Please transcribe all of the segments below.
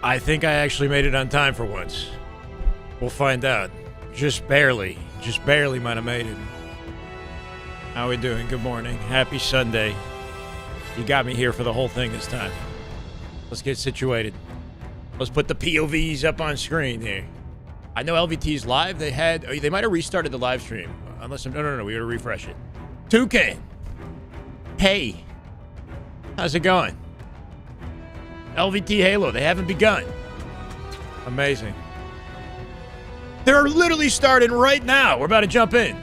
I think I actually made it on time for once. We'll find out. Just barely might have made it. How we doing? Good morning. Happy Sunday. You got me here for the whole thing this time. Let's get situated. Let's put the POVs up on screen here. I know LVT's live. They might have restarted the live stream. Unless, no, we gotta refresh it. Toucan. Hey. How's it going? LVT Halo, they haven't begun. Amazing. They're literally starting right now. We're about to jump in.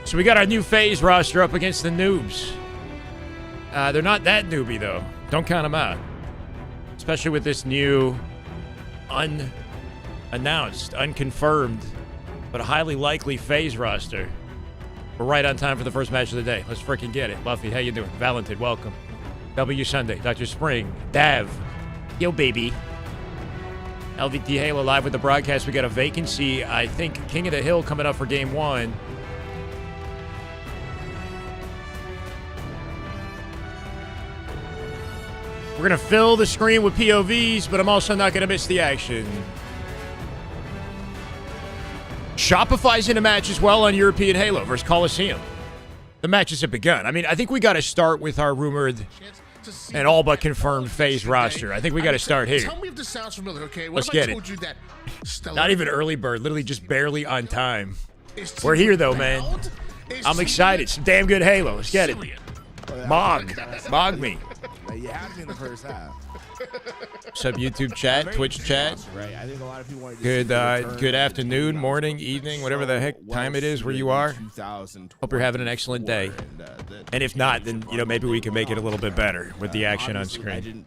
So we got our new Faze roster up against the Noobs. They're not that newbie, though. Don't count them out. Especially with this new unannounced, unconfirmed, but highly likely Faze roster. We're right on time for the first match of the day. Let's freaking get it. Luffy, how you doing? Valentin, welcome. W Sunday, Dr. Spring, Dav, yo baby. LVT Halo live with the broadcast. We got a vacancy. I think King of the Hill coming up for game 1. We're going to fill the screen with POVs, but I'm also not going to miss the action. Shopify's in a match as well on European Halo versus Coliseum. The matches have begun. I mean, I think we got to start with our rumored and all but confirmed Faze roster. I think we got to start here. Tell me if this sounds familiar, okay? Let's get it. Not even early bird, literally just barely on time. We're here though, man. I'm excited. Some damn good Halo. Let's get it. Mog me. You had me in the first half. What's up, YouTube chat, Twitch chat? Right. I think a lot of people good afternoon, morning, evening, whatever the heck time it is where you are. Hope you're having an excellent day. And if not, then maybe we can make it a little bit better with the action on screen.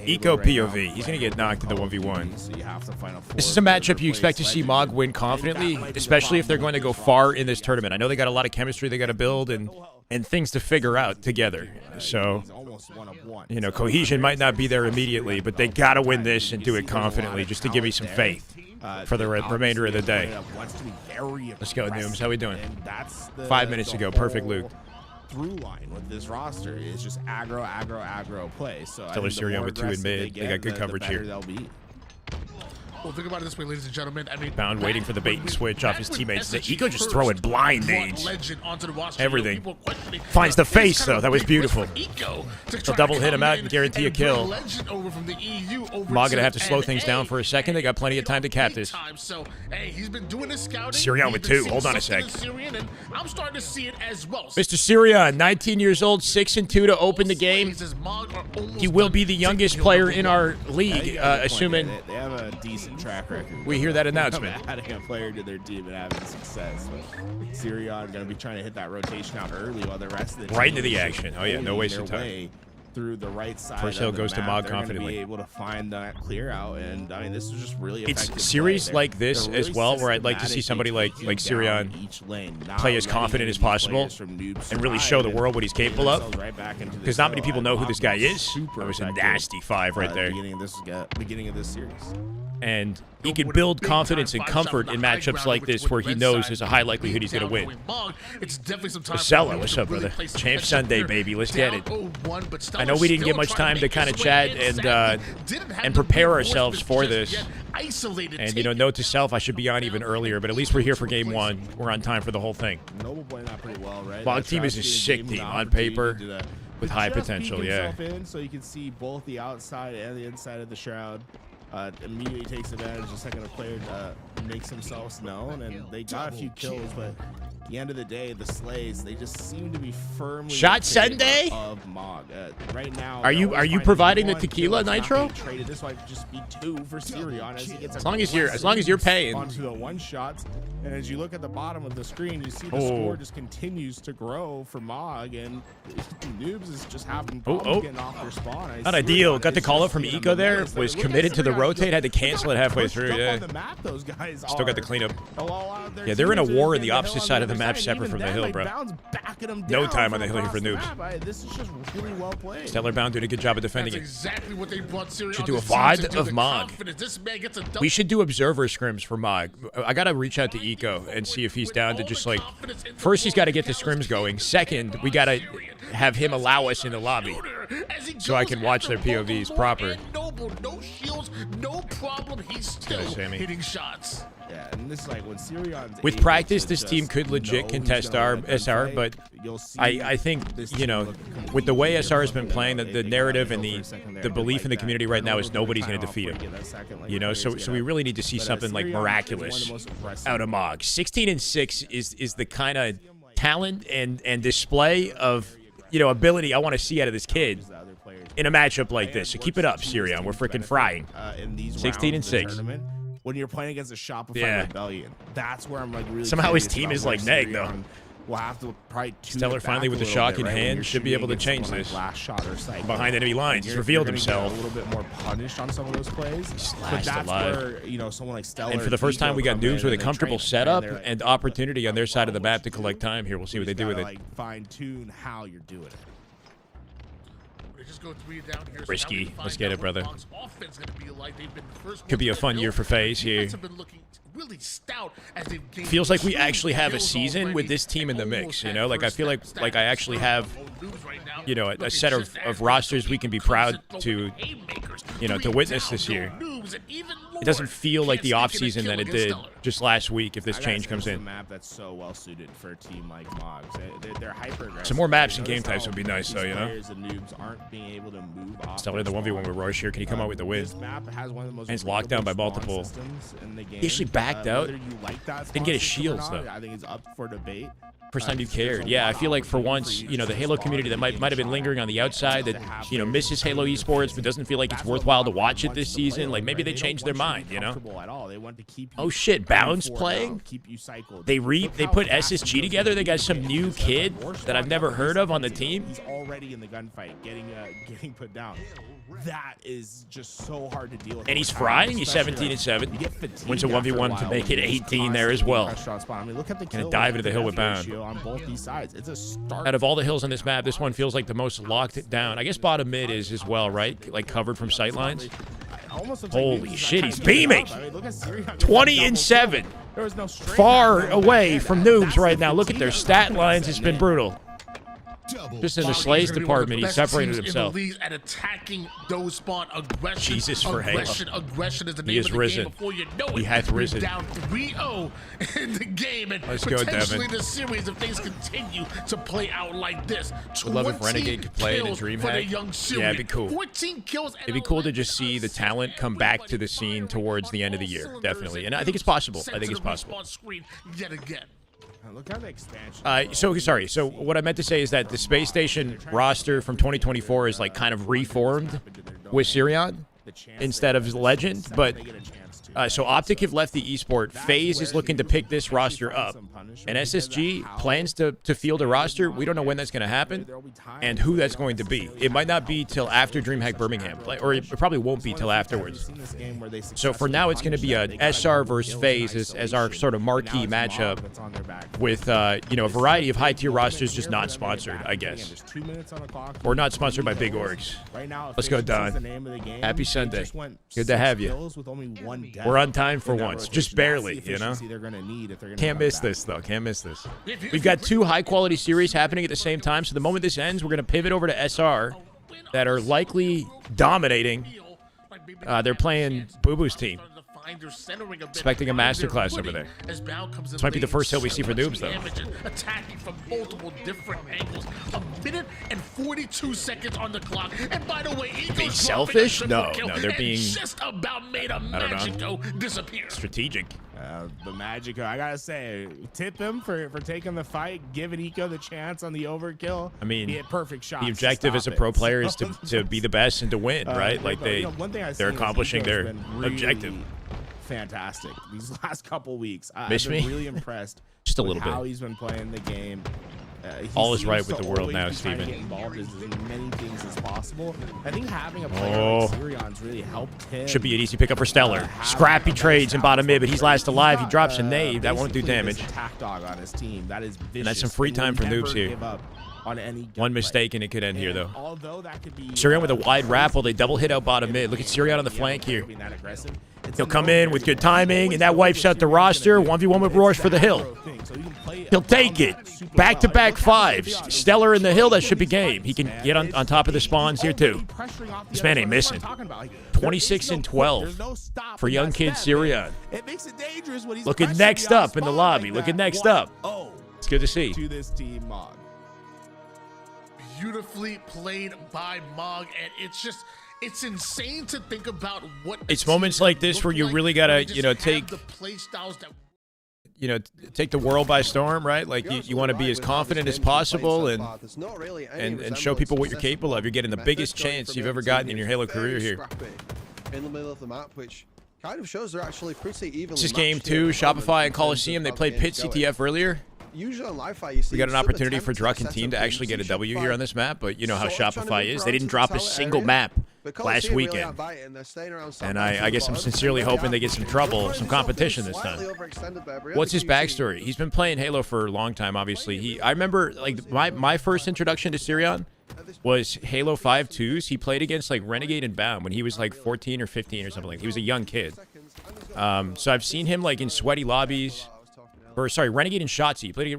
Eco POV. He's gonna get knocked in the 1v1. This is a matchup you expect to see Mog win confidently, especially if they're going to go far in this tournament. I know they got a lot of chemistry they got to build and things to figure out together. So, cohesion might not be there immediately, but they got to win this and do it confidently just to give me some faith for the remainder of the day. Let's go, Noobs. How we doing? 5 minutes ago. Perfect loot. Through line with this roster is just aggro play. So Still a Syrian with 2 in mid. They got good coverage here. Well, think about it this way, ladies and gentlemen. I mean, Bound waiting for the bait and switch off his teammates. The Eco just throwing blind nades. Everything. Finds the face, though. That was beautiful. They'll double hit him out and guarantee a kill. Mog gonna have to slow things down for a second. They got plenty of time to cap this. Syrian with 2. Hold on a sec. Mr. Syrian, 19 years old, 6-2 to open the game. He will be the youngest player in our league, assuming they have a decent track record. We hear that announcement. Adding a player to their team and having success. But Syrian going to be trying to hit that rotation out early while the rest of the team right into the action. Oh yeah, no waste of time. Through the right side. First hill goes to Mog confidently. Be able to find that clear out, and I mean this is just really effective. It's series like this as well, where I'd like to see somebody like Syrian play as confident as possible and really show the world what he's capable of. Because not many people know who this guy is. That was a nasty 5 right there. Beginning of this series. And he can build confidence and comfort in matchups like this where he knows there's a high likelihood he's going to win. Marcella, what's up, brother? Champ Sunday, baby. Let's get it. I know we didn't get much time to kind of chat and prepare ourselves for this. And, note to self, I should be on even earlier, but at least we're here for game 1. We're on time for the whole thing. Mog team is a sick team on paper with high potential, yeah. So you can see both the outside and the inside of the shroud. Immediately takes advantage. The second player makes themselves known, and they got a few kills, but at the end of the day, the Slays, they just seem to be firmly Shot Sunday of Mog. Right now, are you providing the tequila, Nitro? Traded. This might just be 2 for Syrian as he gets as long as you're paying. Onto the 1-shots, and as you look at the bottom of the screen, you see the score just continues to grow for Mog, and Noobs is just having problems getting off their spawn. Not ideal. Got the call up from Eco there. Was committed to the rotate. Had to cancel it halfway through. Yeah. Still got the cleanup. Yeah, they're in a war in the opposite side of the map, separate from the hill, bro. No time on the hill here for Noobs. This is just really well played. Stellar Bound doing a good job of defending it. Exactly what they brought Syrian. Should do a VOD of Mog. We should do observer scrims for Mog. I gotta reach out to Eco and see if he's down to just like. First, he's got to get the scrims going. Second, we gotta have him allow us in the lobby so I can watch their POVs proper. No shields he's still Sammy. hitting shots. Yeah, and this is like when Sirion's With able practice, to this just team could legit know contest who's gonna our win a SR, gunfight, but you'll see I think, this you team know, look completely with the way different SR has been from playing, they the got narrative it and for a second there, the but belief in the that, community right a now little is bit of nobody's time going to off defeat before him. you get that second, like, You know, plays so get we up. really need to see But, something like Sirion is one of miraculous the most impressive out of Mog. 16-6 is the kind of talent and display of, you know, ability I want to see out of this kid in a matchup like this. So keep it up, Sirion. We're freaking frying. In these 16-6. When you're playing against a Shopify Yeah. rebellion, that's where I'm like really. Somehow his curious team about is where like neg, though. Sirion will have to probably tune Stellar it finally back with a the little shock bit, in right? When hand you're should be able to shooting change against this. someone like last shot or cycle. Behind enemy lines, he's You're revealed gonna get himself. a little bit more punished on some of those plays. But slashed that's alive. where, you know, someone like Stellar And for the first time, we got Nico come Noobs in with a and they comfortable train, setup they're like, and opportunity on their side of the map to collect time here. We'll see what they do with it. Like fine tune how you're doing it. They just go 3 down here, so Risky. now we Let's find get out it, what brother. Bob's offense gonna be like. They've been the first Could be a ones to fun build. year for Faze here. Defense have been looking really stout as they've gained Feels like we 2 actually have a kills season with already this team in the and mix, almost you had know? Like, I first feel step like I actually have, you know, a looking set of just as rosters good. we can be Comes proud in throwing to, haymakers. you know, to 3 witness down, this no year. Noobs, and even It doesn't more feel like the can't sneak in a offseason kill that it against did Stellar. just last week if this I gotta change say, comes this is in. a map that's so well suited for a team like Mogs. They're hyper aggressive. Some more maps and Notice game types how would be nice, though, these you know? players and Noobs aren't being able to move off Stellar in the 1v1 with Royce here. Can he come out with the win? This map has one of the most And it's locked down by readable multiple. spawn systems in the game. He actually backed out. Whether you like that Didn't get his spawn system or shields, not, though. I think it's up for debate. First time you There's a cared. Yeah, I lot feel of like for opportunity once, for you know, the to Halo spawn community that and might get have been shot lingering at. on the outside that, you know, misses Halo esports but doesn't feel like it's worthwhile to watch it this season. Like, maybe they changed their mind, you know? Oh, shit, Bounce playing? They put SSG together. They got some new kid that I've never heard of on the team. He's already in the gunfight, getting put down. That is just so hard to deal with. And he's frying. He's 17-7. Wins a 1v1 to make it 18 there as well. Gonna dive into the hill with Bound. On both these sides. It's a stark. Out of all the hills on this map, this one feels like the most locked down. I guess bottom mid is as well, right? Like covered from sight lines. Holy shit, he's beaming. 20-7. Far away from Noobs right now. Look at their stat lines. It's been brutal. Just in the Slays department, he separated himself. At attacking those spawn aggression. Jesus for Halo. Aggression is the He name is of the risen. game before you know it. He hath We're risen. down 3-0 in the game, and Let's go, potentially Devin. the series if things continue to play out like this. Would love if 20 Renegade could play in a kills for the Dreamhack. young Yeah, it'd be Syrian. cool. 14 kills. It'd be cool to just see the talent come back to the scene towards the end of the year, definitely. And I think it's possible. I think it's possible. Yet again. Look at the expansion. So what I meant to say is that the Space Station roster from 2024 is like kind of reformed with Sirion instead of Legend, but so Optic have left the esport. Faze is looking to pick this roster up, and SSG plans to field a roster. We don't know when that's going to happen and who that's going to be. It might not be till after Dreamhack Birmingham, or it probably won't be till afterwards. So for now, it's going to be a SR versus Faze as our sort of marquee matchup with you know, a variety of high-tier rosters just not sponsored, I guess, or not sponsored by big orgs. Let's go, Don. Happy Sunday. Good to have you. We're on time for once, just barely, you know? Can't miss this, though. Can't miss this. We've got 2 high-quality series happening at the same time, so the moment this ends, we're going to pivot over to SR that are likely dominating. They're playing Boo Boo's team. Expecting a masterclass over there. This might be the first hill we see for Noobs, though. Attacking from multiple different angles. 1 minute and 42 seconds on the clock. And by the way, Being selfish? No, they're being just about made a Magico disappear. strategic. The Magico, I gotta say, tip him for taking the fight, giving Eco the chance on the overkill. I mean, he had perfect shots. The objective as a pro player is to be the best and to win, right? Like they're accomplishing their objective. Fantastic these last couple weeks. I've Miss been me? really impressed. Just a with little how bit. he's been playing the game. All is right with the world now, Steven. Steven. Get involved in as many things as possible. I think having a player like Sirion's really helped him. Should be an easy pickup for Stellar. Scrappy trades in bottom mid, but he's last alive. He drops a nade. That won't do damage. Attack dog on his team. That is vicious. And that's some free He time will for Noobs never here. give up on any gunplay. One mistake and it could end here, though. Although that could be Sirion with a wide rappel. They double hit out bottom mid. Look at Sirion on the flank here. He'll come in with good timing, and that wipes out the roster. 1v1 with Roche for the hill. He'll take it. Back-to-back fives. Stellar in the hill, that should be game. He can get on top of the spawns here, too. This man ain't missing. 26 and 12 for young kid Sirion. Looking next up in the lobby. Looking next up. It's good to see. To this team, Mog. Beautifully played by Mog, and it's insane to think about what it's moments like this where you really gotta, take the play styles that take the world by storm, right? Like you want to be as confident as possible and show people what you're capable of. You're getting the biggest chance you've ever gotten in your Halo career here. In the middle of the map, which kind of shows they're actually pretty evenly. This is game 2, Shopify and Coliseum. They played Pit CTF earlier. Usually on live fight, you see we got an opportunity for Druck and team to actually get a W here on this map, but you know how Shopify is. They didn't drop a single map last weekend. And I guess I'm sincerely hoping they get some trouble, some competition this time. What's his backstory? He's been playing Halo for a long time, obviously. I remember, like, my first introduction to Sirion was Halo 5 2s. He played against, like, Renegade and Bound when he was, like, 14 or 15 or something like that. He was a young kid. So I've seen him, like, in sweaty lobbies. Or, sorry, Renegade and Shotzi. He played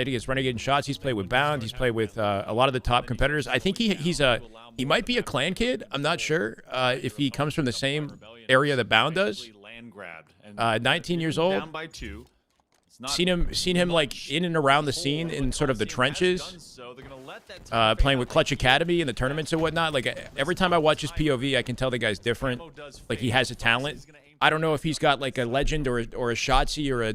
against Renegade and Shotzi. He's played with Bound. He's played with a lot of the top competitors. I think he might be a clan kid. I'm not sure if he comes from the same area that Bound does. 19 years old. Seen him like in and around the scene in sort of the trenches, playing with Clutch Academy in the tournaments and whatnot. Like every time I watch his POV, I can tell the guy's different. Like he has a talent. I don't know if he's got like a legend or a Shotzi or a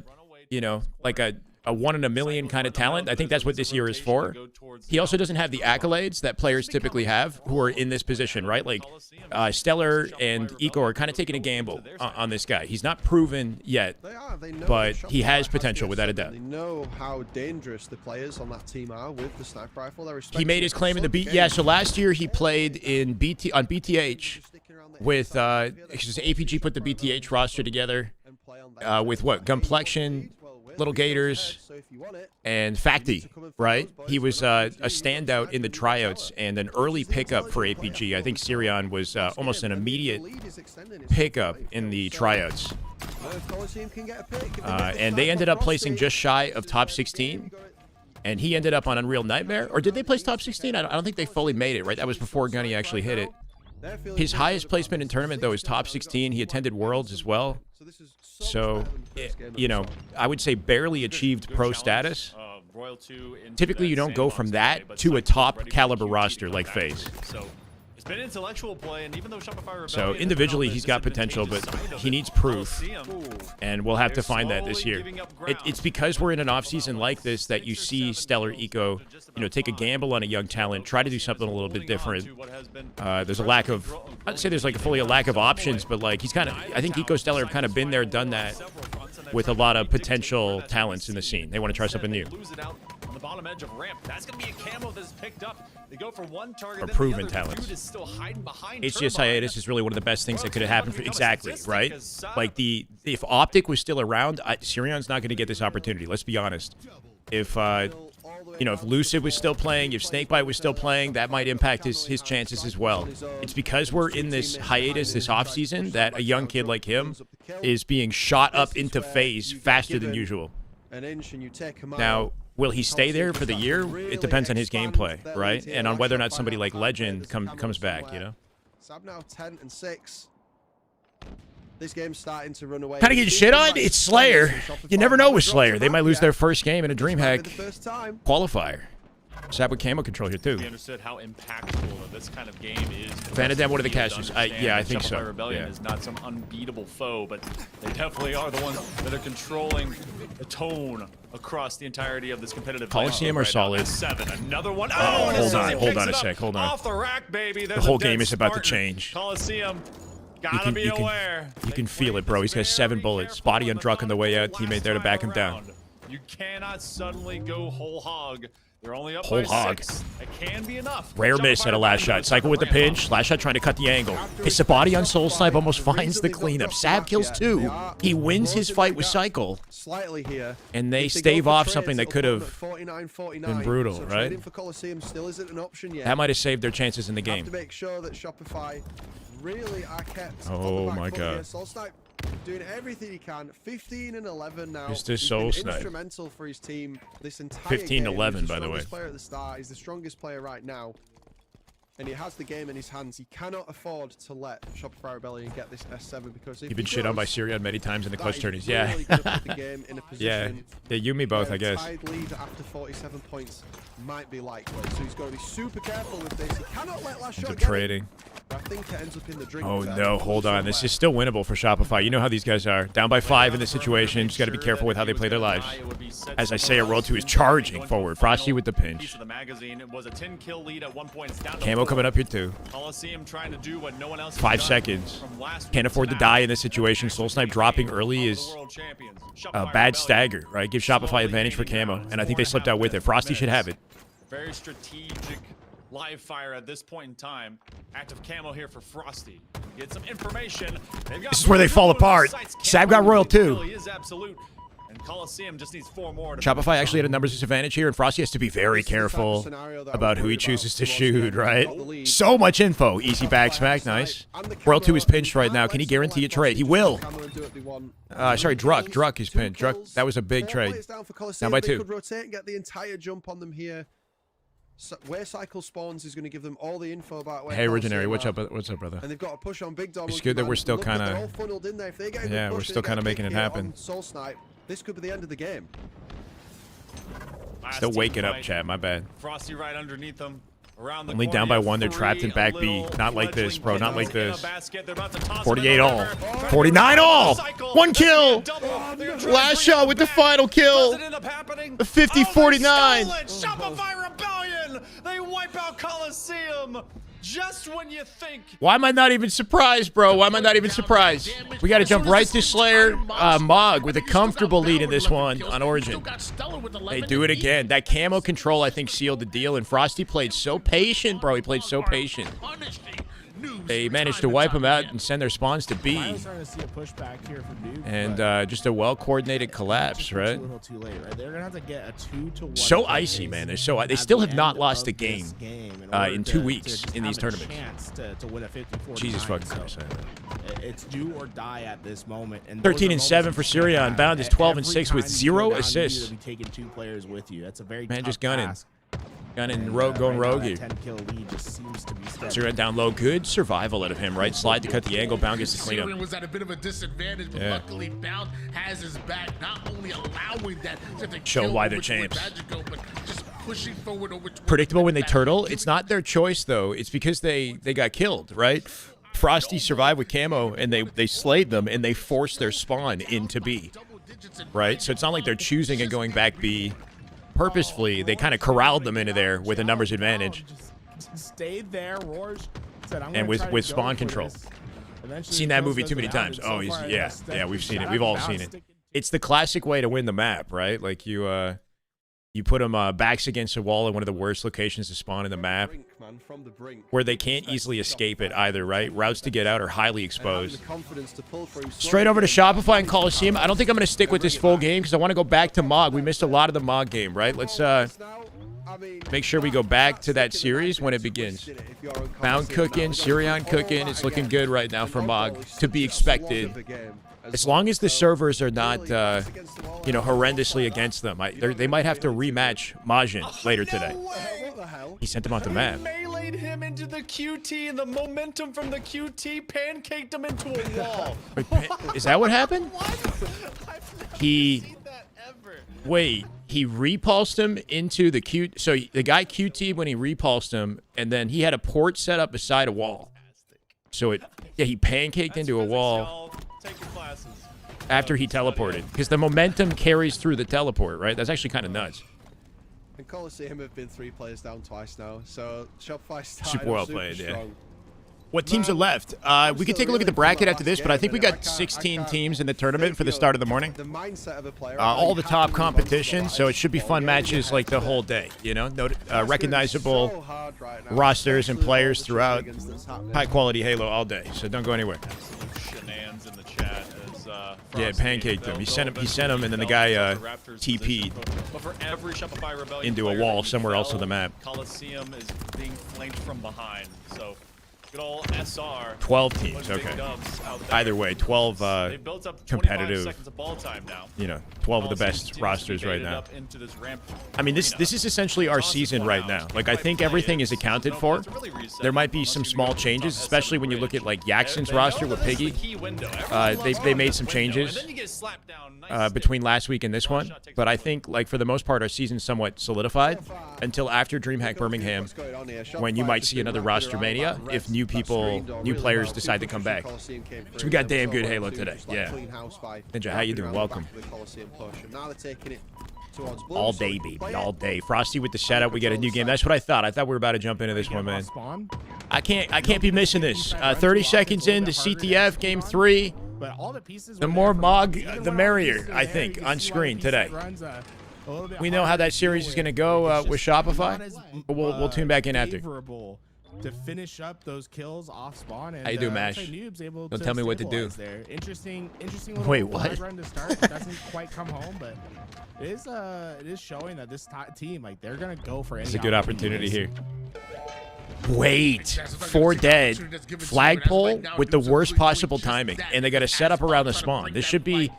like a 1 in a million kind of talent. I think that's what this year is for. He also doesn't have the accolades that players typically have who are in this position, right? Like Stellar and Eco are kind of taking a gamble on this guy. He's not proven yet, but he has potential without a doubt. They know how dangerous the players on that team are with the sniper rifle. He made his claim in the beat. Yeah, so last year he played in on BTH with APG put the BTH roster together with what? Gumplexion, Little Gators, and Facty, right? He was a standout in the tryouts and an early pickup for APG. I think Sirion was almost an immediate pickup in the tryouts. And they ended up placing just shy of top 16. And he ended up on Unreal Nightmare. Or did they place top 16? I don't think they fully made it, right? That was before Gunny actually hit it. His highest placement in tournament, though, is top 16. He attended Worlds as well. So, I would say barely achieved pro status. Typically, you don't go from that to a top caliber roster like Faze. It's been intellectual play, and even though Shopify so individually he's got potential, but he needs proof, and we'll have to find that this year. It's because we're in an offseason like this that you see Stellar Eco, take a gamble on a young talent, try to do something a little bit different. There's a lack of, I'd say there's like fully a lack of options, but like I think Eco Stellar have kind of been there, done that with a lot of potential talents in the scene. They want to try something new. On the bottom edge of ramp, that's going to be a camo that's picked up. They go for one target. Or proven talents. HGS hiatus is really one of the best things that could have happened for exactly, right? Like if Optic was still around, Sirion's not going to get this opportunity. Let's be honest. If if Lucid was still playing, if Snakebite was still playing, that might impact his chances as well. It's because we're in this hiatus, this offseason, that a young kid like him is being shot up into Faze faster than usual. Now, will he stay there for the year? It depends on his gameplay, right? And on whether or not somebody like Legend comes back, Sab now 10 and 6. This game's starting to run away. Kind of getting shit on? It's Slayer. You never know with Slayer. They might lose their first game in a Dreamhack qualifier. Sab with camo control here, too. We understood how impactful this kind of game is. Vanadam, what are the casters? Yeah, I think so. Rebellion is not some unbeatable foe, but they definitely are the ones that are controlling the tone across the entirety of this competitive. Coliseum are solid. 7, another one. Hold on a sec. Hold on. Off the rack, baby. The whole game is about to change. Coliseum. Gotta be aware. You can feel it, bro. He's got 7 bullets. Body on Druck on the way out. Teammate there to back him down. You cannot suddenly go whole hog They're only up Whole by hog. 6. It can be enough. Rare miss at a last shot. Cycle with the pinch. Last shot trying to cut the angle. Hits the body on Soul Snipe, almost finds the cleanup. Sab kills 2. He wins his fight with Cycle. Slightly here. And they If go stave for off trades, something that it'll could put them have at 49, been brutal, so right? Trading for Coliseum still isn't an option yet. That might have saved their chances in the Have game. to make sure that Shopify really are kept Oh on the my back foot here. God. Soul Snipe doing everything he can. 15 and 11 now. It's this He's Soul been Snipe. instrumental for his team this entire 15 game. 11, He's the by the way. strongest player at the start. He's the strongest player right now. And he has the game in his hands. He cannot afford to let Shopify Rebellion get this S7 because if You've been he shit on by does, Syrian many times in the clutch that tourneys. is Yeah. really gonna put the game in a Yeah. position Yeah, you and me both, where I guess. Tied lead after 47 points might be likely. So he's got to be super careful with this. He cannot let last shot Into get him. trading. I think it ends up in the drink. Oh there. no, hold on. This is still winnable for Shopify. You know how these guys are. Down by 5 in this situation. Just got to be careful with how they play their lives. As I say, a World 2 is charging forward. Frosty with the pinch. Of the magazine. It was a 10-kill lead at one point. It's down to Camo 4. coming up here too. Coliseum trying to do what no one else has 5 done seconds. from last Can't week's afford to match. die in this situation. Soul Snipe dropping early is a bad stagger, right? Give Shopify advantage for Camo. And I think they slipped out with it. Frosty should have it. Very strategic live fire at this point in time. Active Camo here for Frosty. Get some information. This is where they fall apart. Sab got Royal too. He is absolute. And Coliseum just needs 4 more. Shopify actually had a numbers disadvantage here, and Frosty has to be very careful about who he chooses to shoot, right? So much info. Easy back smack, nice. World 2 is pinched right now. Can he guarantee a trade? He will. Sorry, Druck. Druck is pinned. Druck, that was a big trade. Down by 2. Could rotate and get the entire jump on them here. So where Cycle spawns is going to give them all the info about where Hey, Coliseum Originary, are. what's up, brother? And they've got to push on Big Dom. It's good that we're still Look at kinda- they're all funneled in there. If they get a good Yeah, we're push and still they kinda get a making pick it here happen. on Soul Snipe, this could be the end of the game. Last Still team waking up, fight. chat. My bad. Frosty right underneath them. Around the Only corner, down by you have 1. They're trapped in 3 back B. little Not like this, bro. Not like fledgling this. kids in a basket. They're about to toss 48 them all. in the river. 49 all. Cycle. 1 kill. Double. They're gonna try to Last bring shot it with the back. final kill. Does it end up happening? The 50-49. Oh, they stole it. Shopify Rebellion. They wipe out Coliseum. Just when you think. Why am I not even surprised, bro? Why am I not even surprised? We got to jump right to Slayer. Mog with a comfortable lead in this one on Origin. They do it again. That camo control, I think, sealed the deal. And Frosty played so patient, bro. He played so patient. They managed to wipe him out and send their spawns to B. I was starting to see a pushback here from Noobs, And but just a well-coordinated collapse, right? Too little, too late, right? They're gonna have to get a 2-to-1. So icy, man. They're so. They still have not lost a game order in to- 2 weeks to in these have a tournaments. chance to win a 50-49. Jesus fucking So, Christ. it's do or die at this moment. And 13 and 7 for Syria. on Unbound is 12 and 6 with 0 assists. Be taking 2 players with you. That's a very Man, tough just gunning. task. Gunning And, rogue, going right now, rogue. that 10-kill lead just seems to be steady. Syria down low. Good survival out of him, right? Slide to cut the angle. Bound gets the Syrian cleanup. was at a bit of a disadvantage, but Yeah. luckily Bound has his back, not only allowing that to Show kill why they're over towards champs. Magico, but just pushing forward over towards Predictable when they Magic. turtle. It's not their choice, though. It's because they got killed, right? Frosty survived with camo, and they slayed them, and they forced their spawn into B, right? So it's not like they're choosing and going back B purposefully. They kind of corralled them into there with a numbers advantage. Just stayed there. Roars said, I'm And gonna with- try to with go spawn for control. this. Eventually, Seen the that Faze movie goes too many down, times. and so Oh, he's far, yeah, that's yeah. We've seen it. shot We've all out, seen it. sticking- It's the classic way to win the map, right? Like you put them backs against a wall in one of the worst locations to spawn in the map, Brink, man, from the brink. where they can't easily escape it either, right? Routes to get out are highly And having exposed. the confidence to pull through Straight over to Shopify and Coliseum. I don't think I'm going to stick with this full game because I want to go back to Mog. We missed a lot of the Mog game, right? Let's make sure we go back to that series when it begins. Bound cooking, Syrian cooking. It's looking good right now for Mog. To be expected. As long as the servers are not, horrendously against them. They might have to rematch Majin later today. What the hell? He sent him off the map. Meleeed him into the QT, and the momentum from the QT pancaked him into a wall. Is that what happened? He Seen that ever. wait. He repulsed him into the Q. So the guy QT'd when he repulsed him, and then he had a port set up beside a wall. So he pancaked into a wall Take your classes. after he teleported because the momentum carries through the teleport, right? That's actually kind of nuts. And Coliseum have been 3 players down twice now, so Shopify started Super well super played, yeah. strong. what teams are left. We could take a look at the bracket after this, but I think we got 16 teams in the tournament for the start of the morning. The mindset of a player. All the top competition, so it should be fun matches like the whole day. You know, recognizable rosters and players throughout. High quality Halo all day, so don't go anywhere. Shenanigans in the chat. Yeah, pancaked him. He sent him, and then the guy TP'd But for every Shopify Rebellion into a player wall that you somewhere else on kill, the map. Coliseum is being flanked from behind. So good old SR. 12 teams, putting big okay. dubs out there. Either way, 12 They've built up 25 competitive. seconds of ball time now. You know, 12 of the Coliseum best continues to rosters be right baited now. up into this ramp I mean, this is essentially our season right now. Like, I think everything is accounted for. There might be some small changes, especially when you look at like Yaxon's roster with Piggy. They made some changes between last week and this one, but I think like for the most part our season's somewhat solidified until after Dreamhack Birmingham, when you might see another roster mania if new players decide to come back. So we got damn good Halo today. Yeah. Ninja, how you doing? Welcome. All day, baby, all day. Frosty with the shout out. We got a new game. That's what I thought. I thought we were about to jump into this one, man. I can't be missing this. 30 seconds into CTF game 3. The more Mog, the merrier, I think, on screen today. We know how that series is going to go with Shopify, but we'll tune back in after. To finish up those kills off spawn, and how you doing, Mash? Don't tell me what to do. There. Interesting. Wait, what? Run to start. Doesn't quite come home, but it is showing that this team, like, they're gonna go for any. It's a good opportunity here. Wait, 4 dead, flagpole with the worst possible timing, and they got to set up around the spawn. This should be,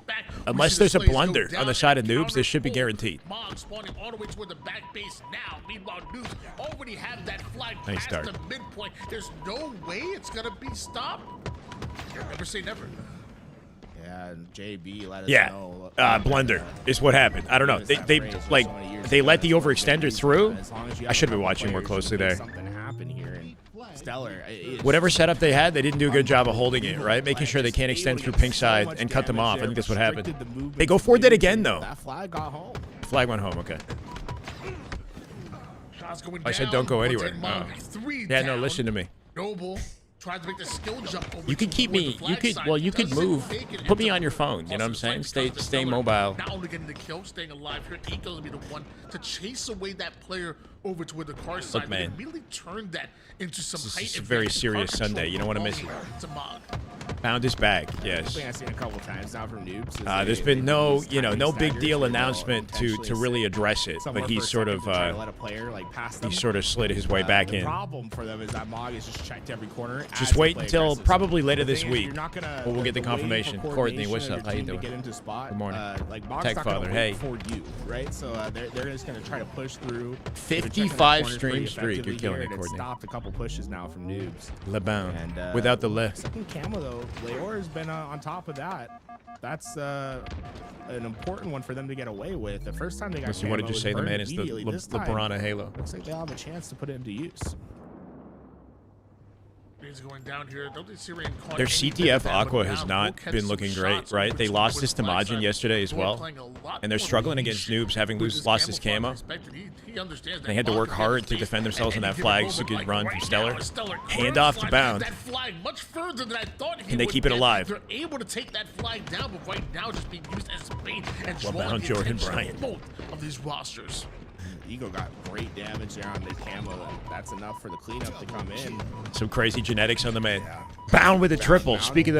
unless there's a blunder on the side of Noobs, this should be guaranteed. Mog spawning all the way toward the back base now. Meanwhile, Noobs already have that flag Nice past start. the midpoint. There's no way it's gonna be stopped. Never say never. Yeah, and JB let us Yeah, know. blunder is what happened. I don't know. They let the overextender through. I should have been watching more closely there. Something happened here, and Stellar. Whatever setup they had, they didn't do a good job of holding it, right? Making sure they can't extend through pink side and cut them off. I think that's what happened. They go 4 dead again, though. That flag got home. Flag went home, okay. Shots going I said down. don't go Once anywhere. again, Mog, 3 Yeah, no, down. listen to me. Noble tries to make the skill jump over You could keep toward the me, you flag could, side. well, you could Doesn't move, make it. put me on your phone, you know what I'm saying? Stay mobile. Not only getting the kill, staying alive here, Eco's gonna be the one to chase away that player over to where the car side. Look, man. They immediately turned that into some This height is a advantage. very Car serious control Sunday. You don't wanna miss it. belonging to Mog. Found his bag, I yes. think I've seen a couple times now from Noobs. There's been no, no big deal announcement to really address it, but he's sort of, let a player like pass them. he sort of slid his way back The in. problem for them is that Mog is just checked every corner. Just wait until probably later this week. We'll get the confirmation. Courtney, what's up? How you doing? Get into spot, Good morning. like Mog's Tech not gonna Father, wait hey. for you, right? So they're just gonna try to push through. 55 They're checking the corners stream pretty streak. You're effectively killing here, it, and Courtney. Stopped a couple pushes now from Noobs. LeBound. And Without the left. Second camo though, Leor has been on top of that. That's an important one for them to get away with. The first time they got Unless you want to camo just was say the burned man is the immediately. This time, LeBron of Halo. looks like they'll have a chance to put it into use. He's going down here. Don't they see Rain caught Their anything CTF with that Aqua one has down? not Will catch been some looking great, shots right? over They to lost towards this to flag Majin side. yesterday as Thor well. playing a lot And they're more struggling niche against Noobs, having with his lost his camouflage camo. perspective. He understands They that had to Mog work can hard get to space defend themselves and on that give it flag. over. It's a good Like run right from now, Stellar. Stellar Hand first off to flag, Bound. that flag much further than I thought he Can they would keep it get. alive? They're able to take that flag down, but right now just being used as bait and Well, drawing Bound the Jordan attention Bryant. of both of these rosters. Ego got great damage there on the camo. And that's enough for the cleanup to come in. Some crazy genetics on the man. Bound with a triple. Bound Speak of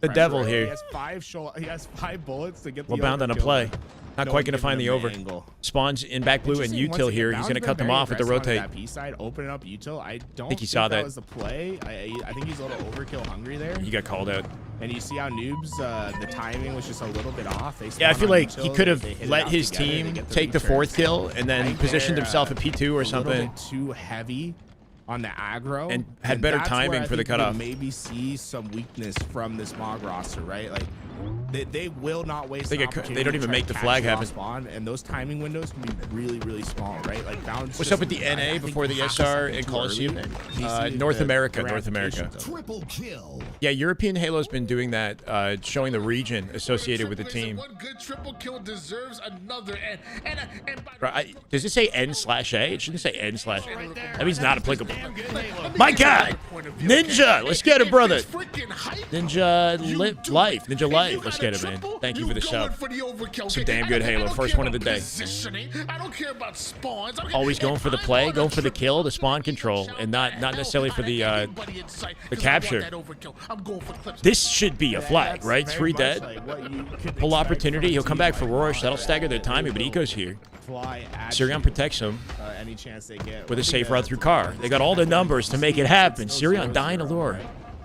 the devil He here. has 5 bullets to get the Well, Bound on a overkill. play. Not No quite one going to find the giving over. him the angle. Spawns in back blue and Interesting, once util again, here. He's Bound's going to been cut them very off with the aggressive on rotate. that P side, opening up util. I don't Think he saw that. was the play. I think he's a little overkill hungry there. He got called out. And you see how Noobs, the timing was just a a little bit off. They Yeah, I spawn feel on like util, he could they have hit it let out his together, they team get take the return. 4th kill and I then think positioned they're, himself at P2 or a little something. bit too heavy on the aggro And had better that's timing where I for the think you'll cutoff. Maybe see some weakness from this Mog roster, right? Like They will not waste. They an get- they opportunity don't to even try make to the catch flag you off happen. Spawn, and those timing windows can be really, really small, right? Like Bounce. What's up with the NA before the SR and Coliseum? North America. Triple kill. Yeah, European Halo's been doing that, showing the region associated with the team. One good triple kill deserves another. And by Right, does it say N/A? It shouldn't say N/A. That means not applicable. My God, Ninja, let's get it, brother. Ninja Life, Ninja Life, let's get it, man. Thank you for the sub. Some damn good Halo, first one of the day. I don't care about spawns. Always going for the play, going for the kill, the spawn control, and not necessarily for the capture. This should be a flag, right? 3 dead. Full opportunity. He'll come back for Roche. That'll stagger their timing, but Eco's here. Sirion protects him Any chance they get with a safe run through car. They got all the numbers to make it happen. Sirion dying to lure.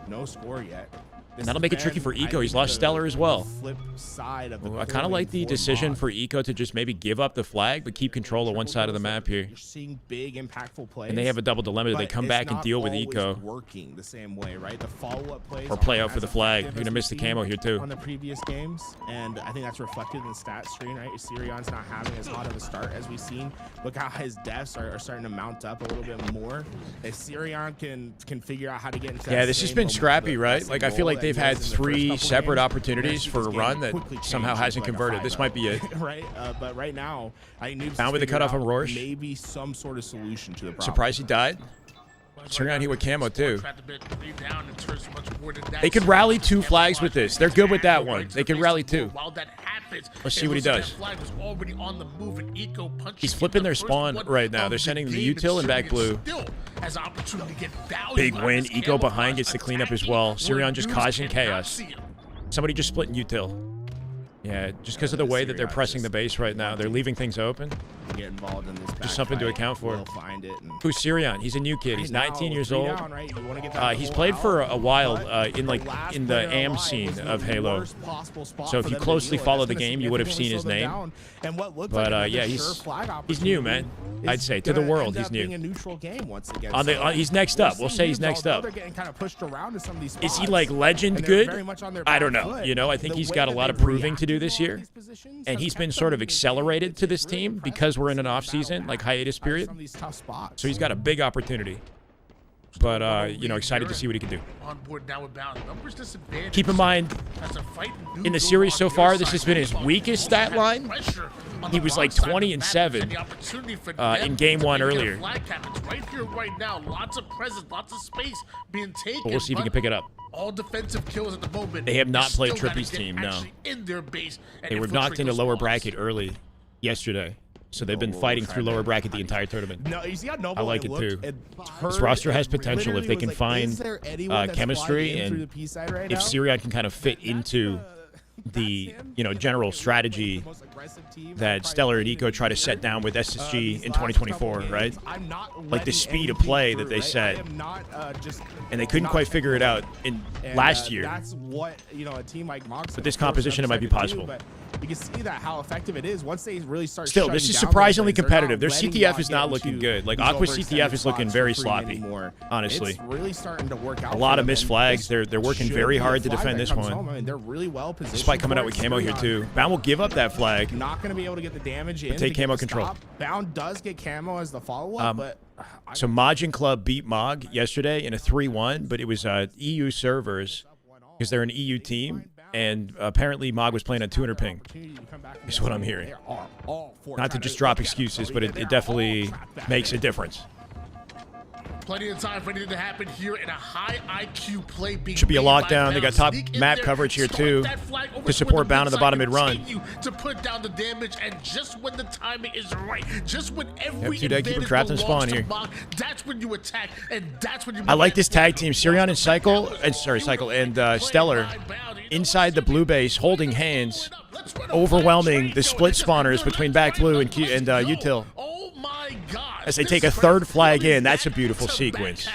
No score yet. This That'll has make it tricky been, for I Eco. think, He's lost the Stellar as well. Flip side of the I kind of like the coin for decision Mod. for Eco to just maybe give up the flag, but keep control of one side of the map here. You're seeing big, impactful plays. And they have a double dilemma. Do they but come it's back and not deal with always Eco? Working the same way, right? The follow-up plays Or play aren't out for as the flag. effective You're gonna as miss the we've camo seen here, too. On the previous games, and I think that's reflected in the stat screen, right? Sirion's not having as hot of a start as we've seen. Look how his deaths are starting to mount up a little bit more. If Sirion can figure out how to get into Yeah, that this has same been moment, scrappy, the right? pressing Like, I feel role like that they've he had was in the first 3 couple separate games, opportunities then for a this game run that quickly somehow changes hasn't like a converted. This might be it. right? But right now, I think Noobs Found with the figured cutoff on out Roche. maybe some sort of solution to the problem. Surprised he died. Sirion here with camo, too. They could rally 2 flags with this. They're good with that one. They can rally 2. Let's see what he does. He's flipping their spawn right now. They're sending the util and back blue. Big win. Eco behind gets the cleanup as well. Sirion just causing chaos. Somebody just splitting util. Yeah, just because of the way that they're pressing the base right now. They're leaving things open. Get involved in this Just something to backfight, account for. we'll find it and Who's Sirion? He's a new kid. He's 19 years Three old. down, right? You wanna get that He's goal played out, for a while but in the last the player AM alive scene was the of Halo. worst possible spot So if for you them to closely deal with. follow That's the gonna game, you would have significantly seen his slow them name. down. And what looked But like yeah, another sureflag he's new, opportunity man. is I'd say to the gonna world, end he's up new. being a neutral game once again. On the So he's next we're up. We'll seeing say he's Noobs, next although up. they're getting kind of pushed around to some of these Is he spots, like legend and they're good? very much on their I don't back know. foot. You know, I think The he's way got a that lot of they've proving to do reacted this to all year. these positions And has he's been kept sort of them accelerated to this really team impressive because we're in an battle off season, back like hiatus out of period. some of these tough spots. So he's got a big opportunity. But you know, excited to see what he can do. On board now with Bound. Numbers disadvantage. Keep in mind, As a fight in the series so far, this has been his weakest stat line. He was like 20 and 7 in game 1 earlier. Right here, right now, lots of presence, lots of space being taken. But we'll see if he can pick it up. All defensive kills at the moment. They have not Still played gotta Trippy's get team, no. actually in their base and They were knocked infiltrate into those lower walls. bracket early yesterday. So they've been fighting through lower bracket the entire tournament. No, you see how Noble I like it, looked too. and This turned roster has and potential if literally they was can like, find is there anyone that's chemistry flying in through and the P side right if now? Sirion can kind of fit into the general strategy that Stellar and Eco try to set down with SSG in 2024, right? Like the speed of play that they set, and they couldn't quite figure it out in last year. That's what a team like Mox. With this composition, it might be possible. But you can see that how effective it is once they really start. Still, this shutting is down surprisingly those lanes. They're not competitive. Their letting CTF Mod is get not into looking good. Like these Aqua overextended CTF is looking spots very for free sloppy, anymore. honestly. It's really starting to work out. A lot for of them, missed and flags. this They're working should very be a hard to flag defend that this comes one. home. I mean, they're really well positioned. Despite coming for out with it. camo here Sirion too. Bound will give up that flag. Not going to be able to get the damage in. take to get camo the control. stop. Bound does get camo as the follow-up, but So Majin Club beat Mog yesterday in a 3-1, but it was EU servers because they're an EU team, and apparently Mog was playing on 200 ping. Is what I'm hearing. Not to just drop excuses, but it definitely makes a difference. Plenty of time for anything to happen here in a high IQ play. Should be a lockdown. They got top map coverage here too to support Bound in the bottom mid run. To put down the damage, and just when the timing is right, just when every two dead, keep him advantage trapped in belongs spawn to here. Mog, that's when you attack, and that's when you. I like this tag team. Cyrion and Cycle, and Stellar inside the blue base, holding hands, overwhelming the split spawners between back blue and util. Oh my God! As they take a third flag in, that's a beautiful sequence.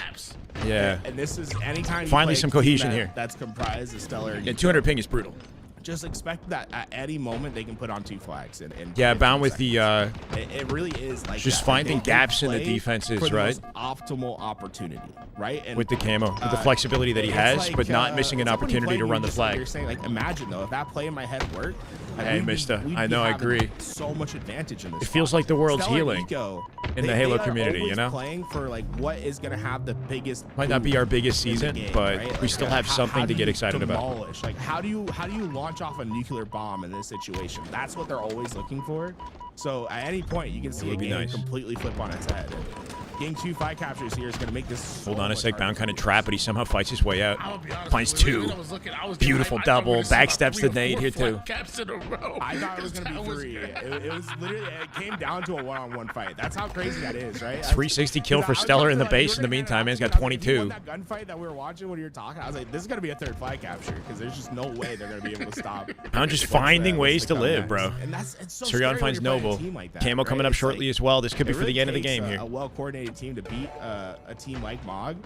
Yeah. And this is anytime. Finally some cohesion here. That's comprised of Stellar. And 200 ping is brutal. just expect that at any moment they can put on 2 flags. And yeah, bound with the it really is like just that. finding They gaps in the play defenses, for the right? most optimal opportunity, right? And With the camo, with the flexibility that he it's has, like, but not missing an it's like when you opportunity to play, run the just like flag. You're saying, like, imagine though if that play in my head worked. Like, Hey, we'd be- mister, we'd I be know, I having agree. So much advantage in this. It feels spot. like the world's Stellar healing Eco, in the Halo they are community, you always know? Playing for like what is going to have the biggest. Might not be our biggest in the season, game, but right? we Like, still have how something to do get you excited about. demolish? Like how do you launch off a nuclear bomb in this situation? That's what they're always looking for. So at any point you can see a would be game nice. completely flip on its head. Getting 2 fight captures here is going to make this. So Hold on a much sec, harder bound for kind of you. trap, but he somehow fights his way out. I'll be honest Finds with you, 2. when I was looking, I was Beautiful I thought we were double, gonna see about backsteps 3 the or nade 4 here too. flat caps in a row. I thought it was going to That be 3. It was literally, it came down to a one-on-one fight. That's how crazy that is, right? That's- 360 kill for I was Stellar in the about to, like, base in the we were meantime. gonna Man's got get out, I was like, if you 22. won that gunfight that we were watching when you were talking, I was like, this is going to be a 3rd flag capture because there's just no way they're going to be able to stop. I'm just what's finding the ways to live, comebacks. bro. And that's it's so Sirion scary when finds you're playing a Noble. team like that, Camo right? coming up It's shortly like- as well. This could be it for the really end of the takes game here. A well-coordinated team to beat a team like Mog.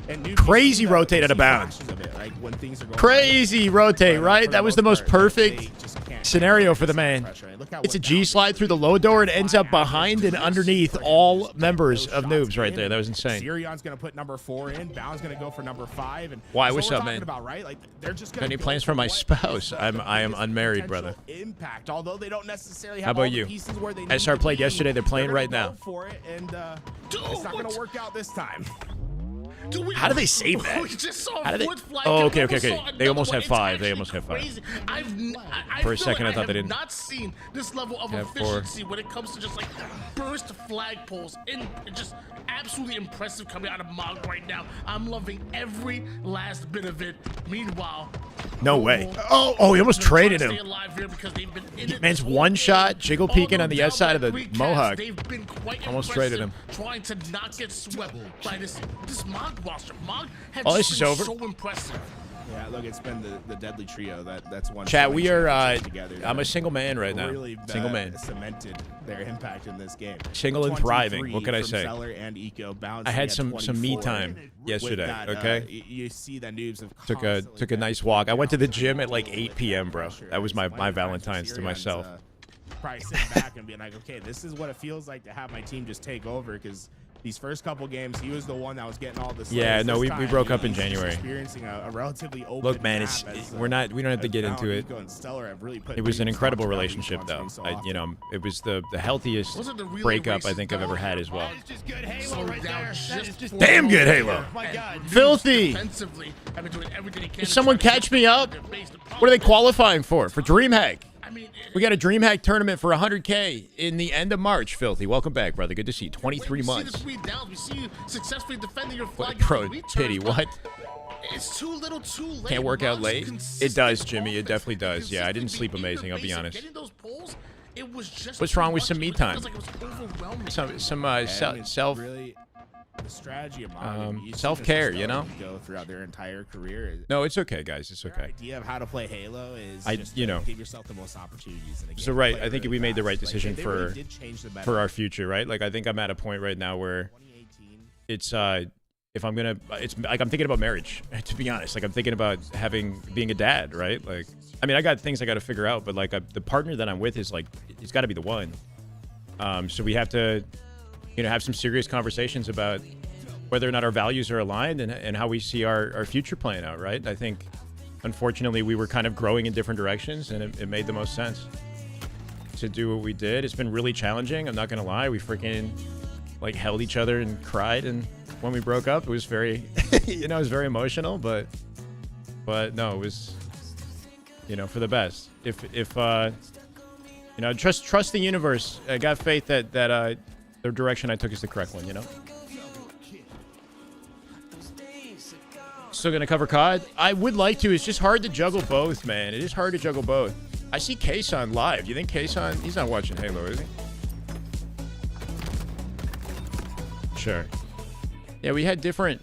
And Noobs, Crazy you see rotate you at a see bound. flashes of it, like when things are going Crazy rotate, right? right? For That was the most part, perfect they just can't scenario handle for the this man. pressure. And look at It's a what G Bound slide did. through the low door and ends up Flag behind averages and just underneath freaking all just get members those of shots Noobs right in. there. That was insane. Sirion's gonna put number 4 in. Bound's gonna go for number 5. And Why, that's what's what up, we're man? talking about, right? Like they're just gonna Any go plans for my what spouse? is the I am biggest unmarried, brother. potential Impact, although they don't necessarily have How about all the you? pieces where they SR need to played be, yesterday, they're playing gonna right go now. for it, and Dude, it's not gonna what? work out this time. Dude, How do they save that? We just saw How do they- 4th flag Oh, cap. okay, We okay, saw okay. another They almost one. had It's 5. They actually almost had 5. crazy. I For a feel second, I like thought they have didn't. not seen this level of Have 4. efficiency when it comes to just like burst flagpoles. Just absolutely impressive coming out of Mog right now. I'm loving every last bit of it. Meanwhile, No way. Oh, he almost they're trying traded to him. stay alive here because they've been in it Man's this whole one game. shot, jiggle peeking on the Although outside of the down by 3 caps, Mohawk. they've been quite Almost impressive traded him. trying to not get swept by this Mog roster. Mog have Oh, this just is been over. so impressive. Yeah, look, it's been the deadly trio. That's one. Chat, showing we are. championship together I'm a that single man right now. really Single man. cemented their impact in this game. Single and 23 thriving. What can I from say? Zeller and Eco I bouncing had at some me 24. time yesterday. With that, Okay. you see that Noobs have Took constantly a nice been walk. I went to the under gym at like full 8 p.m., bro. pressure. That was my It's funny, Valentine's to Sirion's, myself. Probably sitting back and being like, okay, this is what it feels like to have my team just take over because these first couple games, he was the one that was getting all the slays. Yeah, no, This we time, broke up in he's just January. Experiencing a relatively open Look, man, map it's as, we don't have to as get Bound, into it. Eco, and Stellar have really put It was an Noobs incredible on top of relationship, each though. one so often. It was the healthiest Wasn't the relay breakup I races think I've done? ever had as well. So now just Damn good Halo. My God. Filthy. Defensively, have been doing everything they can Did to someone try to catch me up? their base. The What are they problem is- qualifying for? For Dreamhack. I mean, We got a Dreamhack tournament for 100K in the end of March, Filthy. Welcome back, brother. Good to see you. 23 we see the months. 3 downs. We see you successfully defending your flag. What, bro, against returns, pity, but what? It's too little, too late. Can't work out Mog's late? consistent It does, Jimmy. It offense, definitely does. Yeah, I didn't sleep consistently in amazing, your I'll be base and honest. getting those pulls, it was just What's too wrong with much. some It me was time? like it was overwhelming. Some Yeah, I mean, self. really, the strategy of Mog, you see self-care, this you know? go throughout their entire career. No, it's okay, guys. It's Their okay. idea of how to play Halo is I- just you to know. give yourself the most opportunities in the game. So, right, Play I think really we made the fast. right Like, decision they for- really did change the For our future, right? Like I think I'm at a point right now where 2018. it's if I'm gonna, it's like I'm thinking about marriage. To be honest, like I'm thinking about being a dad, right? Like, I mean, I got things I got to figure out, but like the partner that I'm with is like, it's got to be the one. So we have to, have some serious conversations about whether or not our values are aligned and how we see our future playing out, right? I think, unfortunately, we were kind of growing in different directions, and it made the most sense to do what we did. It's been really challenging. I'm not gonna lie. We freaking like held each other and cried, and when we broke up, it was very, it was very emotional. But no, it was, for the best. If trust the universe. I got faith that the direction I took is the correct one. Still gonna cover COD? I would like to. It's just hard to juggle both, man. It is hard to juggle both. I see Kason live. Do you think Kason? He's not watching Halo, is he? Sure. Yeah, we had different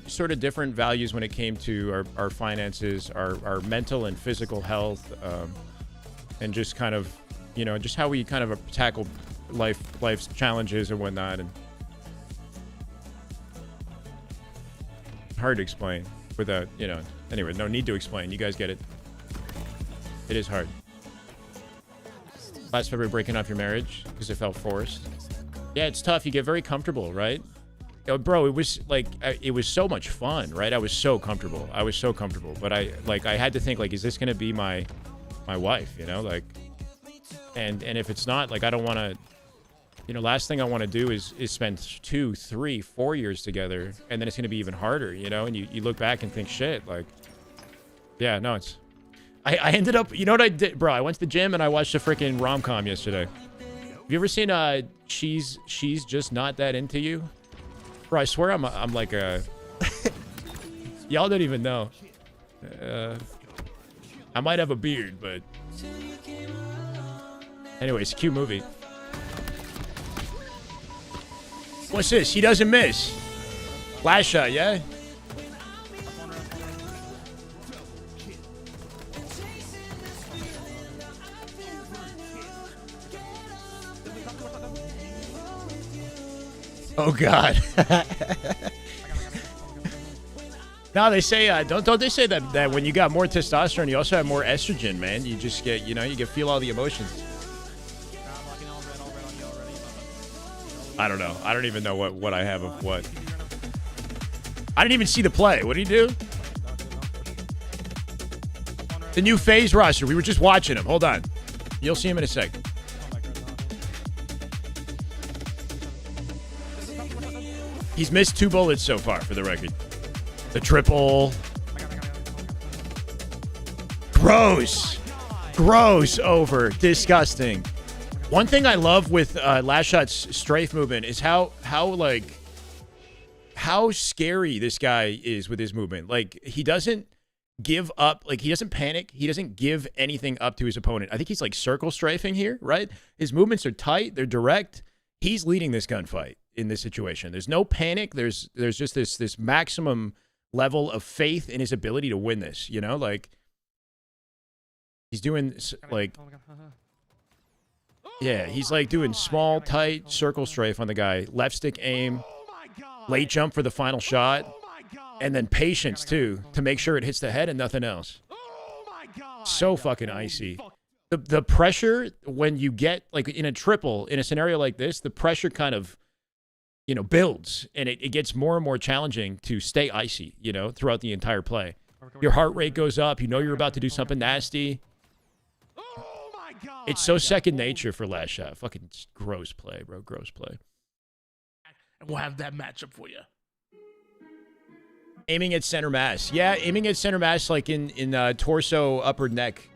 values when it came to our finances, our mental and physical health, and just kind of, just how we kind of tackle life's challenges and whatnot. And hard to explain without, anyway, no need to explain. You guys get it. It is hard. Last February breaking off your marriage because it felt forced. Yeah, it's tough. You get very comfortable, right? Yo, bro, it was like, it was so much fun, right? I was so comfortable. But I had to think, like, is this going to be my wife, you know? Like, and if it's not, like, I don't want to, you know, last thing I want to do is spend 2, 3, 4 years together, and then it's going to be even harder, you know? And you look back and think, shit, like, yeah, no, it's, I ended up, you know what I did, bro? I went to the gym and I watched a freaking rom-com yesterday. Have you ever seen She's Just Not That Into You? Bro, I swear I'm like a y'all don't even know. I might have a beard, but anyways, cute movie. What's this? He doesn't miss. Last shot, yeah? Oh God! No, they say don't they say that when you got more testosterone, you also have more estrogen, man. You just get, you know, you can feel all the emotions. I don't know. I don't even know what I have of what. I didn't even see the play. What did he do? The new Faze roster. We were just watching him. Hold on. You'll see him in a sec. He's missed 2 bullets so far, for the record. The triple. Gross. Gross over. Disgusting. One thing I love with Last Shot's strafe movement is how scary this guy is with his movement. Like, he doesn't give up. Like, he doesn't panic. He doesn't give anything up to his opponent. I think he's like circle strafing here, right? His movements are tight. They're direct. He's leading this gunfight in this situation. There's no panic. There's just this maximum level of faith in his ability to win this, you know? Like, he's doing, like, yeah, he's like doing small, tight circle strafe on the guy. Left stick aim, late jump for the final shot, and then patience, too, to make sure it hits the head and nothing else. So fucking icy. The pressure when you get, like, in a triple, in a scenario like this, the pressure kind of, you know, builds, and it gets more and more challenging to stay icy, you know, throughout the entire play. Your heart rate goes up. You know you're about to do something nasty. It's so second nature for Last Shot. Fucking gross play, bro. Gross play. And we'll have that matchup for you. Aiming at center mass. Yeah, aiming at center mass, like in torso, upper neck,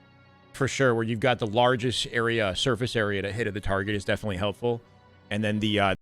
for sure, where you've got the largest area, surface area to hit at the target is definitely helpful. And then the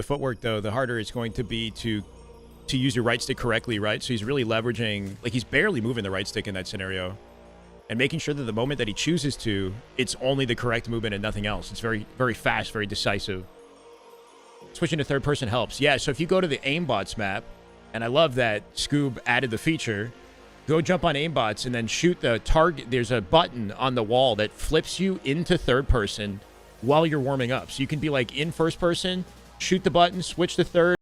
footwork, though, the harder it's going to be to to use your right stick correctly, right? So he's really leveraging, like he's barely moving the right stick in that scenario and making sure that the moment that he chooses to, it's only the correct movement and nothing else. It's very, very fast, very decisive. Switching to third person helps. Yeah, so if you go to the aimbots map, and I love that Scoob added the feature, go jump on aimbots and then shoot the target. There's a button on the wall that flips you into third person while you're warming up. So you can be like in first person, shoot the button, switch to third.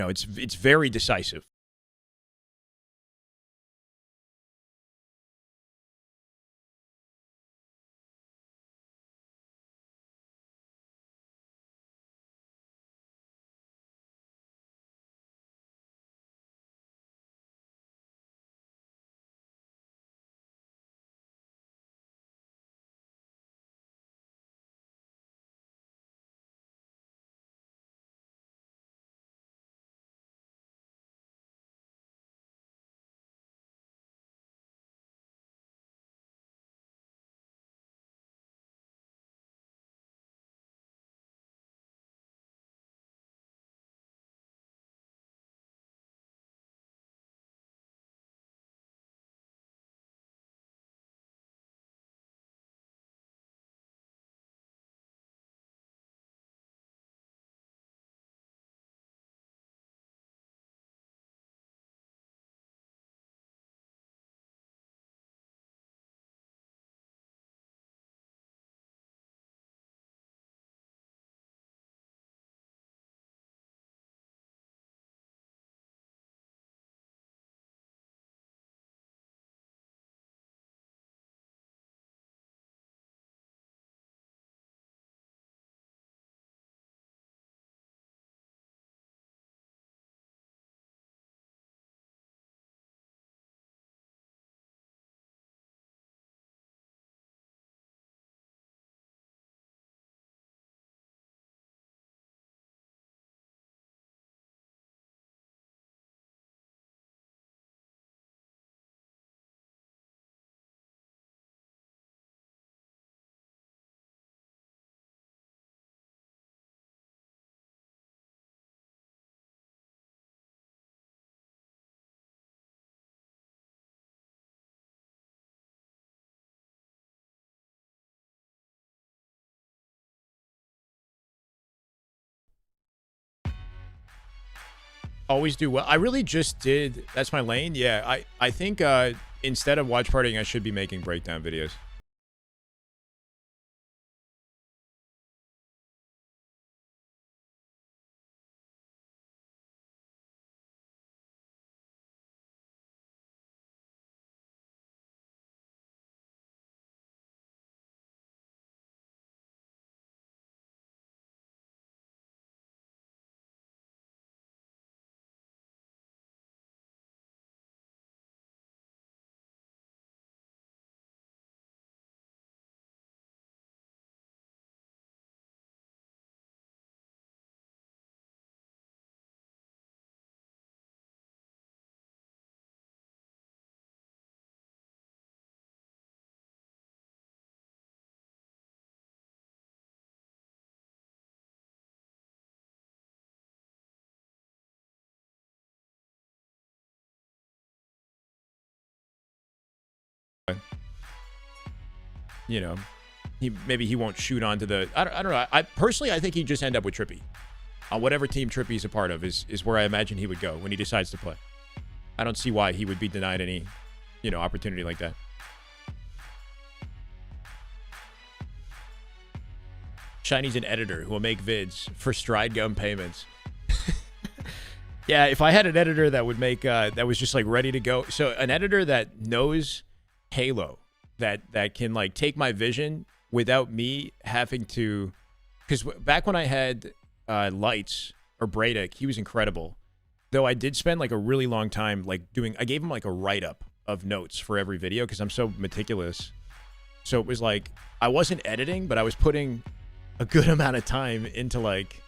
You know, it's very decisive. Always do well. I really just did. That's my lane. Yeah, I think instead of watch partying, I should be making breakdown videos. you know, maybe he won't shoot onto the. I don't know. I personally, I think he'd just end up with Trippy. On whatever team Trippy's a part of is where I imagine he would go when he decides to play. I don't see why he would be denied any, you know, opportunity like that. Shiny's an editor who will make vids for Stride Gum payments. Yeah, if I had an editor that would make that was just like ready to go. So an editor that knows Halo, that can like take my vision without me having to, because back when I had Lights or Bradick, he was incredible. Though I did spend like a really long time like doing, I gave him like a write-up of notes for every video because I'm so meticulous. So it was like, I wasn't editing, but I was putting a good amount of time into like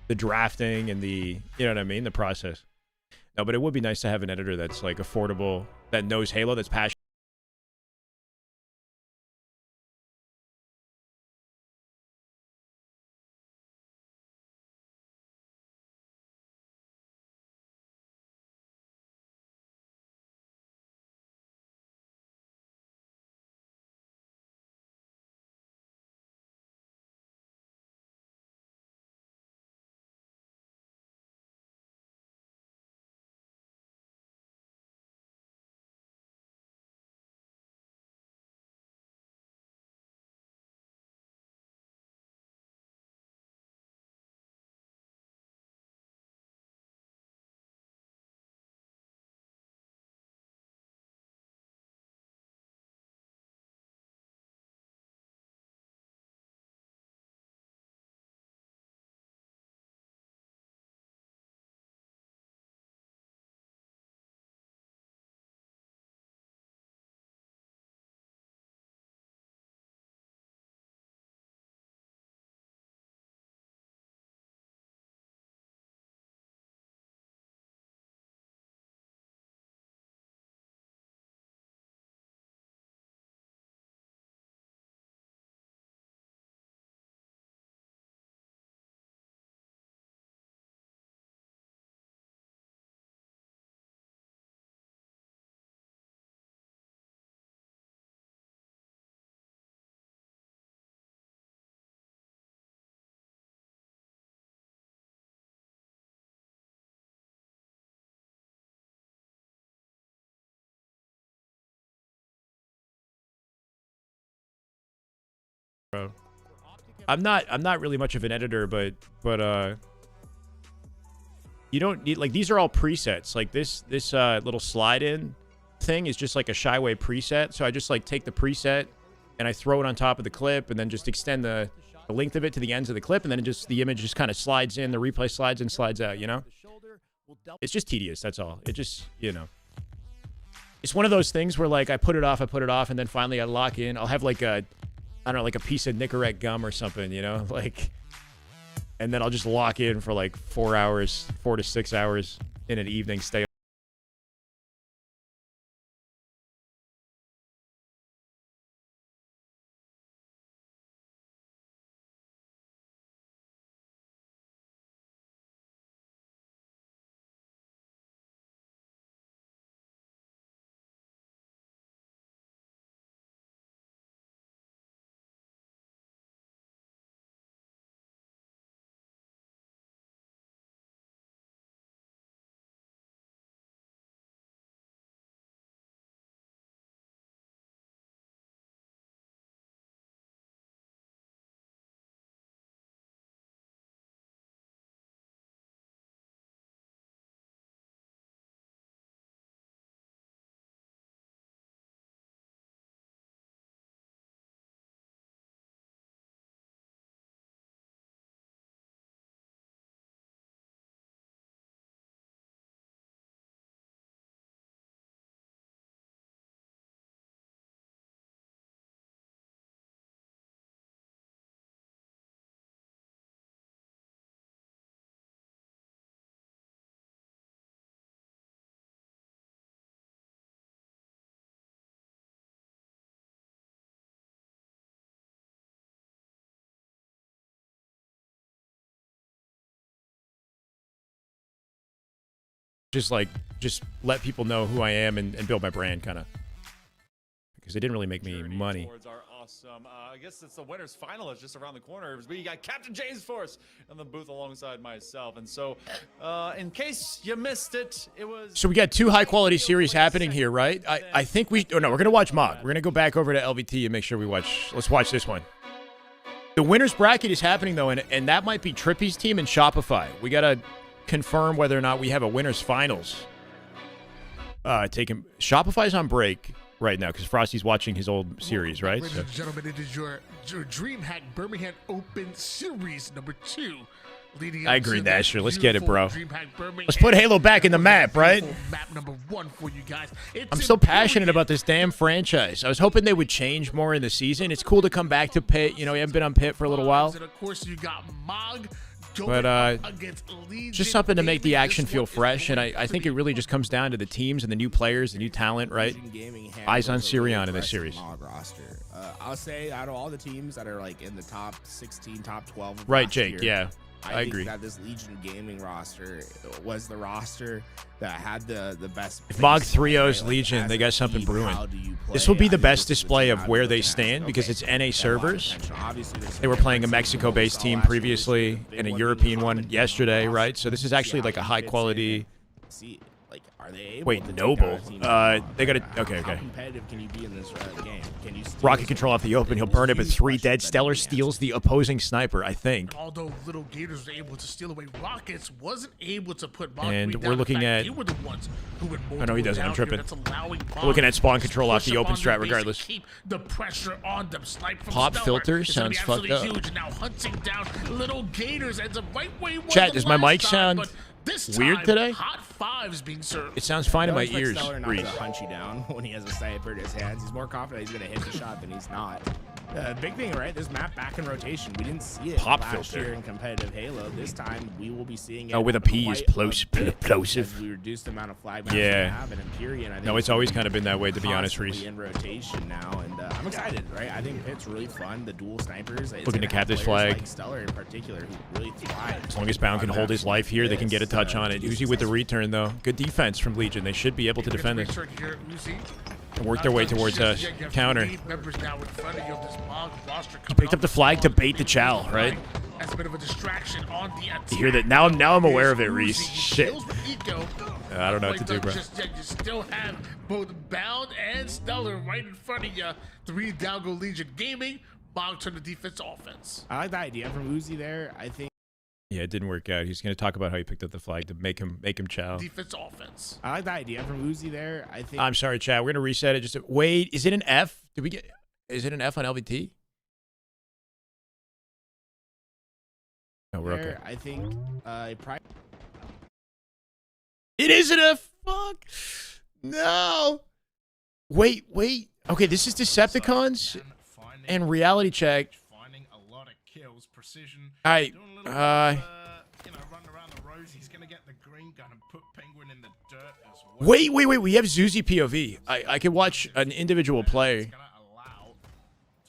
the drafting and the, you know what I mean? The process. No, but it would be nice to have an editor that's like affordable, that knows Halo, that's passionate. Bro. I'm not really much of an editor, but you don't need, like, these are all presets. Like this little slide in thing is just like a Shyway preset. So I just like take the preset and I throw it on top of the clip and then just extend the length of it to the ends of the clip, and then the image just kind of slides in, the replay slides in, slides out, you know? It's just tedious, that's all. It just, you know. It's one of those things where like I put it off, and then finally I lock in. I'll have like a, I don't know, like a piece of Nicorette gum or something, you know? Like, and then I'll just lock in for like 4 hours, 4 to 6 hours in an evening, stay. Just let people know who I am and build my brand, kind of. because they didn't really make me Journey money. towards our awesome. I guess it's the winners final is just around the corner. We got Captain James Force in the booth alongside myself. And so, in case you missed it, it was. So we got 2 high-quality series happening here, right? I think we. Oh no, we're gonna watch Mog. We're gonna go back over to LVT and make sure we watch. Let's watch this one. The winners bracket is happening though, and that might be Trippy's team and Shopify. We gotta confirm whether or not we have a winners finals. Taking Shopify's on break right now because Frosty's watching his old series, right? Ladies and gentlemen, it is your Dreamhack Birmingham Open Series number 2. Leading I up agree, to the Nasher. Let's get it, bro. Dreamhack Birmingham. Let's put Halo back in the map, right? Map number 1 for you guys. I'm so passionate about this damn franchise. I was hoping they would change more in the season. It's cool to come back to Pit. You know, we haven't been on Pit for a little while. And of course, you got Mog. But just something to make the action feel fresh, and I think it really just comes down to the teams and the new players, the new talent, right? Eyes on Sirion in this series. Roster. I'll say out of all the teams that are like in the top 16, top 12. Of Right, last Jake. year, Yeah, I agree. think that this Legion Gaming roster was the roster that had the best. If Mog base, 3-0's right? Legion, As they a got something team, brewing. how do you This play? will be I the think best this is the display team of I'd where be they looking at. stand because it's NA servers. Obviously, there's They were some playing a differences. Mexico-based team Last year, previously they and a won European the one Common yesterday, roster. right? So this is actually like a high-quality. See, like, are they able Wait, to take Noble. out a team like They got Mog? okay, How okay. competitive can you be in this game? Can you steal Rocket this control game? off the open. He'll burn it, but 3 dead. Stellar steals the opposing sniper, I think. Although Little Gators were able to steal away rockets, wasn't able to put Mog And 3 we're down. looking In fact, at- they were the ones who would Oh, no, he doesn't. I'm down here. tripping. That's allowing Mog We're looking at spawn to control off push the up open on their strat base and regardless. Keep the pressure on them. Snipe from Pop Stellar. filter It's gonna be sounds fucked absolutely up. huge. Now hunting down Little Gators ends up right where he was Chat, the does my last mic time, sound but this weird time, today? Hot fives being served. It sounds fine in my I don't expect ears, Stellar not Reese. to hunt you down when he has a sniper in his hands. He's more confident he's going to hit the shot than he's not. Big thing, right? This map back in rotation. We didn't see it Pop last filter. year in competitive Halo. This time we will be seeing it. Oh, with a P is quite a bit plosive. as we reduced the amount of flag maps Yeah. we have in Empyrean. I think No, it's always kind of been that way, to be honest, constantly Reese. in rotation now, and I'm excited, right? I think Pit's really fun. The dual snipers. It's Looking to gonna cap have this players flag. like Stellar in particular, who really thrive. As long as Bound can hold his life here, they can get a touch on it. Uzi with the return, though. Good defense from Legion. They should be able to defend it Return here, Uzi. and work their way towards us. Yeah, you have Counter. three members now in front of you of this Mog roster He coming picked up off the flag to bait the chow, flag right? As a bit of a distraction on the attack. You hear that? Now I'm aware of it, Here's Reese. Uzi. He Shit. kills with Eco. I don't know what to do, bro. You still have both Bound and Stellar right in front of you. 3 down go Legion Gaming. Mog turn the defense to offense. I like the idea from Uzi there. I think. Yeah, it didn't work out. He's going to talk about how he picked up the flag to make him chow. Defense to offense. I like the idea from Uzi there. I think. I'm sorry, chat. We're going to reset it. Just wait. Is it an F? Did we get? Is it an F on LVT? No, we're okay. there, I think. It is an F. Fuck. No. Wait. Okay, this is Decepticons and reality check. Finding a lot of kills, precision. All right. Doing a little bit of, run around the rows. He's gonna get the green gun and put Penguin in the dirt as well. Wait. We have Zuzi POV. I could watch an individual play. It's gonna allow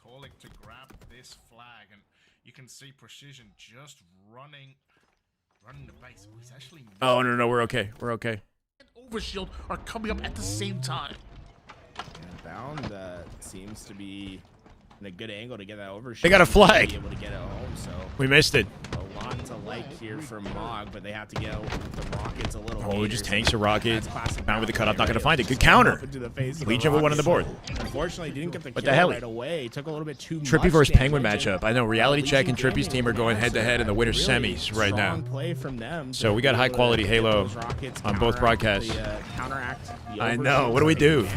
Torlik to grab this flag, and you can see precision just running the base. Oh, he's actually. Oh no, we're okay. And Overshield are coming up at the same time. And Bound seems to be in a good angle to get that over. They got a flag. Be able to get it home, so We missed it. a lot to like here from Mog, but they have to get out with the rockets a little. Oh, later, just so tanks a rocket. that's classic Bound with the Bound cutoff, play, not gonna right? find it. Good Just counter. up into the face of the Legion with one on the board. Rockets. Unfortunately, didn't get the What kill the hell? right away. Took a little bit too Trippy much versus Penguin damage, matchup. and, I know Reality Check and Legion Trippy's team are Gaming going head to head in the winter really semis right now. strong play from them So to we got be high able to quality get Halo those rockets, on both counteract broadcasts. counteract the I know. What do we do?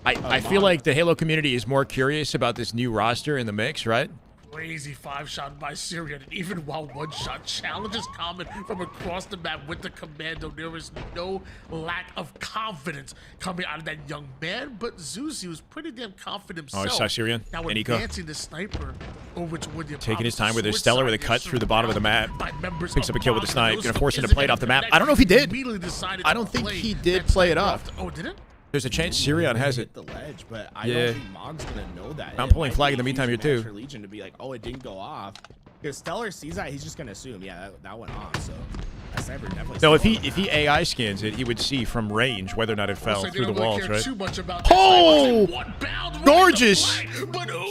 I feel like the Halo community is more curious about this new roster in the mix, right? Crazy 5-shot by Syrian, and even while 1-shot challenges coming from across the map with the commando, there is no lack of confidence coming out of that young man. But Zuzi was pretty damn confident Oh, I himself. saw Syrian Now and Eco. advancing the sniper over toward the Taking his opposite time with his sword Stellar side, with a gets cut through the bottom of the map. surrounded by members Picks of up a kill with a Mog. snipe. Those Gonna who force him to isn't play it off the map. connect, I don't know if he did. immediately decided I to don't think play he did that play it sniper off. Oh, did it? There's a chance Syrian has it. The ledge, but I Yeah. don't think Mog's gonna know that. I'm It pulling might flag be in the a meantime huge here, match too. for Legion to be like, oh, it didn't go off. If Stellar sees that, he's just gonna assume, yeah, that went off. So that sniper definitely. No, if he AI scans it, he would see from range whether or not it fell through the walls, right? Oh! Gorgeous!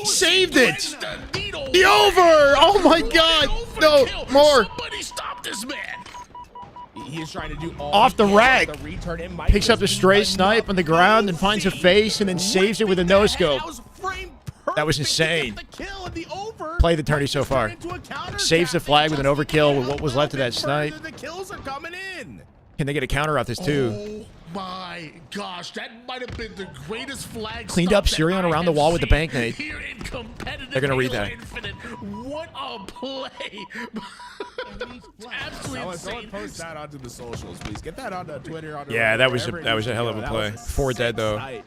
Saved it! The over! Oh my God! No, more! Somebody stop this man! He's trying to do all Off the rack. The return, it might Picks up the just be stray enough snipe on the ground and finds a face and then saves it with a no scope. That was insane. Play the tourney so far. Saves the flag with an overkill with what was left of that snipe. The kills are coming in. Can they get a counter off this too? Oh my gosh, that might have been the greatest flag. Cleaned up Sirion around the wall with the bank nade. They're gonna read that. Infinite. What a play! Absolutely Someone post that onto the socials, please. Get that onto Twitter. Onto Yeah, that was wherever a hell of a play. 4 dead though.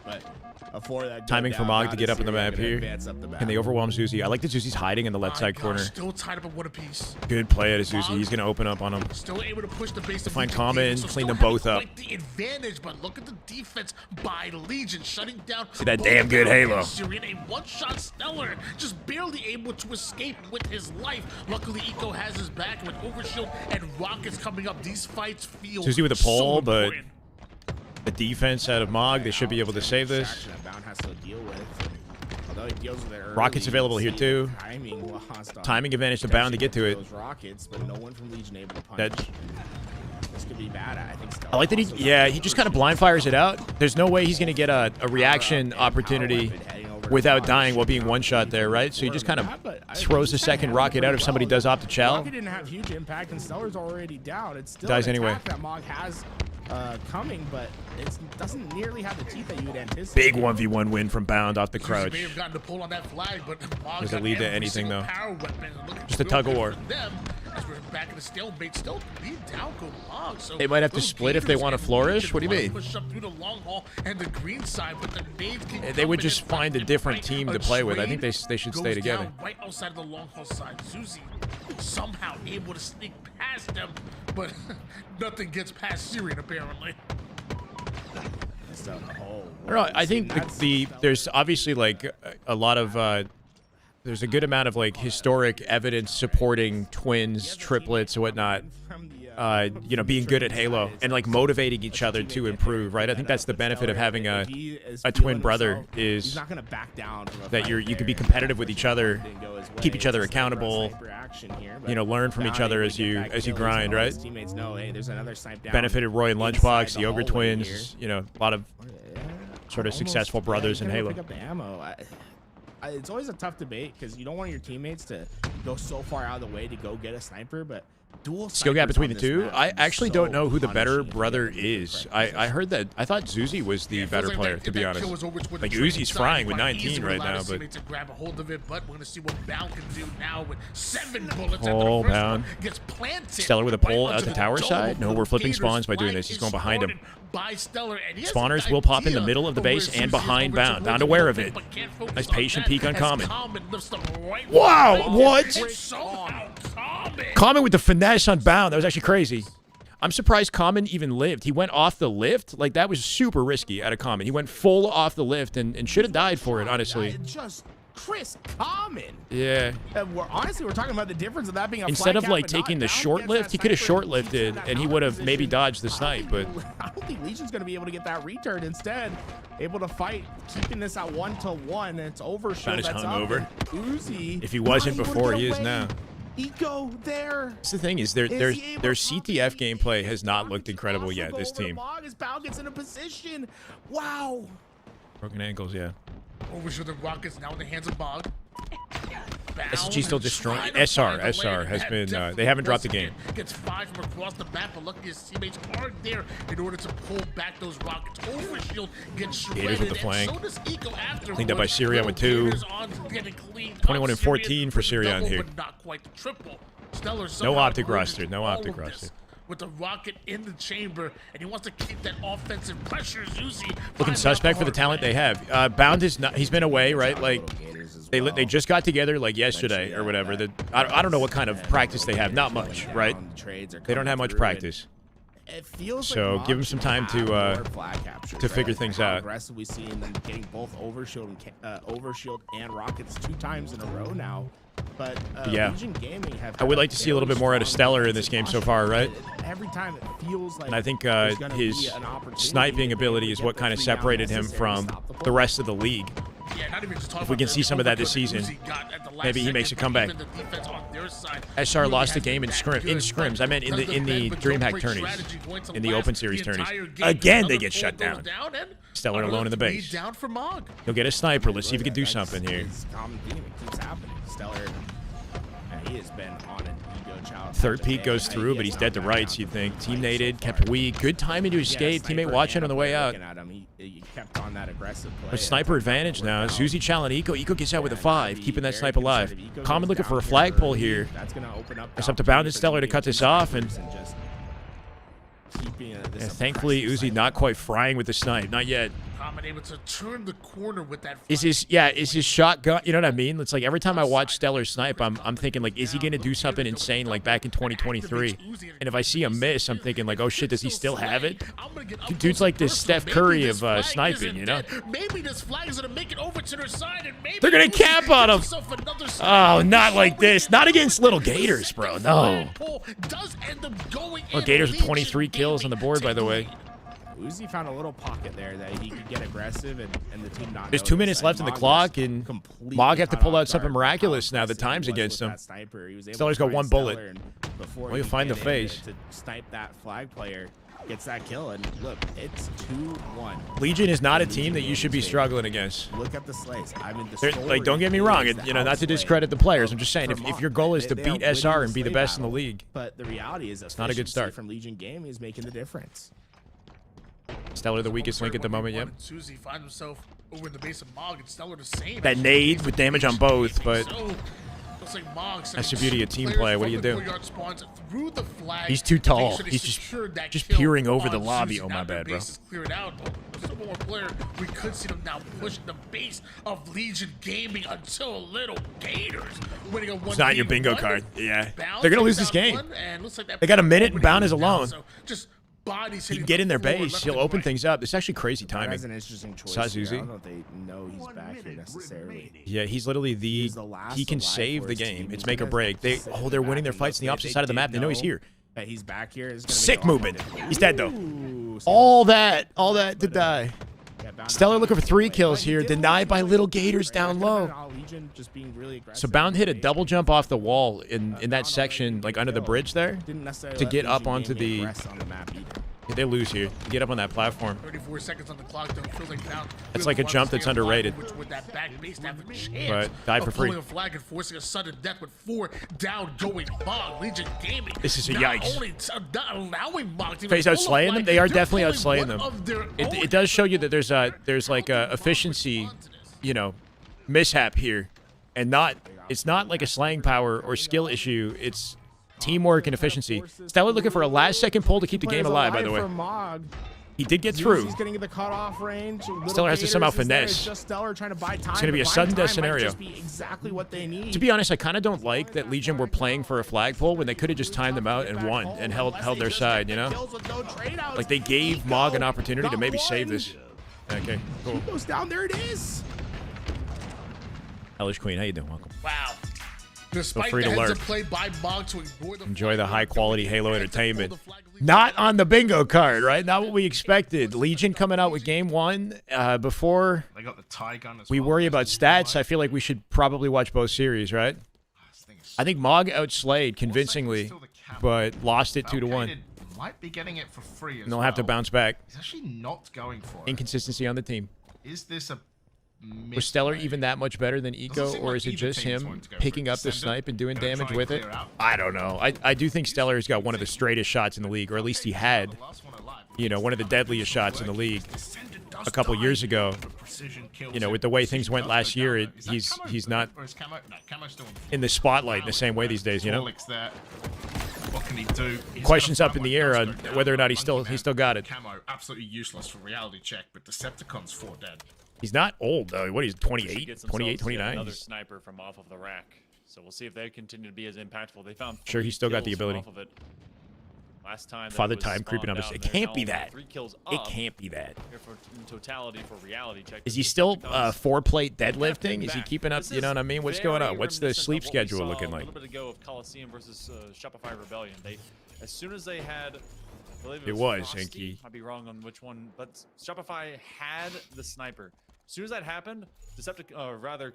Timing for Mog to get up in the map here. And they overwhelm Zuzi. I like that Zuzi's hiding in the left side corner. Still tied up at one apiece. Good play at Zuzi. He's gonna open up on him. Still able to push the base. Find Common, clean them both up. The advantage, but look at the defense by Legion shutting down. See that damn good Halo. Syrian, a one-shot Stellar, just barely able to escape with his life. Luckily, Eco has his back with Overshield and Rockets coming up. These fights feel Zuzi with a pole, so but important. the defense out of Mog, they should be able to save this. Rockets available here too. Timing advantage to Bound to get to it. That This could be bad. I think I like that he just kind of blind fires it out. There's no way he's going to get a reaction opportunity without dying while being one shot there, right? So he just kind of throws the second rocket out if somebody does opt to chow. Rocket didn't have huge impact and Stellar's already down. It's still dies an anyway. attack that Mog has coming, but it doesn't nearly have the teeth that you would anticipate. Big 1v1 win from Bound off the crouch. May have gotten the pull on that flag, but Doesn't lead to anything though. Just a tug of war. As we're back in the stalemate, still lead down go Mog. So They might have to split if they want to flourish. What do you mean? Push up through the long haul and the green side, but the nades can They would just find a different team to play with. I think they should goes stay together. down right outside of the long haul side. Zuzi somehow able to sneak past them, but nothing gets past Syrian apparently. It's down the hole. I don't know. I think there's obviously like a lot of there's a good amount of like historic evidence supporting twins, triplets, whatnot. You know, being good at Halo and like motivating each other to improve, right? I think that's the benefit of having a twin brother is that you can be competitive with each other, keep each other accountable, you know, learn from each other as you grind, right? Benefited Roy and Lunchbox, the Ogre twins, you know, a lot of sort of successful brothers in Halo. It's always a tough debate because you don't want your teammates to go so far out of the way to go get a sniper, but dual skill gap between the two. I actually don't know who the better punishing. brother is. I heard that. I thought Zuzi was the better player, to be honest. Like Uzi's frying with 19 right now, but to grab a hold of it, but we're gonna see what Bound can do now with 7 bullets. Oh, after the first Bound. one gets planted Stellar with a pole right out onto the tower dome. side. No, we're flipping Gator's spawns by doing flank this. He's is going behind him. supported by Stellar, and he has Spawners an will pop in the idea middle of the of where base and Zuzi's behind over to Bound. where Bound to aware of move, it. but can't focus Nice on patient that peek on as Common. Lifts them right Wow, back. what? And somehow Common Common with the finesse on Bound. That was actually crazy. I'm surprised Common even lived. He went off the lift. Like, that was super risky out of Common. He went full off the lift and should have died for it, honestly. Just Chris Common. Yeah. We're talking about the difference of that being a Instead flat of cap like and taking not the down short against lift, that he could have sniper. short lifted and he would have maybe dodged the snipe, but I don't think Legion's going to be able to get that return. Instead, able to fight, keeping this at 1-1. It's Overshield. Bound is That's hungover. up. Uzi. if he wasn't not able to before, get he is away. now. Eco there. That's the thing is their CTF gameplay has not looked incredible yet, this team. As Bound gets in a position. Wow. Broken ankles, yeah. Over the Rockets now in the hands of Bog. SG still destroying. SR has been, they haven't dropped the game. Gets 5 from across the map, but lucky his teammates are there in order to pull back those Rockets. Overshield gets shredded, with the flank. and so does Eco afterwards. Cleaned up by Sirion with 2. 21 and 14 for Sirion here. But not quite the triple. Stellar No somehow optic bridges roster, no all optic of this roster. With the rocket in the chamber, and he wants to keep that offensive pressure. Zuzi Looking suspect for the talent they have. Bound is not, he's been away, right? Like, they just got together like yesterday or whatever. I don't know what kind of practice they have. Not much, right? They don't have much practice. It feels So like give him Mog some should time have to, more flag captures, to figure right? things How out. Aggressive we seeing them getting both overshield and rockets 2 times in a row now. But Yeah. Legion Gaming have I would like to see a little bit more out of Stellar in this game so far, right? Every time it feels like And I think there's gonna be his an opportunity sniping to ability is get what the kind of 3 down separated him necessary from to stop the the rest of the league. Yeah, not even just talking If we about can the see some of that this overkill season, Uzi got at the last maybe he makes a second, comeback. even the defense on their side SR really lost a hasn't game in been scrim that in good, scrims. but I meant in the because Dreamhack Dreamhack tourneys, went to in the last Open Series the tourneys. entire game. Again, they Another get shut pull goes down. and Stellar another alone in the 3 base. down for Mog. He'll get a sniper. Let's see if he can do something here. It's a common theme. It keeps happening. Stellar, he has been on an ego challenge. Third peak goes through, but he's dead to rights, you'd think. Team naded, kept weak. Good timing to escape. Teammate watching on the way out. He kept on that aggressive play. A sniper advantage now. Zuzi challenge Eco. Eco gets out with a 5, keeping that snipe alive. Common looking for a flagpole here. That's going to open up. It's up to Bound and Stellar to cut this off, and just thankfully Uzi not quite frying with the snipe. Not yet. Common able to turn the corner with that. Is his shotgun, you know what I mean? It's like every time I watch Stellar snipe, I'm thinking like, is he gonna do something insane like back in 2023? And if I see a miss, I'm thinking like, oh shit, does he still have it? Dude's like this Steph Curry of sniping, you know? Maybe this flag is gonna make it over to their side, and maybe They're gonna Uzi camp on him. gets himself another Oh, snipe. not like this. Not against little Gators, bro. No. Does end up going Well, in. Gators with Legion 23 kills on the board, by the way. Uzi found a little pocket there that he could get aggressive and the team not. There's 2 minutes left in the clock, and Mog have to pull out something miraculous now. The time's against him. Stellar's got 1 bullet. Well, you'll find the Faze. To snipe that flag player, gets that kill, and look, it's 2-1. Legion is not a team that you should be struggling against. Look at the slays. I mean, the They're- like, don't get me wrong, you know, not to discredit the players. I'm just saying, if your goal is to beat SR and be the best in the league, but the reality is, it's not a good start. From Legion Gaming is making the difference. Stellar the weakest link at the moment, yep. Susie finds himself over in the base of Mog, and Stellar the same. That nade with damage on both, but So, looks like Mog that's the beauty of team play. What do you do? Through the flag, He's too tall. making sure they He's secured that just kill peering over the on lobby. Susie. Oh, Now my their bad, bro. base is cleared out. Still one more player. We could see them now push the base of Legion Gaming until Little Gators winning a 1v1. It's not your bingo card. Yeah. Bound They're going to lose takes this out game. one, and looks like that They got a minute, and opening Bound is down, alone. so just bodies He hitting can get the in their floor base. left He'll and open right. things up. It's actually crazy That's timing. an interesting choice. Saw here. I Zuzi. don't know if they know he's back here necessarily. Yeah, he's literally He's the last he can alive save for the his game. team. It's He's make or gonna break. They're winning their fights on the opposite side of the map. They know he's here. That he's back here. Is gonna Sick make it movement. awful. He's dead though. Ooh, All that to die. yeah, Bound Stellar out. looking for 3 kills But he here, did denied lose by the Little lead, Gators right? down That could've low. been all Legion just being really aggressive. So Bound hit a double jump off the wall in that section, like under the bridge there. Didn't necessarily to let get up Legion onto Gaming the- aggress on the map either. They lose here. Get up on that platform. 34 seconds on the clock, though. Feels like Bound That's really like a wants jump to that's stay alive, underrated. which with that back base to have a chance But died of for free. pulling a flag and forcing a sudden death with 4 down going Mog. Legion Gaming. This is a not yikes. Only not allowing Mog to Faze even pull a outslaying them. flag, They are they're definitely pulling outslaying one them. of their own. It does show you that there's like a efficiency, you know, mishap here, and it's not like a slaying power or skill issue. It's teamwork and efficiency. Stellar looking for a last second pull to keep the game Players alive. By the way, for Mog. he did get through. He's getting in the cutoff range. Little Stellar has to Gators somehow is there. finesse. It's just Stellar trying to buy time. gonna be but a buying sudden death time might scenario. just be exactly what they need. To be honest, I kind of don't like that Legion were playing for a flagpole when they could have just timed them out and won and held their side. You know, Kills with no trade-outs. like they gave Mog an opportunity to maybe save this. Okay, cool. He goes down. There it is. Hellish Queen, how you doing? Welcome. Wow. Despite free the to heads lurk. up play by Mog to ignore the Enjoy the flag, high-quality Halo they had to pull entertainment. the flag of Legion. Not on the bingo card, right? Not what we expected. Legion coming out with game 1. Before They got the tie gun as we well. worry about stats, I feel like we should probably watch both series, right? I think Mog outslayed convincingly, but lost it 2-1. Might be getting it for free as And they'll have to well. bounce back. He's actually not going for it. Inconsistency on the team. Is this a Was Stellar misplay? even that much better than Eco, Doesn't seem or like is it either just team's him wanting to go picking for it. up the Send it, snipe and doing gonna damage try and with it? clear out. I don't know. I do think Stellar's got one of the straightest shots in the league, or at least he had, The last one alive. you know, one of the deadliest shots in the league a couple years ago. You know, with the way things went last year, he's not in the spotlight in the same way these days, you know? What can he do? Questions up in the air on whether or not he still got it. Camo absolutely useless for reality check, but Decepticons 4 dead. He's not old, though. What, he's 28, Gets 28, themselves 29? Another sniper from off of the rack. So we'll see if they continue to be as impactful. They found Sure, he's 3 still got the kills from ability. off of it. Last time that Father was Time creeping up. spawned out, It they're can't be now that. 3 kills It up. can't be that. Here for in totality for reality check. Is he still 4-plate deadlifting? Is he keeping up? This You know what I mean? What's going on? very What's the reminiscent sleep of what we schedule saw looking like? A little bit ago of Coliseum versus Shopify Rebellion. They, as soon as they had, I believe It it was, Frosty, Inky. Might be wrong on which one, but Shopify had the sniper. As soon as that happened,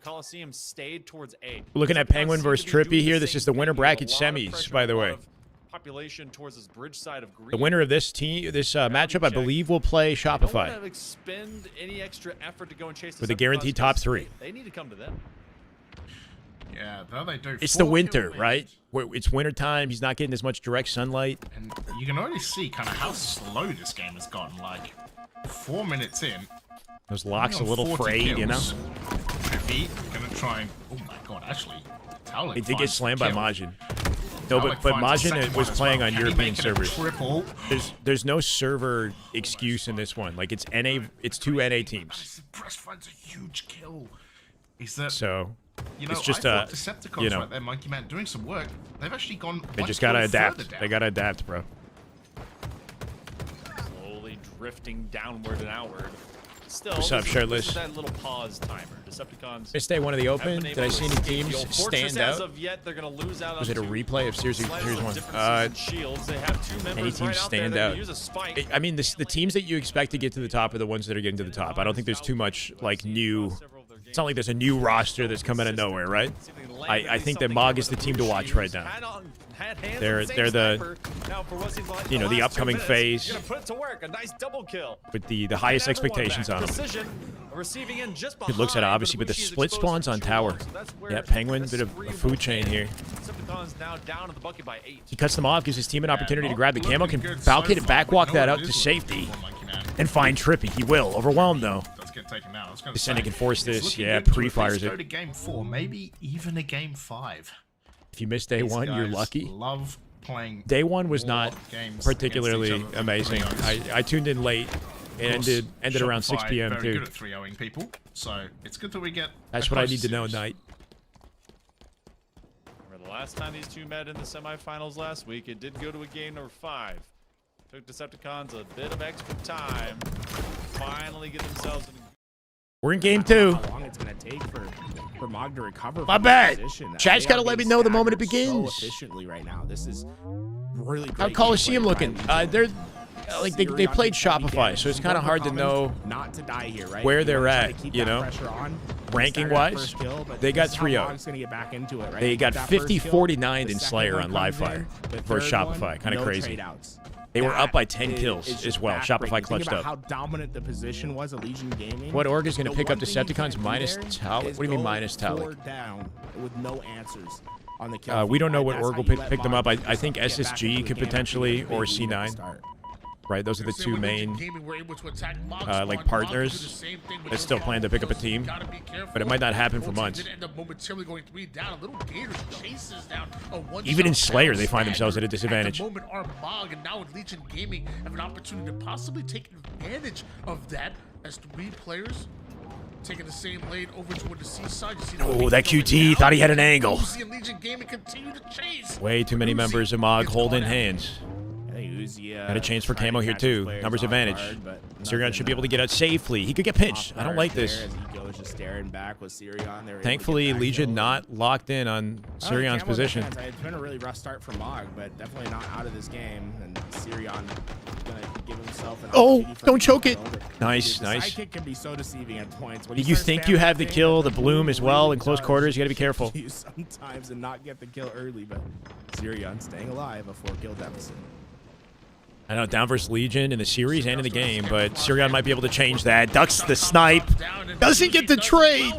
Coliseum stayed towards A. We're looking at Decepticons Penguin seem to versus be doing Trippy the here. This same is the thing. winner We have a bracket lot of semis, pressure, by a the lot way. of population towards this bridge side of green. The winner of this matchup, I believe, will play They don't want Shopify to expend any extra effort to go and chase with a Decepticons guaranteed top because 3. They need to come to them. Yeah, though they do. It's the 4 winter, kill right? lead. Where it's winter time. He's not getting as much direct sunlight. And you can already see kind of how slow this game has gotten. Like 4 minutes in, Those locks a only on little 40 frayed, you know? kills. Trippy gonna try and oh my god, actually, Taulik He did get finds slammed the by kill. Majin. No, Taulik but finds the Majin second was one as playing well. on Can he European make it a servers. Triple. There's no server excuse in this one. Like it's two NA teams. Press finds a huge kill. Is that So you know? it's just I thought Decepticons you know, right there, Monkey Man, doing some work. They've actually gone. they one just gotta kill adapt. further down. They gotta adapt, bro. Slowly drifting downward and outward. Still, What's up, this shirtless? is that little pause timer. Decepticons. Missed day one of the haven't Open. been Did I able see to any escape the teams old fortress stand as out? of yet. They're gonna lose out Was on it a two replay of Series slightly 1? differences in shields. They have 2 members Any right teams out there stand that out? can use a spike. I mean, the teams that you expect to get to the top are the ones that are getting to the top. I don't think there's too much like new. It's not like there's a new roster that's come out of nowhere, right? I think that Mog is the team to watch right now. They're the you know, the upcoming Faze with the highest expectations on them. Good looks at it, obviously, but the split spawns on tower. Yeah, Penguin, bit of a food chain here. He cuts them off, gives his team an opportunity to grab the camo, can Valkade and backwalk that out to safety and find Trippy. He will. Overwhelmed, though. Let's get taken out. I was gonna Descending say, can force it's this. looking Yeah, good to at pre-fires least it. Go to game 4, maybe even a game 5. If you missed day These one, you're guys lucky. Love playing. Day one was more not games particularly against each other, amazing. to be honest. I tuned in late. It Of course, ended around 6 Shopify p.m. very too. good at 3-0ing people, so it's good that we get. That's a what I close need to know, series. Knight. The last time these two met in the semifinals last week, it did go to a game number 5. Took Decepticons a bit of extra time to finally get themselves in. We're in game I don't know 2. how long it's gonna take for Mog to recover. My from bad. this position. Chat's They gotta are let me being know the moment it staggered so begins. efficiently right now. This is really great. How gameplay Coliseum by looking? Legion. They're like they Sirion played needs to be Shopify, damaged. so it's Some kind of more hard to comments know not to die here, right? where You they're wanna try at, to keep you that know, pressure on. ranking Stagger that wise. first kill, but They got this is how 3-0. Mog's gonna get back into it, right? They You got get that first 50 kill, 49 the in second Slayer one on comes Livefire in, the versus third one, Shopify. Kind of no crazy. trade outs. They were That up by 10 is kills just as well. backbreaking. Shopify Think clutched about up. how dominant the position was at Legion Gaming. What org is going to The pick up one thing you Decepticons can't do minus there Taulik? is What do you mean go minus Taulik? 4 down with no answers on the kill We don't know feed. what That's org how will you let pick them Mog up. I think get back SSG into the could game after potentially, getting a or big lead at the C9. start. Right, those are the two main like like partners that still plan to pick up a team, but it might not happen for months. Even in Slayer, they find themselves at a disadvantage. At the moment, Armag and now with Legion Gaming have an opportunity to possibly take advantage of that as 3 players taking the same lane over toward the seaside. You see the Oh, Legion that going QT down. thought he had an angle. Uzi and Legion Gaming continue to chase. Way too many Uzi members of Mog gets holding caught out. hands. I think Uzi, Got a chance for trying to camo here catch his too. players Numbers off advantage. guard, but Sirion nothing, should be able to get out safely. He could get pinched. off I don't guard like there this. as he goes just staring back with Sirion. They were able to get Thankfully, back Legion though. not locked in on I don't know, Sirion's Camo's position. defense, it's been a really rough start for Mog, but definitely not out of this game. And Sirion gonna give himself an Oh, opportunity for don't a choke it. kill, but Nice, the nice. sidekick can be so deceiving at points. When You start think spamming you have that the thing, kill, the bloom as well, in close does quarters. You got to be careful. you sometimes and not get the kill early, but Sirion staying alive, a 4-kill deficit. I know, down versus Legion in the series and in the game, but Sirion might be able to change that. Ducks the snipe. Doesn't get the trade.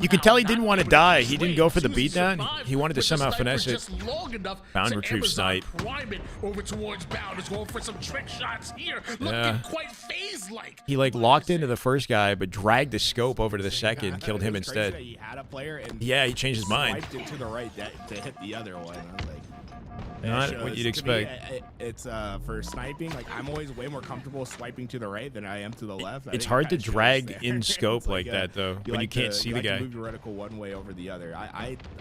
You can tell he didn't want to die. He didn't go for the beatdown. He wanted to somehow finesse it. Bound retrieve snipe. Over towards Bound is going for some trick shots here. Yeah. Looking quite Faze-like. He like locked into the first guy, but dragged the scope over to the second, killed him It was crazy instead. that he had a player and Yeah, he changed his mind. swiped it to the right to hit the other one. I was like, Not that what shows- you'd to me, expect. it's for sniping. Like I'm always way more comfortable swiping to the right than I am to the left. I It's think hard it to kinda shows drag there. in scope It's like that, though, when you can't see the like to guy. Move your reticle one way over the other.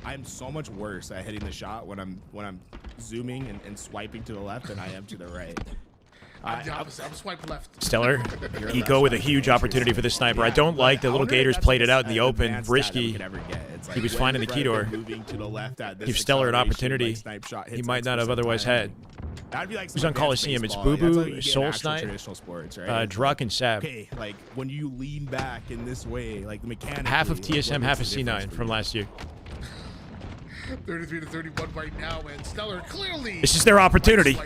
I'm so much worse at hitting the shot when I'm zooming and swiping to the left than I am to the right. I'm the opposite. I'm swipe left. Stellar, Eco with a huge opportunity for the sniper. I don't like the little Gators played it out in the open. Risky. He was finding the key door. Give Stellar an opportunity he might not have otherwise had. Who's on Coliseum? It's Boo Boo, Soul Snipe, Druck, and Sab. Okay, like when you lean back in this way, like mechanically. Half of TSM, half of C9 from last year. 33 to 31 right now, and Stellar clearly. This is their opportunity.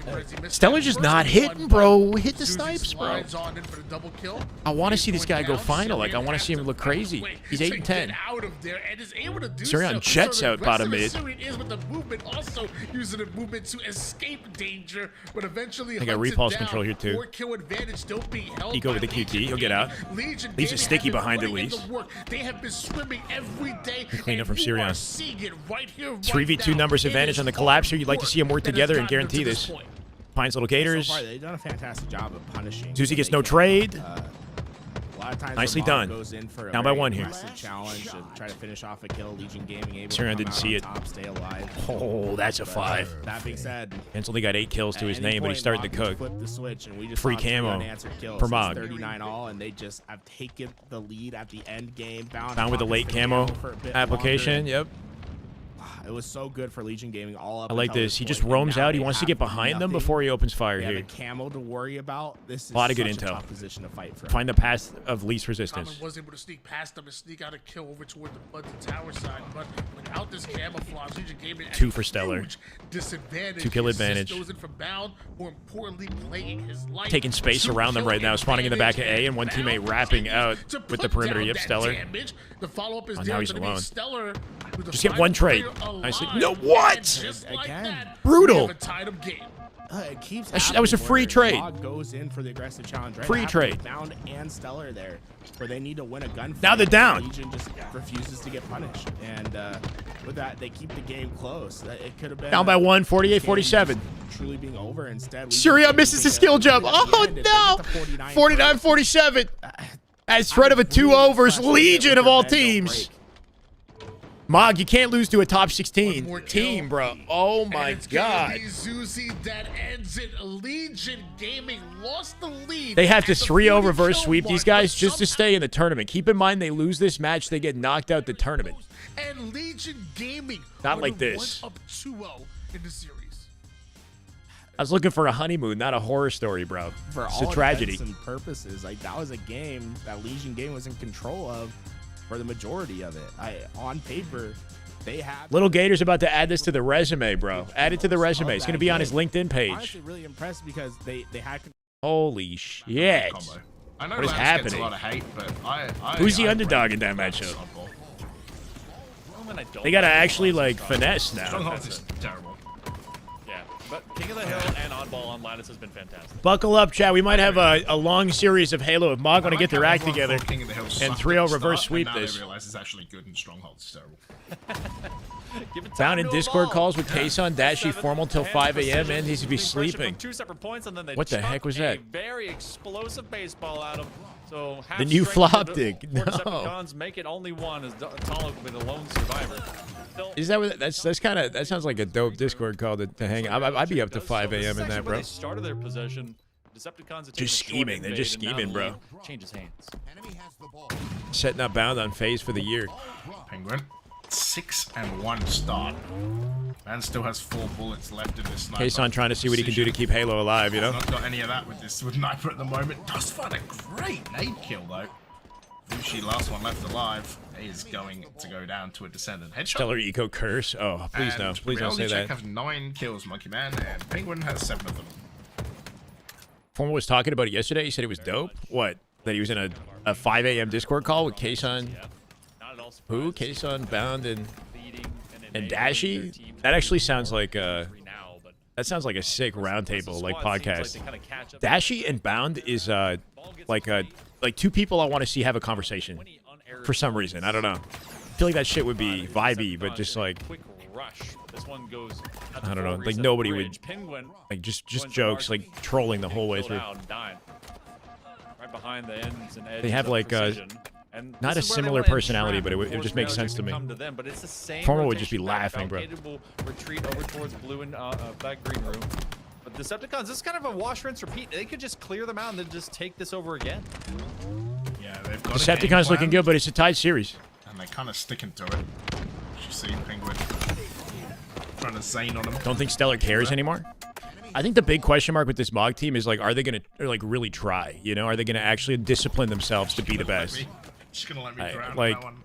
Stellar just not hitting, bro. Hit the snipes, bro. On in for the double kill. I want to see this guy go final. Like, I want to see him look crazy. He's 8 and 10. Out of there and is able to do Surion jets out bottom mid. Surion is with the movement, also using the movement to escape danger, but eventually I got repulse control here too. 4-kill advantage still being held. Eco with the QT. He'll get out. Leaves a sticky behind at least. They have been swimming every day. Clean up from Surion. Seeing it right here. 3v2 numbers advantage on the collapse here. You'd like to see them work together and guarantee this. Pines Little Gators. So far, they've done a fantastic job of punishing. Zuzi gets no trade. A lot of times Nicely done. Goes in for a Down by one here. Challenge to try to finish off a kill. Legion Gaming able Surion to didn't see it. top, stay alive. Oh, that's a 5. That being said, Hence only got 8 kills to his name, but he started to cook. Flip the switch and we just Free saw 3 camo unanswered kills. per It's mod. 39 all, and they just have taken the lead at the end game. Found with the late camo application. Yep. It was so good for Legion Gaming all up. I like until this. He point, just and roams now out. He they wants to have get behind them nothing. before he opens fire They have here. a camo to worry about. This is A lot of good such a intel. tough position to fight from. Find the path of least resistance. Common was able to sneak past them and sneak out a kill over toward the Buds tower side, but without this camouflage, Legion Gaming at 2 for Stellar. huge disadvantage. 2 kill His assist advantage. goes in from Bound, more importantly, playing his life. Taking space 2 around them kill right now, spawning in the back of A, and one advantage, teammate Bound wrapping out continues to with the put perimeter. down Yep, that Stellar. damage. The follow-up is Oh, there now he's to be alone. Stellar with the Just get final one trade. player Nicely. alive, No, what? and just like Again. that, Brutal. we have a tied-up game. It keeps That was a happening free where trade. Mog goes in for the aggressive challenge. Right Free after trade. Bound and Stellar there, where they need to win a gunfight. Now they're down. Legion just refuses to get punished, and with that, they keep the game close. It could have been Down by 1, 48-47. truly being over. Instead, Surya misses the skill jump. Oh no! 49-47. As threat of a 2-0 versus Legion of all teams. Mog, you can't lose to a top 16 One more team, kill. bro. Oh And my it's gonna god. be Zuzi that ends it. Legion Gaming lost the lead. They have to at the 3-0 40 reverse kill sweep mark, these guys but just to somehow- stay in the tournament. Keep in mind, they lose this match, they get knocked out the tournament. And Legion Gaming Not are like the this. ones up 2-0 in the series. I was looking for a honeymoon, not a horror story, bro. For It's all a tragedy. intents and purposes, like that was a game that Legion Game was in control of for the majority of it. On paper, they have Little Gator's about to add this to the resume, bro. Add it to the resume. It's going to be on his LinkedIn page. honestly really impressed because they had Holy shit. Combo. I know What is Lance happening? gets a lot of hate, but Who's the I underdog rate in that Lance matchup? oddball. They got to actually, like, finesse now. Stronghold is terrible. Yeah, but King of the Hill and Oddball on Lattice has been fantastic. Buckle up, chat. We might have a long series of Halo if Mog want to I get like their how act everyone together thought King of the Hill and sucked 3-0 at the reverse start, sweep and now this. They realize it's actually good and Stronghold's terrible. Give it time Found in to Discord evolve. calls with Kason, Dashi, 7, formal till 10 5 a.m. precision, and he's to be pressure from sleeping. 2 separate points, and then they What the chuck heck was a that? very explosive baseball at him. So half The new strength flop for dig. for No. Decepticons, make it only one as Talo will be the lone survivor. Still, Is that what that's kind of that sounds like a dope Discord call to hang. I'd be up to 5 a.m. in that, bro. They started their possession. Decepticons have Just taken a short scheming. They're just invade, and scheming, now the bro. lead changes hands. Setting up Bound on Faze for the year. Penguin. 6-1 start. Man still has 4 bullets left in this sniper. Kason trying to see what he can do to keep Halo alive, you know? Not got any of that with this with sniper at the moment. Does find a great nade kill though. Fushi, last one left alive, is going to go down to a descendant headshot. Stellar Eco Curse. Oh, please no. And Please don't say Reality Check that. has 9 kills, Monkey Man, and Penguin has 7 of them. Former was talking about it yesterday. He said it was dope. What? That he was in a 5 a.m. Discord call with Kason. Not at all Who? surprised. Kason, Bound, and Leading and enabling Dashi? their team That to actually lose sounds like now, but that sounds like a sick roundtable like squad seems podcast. they kinda catch up. Dashi and Bound is like two people I want to see have a conversation for some reason. I don't know. I feel like that shit would be vibey, but just like quick rush. This one goes out I to don't know, full like reset nobody bridge. would Penguin just going to jokes, mark, like trolling the whole way killed through. out and dying. Right behind the ends and edges They have of like precision. And And Not this a is where they similar wanna personality, entrap but it would and just force make Magic sense to me. come to them, but it's the same Formal would just be rotation back. laughing, bro. Allocated will retreat over towards blue and that green room. But Decepticons, this is kind of a wash, rinse, repeat. They could just clear them out and then just take this over again. Yeah, they've got Decepticons looking good, but it's a tied series. and they're kind of sticking to it. You see Penguin trying to zane on them. Don't think Stellar cares anymore. I think the big question mark with this MOG team is like, are they gonna like really try? You know, are they gonna actually discipline themselves to be the best? Just gonna let me drown like, that one.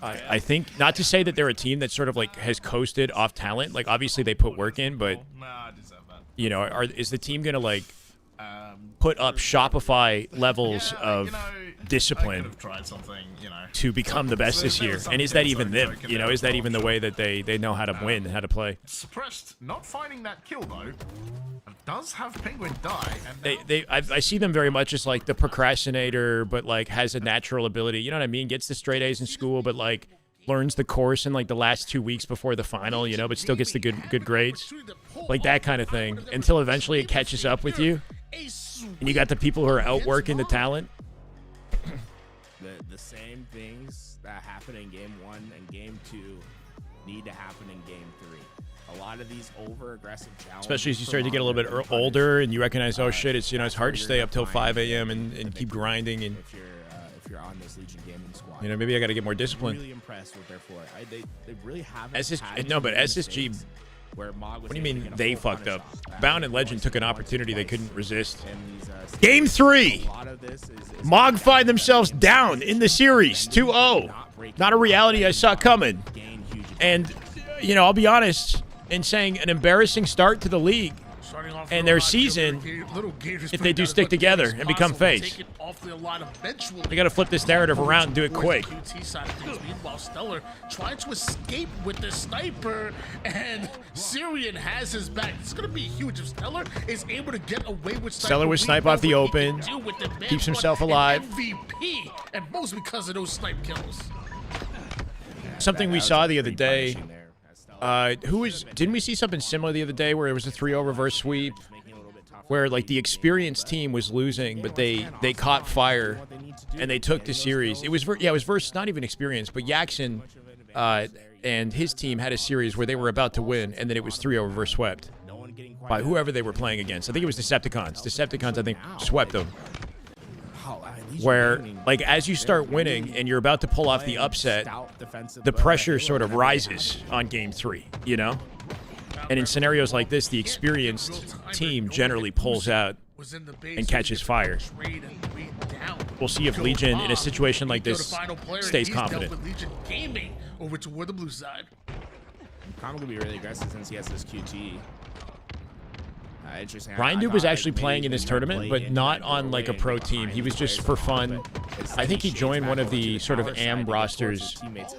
I think not to say that they're a team that sort of like has coasted off talent. Like obviously they put work in, but Nah, I deserve that. you know, is the team gonna like put up Shopify levels of I discipline could have tried something, to become the best this year? And is that even them? You know, is that even the way that they know how to win, how to play? Suppressed, not finding that kill though. Does have Penguin die? And I see them very much as like the procrastinator, but like has a natural ability. You know what I mean? Gets the straight A's in school, but like learns the course in like the last 2 weeks before the final. You know, but still gets the good grades, like that kind of thing. Until eventually it catches up with you, and you got the people who are outworking the talent. The same things that happen in game 1 and game 2 need to happen in game 3. A lot of these over-aggressive challenges, Especially as you start to get a little bit older and you recognize, oh shit, it's it's hard to stay up till 5 a.m. and keep grinding. And if you're on this Legion gaming squad, maybe I got to get more discipline. Really impressed with their floor. They really haven't. But SSG. Where Mog was What do you able to mean get a they full fucked up? punish off. Bound and Legend took an opportunity they couldn't resist. And these, Game 3. a lot of this is MOG find themselves down in the series, 2-0. Not a reality I saw coming. And, I'll be honest in saying an embarrassing start to the league and their season if they do stick together and become Faze. They got to flip this narrative around and do it quick. Meanwhile, Stellar trying to escape with the sniper, and Syrian has his back. It's going to be huge if Stellar is able to get away with sniper. Stellar with snipe off the open, keeps himself alive. MVP, and most because of those snipe kills. Something we saw the other day. Didn't we see something similar the other day where it was a 3-0 reverse sweep where like the experienced team was losing, but they caught fire and they took the series. It was versus not even experienced, but Jackson and his team had a series where they were about to win, and then it was 3-0 reverse swept by whoever they were playing against. I think it was Decepticons. Decepticons, I think, swept them. Where, like, as you start winning and you're about to pull off the upset, the pressure sort of rises on game 3, And in scenarios like this, the experienced team generally pulls out and catches fire. We'll see if Legion, in a situation like this, stays confident. Legion gaming over toward the blue side. Common could be really aggressive since he has this QT. Interesting. Ryan Noob was actually playing in this tournament, but not on like a pro team. He was just for fun. I think he joined one of the sort of AM rosters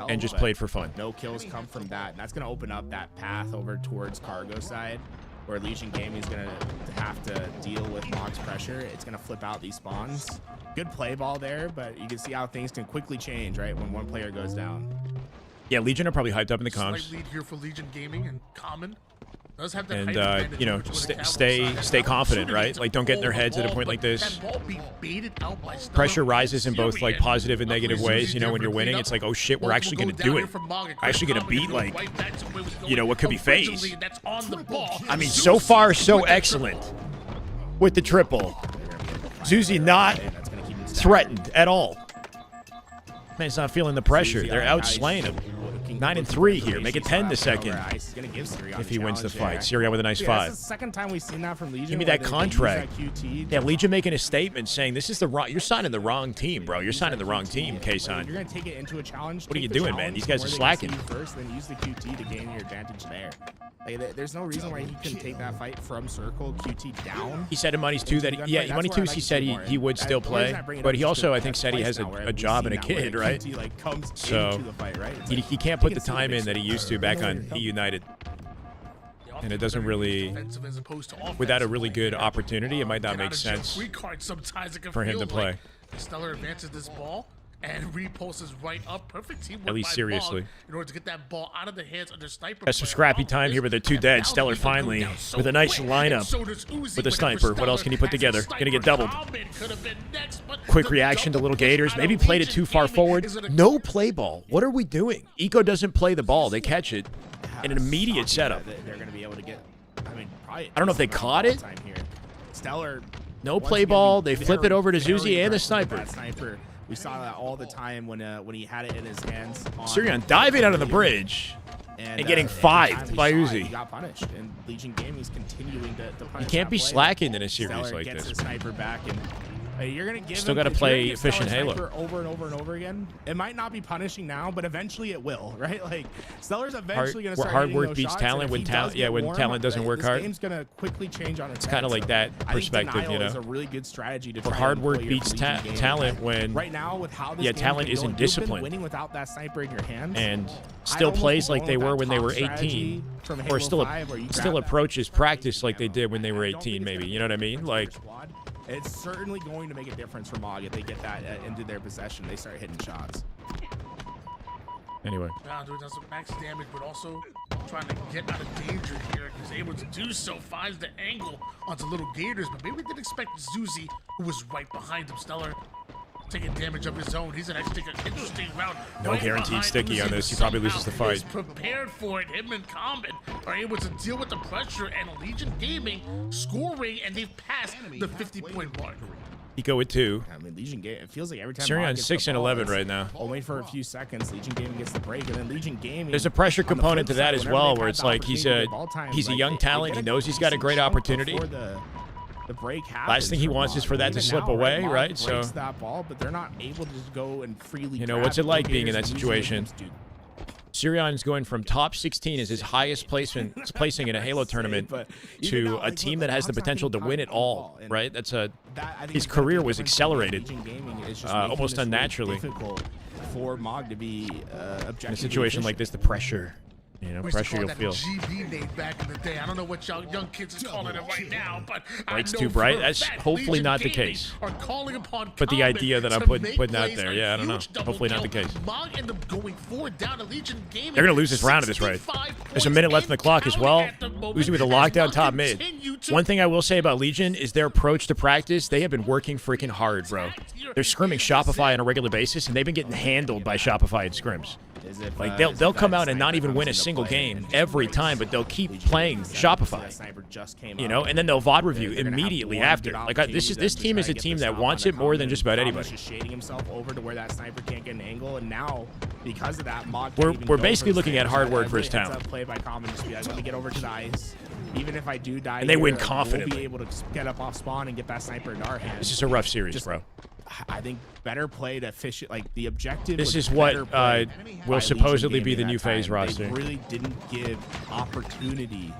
and just played for fun. No kills come from that, and that's going to open up that path over towards cargo side, where Legion Gaming is going to have to deal with MOG's pressure. It's going to flip out these spawns. Good play ball there, but you can see how things can quickly change, right, when one player goes down. Yeah, Legion are probably hyped up in the comms. Slight lead here for Legion Gaming, and Common does have that And, height advantage over the capital stay side. confident, right? Like, don't get in their heads at a point like this. That ball being baited out by Stellar. Pressure rises in both like Syrian. positive and negative ways. When you're winning, it's like, oh shit, we're actually going to do it. We're actually going to beat like, what could be Faze. I mean, so far, so excellent with the triple. Zuzi not threatened at all. Man's not feeling the pressure. They're outslaying him. 9-3 here. Make it 10 the second. If he wins the fight. Syrian with a nice 5. That's the second time we've seen that from Legion. Give me that contract. Yeah, Legion making a statement saying this is the wrong. You're signing the wrong team, bro. You're signing the wrong team, Kason. You're gonna take it into a challenge. What are you doing, man? These guys are slacking. First, then use the QT to gain your advantage there. Like, there's no reason why he couldn't take that fight from circle QT down. He said in Money's 2 that Money 2 he said he would still play, but he also I think said he has a job and a kid, right? So he can't put the time in that he used to back on E United. And it doesn't really, without a really good opportunity, it might not make sense for him to play. Stellar advances this ball. And repulses right up. Perfect teamwork. At least by seriously. Mog in order to get that ball out of the hands of the sniper. Got some player. scrappy time here, but they're two And dead. now Stellar they go finally down so with a nice quick. lineup And so does Uzi with a it sniper. What else can he put Stellar together? as Gonna get sniper doubled. comment could have been next, but Quick the reaction to double little push Gators. out Maybe of played it Legion too far Gaming forward. is gonna No play ball. What are we doing? Eco doesn't play the ball. They catch it in an immediate setup. They're going to be able to get. I mean, probably. I don't know if they caught it. Time here. Stellar. No once play again, ball. be They flip it very, over to very Zuzi and the aggressive with sniper. that sniper. We saw that all the time when he had it in his hands. Sirion diving out of the bridge and getting every fived time he by shot, Uzi. He got punished, and Legion Gaming's continuing to punish. You can't that be play. slacking in a series Stellar like gets this. his sniper back, and you're gonna give Still got gotta to play efficient Halo. over and over and over again. It might not be punishing now, but eventually it will, right? Like Stellar's eventually gonna start hard hitting work those beats shots, talent and if when he talent- does yeah, get when warm, talent doesn't work this hard. game's gonna quickly change on its It's kinda head, like so that I think perspective, denial you know? is a really good strategy to Where try hard and work employ beats for Legion Gaming. talent when right now with how this yeah, game's talent been isn't going, you've been disciplined. winning without that sniper in your hands. and I'd still almost plays be like going they with were that when they top were strategy 18, from or Halo still 5 where you still grab that approaches practice like they did when they were I don't think 18, it's maybe. gonna You know what I mean? difference Like, for squad. It's certainly going to make a difference for Mog if they get that into their possession. They start hitting shots. anyway. Now doing some max damage, but also trying to get out of danger here. He's able to do so, finds the angle onto Little Gators, but maybe didn't expect Zuzi, who was right behind him. Stellar taking damage of his own. He's an interesting round. No right guaranteed behind sticky Uzi, on but this. He probably loses the somehow fight. is prepared for it. Him and Common are able to deal with the pressure, and Legion Gaming scoring, and they've passed the 50-point mark. Eco with 2. I mean, Legion Gaming, it feels like every time Sirion's Mog gets 6 the and ball, 11 it's- right now. We'll wait for a few seconds. Legion Gaming gets the break, and then Legion Gaming. There's a pressure on the component to flip that side, as whenever well, they've where had it's the like he's opportunity a to ball time, he's a like, young they talent. get He knows he's got a decent great chunk opportunity. before the break happens Last thing he for wants Mog. is for that to Even slip now, away, Mog right? breaks So that ball, but they're not able to just go and freely. You know, grab what's it like being in Gators that and usually situation? it's dude, Sirion's going from top 16 as his highest placing in a Halo tournament but even to now, a like, team look, that has the Mog's not potential to getting win it caught on the all, ball, and right? That's a I think his it's gonna career be was different. accelerated, Legion Gaming is just almost making this really unnaturally. difficult for Mog to be objectively in a situation like efficient. this. The pressure, you know, We used to pressure call you'll that feel. GB name back in the day. I don't know what y'all young kids is calling it right now, but Bright's I know too bright. for a That's fact hopefully Legion not the Gaming case. Are calling upon But the Common idea that I'm to putting make out plays, there, a yeah, I don't know. huge double Hopefully not the kill. case. Mog ended up going forward down to Legion Gaming. They're gonna lose this round at this rate. 65 There's a points minute left in the and clock as counting well. at the moment Uzi with a as lockdown Mog top mid. continue to One thing I will say about Legion is their approach to practice. They have been working freaking hard, bro. They're scrimming Shopify on a regular basis, and they've been getting handled by Shopify in scrims. As if, Like as they'll if come that out and not sniper even comes win a into single play game and just every breaks time, but they'll keep Legion playing Gaming. That Shopify. sniper just came You up. know, and then they'll VOD review They're gonna have immediately one after. good Like this opportunity to team try is to a get team this that off wants on it more than Common. just about Common's anybody. just shading himself over to where that sniper can't get an angle, and now because of that, Mog We're- can't even we're go basically for the looking at sniper. hard So work that for his really heads talent. up play by Common, just be like, let me get over to the ice. Even if I do die, And they win here, We'll confidently. be able to get up off spawn and get that sniper in our hands. This is a rough series, Just- bro. I think better played efficient. Like the objective. This was is what better played will by supposedly Legion be the Gaming new at that Faze time. roster. They really didn't give opportunity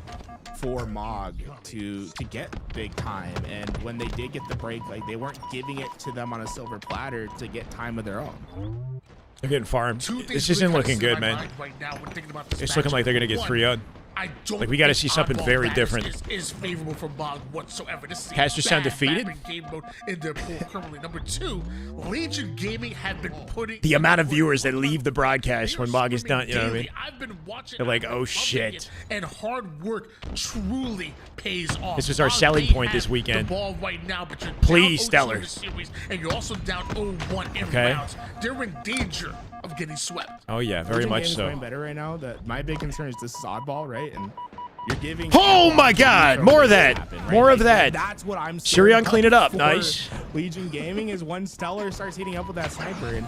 for Mog to get big time, and when they did get the break, like they weren't giving it to them on a silver platter to get time of their own. They're getting farmed. Two things This really isn't kinda looking sit in good, my man. mind right now when thinking about this It's looking matchup. like they're gonna get One, 3-0. I don't Like, we gotta think see something oddball very status different. Is favorable for Mog whatsoever. This is a Casters sound bad defeated? game mode in their pool currently. Number two, Legion Gaming have been putting The amount of viewers that leave the broadcast when Mog is done, you know what I mean? I've been watching. They're like, I've been "Oh, loving shit." it, and hard work truly pays off. This is our Mog selling may point this have weekend. The ball right now, but you're Please, down 0-2 Stellar. in the series, and you're also down 0-1 in Okay. rounds. They're in danger of getting swept. Oh yeah, very Legion much Gaming's so. playing better right now. My big concern is this is oddball, right? And you're giving. Oh my God, more of that. Happen, right? More of Like, that. That's what I'm. Sirion, clean it up. for Nice. Legion Gaming is when Stellar starts hitting up with that sniper, and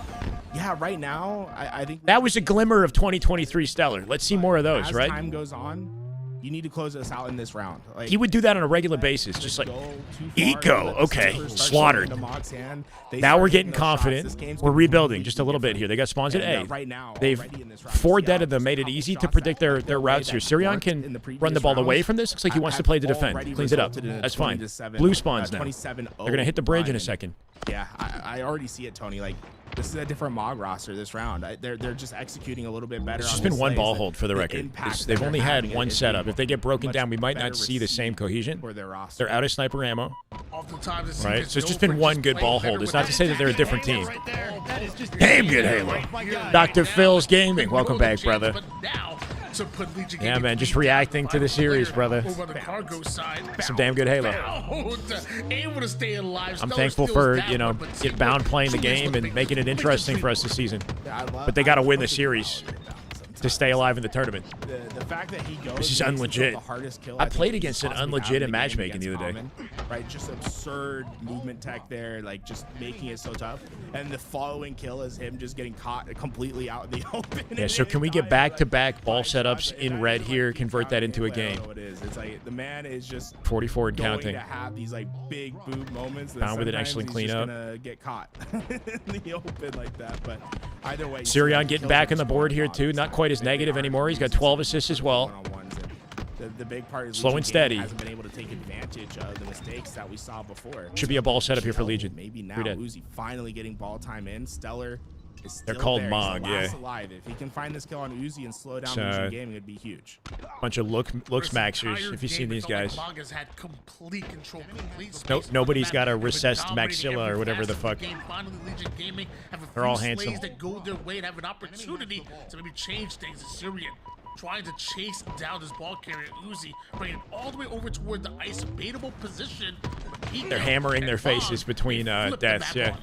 yeah, right now I think That was a glimmer of 2023 Stellar. Let's see more of those, as right? time goes on, you need to close us out in this round. Like, He would do that on a regular basis, just like go too far, Eco, let the okay, sniper start slaughtered. showing into Mog's hand. They Now start we're hitting getting those shots. confident. This game's We're gonna be rebuilding completely just a little bit different. here. They got spawns at And, A. right now, They've already in this round, 4 you see dead how of them, just made a it couple easy to shots predict that their went their routes way here. that Sirion worked in can the previous run the ball away rounds from this. Looks like he wants to have play to defend. already Cleans it up. resulted in a That's fine. 20-7, Blue spawns now. 27-0 They're going to hit the bridge in a run. second. Yeah, I already see it, Tony. Like, this is a different Mog roster this round. They're just executing a little bit better. It's on just the been one slays. ball hold for the record. impact They've that only they're had having one is setup. being If they get broken much down, we might better not see the same received cohesion. for their roster. They're out of sniper ammo. multiple times. This Right? season, So it's just known been for one good playing ball better hold. It's with not to say that they're a different team. Right there. That is just Damn good Halo. Dr. Phil's Gaming. Welcome back, brother. But now, to put Legion Yeah, Gaming man, just lead reacting down to the by series, player brother. Over on the cargo side. Some damn good Halo. Able to stay alive. I'm Stellar thankful steals for, that you know, one, but get Seaboard Bound playing the truly is game and big making it difference interesting between for us this season. Yeah, But they got to win the series to stay alive in the tournament. The fact that he goes This is makes him unlegit. the hardest kill I think played he's against an possibly unlegit had in the game matchmaking the against other day. Common, right? Just absurd movement tech there, like just making it so tough. And the following kill is him just getting caught completely out in the open. Yeah, so can we get back-to-back ball setups in red here, convert that into a I don't know game? what it is. It's like the man is just 44 and going counting. to have these like big boot moments. That Bound with an sometimes excellent he's cleanup. just gonna get caught in the open like that. But either way, Sirion getting back on the board here, too. Not quite as negative anymore. He's got 12 assists as well. The big part is Slow Legion and steady. Gaming hasn't been able to take advantage of the mistakes that we saw before. Should be a ball setup here for Legion. Maybe now Who did? Uzi finally getting ball time in. Stellar is still They're called there. He's Mog, the last yeah. alive. If he can find this kill on Uzi and slow down So, Legion Gaming, it'd be huge. Bunch of looks maxers, if you've seen these guys. Nobody's got a recessed maxilla or whatever the fuck. They're all handsome. That go their way and have an opportunity to maybe change things. Syrian trying to chase down this ball carrier Uzi, bringing it all the way over toward the ice baitable position. They're hammering their faces between deaths, yeah.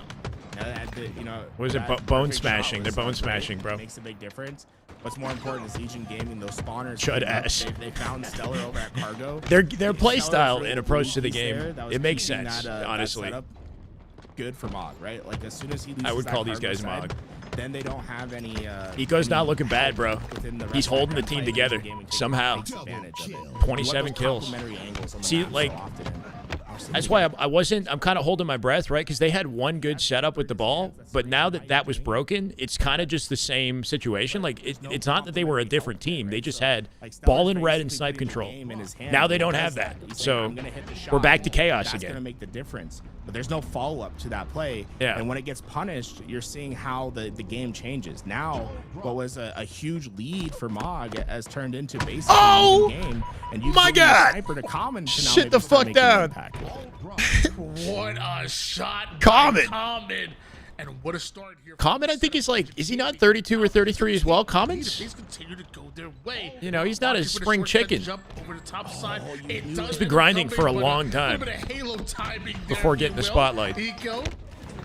You know, What is it? that Bone perfect shot smashing. was They're bone so great. smashing, bro. Makes a big difference. What's more important is Legion Gaming, those spawners. Chud came up, ass. They found Stellar over at Cargo. Their play Stellar style threw and the approach to the blue piece game, there that was it makes keeping sense, that honestly. setup good for Mog, right? Like as soon as he loses I would that call these Cargo guys side, Mog. Then they don't have any. Eco's not any looking bad, bro. within the rest He's of that holding the gunfight. team Legion together Gaming takes somehow. advantage of it. 27 What those kills. complementary angles on the See, map like, so often. That's why I'm kind of holding my breath, right? Because they had one good setup with the ball, but now that that was broken, it's kind of just the same situation. Like, it's not that they were a different team. They just had ball in red and snipe control. Now they don't have that. So we're back to chaos That's going to again. make the difference. But there's no follow-up to that play. Yeah. And when it gets punished, you're seeing how the game changes. Now, what was a huge lead for Mog has turned into basically Oh! a game. And you My God! Sniper to Common to now Shit maybe the start fuck making an down. impact with it. What a shot! Common. Common. And what a start here. Common, I think, is like, is he not 32 or 33 as well? Common's? These continue to go their way. You know, he's not a Looking for the spring shortcut chicken. Jump over the top side. It does He's been end up grinding for a coming, but long time little bit of Halo timing there, before if getting you the will. spotlight. Eco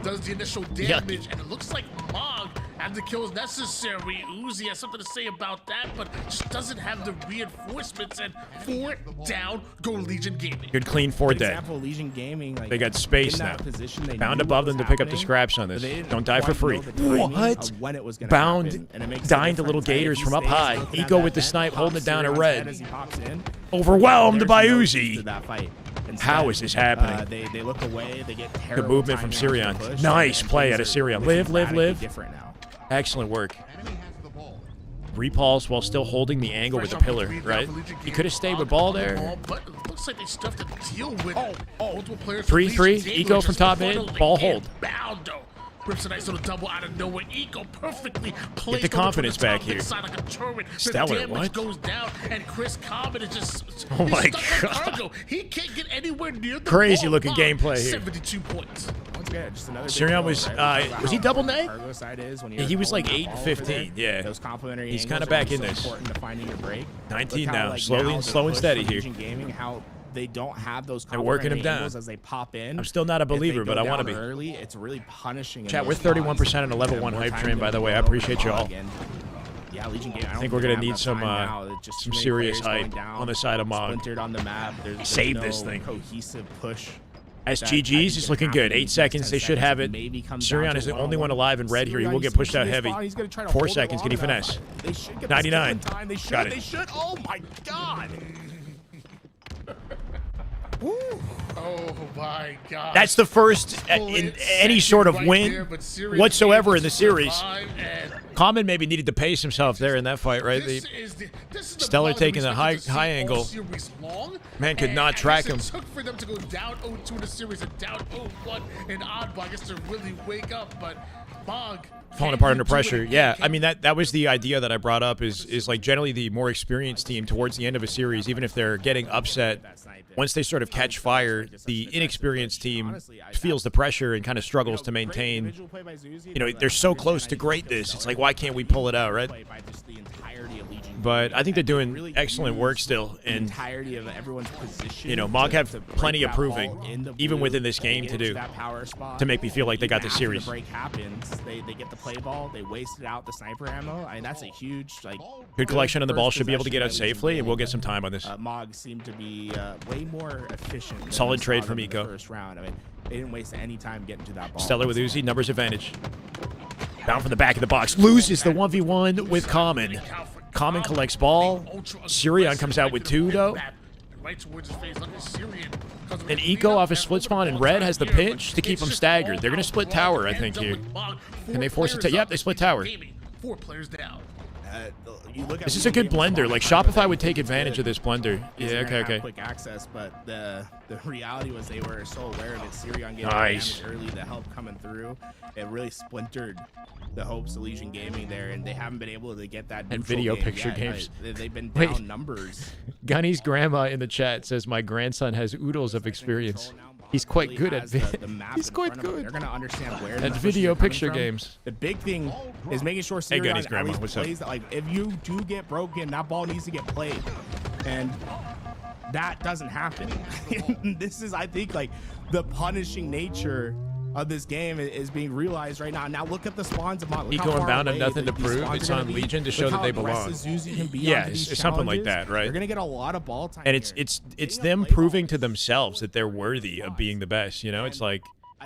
does the initial damage, and it looks like Mog had the kills necessary. Uzi has something to say about that, but just doesn't have the reinforcements. And 4 down, go Legion Gaming. Good clean 4 For dead. example, Legion Gaming, like, They got space in now. that position, they Bound knew above what them to was pick up the happening, scraps on but this. they didn't Don't die for quite free. know the timing What? of when it was gonna Bound happen, and it makes a dying to little difference, right? gators If from he up stays high. looking at Eco that with the vent, snipe, holding it down at Sirion's red. head as he pops in, Overwhelmed there's by no peace Uzi. to that fight. How is this happening? They look away. They get Good terrible movement from timing off Sirion. the push, Nice and play things out of are Sirion. looking Live, dramatically different now. Excellent work. Repulse while still holding the angle with the pillar, right? He could have stayed with ball there. But it looks like they still have to deal with multiple players. 3-3, Eco from top mid, ball hold. Boundo rips a nice little double out of nowhere. Eco perfectly placed the confidence over to the back top here. inside like a turret. Stellar, The damage what? goes down, and Chris Common is just Oh he's my stuck on God. Cargo. He can't get anywhere near the Crazy ball. looking Mog, gameplay here. 72 points. Once again, just another big Sirion goal, was, right? was he double neg? Cargo side is when Yeah, you're he was like holding 8 the and ball over 15, there. yeah. Those complementary He's angles kinda are back so in this. important to finding your break. 19 Look how, now, like, slowly- the slow and push steady for here. Legion Gaming, how they don't have those They're working him complementary down. angles as they pop in. I'm still not a If they believer, go but I want to down be. early. It's really punishing. in Chat, those we're 31% spots. on a level The 1 more hype time train, they by the way. I build appreciate over y'all. again. Yeah, Legion Gaming. I think we're gonna need some just some too many serious players hype going down, on the side of Mog. Splintered on the map. There's Save no this thing. Cohesive push. SGG's is looking good. 8 seconds. They should have it. Sirion is the only one alive and red here. He will get pushed out heavy. 4 seconds. Can he finesse? 99. Got it. They should. Oh my God. Oh my God. That's the first in any sort of win whatsoever in the series. Common maybe needed to pace himself there in that fight, right? This is the Stellar ball that we taking the expected to high see all angle. series long, Man could and not I track guess him. It took for them to go down 0-2 in the series and down 0-1 in Oddball. I guess to really wake up, but Mog falling apart under pressure. Yeah, I mean that was the idea that I brought up is like generally the more experienced team towards the end of a series, even if they're getting upset, once they sort of catch fire, the inexperienced team feels the pressure and kind of struggles to maintain. You know, they're so close to greatness. It's like, why can't we pull it out, right? But I think they're doing excellent work still, and you know, Mog have plenty of proving, even within this game, to do to make me feel like they got the series. Break happens, they get the play ball, they wasted out the sniper ammo. I mean, that's a huge Good collection on the ball, should be able to get out safely, and we'll get some time on this. Mog seemed to be way more efficient. Solid trade from Eco. First round. I mean, they didn't waste any time getting to that ball. Stellar with Uzi, numbers advantage. Bound from the back of the box, loses the 1v1 with Common. Common collects ball. Sirion comes out with 2 though. And Eco off a split spawn in red has the pinch to keep him staggered. They're going to split tower, I think, here. Can they force it to... Yep, they split tower. 4 players down. This is a good blender. Like, Shopify would take advantage of this blender. Yeah, okay. Quick access, but the reality was they were so aware of it. Sirion getting Nice. damage early, the help coming through. It really splintered the hopes of Legion Gaming there, and they haven't been able to get that And neutral video game picture yet. games. They've been Wait. down numbers. Gunny's grandma in the chat says, my grandson has oodles of experience. He's quite good at He's quite good They're gonna understand where at video picture games. The big thing is making sure Hey, Sirion Gunny's at grandma, least what's up? plays that, like, if you do get broken, that ball needs to get played, and that doesn't happen. This is, I think, like, the punishing nature of this game is being realized right now. Now look at the spawns of Mog. Eco and Bound have nothing to prove. It's on Legion to show that they belong. Yeah, it's something like that, right? They're gonna get a lot of ball time. And it's them proving to themselves that they're worthy of being the best. You know, it's like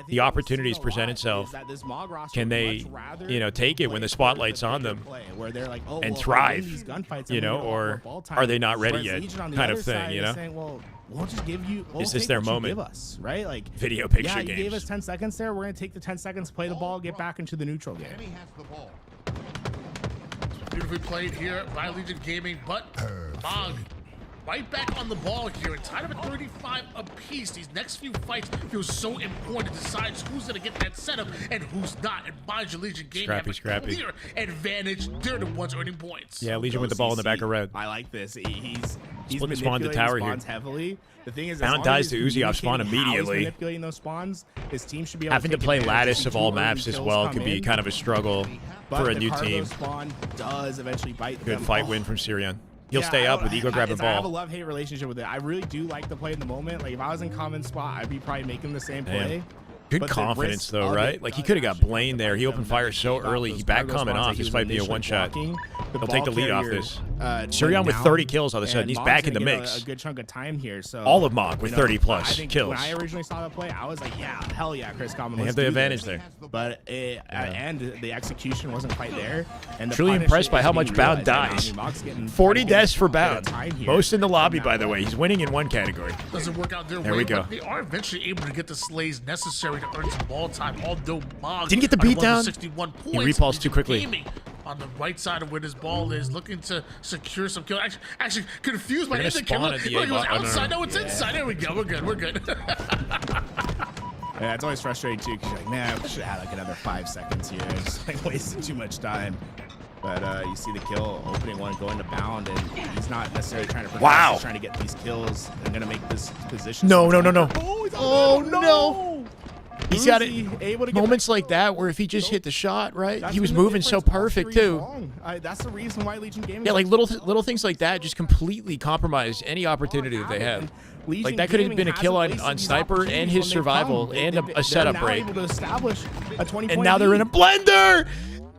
the opportunities present itself. Can they, you know, take it when the spotlight's on them and thrive? You know, or are they not ready yet? Kind of thing. You know. We'll just give you. Is this their moment? Give us, right? Like Video picture yeah, you games. gave us 10 seconds there. We're gonna take the 10 seconds, play the ball, get back into the neutral game. Beautifully played here by Legion Gaming, but Mog right back on the ball here and tied up at 35 apiece. These next few fights feel so important. It decides who's going to get that setup and who's not. And mind you, Legion Gaming have a clear advantage. They're the ones earning points. Yeah, Legion with the ball in the back of red. I like this. He's Split the spawn to tower here. Heavily. The thing is, Bound dies to Uzi off spawn immediately. Manipulating those spawns, his team should be able Having to take play advantage. lattice of all maps as well could be kind of a struggle for a new team. Spawn does eventually bite Good them. fight win from Sirion. He'll Yeah, stay I up don't- with Eco grabbing I have a ball. love-hate relationship with it. I really do like the play in the moment. Like, if I was in common spot, I'd be probably making the same play. Good But the confidence risk though, of right? it Like he could have got Blaine there. He opened fire so early. He back coming off. This might be a one shot. He'll take the lead off this. Sirion with 30 kills all of a sudden. He's back in the mix. A good chunk of time here. So all of Mog with 30 plus I think kills. When I originally saw that play, I was like, yeah, hell yeah, Chris Common. They have the advantage there. But and the execution wasn't quite there. And the Truly punish impressed by is how being much Bound realized. dies. I mean, Mog's getting 40 quite a deaths for bit of Bound. time here. Most in the lobby, by the way. He's winning in one category. Doesn't work out their There way, we go. but they are eventually able to get the slays necessary to earn some ball time. Although Mog Didn't get the beat down. 61 points. He repulsed too quickly. Gaming on the right side of where this ball is, looking to secure some kills. Actually confused by They're the gonna spawn camera. at the Look, it was A bot. Oh, no, outside. no. No, it's inside. There we go. We're good. We're good. Yeah, it's always frustrating too, because you're like, man, we should have had like another 5 seconds here. It's like wasting too much time. But you see the kill, opening one, going to Bound, and he's not necessarily trying to progress. Wow. He's trying to get these kills and gonna make this position. No, no, no, no. Oh no! He's got it. Able to get Moments like that where if he just hit the shot, right? That's He was been the moving so difference all perfect series too. long. That's the reason why Legion Gaming. Yeah, like little things like that just completely compromise any opportunity that they have. Like that could have been a kill on Sniper and his survival and a setup break. Able to establish a 20 And now they're in a blender.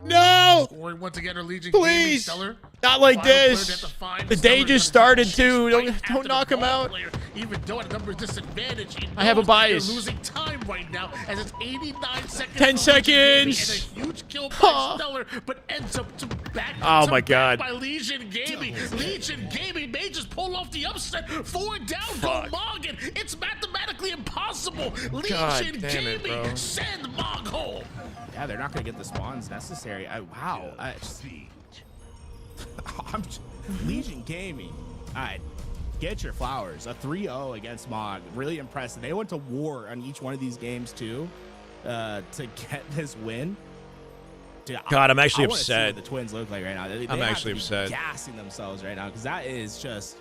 No, Scoring once again, our Legion please, Gaming Stellar. not like Final player this. to have to find The Stellar day just is started gonna too. shoot right after Don't the knock him ball out. player. Even though at a number disadvantage, he I have a knows that bias. they're losing time right now as it's 89 seconds. 10 for Legion Gaming seconds. And a huge kill by Huh. Stellar, but ends up to back. Oh to my back God. By Legion Gaming. Legion Gaming may just pull off the upset. 4 down. Go Morgan. It's mathematically impossible. God Legion damn it, Gaming bro. send Mog home. Yeah, they're not going to get the spawns necessary. Wow. Legion Gaming. All right, get your flowers. A 3-0 against Mog. Really impressive. They went to war on each one of these games too to get this win. Dude, God, I'm actually I wanna see upset. what the Twins look like right now. They I'm have actually to be upset. gassing themselves right now because that is just.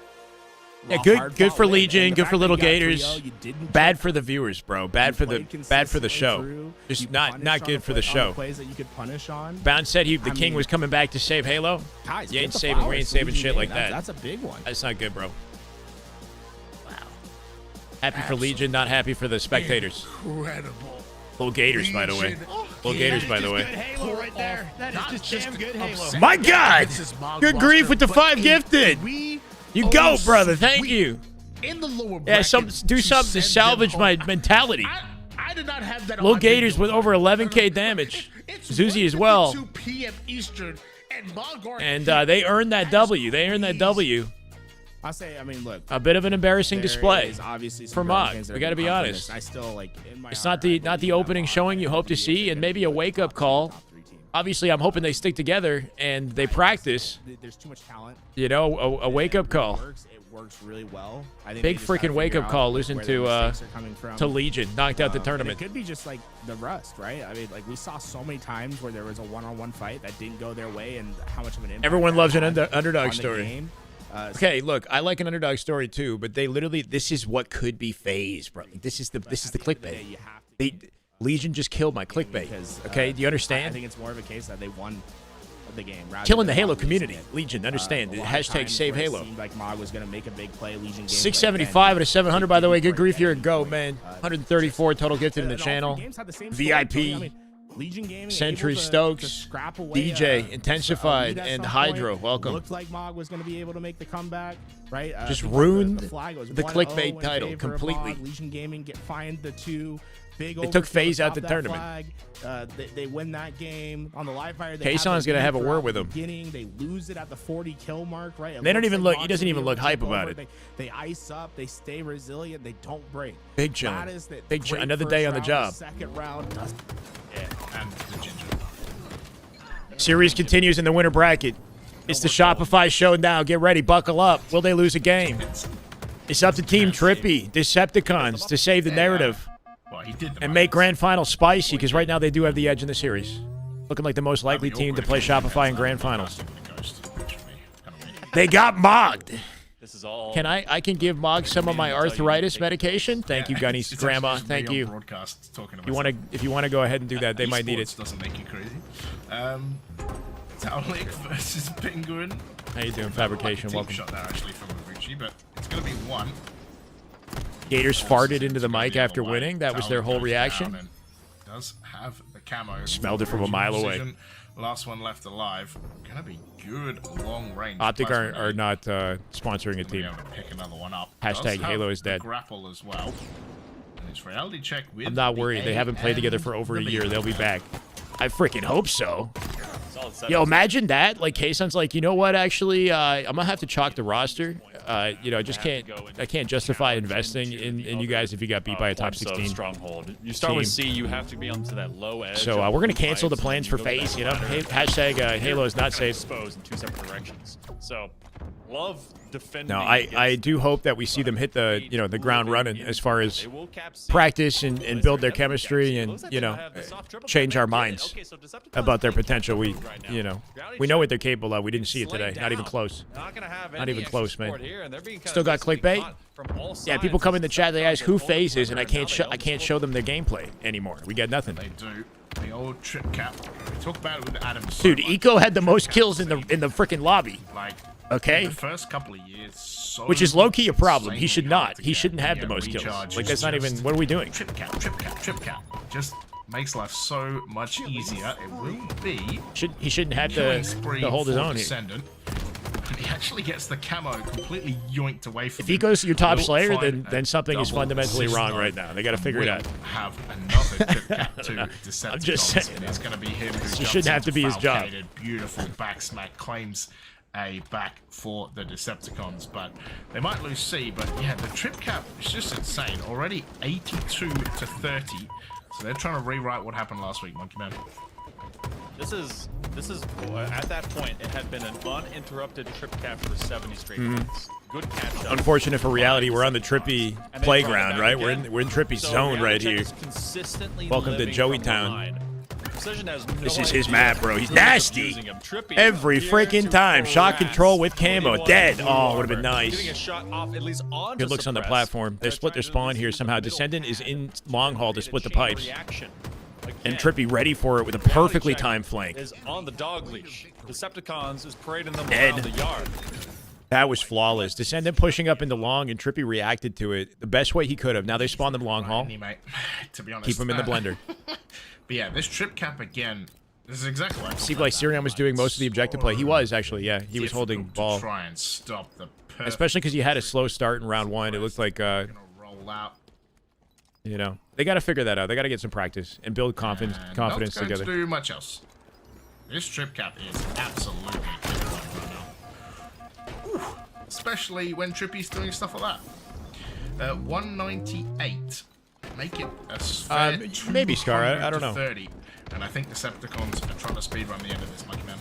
Yeah, a good hard-fought for win. Legion, And the good fact for that Little you got 3-0, Gators. you didn't Bad choke, for the viewers, bro. you Bad for played the consistently show. through, Just you not punished good on for the on show. plays that you could punish on. Bounce said the I king mean, was coming back to save Halo. Guys, You get ain't the saving, we flowers ain't for saving Legion shit game. like that. That's a big one. That's not good, bro. Wow. Happy for Legion, not happy for the spectators. Incredible. Little Gators, by the way. Legion. Little Gators, by the way. Halo right there. That is just damn good Halo. upset. My God! This is Mog Good roster, grief with the but 5 in gifted. 3 You go, oh brother. Thank sweet. you. In the lower Yeah, bracket do something to send salvage them my home. mentality. I did not have that. Little on my Gators video. with over 11K damage. It's Zuzi as well. 1:52 p.m. Eastern, and Mogart And they earned that W. They earned that W. I say, I mean, look. A bit of an embarrassing there display is obviously some for growing Mog. pains that We are got to be gonna come from honest. this. I still like. In my It's heart, not the I believe opening that showing you Mog hope to will be see, and a maybe a wake-up call. top 3 team. Obviously, I'm hoping they stick together and they practice. There's too much talent. You know, a wake-up call. It works really well. I think Big they just gotta freaking wake-up figure call. out Listen where their to mistakes are coming from. Legion. Knocked out the And tournament. it could be just like the rust, right? I mean, like we saw so many times where there was a one-on-one fight that didn't go their way, and how much of an impact Everyone that loves an had underdog on the story. game. Okay, look, I like an underdog story too, but they literally, this is what could be Faze, bro. This is the clickbait. You have to Legion just killed my clickbait. because, Okay, do you I understand? think it's more of a case that they won the game. rather Killing than the Halo Mog losing community. it. Legion, understand. A lot of Hashtag times save where it Halo. seemed like Mog was going to make a big play. Legion game 675 out of 700, by the way. Good grief, you're a goat, man. 134 total gifted in the channel. VIP. Legion Gaming Sentry able to Stokes, scrap away, DJ, a Intensified, lead at and some Hydro. point. Welcome. Looked like Mog was going to be able to make the comeback, right? Just because ruined flag was the 1-0 clickbait in title favor of completely. Mog. Legion Gaming find the 2. Big They took overkill FaZe to out stop the that tournament. flag. They win that game on the live fire. Kayson's gonna have a word with him. Beginning, they lose it at the 40 kill mark, right? It They don't looks even like look- he Mog's doesn't gonna even be look able to hype take about over. it. They ice up, they stay resilient, they don't break. Big chillin'. That is the Big chill- great another first day on the round. job. Second round does And the ginger. Series continues in the winter bracket. It's the Shopify Showdown. Get ready, buckle up. Will they lose a game? It's up to Team Trippy, Decepticons, to save the narrative Well, he did the and make Grand Final spicy, because right now they do have the edge in the series. Looking like the most likely team to play Shopify in Grand Finals. They got mogged. This is all. Can I can give Mog some of my arthritis medication? Thank you, Gunny's grandma. Thank you. If you want to go ahead and do that, they might need it. Doesn't make you crazy. Townlake versus Penguin. How you doing, Fabrication? Team Welcome. shot there actually from Avucci, but it's gonna be one. Gators farted into the mic after winning. That was their whole reaction. Does have the camo. Smelled it from a mile away. Last one left alive. Gonna be good long range. Optic plasma are grenade. not sponsoring a Gonna be team. able to pick another one up. Hashtag Does have Halo is the dead. Grapple as well. And it's reality check with I'm not the worried. They haven't played together for over a the year. B. They'll be back. I freaking hope so. Solid setup. Yo, imagine that. Like, Kayson's like, you know what? Actually, I'm gonna have to chalk the roster. You know, I just can't. I can't justify investing in you guys if you got beat by a top Points of 16. stronghold. You start with team. C, you have to be onto that low edge. So of we're gonna the cancel the fights, plans and for you go to FaZe. that You know, ladder. hashtag Halo is not safe. Exposed in 2 separate directions. So, love defending. No, I against do hope that we see them hit the the ground running as far as They will cap C. practice and build their chemistry and change our minds about their potential. We we know what they're capable of. We didn't see it today. Not even close. Not even close, man. Still got clickbait. Yeah, people come in the chat. They ask who FaZe is, and I can't show them their gameplay anymore. We got nothing. They do. The old trip cap. We talk about it with Adam. Dude, Eco had the most kills in the freaking lobby. Like, okay, the first couple of years, so which is low key a problem. He should insanely hard not. to He get. shouldn't have the Yeah, most kills. recharge Like is that's not even. just What are we doing? Trip cap, trip cap, trip cap. Just makes life so much easier. It will be He shouldn't have killing to spree hold his for own here. Descendant. And he actually gets the camo completely yoinked away from If he him. goes to your top We'll Slayer, find then a something is double fundamentally assist wrong though, right now. They got to and figure it will out. have another trip cap to Decepticons. I'm just saying. And it's going to be him who jumps shouldn't have to into be his job. Falcated, beautiful back smack, claims a back for the Decepticons, but they might lose C. But yeah, the trip cap is just insane. Already 82 to 30. So they're trying to rewrite what happened last week, Monkey Man. This is at that point it had been an uninterrupted trip cap for 70 straight minutes. Good catch up. Unfortunate for reality, we're on the Trippy And they playground, brought it right? back again. We're in Trippy's So zone right Reality here. Check is consistently Welcome to living Joey from the Town. line. Precision has This no is his idea map, bro. He's who's nasty. using him. Trippy Every here freaking to time. Shot harass control with camo. 21 Dead. blue Oh, would have been armor. nice. Getting a shot off at least onto Good looks on the Suppress. platform. They They're split their trying to spawn do here this somehow. in the Descendant middle is in path. long haul to Create a split the chain pipes. reaction. And Again, Trippy ready for it with a reality perfectly check timed flank. is on the dog leash. Decepticons is parading them Dead. around the yard. That was flawless. Descendant pushing up into long, and Trippy reacted to it the best way he could have. Now they spawned them long haul. Mate, to be honest. Keep him in the blender. But yeah, this trip cap again. This is exactly what I Seemed thought like that Syrian was doing most of the objective play. He was, actually, yeah. He was holding difficult ball. to try and stop the perfect Especially because he had a slow start in round one. It looked like, gonna roll out. you know, they got to figure that out. They got to get some practice and build confidence And confidence not going together. to do much else. This trip cap is absolutely killing right now. Ooh, especially when Trippy's doing stuff like that. 198. Make it a fair maybe Scar. I don't 200 to know. 30. And I think Decepticons are trying to speedrun the end of this, Lucky Man.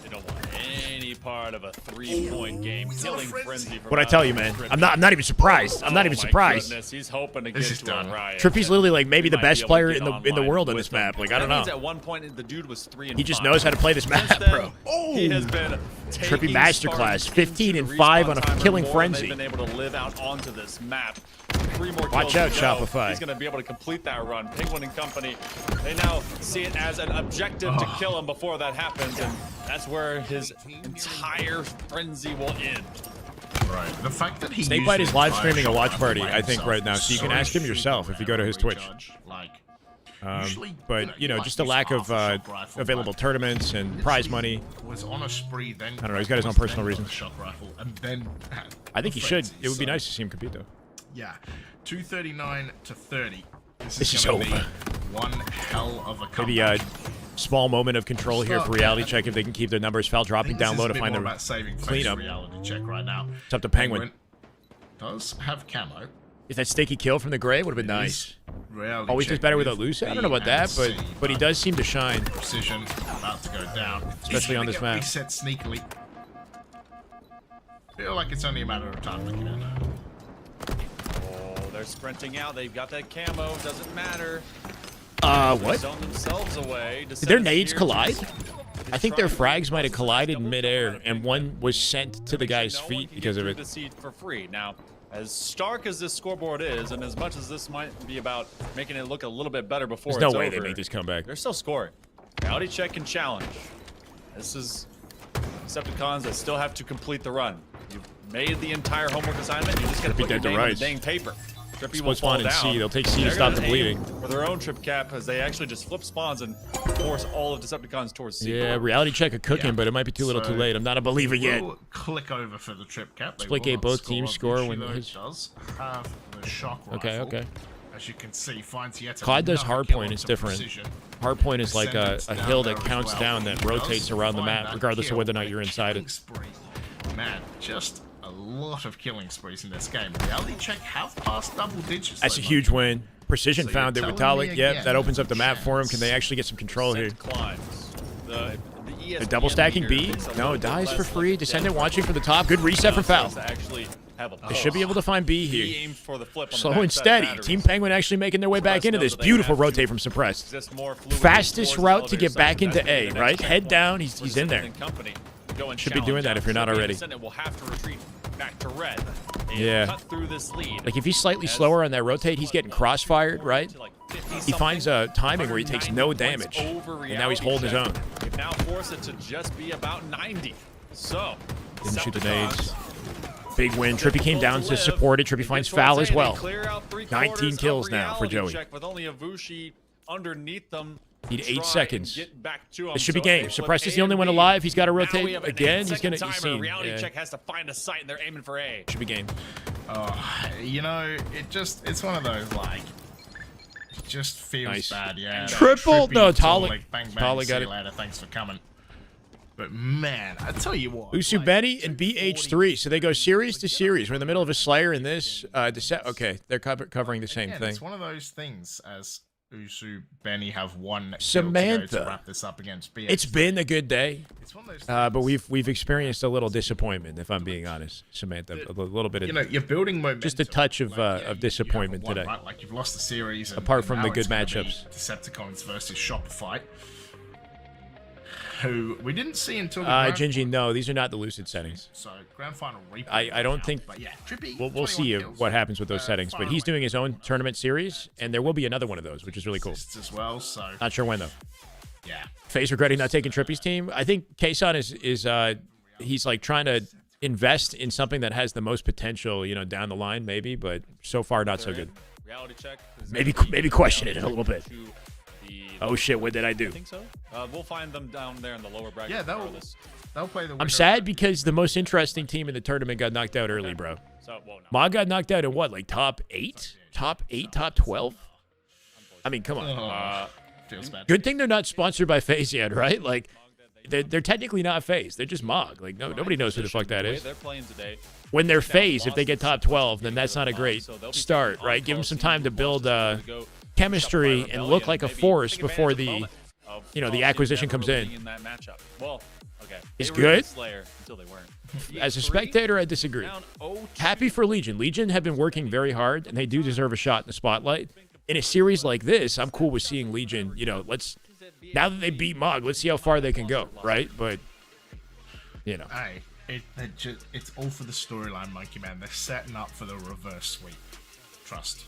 They don't want any part of a 3-point game. Killing frenzy. What I tell you, man. I'm not even surprised. I'm not even surprised. Goodness, he's hoping to This get is to done. a riot. Trippy's literally like maybe He the might best be able to player get in the online world on with this map. them. Like I don't That means know. at one point the dude was 3 and He just 5. knows how to play this Since map, then, bro. He has been Trippy taking masterclass, sparks 15 into and 5 on a respawn timer killing more than frenzy. They've been able to live out onto this map. 3 more Watch kills out, to go. Shopify. He's going to be able to complete that run. Penguin and company, they now see it as an objective to kill him before that happens, and that's where his entire frenzy will end. Right. The fact that he Snakebite used is the live entire streaming a shot watch to party, let I think, himself right now. So you can ask him super yourself if you go to his Twitch. recharge. Like, But, you know, just a lack of available tournaments and prize money. Was on a spree, then I don't know, he's got his own was personal then got reasons. the shock rifle, and then I think he should. frenzy, It would be so- nice to see him compete, though. Yeah, 239 to 30. This is gonna over. be one hell of a Maybe a comeback. small moment of control here for reality check if they can keep their numbers. Foul I dropping think this down is low a to bit find more the about saving face cleanup. reality check right now. It's up to Penguin. Does have camo. If that sticky kill from the gray would have been nice. Reality Always check does better with a with loose. I B don't know about that, and C, but he does seem to shine. Precision about to go down. Especially on He's this gonna map. get reset sneakily. Feel like it's only a matter of time, Lucky Man. Oh, they're sprinting out. They've got that camo. Doesn't matter. What? Zone themselves away. Did their nades collide? I think their frags might have collided in midair, and one was sent to the guy's feet because of it. The seed for free. Now, as stark as this scoreboard is, and as much as this might be about making it look a little bit better before There's it's no way over, they make this comeback. they're still scoring. Reality check and challenge. This is Decepticons that still have to complete the run. You've made the entire homework assignment. You just got to Trippy put your dead to name on the rights. dang paper. Trippy Split will fall spawn in down. C. They'll take C to They're stop gonna the aim bleeding. for their own trip cap as they actually just flip spawns and force all of Decepticons towards C. Yeah, reality check a cooking, Yeah. but it might be too little too So, late. I'm not a believer yet. We'll click over for the trip cap. They Split will gate, not both teams score obviously, when though his- does have the shock Okay, rifle. okay. As you can see, finds yet Clyde does another hard kill point, it's onto different. Precision. Hardpoint is like a Descendants hill down that there as counts well. down that He rotates does around the find map, that regardless of kill whether or not with you're a inside killing it. spree. Man, just a lot of killing sprees in this game. Reality check have passed double digits. That's a though, huge Mike. win. Precision So found it you're with telling Talik. me Yep, again that opens up the there's map a for him. Can they chance. actually get some control here? Descent climbs. The A double stacking B? No, dies for free. Descendant watching from the top. Good reset from Foul. They should be able to find B He here. aimed for the flip on the Slow backside and steady. batteries. Team Penguin actually making their way back into this. Beautiful rotate from Suppressed. Exist more fluid Fastest towards route to elevator get back sections. into That's A, gonna be right? the Head next down. checkpoint He's for in there. Descendant Company. Go and Should be doing challenge that if out. you're not So already. Descendant will have to retreat back to red. And Yeah. cut through this lead. Like if he's slightly slower on that rotate, he's getting crossfired, right? He finds a timing where he takes no damage, and now he's holding his own. They've now forced it to just be about 90. So, Didn't shoot the Decepticons nades. Big win. Trippy came down to support it. Trippy finds Foul as well. 19 kills now for Joey. With only a Vushi underneath them. Need 8 Try and seconds. get back to him. It should be So game. they flip Suppressed is A the only and one B. alive. He's got to Now we rotate have an again. He's 8-second gonna. He's timer. seen. Reality Yeah. check has to find a site, and they're aiming for A. Should be game. You know, it's one of those, like, it just feels Nice. bad, yeah. Triple- Trippy, no, Talik, Talik. bang, bang, Talik see got you it. later, thanks for coming. But man, I tell you what. Usu Benny and BH3. So they go series to series. We're in the middle of a Slayer in this. Okay, they're covering the same Again, thing. it's one of those things as Usu, Benny have one kill to Samantha. go to wrap this up against BX. It's been a good day, It's one of those but things, we've experienced a little disappointment, if I'm being honest, Samantha. A little bit of you know, you're building momentum. just a touch of Like, of you disappointment haven't won, today. right? Like you've lost the series. And, Apart and from now the it's good gonna be matchups. Decepticons versus Shopify, who we didn't see until the Gingy, no, these are not the Lucid settings. So grand final replay. I don't think- But yeah, Trippy. We'll see 21 kills. what happens with those settings, but he's doing his own tournament series, and there will be another one of those, which is really cool. Assists as well. So Not sure when though. yeah, Faze regretting not taking Trippy's team. I think Kason is he's like trying to invest in something that has the most potential, you know, down the line maybe, but so far not so good. Reality check. is Maybe gonna be maybe question it a reality little bit. check to the- Oh shit, what did I I do? think so. We'll find them down there in the lower bracket. yeah, regardless. they'll play the. I'm winner. sad because the most interesting team in the tournament got knocked out early, bro. So, well, no. Mog got knocked out in what, like top 8? Top 8, top 12? I mean, come on. Oh, feels bad. Good thing they're not sponsored by Faze yet, right? Like, they're technically not Faze. They're just Mog. Like, nobody knows who the fuck that The way is. they're playing today. When they're Faze, if they get top 12, then that's not a great start, right? Give them some time to build chemistry and look like a force before the, you know, the acquisition comes in. That matchup. Well, okay. It's They were good. Slayer until they weren't. As a spectator, I disagree. Down 0-2. Happy for Legion. Legion have been working very hard, and they do deserve a shot in the spotlight. In a series like this, I'm cool with seeing Legion, you know, now that they beat Mog, let's see how far they can go, right? But, you know. Hey, it's all for the storyline, Monkey Man. They're setting up for the reverse sweep. Trust.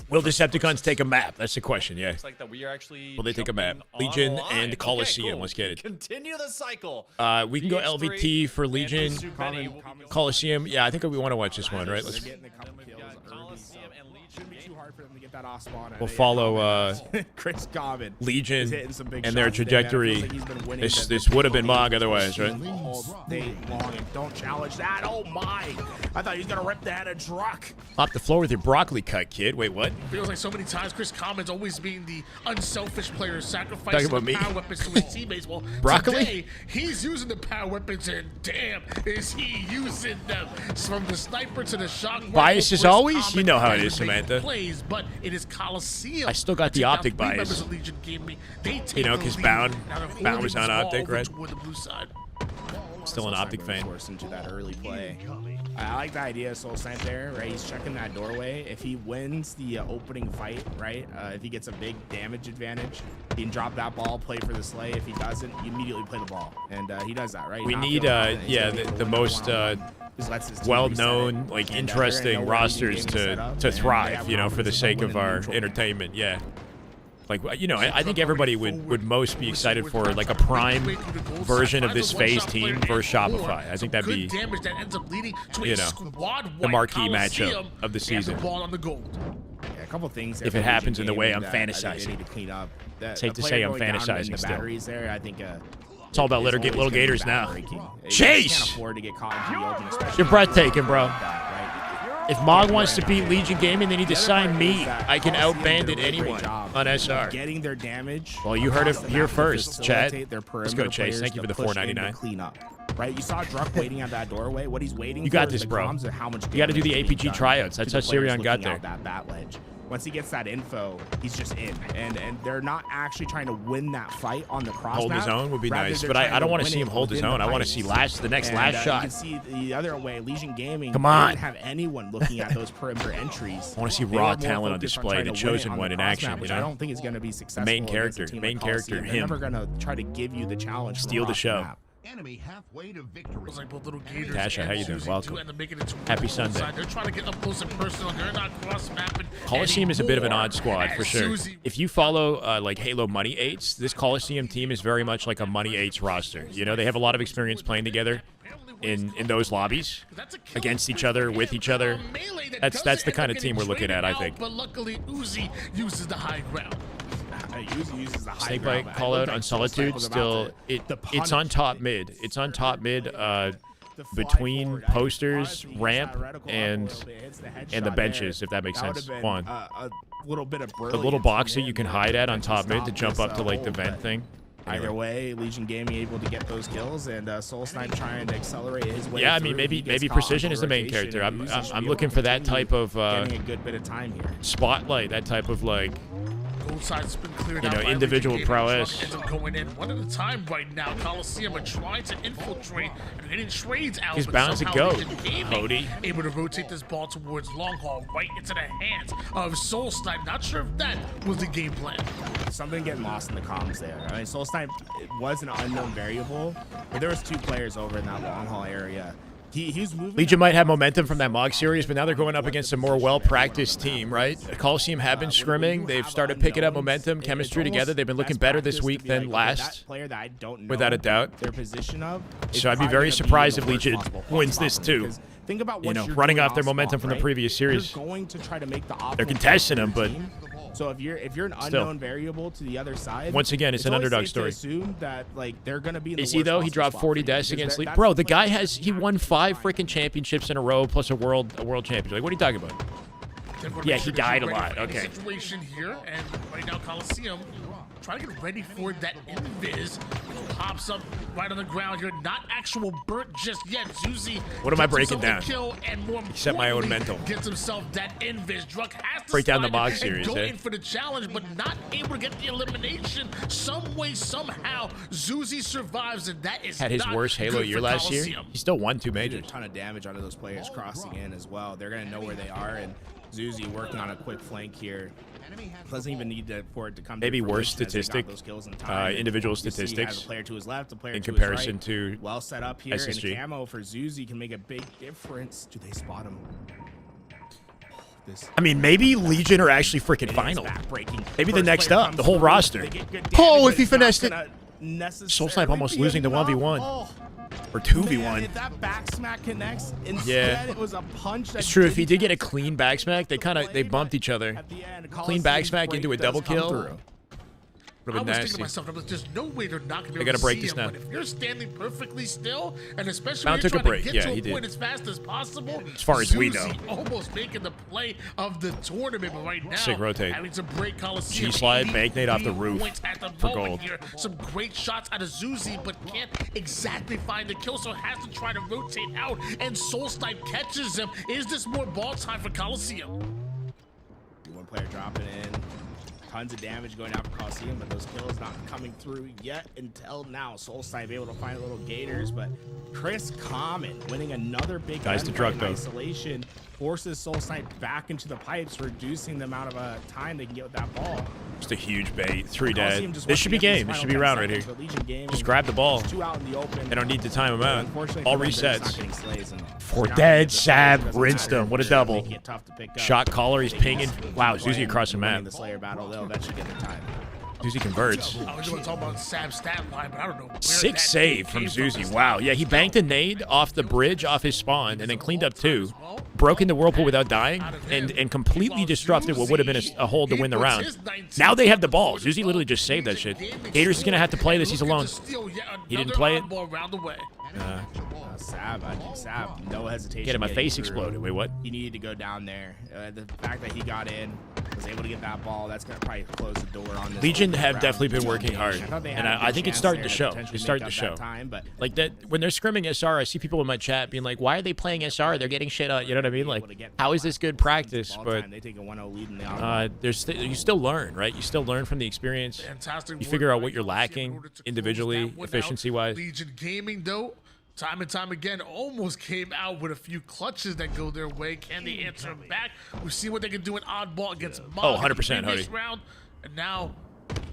Will Decepticons take a map? That's the question, yeah. Looks like that we are actually Will they take a map? jumping on Legion line. and Okay, Coliseum. cool. Let's get it. Continue the cycle. We can go BX3 LVT for and Legion. Usu Benny will be- Coliseum. Yeah, I think we want to watch this one, right? They're Let's. getting a couple kills early, so Coliseum and Legion. shouldn't be too hard for them to get that off spawn. We'll follow Chris Common. Legion He's hitting some big and their shots today, man. It feels trajectory. like he's been winning This the would have been league Mog otherwise, right? all day long, and don't challenge that. Oh my! I thought he was gonna rip the head of Druck. Off the floor with your broccoli cut, kid. Wait, what? Feels like so many times Chris Common's always being the unselfish player, Talking sacrificing about the me? power weapons to his teammates. Well, Broccoli? today he's using the power weapons, and damn, is he using them from the sniper to the shotgun. Bias as Chris always? Common You know how it has is, been making Samantha. Plays, but it is Coliseum. I still got the Take out optic 3 bias. members of Legion Gaming. They take You know, the 'cause lead. Bound- Now they're Bound holding was on this ball optic, over right? toward the blue side. Still an optic fan. Forced into that early play. I like the idea of Soul Snipe there, right? He's checking that doorway. If he wins the opening fight, right? If he gets a big damage advantage, he can drop that ball, play for the slay. If he doesn't, you immediately play the ball, and he does that, right? We Not need, feeling confident. He's yeah, gonna be able to the win most, one-on-one. Just lets his team well-known, reset it. like And, interesting they're gonna know where rosters Legion Gaming set to up, to and they thrive, have you know, for the confidence sake in of our neutral. entertainment. Yeah. Like, you know, I think everybody would most be excited for like a prime version of this Faze team versus Shopify. I think that'd be, good damage that ends up leading to you a know, squad the marquee Coliseum. matchup of the They have season. The ball on the gold. Yeah, a couple things. If there it for happens in Legion the way Gaming I'm that I think fantasizing. they need to clean up. It's safe to say I'm fantasizing the still. batteries there, I think. It's all about little is always little gonna be gators now. backbreaking. You Chase! can't afford to get caught into the open, especially You're breathtaking, bro. like that, right? If Mog wants to beat Legion Gaming, they need to The other sign part me. is that I can Coliseum out-bandit did a really great anyone job on of SR. Getting their damage. Well, you heard it across the here map to first, Chad. facilitate their Let's go, perimeter Chase. Thank players you for the to push in to $4.99. clean up. Right, you saw Druck waiting at that doorway. What he's waiting You for got is this, the bro. comms of how much You gotta do the damage is being APG done tryouts. That's to how the players Sirion got looking out there. that bat ledge. Once he gets that info, he's just in, and they're not actually trying to win that fight on the cross Hold his map. own would be Rather, nice, they're but trying I don't want to win see him it hold his within own. the I want to fight. see the next And, last You shot. can see the other way, Legion Gaming. Come they on. didn't have anyone looking at those perimeter entries. I wanna see They raw were more talent on focused display, trying the to win it chosen on one the in cross action, map, you which know? I don't think is going to be successful. main against a character, team main like Coliseum. character, They're him. never going to try to give you the challenge. from Steal the across show. map. Enemy halfway to victory. Feels like both little gators Tasha, and how you doing? Susie Welcome. do end up making it to Happy one Sunday. side. They're trying to get up close and personal. They're not cross-mapping Coliseum is a bit of an anymore. odd squad for As sure. Susie- If you follow like Halo Money 8s, this Coliseum team is very much like a Money 8s roster. You know, they have a lot of experience playing together in those lobbies That's a kill against each other, with each other. melee that That's doesn't the end kind up of team getting we're looking at, I traded think. out, But luckily, Uzi uses the high ground. Usually uses the high Snake ground, Bite but call it out looked on like Soul Snipe Solitude was about still to it's on punish top it. mid. It's on top mid The between fly forward, posters, honestly, he ramp, shot reticle up a and little bit, hits the and the headshot benches, there. if that makes That sense. would've been Juan. a little bit of The brilliance little from box that him you can to hide at on eventually top mid to stop jump this, up to like the hold, vent but thing. Either Anyway. way, Legion Gaming able to get those kills, and Soul Snipe trying to accelerate his way. Yeah, I through. mean maybe He gets caught Precision on is the main rotation, character. and Uzi should I'm be looking able for to that continue type of getting a good bit of time here. spotlight, that type of like both sides have been cleared You out know, by individual Legion Gaming. prowess. Truck ends up going in one at a time right now. Coliseum are trying to infiltrate and getting trades out. He's but bound to somehow go, Legion Gaming Cody. able to rotate this ball towards long haul, right into the hands of Soul Snipe. Not sure if that was the game plan. Something getting lost in the comms there. I mean, Soul Snipe was an unknown variable, but there was 2 players over in that long haul area. He's moving. Legion might have momentum from that MOG series, but now they're going up against a more well-practiced team, right? Coliseum have been scrimming. They've started picking up momentum, chemistry together. They've been looking better this week than last, without a doubt. Their position of. So I'd be very surprised if Legion wins this too. Think about You know, running off their momentum from the previous series. You're going to try to make the They're contesting them, but so if you're an still. unknown variable to the other side, Once again, it's an always underdog safe story. To assume that like they're going to be. In is the he though? worst He possible dropped spot 40 for you, deaths because against that- Legion. that's Bro, the the guy place he won 5 freaking championships in a row plus a world championship. Like, what are you talking about? Yeah, he died a lot. Okay. Situation here, and right now Coliseum trying to get ready for that invis. Pops up right on the ground here. Not actual burnt just yet. Zuzi. What am I gets breaking himself a down? Kill, and more Except my own importantly, mental. Gets himself that invis. Drunk has to Break down the slide MOG and series, go eh? in for the challenge, but not able to get the elimination. Some way, somehow, Zuzi survives, and that is Had his not worst Halo good year for last year. Coliseum. He still won 2 Did majors. a ton of damage onto those players crossing in as well. They're going to know where they are, and Zuzi working on a quick flank here. Doesn't even need for it to come. Maybe to worse fruition as they got statistic, those kills in time. individual You see he has statistics a player to his left, a player in to his comparison right. to Well set up here, SSG. and camo for Zuzi can make a big difference. Do they spot him? This I mean, maybe Legion are actually freaking it is final. backbreaking. Maybe the First next player up, comes the whole through. roster. They get good Oh, damage, if he but it's not finessed it. gonna necessarily Soul Snipe almost be losing to enough. 1v1. Oh. Or Man, 2v1. if that back smack connects, Yeah. instead it was a punch. It's true. If he did get a clean back smack, they bumped each other. At the end, Clean back smack into a double kill. Would I have was been thinking to nasty. myself, there's no way they're not going to be They able gotta to break see this him. now. But if you're standing perfectly still, and especially Bound when took you're a trying break. to Yeah, get to he a did. point as fast as possible, As far as we Zuzi know. almost making the play of the tournament, but right now, Sick rotate. having to break Coliseum. G-slide, 80 magnate off the roof points at the for moment gold. Here. Some great shots out of Zuzi, but can't exactly find the kill, so has to try to rotate out, and Soul Snipe catches him. Is this more ball time for Coliseum? One player dropping in. Tons of damage going out for Coliseum, but those kills not coming through yet until now. Soul Snipe able to find little gators, but Chris Common winning another big Guys to gunfight drug in though. isolation forces Soul Snipe back into the pipes, reducing the amount of time they can get with that ball. Just a huge bait. 3 Coliseum dead. just This wants should to be get these game. This final should be 10 round right here. seconds, but Legion Gaming Just grab the ball. is 2 out in the open. They don't need to time them out. Unfortunately All for them, they're just not resets. getting slays, and 4 now dead. the Sab doesn't rinsed matter. him. What a It's double. making it tough to pick up. Shot caller. He's pinging. Wow, Zuzi across the Winning map. The Slayer battle, they'll eventually get the time. Zuzi converts. I was going to talk about Sab's stat line, but I don't know where 6 that save from came Zuzi. Wow. Yeah, he banked a nade off the bridge off his spawn and then cleaned up 2. Broke in the whirlpool without dying and completely disrupted what would have been a hold to win the round. Now they have the ball. Zuzi literally just saved that shit. Gators is going to have to play this. He's alone. He didn't play it. Sab, I think Sab, no hesitation. Get him, my getting face through. exploded. Wait, what? He needed to go down there. The fact that he got in, was able to get that ball, that's going to probably close the door on this. Legion have round. definitely been working hard, thought they had and a good I think it's chance starting there to show. potentially It's starting make to up show. that time, but Like that when they're scrimming SR, I see people in my chat being like, "Why are they playing SR? They're getting shit on." You know what I mean? Like, how is this good practice? ball But time, they take a 1-0 lead in the you still learn, right? You still learn from the experience. Fantastic. You work figure out by what you're Coliseum in lacking order to close individually, that one out. efficiency-wise. Legion Gaming, though, time and time again, almost came out with a few clutches that go their way. Can they answer back? We've seen what they can do in oddball against Mog. Oh, in the 100%, previous Hody. round, and now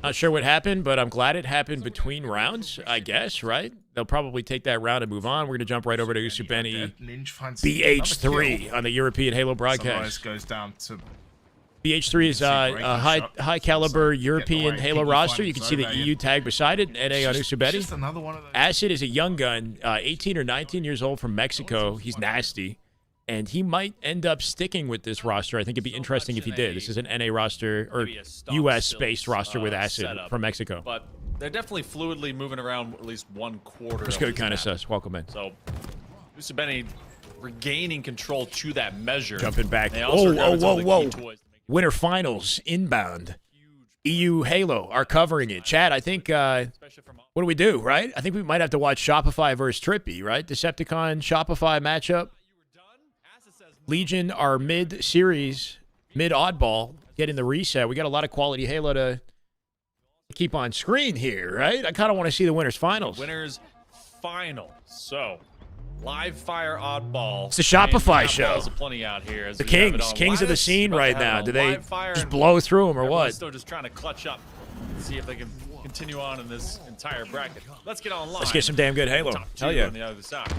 Not sure what happened, but I'm glad it happened between rounds, I guess, right? They'll probably take that round and move on. We're going to jump right over to Usubeni Ninja finds another BH3 kill. on the European Halo Sunrise broadcast. goes down to BH3 is a high caliber European away. Halo People roster. find You can see the Zovayan. EU tag beside it. NA on just Usubeni. another one of those. Acid is a young gun, 18 or 19 years old from Mexico. He's nasty. And he might end up sticking with this roster. I think it'd be interesting if he did. This is an NA roster or Maybe a stock US-based stills, roster with Acid setup. from Mexico. But they're definitely fluidly moving around at least one quarter. It's of good, this kind of map. sus. Welcome in. So, Usubeni regaining control to that measure. Jumping back. They also Whoa, grabbed whoa, some of whoa, the whoa. key toys to make Winter Finals inbound. EU Halo are covering it. Chad, I think, especially from what do we do, right? I think we might have to watch Shopify versus Trippy, right? Decepticon Shopify matchup. Legion are mid-series, mid-oddball. getting the reset. We got a lot of quality Halo to keep on screen here, right? I kind of want to see the winners finals. Winners final. So, live fire oddball. It's the Shopify show. Plenty out here as The we have it kings on of the live. scene About to right have it now. on Do they live fire, just and blow through them or everyone's what? Still just trying to clutch up and see if they can continue on in this entire bracket. Let's get online. Let's get some damn good Halo. Top two Hell yeah. on the other side.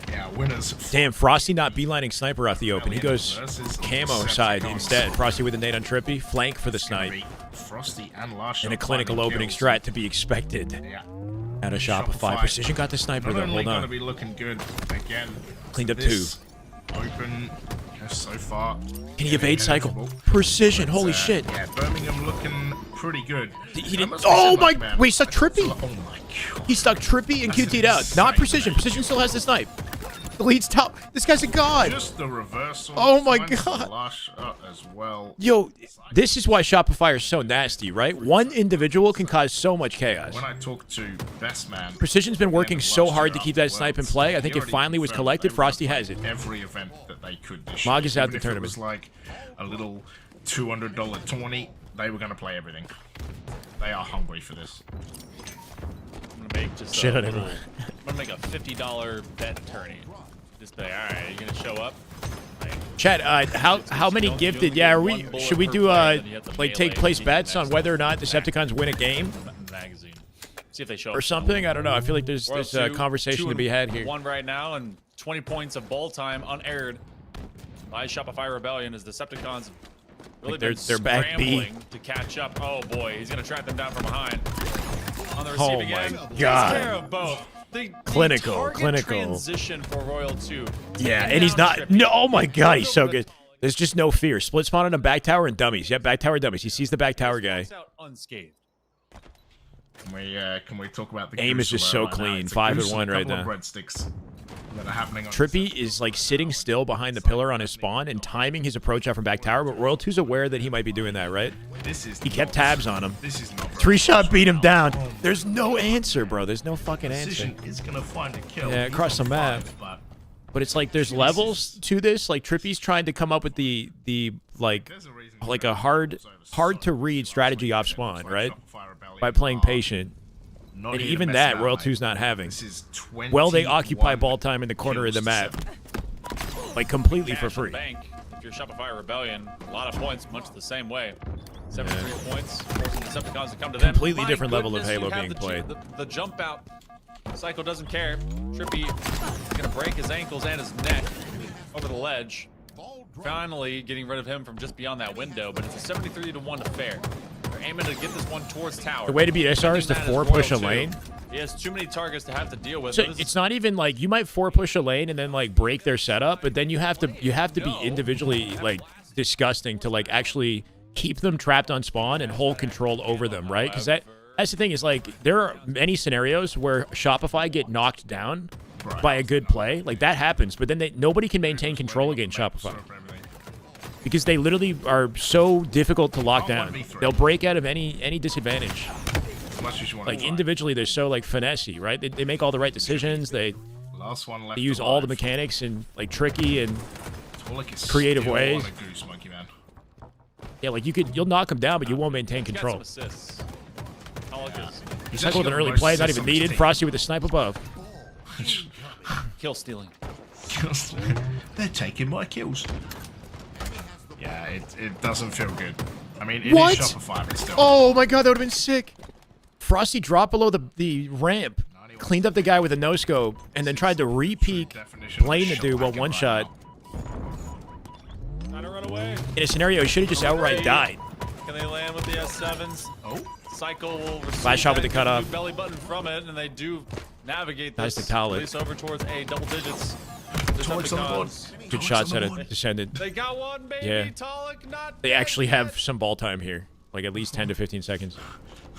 Yeah, winners. Damn, Frosty not beelining Sniper off the open. He goes Versus camo Decepticons. side instead. Frosty with a nade on Trippy. Flank for the It's gonna snipe. be Frosty and Last And a clinical opening strat to be expected Yeah. out of Shopify. Precision got the sniper Not though. only Hold going to on. be looking good again. Cleaned up this Open so far. Can he evade cycle? manageable. Precision. But, Holy shit. Yeah, Birmingham looking pretty good. He didn't. Almost Oh seemed my! like, man, Wait, he stuck I thought Trippy. so- Oh my god. He stuck Trippy and That's QT'd out. Not insane, Precision. man. Precision still has the snipe. The lead's top. This guy's a god. Just the reversal. Oh my finds the God. Lush up as well. Yo, this is why Shopify is so nasty, right? One individual can cause so much chaos. When I talked to Best Man, Precision's been working at the end so of hard to last keep year that snipe in afterwards, play. I he think it already finally was confirmed collected. they were gonna Frosty play has it. Every event that they could this Mog year. is out Even the if tournament. It was like a little $200 tourney. They were going to play everything. They are hungry for this. I'm gonna make just Shit a on little, everyone. I'm gonna make a $50 bet tourney. Just be like, all right, are you gonna show up? Like, Chat, how many You gifted? only Yeah, get are one we? bullet Should we per do play, then you have to like take melee place and bets see on the whether or not next Decepticons win a game magazine. See if they show up. or something? I don't know. I feel like there's Royal a 2, conversation to be had here. 2-1 right now, and 20 points of ball time unaired by Shopify Rebellion as Decepticons really Like been they're back B. scrambling to catch up. Oh boy, he's gonna track them down from behind. On the Oh receiving my end, God. takes care of both. The Clinical, target clinical. transition for Royal 2. Yeah, Taking and he's down not. Trippy. No, oh my God, he's Goes so over the- good. There's just no fear. Split spawn on him, back tower and dummies. Yep, back tower dummies. He sees the back tower guy. Walks out unscathed. Can we talk about the Aim is goose just alert so right now? clean. It's a 5 goose and 1 a right couple of now. breadsticks that are happening on Trippy is like sitting still behind the pillar on his spawn and timing his approach out from back tower, but Royal 2's aware that he might be doing that, right? This is He kept tabs on him. This is not very 3-shot beat him down. Oh my There's no answer, bro. There's no fucking answer. Precision is gonna find a kill. Yeah, He's across on the map. 5, but But it's like there's levels to this. Like Trippy's trying to come up with the like there's a reason like for a that. hard It's over to read so strategy like off that. spawn, It's like right? Shopify Rebellion By playing are patient. not And here to even mess that about, Royal mate. 2's not having. This is Well, they 21 occupy ball time in the corner of the kills map, to like completely for Cash on free. bank. If you're Shopify Rebellion, a lot of points, much the same way. 73 points, forcing Decepticons to come to them. Completely My different level of goodness, Halo you have being the played. The jump out. Cycle doesn't care. Trippy is gonna break his ankles and his neck over the ledge. Finally getting rid of him from just beyond that window, but it's a 73-1 affair. They're aiming to get this one towards tower. The way to beat SR is to Defending that 4 is push a Royal 2. lane. He has too many targets to have to deal with. So This is- it's not even like you might 4 push a lane and then like break their setup, but then you have to be individually like disgusting to like actually keep them trapped on spawn and hold control over them, right? Because that's the thing is like there are many scenarios where Shopify get knocked down by a good play, like that happens, but then nobody can maintain control against Shopify because they literally are so difficult to lock down. They'll break out of any disadvantage. Like individually, they're so like finessey, right? They make all the right decisions. They Last one left use all the alive. mechanics in like tricky and Tolic is creative still ways. on a goose monkey, man. yeah, like you'll knock them down, but you won't maintain he's got control. some assists. Colic is He cycled with an actually got early most play, not assists even on his needed. team. Frosty with the snipe above. kill stealing. They're taking my kills. Yeah, it doesn't feel good. I mean, it What? is Shopify, but still. Oh my god, that would have been sick. Frosty dropped below the ramp, cleaned up the guy with a no scope, and then tried to re-peek, blame the dude while one shot. Trying to run away. In a scenario, he should have just outright died. Can they land with the S7s? Oh, Cycle will receive Last shot with that, the cutoff. do belly button from it, and they do navigate Nice this to Colic. place over towards a double digits. Tolic's on the board. Decepticons. Good shots at it, descended. They got one, baby. Yeah. Tolic, not They dead actually yet. have some ball time here, like at least 10 to 15 seconds.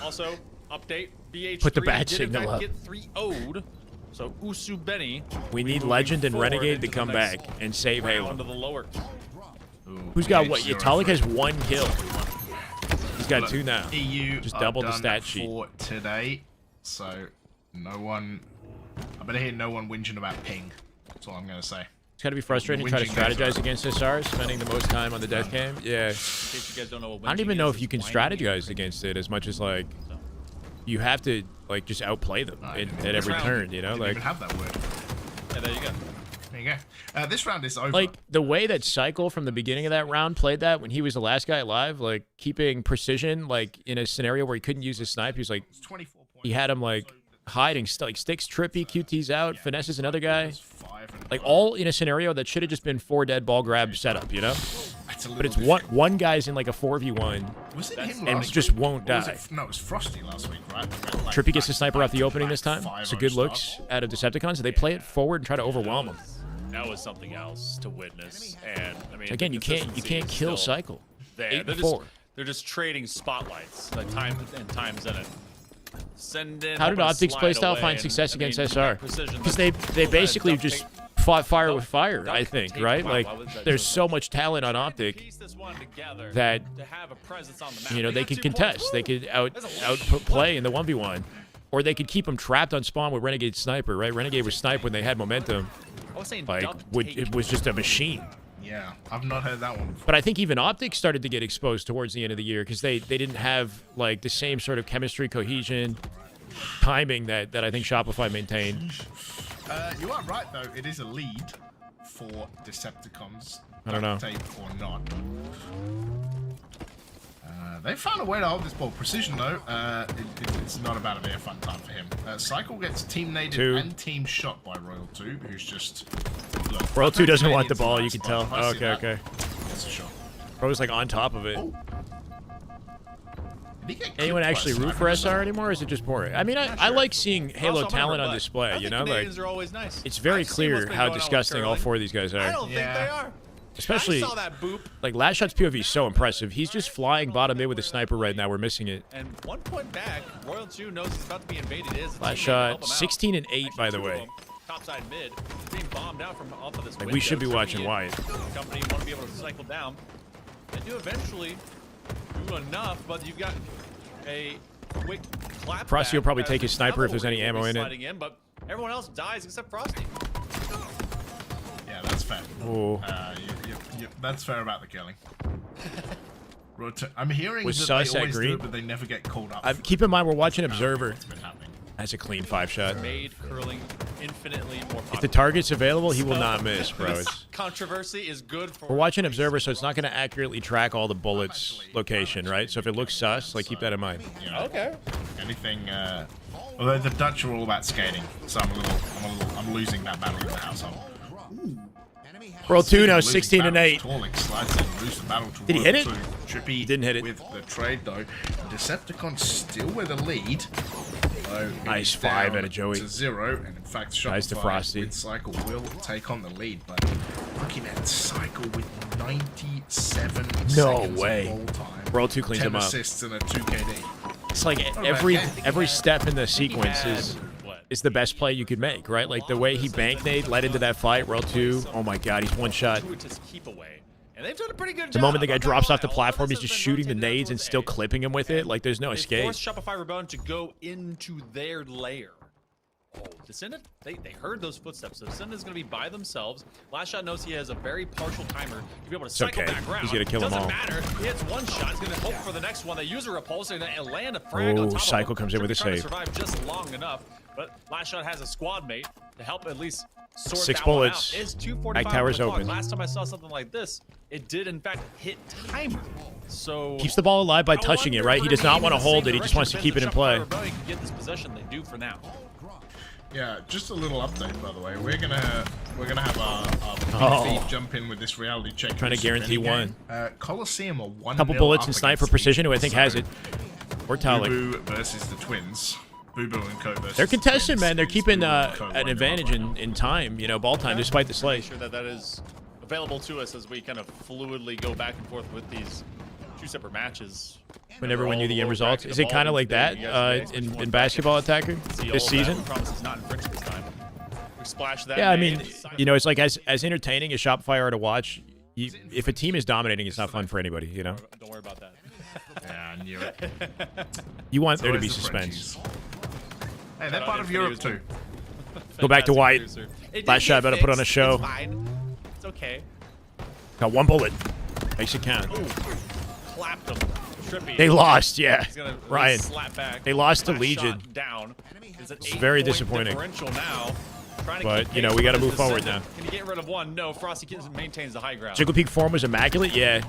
Also, update. BH3 Put the bat did in signal fact up. Get 3-0'd. So Usu Benny. We need moving Legend and forward Renegade to into the come next back and save round Halo. of the lower. Who's got what? H0 Tolic for has 1 kill. He's got Look, 2 now. EU Just are doubled the done stat sheet. for today, so no one. I better hear no one whinging about ping. That's all I'm gonna say. got to be frustrating to try to strategize against SR, spending the most time on the death cam. Yeah. In case you guys don't know what I don't even know if you can it's blinding strategize against it as much as like you have to like just outplay them at every turn. You know, Didn't like even have that word. Yeah, there you go. There you go. This round is over. like the way that Cycle from the beginning of that round played that when he was the last guy alive, like keeping precision, like in a scenario where he couldn't use his snipe, he was like It's 24 points. he had him like hiding, like sticks Trippy, QT's out, finesses another guy. It's 5 and Like all in a scenario that should have just been 4 dead ball grab setup, you know? It's a But little it's different. one guy's in like a 4v1 Was it him and last just week? won't Or was die. it, no, it was Frosty last week, right? Like, Trippy gets the sniper off the back- opening this time. back So 5-0 good start. looks out of Decepticons. They play it forward and try to overwhelm them. That was something else to witness. And I mean, Again, the you can't consistency is kill still Cycle. there. 8 They're and just 4. they're just trading spotlights, like time and times in it. Send in. How did hoping to Optics slide playstyle away, find and, success I mean, against that SR? precision, Because like, they that basically duct just tape- fought fire with duct- fire, duct I think, tape. right? Wow, Like why was that there's so so much talent on Optic piece this one together that to have a presence on the map. you know they got could 2 points. contest, they could outplay in the 1v1, or they could keep them trapped on spawn with Renegade Sniper, right? Renegade was snipe when they had momentum, I was saying like duct tape. it was just a machine. Yeah, I've not heard that one before. But I think even Optic started to get exposed towards the end of the year because they didn't have like the same sort of chemistry, cohesion, timing that I think Shopify maintained. You are right, though. It is a lead for Decepticons. I don't know. Tape or not. They found a way to hold this ball. Precision, though, it's not about to be a fun time for him. Cycle gets team naded 2. and team shot by Royal 2, who's just... Look, Royal 2 doesn't want the Canadians ball, in you that can spot. tell. If I see Okay, that, okay. It's a shot. Bro was like on top of it. Did he get Anyone clipped by actually a root sniper for SR anymore, or is it just boring? I mean, I like seeing Halo Also, talent on but display, I you think know? Like, Canadians are always nice. it's very I've seen clear what's been how going on with disgusting all curling. 4 of these guys I are. don't think Yeah. they are. Especially, I saw that boop. like, Last Shot's POV is so impressive. He's just flying bottom mid with a sniper right now. We're missing it. And 1 point back, Royal 2 knows it's about to be invaded. Is Last shot, 16 and 8, by the way. Topside mid, being bombed out from off of this Like, we should be window. watching Trippy Wyatt. and Company want to be able to cycle down. They do eventually do enough, but you've got a quick clap. Frosty will back probably as take his the sniper if there's any cavalry will ammo be in it. sliding in, but everyone else dies except Frosty. Yeah, that's fair. Ooh. That's fair about the killing. I'm hearing Was that Sus they at always do green? it, but they never get called up. Keep in mind, we're watching Observer. It's been happening. That's a clean 5 shot. Made curling infinitely more popular. If the target's available, he will not miss, bro. This controversy is good for. We're watching Observer, so it's not going to accurately track all the bullets' location, right? So if it looks sus, like, keep that in mind. You know, Okay. anything. Although the Dutch are all about skating, so I'm losing that battle in the household. Roll 2 now, Losing 16 and battle. 8. Torlik slides in, lose the battle to Did he Royal hit it? 2. Trippy Didn't hit it. with the trade though. Decepticon still with a lead. So Nice it's 5 down out of Joey. to 0, and in fact, Nice to Shopify Frosty. with Cycle will take on the lead. But looking at Cycle with 97 No seconds way. of ball time, Roll 2 cleans 10 him up. assists and a 2 KD. It's like about every step in the sequence is the best play you could make, right? Like the way he bank nade led into that fight, Roll 2. Oh my god, he's one shot. Just keep away. And they've done a pretty good job. The moment the guy I'm not drops gonna off the lie. platform, All he's this just has been shooting the rotated nades and towards still A. clipping him with it. Like there's no They escape. forced Shopify Rebellion to go into their lair. Oh, Descendant, they heard those footsteps. So Descendant is going to be by themselves. Last Shot knows he has a very partial timer to be able to cycle okay. back around. He's gonna kill them all. Doesn't matter. He hits one shot. He's going to hope for the next one. They use a repulsor and land a frag on Oh, top Cycle of him. comes in with a Trying to save. survive just long enough. But Last Shot has a squad mate to help at least sort 6 that one bullets. out. It's 245 Ike tower's on the clock. open. Last time I saw something like this, it did in fact hit timer. So Keeps the ball alive by I touching it, wonder right? if He they're does not aiming want to in the hold same it. He just wants to direction keep it in since play. Shopify Rebellion can get this possession. They do for now. Yeah, just a little update by the way. We're gonna have our Oh. feed jump in with this reality check. Trying to guarantee one. Coliseum are 1-0 Couple bullets up and sniper against precision, who I Leeds. think has it. Or Talik. Boo versus the Twins. Boo Boo and Co versus They're the contesting, Twins. man. They're It's keeping Boo and Co an 1-0 advantage right now. in time, you know, ball time, despite the Make slay. sure that is available to us as we kind of fluidly go back and forth with these 2 separate matches. Whenever They're we knew all the end over results. back Is it kind of evolving like that today. You guys in can Basketball Attacker see all this of season? that. Promise it's not infringed this time. We splash that. Yeah, I name. mean, you know, it's like as entertaining as Shopify are to watch, if a team is dominating, it's not fun for anybody, you know? Don't worry about that. Yeah, I knew it. You want there to be Always the suspense. Frenchies. Hey, they're Shout part out of to Europe Producer. too. Go back to Fantastic White. producer. It did Last shot, get better put on a fixed. show. It's fine. Okay. Got one bullet. Makes it count. Clapped him. Trippy. They lost, yeah. He's gonna Ryan. slap back. They lost to Last Legion. shot down. It's very disappointing. Differential now. Trying to But, keep you know, pace we gotta with move forward Descendant. now. Can you get rid of one? No. Frosty maintains the high ground. Jiggle Peak form was immaculate, yeah.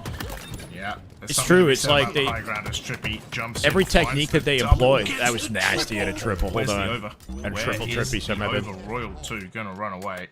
Yeah. there's It's something true, to be it's said like about they- the high ground as Trippy jumps Every in, finds technique the that they double, employed, gets that was the nasty at a triple. Hold Where's the on. over? At a Where triple is trippy, so my the bad. over Royal 2 gonna run away?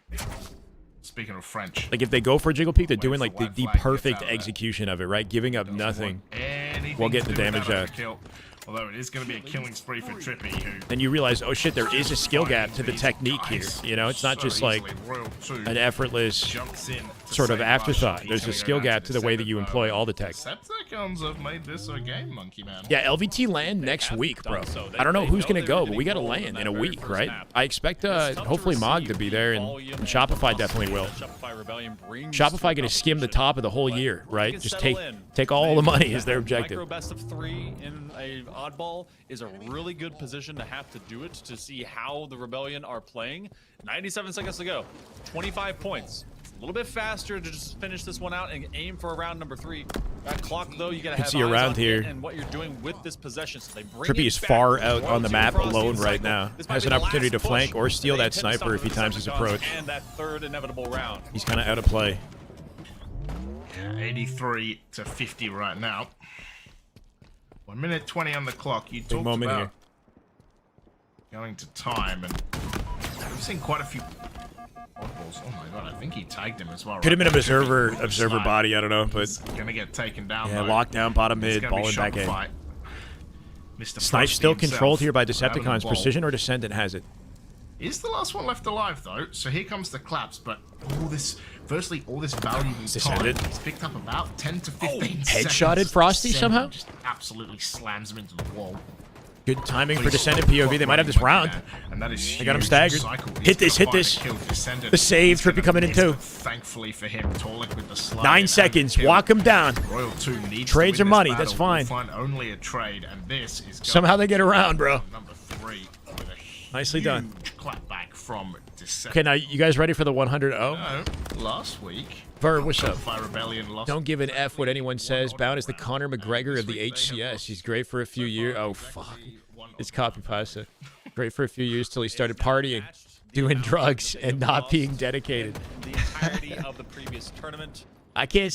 Speaking of French. Like, if they go for a Jiggle Peak, they're doing, for like, the white flag, gets perfect out of there. execution of it, right? Giving up nothing. Anything We'll get to the do with damage that out. other kill. Although it is going to be a killing spree for Trippy, who Then you realize, oh shit, there is a skill gap to the these technique here. guys You know, it's not so just like easily. Royal 2 an effortless jumps in to sort of save afterthought. Russia. There's a He's skill gonna go down gap to the way that you Descendant, employ though. all the tech. Decepticons have made this a game, Monkey Man. Yeah, LVT land next have week, bro. done so. I don't know They who's know gonna they go, were but we gotta getting rolled land in in a that very week, first right? snap. I expect It's tough to hopefully Mog to receive be there, and volume Shopify velocity definitely will. that Shopify Rebellion brings Shopify to gonna skim the competition. top of the whole But year, if they right? can Just settle take in, all the money maybe is their that objective. Micro best of 3 in a oddball is a really good position to have to do it to see how the Rebellion are playing. 97 seconds to go. 25 points. It's a little bit faster to just finish this one out and aim for a round number 3. That clock, though, you gotta have see a eyes round on here. it and what you're doing with this possession. So they bring Trippy it is back. far out on the 1-2 map Frosty alone and right Cycle. now. This might Has be an the opportunity to last flank push or steal they that attempt to sniper if he stop times his the Decepticons approach. And that third inevitable round. He's kind of out of play. Yeah, 83 to 50 right now. 1 minute 20 on the clock. You talked moment about here. going to time, and we've seen quite a few oddballs. Oh my god, I think he tagged him as well. Could have been an right? observer body. I don't know, but He's gonna get taken down. yeah, though. lockdown, bottom It's mid, gonna be balling back in. Shopify. Mr. Snipe Frosty still himself controlled here by out of the Decepticons. ball. Precision or Descendant has it. Is the last one left alive though? So here comes the claps, but all this, firstly, all this valuable time. Descended. He's picked up about 10 to 15 seconds. Headshotted Frosty Descendant somehow? Just absolutely slams him into the wall. Good timing for Please Descendant stop POV. They might have this running round. like that. And that is They got him huge. staggered. Cycle is Hit this, gonna hit this. find a kill. Descendant The save, is gonna Trippy coming in miss, too. but thankfully for him, Torlik with the slide. 9 and seconds. the kill. Walk him down. Royal 2 needs Trades to are win money, this that's battle. fine. We'll find only a trade, and this is going Somehow they get around, bro. number 3 with a Nicely done. huge clapback from Decepticons. Okay, now you guys ready for the 100-0? No, last week, Ver, what's up? Shopify Rebellion lost. Don't give an F what anyone says. Bound is the Conor McGregor of the HCS. He's great for a few years. Oh, fuck. It's copy pasta. Great for a few years till he started partying, doing drugs, and not being dedicated. The entirety of the previous tournament. I can't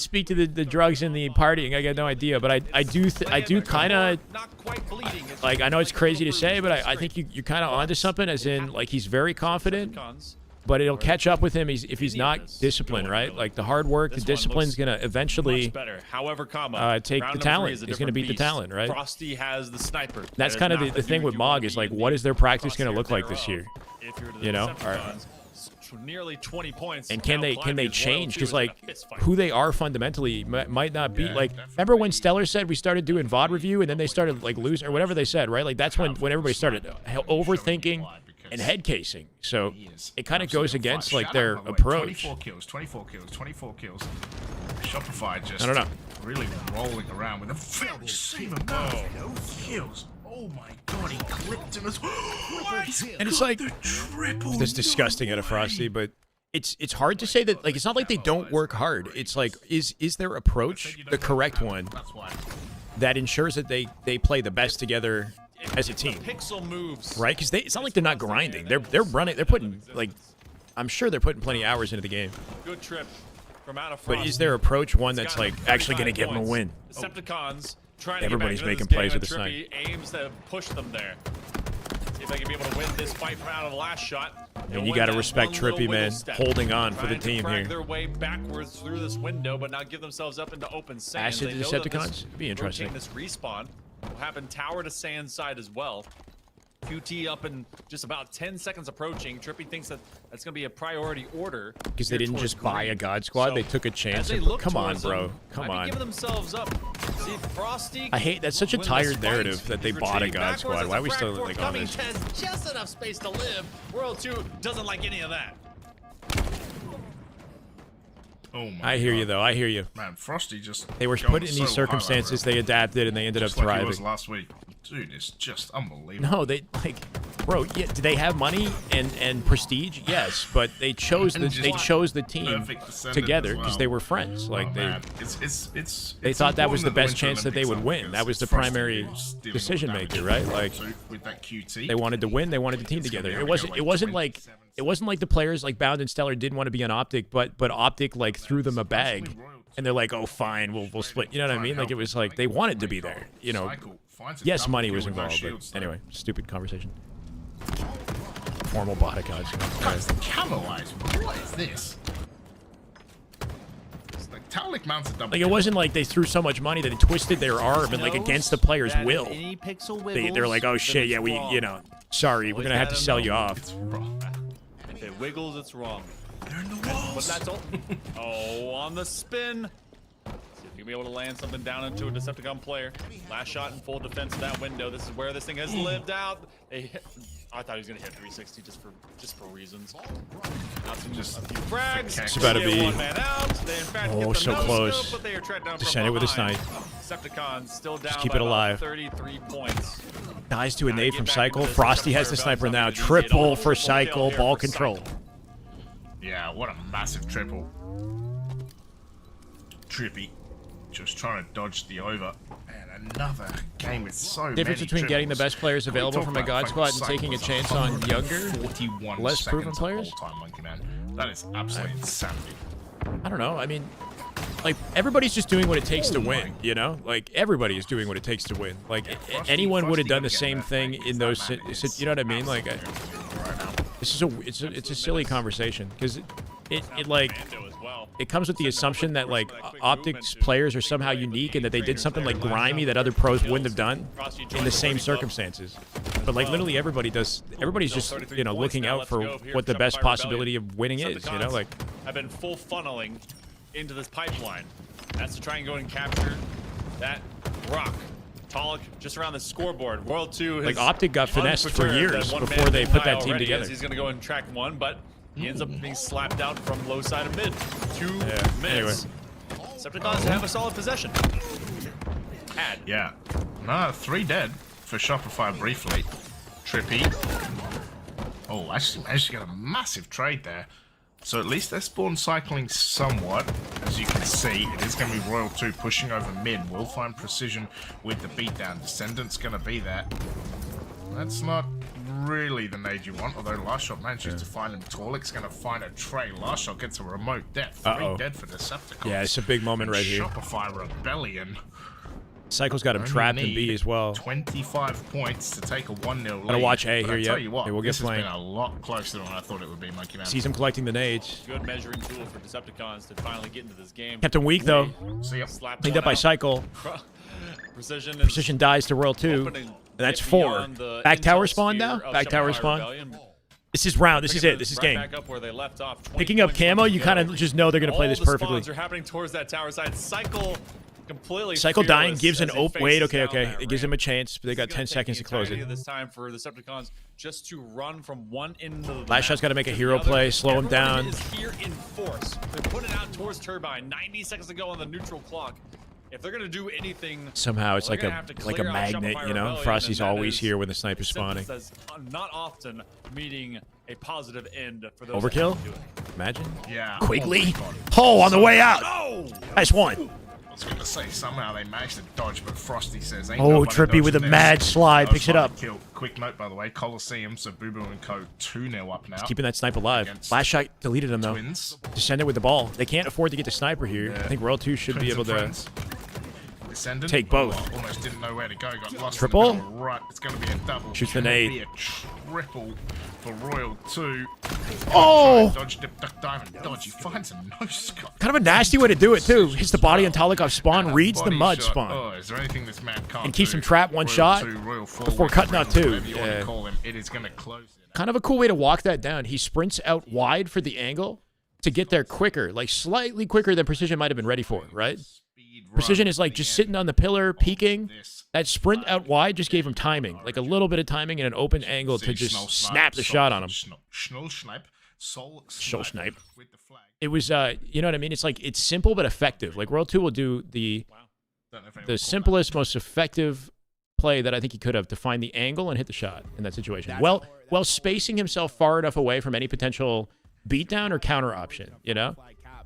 speak to the drugs and the partying. I got no idea, but I do kind of Not quite bleeding. It's like. I know it's crazy to say, but I think you're kind of onto something. As in, like, he's very confident, Decepticons. but it'll catch up with him if he's not disciplined, right? Like the hard work, the This one discipline's looks gonna eventually. Much better. However, take round the number talent. three is a He's gonna different beat the beast. talent, right? Frosty has the sniper. That's That kind is of not the thing with dude you Mog wanna is be like, in what the is their practice gonna crosshair look like this thereof. year? If you're the You know? Decepticons, nearly 20 points. And can now they climbing as Royal change? 2 Because is in a like fist fight. who they are fundamentally might not be Yeah, like. definitely. Remember when Stellar said we started doing VOD review and then they started like losing or whatever they said, right? Like that's when everybody started overthinking and head casing. So it kind of goes against like their approach. 24 kills, 24 kills, 24 kills. Shopify just I don't know. really rolling around with a very same amount of kills. Oh my god, he clipped him as And it's like the triple. that's disgusting out of Frosty, but it's hard to say that like it's not like they don't work hard. It's like is their approach the correct one That's why. that ensures that they play the best together as a team, Pixel moves. right? Because it's not like they're not grinding. They're running. They're putting like I'm sure they're putting plenty of hours into the game. Good trip from out of But Frost. is their approach one that's Got like actually going to 35 give them a points. win? Decepticons trying Everybody's to get back making into plays this with game, the and Trippy aims to push them there. See if they can be able to win this fight from out of the last shot. And you got to respect Trippy, man, holding on for the Trying to team crack here. their way backwards through this window, but not give themselves up into open sand. Acid They to know that Decepticons? this Be interesting. rotating This respawn will happen tower to sand side as well. QT up in just about 10 seconds approaching. Trippy thinks that that's going to be a priority order. Because they here didn't towards just buy green. a God Squad. So, They took a as chance. they And look come on, towards bro. them, Come might be on. giving themselves up. See if Frosty. I hate that's such a win this tired fight. narrative that they He's bought a retreating God backwards Squad. as Why are we the still frag like force on coming this? has just enough space to live. World 2 doesn't like any of that. Oh my I hear god. you though. I hear you. Man, Frosty just. They were going put in so these high circumstances. right They adapted and they ended up just like he was thriving. last week. Dude, it's just unbelievable. No, they like Bro, yeah, do they have money and prestige? Yes, but they chose the team together because they were friends. Like they thought that was the best chance that they would win. That was the primary decision maker, right? Like they wanted to win. They wanted the team together. It wasn't like the players like Bound and Stellar didn't want to be on Optic, but Optic like threw them a bag, and they're like, oh fine, we'll split. You know what I mean? Like it was like they wanted to be there. You know, yes, money was involved, but anyway, stupid conversation. Formal bodyguards. Camo-wise, what is this? It's like Talik mounts a double. Like it wasn't like they threw so much money that it twisted their arm and like against the player's will. They're like, oh shit, yeah, sorry, we're gonna have to sell you off. If it wiggles, it's wrong. They're in the walls. But that's all. Oh, on the spin. You'll be able to land something down into a Decepticon player. Last shot in full defense of that window. This is where this thing has lived out. I thought he was gonna hit 360 just for reasons. Just a few frags. It's about to be. One man out. They in fact get the So close. Scope, but they are tracked down Just send it with a snipe. Decepticons still down. Just keep by it alive. about 33 points. Dies to a nade from Cycle. Frosty has the sniper now. Triple for Cycle. Ball control. Yeah, what a massive triple. Trippy. Just trying to dodge the over. And another game with so Difference between getting the best players available from a God Squad and taking a chance on younger, less proven players? That is absolutely insanity. I don't know. I mean, like, everybody's just doing what it takes to win, you know? Like, everybody is doing what it takes to win. Like, anyone would have done the same thing in those... You know what I mean? Like, this is it's a silly conversation because it comes with the assumption that like Optics players are somehow unique and that they did something like grimy that other pros wouldn't have done in the same circumstances. But like literally everybody does. Everybody's just looking out for what the best possibility of winning is. You know, like I've been full funneling into this pipeline. That's to try and go and capture that rock. Talik just around the scoreboard. World 2 like Optic got finessed for years before they put that team together. He's going to go and track one, but he ends up being slapped out from low side of mid. 2 minutes. Anyway. Decepticons have a solid possession. Yeah. No, 3 dead for Shopify briefly. Trippy. Oh, actually managed to get a massive trade there. So at least they're spawn cycling somewhat. As you can see, it is going to be Royal 2 pushing over mid. We'll find precision with the beatdown. Descendant's going to be there. That's not really the nade you want, although Last Shot manages to find him. Torlik's going to find a tray. Last Shot gets a remote death. 3 dead for Decepticons. Yeah, it's a big moment right here. Shopify Rebellion. Cycle's got him trapped in B as well. 25 points to take a 1-0 lead. Gotta watch A here, yeah. We'll get playing. This has been a lot closer than I thought it would be, Monkey Man. Sees him collecting the nades. Good measuring tool for Decepticons to finally get into this game. Kept him weak though. See ya. Cleaned up by Cycle. Precision dies to Royal 2. And that's 4. Back tower spawn now? Back tower spawn. This is round. This is it. This is game. Back up where they left off. Picking up camo, you kind of just know they're going to play this perfectly. All the spawns are happening towards that tower side. Cycle dying gives an open. Wait, okay. It gives him a chance, but they got 10 seconds to close it. This time for the Decepticons just to run from one end of the Last Shot's got to make a hero play, slow him down. Is here in force. They're putting it out towards Turbine. 90 seconds to go on the neutral clock. If they're gonna do anything, somehow it's like a magnet, you know. Frosty's always here when the sniper's spawning. Not often meeting a positive end for those. Overkill? Imagine. Yeah. Quickly. Oh, on the way out. Nice one. I was going to say somehow they managed to dodge, but Frosty says ain't oh, Trippy with a mad slide, picks it up. Kill. Quick note, by the way, Coliseum, so Boo Boo and Co. 2-0 up now. He's keeping that sniper alive. Last Shot deleted him, though. Twins. Descendant with the ball. They can't afford to get the sniper here. I think Royal 2 should be able to take both. Almost didn't know where to go. Got lost. Triple? Right, it's going to be a double. Shoots the nade. Be a triple for Royal 2. Oh! Dodge, dip, duck, dive, and dodge. He finds a no-scope. Kind of a nasty way to do it, too. Hits the body on Talikov spawn, reads the mud spawn. Oh, is there anything this man can't and keeps do? him trapped one shot before cutting out 2. Yeah. It is going to close it. Kind of a cool way to walk that down. He sprints out wide for the angle to get there quicker, like slightly quicker than Precision might have been ready for, right? Precision is like just sitting on the pillar, peeking. That sprint out wide just gave him timing, like a little bit of timing and an open angle to just snap the shot on him. Snipe. It was, you know what I mean? It's like, it's simple but effective. Like World 2 will do the simplest, most effective play that I think he could have to find the angle and hit the shot in that situation. Well, spacing himself far enough away from any potential beatdown or counter option, you know?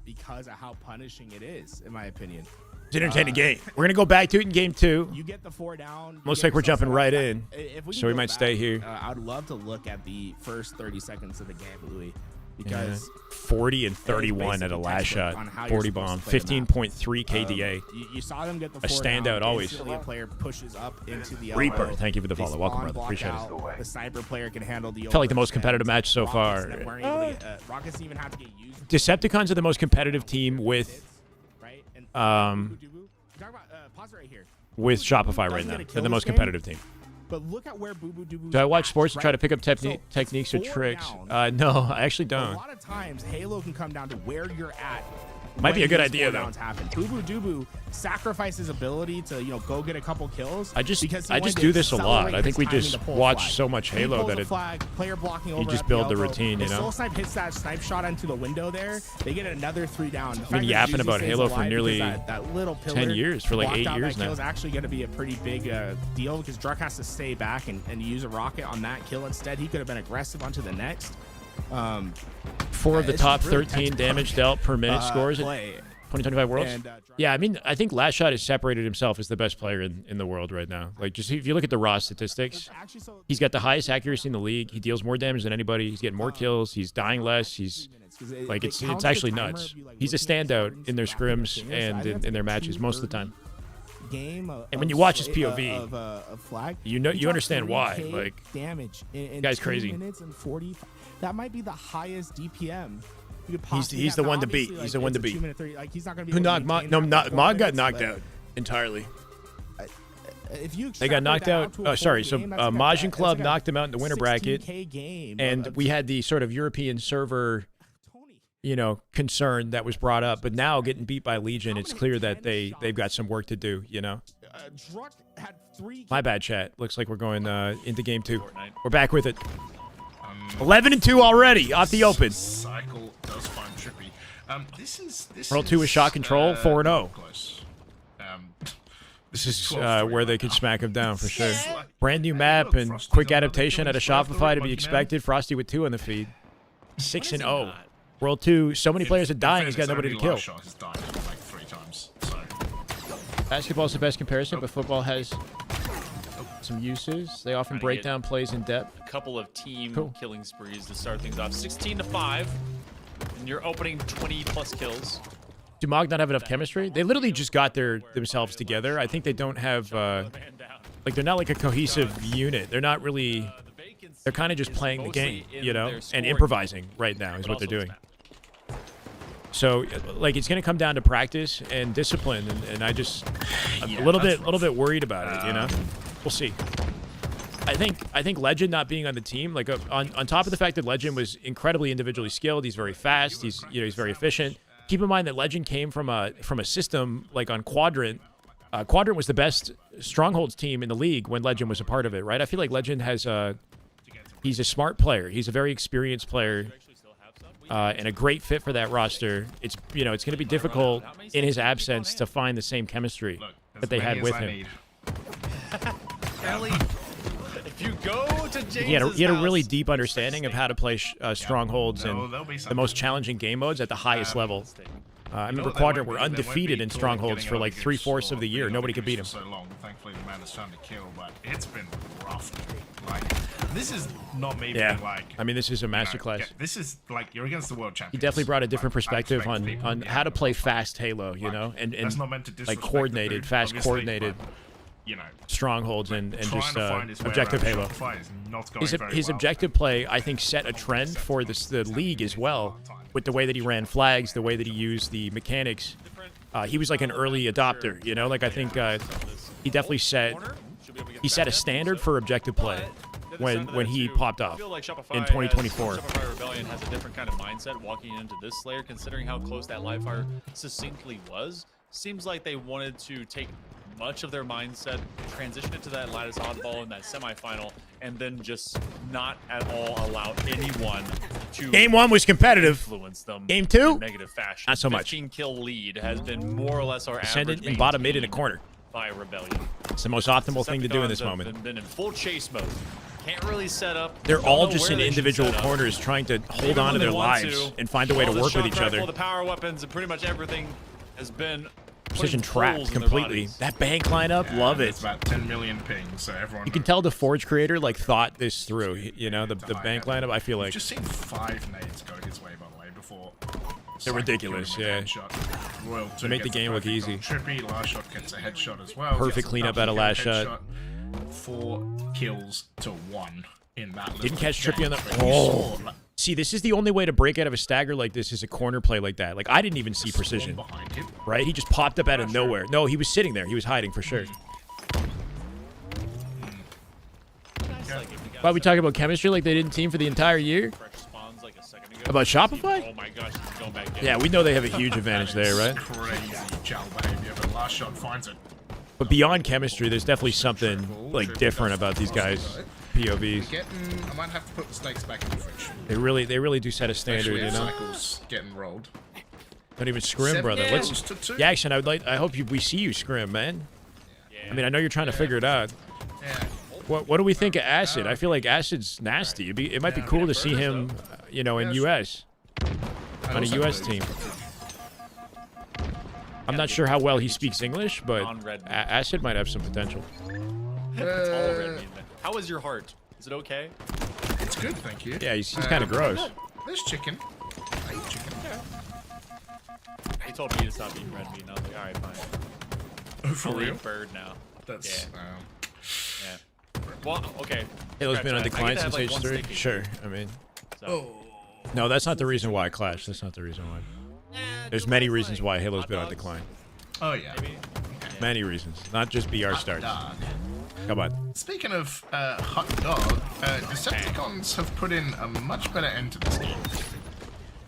Because of how punishing it is, in my opinion. It's an entertaining game. We're going to go back to it in game 2. You get the 4 down. Looks like we're jumping right in. So we might stay here. I'd love to look at the first 30 seconds of the game, Louis. Because 40 and 31 at a last shot. 40 bomb. 15.3 KDA. You saw them get the a 4 standout down. always. A player pushes up into the Reaper, elbow. thank you for the They follow. Welcome, spawn, brother. block Appreciate out. it. The sniper player can handle the Felt like the most overextend. competitive match so Rockets far. that weren't able to get, Rockets even have to get used. Decepticons are the most competitive team with Right? And talk about pause right here. with Shopify right now. They're the most competitive team. But look at where Boo Boo Doo Boo. Do I watch sports to try to pick up techniques or tricks? No, I actually A don't. lot of times, Halo can come down to where you're at. Might be when a good these idea, 4 though. downs happen. Boo Boo Doo Boo sacrificed his ability to, go get a couple kills. I just because he I wanted just to do this a lot. accelerate I think we his timing just to pull a watch flag. so much He Halo pulls that a it. flag, player blocking over just at build the elbow. routine, you If know? Soul Snipe hits that snipe shot into the window there, they get another 3 down. I've been yapping about Halo for nearly that little 10 years, for like 8 years now. It's actually going to be a pretty big deal because Druk has to stay back and use a rocket on that kill instead. He could have been aggressive onto the next. 4 of the it's top really 13 textbook, damage dealt per minute scores at play. 2025 Worlds. And, Yeah, I mean, I think Last Shot has separated himself as the best player in the world right now. Like, just if you look at the raw statistics, he's got the highest accuracy in the league. He deals more damage than anybody. He's getting more kills. He's dying less. He's like, it's actually nuts. He's a standout in their scrims and in their matches most of the time. Game And when you watch his POV, of flag, you understand why. 3K Like, damage in guy's 2 crazy. minutes and 40. That might be the highest DPM. You could He's possibly the get. one to Obviously, beat. He's the one to it's a beat. 2-minute 3. Like, he's not going to be who able to knocked Mod? maintain No, that for 12 Mod got minutes, knocked but out entirely. If you They got knocked out. to a Oh, sorry. full So game, that's like a- Majin that's Club like a knocked him out in the winter bracket, 16K game and of- we had the sort of European server, Tony. concern that was brought up. But now getting beat by Legion, it's clear that they've got some work to do. Druk had 3 My bad, chat. Looks like we're going into game 2. Fortnite. We're back with it. 11-2 already off the open. Cycle does find Trippy. This World 2 is shot control, 4-0. Close. This is where they could smack him down for sure. Brand new map and quick adaptation at a Shopify to be expected. Frosty with 2 on the feed. 6-0. World 2, so many players are dying, he's got nobody to kill. Shot has died like 3 times. So Basketball's the best comparison, but football has some uses. They often break down plays in depth. A couple of team Cool. killing sprees to start things off. 16-5. And you're opening 20+ kills. Do Mog not have enough chemistry? They literally just got themselves together. I think they don't have, Man down. like, they're not like a cohesive unit. They're not really, they're kind of just playing the game, and improvising right now is what they're doing. So, like, it's going to come down to practice and discipline, and I'm a little bit worried about it, We'll see. I think Legend not being on the team, like on top of the fact that Legend was incredibly individually skilled, he's very fast, he's very efficient. Keep in mind that Legend came from a system like on Quadrant. Quadrant was the best Strongholds team in the league when Legend was a part of it, right? I feel like Legend he's a smart player. He's a very experienced player. And a great fit for that roster. It's going to be difficult in his absence to find the same chemistry that they had with him. Ellie, if you go to James's He had a really house- deep understanding of how to play Strongholds and the most challenging game modes at the highest level. I remember Quadrant were undefeated in Strongholds for like 3/4 of the year. Nobody could beat him. So long. Thankfully, the man is trying to kill, but it's been rough. Like, this is not me Yeah, being like. I mean, this is a masterclass. Yeah, this is like you're against the world champion. He definitely brought a different perspective on how to play fast Halo, and That's not meant to like disrespect the coordinated, dude, fast obviously, coordinated but, Strongholds and trying just to find his way objective around Halo. Shopify is not going very His well. objective play, I think, set a trend for the league as well, with the way that he ran flags, the way that he used the mechanics. He was like an early adopter, Like I think he definitely set a standard for objective play when he popped I off feel like Shopify in 2024. Shopify Rebellion has a different kind of mindset walking into this Slayer, considering how close that live fire succinctly was. Seems like they wanted to take much of their mindset, transition it to that Lattice oddball in that semifinal, and then just not at all allow anyone to Game 1 was competitive. influence them Game 2? in a negative fashion. Not so much. 15 kill lead has been more or less our Ascendant average. and bottom mid in a maintained corner. by Rebellion. It's the most optimal thing to do in this Decepticons moment. have been in full chase mode. Can't really set up. They're Don't all know just where in they should individual set up. corners trying to hold Even on when to they their want lives to, and find a way to all the work with shock each rifle, other. The power weapons and pretty much everything has been Precision putting trapped holes in their completely. bodies. That bank lineup, love And it. It's about 10 million pings, so everyone. You can tell the Forge creator like thought this through. You know, the bank lineup. I feel We've like just seen 5 nades go his way, by the way, before. They're ridiculous, killing with a yeah. headshot. Royal 2 make the gets a game look perfect easy. on Trippy, last shot gets a headshot as well. Perfect Gets a cleanup double out of kill last shot. headshot. 4 kills to 1 in that. Didn't little catch Trippy on game. the. But you Oh. saw, like, See, this is the only way to break out of a stagger like this is a corner play like that. Like, I didn't even see precision, one behind him. right? He just popped up out of nowhere. No, he was sitting there. He was hiding for sure. Why we talking about chemistry like they didn't team for the entire year? Spawns like a second ago. About Shopify? Oh my gosh, he's going back in. Yeah, we know they have a huge advantage there, right? Crazy chow behavior, but last shot finds it. But beyond chemistry, there's definitely something like different about these guys' POVs. I might have to put the stakes back in the fridge. They really do set a standard, Especially you if know. Cycles getting rolled. Don't even scrim, 7 brother. kills Let's. to 2. Jackson, I hope we see you scrim, man. I mean, I know you're trying to figure it out. Yeah. What do we think of Acid? I feel like Acid's nasty. It might be cool to see him, you know, in US on a US team. I'm not sure how well he speaks English, but Acid might have some potential. How is your heart? Is it okay? It's good, thank you. Yeah, he's kind of gross. There's chicken. I eat chicken. He told me to stop eating red meat, and I was like, all right, fine. Oh, for I'll eat real? bird now. That's. Yeah. Well, okay. Halo's Scratch been on that. I decline get to since have, like, H3. one steak Sure, I mean, So, no, that's not the reason why I Clash. That's not the reason why. There's many reasons why Halo's been on decline. Oh yeah. maybe. Many reasons, not just BR starts. Dog. Come on. Speaking of hot dog, Decepticons have put in a much better end to this game.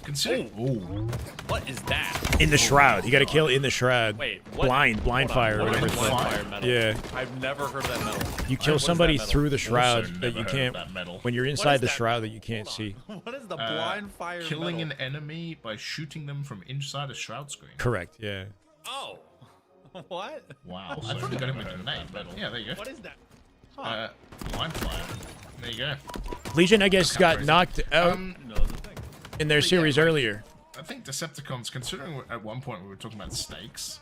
Considering. Ooh. What is that? In the shroud. You got to kill in the shroud. Wait, what? Blind Hold on. fire, or What whatever is it's blind called. fire metal? Yeah. I've never heard of that metal. You kill What is that somebody metal? through the shroud Also that you never heard can't. of that metal. When you're is inside the that? shroud that you can't see. What is the blind fire Killing metal? an enemy by shooting them from inside a shroud screen. Correct. Yeah. Oh. What? Wow. I thought you got him with a name. Yeah, there you go. What is that? Blind fire. There you go. Legion, I guess, got crazy. knocked out No, the thing. in their series earlier. I think Decepticons, considering at one point we were talking about stakes,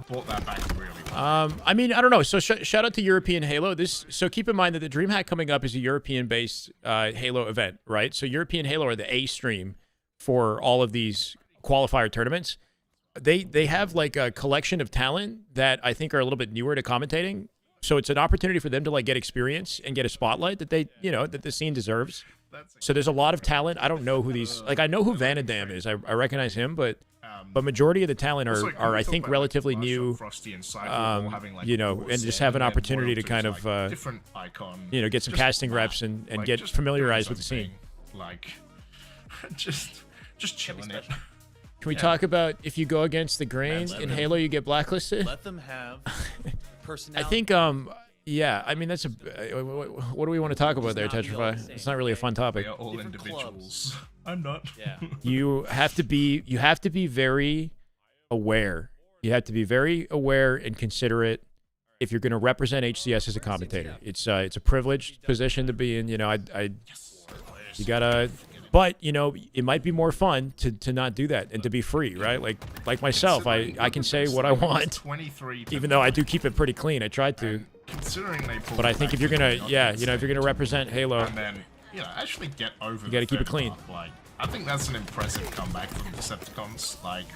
brought that back really well. I mean, I don't know. So shout out to European Halo. So keep in mind that the Dreamhack coming up is a European-based Halo event, right? So European Halo are the A stream for all of these qualifier tournaments. They have like a collection of talent that I think are a little bit newer to commentating. So it's an opportunity for them to like get experience and get a spotlight that they, you know, that the scene deserves. So there's a lot of talent. I don't know who these, like I know who Vanadam is. I recognize him, but majority of the talent are I think relatively new. You know, and just have an opportunity to kind of different icon, you know, get some casting reps and get just familiarized doing with the scene. something, Like just chilling it. Can we talk about if you go against the grain in Halo, you get blacklisted? Let them have I personality. think, yeah. I mean, that's a. What do we want to talk about there, Tetrify? It's not really a fun topic. We are all Different individuals. I'm not. Yeah. You have to be very aware. You have to be very aware and considerate if you're going to represent HCS as a commentator. It's a privileged position to be in. You know, you gotta. But, you know, it might be more fun to not do that and to be free, right? Like myself, I can say what I want, 23 even though I do keep it pretty clean. I try to. Considering they pulled But I it think back if you're to going the to, yeah, audience you know, if you're going to represent Halo, and then, you know, actually get over You gotta keep it clean. Like, I think that's an impressive comeback from Decepticons. Like,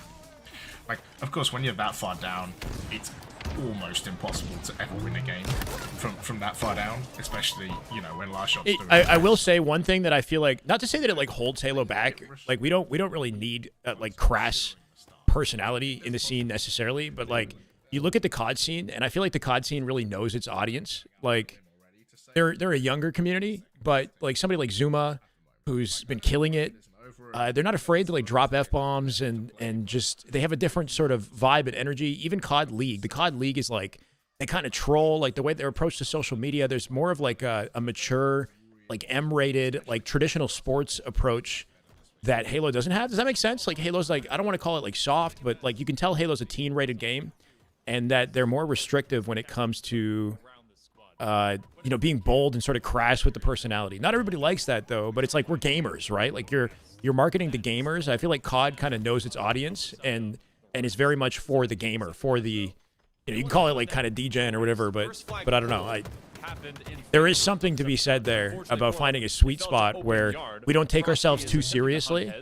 of course, when you're that far down, it's almost impossible to ever win a game from that far down, especially, you know, when last shot's doing I will say one thing that I feel like, not to say that it like holds Halo back, like we don't really need like crass personality in the scene necessarily, but like you look at the COD scene, and I feel like the COD scene really knows its audience. Like they're a younger community, but like somebody like Zuma, who's been killing it, they're not afraid to like drop F-bombs and just they have a different sort of vibe and energy. Even COD League, the COD League is like they kind of troll, like the way their approach to social media. There's more of like a mature, like M-rated, like traditional sports approach that Halo doesn't have. Does that make sense? Like Halo's like, I don't want to call it like soft, but like you can tell Halo's a teen-rated game. and that they're more restrictive when it comes to, being bold and sort of crass with the personality. Not everybody likes that though, but it's like we're gamers, right? Like you're marketing to gamers. I feel like COD kind of knows its audience and is very much for the gamer, for the, you can call it like kind of degen or whatever, but I don't know. There is something to be said there about finding a sweet spot where we don't take ourselves too seriously,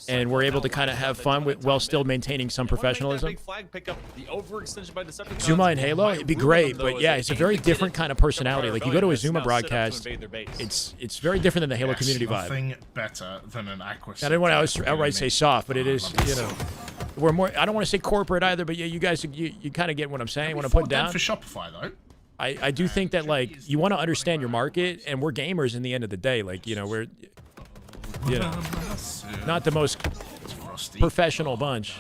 and we're able to kind of have fun while still maintaining some professionalism. Zuma and Halo, it'd be great, but yeah, it's a very different kind of personality. Like you go to a Zuma broadcast, it's very different than the Halo community vibe. Nothing better than an Aqua. I didn't want to outright say soft, but it is, we're more. I don't want to say corporate either, but yeah, you guys, you kind of get what I'm saying. What I'm putting down for Shopify though. I do think that like you want to understand your market, and we're gamers in the end of the day. Like we're not the most professional bunch.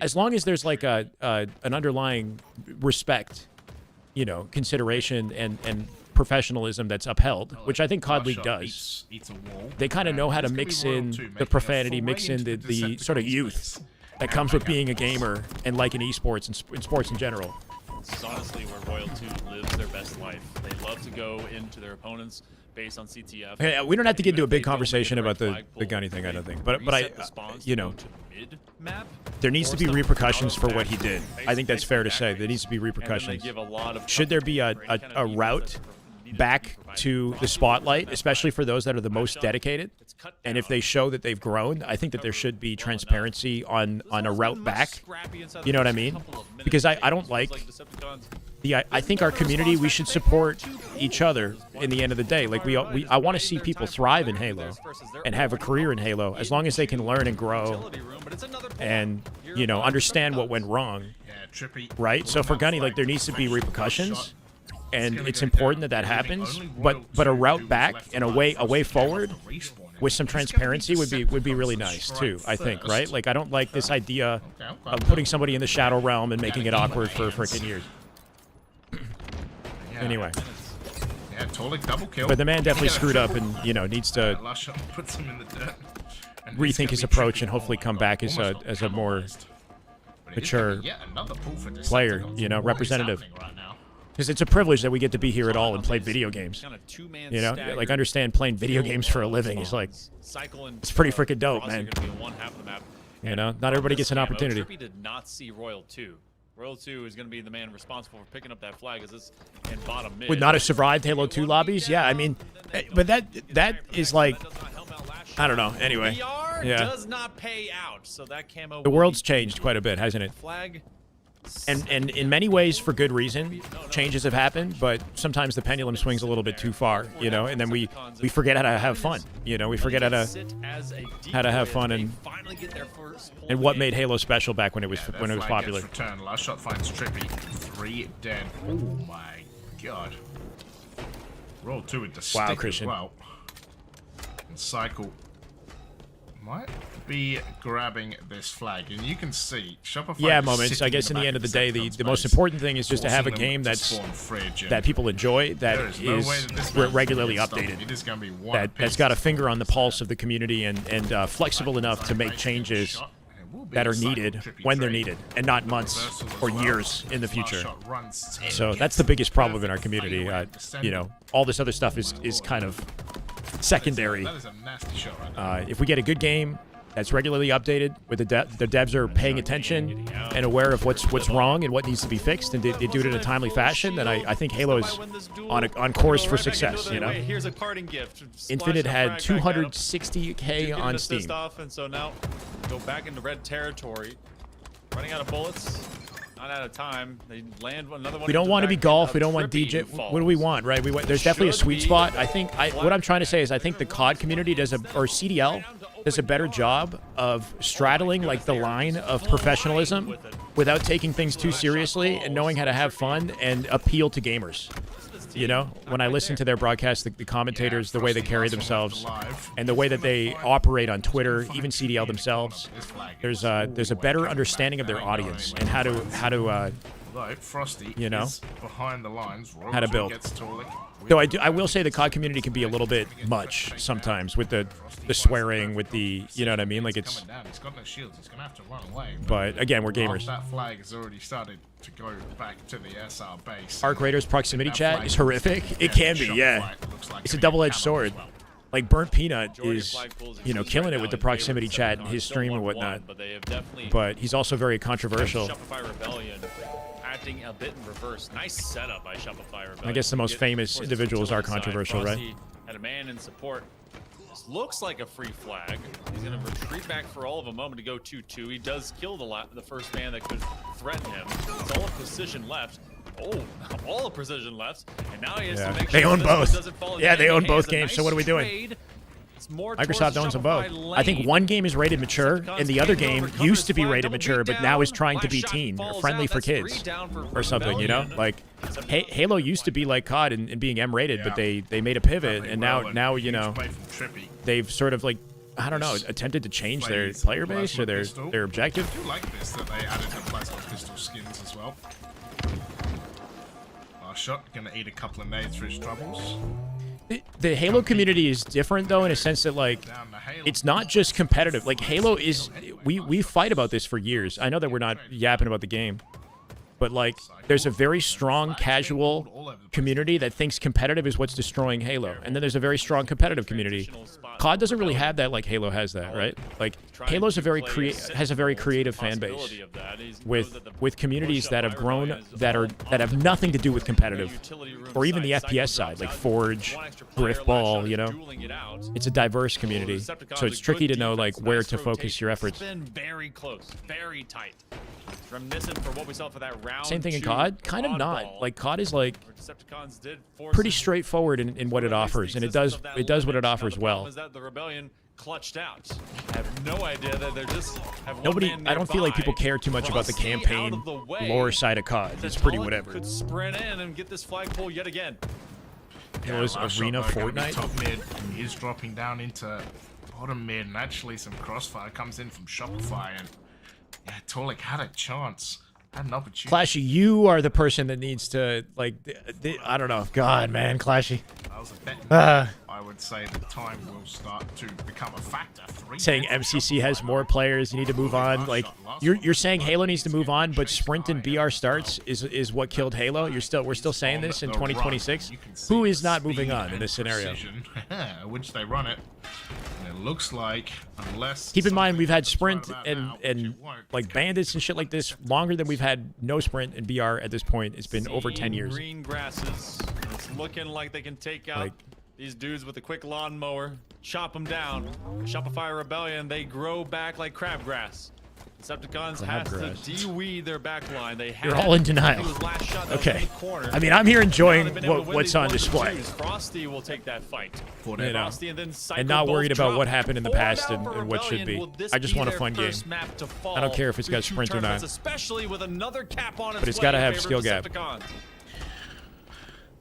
As long as there's like an underlying respect, consideration and professionalism that's upheld, which I think COD League does. They kind of know how to mix in the profanity, mix in the sort of youth that comes with being a gamer and liking esports and sports in general. This is honestly where Royal 2 lives their best life. They love to go into their opponents based on CTF. Hey, we don't have to get into a big conversation about the gunny thing, I don't think. But I, there needs to be repercussions for what he did. I think that's fair to say. There needs to be repercussions. Should there be a route back to the spotlight, especially for those that are the most dedicated? And if they show that they've grown, I think that there should be transparency on a route back. You know what I mean? Because I don't like I think our community, we should support each other in the end of the day. Like I want to see people thrive in Halo and have a career in Halo as long as they can learn and grow and understand what went wrong. Right? So for Gunny, like there needs to be repercussions. And it's important that happens, but a route back and a way forward with some transparency would be really nice too. I think, right? Like I don't like this idea of putting somebody in the shadow realm and making it awkward for freaking years. Anyway, yeah, totally double kill. But the man definitely screwed up and needs to rethink his approach and hopefully come back as a more mature player, representative. Because it's a privilege that we get to be here at all and play video games. Like understand playing video games for a living is like, it's pretty freaking dope, man. Not everybody gets an opportunity. Trippy did not see Royal 2. Royal 2 is going to be the man responsible for picking up that flag as this in bottom mid. Would not have survived Halo 2 lobbies? Yeah, I mean, but that is like, I don't know. Anyway, VR does not pay out, so that camo. The world's changed quite a bit, hasn't it? Flag. And in many ways, for good reason, changes have happened, but sometimes the pendulum swings a little bit too far, and then we forget how to have fun, we forget how to have fun and what made Halo special back when it was popular. Return. Last shot finds Trippy. 3 dead. Oh my god. Roll 2 with the stick Christian. as well. And Cycle might be grabbing this flag, and you can see Shopify. Moments. I guess in the end of the day, the most important thing is just to have a game that people enjoy, that is regularly updated, it is going to be that's got a finger on the pulse of the community and flexible enough to make changes that are needed when they're needed, and not months or years in the future. So that's the biggest problem in our community. All this other stuff is kind of secondary. If we get a good game that's regularly updated, where the devs are paying attention and aware of what's wrong and what needs to be fixed, and they do it in a timely fashion, then I think Halo is on course for success. Here's a parting gift. Infinite had 260K on Steam. And so now go back into red territory, running out of bullets. Not out of time. They land another one. We don't want to be golf. We don't want DJ. What do we want, right? There's definitely a sweet spot. I think what I'm trying to say is I think the COD community or CDL does a better job of straddling like the line of professionalism without taking things too seriously and knowing how to have fun and appeal to gamers. When I listen to their broadcasts, the commentators, the way they carry themselves, and the way that they operate on Twitter, even CDL themselves, there's a better understanding of their audience and how to Although Frosty You know? is behind the lines. How to build. Gets Torlik. Though I will say the COD community can be a little bit much sometimes with the swearing, with the, you know what I mean? Like it's, Coming down. He's got no shields. He's gonna have to run away. but again, we're Half gamers. that flag has already started to go back to the SR base. Arc Raiders proximity That chat flag is horrific. It yeah, can be, Shopify yeah. looks like It's a an double-edged cannon sword. as well. Like Burnt Peanut Majority of is, flag pools you know, exist killing right it now with the in favor of proximity chat and Decepticons. his Still stream and 1-1, whatnot. But they have definitely But he's also very controversial. Shopify Rebellion acting a bit in reverse. Nice setup by Shopify Rebellion. I guess the most Get famous forces individuals to are the side. controversial, right? Frosty had a man in support. This looks like a free flag. He's going to retreat back for all of a moment to go 2-2. He does kill the first man that could threaten him. It's all precision left. Oh, all the precision left. And now he has to make sure They own this one both. doesn't fall Yeah, into they own enemy both hands. A games. So nice what are we doing? trade. It's more Microsoft towards owns them Shopify both. I think lane. one game is rated mature, and the other game used to be rated mature, but now is trying to be Last shot teen, or falls friendly out. for That's 3 kids, down for or something. You know, Rebellion. like Halo used to be like COD and being M-rated, but Yeah. they made a pivot, Really and well, now you huge know play from Trippy. they've sort of like, I don't know, attempted to change their Faze, player base or plasma their pistol. objective. I do like this that they added the plasma pistol skins as well. Last shot, gonna eat a couple of nades for his troubles. The Halo community is different though, in a sense that like Down the Halo. it's not just competitive. Like Halo is, we fight about this for years. I know that we're not yapping about the game, but like there's a very strong casual community that thinks competitive is what's destroying Halo, and then there's a very strong competitive community. COD doesn't really have that like Halo has that, right? Like Halo's a very has a very creative fan base with communities that have grown that have nothing to do with competitive, or even the FPS side, like Forge, Griffball. You know, it's a diverse community, so it's tricky to know like where to focus your efforts. It's been very close, very tight. Reminiscent for what we saw for that round. Same thing in 2 COD, kind of not. oddball, Like COD is like where Decepticons did force pretty it straightforward in what it to release offers, the and it existence does of that what it limit. Now, offers the problem well. is that the Rebellion clutched out. I have no idea that they're just have one Nobody, man I don't feel like people nearby. care too much about the Frosty out campaign of the way. lore side of COD. It's pretty Pollock whatever. Could sprint in and get this flagpole yet again. Halo's last shot, Arena though, gonna be Fortnite. Top mid is dropping down into bottom mid, and actually some crossfire comes in from Shopify, and yeah, Torlik had a chance, had an opportunity. Clashy, you are the person that needs to like. I don't know. God, man, Clashy. That was a bet. Uh, I would say the time will start to become a factor. saying MCC has more players. You need to move on. Like you're saying Halo needs to move on, but sprint and BR starts is what killed Halo. We're still saying this in 2026. Who is not moving on in this scenario? Which they run it. And it looks like, unless Keep in mind we've had something goes sprint right about now, which and it won't, like bandits and shit like this longer than we've had no sprint and BR at this point. It's been over 10 years. Green grasses. It's looking like they can take out Like- these dudes with a quick lawnmower, chop them down. Shopify Rebellion, they grow back like crabgrass. Decepticons has Crabgrass. to de-weed their backline. They You're had all in it. denial. It was last shot that was Okay. in the corner. I mean, I'm here enjoying Now they've been able to win what's these on 1s and display. 2s. Frosty will take that fight. For You that know, Frosty and then Psycho and not both worried about drop. what happened in the 4 past down and for what should be. Rebellion. Will this I just be want a their fun game. first map to fall I don't care if it's got through 2 sprint or not. tournaments, especially with another cap on its But it's way gotta in have favor skill of gap. Decepticons.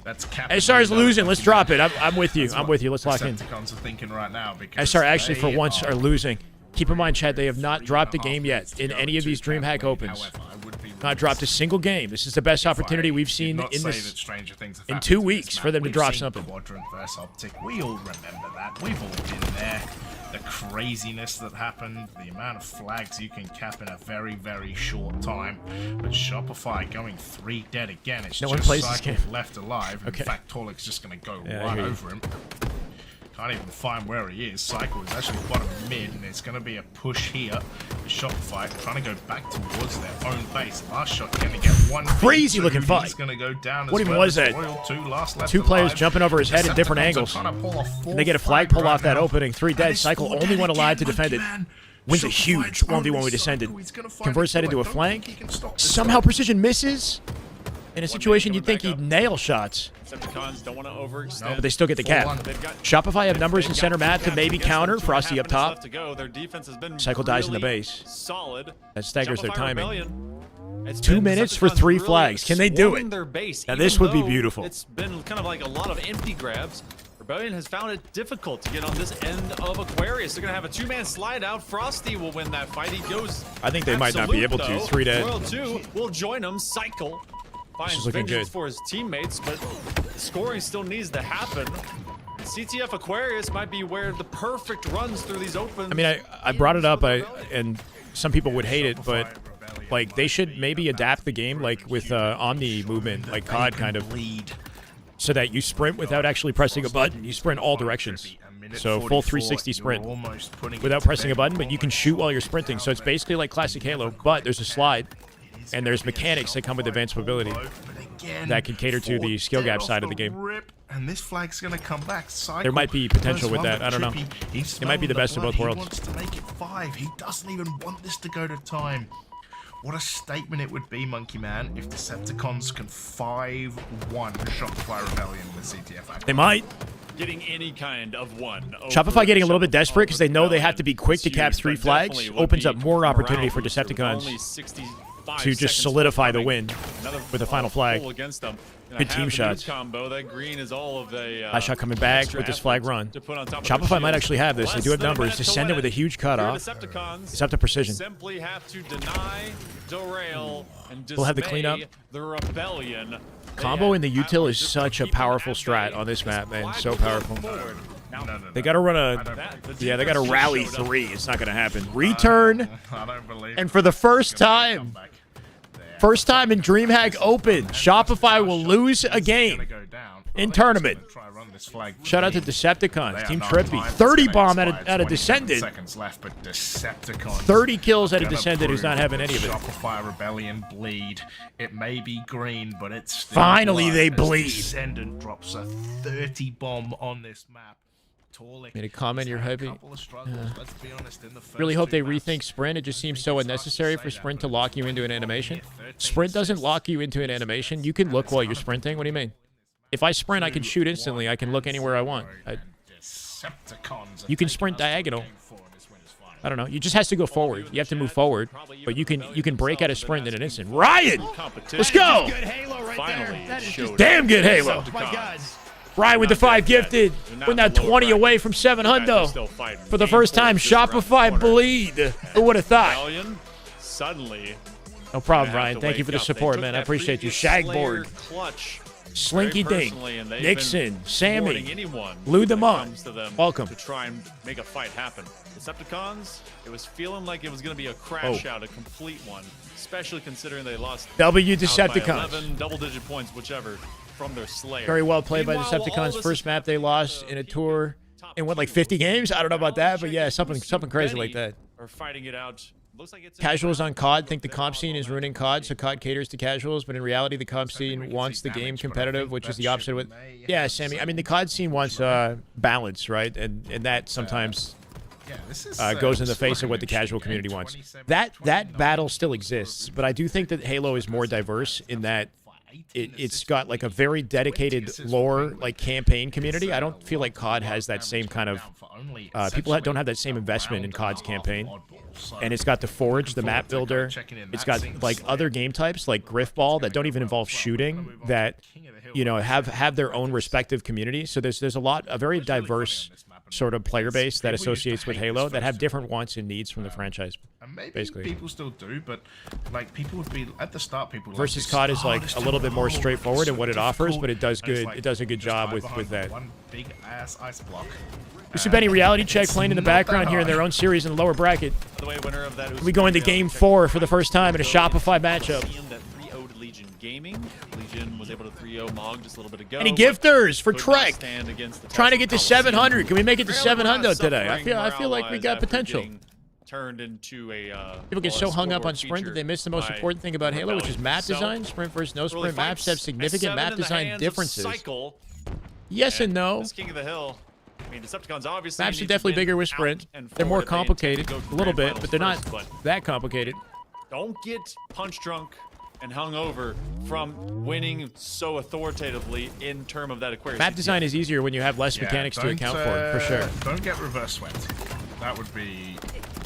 That's cap. SR's losing. Let's drop it. I'm with you. That's I'm what with you. Let's lock in. Decepticons are thinking right now, because SR actually for they once are losing. Keep in mind, Chad, they have not dropped a game yet in any of these DreamHack Opens. However, I would be Not dropped a single game. This is the best opportunity we've seen not in say this. that Stranger Things have in happened 2 to this weeks map. for them to We've drop seen something. Quadrant versus Optic. We all remember that. We've all been there. The craziness that happened, the amount of flags you can cap in a very, very short time. But Shopify going 3 dead again. It's No just one plays this Cycle game. left alive. Okay. In fact, Torlik's just going to go Yeah, I right hear you. over him. Can't even find where he is. Cycle is actually bottom mid, and it's going to be a push here for Shopify, trying to go back towards their own base. Last shot going to get one. Crazy looking fight. He's going to go down. What as even well was as that? Royal 2, last left 2 players alive. jumping over his head in different Decepticons are angles. trying to pull off 4 And they get a flag pull right off that now. opening. 3 dead. And it's Cycle 4 only dead one alive to again, defend it. man. Wins a Shopify huge 1v1 only with Descendant. Psycho. He's gonna find Converts that it. into a Don't flank. think he can stop this Somehow guy. Precision misses. In a situation you'd think coming he'd back nail shots, Decepticons don't want to overextend. but they still get the cap. 4-1. They've got- Shopify have numbers in they've center got map to caps maybe against them. counter. 2.5 Frosty up minutes top. left to go. Their defense has been Cycle dies in the really base. solid. That staggers their Shopify timing. Rebellion, it's 2 been minutes for Decepticons 3 really flags. Can they do swarming it? Their base, Now even this would be though beautiful. It's been kind of like a lot of empty grabs. Rebellion has found it difficult to get on this end of Aquarius. They're going to have a two-man slide out. Frosty will win that fight. He goes. I think they might not be able to. Though. 3 dead. Royal 2 will join him. Cycle finds looking vengeance good. for his teammates, but scoring still needs to happen. CTF Aquarius might be where the perfect runs through these opens. I mean, I brought it up, and some people would hate it, but like they should maybe adapt the game like with Omni movement, like COD kind of, so that you sprint without actually pressing a button. You sprint all directions. So full 360 sprint without pressing a button, but you can shoot while you're sprinting. So it's basically like classic Halo, but there's a slide, and there's mechanics that come with advanced mobility that can cater to the skill gap side of the game. And this flag's gonna come back. Cycle There might be potential with goes that. I don't know. Trippy. He's It might be the best of smelling both blood. worlds. He wants to make it 5. He doesn't even want this to go to time. What a statement it would be, Monkey Man, if Decepticons can 5-1 Shopify Rebellion with CTF. They might. Getting any kind of one. Shopify getting a little bit desperate because they know they have to be quick to cap 3 flags. Opens up more opportunity for Decepticons to just solidify the win with a final flag. Good team shots. Combo. That green is all of a High shot coming back with this flag run. Shopify might actually have this. They do have numbers to send it with a huge cutoff. It's up to precision. Simply have to deny, derail, and We'll have the cleanup. The rebellion. Combo in the util is such a powerful strat on this map, man. So powerful. They gotta run they gotta rally 3. It's not gonna happen. Return, I don't believe and for the first time in Dreamhack Open, Shopify will lose a game in tournament. Shout out to Decepticons, Team Trippy. 30 bomb at a Descendant. Seconds left, but Decepticons 30 kills at a gonna Descendant who's not prove having any of it. Shopify Rebellion bleed. It may be green, but it's still Finally blood they as bleed. Descendant drops a 30 bomb on this map. Made a comment, you're hyping. Really Really hope they rethink Sprint. It just seems so unnecessary for Sprint to lock you into an animation. Sprint doesn't lock you into an animation. You can look while you're sprinting. What do you mean? If I sprint, I can shoot instantly. I can look anywhere I want. You can sprint diagonal. I don't know. You just has to go forward. You have to move forward, but you can break out a sprint in an instant. Ryan, let's go! Finally, Damn good Halo. Ryan with the 5 gifted. We're now 20 away from 700 for the first time. Shopify bleed. Who would have thought? Rebellion suddenly. No problem, Ryan. Thank you for the support, man. I appreciate you. Shagboard, Slinky Dink, Nixon, Sammy, Lou the Monk. Welcome. To try and make a fight happen. Decepticons, it was feeling like it was going to be a crash out, a complete one, especially considering they lost W out by Decepticons. 11 double-digit points, whichever, from their Slayer. Very well played by Meanwhile, all Decepticons. this First map they lost in a tour in what, like 50 games? I don't know about that, but yeah, something crazy like that. Are fighting it out. Looks like it's Casuals on COD think the comp scene is ruining COD, so COD caters to casuals, but in reality, the comp scene wants the game competitive, which is the opposite with. Yeah, Sammy. I mean, the COD scene wants balance, right? And that sometimes goes in the face of what the casual community wants. That battle still exists, but I do think that Halo is more diverse in that it's got like a very dedicated lore, like campaign community. I don't feel like COD has that same kind of people don't have that same investment in COD's campaign. And it's got the Forge, the map builder. It's got like other game types like Griffball that don't even involve shooting that have their own respective communities. So there's a very diverse sort of player base that associates with Halo that have different wants and needs from the franchise. Maybe basically. people still do, but like people would be at the start. People Versus COD is like a little bit more straightforward in what it offers, but it does good. It does a good job with that. One big ass ice block. Mr. Benny Reality Check playing in the background here in their own series in the lower bracket. By the way, winner of that We go into Game 4 for the first time in a Shopify matchup. That 3-0'd Legion Gaming. Legion was able to 3-0 Mog just a little bit ago. Any gifters for Could not Trek? stand against the Trying to get to Coliseum. 700. Can we make it to Fairly 700 today? suffering I feel like we morale-wise got after potential. getting Turned into a People get so hung up on sprint that they miss the most important thing about Halo, which is map design. Sprint versus no sprint maps have significant map design differences. Yes and no. This King of the Hill. I mean, Decepticons obviously Maps are need to definitely win bigger with out sprint. and They're more forward if they intend to complicated, go to a little grand bit, but they're not finals first, that complicated. but don't get punch drunk and hung over from winning so authoritatively in term of that Aquarius. Map design is easier when you have less Yeah, mechanics to don't, account for sure. Don't get reverse swept. That would be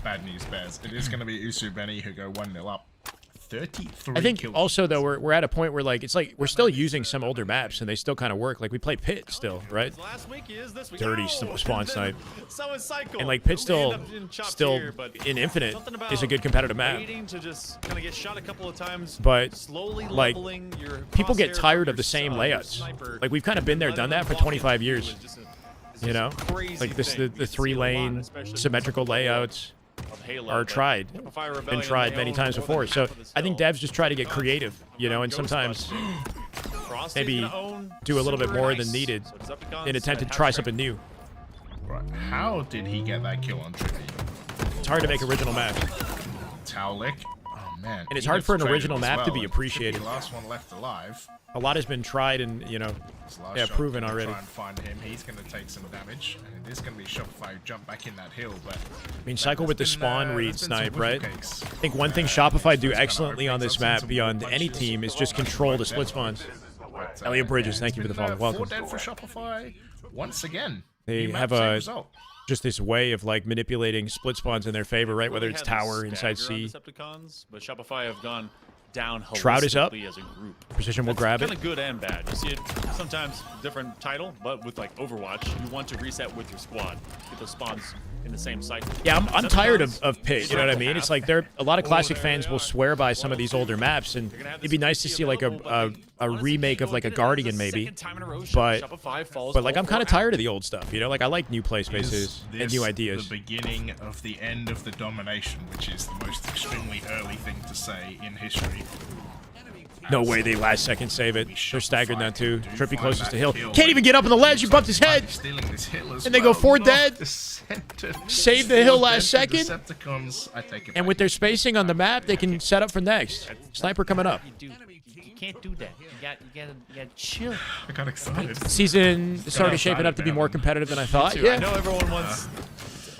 bad news, Bears. It is going to be Usu Benny who go 1-0 up. 33 I think kills. also though we're at a point where like it's like we're still using some older maps and they still kind of work. Like we play Pit still, right? Last week he is, this week. Dirty Oh! spawn snipe. So is Cycle. And like Pit We still end up in chopped still here, but in Infinite something about is a good competitive map. waiting to just kind of get shot a couple of times, But slowly like leveling your people get crosshair tired from of the same your layouts. sniper, Like we've kind of been there, done that for 25 years. You know, crazy like this thing. the 3-lane symmetrical layouts are tried, been tried many times before. So I think devs just try to get creative, you know, and sometimes maybe do a little bit more than needed in attempt to try something new. Right. How did he get that kill on Trippy? It's hard to make original maps, Towlick. Oh man. and it's He hard gets for an traded original as map to well, be and appreciated. Trippy, last one left alive. A lot has been tried and, you know, His last yeah, shot proven gonna already. Try and find him. He's going to take some damage, and it is going to be Shopify who jump back in that hill. But I mean, Cycle with the spawn read snipe, right? I I think one thing Shopify do excellently on this map beyond any team is just control the split spawns. Elliot Bridges, thank you for the follow. Welcome. 4 dead for Shopify once again. They New map, have same a result. just this way of like manipulating split spawns in their favor, right? Whether it's tower, inside C. Decepticons, but Shopify have gone down Shroud is up. holistically as a group. Precision will grab Kind it. of good and bad. You see it sometimes different title, but with like Overwatch, you want to reset with your squad, get those spawns in the same cycle. Yeah, I'm tired of Decepticons, Pit, you know what I mean? It's like a lot of classic fans will swear by some of these older maps, and it'd be nice to see like a remake of like a Guardian maybe. But like I'm kind of tired of the old stuff, you know? Like I like new play spaces and new ideas. The beginning of the end of the domination, which is the most extremely early thing to say in history. No way they last second save it. They're staggered now too. Trippy closest to hill. Can't even get up on the ledge. He bumped his head. Stealing this hill as And they go well. 4 Not dead. the center. Save the hill 4 last dead to second. Decepticons. I take it And back. with their spacing on the map, they can set up for next. Sniper coming up. You can't do that. You gotta chill. I got excited. Season started shaping up to be more competitive than I thought. I Yeah. know everyone wants.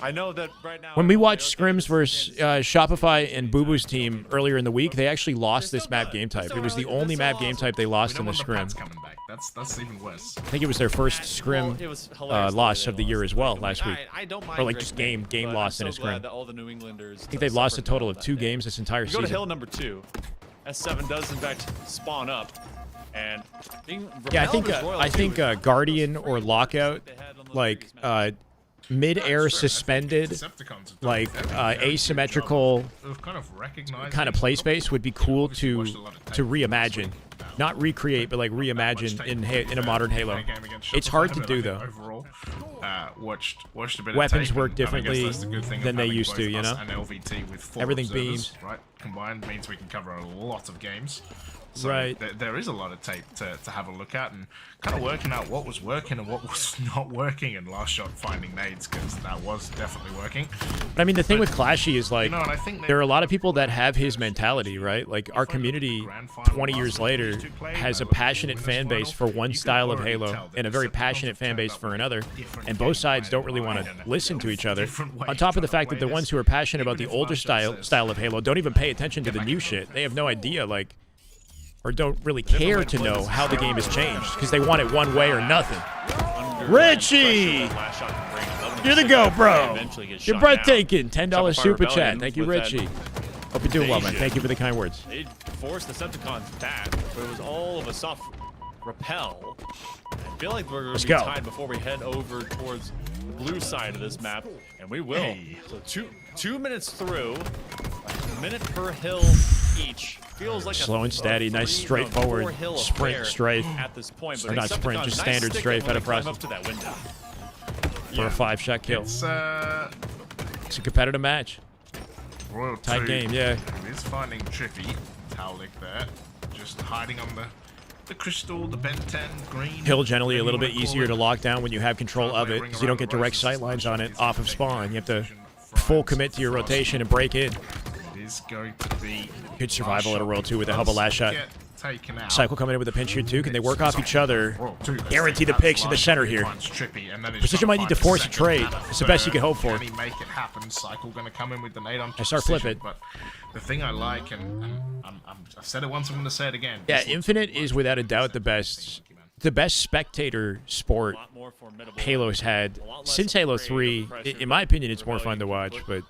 I know that right now. When we watched scrims versus Shopify and Boo Boo's team earlier in the week, they actually lost this map game type. It was the only map game type they lost in the scrim. Coming back. That's even worse. I think it was their first scrim loss of the year as well last week. I don't mind Or like Great just Game, game but lost I'm in a so glad scrim. that all the New Englanders I think they've lost a total of 2 games this entire You go to season. hill number 2. S7 does in fact spawn up, and being Yeah, repelled is royal I too. think Guardian or Lockout, like mid-air suspended, Decepticons have done like a very good asymmetrical job of kind of recognizing kind of play space would be cool to watched a lot of reimagine, not recreate, but like reimagine in a modern Halo. It's hard to do though. Overall, watched a bit Weapons of tape, work and I guess differently that's the good thing of than they having used both to, you us know? And LVT with 4 Everything observers, beamed. right? Combined means we can cover a lot of games. So Right. there is a lot of tape to have a look at and kind of working out what was working and what was not working. And last shot finding nades, because that was definitely working. But I mean, the thing with Clashy is like, You know, and I think there are a lot of people that have his mentality, right? Like our community, 20 years later, has a passionate fan base for one style of Halo and a very passionate fan base for another, and both sides don't really want to listen to each other. On top of the fact that the ones who are passionate about the older style of Halo don't even pay attention to the new shit. They have no idea, like, or don't really care to know how the game has changed because they want it one way or nothing. Richie! You're the go, bro. You're breathtaking. $10 super chat. Thank you, Richie. Hope you're doing well, man. Thank you for the kind words. They forced the Decepticons back, but it was all of a soft repel. I feel like we're going to be go. tied before we head over towards the blue side of this map, and we will. So 2 minutes through, a minute per hill each. Feels like Slow a, and steady, nice straightforward 4-hill sprint affair strafe. at this point. But Or not sprint, Decepticons, just nice standard stick strafe when out they of climb process. up to that window. For a 5-shot kill. It's It's a competitive match. Royal Tight 2 game, yeah. is finding Trippy. Towlick there. Just hiding on the crystal, the Ben 10, green. Hill generally a little whatever bit you wanna easier to call it. lock down when you have control of it, because you don't get direct sight lines on it off of spawn. You have to full commit to your rotation and break in. It is going to be Good survival at a Royal 2 with the help of last shot. Get taken out. Cycle coming in with a pinch here too. Can they work off each other? Royal 2, Guarantee the picks in the center here. finds Trippy, and then it's Precision might need to trying force a find trade. second It's the best you can hope for. Can he make it happen? Cycle going to come in with the nade on I start Precision, flipping. But the thing I like, and I've said it once, I'm going to say it again. Yeah, This looks Infinite like is without a doubt the best spectator sport More formidable. Halo's had since Halo 3. In my opinion, it's more fun to watch, but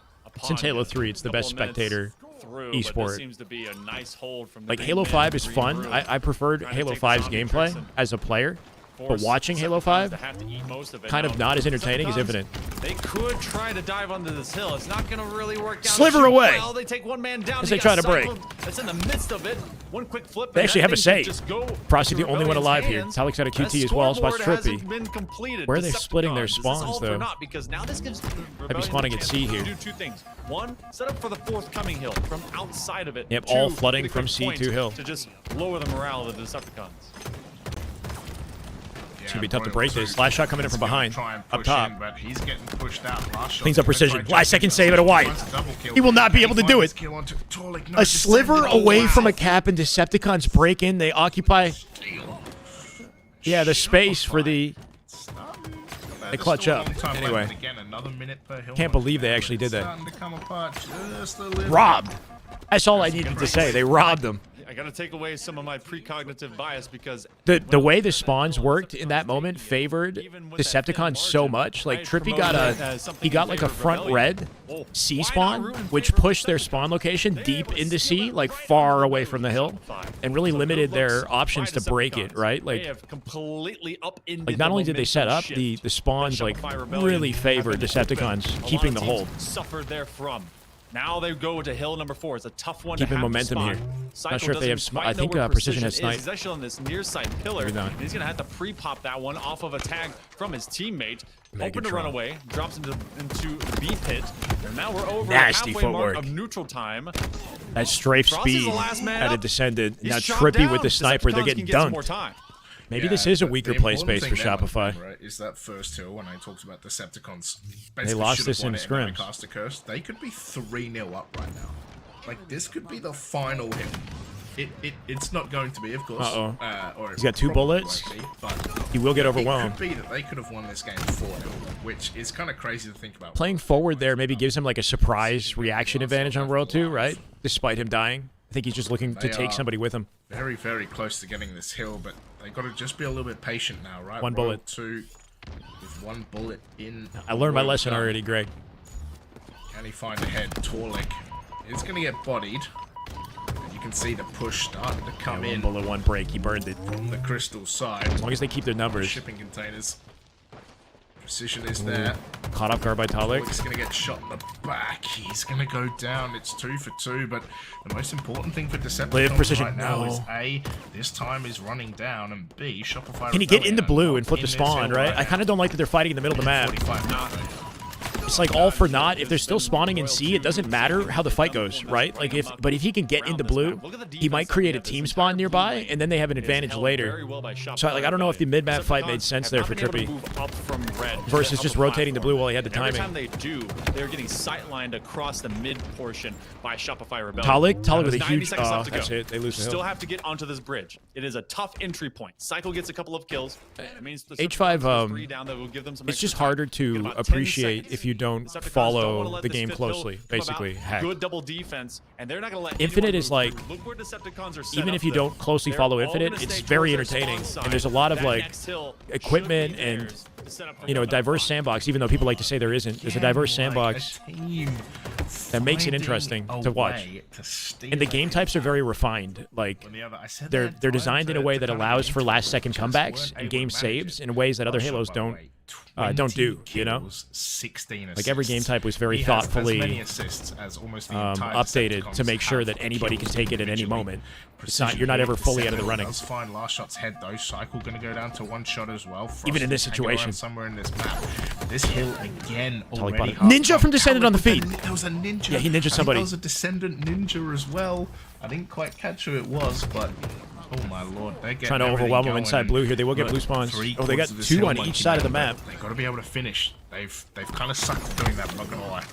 since Halo 3, it's the best spectator through. But esport. this seems to be a nice hold from the Like big Halo man, 5 is Green fun. Brew. I preferred Trying to Halo take the 5's zombie gameplay tricks and as a player, but force watching Halo Decepticons 5 to have to eat most of it. kind of Now, not as entertaining as Decepticons, Infinite. They could try to dive onto this hill. It's not going to really work out. Sliver Shoot away. Well, they take one man down. As They they try got to break. Cyclone that's in the midst of it. One quick flip. They and actually that have a thing save. should just go Frosty, to the only one Rebellion's alive here. hands. Talik's got a That QT as well, spots scoreboard Trippy. hasn't been completed. Where are they splitting their Decepticons, spawns, this is all though? for naught because now this gives the Rebellion spawning a at chance C to here. do two things. One, set up for the forthcoming hill from outside of it. Yep, Two, all flooding get a from quick C2 point hill. to just lower the morale of the Decepticons. It's gonna be tough to break this. Last shot coming in from behind. Up top. But he's getting pushed out. Last shot. Cleans up precision. Last second save at a white. He will not be able to do it. A sliver away from a cap and Decepticons break in. They occupy, the space for the... They clutch up. Anyway. Can't believe they actually did that. Robbed. That's all I needed to say. They robbed them. I gotta take away some of my precognitive bias because The way the spawns worked in that moment favored Decepticons so much. Like Trippy got like a front red C spawn, which pushed their spawn location deep into C, like far away from the hill, and really limited their options to break it. Right, like not only did they set up, the spawns like really favored Decepticons keeping the hold. Suffered therefrom. Now they go to hill number 4. It's a tough one Keeping to have momentum to here. spot. Not sure if they have Cycle I think doesn't quite know where Precision has is. snipe. He's actually on this near side pillar. Maybe not. And he's gonna have to pre-pop that one off of a tag from his teammate. Hoping to Megatron. run away. Drops into B pit. And now we're over Nasty the halfway mark footwork. of neutral time. That strafe Frosty's speed the last man had up. it descended. He's Now chopped Trippy down. with the sniper, they're Decepticons getting can get some more dunked. time. Maybe this is a but weaker the play important space for thing there, Shopify. right, is that first hill when I talked about Decepticons. They lost this in scrims. Cast a curse. They could be 3-0 up right now. Like this could be the final hill. It's not going to be, of course. Or He's got 2 bullets. Be, but He will get it overwhelmed. could be that they could have won this game 4-0, which is kind of crazy to think about. Playing forward there maybe gives him like a surprise reaction advantage on World 2, right? Despite him dying. I think he's just looking to take somebody with him. Very, very close to getting this hill, but they've got to just be a little bit patient now, right? One bullet. World 2 with 1 bullet in. I learned my World lesson gun. already, Greg. Can he find a head? Torlik is going to get bodied. You can see the push starting to come One in bullet, 1 break. He burned it. from the crystal side. As long as they keep their numbers. Shipping containers. Precision is there. Caught off guard by Talik. Torlik's going to get shot in the back. He's going to go down. It's 2 for 2, but the most important thing for Decepticons Precision. right now No. is A, this time is running down, and B, Shopify. Can he get in the Rebellion blue are and flip in the this spawn, hill right? I kind of don't like that they're fighting in the middle of the map. 45 It's like all for naught. If they're still spawning in C, it doesn't matter how the fight goes, right? Like but if he can get into blue, he might create a team spawn nearby, and then they have an advantage later. So I don't know if the mid-map fight made sense there for Trippy versus just rotating the blue while he had the Every time timing. they do, they're getting sightlined across the mid portion by Shopify Rebellion. Talik with a 90 huge. seconds left to That's go. it. They lose the Still hill. have to get onto this bridge. It is a tough entry point. Cycle gets a couple of kills. It means the H5, Decepticons with 3 down that will give them some It's extra just time. harder Get to about 10 appreciate seconds. if you don't Decepticons don't follow wanna let the this game fifth hill closely. come Basically, about. hack. Good double defense, and they're not going to let Infinite anyone is move like- through. Look where Decepticons are set Even up, if you though. don't closely They're follow all Infinite, gonna it's stay very towards their entertaining, spawn and there's a lot of side. like That next hill equipment should be and theirs to set up for a them. diverse sandbox. Even though people like to say there isn't, there's a diverse sandbox. that makes it interesting to watch. And the game types are very refined. Like they're designed in a way that allows for last second comebacks and game saves in ways that other Halos don't do. You know, 16 like every game type was very He has thoughtfully as many assists as almost the entire updated to Decepticons make sure have that anybody can kills take it at any individually. moment. It's not you're not ever fully out of the running. Does find last shot's head though. Cycle going to go down to 1 shot as well. Even in this Frosty hanging around situation. somewhere in this map. This hill again already. bottom. half Ninja done. from Descendant on the feet. There was a ninja. Yeah, he ninja'd I think somebody. There was a descendant ninja as well. I didn't quite catch who it was, but oh my lord, they're getting Trying to everything overwhelm them going, inside and blue here. They will get look, blue spawns. 3/4 Oh, they got of this 2 hill on might each be side of the done, map. but They got to be able to finish. They've kind of sucked doing that. I'm not gonna lie.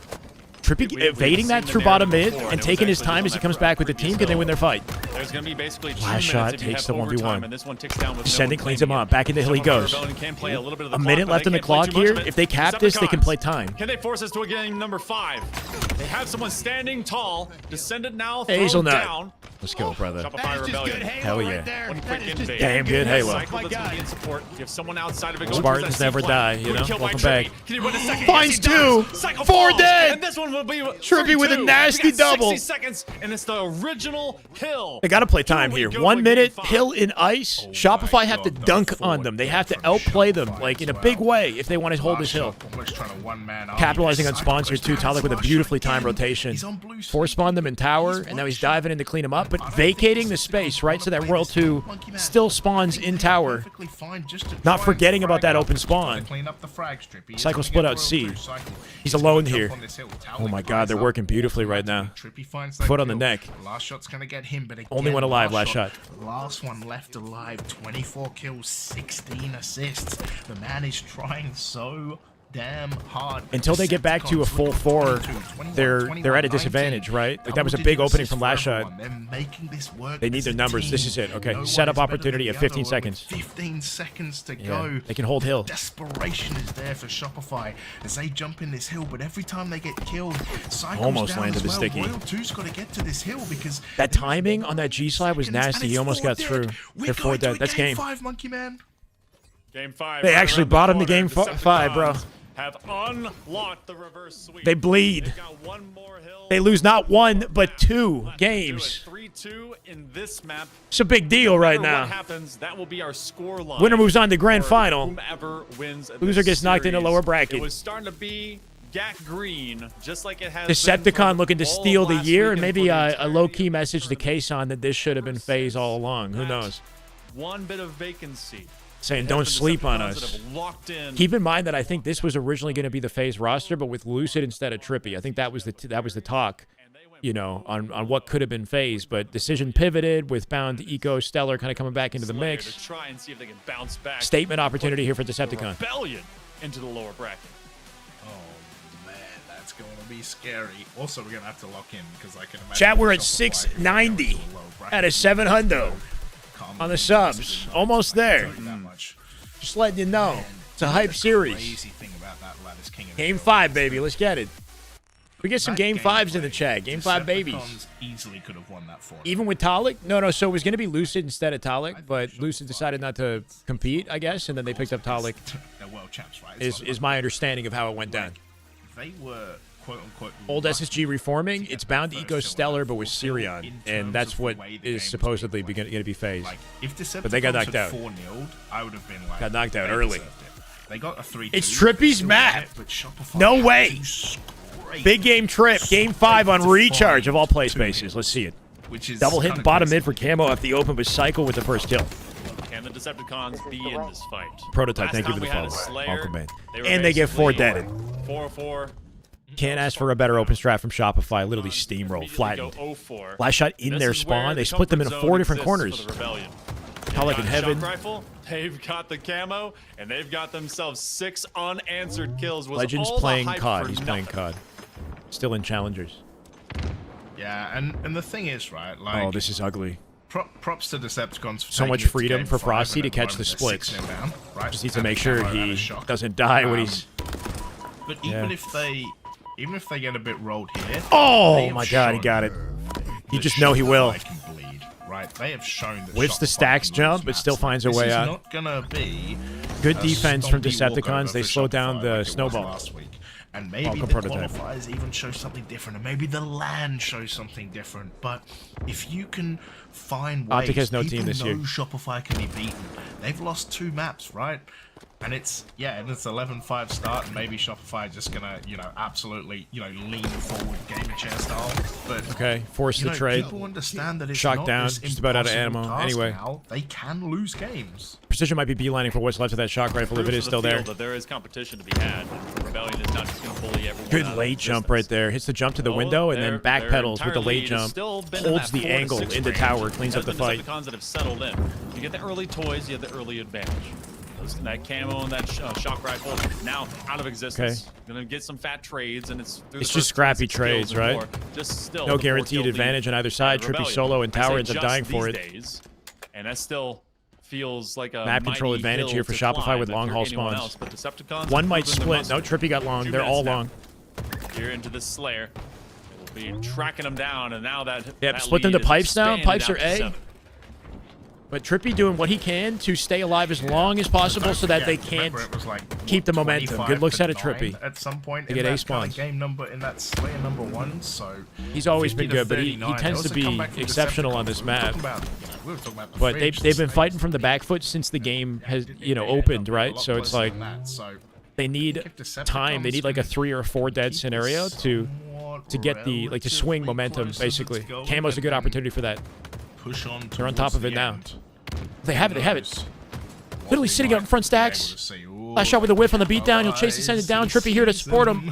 Trippy We've evading seen that the through bottom narrative mid before, and and it taking was his actually time on as he that comes back with the previous team. Can they hill. win their fight? There's going to be basically 2 Last minutes shot if you takes have the 1v1. overtime, and this one ticks down with Descendant no one cleans him claiming up. Back into the hill he Shopify goes. Rebellion can play a little bit of the A clock, minute but left they on the can't play clock too much here. of it. If they cap this, they can play Decepticons, time. Can they force us to a game number 5? They have someone standing tall. Descendant now thrown Hazelnut. down. Let's go, brother. Shopify Rebellion. Hell yeah. One quick invade. Damn good Halo. Cycle that's gonna be in support. You have someone outside of it. Go Spartans towards that never C die, flank. you know? Good kill by Welcome Trippy. back. Can he win a second? Finds Yes, he does. two. Cycle 4 falls. dead. And this one will be Trippy with a 32. nasty We got 60 double. seconds, and it's the original Hill. They got to play time Here here. we go 1 for minute, game 5. Hill in ice. Shopify have to God, dunk the on them. They have to forward outplay from them, Shopify like in a as big well. way, if they want to hold this hill. Almost trying to one-man army. Capitalizing on Cycle spawns here goes too. down. Talik with a Last beautifully shot timed again. rotation. He's on blue Force speed. spawned them in tower, and now he's diving in to clean them up, but vacating the space, right? So that Royal 2 still spawns in tower. Perfectly fine just to Not try forgetting and about that frag open up. spawn. Clean up the frag strip. He is Cycle gonna split get out Royal C. through Cycle. He's He's alone gonna here. jump on this hill. Oh my Talik God, they're flies working up. beautifully right now. Trippy finds that Foot on the kill. neck. Last shot's gonna get him, but again, Only one alive, last shot. Last one left alive. 24 kills, 16 assists. The man is trying so damn hard. Until they get back to a full 4, they're at a disadvantage, right? Like that was a big opening from last shot. They need their numbers. This is it. Okay, setup opportunity at 15 seconds. 15 seconds to Yeah, go. they can hold hill. Desperation is there for Shopify as they jump in this hill, but every time they get killed, Cycle's Almost down landed as the well. sticky. Royal 2's got to get to this hill because That timing on that G slide was seconds, nasty. and He it's almost 4 got through. dead. We're They're 4 going to dead. a That's game. 5, Monkey Man. Game 5. They right actually around the brought him to corner. game 5, bro. Decepticons have unlocked the reverse sweep. They bleed. They've got one more hill. They lose not 1, but 2 Let's games. do it. 3-2 in this map. It's a big deal right No matter What now. happens, that will be our score line. Winner moves on to grand for final. Whomever wins Loser this gets knocked into series. lower bracket. It was starting to be Gak Green, just like it has Decepticon been looking to for all steal of the last year, week and and maybe for the a entirety low-key of message to the Kason that this should have been Faze all along. Who that knows? One bit of vacancy. Saying It don't has been sleep on Decepticons that us. have locked in. Keep in mind that I think this was originally going to be the Faze roster, but with Lucid instead of Trippy. I think that was the talk, you know, on what could have been Faze. But decision pivoted with Bound, Eco, Stellar kind of coming back into the Slayer mix. to try and see if they can bounce back. Statement opportunity here for The Decepticon. Rebellion into the lower bracket. Oh man, that's going to be scary. Also, we're going to have to lock in because I can imagine. Chat, we're at Shopify 690 going to a low bracket. at a 700 Can't on the believe subs. this is Almost not there. gonna be that much. Just letting you know. And It's a you know hype the series. Crazy thing about that Lattice King of Game Hill 5, is baby. that Let's get it. We get some that game 5s in the gameplay, chat. Game 5 babies. Decepticons easily could have won that 4. Even with Talik? No. So it was going to be Lucid instead of Talik, but Lucid decided not to compete, I guess, and then they picked up Talik. They're world champs, right? It's not Is my understanding of how it went down. They were quote unquote Old lucky SSG reforming. to It's get bound to that Eco first Stellar, kill but with in terms Sirion, and that's of the what way the game is was supposedly played. going to be Faze. Like if Decepticons But they got knocked out. 4-0'd, I would have been like Got knocked out they early. deserved it. They got a 3-2. It's Trippy's They still map. won it, but Shopify No had way. to scrape Big game trip. Game 5 on recharge of all play spaces. Let's see it. which is Double hit kinda bottom crazy. mid for Camo after the open with Cycle with the first kill. Can the Decepticons be in this fight? Prototype, Last thank you time for the we had a follow. Slayer, Welcome, man. they were And they get 4 basically deaded. 4-4. Can't ask for a better open strat from Shopify. Literally steamroll, Immediately flattened. go 0-4. Last shot in This their is where spawn. They the split them into comfort 4 zone different exists corners. for the Rebellion. How like They've in got heaven. Shock rifle, they've got the camo, and they've got themselves 6 unanswered kills. Was Legends all the playing hype COD. for He's playing nothing. COD. Still in challengers. Yeah, and the thing is, right? Like, Oh, this is ugly. props to Decepticons for So taking much it to freedom game for 5, Frosty and to at catch the moment they're splits. 6-0 down, right? Just needs to And make the sure camo and a he shock. doesn't die when he's... But Yeah. even if they get a bit rolled here. they Oh have my god, he shown got it. You that just know he will. Shopify can bleed, right? They have shown that Whiffs the Shopify stacks can jump, lose but maps. still finds a This way is out. not gonna be Good a defense from stompy walkover Decepticons. They for slow down Shopify the like it was snowball. last week. And maybe Welcome the prototype. qualifiers even show something different, and maybe the land shows something different. But if you can find ways, Optic has no people team this year. know Shopify can be beaten. They've lost 2 maps, right? And it's 11-5 start, and maybe Shopify just gonna, absolutely, lean forward gamer chair style. But Okay, force the trade. people understand that it's Shock not down, this just about out of impossible ammo. task Anyway. now. They can lose games. Precision might be beelining for what's left of that shock rifle if it Proves is to still the there. field that there is competition to be had. And Rebellion is not just going to bully everyone. Good out of late jump existence. right there. Hits the jump to the Oh, window and then their backpedals with entire the late lead has jump. still been in Holds that the 4 to angle 6 into range. tower, cleans You up have the fight. Decepticons that have settled in. You get the early toys, you have the early advantage. That camo and that shock rifle now out of existence. Gonna get some fat trades, and it's through It's the just first scrappy 26 trades, kills and right? more. Just still No the 4 guaranteed kill lead advantage on either for side. the Trippy Rebellion. solo and I say tower ends up just dying for these it. days, and that still feels like a Map control mighty advantage hill here for to Shopify climb with if long you're haul anyone spawns. else, but Decepticons One have might proven their split. No, muscle. Trippy got long. 2 They're minutes all now. long. Here into the Slayer. They will Be tracking them down, and now that that split them lead to is pipes now. expanded Pipes out are to A. 7. But Trippy doing what he can to stay alive as long as possible so that they can't Remember, it was like, keep the momentum. 25 Good looks to out of Trippy. 9 at some point to in get that A spawns. game number, in that Slayer number 1. So He's always been 50 to good, but he 39. tends They to also come be back from exceptional Decepticons. on this We were map. talking about, we were talking about the But fridge, they've been the fighting from the back foot since the game has, They opened, end up a right? lot So it's closer like than that. So they need if Decepticons time. They need like a can 3 or 4 dead keep scenario us to somewhat get the to swing relatively momentum close as basically. it's going, Camo's a and good then opportunity for that. push on They're on top towards of it the now. end. They have it. They have it. Knows what Literally we sitting out in might front be able stacks. to see. Ooh, Last shot with a whiff on the beatdown. He'll chase Descendant down. Trippy here to support him.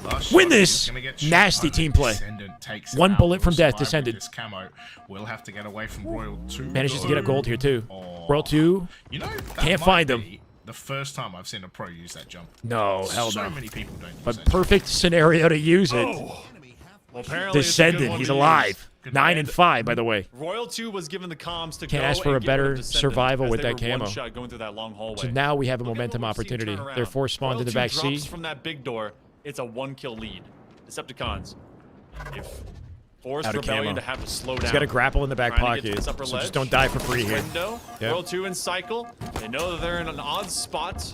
Last Win shot, this. he's gonna get shot. Nasty team play. Descendant takes it One out. bullet from Will death, survive with Descendant. this camo. Will have to get away from Royal 2. Manages to get a gold here too. Oh. Royal 2. You know, that Can't might find him. be the first time I've seen a pro use that jump. No, hell So no. many people don't use But that perfect scenario to use it. Well, apparently it's a good Descendant. one He's to use. alive. Good 9 and 5, by the way. Royal 2 was given the comms to Can't go ask for and a get rid of better Descendant survival as with they that were camo. one shot going through that long hallway. So now we have a Look at momentum what we've seen opportunity. turn They're around. 4 spawned Royal in the 2 back C. drops from that big door. It's a 1-kill lead. Decepticons. If forced Out of Rebellion camo. to have to slow down. He's got a grapple in the back Trying to get to pocket. this upper So ledge. just don't die for free here. Window. Yep. Royal 2 in cycle. They know that they're in an odd spot.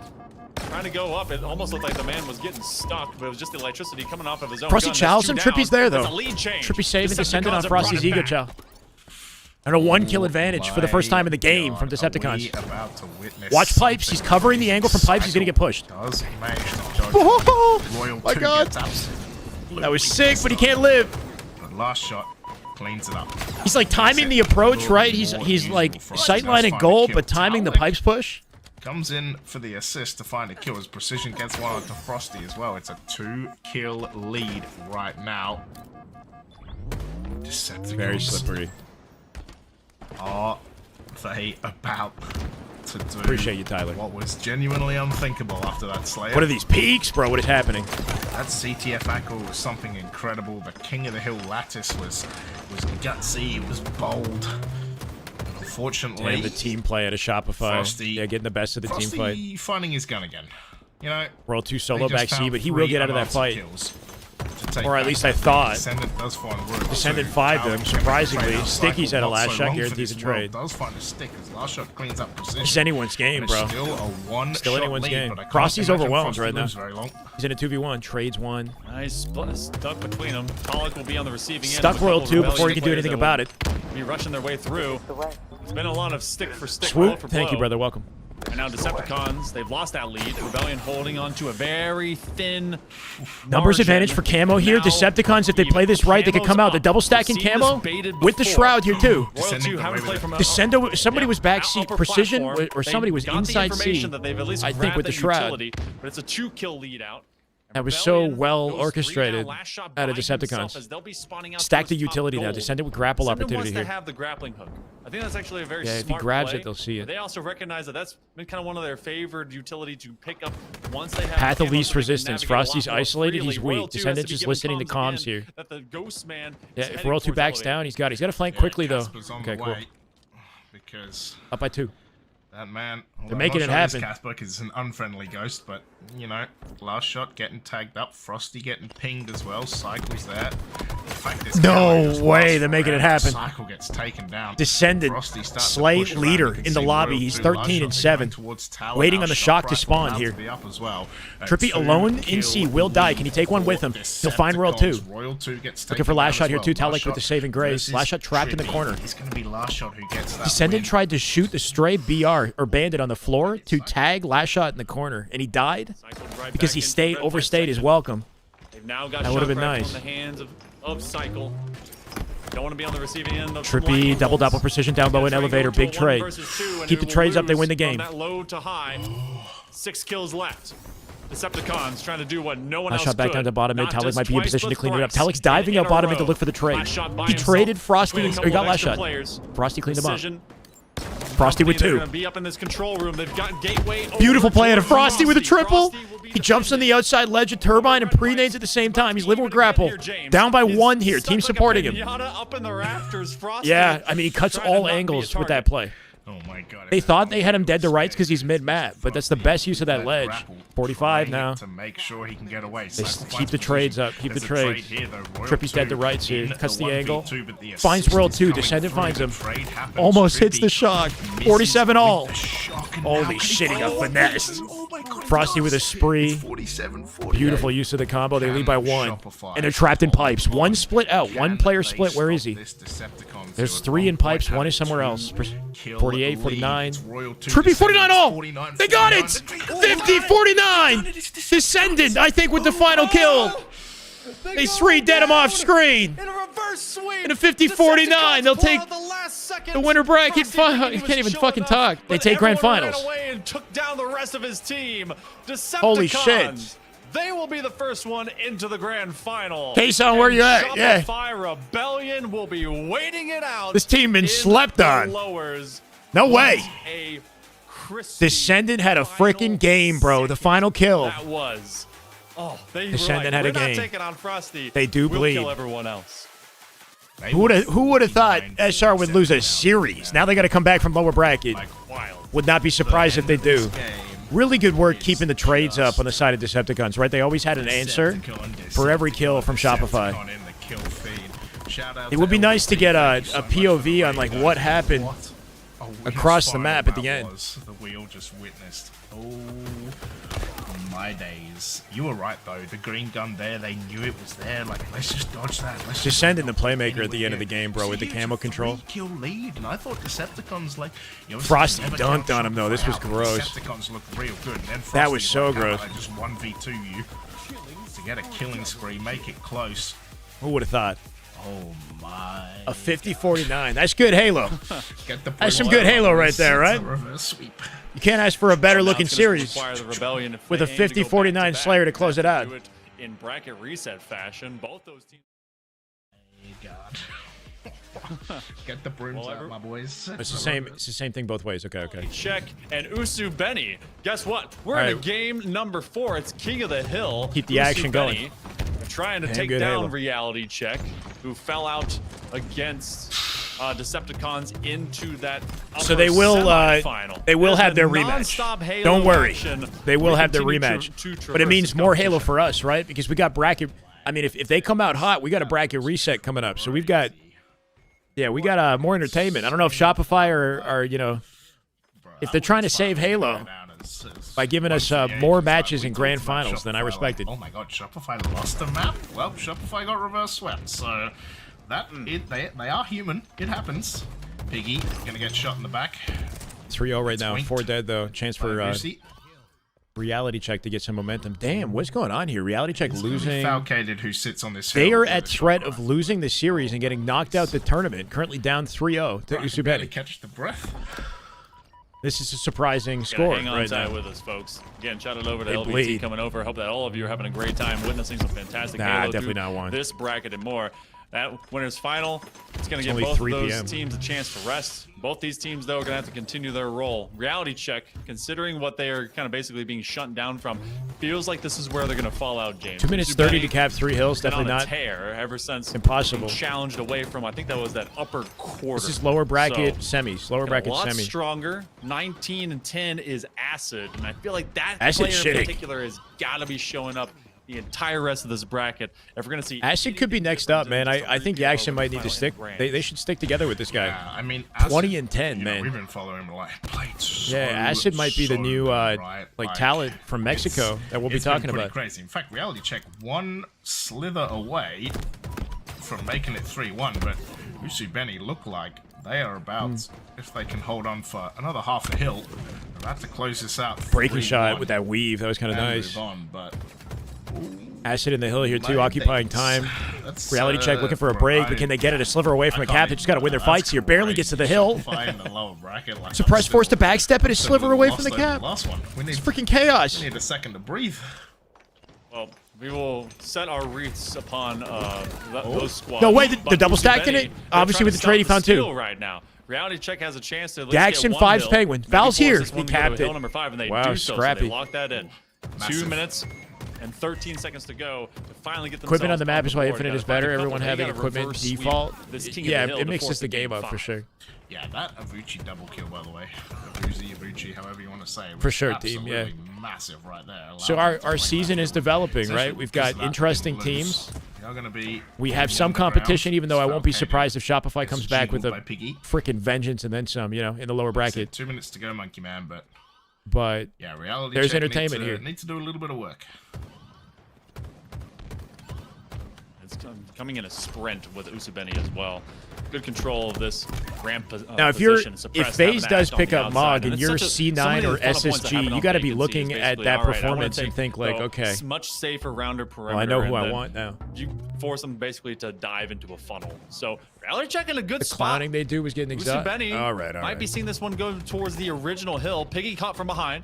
Trying to go up. It almost looked like the man was getting stuck, but it was just the electricity coming off of his own Frosty gun. Chows That's him. 2 Trippy's down. there, That's though. a lead change. Trippy saving Descendant Decepticons on have brought Frosty's it Ego back. Chow. And a 1-kill advantage for the first time in the game from God, Decepticons. are we about to witness Watch Pipes. He's something covering the angle from Pipes. He's going to get pushed. Does he manage to dodge? Oh, Royal my 2 God. gets absolutely That was sick, but he can't live. The last shot cleans it up. He's like timing the approach, right? He's like sightlining goal, but timing the Pipes push. Comes in for the assist to find a kill as Precision gets one onto Frosty as well. It's a 2-kill lead right now. Decepticons. Very slippery. Are they about to do Appreciate you, Tyler. what was genuinely unthinkable after that Slayer? What are these peaks, bro? What is happening? That CTF ankle was something incredible. The King of the Hill lattice was gutsy, it was bold. Unfortunately, And the team play at a Shopify. Frosty, Yeah, getting the best of the team fight. Frosty finding his gun again. You know, Royal 2 they solo just back C, found but he will 3 get out of that unanswered fight. kills to take Or at back least that I lead. thought. Descendant does find Royal Descendant 2. 5'd him, Alex surprisingly. getting played Sticky's had a out last cycle, shot, not so long guarantees for a this world. trade. Does find a stick as last shot cleans up Precision. It's anyone's game, And it's bro. Still a one Still shot anyone's lead, game. but I can't Frosty's imagine overwhelmed Frosty right now. lives very long. He's in a 2v1. Trades 1. Nice stuck between them. Colic will be on the receiving end. Stuck with a Royal couple 2 before Rebellion he can do players anything that about will it. Be rushing their way through. It's been a lot of stick for stick. blow Swoop. for Thank you, blow. brother. Welcome. And now Decepticons, they've lost that lead. Rebellion holding on to a very thin Numbers margin. advantage for camo here. Now, Decepticons, if they play this right, they could come out. The double stacking We've seen camo this baited with the before. shroud here, too. Royal 2 Descending haven't away played with from it. Descendo, somebody was back seat. upper Precision, platform. or somebody was They've got the inside information C. that they've at least I think grabbed with the that shroud. utility, but it's a 2-kill lead out. That was so Rebellion well goes 3 orchestrated down, last shot out of by himself Decepticons. as they'll be spawning out Stack the towards top utility now. gold. Descendant with grapple Descendant opportunity wants here. to have the grappling hook. I think that's actually a very Yeah, if he smart grabs play. it, they'll see it. They also recognize that that's been kind of one of their favored utility to pick up once they have Path the of camo least so they can resistance. navigate a lot Frosty's more isolated, freely. he's Royal weak. 2 has Descendant to be just given listening to comms again here. that the Ghost Man Yeah, is if heading Royal 2 towards backs elevator. down, he's got it. He's got to flank quickly, though. Casper's on Okay, the cool. way because Up by 2. that man. They're making it happen. Casper because it's an unfriendly ghost, but you know, last shot getting tagged up, Frosty getting pinged as well. Cycle's there. The fact this No camo just way, lasts they're making it forever. happen. Cycle gets taken down. Descendant, Frosty starts to slay push around. leader You can in the see lobby. Royal He's 2, 13 and last shot 7. going towards tower. Waiting Now on the shock to rifle spawn about here. to be up as well. A Trippy alone in 2-kill C will die. Can he take one with him? lead He'll find Royal 2. Decepticons. Royal 2 gets Looking for taken last down shot as here, well. too. Last Talik with shot the saving grace. versus Last shot trapped in the Trippy. corner. It's going to be last shot who gets that Descendant win. tried to shoot the stray BR or bandit on the floor to tag last shot in the corner, and he died Cycled right because back he into stayed red light overstayed his section. welcome. They've now got That would've been shot nice. on the hands of Cycle. Don't want to be on the receiving end of Trippy, double precision down low in elevator, big trade. Keep the trades up, they win the game. That low to high. 6 kills left. Decepticons trying to do what no one Last else shot back could. down to bottom mid. Not Talik just might be in twice, position to but clean it up. thrice Talik's diving in up a bottom mid to row. look for the trade. Last shot by He himself traded Frosty, between a or he couple got of last extra shot. players. Frosty cleaned him up. Precision. Frosty with They're 2. gonna be up in this control room. They've got gateway. over Beautiful play out of towards Frosty with a triple. Frosty will be He jumps on the outside ledge of Turbine and pre-nades at the same time. He's living with grapple. Down by 1 here. Team supporting him. Up in the rafters. Frosty Yeah, I mean, he cuts trying to all not be a angles with target. that play. Oh my god. They thought they had him dead to rights because he's mid-map, but that's the best use of that ledge. 45 now. To make sure he can get away. They keep the trades up. Keep the trades. Trippy's dead to rights here. Cuts the angle. Finds World 2. Descendant finds him. Almost hits the shock. 47 all. Holy shit, he got finessed. Frosty with a spree. Beautiful use of the combo. They lead by 1. And they're trapped in pipes. 1 split out. 1 player split. Where is he? There's 3 in pipes. 1 is somewhere else. 48, 49. Trippy 49 all. They got it. 50, 49. Descendant, I think, with the final kill. They 3-dead him off screen. In a reverse sweep. In a 50-49, they'll take the winner bracket. You can't even fucking talk. They take grand finals. Away and took down the rest of his team. Holy shit. They will be the first one into the grand final. Kason, where you at? Yeah. Shopify Rebellion will be waiting it out. This team been slept on. No way. Descendant had a freaking game, bro. The final kill. That was. Oh, they Descendant had a game. Not taking on Frosty. They do bleed. Kill everyone else. Who would have thought SR would lose a series? Now they got to come back from lower bracket. Would not be surprised if they do. Really good work keeping the trades up on the side of Decepticons, right? They always had an answer for every kill from Shopify. It would be nice to get a POV on like what happened across the map at the end. That we all just witnessed. Oh my days. You were right though. The green gun there, they knew it was there. Like, let's just dodge that. Let's just send in the playmaker at the end of the game, bro, with the camo control. Kill lead, and I thought Decepticons like Frosty dunked on him though. This was gross. Decepticons look real good. And then that was so gross. Like, just 1v2 you to get a killing spree, make it close. Who would have thought? Oh my. A 50-49. That's good Halo. That's some good Halo right there, right? You can't ask for a better looking series with a 50-49 Slayer to close it out. In bracket reset fashion, both those teams. God. Get the brooms out, my boys. It's the same thing both ways. Okay. Check and Usu Benny. Guess what? We're in game number 4. It's King of the Hill. Keep the action going. Trying to take down Reality Check, who fell out against Decepticons into that so they will have their rematch. Don't worry. They will have their rematch. But it means more Halo for us, right? Because we got bracket. I mean, if they come out hot, we got a bracket reset coming up. So we've got more entertainment. I don't know if Shopify or if they're trying to save Halo by giving us more matches in grand finals, then I respect it. Oh my god, Shopify lost the map? Well, Shopify got reverse swept, so they are human. It happens. Piggy gonna get shot in the back. 3-0 right now. 4 dead though. Chance for Reality Check to get some momentum. Damn, what's going on here? Reality Check losing. Falcated, who sits on this hill. They are at threat of losing the series and getting knocked out the tournament. Currently down 3-0 to Usubeti. Catch the breath. This is a surprising score hang on right tight now. with us, folks. Again, shout out over to They LBT bleed. coming over. Hope that all of you are having a great time witnessing some fantastic Halo definitely through not one. this bracket and more. That winner's final. It's going to give only both 3 of those PM. teams a chance to rest. Both these teams, though, are going to have to continue their role. Reality Check, considering what they are kind of basically being shut down from, feels like this is where they're going to fall out, James. 2 minutes 30 to cap 3 hills. Definitely not tear ever since impossible. Challenged away from, I think that was that upper quarter. This is lower bracket semis. Lower bracket a lot semi. stronger. 19-10 is Acid, and I feel like that Acid player shitting. in particular has got to be showing up the entire rest of this bracket. If we're going to see Acid could be next up, man. I think Yakshin might need to stick. They should stick together with this guy. Yeah, I mean, 20 and 10, man. We've been following him like Acid might be the new talent from Mexico that we'll be talking about. Crazy. In fact, Reality Check 1 slither away from making it 3-1, but Usu Benny look like they are about, if they can hold on for another half a hill, they're about to close this out. Breaking shot with that weave. That was kind of nice. Move on, but Acid in the hill here too, occupying time. That's, Reality Check looking for a break, but can they get it a sliver away from a cap? They just got to win their fights here. Barely gets to the hill. Suppress forced to backstep it, a sliver away from the cap. It's freaking chaos. We need a second to breathe. Well, we will set our wreaths upon those squads. No way, the double stacked in it? Obviously with the trade he found too. Right now. Reality Check has a chance to at least Jackson get 1 5's hill. Penguin. Maybe Foul's force here. this He one to go to capped hill it. number 5, and they Wow, do so, scrappy. so they lock that in. 2 minutes and 13 seconds to go to finally get themselves Equipment on the map is why board. Infinite Gotta is find a better. couple. Everyone They having gotta equipment reverse sweep default. this King of Yeah, the Hill it to mixes force the game up five. for sure. Yeah, that Avucci double kill, by the way. Avucci, however you want to say it. For was sure, team, yeah. absolutely massive right there. So Allowed them to our play season that is field. developing, Essentially, right? We've because got of that, interesting they didn't teams. lose. They're gonna be We have in some the underground. competition, even though I won't be Falcade surprised if Shopify is comes back with a jiggled by Piggy. freaking vengeance and then some, you know, in the lower bracket. 2 minutes to go, Monkey Man, but But yeah, reality there's check entertainment here. Need to do a little bit of work. It's coming in a sprint with Usubeni as well. Good control of this ramp now, if FaZe does pick up Mog and you're C9 or SSG, you got to be looking at that performance and think like, okay, much safer rounder perimeter. well, I know who and I then want now. You force them basically to dive into a funnel. So reality check in a good The spot. clowning they do was getting exhausted. Usubeni All right, might be seeing this one go towards the original hill. Piggy caught from behind.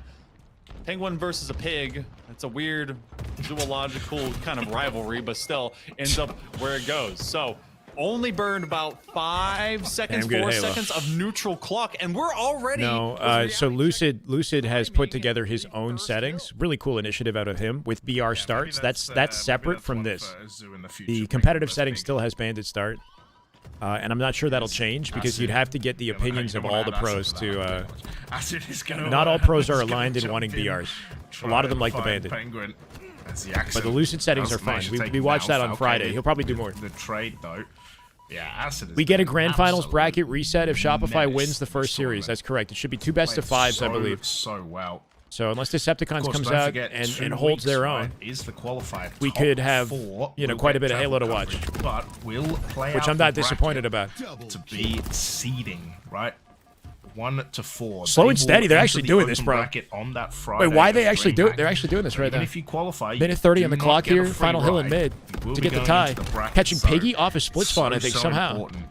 Penguin versus a pig. It's a weird zoological kind of rivalry, but still ends up where it goes. So only burned about 5 seconds, Damn good 4 Halo. seconds of neutral clock, and we're already. No, so Lucid has put together his own settings. Really cool initiative out of him with BR starts. That's separate from this. The competitive setting still has bandit start. And I'm not sure that'll change because you'd have to get the opinions of all the pros to. Not all pros are aligned in wanting BRs. A lot of them like the bandit. But the Lucid settings are fun. We watched that on Friday. He'll probably do more. The trade though. Yeah, Acid is We get a doing grand finals absolute bracket reset if Shopify menace wins the this first series. tournament. That's correct. It should be 2 best of 5s, I believe. So well. So unless Decepticons Of course, comes don't out forget, and 2 holds their weeks, own, right, is the qualifier. we Top could have, 4 you know, will quite a get bit of Halo to travel watch. coverage, but we'll play which out I'm the not disappointed bracket about. to be seeding, right? 1 to 4. Slow They and steady, will they're enter actually the doing this, open bro. bracket on that Friday Wait, why they of actually do it? Dreamhack. They're actually doing this right Even now. if you qualify, Minute 30 you on the do clock not get a here. free Final hill and ride. mid You will to be get the going tie. into the bracket, Catching so Piggy off a split spawn, I think, so somehow. important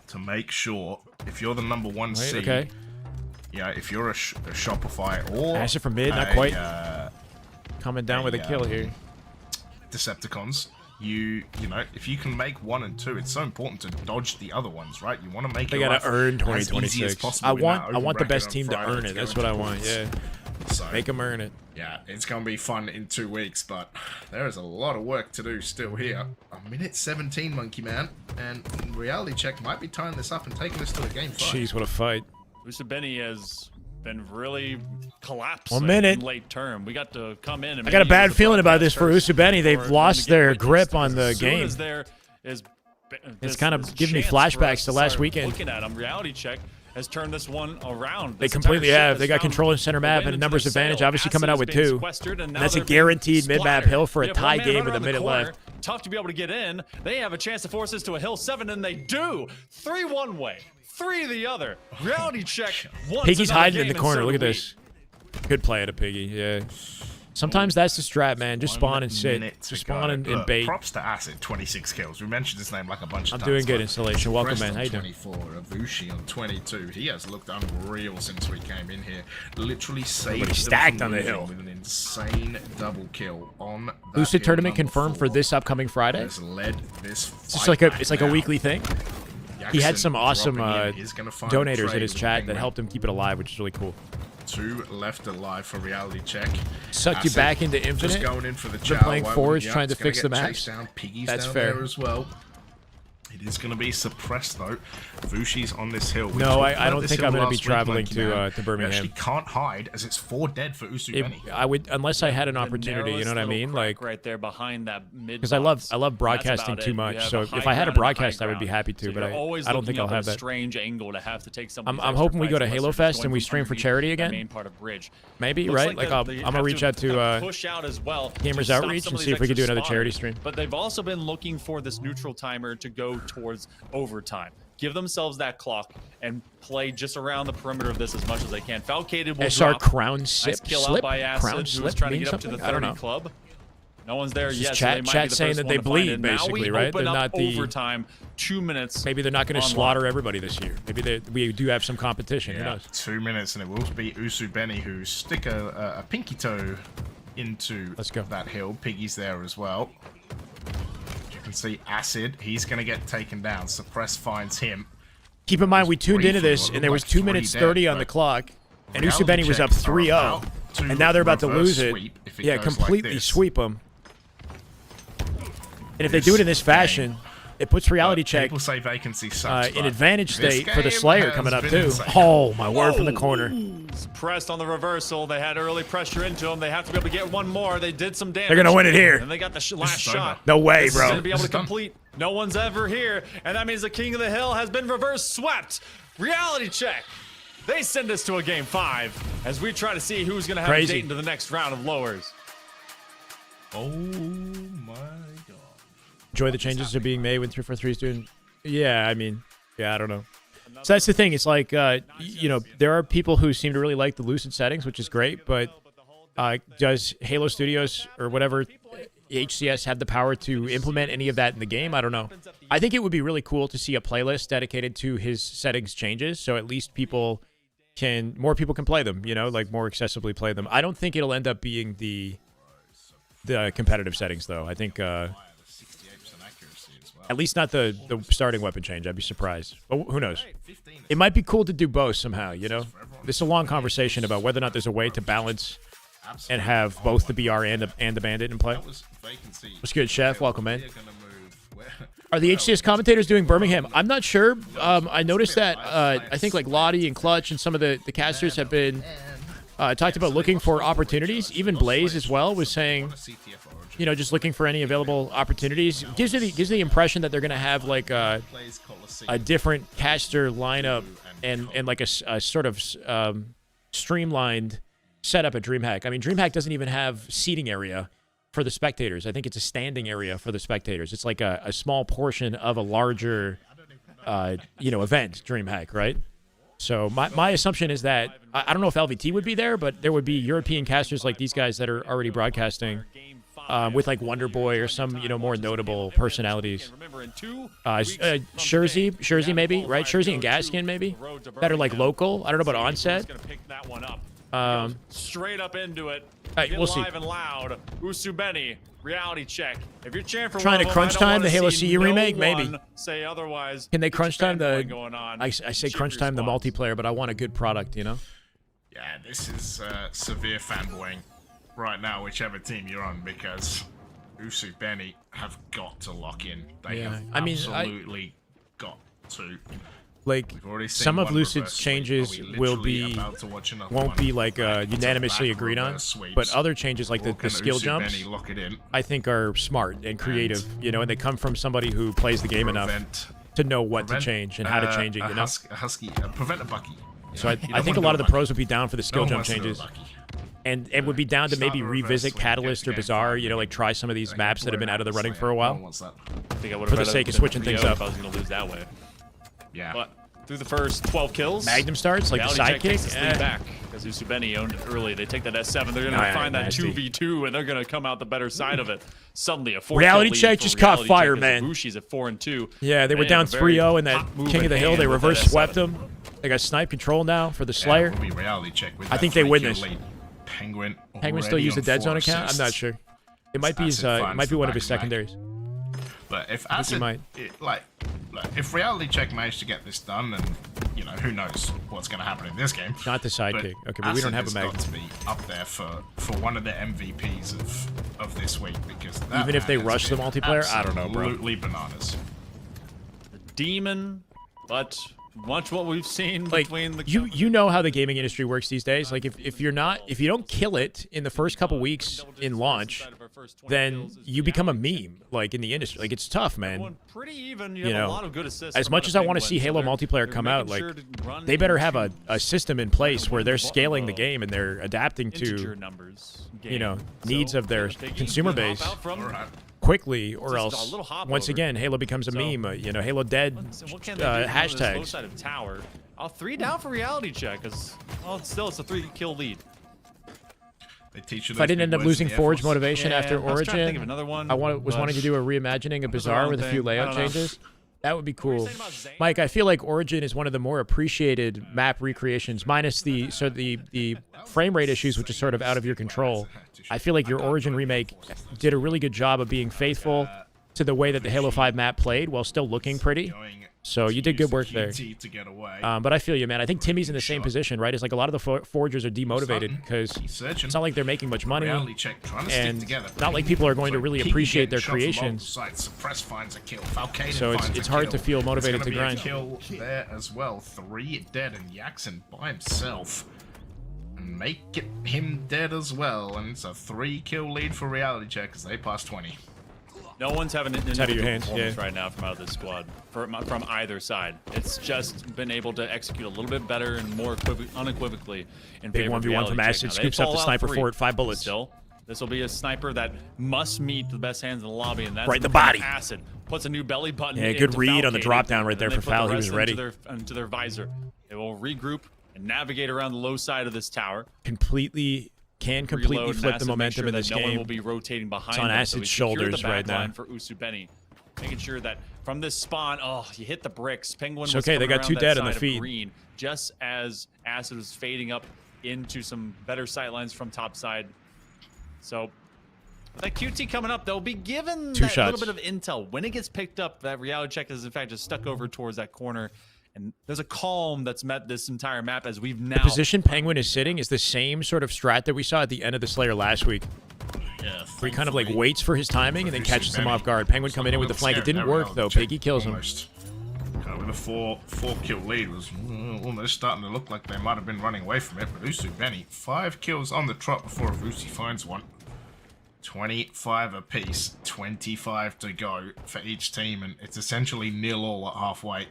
to make sure if you're the number 1 Right, seed, okay. yeah, if you're a Shopify or Acid from mid, not quite. Coming down with a kill here. Decepticons, you know, if you can make 1 and 2, it's so important to dodge the other ones, right? You want to make They your gotta life earn as easy as 2026. possible I in that want open the bracket best on team to Friday earn to it. go That's what I into want. points. Yeah, So, make them earn it. yeah, it's going to be fun in 2 weeks, but there is a lot of work to do still here. A minute 17, Monkey Man, and reality check might be tying this up and taking this to a game 5. Jeez, what a fight! Usubeni has been really collapsing 1 minute. in late term. We got to come in. And I got a maybe bad use the feeling about this podcast for first Usubeni. They've for lost them to get their witness grip to on this. the As soon game. as there is It's kind of this giving me chance for flashbacks us to last start weekend. Looking at them, reality check has turned this one around. They This completely entire ship have. They has got found control in center a map way and a into numbers the advantage. sail. Obviously coming Acid out with is being 2. sequestered, and now That's a they're being guaranteed mid-map splattered. hill for a You have tie one man game right with a around the minute corner. left. Tough to be able to get in. They have a chance to force this to a hill 7, and they do. 3 one way, 3 the other. Reality check. Piggy's hiding in the corner. Look at this. Good play at a Piggy. Yeah. Sometimes that's the strat, man. Just spawn and sit. Just spawn and bait. Props to Acid, 26 kills. We mentioned his name like a bunch of I'm times. doing good but installation. Welcome, Crest man. on How you doing? 24, Avucci on 22. He has looked unreal since we came in here. Literally saved them stacked from on the losing hill. with an insane double kill on that Lucid hill tournament number confirmed for 4. this upcoming Friday. Has led this It's just fight like back it's like a now. weekly thing. He had some awesome dropping in, is gonna find a donators in trade his with chat that Penguin. helped him keep it alive, which is really cool. 2 left alive for reality check. Sucked you Acid back into just Infinite. going in for the Been chow. playing Why forwards, wouldn't you? trying to It's gonna fix the get maps. chased down. Piggy's That's down fair. there as well. It is going to be suppressed though. Vushi's on this hill. We No, talked I about don't this think hill I'm gonna last be week, traveling Monkey to Man. Birmingham. You actually can't hide as it's 4 dead for Usubeni. I would, unless I had an opportunity. You know what I mean? Like, right there behind that mid. because I love broadcasting too much. So if I had a broadcast, I would be happy to. But I don't think I'll have that. Strange angle to have to take some. I'm hoping we go to Halo Fest and we stream for charity again. Main part of bridge. Maybe, Looks right? Like they I'm have gonna reach out kind of to push out as well Gamers to stop Outreach some and of see these if we could do extra another charity spawners. stream. But they've also been looking for this neutral timer to go towards overtime. Give themselves that clock and play just around the perimeter of this as much as they can. Falcated will SR drop. crown Nice sip kill slip. out by Acid, Crown who's slip trying to means get up to the something? I don't 30 know. club. No one's there It's yet. just so they chat might be the saying first that one they to find bleed, it. Now basically, we right? open They're up not the- overtime. 2 minutes. Maybe they're not going to on slaughter lock. everybody this year. Maybe we do have some competition. Who Yeah, knows? 2 minutes, and it will be Usubeni who stick a pinky toe into Let's go. that hill. Piggy's there as well. You can see Acid. He's going to get taken down. Suppress finds him. Keep in mind, we tuned into briefly, this, what and there was looked 2 like minutes 3 30 dead, on the but clock, and reality Usubeni was up checks are 3-0. about And now they're about to reverse lose it. sweep if it Yeah, goes like completely this. sweep them. And if they do it in this fashion, it puts reality But check People say vacancy sucks, in but advantage this state for the game Slayer has coming up been too. insane. Oh my word, from the corner. Pressed on the reversal. They had early pressure into them. They have to be able to get one more. They did some damage. They're gonna win it here. And they got the last is shot. over. No way, This is bro. gonna be able This to is done. complete. No one's ever here, and that means the King of the Hill has been reverse swept. Reality check. They send us to a game 5 as we try to see who's gonna have a Crazy. date into the next round of lowers. Oh my god. Enjoy the changes that are being made when 343 is doing. Yeah, I mean, yeah, I don't know. So that's the thing. It's like, you know, there are people who seem to really like the Lucid settings, which is great, but does Halo Studios or whatever HCS have the power to implement any of that in the game? I don't know. I think it would be really cool to see a playlist dedicated to his settings changes, so at least more people can play them, you know, like more accessibly play them. I don't think it'll end up being the competitive settings, though. I think 68% accuracy as well. at least not the starting weapon change. I'd be surprised. But who knows? It might be cool to do both somehow, you know? This is a long conversation about whether or not there's a way to balance and have both the BR and the Bandit in play. That was vacancy. What's good, Chef? Welcome in. We're gonna move. Are the HCS commentators doing Birmingham? I'm not sure. I noticed that I think like Lottie and Clutch and some of the casters have been talked about looking for opportunities. Even Blaze as well was saying, CTF Origin. you know, just looking for any available opportunities. Gives the impression that they're going to have like Plays Coliseum. a different caster lineup and like a sort of streamlined setup at Dreamhack. I mean, Dreamhack doesn't even have seating area for the spectators. I think it's a standing area for the spectators. It's like a small portion of a larger, you know, event, Dreamhack, right? So my assumption is that, I don't know if LVT would be there, but there would be European casters like these guys that are already broadcasting with like Wonder Boy or some, you know, more notable personalities. Shurzy maybe, right? Shurzy and Gaskin maybe, that are like local. I don't know about Onset. Straight up into it. Right, Get we'll see. live and loud. Usubeni, reality check. If you're cheering for Trying one to of them, crunch I don't time the wanna Halo see CE no remake? Maybe. one say otherwise. Can they Get crunch your time the? fanboy going on. I say Ship crunch your time the squads. multiplayer, but I want a good product, you know. Yeah, this is severe fanboying right now, whichever team you're on, because Usu Benny have got to lock in. They Yeah, have I mean, absolutely got to. Like We've already seen some of one Lucid's reverse sweep. changes Are we will literally be about to watch another won't one? be like Back to unanimously back agreed on, reverse sweeps. but other changes like Or the can skill Usu jumps, Benny lock it in? I think are smart and creative, you know, and they come from somebody who plays the game enough to know what to change and how to change it, you know. Prevent a Bucky. So You I don't think a wanna lot do of the Bucky. pros would be down for the skill No one jump wants to do a changes, Bucky. and it would be down to Start maybe the reverse revisit swing, Catalyst get or the game Bazaar, five. you know, like try some of these maps that have been out of the running for a No while. one wants that. I think I would For have the sake of switching things up. If I was going to lose that way. Yeah. But through the first 12 kills, Magnum starts like the Reality check takes sidekick. this lead back because Usubeni owned it early. They take that S7. They're going to Nah, find that nasty. 2v2, and they're going to come out the better side of it. Suddenly, a 4 Reality lead check for just caught Reality fire, check as man. Ibushi's at 4-2. Yeah, they were have down a very 3-0 in that hot move King of in the Hill. hand They with that reverse S7. swept them. They got snipe control now for the Slayer. Yeah, will be reality check with I that think they win 3-kill this. lead. Penguin. Penguin still already use the on Dead Zone 4 account? I'm not assists. sure. It might be his, Acid it finds might be the one of his back-to-back. secondaries. But if think he Acid, might. like, if reality check managed to get this done, then you know who knows what's going to happen in this game. Not the sidekick. Okay, but we don't have a Acid has Magnum. got to be up there for one of the MVPs of this week because that Even if they man has rush the been multiplayer? I don't know, bro. Absolutely bananas. Demon, but much what we've seen Like between the you know how the gaming industry works these days. Like if you don't kill it in the first couple weeks in launch, then you become a meme like in the industry. Like it's tough, man. Pretty even. You have know, a lot of good assists as from much the as I want to Penguins, see so Halo they're multiplayer come out, making like sure to run they better have into a system in place where they're button scaling the low. game and they're adapting integer to numbers. you know, game. needs So, of their taking consumer good hop base. out from- Alright. quickly, or Just a else little hop once over. again Halo becomes a So- meme. You know, Halo Dead What can they do from this low hashtags. side of tower? 3 down for reality check. Cause still it's a 3-kill lead. They teach you If I those didn't big end up words in losing the Air Forge Force. motivation Yeah, after I was trying to think Origin, of another one, I was but wanting to do a reimagining of there's Bazaar our with a own few thing. I layout don't know. changes. That would be were you cool. saying about Zane? Mike, I feel like Origin is one of the more appreciated map recreations, minus the frame rate issues, which is sort of out of your control. I feel like your Origin remake did a really good job of being faithful to the way that the Halo 5 map played while still looking pretty. So you did good work there. To get away. But I feel you, man. I think Timmy's in the same position, right? It's like a lot of the forgers are demotivated because it's not like they're making much money, and not like people are going to really appreciate their creations. So it's hard to feel motivated to grind. Kill there as well. 3 dead, and Jackson by himself. And make it him dead as well, and it's a 3-kill lead for Reality Check as they pass 20. No one's having an out of your individual hands, performance yeah. right now from out of this squad, from either side. It's just been able to execute a little bit better and more unequivocally in Big favor of 1v1 Reality from Check. Acid, Now, they scoops up fall the out sniper 3. for it, 5 bullets. Still, this will be a sniper that must meet the best hands in the lobby, and that's Right in the body. Acid puts a new belly button. Yeah, good into read on the Falcated, drop down right and there then for they put Foul. the He was rest ready. into their visor. They will regroup and navigate around the low side of this tower. Completely Reload flip the Acid, make momentum sure in that this no one will game. be rotating behind It's on them, so Acid's we secure shoulders the right back line now. for Usubeni. Making sure that from this spawn, you hit the bricks. Penguin It's was okay, they coming got 2 around dead that on the side of feed. Green, just as Acid was fading up into some better sight lines from top side. So with that QT coming up, they'll be given 2 that shots. little bit of intel. When it gets picked up, that Reality Check is in fact just stuck over towards that corner. And there's a calm that's met this entire map as we've now... The position Penguin is sitting is the same sort of strat that we saw at the end of the Slayer last week. Yeah, Where he kind of like waits for his timing and then catches them off guard. Penguin coming in with the flank. It didn't work though. Piggy kills him. With a 4-kill lead was almost starting to look like they might have been running away from it, but Usubeni, 5 kills on the trot before Avusi finds one. 25 apiece, 25 to go for each team, and it's essentially 0-all at halfway.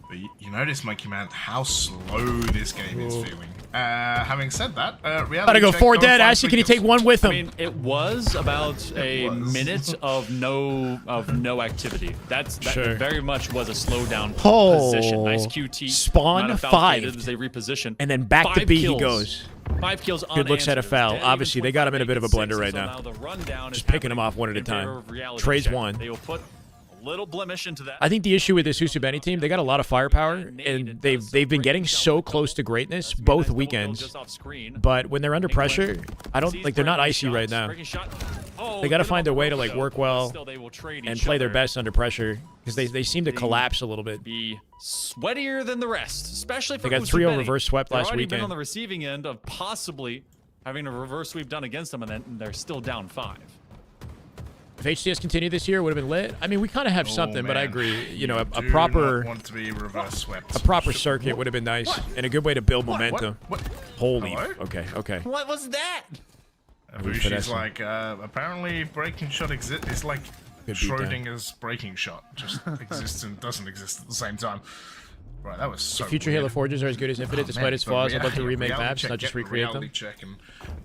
But you notice, Monkey Man, how slow this game is feeling. Having said that, Reality Gotta go Check 4 don't dead. find Ashley, 3 can you kills. take one with him? I mean, it was about a was. minute of no activity. That Sure. very much was a slowdown Oh. position. Nice QT. Spawn amount of fouls 5. created as they reposition. And then back to 5 B he kills. goes. 5 kills Good looks at a unanswered. foul. Dead, Obviously, even they got him in a bit of a 25, blender right 6, now. so the rundown Just is picking him off one at a in favor time. of Reality Trades Check. one. They will put a little blemish into that. I think the issue with this Usubeni team, they got a lot of firepower, and they've been getting so close to greatness both weekends. But when they're under pressure, I don't like they're not icy right now. They got to find a way to like work well and play their best under pressure because they seem to collapse a little bit. Be sweatier than the rest, especially for They got 3-0 Usubeni. reverse swept They've last already been weekend. on the receiving end of possibly having a reverse sweep done against them, and then they're still down 5. If HCS continued this year, it would have been lit. I mean, we kind of have something, but I man. agree. You know, a Do proper not want to be reverse swept. a proper circuit would have been nice and a good way to build momentum. What? Holy, Hello? okay. What was that? Avushi's finessing. like, apparently breaking shot exists. It's like Good beat down. Schrodinger's breaking shot. Just exists and doesn't exist at the same time. Right, that was so Future weird. Halo Forges are as good as Infinite despite its flaws. I'd love to remake maps, not just recreate them.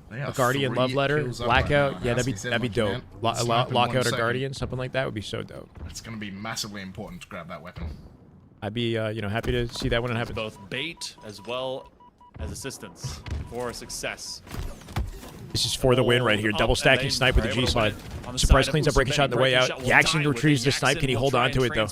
A Guardian Love Letter, Blackout, yeah, that'd be dope. Lockout or Guardian, something like that would be so dope. It's going to be massively important to grab that weapon. I'd be, happy to see that when it happens. Both bait as well as assistance for success. This is for the win right here. Double stacking snipe with the G slide. Surprise cleans up breaking shot on the way out. Jackson retrieves the snipe. Can he hold on to it though? Yep,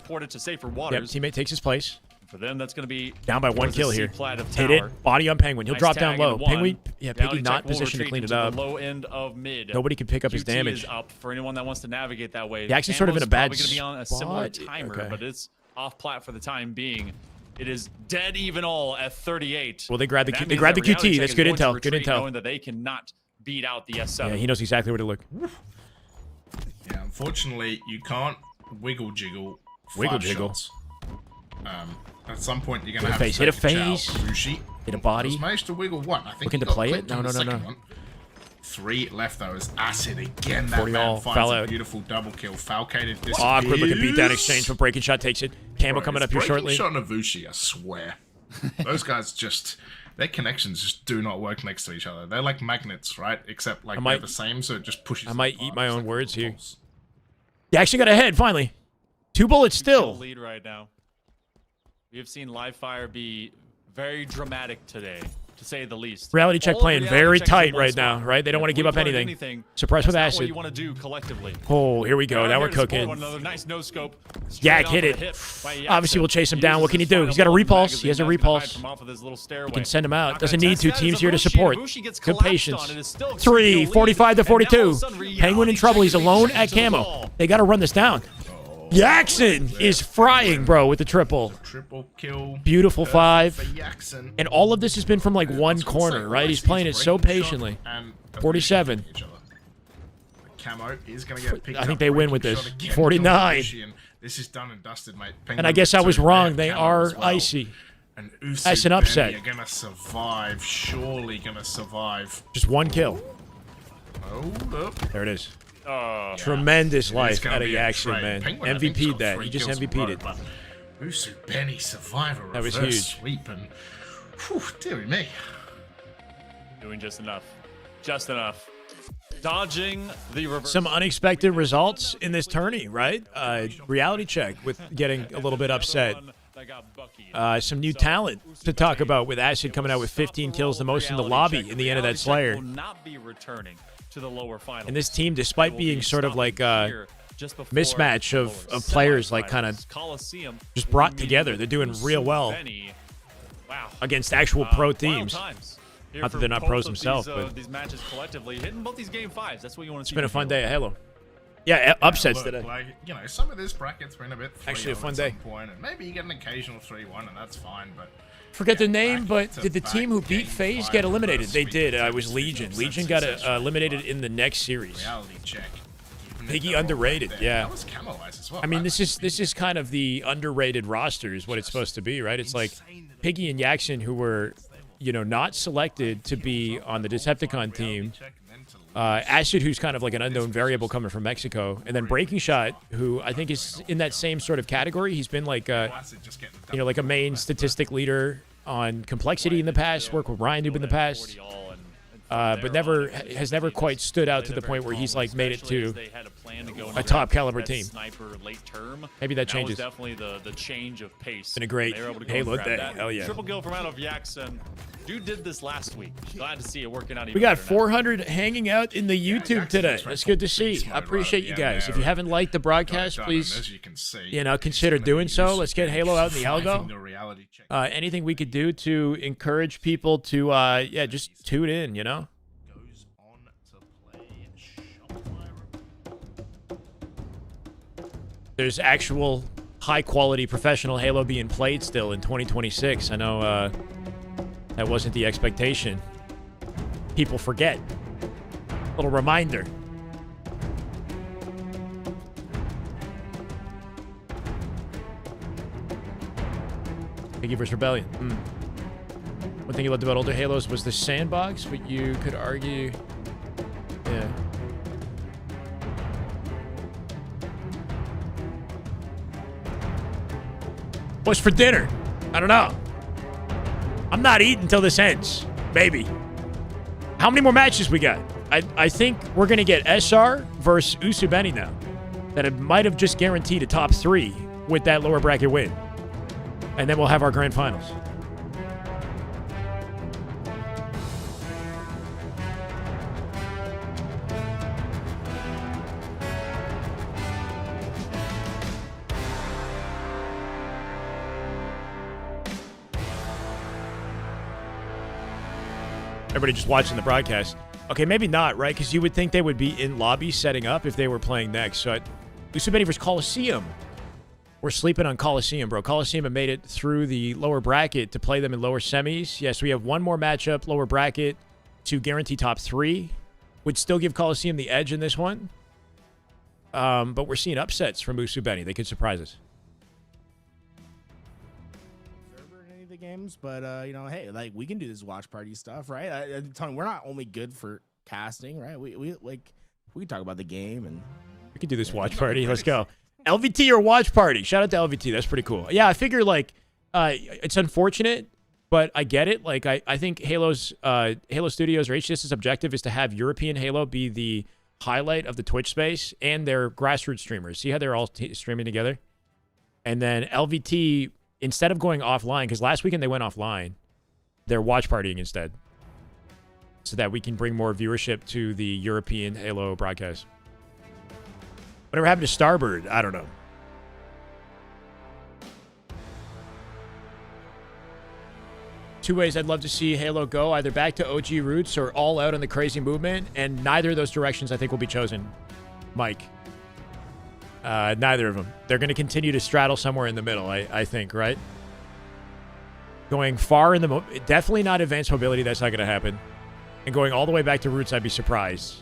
teammate takes his place. For them, that's going to be Down by 1 towards the kill here. C-plat of Hit tower. it. Body on Penguin. He'll Nice drop tag down low. into one. Penguin, yeah, Piggy Reality not Check will positioned to retreat clean it into up. the low end of mid. Nobody can pick up his QT damage. is up for anyone that wants to navigate that way. Jackson's sort of in a bad Ammo's probably going to be on a similar spot. timer, Okay. but it's off plat for the time being. It is dead even all at 38. Well, they grabbed the And that they means grabbed the that Reality QT. Check That's is good going to intel. Good retreat intel. knowing that they cannot beat out the S7. Yeah, he knows exactly where to look. Yeah, unfortunately, you can't wiggle jiggle. Wiggle 5 jiggle. shots. At some point, you're gonna Hit a have phase, to hit a take chow. phase. Ibushi Hit a body. has managed to wiggle one. I think Looking he to got play it? clipped on No, the no, no, second no. one. 3 left though as Acid again. That 40 man all, finds foul a out. beautiful double kill. Falcated this. Oh, quick looking beatdown exchange from breaking shot takes it. Camo coming up here shortly. Shot and Ibushi, I swear. Those guys just. Their connections just do not work next to each other. They're like magnets, right? Except like they're the same, so it just pushes. I might them eat apart. my It's own like words here. pulse. He actually got ahead finally. 2 bullets still. Lead right now. We have seen live fire be very dramatic today. to say the least. Reality check All playing reality very checks in tight one right spot. now, right? They don't If want to give we've up learned anything. Suppress with that's not what acid. you want to do collectively. Oh, here we go. They're Now out we're here to support cooking. one another. Nice no scope. Yak hit it. Obviously, we'll chase him down. What can he do? He's got a repulse. He has a repulse. He can send him out. Doesn't need to. Team's here to support. Good patience. 3, 45 to 42. Penguin in trouble. He's alone at camo. They got to run this down. Jackson is frying, bro, with the triple. Triple kill. Beautiful for 5. Jackson. And all of this has been from like one corner, right? He's playing it so patiently. 47. Camo is going to get picked I think up. they win with Breaking this. shot again. 49. This is done and dusted, mate. And I guess I was wrong. They are icy. And That's an upset. Are going to survive. Surely going to survive. Just one kill. Hold up. There it is. Oh, Tremendous It's life gonna out of be a Jackson, trade. man. Penguin, I think, MVP'd got that. 3 He just kills in a MVP'd row, it. but Usu Benny survivor. That was reverse huge. Sweep and, whew, dearie me. doing just enough. Just enough. Dodging the reverse. Some unexpected results in this tourney, right? Reality check with getting a little bit upset. Some new talent to talk about with Acid coming out with 15 kills, the most in the lobby in the end of that Slayer. Will not be returning to the lower finals. And this team, despite being sort of like a mismatch of players, like kind of Coliseum just brought together, they're doing real well Wow. against actual pro Wild teams. times here Not that for they're not both pros of themselves, these, but these matches collectively hitting both these game 5s. That's what you want to see. It's been a from fun Halo. day at Halo. Yeah, upsets Look, today. like, you know, some of this bracket's been a bit Actually a 3-0 fun at day. some point, and maybe you get an occasional 3-1, and that's fine, but Forget the yeah, name, but back-to-back did the team who beat game FaZe 5 get eliminated? reverse They sweep did. It is was Legion. successful Legion got successful, eliminated but in the next series. reality check. Even if Piggy they're all underrated, right yeah. That was Camo-wise as well. I mean, That this is kind of the underrated roster is what it's supposed to be, right? It's like Piggy and Jackson, who were, you know, not selected to be on the Decepticon team. Acid, who's kind of like an unknown variable coming from Mexico, and then Breaking Shot, who I think is in that same sort of category. He's been like, you know, like a main statistic leader on Complexity in the past, worked with Ryan Noob in the past, but has never quite stood out to the point where he's like made it to a top caliber team. Sniper late term. Maybe that changes. That was definitely the change of pace. Been a great They were able to go Halo and grab day. that. Hell yeah. Triple kill from out of Jackson. Dude did this last week. Glad to see it working out even We got better now. 400 hanging out in the YouTube today. That's good to see. I appreciate you guys. If you haven't liked the broadcast, please, you know, consider doing so. Let's get Halo out in the algo. Anything we could do to encourage people to, yeah, just tune in, you know? goes on to play Shopify. There's actual high-quality professional Halo being played still in 2026. I know that wasn't the expectation. People forget. Little reminder. Piggy vs. Rebellion. One thing you loved about older Halos was the sandbox, but you could argue... Yeah. What's for dinner? I don't know. I'm not eating until this ends. Maybe. How many more matches we got? I think we're going to get SR versus Usubeni now. That it might have just guaranteed a top 3 with that lower bracket win. And then we'll have our grand finals. Everybody just watching the broadcast. Okay, maybe not, right? Because you would think they would be in lobby setting up if they were playing next. So, Usubeni versus Coliseum. We're sleeping on Coliseum, bro. Coliseum have made it through the lower bracket to play them in lower semis. Yes, we have one more matchup, lower bracket, to guarantee top 3. Would still give Coliseum the edge in this one. But we're seeing upsets from Usubeni. They could surprise us. In any of the games, but you know, hey, like we can do this watch party stuff, right? Tony, we're not only good for casting, right? We can talk about the game and we could do this watch party. Let's go. LVT or watch party. Shout out to LVT. That's pretty cool. Yeah, I figure like it's unfortunate, but I get it. Like I think Halo Studios or HCS's objective is to have European Halo be the highlight of the Twitch space and their grassroots streamers. See how they're all streaming together? And then LVT, instead of going offline, because last weekend they went offline, They're watch partying instead, so that we can bring more viewership to the European Halo broadcast. Whatever happened to Starbird? I don't know. Two ways I'd love to see Halo go, either back to OG roots or all out on the crazy movement, and neither of those directions I think will be chosen, Mike. Neither of them. They're going to continue to straddle somewhere in the middle, I think, right? Going far in the... Definitely not advanced mobility. That's not going to happen. And going all the way back to roots, I'd be surprised.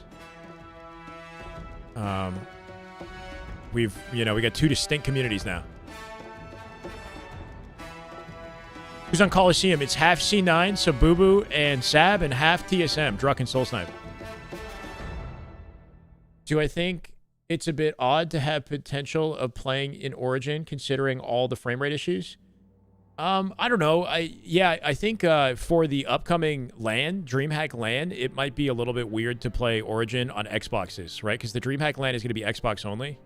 We got two distinct communities now. Who's on Coliseum? It's half C9, so Boo Boo and Sab, and half TSM, Druck and Soul Snipe. Do I think it's a bit odd to have potential of playing in Origin considering all the frame rate issues? I don't know. I think for the upcoming LAN, Dreamhack LAN, it might be a little bit weird to play Origin on Xboxes, right? Because the Dreamhack LAN is going to be Xbox only.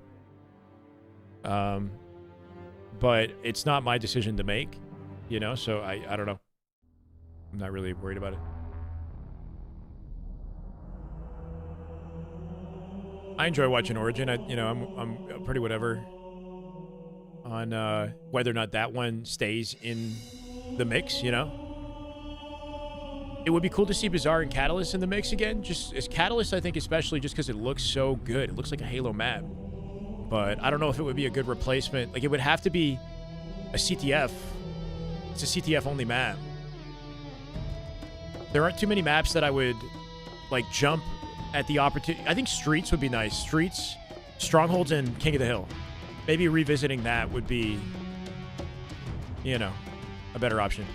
But it's not my decision to make, so I don't know. I'm not really worried about it. I enjoy watching Origin. I'm pretty whatever on whether or not that one stays in the mix, It would be cool to see Bazaar and Catalyst in the mix again. Just as Catalyst, I think, especially just because it looks so good. It looks like a Halo map. But I don't know if it would be a good replacement. Like, it would have to be a CTF. It's a CTF-only map. There aren't too many maps that I would, jump at the opportunity. I think Streets would be nice. Streets, Strongholds, and King of the Hill. Maybe revisiting that would be, a better option.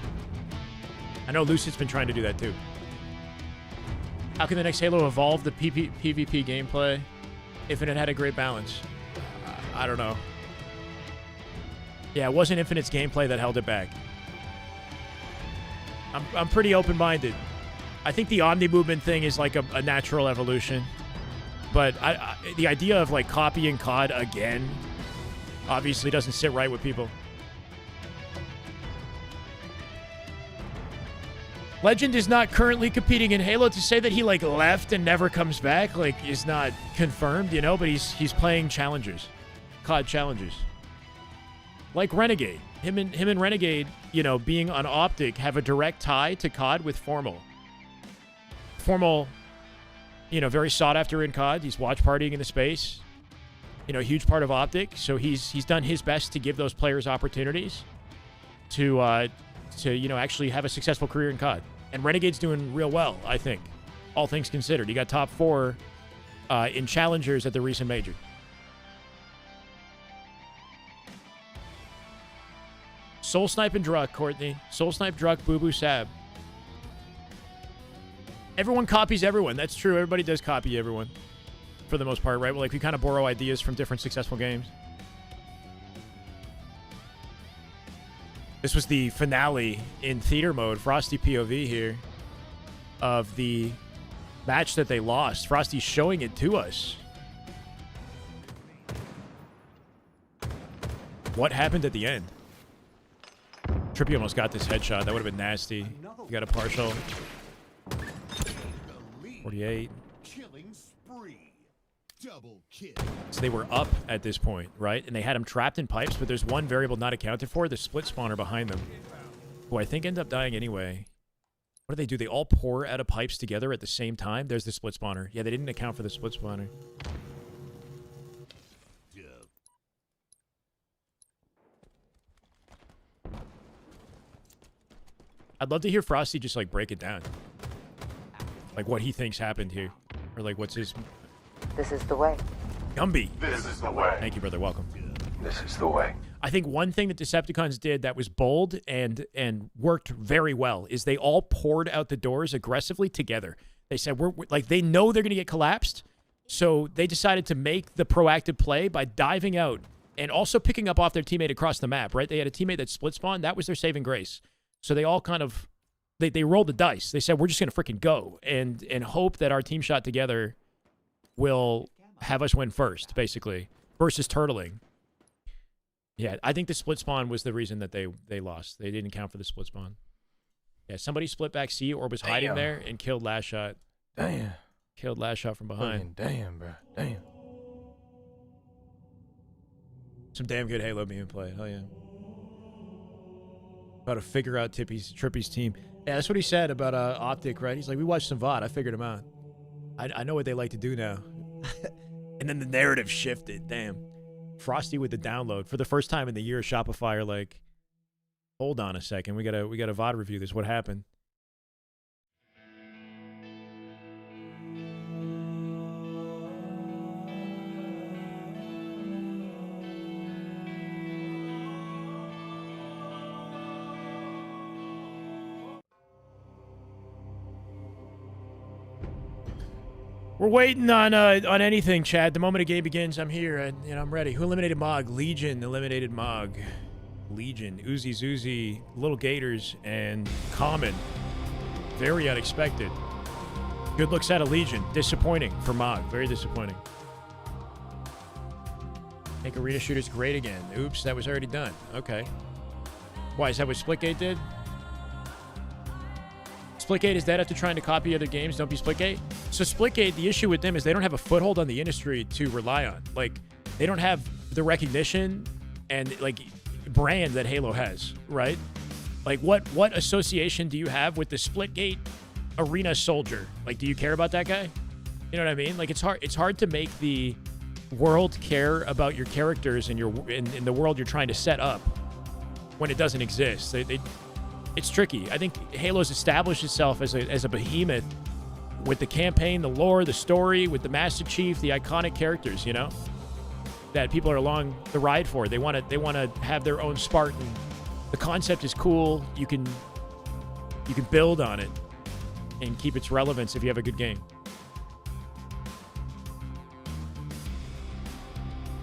I know Lucid's been trying to do that too. How can the next Halo evolve the PvP gameplay if it had a great balance? I don't know. Yeah, it wasn't Infinite's gameplay that held it back. I'm pretty open-minded. I think the Omni movement thing is like a natural evolution. But the idea of copying COD again obviously doesn't sit right with people. Legend is not currently competing in Halo. To say that he left and never comes back is not confirmed, but he's playing challengers. COD challengers. Like Renegade. Him and Renegade, being on Optic have a direct tie to COD with Formal. Formal, very sought after in COD. He's watch partying in the space. A huge part of Optic. So he's done his best to give those players opportunities to actually have a successful career in COD. And Renegade's doing real well, I think, all things considered. He got top 4 in challengers at the recent major. Soul Snipe and Druck, Courtney. Soul Snipe, Druck, Boo Boo, Sab. Everyone copies everyone. That's true. Everybody does copy everyone. For the most part, right? Well, we kind of borrow ideas from different successful games. This was the finale in theater mode, Frosty POV here, of the match that they lost. Frosty's showing it to us. What happened at the end? Trippy almost got this headshot. That would have been nasty. He got a partial. 48. Killing spree. Double kill. So they were up at this point, right? And they had him trapped in pipes, but there's one variable not accounted for, the split spawner behind them, who I think ended up dying anyway. What do? They all pour out of pipes together at the same time? There's the split spawner. Yeah, they didn't account for the split spawner. I'd love to hear Frosty just break it down. What he thinks happened here. Or what's his... This is the way. Gumby. This is the way. Thank you, brother. Welcome. This is the way. I think one thing that Decepticons did that was bold and worked very well is they all poured out the doors aggressively together. They said, we're they know they're going to get collapsed, so they decided to make the proactive play by diving out and also picking up off their teammate across the map, right? They had a teammate that split spawned. That was their saving grace. So they all kind of... They rolled the dice. They said, we're just going to freaking go and hope that our team shot together will have us win first, basically, versus turtling. Yeah, I think the split spawn was the reason that they lost. They didn't count for the split spawn. Yeah, somebody split back C or was hiding there and killed last shot. Damn. Killed last shot from behind. Damn, bro. Damn. Some damn good Halo being played. Hell yeah. About to figure out Trippy's team. Yeah, that's what he said about Optic, right? He's like, we watched some VOD. I figured him out. I know what they like to do now. And then the narrative shifted. Damn. Frosty with the download. For the first time in the year, Shopify are like, hold on a second. We gotta VOD review this. What happened? We're waiting on anything, Chad. The moment a game begins, I'm here and I'm ready. Who eliminated Mog? Legion eliminated Mog. Legion, Uzi Zuzi, Little Gators, and Common. Very unexpected. Good looks out of Legion. Disappointing for Mog. Very disappointing. Make arena shooters great again. Oops, that was already done. Okay. Why, is that what Splitgate did? Splitgate is dead after trying to copy other games. Don't be Splitgate. So Splitgate, the issue with them is they don't have a foothold on the industry to rely on. Like, they don't have the recognition and like brand that Halo has, right? Like, what association do you have with the Splitgate arena soldier? Like, do you care about that guy? You know what I mean? Like, it's hard to make the world care about your characters and in the world you're trying to set up when it doesn't exist. It's tricky. I think Halo's established itself as a behemoth with the campaign, the lore, the story, with the Master Chief, the iconic characters, that people are along the ride for. They want to have their own Spartan. The concept is cool. You can build on it and keep its relevance if you have a good game.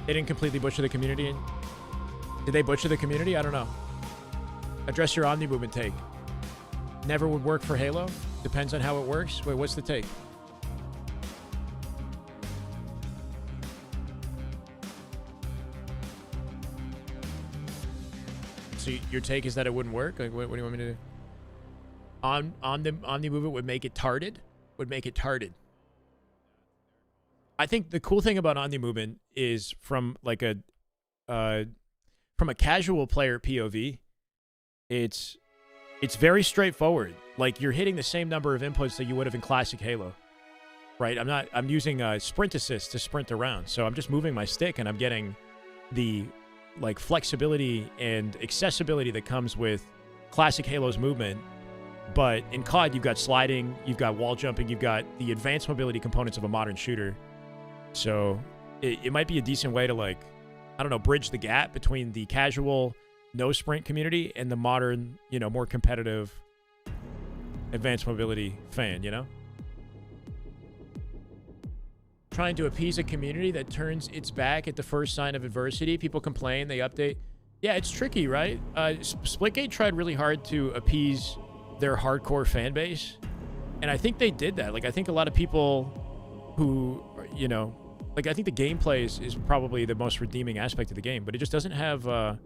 They didn't completely butcher the community. Did they butcher the community? I don't know. Address your Omni Movement take. Never would work for Halo. Depends on how it works. Wait, what's the take? So your take is that it wouldn't work? Like, what do you want me to do? Omni Movement would make it tarded? Would make it tarded. I think the cool thing about Omni Movement is from a casual player POV, it's very straightforward. Like, you're hitting the same number of inputs that you would have in classic Halo, right? I'm using sprint assist to sprint around. So I'm just moving my stick and I'm getting the flexibility and accessibility that comes with classic Halo's movement. But in COD, you've got sliding, you've got wall jumping, you've got the advanced mobility components of a modern shooter. So it might be a decent way to bridge the gap between the casual no sprint community and the modern, more competitive advanced mobility fan, Trying to appease a community that turns its back at the first sign of adversity. People complain, they update. Yeah, it's tricky, right? Splitgate tried really hard to appease their hardcore fan base, and I think they did that. I think a lot of people who, I think the gameplay is probably the most redeeming aspect of the game, but it just doesn't have...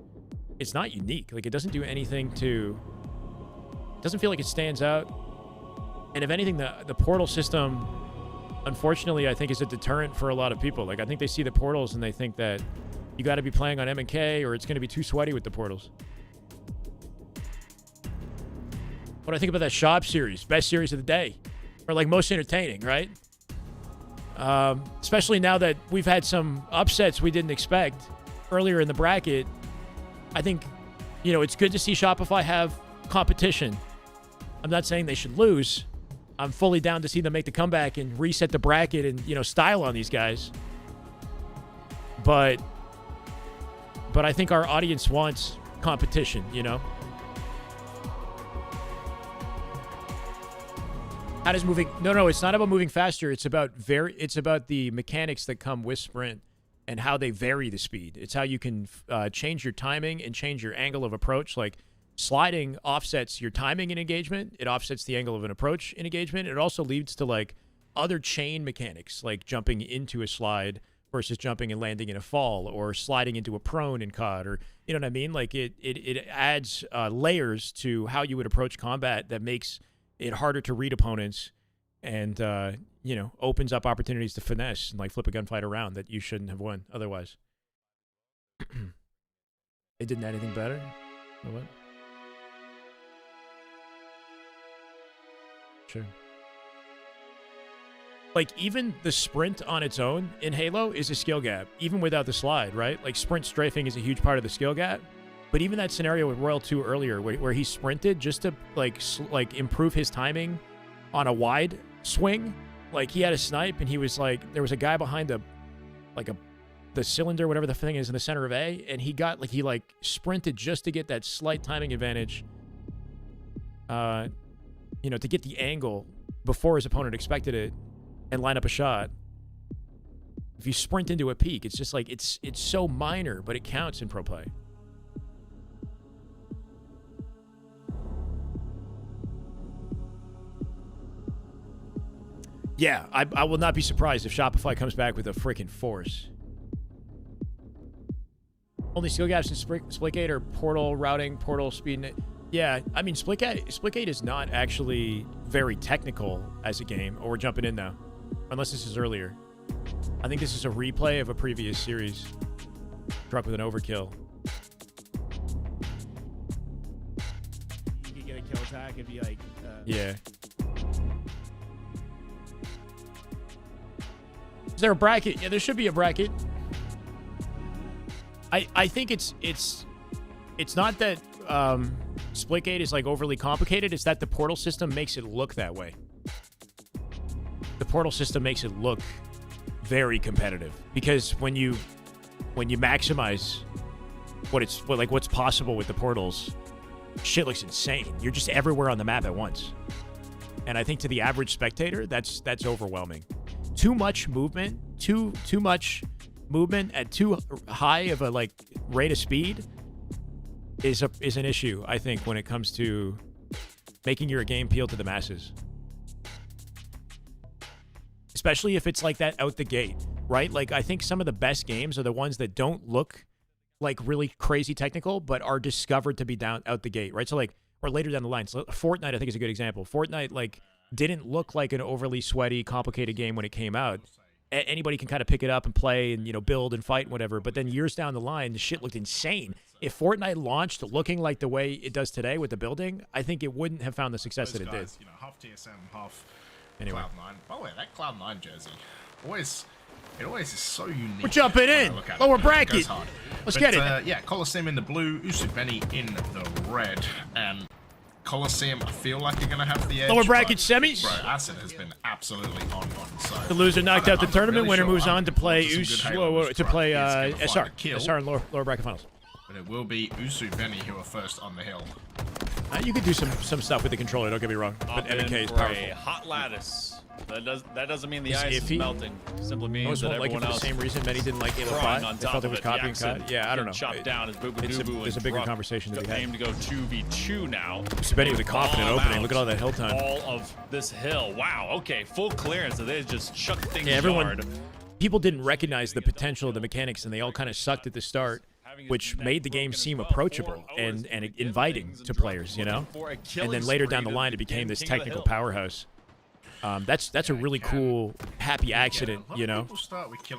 it's not unique. It doesn't do anything to... It doesn't feel like it stands out. And if anything, the portal system, unfortunately, I think is a deterrent for a lot of people. I think they see the portals and they think that you got to be playing on M&K or it's going to be too sweaty with the portals. What do I think about that Shop series? Best series of the day. Or most entertaining, right? Especially now that we've had some upsets we didn't expect earlier in the bracket. I think, it's good to see Shopify have competition. I'm not saying they should lose. I'm fully down to see them make the comeback and reset the bracket and, style on these guys. But I think our audience wants competition, How does moving... No, it's not about moving faster. It's about the mechanics that come with sprint and how they vary the speed. It's how you can change your timing and change your angle of approach. Sliding offsets your timing in engagement. It offsets the angle of an approach in engagement. It also leads to other chain mechanics, like jumping into a slide versus jumping and landing in a fall or sliding into a prone in COD, or you know what I mean? Like it adds layers to how you would approach combat that makes it harder to read opponents, and you know, opens up opportunities to finesse and like flip a gunfight around that you shouldn't have won otherwise. It didn't add anything better? Or what? Sure. Like, even the sprint on its own in Halo is a skill gap, even without the slide, right? Like, sprint strafing is a huge part of the skill gap. But even that scenario with Royal 2 earlier, where he sprinted just to, like improve his timing on a wide swing. Like, he had a snipe, and he was, like, there was a guy behind the cylinder, whatever the thing is, in the center of A, and he sprinted just to get that slight timing advantage, you know, to get the angle before his opponent expected it, and line up a shot. If you sprint into a peak, it's just like, it's so minor, but it counts in pro play. Yeah, I will not be surprised if Shopify comes back with a freaking force. Only skill gaps in Splitgate are portal routing, portal speed. Yeah, I mean, Splitgate is not actually very technical as a game. Oh, we're jumping in now. Unless this is earlier. I think this is a replay of a previous series. Struck with an overkill. You could get a kill attack and be like... Yeah. Is there a bracket? Yeah, there should be a bracket. I think it's not that Splitgate is like overly complicated. It's that the portal system makes it look that way. The portal system makes it look very competitive, because when you maximize what's possible with the portals, shit looks insane. You're just everywhere on the map at once. And I think to the average spectator, that's overwhelming. Too much movement, too much movement at too high of a rate of speed is an issue, I think, when it comes to making your game appeal to the masses. Especially if it's like that out the gate, right? Like, I think some of the best games are the ones that don't look like really crazy technical, but are discovered to be out the gate, right? So or later down the line. So Fortnite, I think, is a good example. Fortnite, didn't look like an overly sweaty, complicated game when it came out. Anybody can kind of pick it up and play and, you know, build and fight and whatever. But then years down the line, the shit looked insane. If Fortnite launched looking like the way it does today with the building, I think it wouldn't have found the success that it did. You know, half TSM, half anyway. Cloud9. By the way, that Cloud9 jersey, it always is so unique. We're jumping in. Lower bracket. Let's get it. Yeah, Coliseum in the blue, Usubeni in the red, and Coliseum, I feel like you're going to have the edge. Lower bracket semis. Bro, Acid has been absolutely on. So the loser knocked out the tournament. Really winner moves on to play SR in lower bracket finals. But it will be Usubeni who are first on the hill. You could do some stuff with the controller, don't get me wrong. But MK is powerful. Hot lattice. That doesn't mean the ice is melting. Simply means most that won't like it everyone for the else same reason many didn't like Halo 5. They felt it was copy and cut. Yeah, I don't know. Chopped down as boo-boo-doo-boo. There's a bigger conversation to be had. Aim to go 2v2 now. Usubeni with a confident opening. Look at all that hill time. All of this hill. Wow. Okay, full clearance. So they just chucked things hard. People didn't recognize the potential of the mechanics, and they all kind of sucked at the start, which made the game seem approachable and inviting to players, you know? And then later down the line, it became this technical powerhouse. That's a really cool, happy accident, you know?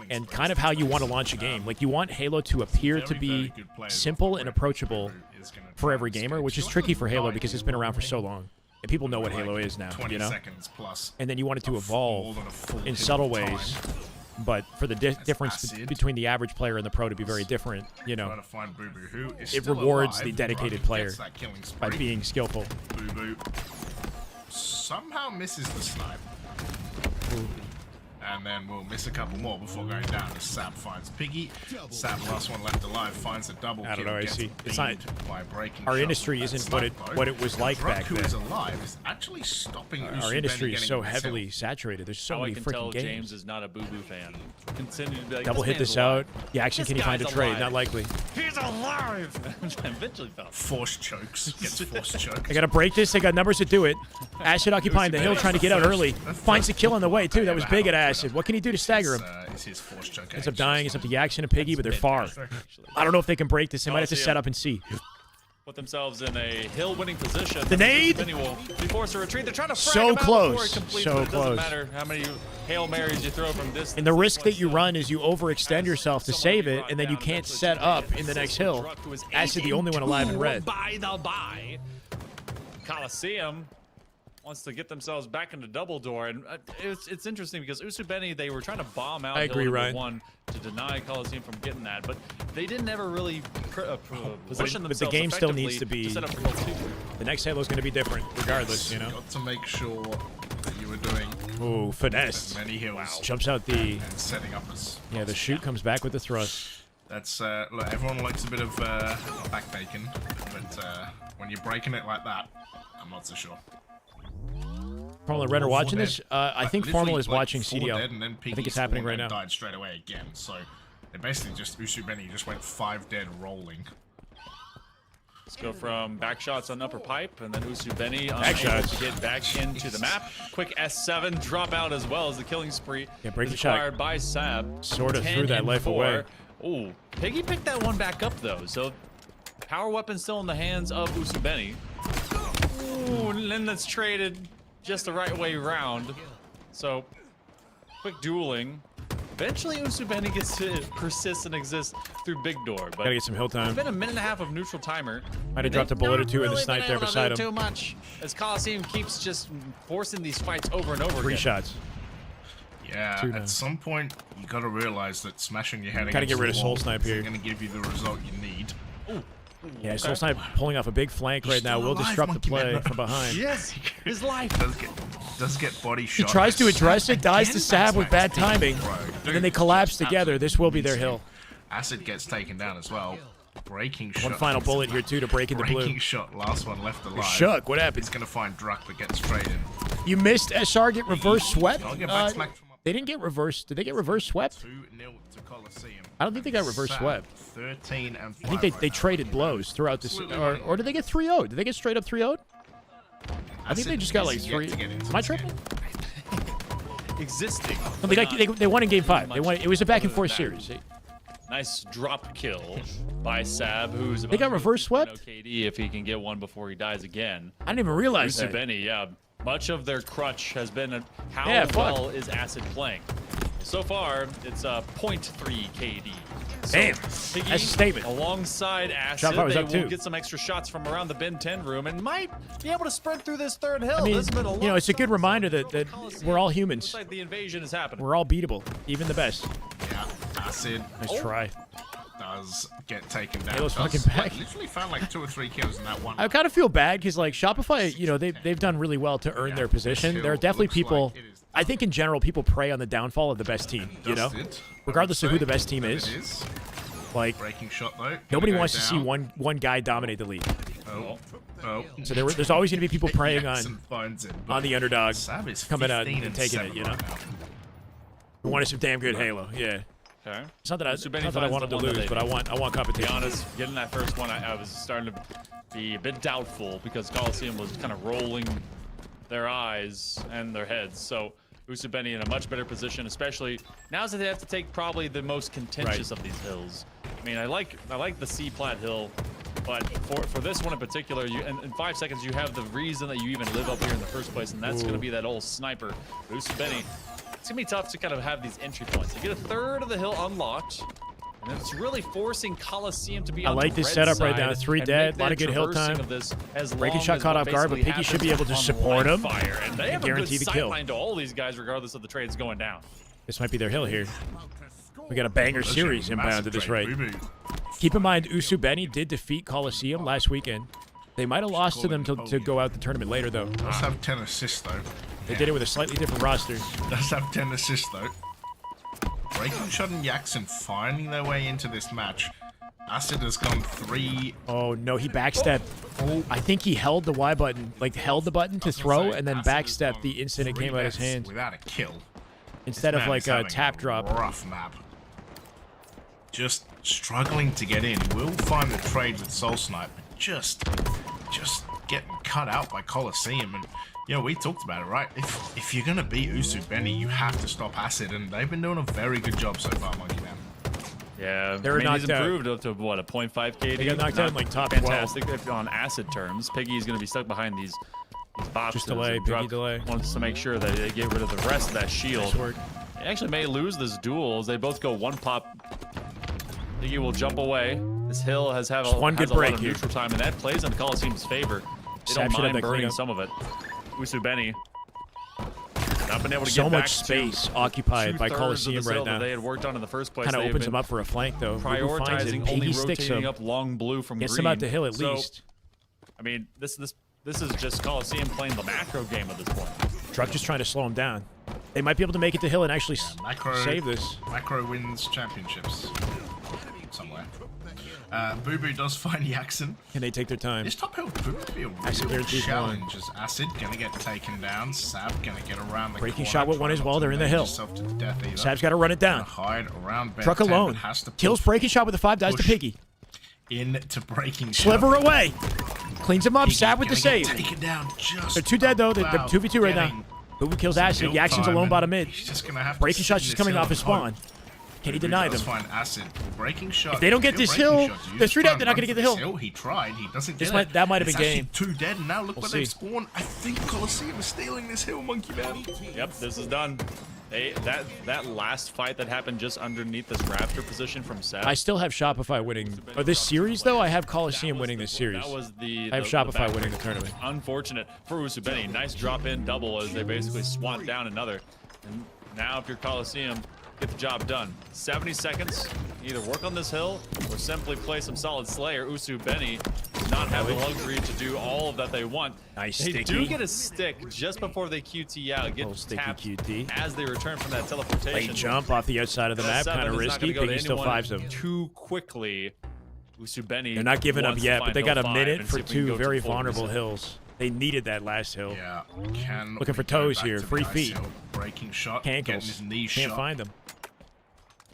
And kind of how you want to launch a game. Like, you want Halo to appear to be simple and approachable for every gamer, which is tricky for Halo because it's been around for so long. And people know what Halo is now, you know? And then you want it to evolve in subtle ways. But for the difference between the average player and the pro to be very different, you know, it rewards the dedicated player by being skillful. Boo-boo somehow misses the snipe. And then we'll miss a couple more before going down as Sap finds Piggy. Sap, last one left alive, finds a double kill. I don't know, I see. It's not, by breaking our industry isn't what it was like back then. Who is alive is actually stopping our industry is so heavily saturated. There's so many freaking games. James is not a boo-boo fan. Continue to be like, double hit this out. Yeah, actually, can he find a trade? Not likely. He's alive! Eventually fell. Force chokes. Gets force choked. I gotta break this. They got numbers to do it. Acid occupying the hill, trying to get out early. Finds the kill on the way, too. That was big at Ash. Acid. What can he do to stagger him? It's his force choke. Ends up dying. It's up to Yaxon and Piggy, but they're far. I don't know if they can break this. They might have to set up and see. Put themselves in a hill-winning position. The nade? Benny will be forced to retreat. They're trying to frag So him out close. before it completes, So but it doesn't close. matter how many Hail Marys you throw from distance. And the risk that you run is you overextend yourself to save it, and then you can't set up in the next hill. Acid, the only one alive in red. By the by, Coliseum wants to get themselves back into double door, and it's interesting because Usubeni, they were trying to bomb out I agree, hill number Ryan. 1 to deny Coliseum from getting that, but they didn't ever really position But the themselves game still effectively needs to be- set up for hill 2. The next halo is going to be different, regardless, you know? Got to make sure that you were doing Ooh, finesse. many hills Jumps out the... and setting up as. Yeah, the shoot comes back with the thrust. That's look. Everyone likes a bit of back bacon, but when you're breaking it like that, I'm not so sure. Formal and Red are watching this. I think Formal is watching CDL. CDL. And then I think Piggy it's happening spawned right and now. Died straight away again. So they basically just Usubeni just went 5 dead rolling. Let's go from back shots on upper pipe, and then Usubeni Back unable shots. to get back into the map. Quick S7 drop out as well as the killing spree Yeah, break is the shot. acquired by Sab. Sort of 10 threw that and life 4. away. Ooh, Piggy picked that one back up though, so power weapon still in the hands of Usubeni. Ooh, and then that's traded just the right way round. So, quick dueling. Eventually, Usubeni gets to persist and exist through Big Door, but Gotta get some hill it's time. been a minute and a half of neutral timer. Might have dropped a bullet or two in the snipe there beside him. Too much, as Coliseum keeps just forcing these fights over and over 3 again. shots. Yeah, 2 now. at some point you got to realize that smashing your head Gotta against get rid the of Soul wall Snipe isn't here. going to give you the result you need. Yeah, Soul Snipe pulling off a big flank right now still will alive, disrupt the Monkey play Man. from behind. Yes, his life. Does get body He shot. tries to by address Sab it, dies to again? Sab with bad That's like timing, bro, and dude, then they collapse just together. This will be their absolutely hill. Acid gets taken down as well. Breaking shot. One final bullet here too to break into blue. Breaking shot. Last one left alive. Shook. What happened? He's going to find Druck, but gets straight in. You missed SR get reverse swept. I'll get back smacked from up. They didn't get reverse. Did they get reverse swept? 2-0 to Coliseum. I don't think they got reverse Sab, swept. 13 and 5 I think they right now. traded blows throughout this, or did they get 3-0'd? Did they get straight up 3-0'd? I think they just got like Acid is yet 3. to get into Am I this tripping? Existing. No, they won in game 5. They won. It was a back and forth series. Nice drop kill by Sab, who's They got reverse swept? KD if he can get one before he dies again. I didn't even realize that. Usubeni, yeah. Much of their crutch has been how Yeah, fuck. well is Acid playing. So far, it's a 0.3 KD. So Damn, Piggy, that's a statement. Alongside Acid, Shopify was they up will too. get some extra shots from around the bin 10 room and might be able to sprint through this third hill. I mean, This has been a long it's a good summer reminder for that Coliseum. we're all Looks humans. like the invasion is happening. We're all beatable, even the best. Yeah, Acid Nice try. does get taken down. Halo's Does, fucking back. like, literally found like 2 or 3 kills in that one. I kind of feel bad because like Shopify, they've done really well to earn their position. There are definitely looks people. like it is I think in general, people prey on the downfall of the best team. Dusted, Regardless I of would who the say, best team but is. it is. Like Breaking shot though. nobody Gonna go wants to see down. one guy dominate the league. Oh. So there's always going to be people preying Jackson on finds it, but the underdog, Sab is coming out 15 and taking it. 7 right now. We wanted some damn good Halo. Yeah. Okay. It's not that I, Usubeni not that I finds wanted the to one that lose, they but I need. want To be competition. honest, getting that first one, I was starting to be a bit doubtful because Coliseum was kind of rolling their eyes and their heads. So Usubeni in a much better position, especially now that they have to take probably the most contentious of these hills. I mean, I like the C plat hill, but for this one in particular, in 5 seconds you have the reason that you even live up here in the first place, and that's going to be that old sniper, Usubeni. It's gonna be tough to kind of have these entry points. You get a third of the hill unlocked, and it's really forcing Coliseum to be I on like the this red setup right side now. 3 and dead, make lot of that good hill traversing time. of this as Breaking long shot as caught what off guard, but basically Piggy should be happens able to on support live him Fire, and they and have a guarantee good the kill. sightline to all these guys, regardless of the trades going down. This might be their hill here. We got a banger That's series a inbound massive to this trade. raid. Boo-boo. Keep in mind, Usubeni did defeat Coliseum last weekend. They might have lost to them to go out the tournament later, though. Does have 10 assists though. They did it with a slightly different roster. Does have 10 assists though. Breaking shot and Jackson finding their way into this match. Acid has gone 3. Oh, no, he backstepped. I think he held the Y button, like held the button to throw, and then backstepped the instant it came out of his hands. Without a kill. Instead of Man like is a having tap drop. Rough map. Just struggling to get in. Will find the trade with Soul Snipe, but just getting cut out by Coliseum. And, we talked about it, right? If you're going to beat Usu Benny, you have to stop Acid. And they've been doing a very good job so far, Monkey Man. Yeah, They were he's knocked out. improved up to, what, a 0.5 KD? They got knocked out in, like, top fantastic if on Acid terms. Piggy's going to be stuck behind these boxes. Just delay, and Piggy Druck delay. wants to make sure that they get rid of the rest of that shield. Nice work. They actually may lose this duel as they both go one pop. Piggy will jump away. This hill has a one good lot break of here. neutral time, and that plays in Coliseum's favor. They Sap don't should have mind that burning cleanup. some of it. Usu Benny not been able to So get much back space to occupied by 2/3 of Coliseum this right hill now. that they had worked on in the first place. Kind of They have opens been him up for a flank, though. Rubu finds it. prioritizing only Piggy sticks rotating him. up long blue from Gets green. him out the hill at So, least. I mean, this is just Coliseum playing the macro game at this point. Druck just trying to slow him down. They might be able to make it to hill and actually save this. Macro wins championships somewhere. Boo Boo does find Yaxon. Can they take their time? This top hill could be a Acid real guarantees challenge. As Acid gonna get taken down. Sab gonna get around the Breaking corner, shot with one try as not well. to They're in the manage hill. yourself to the death either. Sab's got to run it down. Hide around Druck 10, alone. but has to Kills push breaking shot with the 5, dies to push Piggy. into breaking shot. Sliver away. Cleans him up. Piggy Sab with the gonna save. get taken down just They're 2 dead, though. They're about 2v2 right now. getting Boo kills Acid. kill Yaxon's time, alone and bottom mid. he's just gonna have to Breaking sit shot's in just this coming hill off his and hope. spawn. Can he Boo deny does them? find Acid. Breaking shot. If they don't get Still this breaking hill, shot. You they're just 3 try dead. and They're not run going to get for the this hill. He tried. He doesn't This get might- it. that might have It's been actually game. 2 dead, and now look We'll where see. they've spawned. I think Coliseum is stealing this hill, Monkey Man. Yep, this is done. That last fight that happened just underneath this raptor position from Sab. I still have Shopify winning. This series, though, I have Coliseum winning this series. That was the. I have Shopify winning the tournament. Unfortunate for Usubeni. Nice drop in double as they basically swat down another. And now if you're Coliseum, get the job done. 70 seconds. Either work on this hill or simply play some solid Slayer. Usubeni does not have the luxury to do all of that they want. Nice They sticky. do get a stick just before they QT out. Get Little sticky tapped QT. as they return from that teleportation. Late jump off the outside of the map, Seven kind of is not risky. gonna go to Piggy still anyone 5s them. too quickly. Usubeni. They're not giving up wants to yet, but find they got hill a 5 minute and for see if we can 2 go to very full vulnerable reset. hills. They needed that last hill. Yeah, can Looking for we go toes back here, to free the ice feet. hill? Breaking shot. Getting Cankles. his knee Can't shot find them.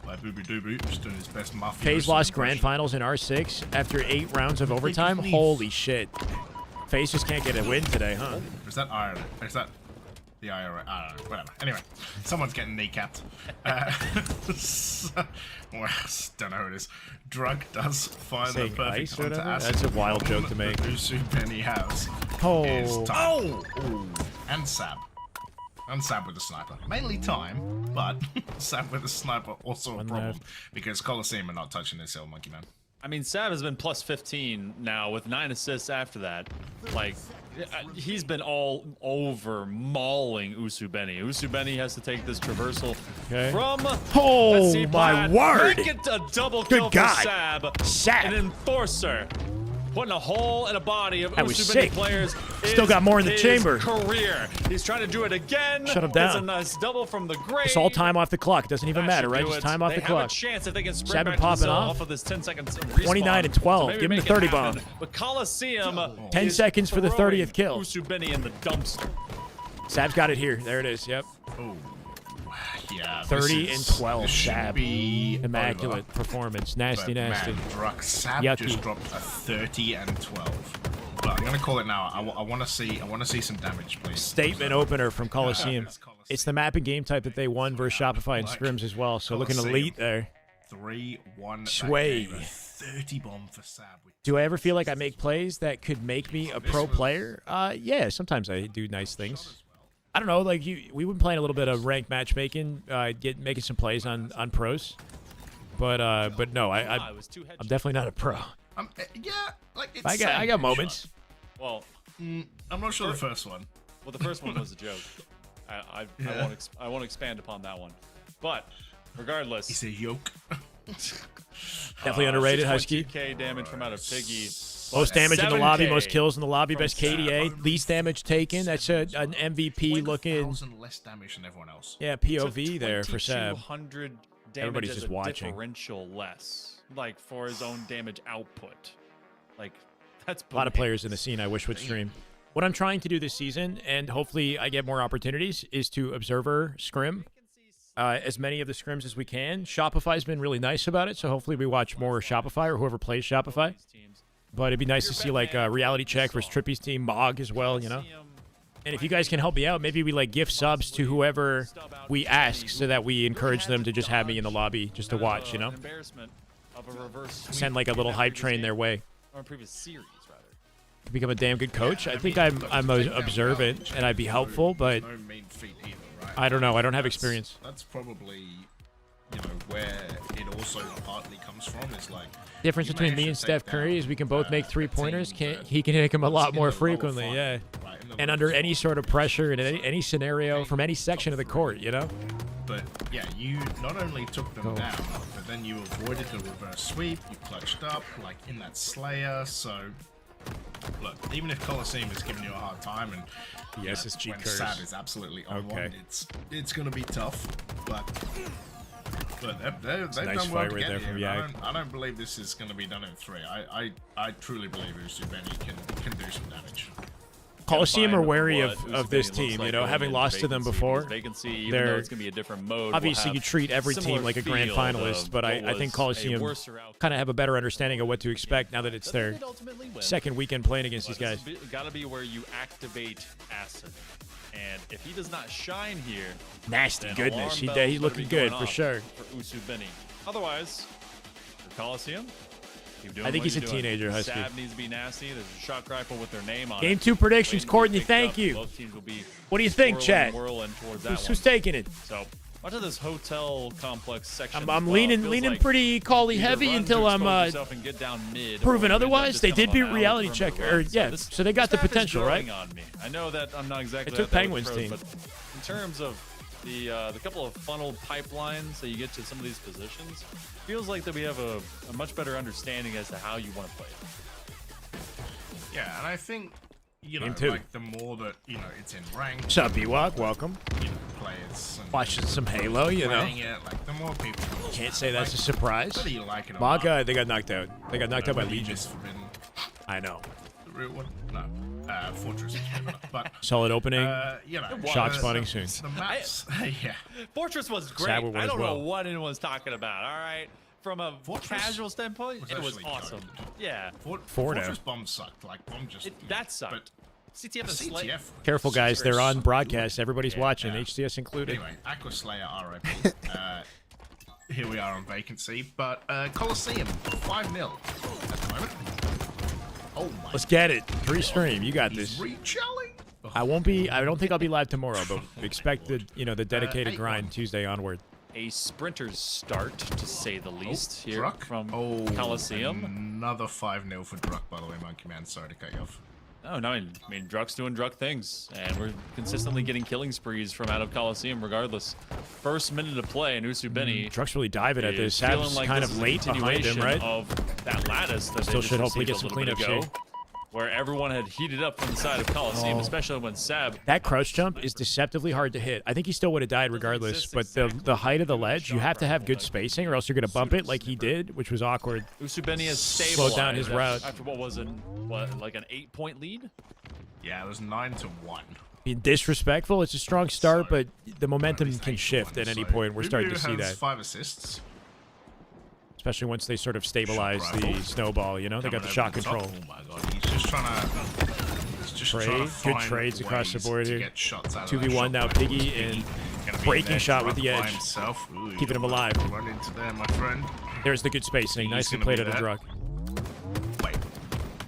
by Boo Boo Doo Boo, just doing his best mafia. Faze lost grand finals in R6 after 8 rounds of overtime. leave? Holy shit. Faze just can't get a win today, huh? Is that Iron? Is that the IRA? I don't know. Whatever. Anyway, someone's getting kneecapped. Well, don't know who it is. Drug does find the Saying perfect ice or onto whatever? acid. That's a wild joke to The make. Usu Penny has Oh. is time. And Sab. And Sab with the sniper. Mainly time, but Sab with the sniper also a One problem left. because Coliseum are not touching this hill, Monkey Man. I mean, Sab has been plus 15 now with 9 assists after that. Like, he's been all over mauling Usubeni. Usubeni has to take this traversal Okay. from Oh, let's see, my Plaid. word. Make it a double kill God. for Sab. Sab. An enforcer. Putting a hole in a body of That was Usubeni sick. players. Still is got more in the his chamber. Career. He's trying to do it again. Shut him It's down. a nice double from the grave. It's all time off the clock. Doesn't even That matter, should right? do Just it. time off They the have clock. a chance if they can sprint Sab back been to the popping zone off. off of this 10 seconds respawn. 29 and 12. So maybe Give him the make it 30 happen. bomb. But Coliseum 10 is seconds for the throwing 30th kill. Usubeni in the dumpster. Sab's got it here. There it is. Yep. Oh, yeah. 30 this and is- 12. This should Sab. be Immaculate over. performance. Nasty, But nasty. Man, Druck Sab Yucky. just dropped a 30 and 12. But I'm gonna call it now. I want to see some damage, please. Statement opener from Coliseum. It's Coliseum. It's the mapping game type that they won versus Shopify and scrims as well. So looking Coliseum. elite there. 3-1. Shyway. 30 bomb for Sab. Do I ever feel like I make plays that could make me a pro player? Yeah, sometimes I do nice things. I don't know, like we've been playing a little bit of ranked matchmaking, making some plays on pros. But no, I'm definitely not a pro. Yeah, like it's I got same moments. Well, I'm not sure the first one. well, the first one was a joke. I won't expand upon that one. But regardless, It's a yoke. Definitely underrated, Husky. 6.2k damage from out of Piggy. Most damage in the lobby, 7K most kills in the lobby, from best Sab. KDA, least damage taken. That's an MVP looking. 1,000 less damage than everyone else. Yeah, POV there for Sab. 2,200 damage Everybody's as just a watching. differential less, like for his own damage output. Like that's A lot of players in the scene I wish would stream. What I'm trying to do this season, and hopefully I get more opportunities, is to observer scrim. As many of the scrims as we can. Shopify's been really nice about it, so hopefully we watch more Shopify or whoever plays Shopify. But it'd be nice to see like a reality check versus Trippy's team, Mog as well, you know. And if you guys can help me out, maybe we like gift subs to whoever we ask, so that we encourage them to just have me in the lobby just to watch, you know. Send like a little hype train their way. Or previous series, rather. To become a damn good coach. I think I'm observant and I'd be helpful, but No mean feat either, right? I don't know. I don't have experience. That's probably, you know, where it also partly comes from. Is like Difference you between managed me to and take Steph down, Curry is we can both make a 3-pointers. team He can hit them a lot in more the lower frequently, five, yeah. right, in the And lower under any five. sort of pressure in any scenario from any section of the court, you know. But yeah, you not only took them down, but then you avoided the reverse sweep. You clutched up like in that Slayer. So look, even if Coliseum is giving you a hard time, and The you know, SSG when curse. Sad is absolutely on Okay. one, it's going to be tough. But they've a done nice well fight to right get there here. from and Yak. I don't believe this is going to be done in 3. I truly believe Usubeni can do some damage. Coliseum are Find wary what of this Usubeni looks team, like you know, going having into lost to them Vacancy, before. because Vacancy, even they're- though it's going to be a different mode, will Obviously, have you treat every team similar like a grand feel finalist, of but what I think was a Coliseum worse outcome. kind of have a better understanding of what to expect now that it's Doesn't their mean they'd ultimately win, second weekend playing against but these guys. this has got to be where you activate Acid. And if he does not shine here, Nasty then goodness. alarm He's bells better looking be good going for off sure. For Usubeni. Otherwise, for Coliseum, keep doing I think what he's a you're doing. teenager, Husky. Sab needs to be nasty. There's a shock rifle with their name on Game it. 2 predictions, Waiting to be Courtney. picked Thank up. you. Both teams will be What do you think, Chad? whirling towards that Who's one. taking it? So much of this hotel complex section. I'm well, leaning feels like pretty Collie either heavy run to until I'm expose yourself and get down mid, or proven you end up otherwise. just They kind did of beat on the reality outer check, perimeter or run. yeah. this So they got the staff is potential, right? growing on me. I know that I'm not exactly. took at that with Penguins pros, team. but in terms of the couple of funneled pipelines that you get to some of these positions, feels like that we have a much better understanding as to how you want to play it. Yeah, and I think, you know, Game 2. like the more that, you know, it's in rank, What's up, B-Walk? Welcome. you know, players and Watching some Halo, you know. playing it, like the more people Can't say that's a surprise. whether you like it or Mog, not. they got knocked out. They got knocked out by Whether you Legion. miss Forbidden, I know. the real one, no, Fortress, but Solid opening. you know, Shock the- spawning soon. The maps, yeah. Fortress was great. Sour one I as don't know well. what anyone's talking about. All right, from a Fortress casual standpoint, was it was actually awesome. goated. Yeah, Fortress bomb sucked. Like bomb just that sucked. But CTF the is slight. CTF. Careful, guys. They're on broadcast. Everybody's Yeah, watching, yeah. HCS included. Anyway, Aqua Slayer RIP. Here we are on vacancy, but Coliseum 5-0 at the moment. Oh my! Let's get it. Free stream. You got He's this. rechelling. I won't be. I don't think I'll be live tomorrow, but expect the the dedicated 8-1. grind Tuesday onward. A sprinter's start, to say the least, here Druck from Oh, Coliseum. Another 5-0 for Druck, by the way, Monkey Man. Sorry to cut you off. No, I mean, Druck's doing Druck things, and we're consistently getting killing sprees from out of Coliseum regardless. First minute of play, and Usubeni Truck's really diving at this. is feeling Sab's like kind this of is a late behind him, continuation right? Of that lattice that Still they should just hopefully get received some a little bit cleanups ago, where everyone had heated up from the side of Coliseum, especially when Sab. That crouch jump is deceptively hard to hit. I think he still would have died regardless, but the height of the ledge, you have to have good spacing or else you're going to bump it like he did, which was awkward. Usubeni has Slowed stabilized down his route. after what was like an 8-point lead. Yeah, it was 9-1. Being disrespectful, it's a strong start, but the momentum can shift at any point. We're starting to see that, 5 assists. especially once they sort of stabilize Shock the rifle. snowball. You know, they got the shot Coming over control. the top. Oh my god, he's just trying to. He's just Trade. trying to Good find trades across the ways board to here. get shots out of 2v1 that shot now, rifle. Piggy, Piggy and gonna be breaking there, shot with Druck the by edge. himself. Ooh, Keeping him alive. Run into there, my friend. There's the good spacing. He's Nicely gonna played be out of there. Druck. Wait,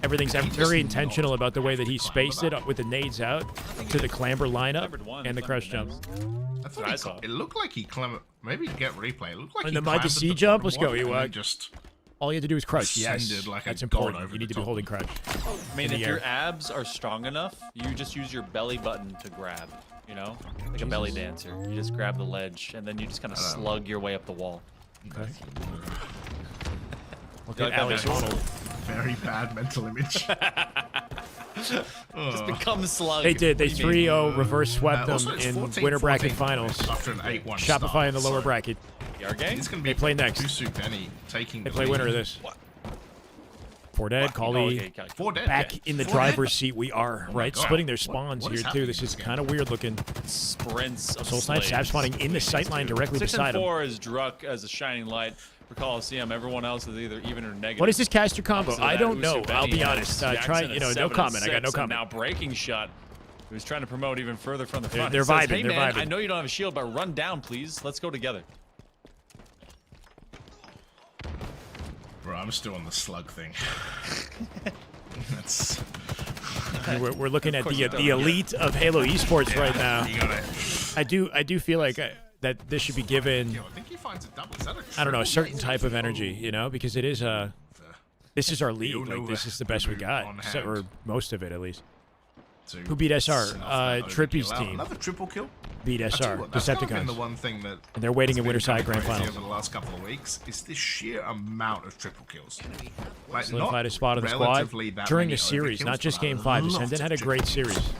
Everything's He just very knocked intentional about the way that he Clamber spaced it back. with the nades out to the clamber lineup Clambered one, and the crouch clambered jumps. I thought what I he saw. It looked like he clambered. Maybe get replay. It looked like And he the Mighty clambered C the jump? bottom Let's go, one and Ewok. then just All you have to do is crouch. Yes, Ascended like a that's god important. over You need the to be top. holding crouch. I mean, in if the your air. abs are strong enough, you just use your belly button to grab, you know? Like a belly dancer. You just grab the ledge, and then you just kind of slug your way up the wall. Okay. Look You at like that Alex visual? Honnold. very bad mental image. Just become slug. They did. They What do you mean? 3-0 reverse swept them Also, it's in 14, winter bracket 14 finals. after an 8-1 Shopify in the start, lower so bracket. Our game? It's going to be They play next. Usubeni taking They the play lead. winner of this. Four dead, Collie. okay, okay. 4 dead. Back yeah. in the 4 driver's dead. seat we are, my right? God. Splitting their spawns What here is too. happening This in is this game? kind of weird looking. Sprints of Soul Snipe, slaves. Sab spawning in the sight line directly 6 beside and him. 4 is Druck as a shining light. for Coliseum. Everyone else is either even or negative. What is this caster combo? Opposite of I that, don't know. Usu I'll Benny be has honest. Try, Jackson at no 7 and comment. I got no 6, and comment. now breaking shot. Who's trying to promote even further from the front. They're He says, vibing, Hey, they're man, vibing. I know you don't have a shield, but run down, please. Let's go together. Bro, I'm still on the slug thing. That's. We're looking at course the it does. elite of Halo esports right now. You got it. I do feel like that this should be given, Yo, I think he finds a double. Is that a I don't know, a triple? certain type of energy, you know, because it is this is our league. Like, this is the best we got, on so, or hand. most of it at least. So, Who beat SR? snuff that Trippy's overkill out. team Another triple kill. beat I tell you SR, what, that's kind of been the Decepticons. one thing that And they're waiting has in been Winterside kinda Grand crazy Finals. over the last couple of weeks is the sheer amount of triple kills. Like, Solidified a spot on the squad relatively that during many the series, overkills, not just but Game 5. lot Ascendant had a of great triple series.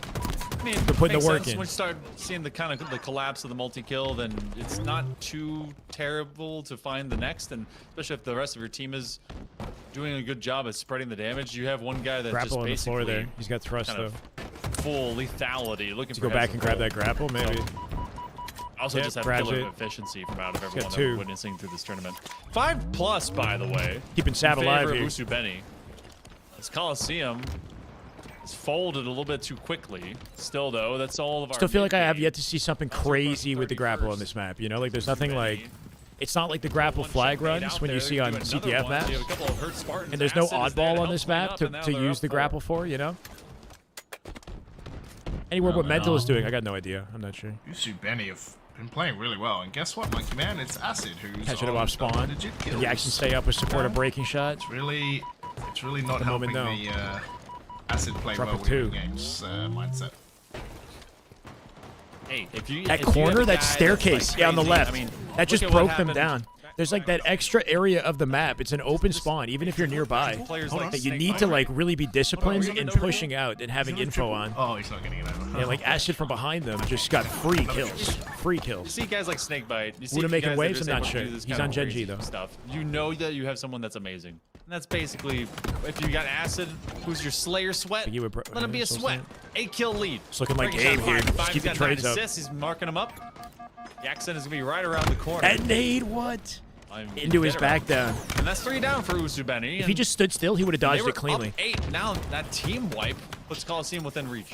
I mean, They're putting the makes work sense. in. When you start seeing the kind of the collapse of the multi-kill, then it's not too terrible to find the next, and especially if the rest of your team is doing a good job at spreading the damage. You have one guy that Grapple just on the basically floor there. He's got thrust kind though. of full lethality, looking To for go back heads and to grab roll. that grapple, maybe. Also, Yeah, just have grabs killer it. efficiency from out of got everyone that 2. we're witnessing through this tournament. 5+, by the way. Keeping Sav in alive favor of here. Usu Benny. This Coliseum is folded a little bit too quickly. Still, though, that's all of our. Still feel like I have mid-game. yet to see something crazy with the grapple on this map. You know, like there's nothing like. It's not like the grapple One flag checkmate runs out when you there, see do on another CTF one. maps. You have a couple of hurt Spartans. And there's no Acid is there oddball to on help this clean map up, to, and now to they're use up the for- grapple for, you know? Anywhere what Mental is doing, I got no idea. I'm not sure. Usu Benny have been playing really well, and guess what, Monkey Man? It's Acid who's Catch it on off spawn. double-digit kills. The action stay up with support a breaking shot. It's really not the helping moment, the Acid play Drop well a with 2. games mindset. Hey, if you, That if you have corner, a that guy staircase, that's, yeah, on the crazy, left. I mean, That look just at what broke them happened- down. There's like that extra area of the map. It's an open spawn, even if you're nearby. Players like That you Snake need to Bite. like really be disciplined in pushing out and having info on. Oh, he's not getting it over. Yeah, like Acid from behind them just got free kills. Free You kills. see guys like Snakebite. You see Buddha making guys that waves? are I'm not able to sure. do this He's kind on of Gen G, crazy though. Stuff. You know that you have someone that's amazing. And that's basically, if you got Acid, who's your Slayer Sweat, You would let him be a so sweat. 8-kill lead. It's looking like Breaking Gabe shot here. five. Just Five's keeping got 9 trades up. assists. He's marking them up. Jackson is going to be right around the corner. That nade, what? I'm Into his dead back around. down. And that's 3 down for Usu Benny. If he just stood still, he would have They dodged were it cleanly. Up 8. Now that team wipe puts Coliseum within reach.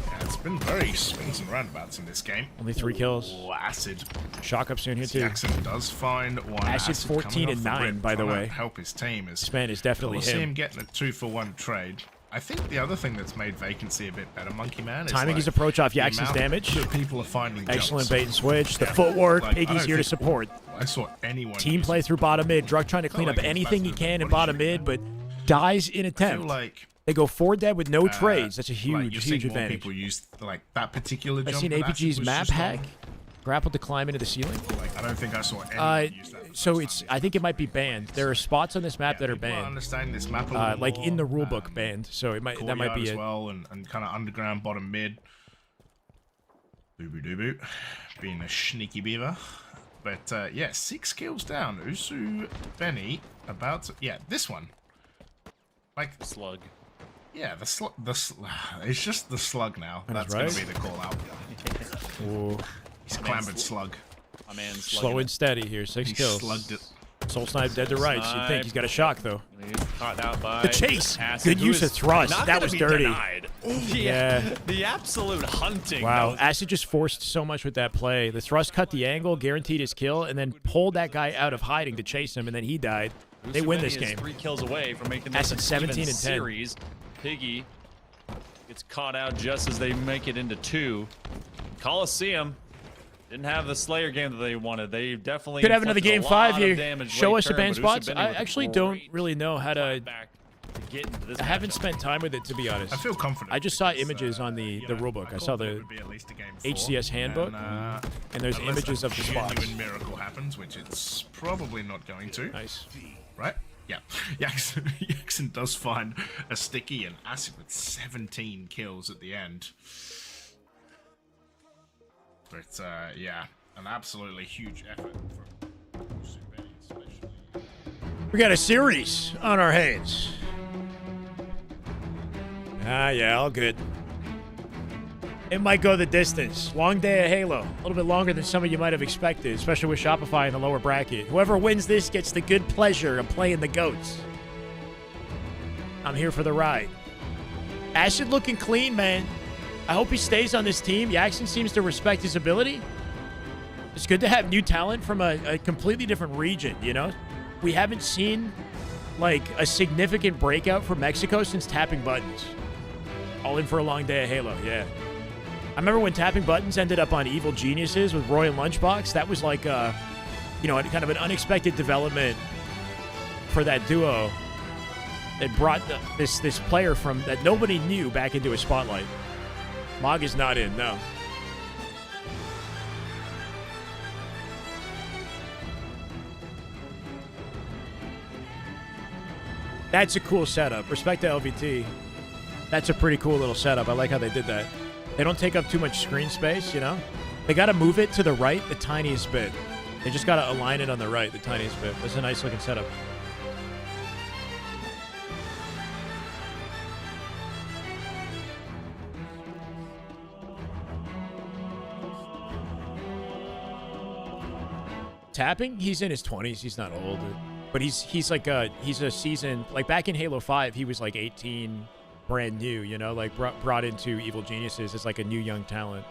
Yeah, it's been very swings and roundabouts in this game. Only 3 kills. Oh, Acid. Shock up soon here too. Jackson does find one. Acid 14 coming and off the 9, rip, by the trying to way. help his team. As This man is definitely Coliseum him. getting a 2-for-1 trade. I think the other thing that's made Vacancy a bit better, Monkey Man, is Timing like his approach off the Yax's amount damage. that people are finding Excellent jumps. bait and switch. The footwork. Like, I Piggy's don't here to think support. I saw anyone Team use play it. through bottom mid. Drug trying to clean like up it's anything he faster can in than bottom body mid, shooting. but dies in I feel attempt. like They go 4 dead with no trades. That's a like huge, you're huge seeing more advantage. people use like that particular jump. I've seen that Acid APG's was map just on. hack. Grapple to climb into the ceiling. Like, I don't think I saw anyone use that. the So first it's. time. I think it might be banned. There are spots on this map that are People banned, understanding this map a little like in the more, rulebook banned. So it might. That might courtyard be as it. well, and kind of underground bottom mid. Doo doo being a sneaky beaver. But yeah, 6 kills down. Usu Benny about to, yeah, this one. Like, Slug. yeah, it's just the slug now. That is That's gonna right. be the call out. Ooh. He's clambered slug. My man Slow and steady here. 6 He kills. slugged it. Soul snipe dead to rights. You'd think he's got a shock though. He's caught out by The chase. Acid, Good who use is of thrust. not That gonna was be dirty. denied. Yeah. The absolute hunting. Wow, though. Acid just forced so much with that play. The thrust cut the angle, guaranteed his kill, and then pulled that guy out of hiding to chase him, and then he died. They Usu win Benny this is game. 3 kills away from making this Acid an 17 even and 10. series. Piggy gets caught out just as they make it into 2. Coliseum didn't have the Slayer game that they wanted. They definitely Could have another inflicted game a 5 lot of here. damage Show late us the turn, ban but Usu spots. Benny I with a actually don't great really know how to. back to get into this I haven't matchup. spent time with it, to be honest. I feel confident. I just saw because, images on the you know, rulebook. I called saw that it the would be at least a game 4, HCS handbook, and there's unless images a of the spots. genuine miracle happens, which it's probably not going to. Nice. Right? Yeah. Yaxon does find a sticky and Acid with 17 kills at the end. But yeah, an absolutely huge effort from Usu Benny, especially. We got a series on our hands. Ah, yeah, all good. It might go the distance. Long day of Halo. A little bit longer than some of you might have expected, especially with Shopify in the lower bracket. Whoever wins this gets the good pleasure of playing the GOATs. I'm here for the ride. Acid looking clean, man. I hope he stays on this team. Jackson seems to respect his ability. It's good to have new talent from a completely different region, you know? We haven't seen, like, a significant breakout from Mexico since Tapping Buttons. All in for a long day of Halo, yeah. I remember when Tapping Buttons ended up on Evil Geniuses with Roy and Lunchbox. That was like, you know, kind of an unexpected development for that duo. It brought this player from that nobody knew back into a spotlight. Mog is not in, no. That's a cool setup. Respect to LVT. That's a pretty cool little setup. I like how they did that. They don't take up too much screen space, you know? They got to move it to the right the tiniest bit. They just got to align it on the right the tiniest bit. That's a nice looking setup. Tapping? He's in his 20s. He's not old. But he's like he's a seasoned, like back in Halo 5, he was like 18, brand new, you know, like brought into Evil Geniuses as like a new young talent.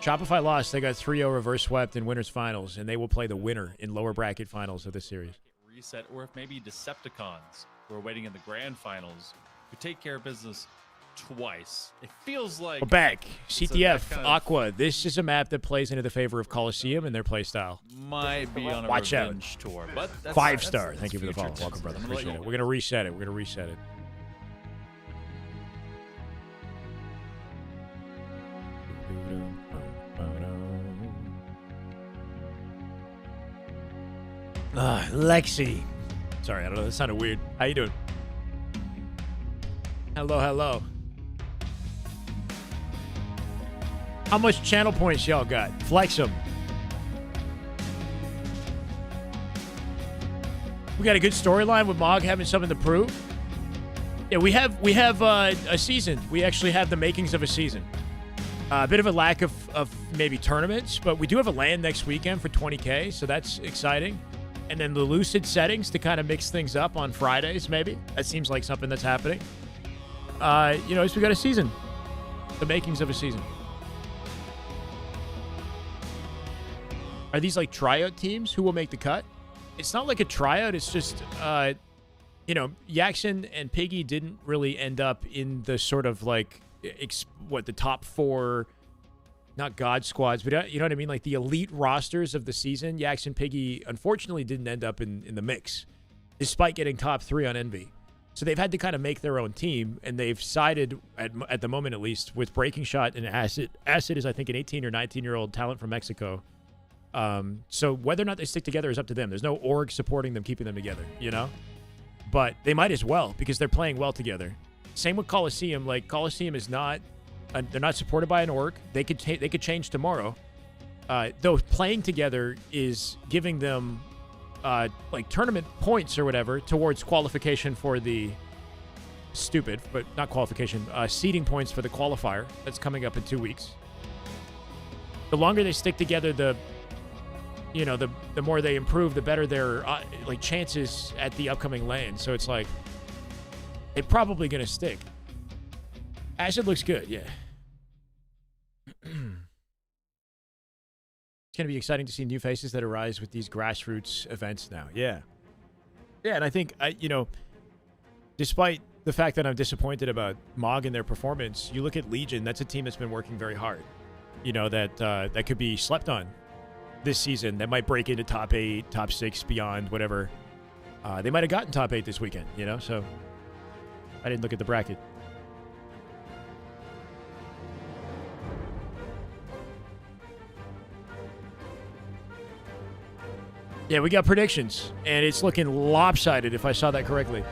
Shopify lost. They got 3-0 reverse swept in winners finals, and they will play the winner in lower bracket finals of this series. Reset, or if maybe Decepticons, who are waiting in the grand finals, who take care of business twice. It feels like we're back. CTF kind of Aqua. This is a map that plays into the favor of Coliseum and their play style. Might be on a Watch out. revenge tour, but that's, 5-star. Thank you for the future follow. Welcome, brother. tense. I'm gonna let Appreciate you it. We're gonna reset it. We're gonna reset it. Lexi. Sorry, I don't know. That sounded weird. How you doing? Hello, hello. How much channel points y'all got? Flex them. We got a good storyline with Mog having something to prove. Yeah, we have a season. We actually have the makings of a season. A bit of a lack of maybe tournaments, but we do have a LAN next weekend for 20K, so that's exciting. And then the Lucid settings to kind of mix things up on Fridays, maybe. That seems like something that's happening. You know, so we got a season. The makings of a season. Are these like tryout teams? Who will make the cut? It's not like a tryout. It's just, you know, Jackson and Piggy didn't really end up in the sort of like, the top 4, not God squads, but you know what I mean? Like the elite rosters of the season. Jackson Piggy, unfortunately, didn't end up in the mix, despite getting top 3 on Envy. So they've had to kind of make their own team, and they've sided, at the moment at least, with Breaking Shot and Acid. Acid is, I think, an 18 or 19-year-old talent from Mexico. So whether or not they stick together is up to them. There's no org supporting them, keeping them together, you know? But they might as well, because they're playing well together. Same with Coliseum. Like, Coliseum is not... they're not supported by an org. They could change tomorrow. Though playing together is giving them... like tournament points or whatever towards qualification for the not qualification, seeding points for the qualifier that's coming up in 2 weeks. The longer they stick together, the more they improve, the better their like chances at the upcoming LAN. So it's like they're probably gonna stick. Acid looks good, yeah. It's going to be exciting to see new faces that arise with these grassroots events now. Yeah. Yeah, and I think, you know, despite the fact that I'm disappointed about Mog and their performance, you look at Legion, that's a team that's been working very hard. You know, that could be slept on this season. That might break into top 8, top 6, beyond, whatever. They might have gotten top 8 this weekend, you know, so I didn't look at the bracket. Yeah, we got predictions, and it's looking lopsided, if I saw that correctly.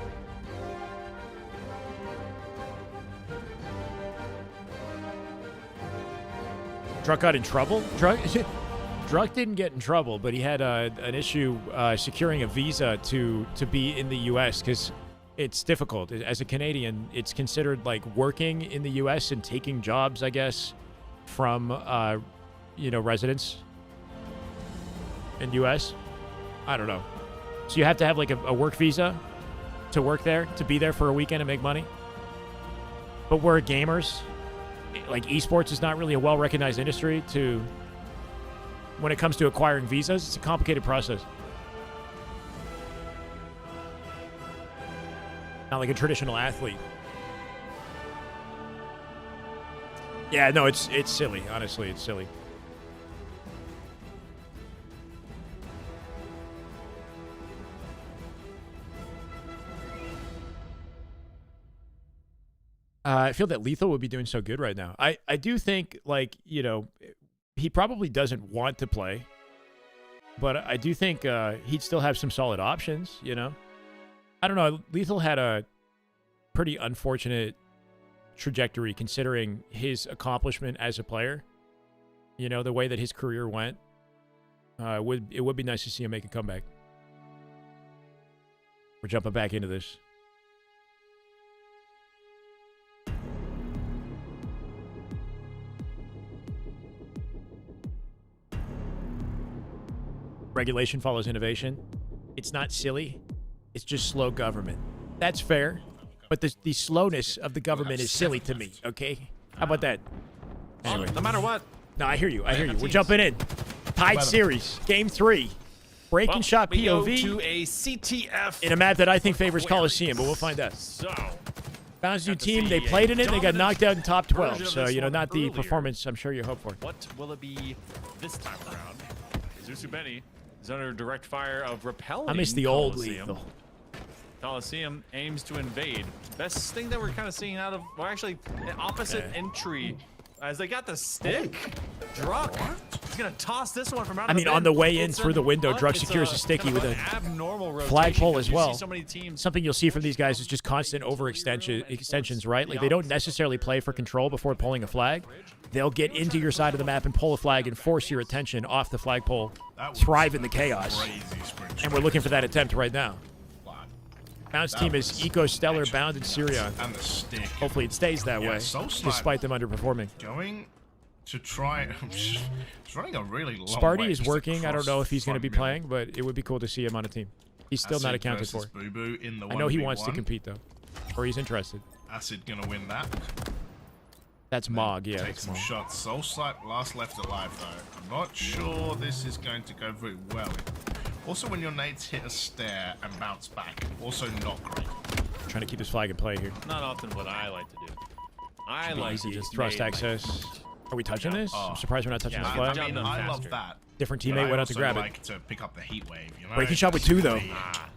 Druck got in trouble? Druck didn't get in trouble, but he had an issue securing a visa to be in the U.S. because it's difficult. As a Canadian, it's considered like working in the U.S. and taking jobs, I guess, from, residents in U.S. I don't know. So you have to have like a work visa to work there, to be there for a weekend and make money. But we're gamers. Like esports is not really a well-recognized industry when it comes to acquiring visas. It's a complicated process. Not like a traditional athlete. Yeah, no, it's silly. Honestly, it's silly. I feel that Lethal would be doing so good right now. I do think, like, he probably doesn't want to play, but I do think he'd still have some solid options, I don't know. Lethal had a pretty unfortunate trajectory considering his accomplishment as a player. The way that his career went. It would be nice to see him make a comeback. We're jumping back into this. Regulation follows innovation. It's not silly. It's just slow government. That's fair. But the slowness of the government is silly to me, okay? How about that? Anyway. No matter what. No, I hear you. We're jumping in. Tied series. Game 3. Breaking shot we POV. Go to a CTF. In a map that I think favors Coliseum, but we'll find out. So, Bounce new team. They played in it. They got knocked out in top 12. So, not the performance I'm sure you hope for. What will it be this time around? Zusu Benny is under direct fire of repelling. I miss the old Coliseum. Lethal. Coliseum aims to invade. Best thing that we're kind of seeing out of, well, actually, an opposite entry. As they got the stick, Druck is gonna toss this one from out. On the way in through the window, Druck secures a sticky with a flagpole as well. Something you'll see from these guys is just constant extensions, right? Like they don't necessarily play for control before pulling a flag. They'll get into your side of the map and pull a flag and force your attention off the flagpole. Thrive in the chaos, and we're looking for that attempt right now. Bounce team is Eco, Stellar, Bound, and Sirion. And the stick. Hopefully it stays that way, despite them underperforming. Going to try. He's running a really long Sparty way is just working. I don't know if he's going to be front playing, but it would be cool to see him on a team. He's still not accounted for. Boo Boo in the I know he 1v1. wants to compete, though. Or he's interested. Acid gonna win that. That's Mog, yeah. Take That's some Mog. shots. Soulslight last left alive though. I'm not sure this is going to go very well. Also, when your nades hit a stair and bounce back, also not great. Trying to keep his flag in play here. Not often what I like to do. I like to just thrust nade access. Are we touching this? I'm surprised we're not touching Yeah, the flag. I mean, them I faster. love that. Different but teammate I went out to also grab like to pick up the heat wave. Breaking shot with 2 though. Ah,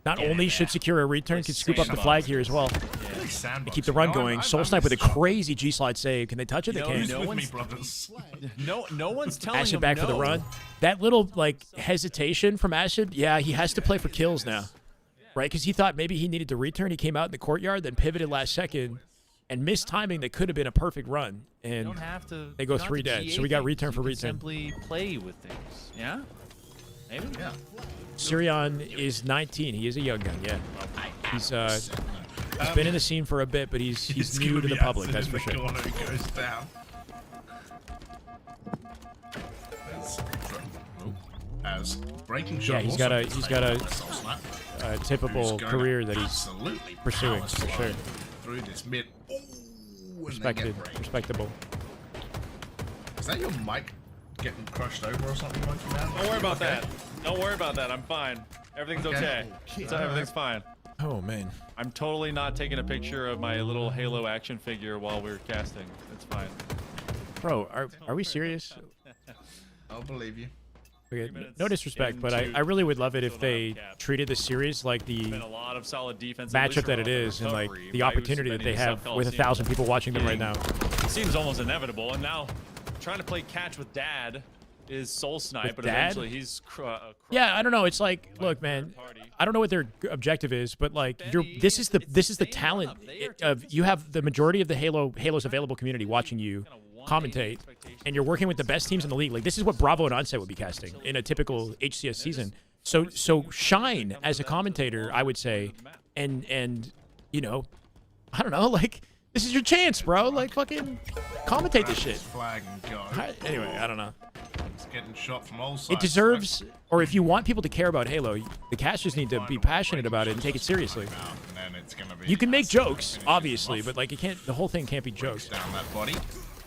Not only should secure a return, can scoop up the flag here as well. Really They keep the run going. Soul Snipe with a crazy G-slide save. Can they touch it? They can. no with me, one's- brothers. no one's telling Acid him back no. for the run. That little hesitation from Acid. Yeah, he has to play for kills now, right? Because he thought maybe he needed to return. He came out in the courtyard, then pivoted last second, and missed timing. That could have been a perfect run. You And don't have to. they go you don't 3 have to dead. GA So we got things. return for You can return. Simply play with things. Yeah. Maybe. Yeah. Sirion is 19. He is a young gun. Yeah, he's been in the scene for a bit, but he's It's new gonna to the be public. Acid That's in for the sure. corner who goes down. As breaking shot. Yeah, he's also got a- gets he's taken got a- by Soulsnap, who's Typical going career to that he's absolutely pursuing, power for slide sure. Through this mid. Ooh, and they Respected, get break. respectable. Is that your mic getting crushed over or something, Monkey Man? Don't worry about that. Don't worry about that. I'm fine. Everything's okay. Everything's fine. Oh man. I'm totally not taking a picture of my little Halo action figure while we're casting. It's fine. Bro, are we serious? I'll believe you. Okay, 3 minutes no disrespect, but into I really would love it if Showdown they cap. treated this series like Been the a lot of solid defense. matchup that it is, and like the opportunity that they have with 1,000 people watching them right now. It seems almost inevitable, and now trying to play catch with Dad is Soul Snipe, With but Dad? eventually he's. Yeah, I don't know. It's like, look, man, I don't know what their objective is, but like, this is the talent of you have the majority of the Halo's available community watching you commentate, and you're working with the best teams in the league. Like, this is what Bravo and Onset would be casting in a typical HCS season. So shine as a commentator, I would say, and you know, I don't know, like this is your chance, bro. Like fucking commentate this shit. Flag and go. Anyway, I don't know. It's getting shot from all sides. It deserves, or if you want people to care about Halo, the casters need to be passionate about it and take it seriously. And then it's gonna be You can make jokes, obviously, but like it can't. The whole thing can't be jokes. down that body.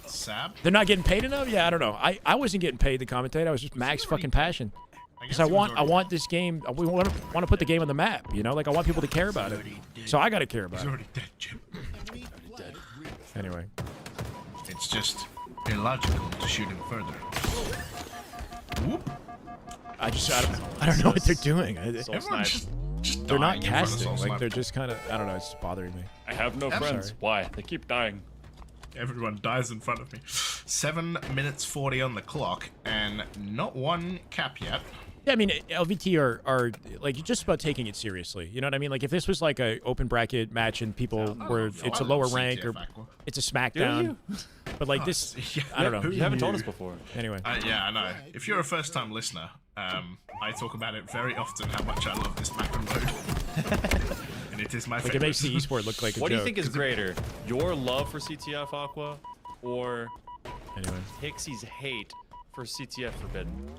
Sab. They're not getting paid enough. Yeah, I don't know. I wasn't getting paid to commentate. I was just max fucking passion. Because I want this game. We want to put the game on the map. You know, like I want people to care about it. So I gotta care about He's it. already dead, Jim. Anyway, It's just illogical to shoot him further. Whoop. I don't know what they're doing. Everyone just They're not dying in front of casting. Soul Like Sniper. they're just kind of. I don't know. It's bothering me. I have no friends. sorry. Why? They keep dying. Everyone dies in front of me. 7 minutes 40 on the clock, and not one cap yet. Yeah, I mean, LVT are like just about taking it seriously. You know what I mean? Like if this was like a open bracket match and people were, it's a lower rank or it's a SmackDown. But like this, I don't know. You haven't told us before. Anyway, Yeah, I know. If you're a first-time listener, I talk about it very often how much I love this map and mode. And it is my like favorite. it makes the esport look like a What do joke. you think is greater, your love for CTF Aqua, or Anyway, Pixie's hate for CTF Forbidden?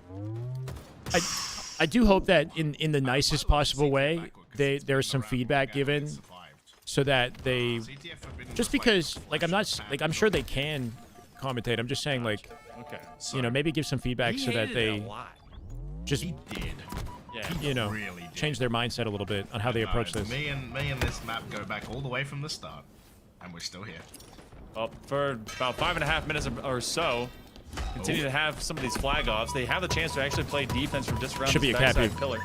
I do hope that in the nicest possible way, there's some feedback given so that they just because like I'm sure they can commentate. I'm just saying like Okay. you know maybe give some feedback so that they just He did. Yeah. you know Really did. change their mindset a little bit on how they approach this. Me and this map go back all the way from the start, and we're still here. Well, for about 5.5 minutes or so, continue to have some of these flag offs. They have the chance to actually play defense from just around Should this be a backside cap, pillar.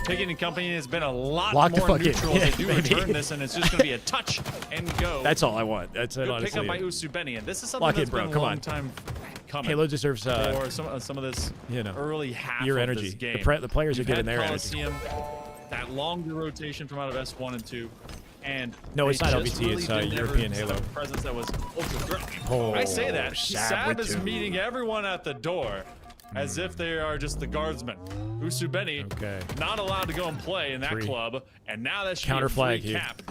Picking and Company has been a lot Lock the more fuck in. neutral. Yeah, They do maybe. return this, and it's just going to be a touch and go. That's all I want. That's it, Good honestly. pickup by Usubeni, and this is something Lock that's in, bro. been a Come long on. time coming. Halo deserves for some of this you know, early half your of energy. this game. The players are You've getting had their energy. Coliseum, that longer rotation from out of S1 and 2. And No, it's they not just LVT, really it's, didn't ever European have Halo. a presence that was ultra threat. Oh, I say that Sab Sab with is two. meeting everyone at the door as if they are just the guardsmen. Usubeni not allowed to go and play in that Three. club, and now that's Counter flag here. cap.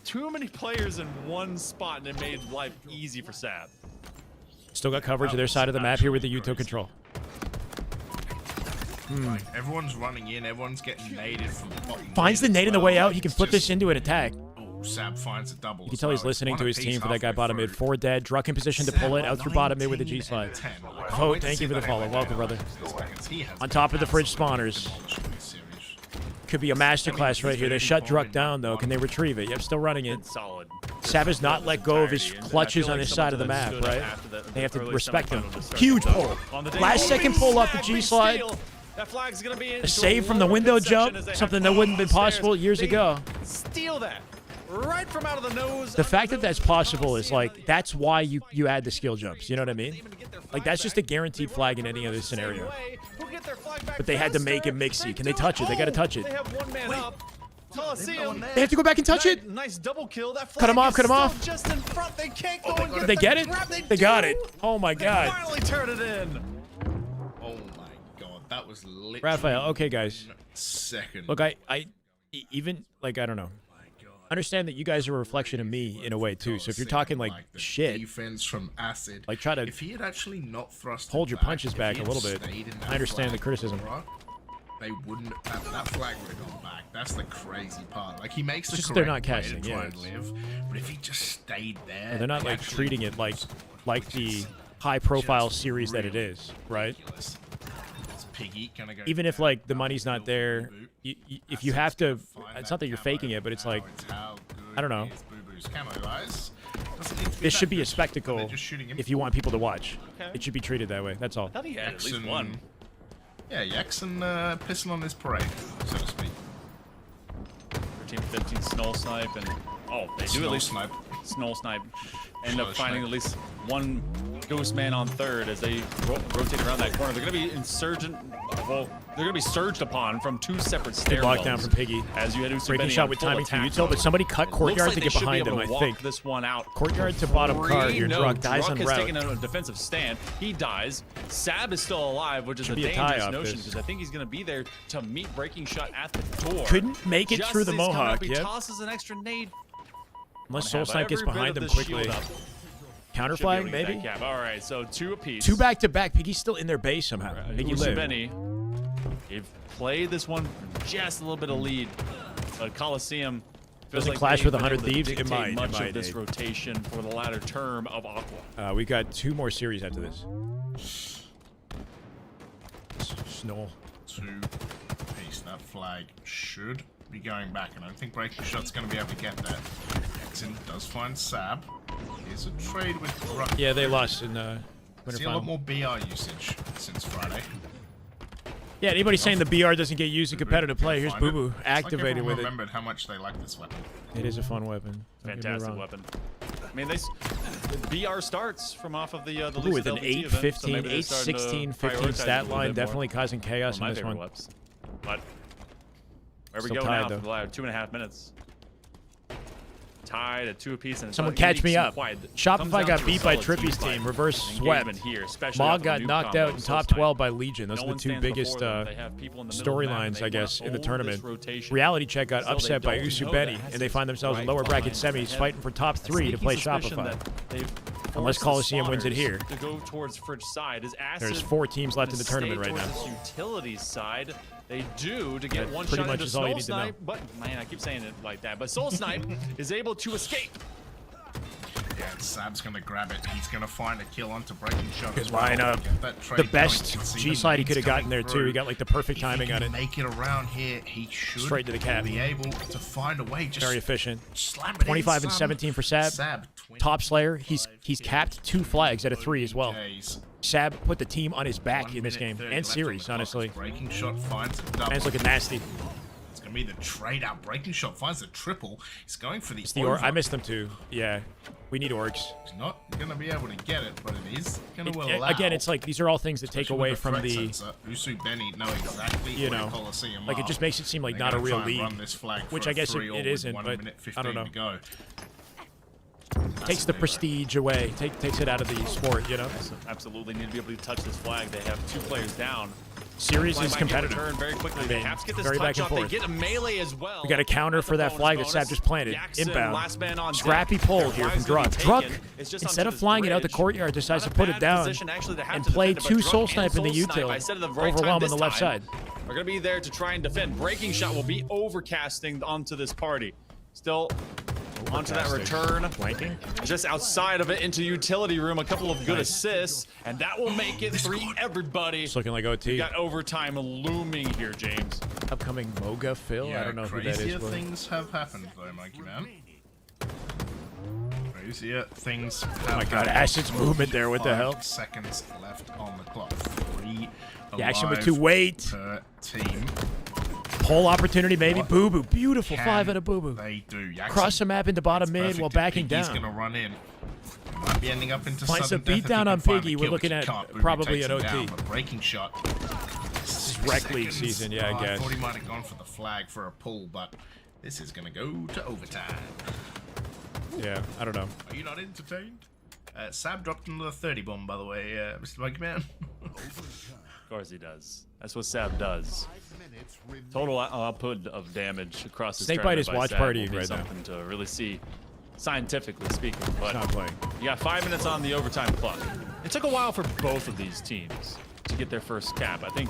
Too many players in one spot, and it made life easy for Sab. Still got coverage of their side of the map here with the Uto control. Like, everyone's running in, everyone's getting naded from the bottom. Finds the lane as nade in the well. way out. He can It's flip this just- into an attack. Oh, Sab finds a double. You can tell he's listening to his team for that guy bottom mid. 4 dead. Druck in position to pull it out through bottom mid with a G slide. Oh, thank you for the follow. Welcome, brother. On top of the fridge spawners. Could be a masterclass right here. They shut Druck down, though. Can they retrieve it? Yep, still running it. It's solid. Sab has not let go of his clutches on his side of the map, right? They have to respect him. Huge pull. Last second pull off the G slide. That flag's gonna be A save from the window jump, something that wouldn't have been possible years ago. Steal that right from out of the nose. The fact that that's possible is like, that's why you add the skill jumps. You know what I mean? Like, that's just a guaranteed flag in any other scenario. But they had to make it mixy. Can they touch it? They got to touch it. They have one man up. Coliseum. They have to go back and touch it? Nice double kill. That Cut him flag off, is cut him still off. Just in front. They can't go and Did they get it? They got it. Oh my They god. finally turn it in. Oh my god, that was literally Raphael, okay guys. second. Look, even, like, I don't know. Understand that you guys are a reflection of me in a way too. So if you're talking like the shit, defense from Acid, like try to if he had actually not thrust hold it your back, punches if back he a had little bit. stayed in that I understand the flag criticism. aura, they wouldn't. That flag would have gone back. That's the crazy part. Like he makes the It's just correct they're not way casting, to try yeah, and live, but if he just stayed there, they're not they like actually treating it like the high-profile series that it is, right? ridiculous. It's Piggy gonna go Even if down, like the money's not there, if you have to, it's not that you're faking it, but it's like, I don't know. This should be a spectacle if you want people to watch. It should be treated that way. That's all. I thought he had at least one. Yeah, Yaxon pissing on his parade, so to speak. 13-15 snow snipe and they do Snow at least snipe. snow snipe. End Snow up finding snipe. at least one ghost man on third as they rotate around that corner. They're gonna be insurgent. Well, They're going to be surged upon from two separate Good stairwells. lockdown from Piggy. As you had Breaking shot with timing from Util, but somebody cut Courtyard to get behind him, I think. This one out. Courtyard to bottom car here. Drug dies on has route. taken a defensive stand. He dies. Sab is still alive, which is a be a tie dangerous off notion this. because I think he's going to be there to meet Breaking Shot at the door. Couldn't make it Just through the as he's coming Mohawk, up, He yep. tosses an extra nade. Unless Wanna Soul have Snipe gets every bit behind of him this quickly. shield up. Counter Should be able flag, to get that maybe? cap. All right, so 2 apeece. 2 back-to-back. Piggy's still in their base somehow. Piggy live. Benny. They've played this one for just a little bit of lead. But Coliseum feels Doesn't like clash they've with been 100 able to Thieves? It dictate might, it much might, of this Dave. rotation for the latter term of Aqua. We got 2 more series after this. Snow. 2 apiece. That flag should be going back, and I don't think Breaking Shot's going to be able to get that. Exon does find Sab. Here's a trade with Ruck. Yeah, they lost in winter See a lot final. more BR usage since Friday. Yeah, anybody saying the BR doesn't get used in competitive play, here's Find Boo it. Boo It's like activated everyone with it. remembered how much they like this weapon. It is a fun weapon. Don't get me Fantastic wrong. weapon. I mean, the BR starts from off of the Ooh, with an LVT 8, event, so 15, maybe they're 8, starting to 16, prioritize 15 it stat a little line. bit more. Definitely causing chaos One in of this my one. favorite weapons. But where we Still go tied, now though. for the latter 2.5 minutes. Tied at 2 apiece. And it's Someone not catch me unique, up. quiet. Comes Shopify down got to a beat by solid Trippy's fight team. Reverse and swept. engagement here, especially Mog off the got noob knocked combo, out in so top it's nice. 12 by Legion. Those No are the one 2 stands biggest before them. They have people in the middle of the map, and storylines, they I guess, wanna in the hold tournament. this rotation. Reality Check got Still, they upset by don't Usu know Benny, that and they find themselves in right lower bracket behind semis them. fighting for top A 3 to sneaky play suspicion Shopify. that they've Unless forced the Coliseum wins it spawners here. To go towards Fridge side. Is There's Acid 4 teams left in the gonna tournament stay right now. towards this utility side. They do to get That one pretty shot much into is all you Soul need to know. Snipe, but man, I keep saying it like that. But Soul Snipe is able to escape. Yeah, Sab's going to grab it. He's going to find a kill onto Breaking Shot. Good as well. lineup. Get that trade The going. best You can see G the slide he leads could have gotten coming there too. through. He got like the perfect If timing he on can it. make it around here, he should Straight to the cap. be able to find a way. Just Very efficient. slam it in, 25 and son. 17 for Sab. Sab, Top Slayer. 25 He's capped 2 flags out of 3 as well. days. Sab put the team on his back 1 in this minute game 30 and left on series, the clock. honestly. Breaking Shot finds a double. Man's looking nasty. It's going to be the trade out. Breaking Shot finds a triple. He's going for the It's the over. I missed them too. Yeah, we need orcs. He's not going to be able to get it, but it is going to allow. Again, it's like these are all things that take Especially away with from threat the. sensor. Usu Benny know exactly You where know, Coliseum like it are. just makes it seem like They're not a gonna real try and league, run this flag which for I a guess it 3-all with isn't, 1 but minute I don't 15 know. to go. Takes the prestige away. Takes it out of the sport. You know, Absolutely need to be able to touch this flag. They have 2 players down. series Flag is might get competitive. returned very quickly. They mean, have to get this very touch back and off. They forth. get a melee as well. We got a counter That's for a that flag that Sab bonus. just planted. Jackson, Inbound. last man on Scrappy deck. pull Their here from flag's gonna Drug. be Drug, taken. It's just instead onto of this flying it out the bridge. courtyard, decides to Not a put it bad down position, actually, to have and to play defend it, 2 but Drug Soul and Snipe in the Soul Snipe, util. I said it the right time Overwhelm on this the left time, side. are going to be there to try and defend. Breaking Shot will be overcasting onto this party. Still onto that return. Flanking. Just outside of it into utility room. A couple of good assists. And that will make it 3 everybody. It's looking like OT. We got overtime looming here, James. Upcoming Moga Phil. Yeah, I don't know who that crazier is. But things have happened though, Monkey Man. Crazier things have oh my God, Acid's movement there. What the 5 hell? seconds left on the clock. 3 The action with alive 2 weight. per team. Pole opportunity, maybe. What Boo Boo. Beautiful Can 5 out of Boo Boo. They do. Cross the map into bottom mid Perfect while if backing Piggy's down. gonna run in. Might be ending up into Finds sudden a death if beat down he on can find Piggy. the We're kill, looking but at he can't. Booby probably takes an him OT. down, but breaking shot. This is rec league season, yeah, I guess. I thought he might have gone for the flag for a pull, but this is gonna go to overtime. Yeah, I don't know. Are you not entertained? Sab dropped another 30 bomb, by the way, Mr. Monkey Man. Of course he does. That's what Sab does. Total output of damage across his Snakebite is tournament by watch Sab partying will be right now. something to really see, scientifically speaking. But Not playing. you got 5 minutes on the overtime clock. It took a while for both of these teams to get their first cap. I think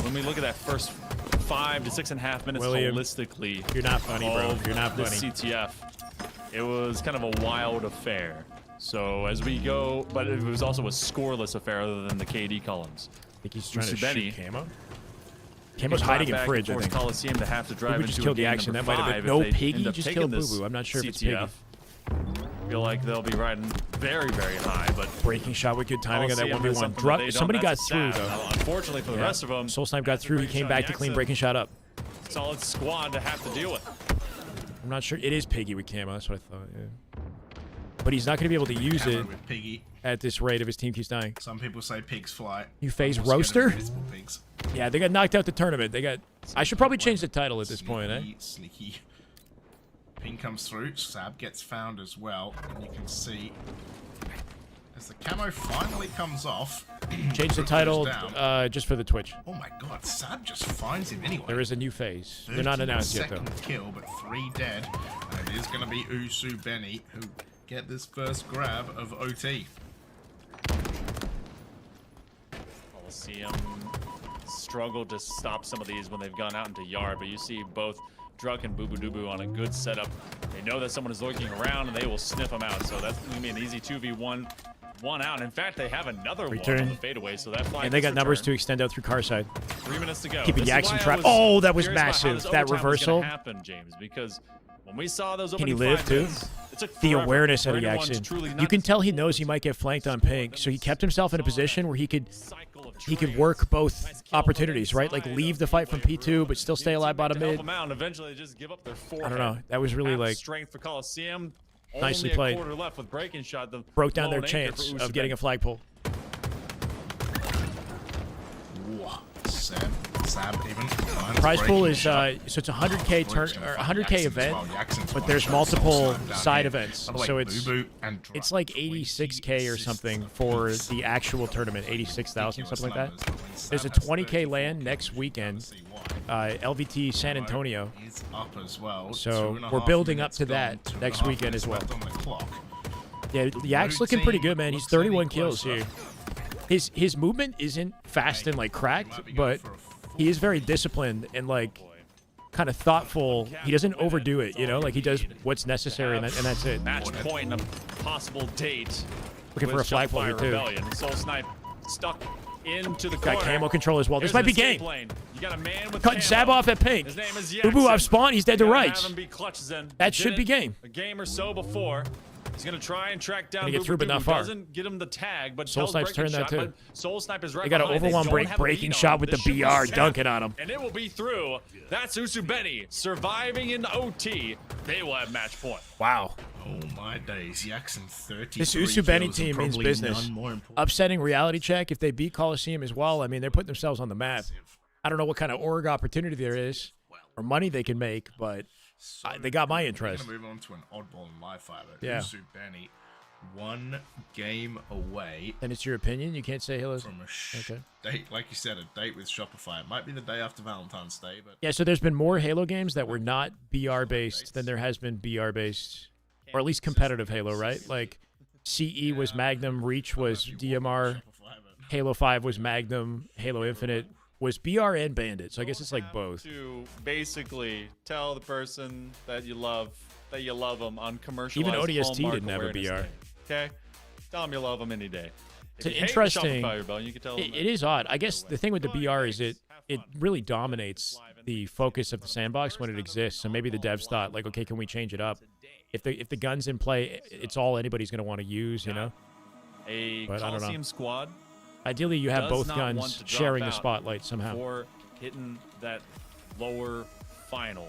when we look at that first 5 to 6.5 minutes William, holistically, you're not funny, bro. of You're not the funny. CTF, it was kind of a wild affair. So as we go, but it was also a scoreless affair other than the KD columns. I think he's trying to Benny. shoot Camo. Camo's hiding in fridge, I think. Coliseum to have to drive Boo Boo into just killed the game action. number That might have 5 been. No, if they Piggy end up just taking killed this Boo Boo. I'm not sure if it's CTF. Feel like they'll be riding very, very high, but Breaking shot with good timing on that Coliseum is 1v1. something that Drop. they don't. Somebody got That's through, sad. though. Unfortunately for the Yeah. rest of them, Soul Snipe got through. He came back to clean breaking shot up. solid squad to have to deal with. I'm not sure. It is Piggy with Camo. That's what I thought. Yeah. but he's not going to be able to use Camo it with Piggy. at this rate if his team keeps dying. Some people say pigs fly. You Faze I'm more scared roaster? of invisible pigs. Yeah, they got knocked out the tournament. They got. I should probably change the title at this point, eh? Sneaky. Ping comes through. Sab gets found as well, and you can see as the camo finally comes off. Change the goes title down. just for the Twitch. Oh my God! Sab just finds him anyway. There is a new phase. They're not announced yet, though. 32nd kill, but 3 dead. And it is going to be Usu Benny who get this first grab of OT. Coliseum struggled to stop some of these when they've gone out into yard, but you see both Druk and Boo Boo Doo Boo on a good setup. They know that someone is lurking around and they will sniff them out. So that's going to be an easy 2v1. One out. In fact, they have another Return. one on the fadeaway, so that flag And they got is numbers to returned. extend out through car side. 3 minutes to go. Keeping This is Jackson why I trapped. was Oh, that was curious about how massive. this That overtime was gonna reversal. happen, James, because when we saw those Can he opening live 5 too? minutes, it took The forever awareness for out of anyone to Jackson. truly You not can tell he knows he might get flanked on pink, so he kept himself in a position where he could work both opportunities, right? Like leave the fight from P2, but still stay alive bottom help mid. them out, and eventually they just give up their fourth. I don't know. That was really half like strength for Coliseum. nicely Only played. A quarter left with breaking shot. The Broke down their lone anchor chance for of getting a Usman. flagpole. Sab even. Prize pool Breaking is shot. so it's a 100k turn or 100k Jackson's event, well. Jackson's but one there's shot, multiple soul slam down side here. events. By the way, So it's Boo Boo and Druk, it's like 86k or something for the actual tournament, 86,000 something like that. There's a 20k land next weekend, LVT San Antonio. Is up as well. So 2.5 we're building up minutes to gone, that 2.5 next weekend minutes as well. left on the clock. Yeah, Yak's looking pretty good, man. He's 31 kills here. His movement isn't fast and like cracked, but he is very disciplined and like kind of thoughtful. He doesn't overdo it, you know. Like he does what's necessary, and that's it. Match point and a possible date. Looking for a with flagpole here Shopify too. Rebellion. Soul Snipe stuck into the Got corner. camo control as well. This There's might be an escape game. lane. You got a man with Cutting Sab camo. off at pink. His name is Boo Boo Jackson. off spawn. He's dead to You gotta rights. have him be clutch, Zen. That He should did be it game. A game or so before. He's gonna try and track down. Gonna get Boo through, Boo but not Doo. far. Doesn't get him the tag, but Soul tells Snipe's breaking turned that shot, too. but Soul Snipe is right They got an behind. over one don't have a breaking lead shot on with him. the This should be BR snap, dunking on him. and it will be through. That's Usu Benny surviving in OT. They will have match point. Wow. Oh my days, Jackson 30. This Usu Benny team means business. Upsetting reality check. If they beat Coliseum as well, I mean, they're putting themselves on the map. I don't know what kind of org opportunity there is or money they can make, but they got my interest. We're going to move on to an oddball and live fire. Yeah. Usu Benny, 1 game away And it's your opinion. You can't say Halo's. from a Okay. date, like you said, a date with Shopify. It might be the day after Valentine's Day, but Yeah, so there's been more Halo games that were not BR based than there has been BR based, or at least competitive Halo, right? Like CE was Magnum, Reach was DMR, Halo 5 was Magnum, Halo Infinite was BR and Bandit. So I guess it's like both. To basically tell the person that you love them on commercial. Even ODST didn't have a BR. Okay, tell them you love them any day. It's If you hate the interesting. Shopify Rebellion, you can tell them It is odd. I guess the thing with the BR is it really dominates the focus of the sandbox when it exists. So maybe the devs thought like, okay, can we change it up? If the gun's in play, it's all anybody's going to want to use, you know. a But I don't know. Coliseum squad Ideally, you have does both not want guns to drop sharing the out spotlight somehow. for hitting that lower final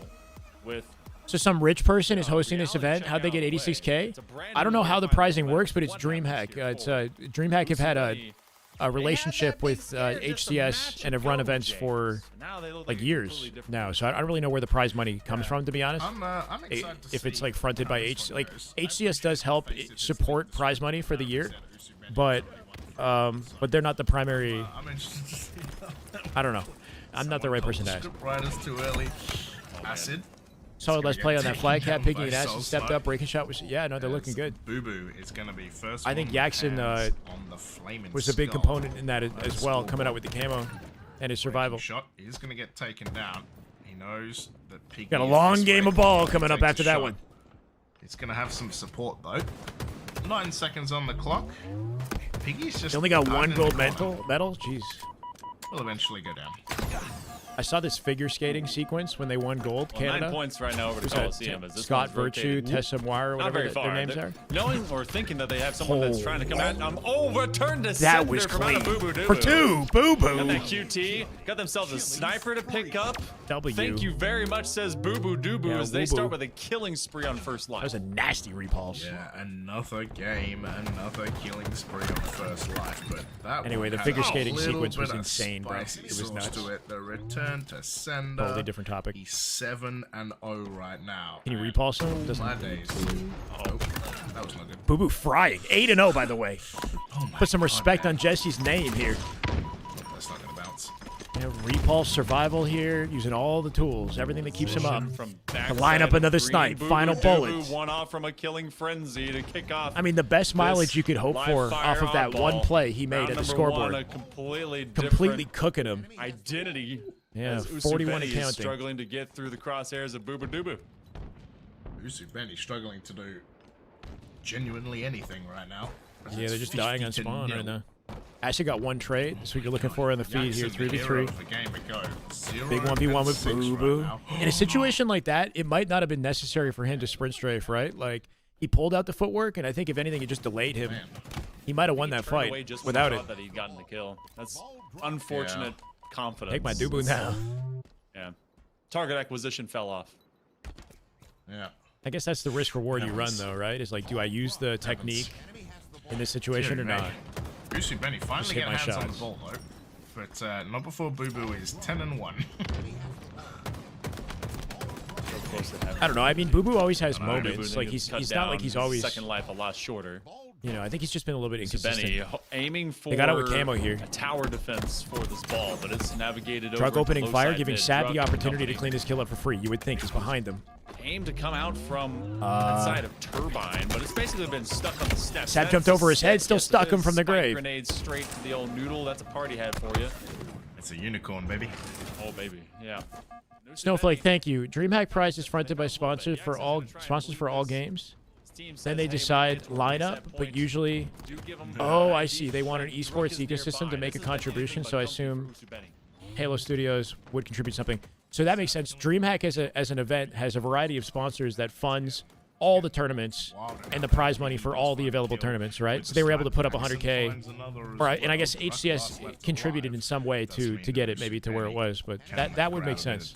with. So some rich person is hosting this event. How'd they get 86K? I don't know how the prizing works, but it's Dreamhack. Dreamhack have had a relationship with HCS and have run events for like years now. So I don't really know where the prize money comes from, to be honest. I'm excited to If it's see like fronted by how this one goes. HCS does help support prize money for the year, but they're not the primary. I'm interested to see I don't know. I'm not the right person to ask. Script writers too early. Acid. Solid let's play on that flag cap. Picking it By ass Soul and stepped Snipe. up. Breaking shot was they're looking good. Boo Boo is going to be first. I think one Jackson hands on the flaming was a big skull. component in that as well, coming out with the camo and his survival. Shot is going to get taken down. He knows that Piggy Got a is long this game way. of ball He coming up takes a after that shot. one. It's going to have some support though. 9 seconds on the clock. Piggy's just. They only got hiding one in gold the corner. medal. Jeez. Will eventually go down. I saw this figure skating sequence when they won gold. Well, Canada. 9 points right now over to Who's that? Coliseum. As this Scott one's Virtue, rotated. Tessa Moir, or Not whatever very far. their names are. Knowing or thinking that they have someone that's trying to come at them. Overturned the That was from out of clean. Boo Boo Doo For Boo. 2. Boo Got Boo. that QT. Got themselves a sniper to pick up. W. Thank you very much, says Boo Boo Doo Boo, Yeah, as they Boo Boo. start with a killing spree on first That life. was a nasty repulse. Yeah, another game, another killing spree on first life. But that Anyway, one the had figure a skating little sequence was bit of insane, bro. spicy It was sauce nuts. to it. The return to sender. Totally different topic. He's 7-0 right now. Can you and repulse him? all Doesn't- my days. Oh, that was not good. Boo Boo frying. 8-0, by the way. Oh my Put some God, respect man. on Jesse's name here. That's not gonna bounce. Yeah, repulse survival here, using all the tools, everything that keeps him up. From To line up another snipe, final bullet. One off from a killing frenzy to kick off. I mean, the best mileage you could hope live for fire off of that oddball. one play he made Round at the number scoreboard. one, a completely Completely cooking him. identity. Yeah, as Usu 41 Benny and is counting. struggling to get through the crosshairs of Boo Boo Doo Boo. Usu Benny struggling to do genuinely anything right now. Yeah, they're just dying on 50 to spawn 0. right now. Actually got one trade. That's what you're looking for on the feed here, Jackson, the hero 3v3. of the game ago. 0 Big 1v1 with 6 Boo right Boo. now. In a situation like that, it might not have been necessary for him to sprint strafe, right? Like, he pulled out the footwork, and I think if anything, it just delayed him. Man. He might have won that Turned away fight just without when it. he thought that he'd gotten the kill. That's unfortunate confidence. Take my Dubu now. Yeah. Target acquisition fell off. Yeah. I guess that's the risk reward you run, though, right? Is like, do I use the technique in this situation or not? Usu Benny finally hit getting my hands on the shots. ball though, but not before Boo Boo is 10-1. So close to having I don't know. I mean, Boo Boo always has Boo Boo moments. then Like, gets he's cut not like down, he's always, second life a lot shorter. you know, I think he's just been a little bit So inconsistent. Benny aiming for They got out with camo here. a tower defense for this ball, but it's navigated Drug over opening low fire, side giving mid. Sad the Drug opportunity to company. clean his kill up for free. You would think he's behind him. Aim to come out from inside of Turbine, but it's basically been stuck on the steps. Sad That's jumped a over his head, step. still Yes, stuck it him is. from the Spike grave. Grenade straight to the old noodle. That's a party hat for you. It's a unicorn, baby. Oh baby, yeah. Snowflake, thank you. Dreamhack prize is fronted by sponsors for all games. Then they decide lineup, but usually, oh, I see. They want an esports ecosystem to make a contribution, so I assume Halo Studios would contribute something. So that makes sense. Dreamhack as an event has a variety of sponsors that funds all the tournaments and the prize money for all the available tournaments, right? So they were able to put up 100K, or and I guess HCS contributed in some way to get it maybe to where it was, but that would make sense.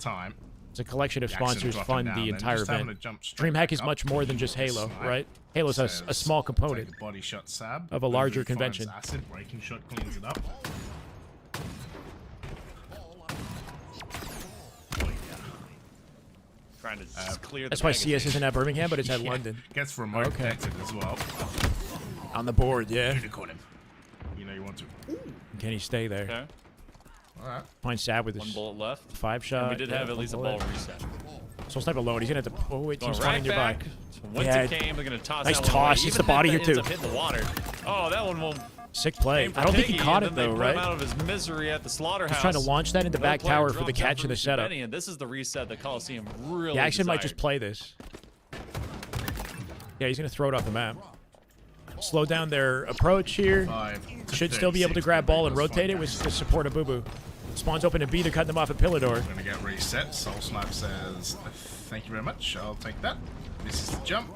It's a collection of sponsors fund the entire event. Dreamhack is much more than just Halo, right? Halo's a small component Body shot Sab. of a larger Boo Boo finds convention. Acid, breaking shot cleans it up. Trying to just clear the That's why magazine. CS isn't at Birmingham, but it's at London. Gets remote Okay. connected as well. On the board, yeah. Unicorn him. You know you want to. Can he stay there? Okay. Alright. Find Sad with One his bullet left. 5-shot. And we did have at one least a bullet. ball reset. Soul Sniper alone. He's gonna have to. Oh wait, Going team's right spawning nearby. back. Once Yeah. it came, they're gonna toss Nice that one toss. away. Hits Even the body if here, it ends too. up hitting the water. Oh, that one won't. Sick play. aim for I don't think he Piggy, caught and it then though, they put him right? out of his misery at the slaughterhouse. He's trying to launch that into No back player tower for dropped the down catch and the Usu setup. Benny, and this is the reset that Coliseum really Jackson might desired. just play this. Yeah, he's gonna throw it off the map. Slow down their approach here. 5 to Should still be able to 36 grab ball and plus rotate it with the support of Boo Boo. Spawns open to B, they're cutting them off at Pillar Door. Gonna get reset. Soul Snipe says, "Thank you very much. I'll take that." This is the jump.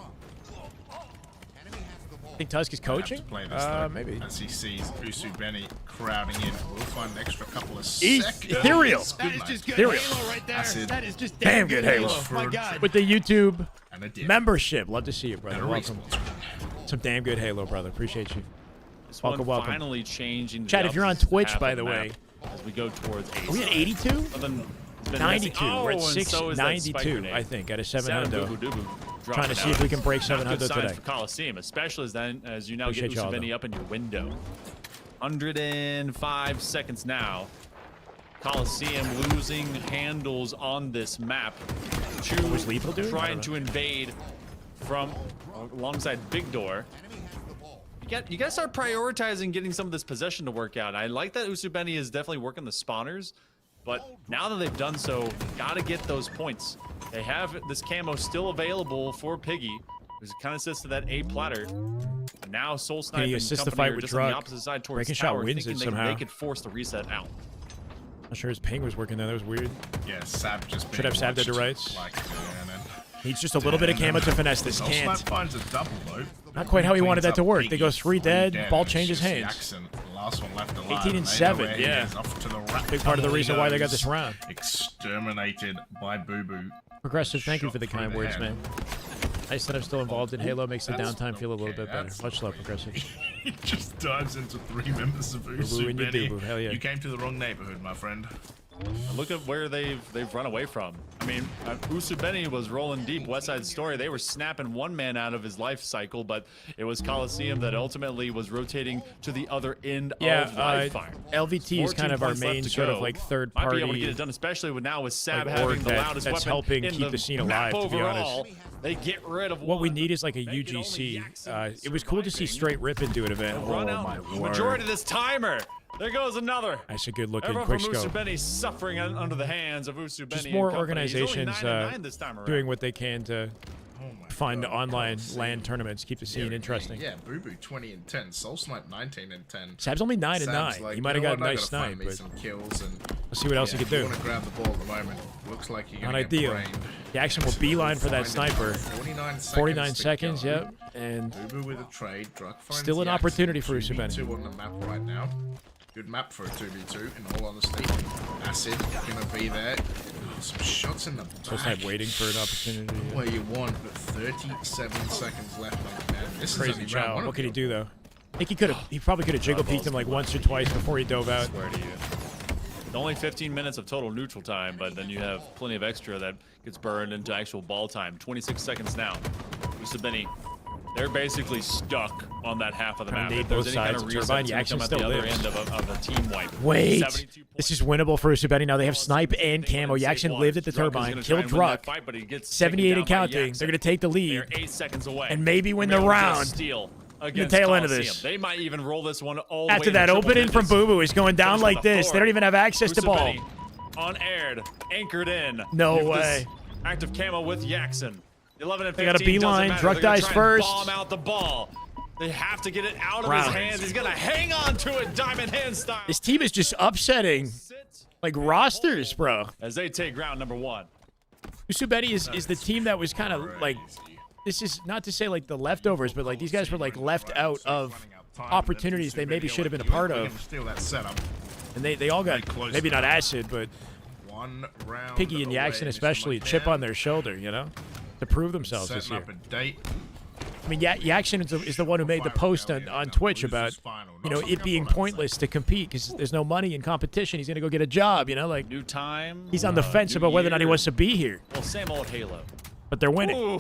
I think Tusk is coaching. Have to play this, though, Maybe. As he sees Usu Benny crowding in, we'll find an extra couple of East. seconds. Ethereal. That is just Ethereal. right there. Acid. That is just Damn good Halo. My God. With the YouTube And a dip. membership. Love to see you, And brother. a Welcome. respawn. Some damn good Halo, brother. Appreciate you. This Welcome, one welcome. finally changing. the Chad, if you're on opposite Twitch, half by of the map way. as we go towards ace. Are we at 82? Something has been 92. missing. Oh, We're at and so is that spike 692, grenade. I think, at a 7 Sad hundo. Boo Boo Doo Boo Trying dropping to see out. if we can break Not 7 good hundo signs today. for Coliseum, especially as you now Appreciate get y'all, Usu Benny though. up in your window. 105 seconds now. Coliseum losing handles on this map to was Lethal doing? I trying don't to invade from alongside Big Door. You gotta start prioritizing getting some of this possession to work out. I like that Usu Benny is definitely working the spawners, but now that they've done so, gotta get those points. They have this camo still available for Piggy, who's kind of sits to that A platter. And now Soul Snipe he and assist the company fight are with just on the Drug? opposite side towards Breaking Shot tower, wins thinking it they somehow. could force the reset out. Not sure his ping was working there. That was weird. Yeah, Sab just Should have Sab dead to rights. Like, Needs just a little bit of camo to finesse this. Can't. Finds a double, though. Not quite how he wanted that to work. They go 3 dead. Ball changes hands. Jackson, the last one left alive. 18 and 7. Yeah. Big part of the reason why they got this round. Exterminated by Boo Boo. Progressive, thank you for the kind words, man. Nice that I'm still involved in Halo. Makes the downtime feel a little bit better. Much love, Progressive. He just dives into 3 members of Usu and you Benny. do, hell yeah. You came to the wrong neighborhood, my friend. Look at where they've run away from. I mean, Usubeni was rolling deep. West Side Story, they were snapping one man out of his life cycle, but it was Coliseum that ultimately was rotating to the other end of live fire. LVT is kind of our main sort of like third party. Might be able to get it done, especially with now with Sab like having the that, loudest that's weapon helping in keep the scene map alive, to be overall. honest. They get rid of what we need is like a UGC. It was cool to see Straight Rip do an event. Oh my word. Majority of this timer. There goes another. That's a good looking Everyone quick from scope. Usubeni suffering under the hands of Usubeni. Just more and company. He's only organizations 9-9 this time around. doing what they can to find online LAN tournaments, keep the scene interesting. Yeah, Boo Boo 20 and 10, Soul Snipe 19 and 10. Sab's only 9 and 9. Like, He might have got a nice snipe, snipe, but some kills and let's see what else he could do. Want to grab the ball at the moment. Looks like you're Not gonna ideal. get brained. The action will beeline for that sniper. 49 seconds, to go. yep. And Boo Boo with a trade. Drug finds still an the opportunity for Usubeni. Usubeni. 2v2 on the map right now. Good map for a 2v2, in all honesty. Acid gonna be there. Some shots in the back. So it's like waiting for an opportunity. Where you want, but 37 seconds left on the man. This is Crazy only round chow. one What of could he it. do though? I think he could have. He probably could have jiggle peeked him like once or twice before he dove out. Swear to you. Only 15 minutes of total neutral time, but then you have plenty of extra that gets burned into actual ball time. 26 seconds now. Usubeni, they're basically stuck on that half of the map. Need If there's both any kind sides. of Turbine, reset, the it's gonna action come at the still other lives. end of a team wipe. Wait, 72 this is winnable for Usubeni. Now they have snipe and camo. Yakson lived at the turbine, killed Druck. 78 and counting. They're gonna take the lead They're 8 seconds away. and maybe win the They're able to get a round. steal The against tail end of Coliseum. this. They might even roll this one all the way After to that triple opening from digits. Boo Boo is going down Comes like with a this. They four. don't even have access to ball. Usubeni unaired, anchored in. No With this way. Active camo with Yakson. 11 and 15 They got a beeline. doesn't matter. Druck They're gonna dies try and first. Bomb out the ball. They have to get it out of Round. his hands. He's gonna hang on to it, diamond hand style. This team is just upsetting Sit like rosters, bro. as they take round number 1. Usubeni is the team that was kind of like, this is not to say like the leftovers, but like these guys were like left out of opportunities they maybe should have been a part of. Steal that setup. And they all got, maybe not acid, but One round Piggy and away. Yakson This especially, a might chip be on their shoulder, you know, to prove themselves this setting year. up a date. I mean, Yakson is the one who made the post on Twitch about, you know, it being pointless to compete because there's no money in competition. He's going to go get a job, you know, like New time. he's on the fence new about whether or not he year. wants to be here. Well, same old Halo. But they're winning. Ooh.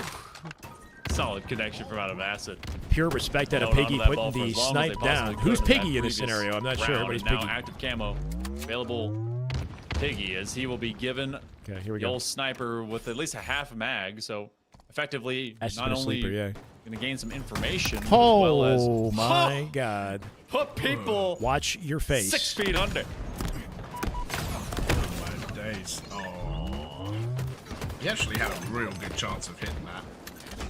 Solid connection from out of acid. Pure respect out of Held on to Piggy that ball putting for the as long as they snipe possibly down. could Who's that Piggy in this previous scenario? I'm not sure, round. but he's And now Piggy. active camo available. Piggy, as he will be given Okay, here we the go. old sniper with at least a half mag, so effectively That's not been a only sleeper, yeah. going to gain some information as well as Oh my God! put people Watch your face. 6 feet under. My days. Oh. He actually had a real good chance of hitting that.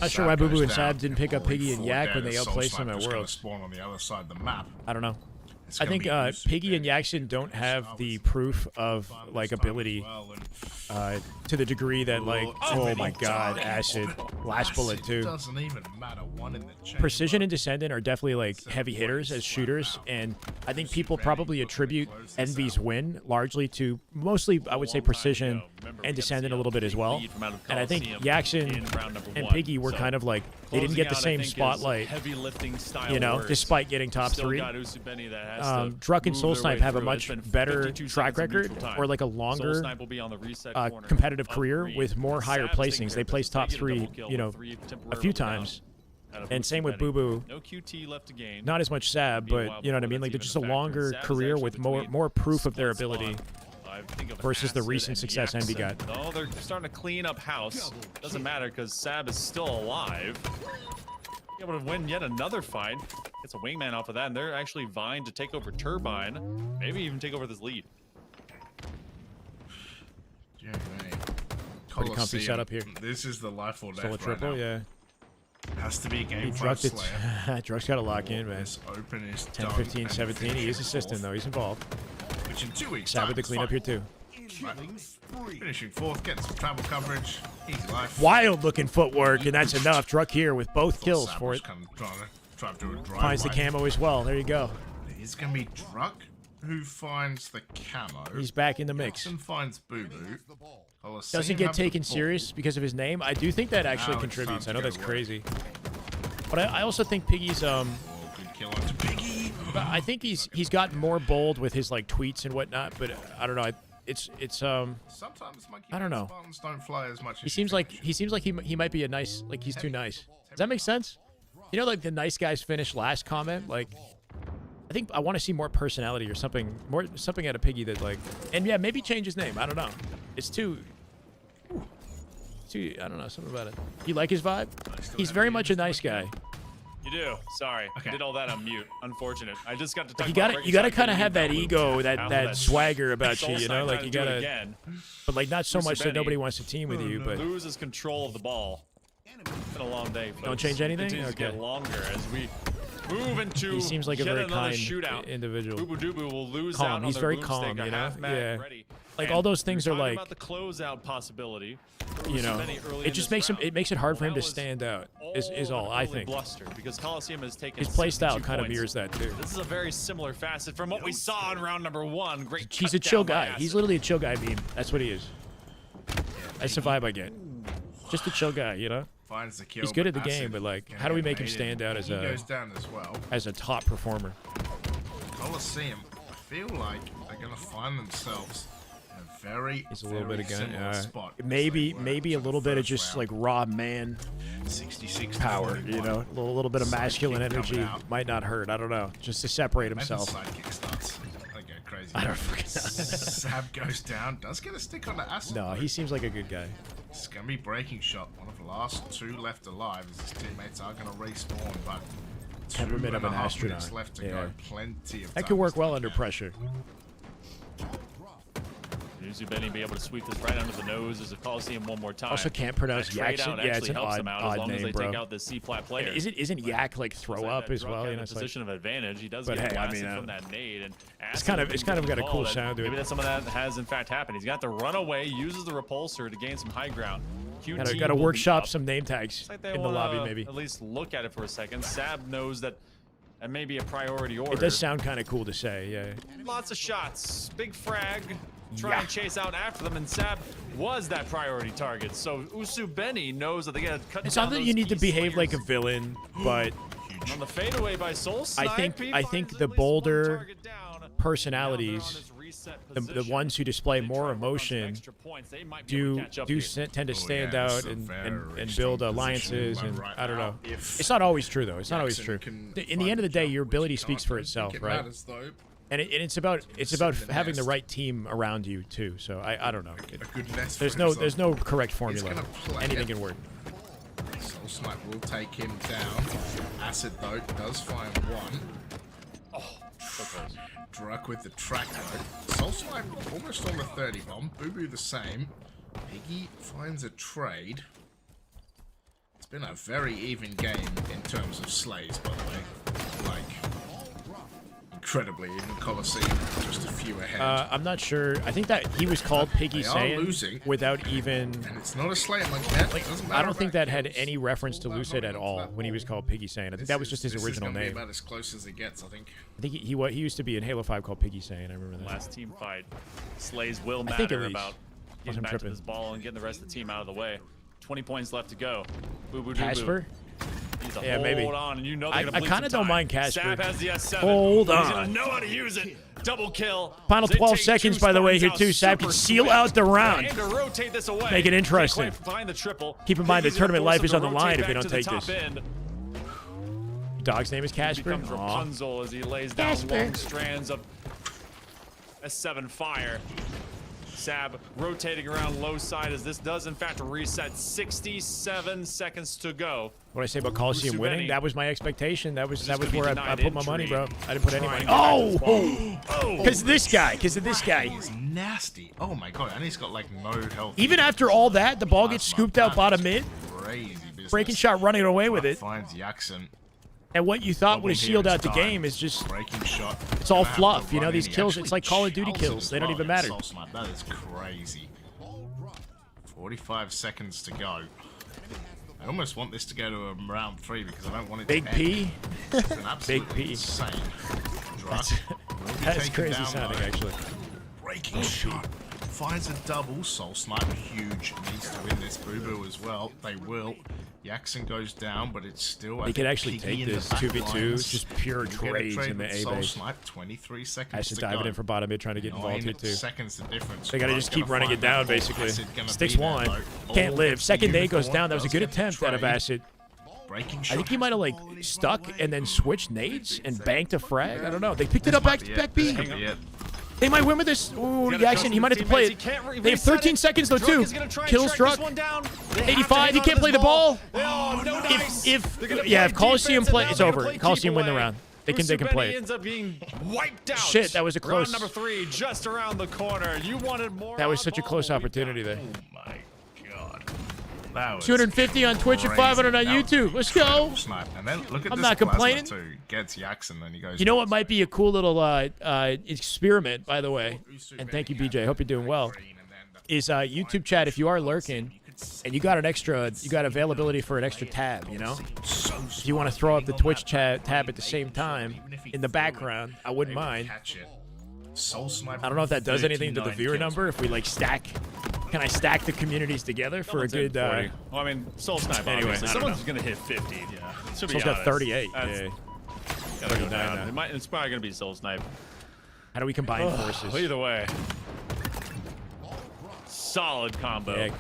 Not sure why Boo Boo goes and Sab down, didn't pick up Rory Piggy and Ford Yak dead, when they Soul outplaced them at Sniper's gonna Worlds. spawn on the other side of the map. I don't know. It's I gonna think be Usu Piggy and Benny. Yakson don't have the proof of like ability to the degree that like, oh my God, acid, last bullet too. Doesn't even matter. One in the chamber. Precision and Descendant are definitely like heavy hitters as shooters, and I think people probably attribute Envy's win largely to mostly, I would say, Precision and Descendant a little bit as well. And I think Yakson and Piggy were kind of like, they didn't get the same spotlight, Heavy lifting style you know, words. despite getting top Still 3. got Usubeni that has to Druck and move Soul their Snipe way have a through. much It's been better 52 track seconds of record neutral time. or like a Soul longer Snipe will be on the reset corner competitive of career 3. with more higher Sab's placings. taking They care placed of top business. They 3, get a double kill you know, with 3 a temporarily few down times. out of And same with Usubeni. Boo Boo. No QT left to gain. Not as much Sab, Meanwhile, but you know what I before mean? Like they're that's just a even a factor, longer Sab is career actually with between more proof of their split ability. spawn. I think of versus the Acid recent and success Envy Yakson. got. No, they're starting to clean up house. Doesn't matter because Sab is still alive. Be able to win yet another fight. Gets a wingman off of that, and they're actually vying to take over Turbine. Maybe even take over this lead. Yeah, mate. Pretty comfy Coliseum. setup here. This is the life or death Still a triple, right now. yeah. Has to be He game 5 drugged it. Slayer. Druck's got to lock in, man. This open is 10, done, 15, and 17. He is finish assisting, fourth. though. He's involved. Which in 2 weeks. Sad with the cleanup here too. Killing spree. Finishing fourth, getting some travel coverage. Easy life. Wild looking footwork, and that's enough. Druck here with both kills for it. Try to do a drive Finds the by. camo as well. There you go. It's going to be Druck who finds the camo. He's back in the mix. Jackson finds Boo Boo. Doesn't get taken serious because of his name. I do think that actually contributes. I know that's crazy. But I also think Piggy's Good kill onto Piggy. I think he's gotten more bold with his like tweets and whatnot, but I don't know. It's Sometimes monkey I don't know. Spartans don't fly as much as he seems like he might be a nice, like he's too nice. Does that make sense? You know, like the nice guys finish last comment. Like, I think I want to see more personality or something out of Piggy that like, and yeah, maybe change his name. I don't know. It's too. I don't know, something about it. You like his vibe? He's very much a nice guy. You do. Sorry. Okay. I did all that on mute. Unfortunate. I just got to talk You about gotta kind of have that Loop. ego, that That swagger about Soul you, you know? Snipe Like tried you to do it gotta, again. but like not so Lucy much that Benny nobody wants to team with you. But Loses control of the ball. It's been a long day. Folks. Don't change anything? Continues to Okay. get longer as we move into he seems like a yet very another kind shootout. individual. Boo Boo Doo will lose Calm. out on He's their very boomstick, calm, a you know? half mag Yeah. ready. Like And all those things we are were talking like, about the closeout possibility. you Lucy know, Benny early it in just this makes him. round. It makes it hard for him That to was stand out. Is all I early think. Bluster because Coliseum has taken His play style 62 kind of points. mirrors that too. This is a very similar facet from what we saw in round number 1. Great. He's a cut chill down by guy. He's Acid. literally a chill guy, Beam. That's what he is. That's the vibe I get. Just a chill guy, you know? Finds the kill. He's good at the Acid game, but like, gonna how do we get make him baited. stand out He goes down as well. as a top performer? Coliseum, I feel like they're going to find themselves in a very, He's a little very bit again. similar spot. Maybe It's like, maybe a to little the bit of first just round. like raw man 66 power, to you 41. know, a little bit of Sidekick masculine coming energy out. might not hurt. I don't know, just to separate Imagine himself. sidekick starts. I go crazy. I don't fucking know. Sab goes down. Does get a stick on the Acid. No, though. he seems like a good guy. It's going to be breaking shot. One of the last 2 left alive as his teammates are going to respawn, but Temperament of an 2.5 astronaut. minutes left to Yeah. go. Plenty of That time could work to well stick under out. pressure. Yuzu Benny be able to sweep this right under the nose as a Coliseum one more time. Also can't pronounce That trade Jackson. out Yeah, it's actually an helps odd, them out odd as long as name, they bro. take out the C flat player. Isn't Yak like throw up as well? You know, in a it's like, position of advantage. He does But get hey, I blasted mean, from that nade, and it's kind of got a cool sound to Maybe it. that some of that has in fact happened. He's got to run away, uses the repulsor to gain some high ground. QT Got to will be workshop up. some name tags Looks like they in the lobby, wanna maybe. At least look at it for a second. Sab knows that that may be a priority order. It does sound kind of cool to say, yeah. Lots of shots. Big frag. Try Yeah. and chase out after them, and Sab was that priority target. So Usu Benny knows that they gotta cut It's down not that those you need to key behave like a slingers. villain, but On the fadeaway by Soul Snipe, I think the bolder personalities, the ones who display more emotion, do tend to stand yeah, out it's a and very build strong alliances, position and right I don't now. know. If It's not always true though. It's not always true. Jackson can In the find end of the day, jump, your which ability he speaks can't, for I don't itself, think it right? matters, though. And it's about Sit in the having the nest. right team around you too. So I don't know. A good nest There's for no himself. correct formula. gonna play Anything it. can work. Soul Snipe will take him down. Acid, though, does find one. Druck with the track, though. Soul Snipe almost on the 30 bomb. Boo Boo the same. Piggy finds a trade. It's been a very even game in terms of slays, by the way. Like, incredibly even. Coliseum just a few ahead. I'm not sure. I think that he was called Piggy They are Saiyan losing. without even. And it's not a slay among men. Like, I don't think that had any reference to Lucid at all when he was called Piggy Saiyan. I think that was just his original This is name. gonna be about as close as it gets, I think. I think he used to be in Halo 5 called Piggy Saiyan. I remember that. Last team fight. Slays will I think at matter least. about getting I'm back to tripping. this ball and getting the rest of the team out of the way. 20 points left to go. Boo Boo Doo Casper? Needs to Yeah, hold maybe. on, and you know I they're gonna bleed kinda some don't time. mind Casper. Sab has the S7. Hold He's on. gonna know how to use it. Double kill. Final They 12 take seconds, two by the way, here Spartans too. out Sab can super seal quick. out the round. And to rotate this away. Make it interesting. Can't quite find the triple. Keep in mind the Piggy's gonna tournament force life him is to on the rotate line if back they don't to the take top this. end. Dog's name is Casper. Becomes Aw. Rapunzel as he lays down long strands of S7 fire. Sab rotating around low side as this does in fact reset. 67 seconds to go. What I say about Coliseum Usu winning? Benny. That was my expectation. That was gonna be where I denied put my money, entry. bro. I didn't put any money. Trying to Oh, Oh! because this guy. He's nasty. Oh my god, and he's got like no health. Even after all that, the ball gets Plasma. scooped out That bottom is mid. Crazy business. Breaking shot, running away with it. Finds Jackson. And what you thought would have Problem here sealed is out the time. game is just Breaking shot. it's all Gonna have to fluff. You know, run these in. He kills, it's actually like Call of Duty shouts it kills. as They don't well. even matter. Soul Snipe, that is crazy. 45 seconds to go. I almost want this to go to a round 3 because I don't want it Big to P. It's an absolutely Big P. insane. That's, Will be that's taken crazy down, sounding, though. actually. Breaking shot. Finds a double. Soul Snipe, huge. Needs to win this. Boo Boo as well. They will. Jackson goes down, but it's still. They could actually take this 2v2. It's just pure trades in the A Soul base. Snipe, 23 seconds Acid to diving go. in from bottom mid, trying to get involved here 9 too. seconds the difference. They gotta But just keep gonna running it find down, out. basically. Acid gonna Sticks be there, one. though. Can't All live. gets Second the day goes unicorn, down. That was a does good get attempt out of trade. Acid. Breaking I shot think he might have like stuck and then switched nades and banked a frag. I don't know. They picked it up back B. They might win with this. Ooh, Jackson, he might have to play it. They have 13 seconds though too. Kills Struck. 85. He can't play the ball. If Coliseum play, it's over. Coliseum win the round. They can play it. Ends up being wiped out. Shit, that was a close. Round number 3, just around the corner. You wanted more. That was such a oddball? close We opportunity there. Oh my god. That was 250 on Twitch and crazy. 500 on That was YouTube. Let's go. incredible snipe. And then look at I'm this not plasma complaining. Too. Gets Jackson, then he goes. You know what might be a cool little experiment, by the way, and thank you, BJ. Hope you're doing well. Is YouTube chat, if you are lurking and you got availability for an extra tab, you know? If you want to throw up the Twitch tab at the same time in the background, I wouldn't mind. I don't know if that does anything to the viewer number. If we like stack, can I stack the communities together for a Someone's good? in 40. Well, I mean, Soul Snipe. Anyway, Obviously. I don't Someone's gonna hit 50. Yeah. To be Soul's got honest. 38. That's- Yeah. gotta go 39 down. now. It's probably gonna be Soul Snipe. How do we combine forces? Either way. Solid combo. Yeah.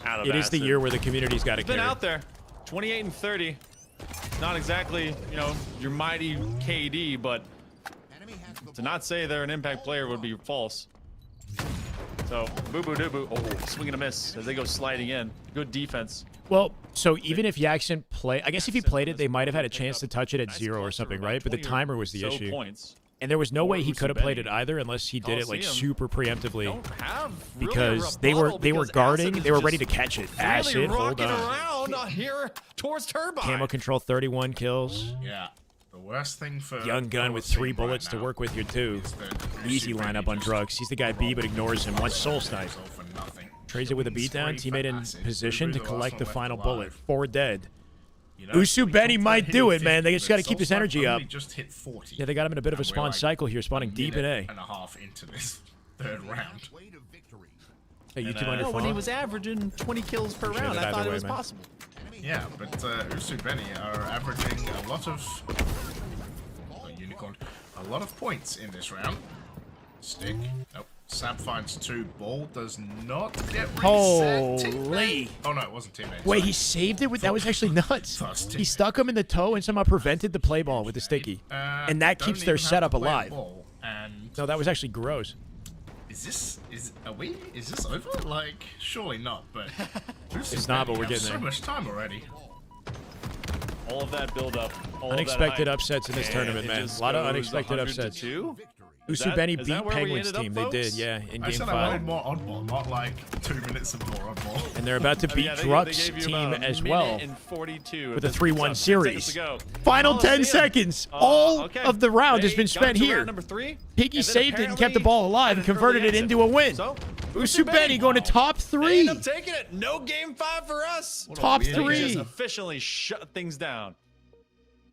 Out of It is the Acid. year where the community's got to He's been carry. out there. 28 and 30. Not exactly, you know, your mighty KD, but to not say they're an impact player would be false. So, boo-boo doo-boo. Oh, swing and a miss as they go sliding in. Good defense. Well, so even if Jackson play, I guess if he played it, they might have had a chance to touch it at 0 or something, right? But the timer was the So issue. points. And there was no way he could have played it Benny. either unless he did it like Coliseum super preemptively. Don't have really a Because they were rebuttal guarding, because they were Acid ready is to catch it. just Acid, really hold rocking on. around here towards Turbine. Camo control 31 kills. Yeah. The worst thing for Young gun with Coliseum 3 bullets right to now work with here too. is that Easy Lucy lineup Benny on just drugs. He's the guy B but ignores him. One soul snipe. goes off for nothing. Trades it with a Killing beatdown. spree Teammate for in Acid. position to Boo-boo, the collect last the one final left bullet. alive. 4 dead. You know, Usu we Benny talked might about do hitting it, man. They 50, just got to but keep his Soul energy Snipe up. only just hit 40. Yeah, they got him in a bit of a And we're spawn like cycle here, spawning deep in A. minute and a half into this third round. Hey, YouTube on your No, when he phone. was averaging 20 kills per Appreciate round, it I either thought it way, was man. possible. Yeah, but Usu Benny are averaging a lot of unicorn, a lot of points in this round. Stick. Nope. Sam finds 2. Ball does not get reset. Holy. Teammate. Oh no, it wasn't teammate. Wait, sorry. he saved it with that was actually nuts. First He stuck him in the toe and somehow prevented the play ball with the sticky. And that don't keeps their even have setup to play a alive. ball, and No, that was actually gross. is this over? Like, surely not, but It's not, but we're getting so there. much time already. All of that build up. Unexpected upsets in this tournament, man. A lot of unexpected upsets. Usu Benny is that beat where we Penguins ended up, team. They folks? did, yeah, in I game said I 5. wanted more oddball, not like 2 minutes of more oddball. And they're about to beat Yeah, they Druck's gave you team about a as minute well and 42 with a That's 3-1 10 seconds series. to go. Final 10 Coliseum. seconds. All Okay. of the round has They been got spent to here. round number 3, Piggy and then saved it and kept the apparently ball alive and had an converted early it exit. into a win. So, Usu Benny going to top They 3. end up taking it. No game 5 for us. Top weird- They 3. just officially shut things down.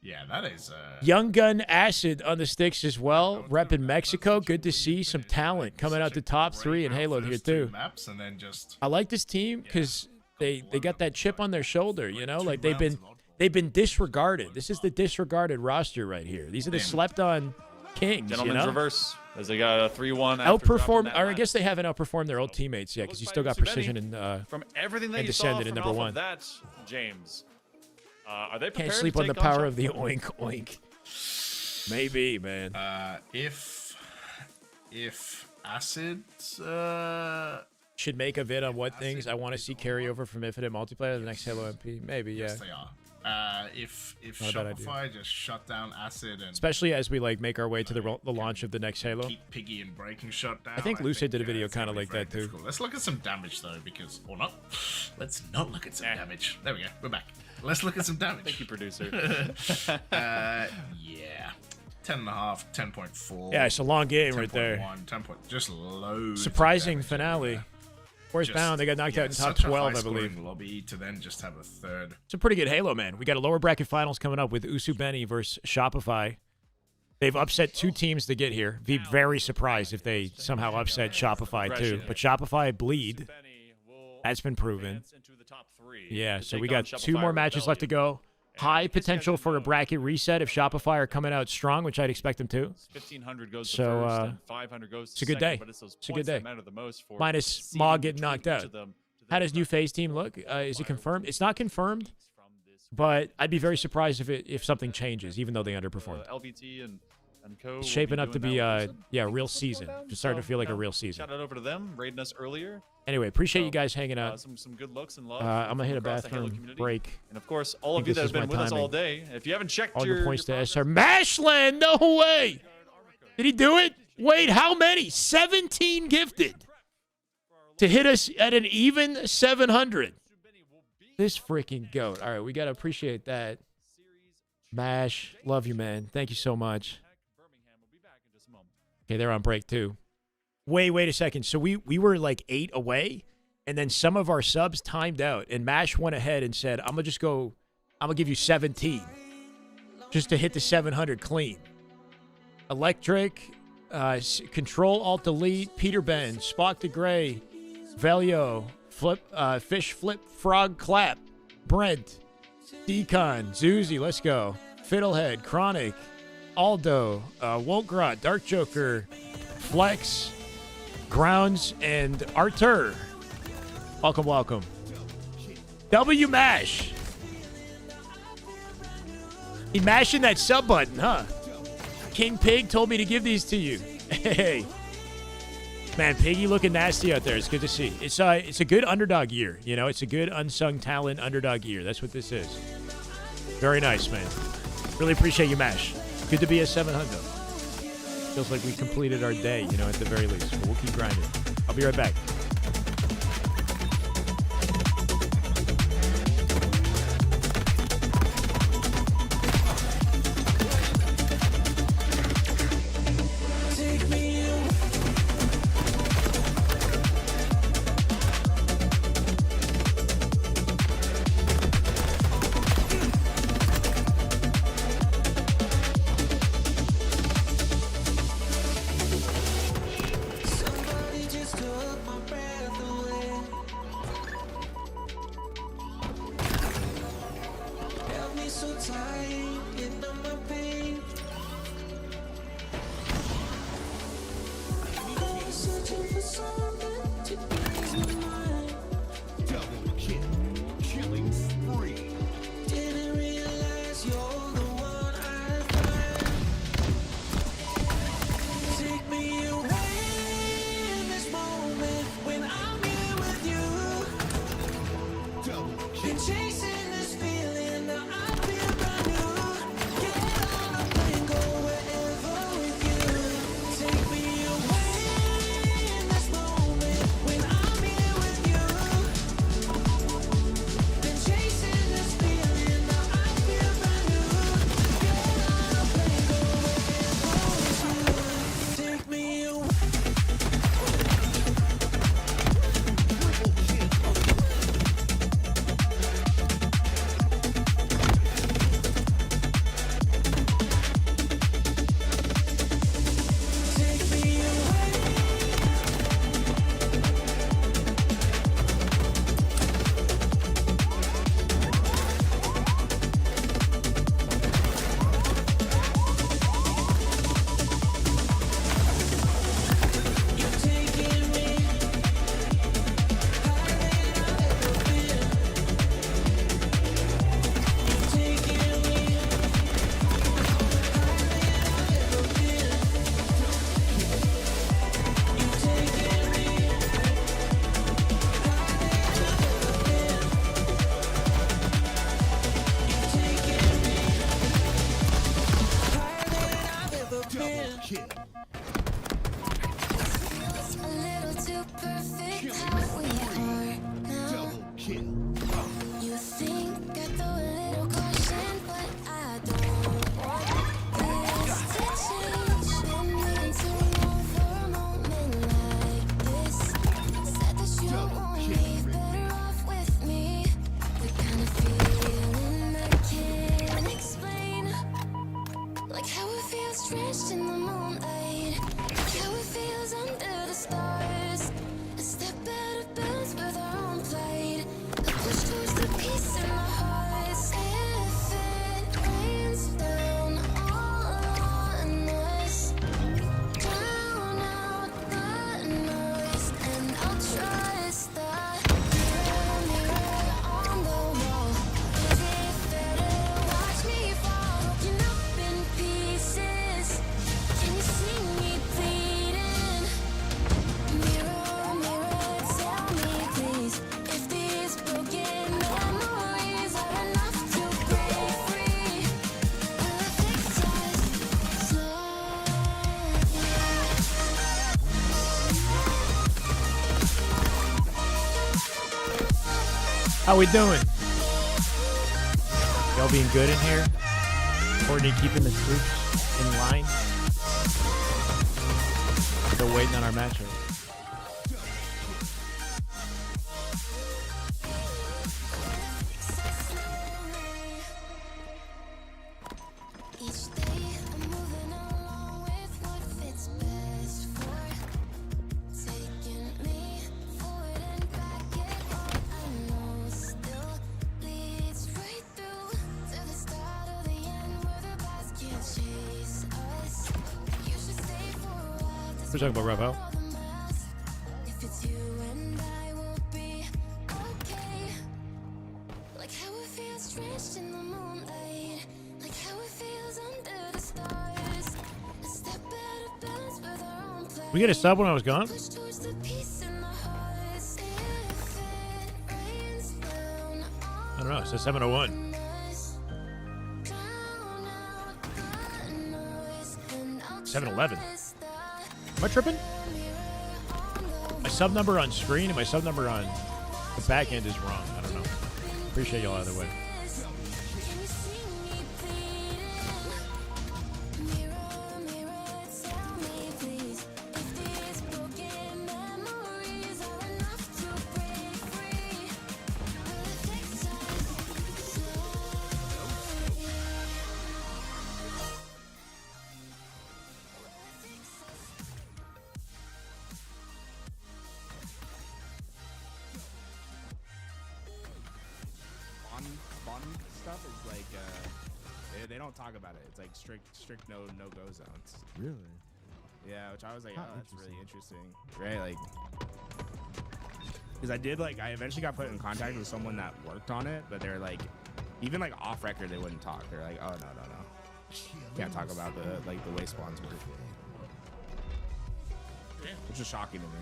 Yeah, that is. Young Gun Acid on the sticks as well. Rep in Mexico. Good to see some talent coming out the top 3 in Halo here First 2 too. maps and then just I like this team because they got that chip on their shoulder, you know, like they've been disregarded. This is the disregarded roster right here. These are the slept on kings, you Gentlemen's know. reverse as they got a 3-1. after dropping Outperformed, that or I last. guess they haven't outperformed their old teammates yet because you still got precision and From everything that and you saw Descendant in from number off 1. of that, James, are they prepared Can't sleep to on the take power Shop? of the oink oink. Maybe, man. if Acid Should make a vid on what things I want to see carry over from Infinite Multiplayer to the next Halo MP. Maybe, yeah. yes they are. If Not a bad idea. Shopify just shut down Acid and Especially as we like make our way to the launch of the next Halo. keep Piggy and Breaking shut down. I think Lucid did a video it's gonna kinda be like very that, too. difficult. Let's look at some damage though, because or not. Let's not look at some damage. There we go. We're back. Let's look at some damage. Thank you, producer. Yeah. 10.5, 10.4. Yeah, it's a long game right there. 10 point, just loads. Surprising finale. Force bound, they got knocked out in top 12, I believe. Lobby to then just have a third. It's a pretty good Halo, man. We got a lower bracket finals coming up with Usubeni versus Shopify. They've upset 2 teams to get here. Be very surprised if they somehow upset Shopify too. But Shopify bleed. That's been proven. Yeah, so we got 2 more matches left to go. High potential for a bracket reset if Shopify are coming out strong, which I'd expect them to. 1,500 goes So, to first, and 500 goes to it's a good second, day. but it's those It's a good points day. that matter the most for Minus seeding Maw getting between knocked each out. of them. How does new Faze team look? Is it confirmed? It's not confirmed, but I'd be very surprised if something changes, even though they underperformed. LBT and Co. It's will shaping be up to doing be that with yeah, a real season. Just starting to feel like a real season. Shout out over to them, raiding us earlier. Anyway, appreciate you guys hanging out. Some good looks and love. I'm gonna hit a from across the Halo bathroom community. break. And of course, all I of think you that this have is been my with us all timing. day. If you haven't checked All your your points to progress- SR. Mashland, no way. Did he do it? Wait, how many? 17 gifted to hit us at an even 700. This freaking goat. All right, we got to appreciate that. Mash, love you, man. Thank you so much. Okay, they're on break too. Wait a second. So we were like 8 away, and then some of our subs timed out, and Mash went ahead and said, I'm going to give you 17 just to hit the 700 clean. Electric, Control, Alt, Delete, Peter Ben, Spock the Gray, Velio, Fish Flip, Frog Clap, Brent, Decon, Zuzi, let's go, Fiddlehead, Chronic, Aldo, Wolgrot, Dark Joker, Flex, Grounds, and Artur. Welcome. W Mash. He mashing that sub button, huh? King Pig told me to give these to you. Hey. Man, Piggy looking nasty out there. It's good to see. It's a good underdog year. You know, it's a good unsung talent underdog year. That's what this is. Very nice, man. Really appreciate you, Mash. Good to be at 700. Feels like we completed our day, you know, at the very least. But we'll keep grinding. I'll be right back. How we doing? Y'all being good in here? Courtney keeping the troops in line? Still waiting on our matchup. We're talking about Revo. We get a sub when I was gone? I don't know. It says 701. $711. Am I tripping? My sub number on screen and my sub number on the back end is wrong. I don't know. Appreciate y'all either way. Stuff is like they don't talk about it. It's like strict no go zones. Really? Yeah, which I was like, oh, that's really interesting, right? Like, because I eventually got put in contact with someone that worked on it, but they're like, even like off record, they wouldn't talk. They're like, oh no, can't talk about the way spawns work, which is shocking to me.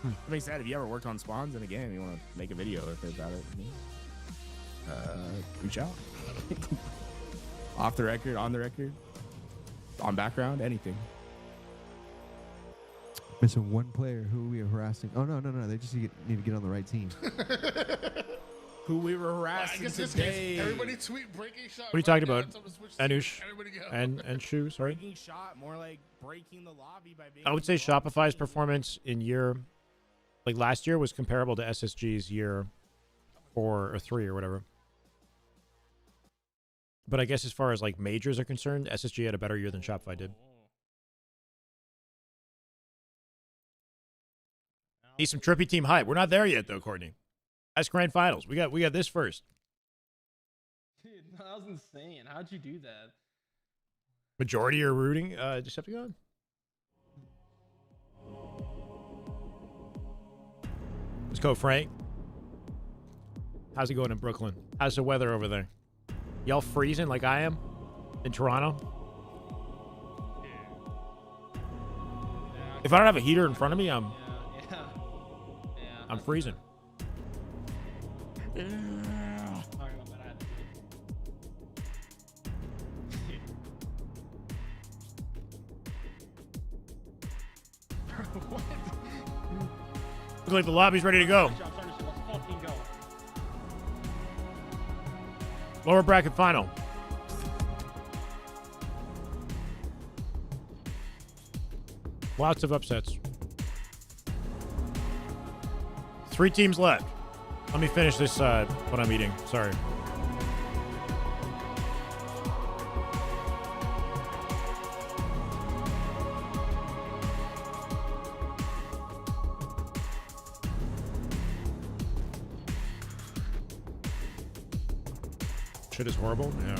That being said, if you ever worked on spawns in a game, you want to make a video about it. Reach out. Off the record, on the record, on background, anything. Missing one player who we are harassing. Oh no! They just need to get on the right team. Who we were harassing today. Everybody tweet breaking shot. What are you talking about? Anush. And Shu, sorry. Breaking shot, more like breaking the lobby by being. I would say Shopify's performance in last year was comparable to SSG's year 4 or 3 or whatever. But I guess as far as like majors are concerned, SSG had a better year than Shopify did. Need some trippy team hype. We're not there yet though, Courtney. That's grand finals. We got this first. Dude, that was insane. How'd you do that? Majority are rooting Decepticon. Let's go, Frank. How's it going in Brooklyn? How's the weather over there? Y'all freezing like I am in Toronto? If I don't have a heater in front of me, I'm freezing. Looks like the lobby's ready to go. Lower bracket final. Lots of upsets. 3 teams left. Let me finish this what I'm eating. Sorry. Shit is horrible. Yeah.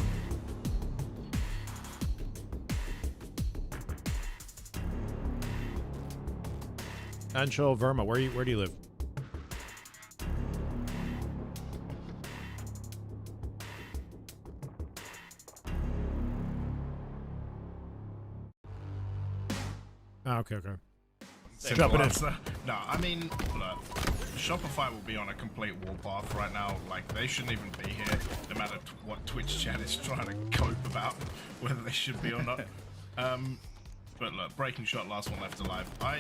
Ancho Verma, where do you live? Oh, okay. Jumping in. No, I mean, look, Shopify will be on a complete warpath right now. Like, they shouldn't even be here, no matter what Twitch chat is trying to cope about, whether they should be or not. But look, breaking shot, last one left alive. I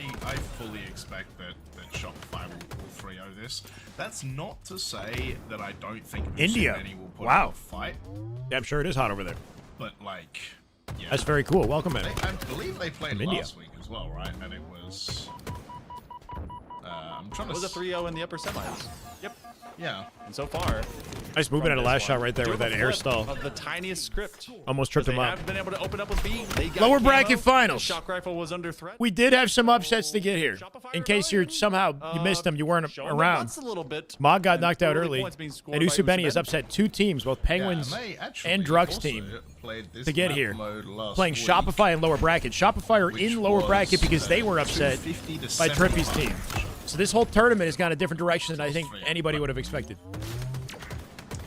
fully expect that Shopify will 3-0 this. That's not to say that I don't think India. Usumeni will put Wow. up a fight. Yeah, I'm sure it is hot over there. But like, yeah. That's very cool. Welcome in. I believe they played From India. last week as well, right? And it was. I'm trying It to. was a 3-0 in the upper semis. Yep. Yeah. And so far, Nice movement at a last shot right there with that air stall. Of the tiniest script. Almost tripped They him up. have been able to open up with B. They got Lower camo. bracket finals. The shock rifle was under threat. We did have some upsets to get here. In case you're somehow you missed them, you weren't Showing the around. butts a little bit. Mog got And knocked out early early, points being and scored by Usubeni has Usubeni. upset 2 teams, both Penguins they actually and Druck's also team, played this to get map here. mode last Playing week, Shopify in lower bracket. Shopify are which in lower was, bracket because they were upset 250 to by Trippy's 75. team. So this whole tournament has gone a different direction than I think anybody would have expected.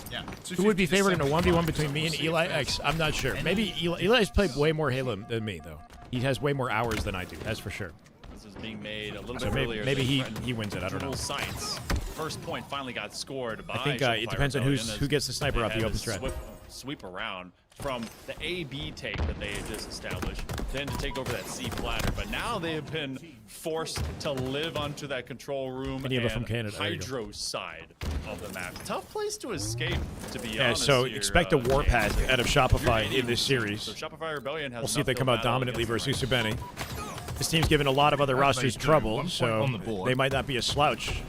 Yeah, Who would be 250 to favored in a 1v1 75. between me and We'll see Eli if X? I'm not sure. Maybe Eli's played way more Halo than me, though. He has way more hours than I do, that's for sure. This is being made a little So bit maybe, earlier. maybe than he wins it. I don't know. Dual Science. First point finally got scored by I think Shopify it depends on Rebellion who as gets the sniper they out the had open to strat. sweep around from the A-B take that they had just established, then to take over that C platter. But now they have been forced to live onto that control room Any of it and from Canada. There you go. hydro side of the map. Tough place to escape, to be Yeah, honest. so here, expect a warpath James. out of Shopify in this series. So Shopify Rebellion has We'll see if they enough come out battle dominantly against versus the Usubeni. This team's given a lot of other As rosters they do. trouble, 1 point so on the board. they might not be a slouch.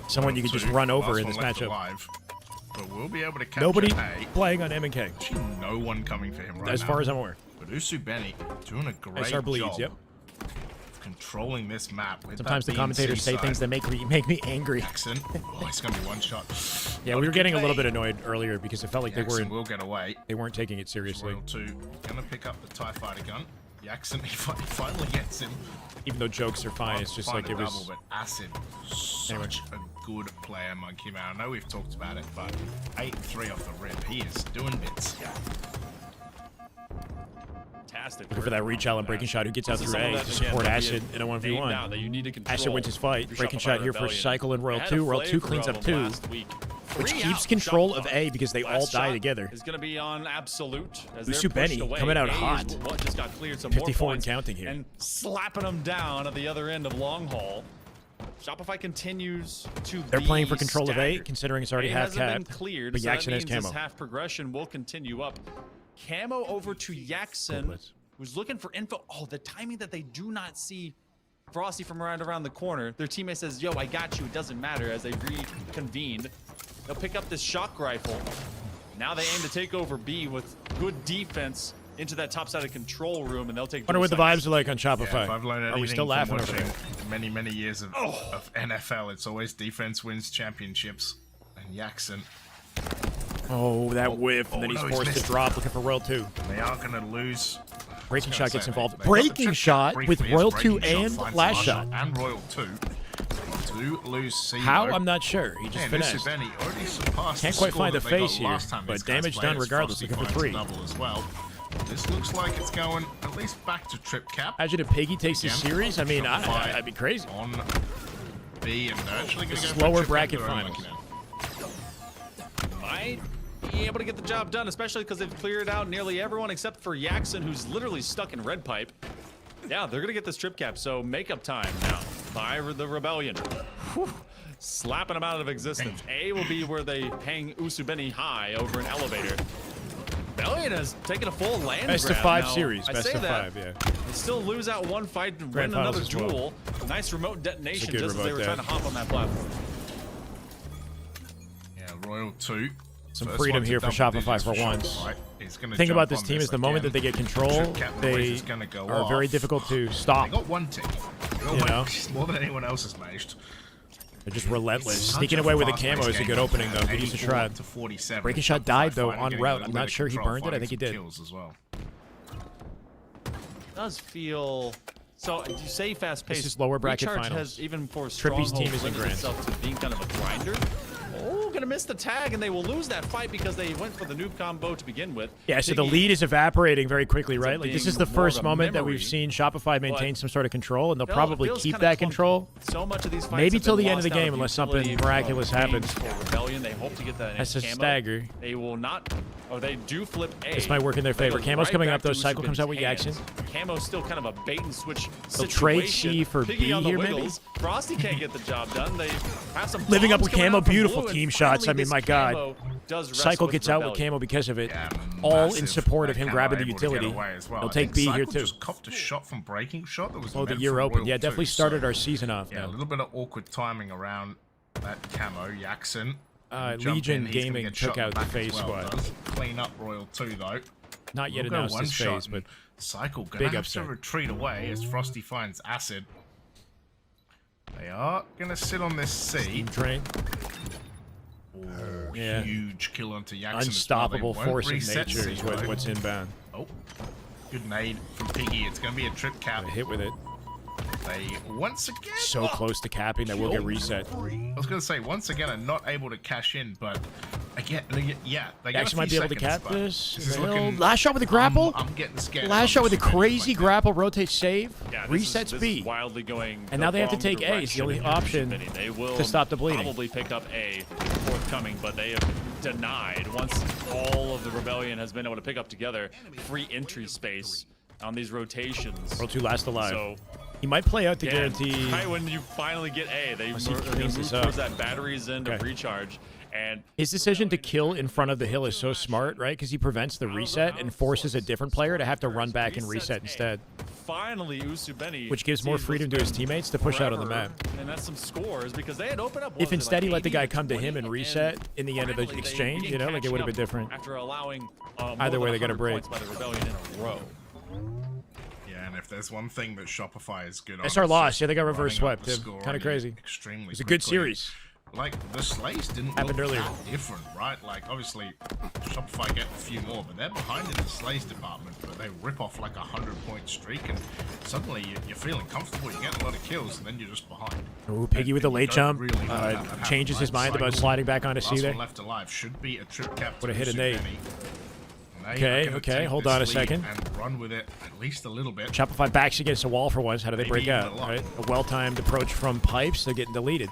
Someone you could just run over in this matchup. Alive, but we'll be able to capture Nobody A. playing on M&K, Actually, no one coming for him right as now. far as I'm aware. But Usubeni doing a great SR bleeds, job yep. controlling this map. With Sometimes that the commentators say BNC things side. that make me angry. Jackson. Oh, it's gonna be one shot. Yeah, we were getting a little bit annoyed earlier because it felt like Jackson will get away. they weren't taking it seriously. Royal 2 gonna pick up the TIE fighter gun. Jackson, he finally gets him. Even though jokes are fine, it's just Find like a it was. double, but Acid, such a good player, Monkey Man. I know we've talked about it, but 8-3 off the rip. He is doing bits. Fantastic. Looking for that reach out and breaking shot. Who gets out This is through some of A that, to again, support that'd be Acid in a name down 1v1. that you need to control Acid wins his fight. if you're Breaking Shopify shot here for Rebellion. Cycle and Royal They had 2. a Royal 2 flavor cleans of up them 2. last week. Which 3 keeps out, control of Shopify. A because they all Last die shot together. is going to be on Absolute as they're Usubeni pushed away. coming out A is hot. What just got cleared some 54 more and points counting here. and slapping them down at the other end of long haul. Shopify continues to They're be playing for control of A, staggered. considering it's already A half hasn't been capped. cleared, But so that Yaxen has means this camo. half progression will continue up. Camo over to Yaxen, blitz. who's looking for info. Oh, the timing that they do not see Frosty from around the corner. Their teammate says, yo, I got you. It doesn't matter. As they reconvened, they'll pick up this shock rifle. Now they aim to take over B with good defense into that top side of control room, and they'll take. Wonder what the dual sides. vibes are like on Yeah, Shopify. if I've learned Are we anything still from laughing over watching there? many years of NFL, it's always defense wins championships. And Jackson, Oh, that whiff, and then oh, he's no, he's forced to missed. drop, looking for Royal 2. they are going to lose. Breaking shot gets involved. They got the Breaking trip shot briefly with as Royal breaking 2 shot and finds last last shot. And Royal 2 to lose C. How? I'm not sure. He just Man, finessed. Usubeni already surpassed Can't the quite score find that the they got face here, last time but these guys damage played done as regardless, Frosty looking for finds a 3. double as well. This looks like it's going at least back to trip cap. Imagine if Piggy takes this Again, series. I mean, Shopify I'd be crazy. on B, and they're actually going This to is go lower for bracket trip cap finals. Might be able to get the job done, especially because they've cleared out nearly everyone except for Yaxen, who's literally stuck in red pipe. Yeah, they're gonna get this trip cap, so makeup time now by the Rebellion. Whew. Slapping them out of existence. A will be where they hang Usubeni high over an elevator. Rebellion has taken a full land Best of grab 5 now. series. I Best say of that. 5, yeah. They still lose out one fight and Grand win another finals as well. duel. Nice remote detonation good just as they remote were trying to det. hop on that platform. Yeah, Royal 2. Some First freedom one to here for double Shopify digits for once. Shopify. He's gonna Thing jump about this on team is the moment that again. they get control, Trip cap noise they is gonna go are very off. difficult to stop. They got one tick. They got You one- know? more than anyone else has managed. They're just relentless. Such Sneaking a away with the fast-paced camo is a game good right opening, now. though. Good use of 84 shot. to 47. Breaking shot died, though, Shopify on getting route. a I'm little not bit of sure he control, burned it. I finding think he some did. kills as well. Does feel so. You say fast paced. is lower bracket Recharge finals. has even for Trippy's Stronghold team is in lended grand. itself to being kind of a grinder. Oh, gonna going to miss the tag, and they will lose that fight because they went for the noob combo to begin with. Yeah, so the Piggy lead is evaporating very quickly, right? Like, this is the being first more of a moment that memory, we've seen Shopify maintain some sort of control, and they'll Phil, probably Phil's keep kinda that clunky. control. So much of these fights Maybe have till been the end of the lost out game, unless something utility miraculous games happens. for Rebellion. They hope to get that That's a camo. stagger. They will not, or they do flip A. This might work in their They favor. go Camo's right coming back up, though. to Cycle comes out with Usuben's Jackson. hands. Camo's still kind of a bait and switch They'll trade situation. C for Piggy B on the here, maybe? wiggles. Frosty can't get the job done. They have some Living up bombs with coming Camo, out from beautiful Blue, and team shots. I finally mean, my this God. Camo does wrestle Cycle with gets out with Rebellion. Camo because of it. Yeah, All in massive. support of him Camo grabbing the able to get utility. away as well. They'll I take think B here, Cycle too. just copped a shot from breaking shot that was Oh, the meant year for open. Royal Yeah, definitely too, started so, our season off Yeah, a now. little bit of awkward timing around that Camo. Jackson. Jump Legion in, he's gonna Gaming get took shot in out the back as Faze well, squad. does clean up Royal 2 though. Not yet We'll go announced one as shot Faze, but and Cycle big gonna have upset. to retreat away as Frosty finds Acid. They are gonna sit on this C. Steam Train. Oh, Yeah. huge kill onto Jackson. Unstoppable as well. They won't force of reset nature C, is though. what's inbound. Oh, good nade from Piggy. It's gonna be a trip cap. A hit with it. They once again So close to capping that will get reset. I was gonna say once again are not able to cash in, but again, yeah, they Jackson might be able to cap this. This is Hill. looking, Last shot with the grapple. I'm getting scared. Last shot with the crazy grab. grapple, rotate save, Yeah, resets this B. is wildly going And now the they have to wrong take A. It's the direction only in option Usubenny. They will to stop the bleeding. probably pick up A forthcoming, but they have denied once all of the Rebellion has been able to pick up together free entry space on these rotations. Roll 2 last alive. So He might play out to yeah, guarantee. right when you finally get A, they Unless he move cleans this towards up. that batteries end of Okay. recharge. And His decision to kill in front of the hill is so smart, right? Because he prevents the reset and forces a different player to have to run back and reset instead, finally Usubenny, which gives more sees freedom to what's his been teammates to push out on the forever, map. And that's some scores because they had opened up. If instead he let the guy 80 come to 20, him and reset in the end of the finally they exchange, begin you know, like it would have been catching different. up After allowing more Either way, than they got a 100 break. points by the Rebellion in a row. Yeah, and if there's one thing that Shopify is good on, That's our it's loss. just Yeah, they got reverse running up swept. the Kind scoring of crazy. Extremely. It was a good quickly. series. Like the slays didn't Happened look earlier. that different, right? Like obviously Shopify get a few more, but they're behind in the slays department. But they rip off like 100-point streak, and suddenly you're feeling comfortable. You're getting a lot of kills, and then you're just behind. Ooh, Piggy with the And you late don't jump. really want that to happen, Changes his right? mind about Cycle, sliding back onto C last there. one left alive should be a trip cap. Would've hit a Usubenny. nade. And they Okay, are gonna okay, take hold this on a lead second. And run with it at least a little bit. Shopify backs against a wall for once. How do they break Maybe even out? a lot. Right? A well-timed approach from Pipes. They're getting deleted.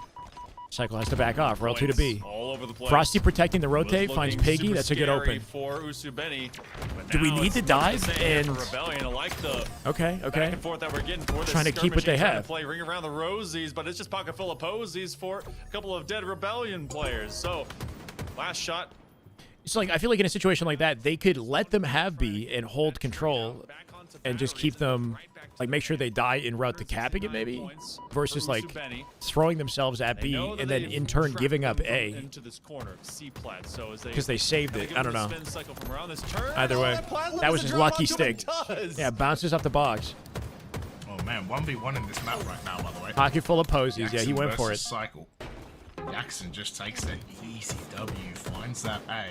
Cycle has to back off. Roll 2 to B. All over the place. Frosty protecting the Was rotate, finds looking Piggy. super That's a good scary open. For Usubenny. But Do we now need it's to much dive? the same And for Rebellion. I like the okay. back and forth that we're getting for this Trying to keep what they skirmishing, trying have. to play ring around the rosies, but it's just pocket full of posies for a couple of dead Rebellion players. So last shot. It's like I feel like in a situation like that, they could let them have B and hold control, and just keep them, like make sure they die en route to capping it maybe, versus like throwing themselves at B and then in turn giving up A into this corner, C plat. So as because they saved it. I don't know. spin cycle from around this turn. Either Oh, way, plat that was doesn't his drop lucky onto stick. him, it does. Yeah, bounces off the box. Oh man, 1v1 in this map right now, by the way. Pocket full of posies. Yeah, he Jackson went for it. versus Cycle. Jackson just takes that easy W, finds that A.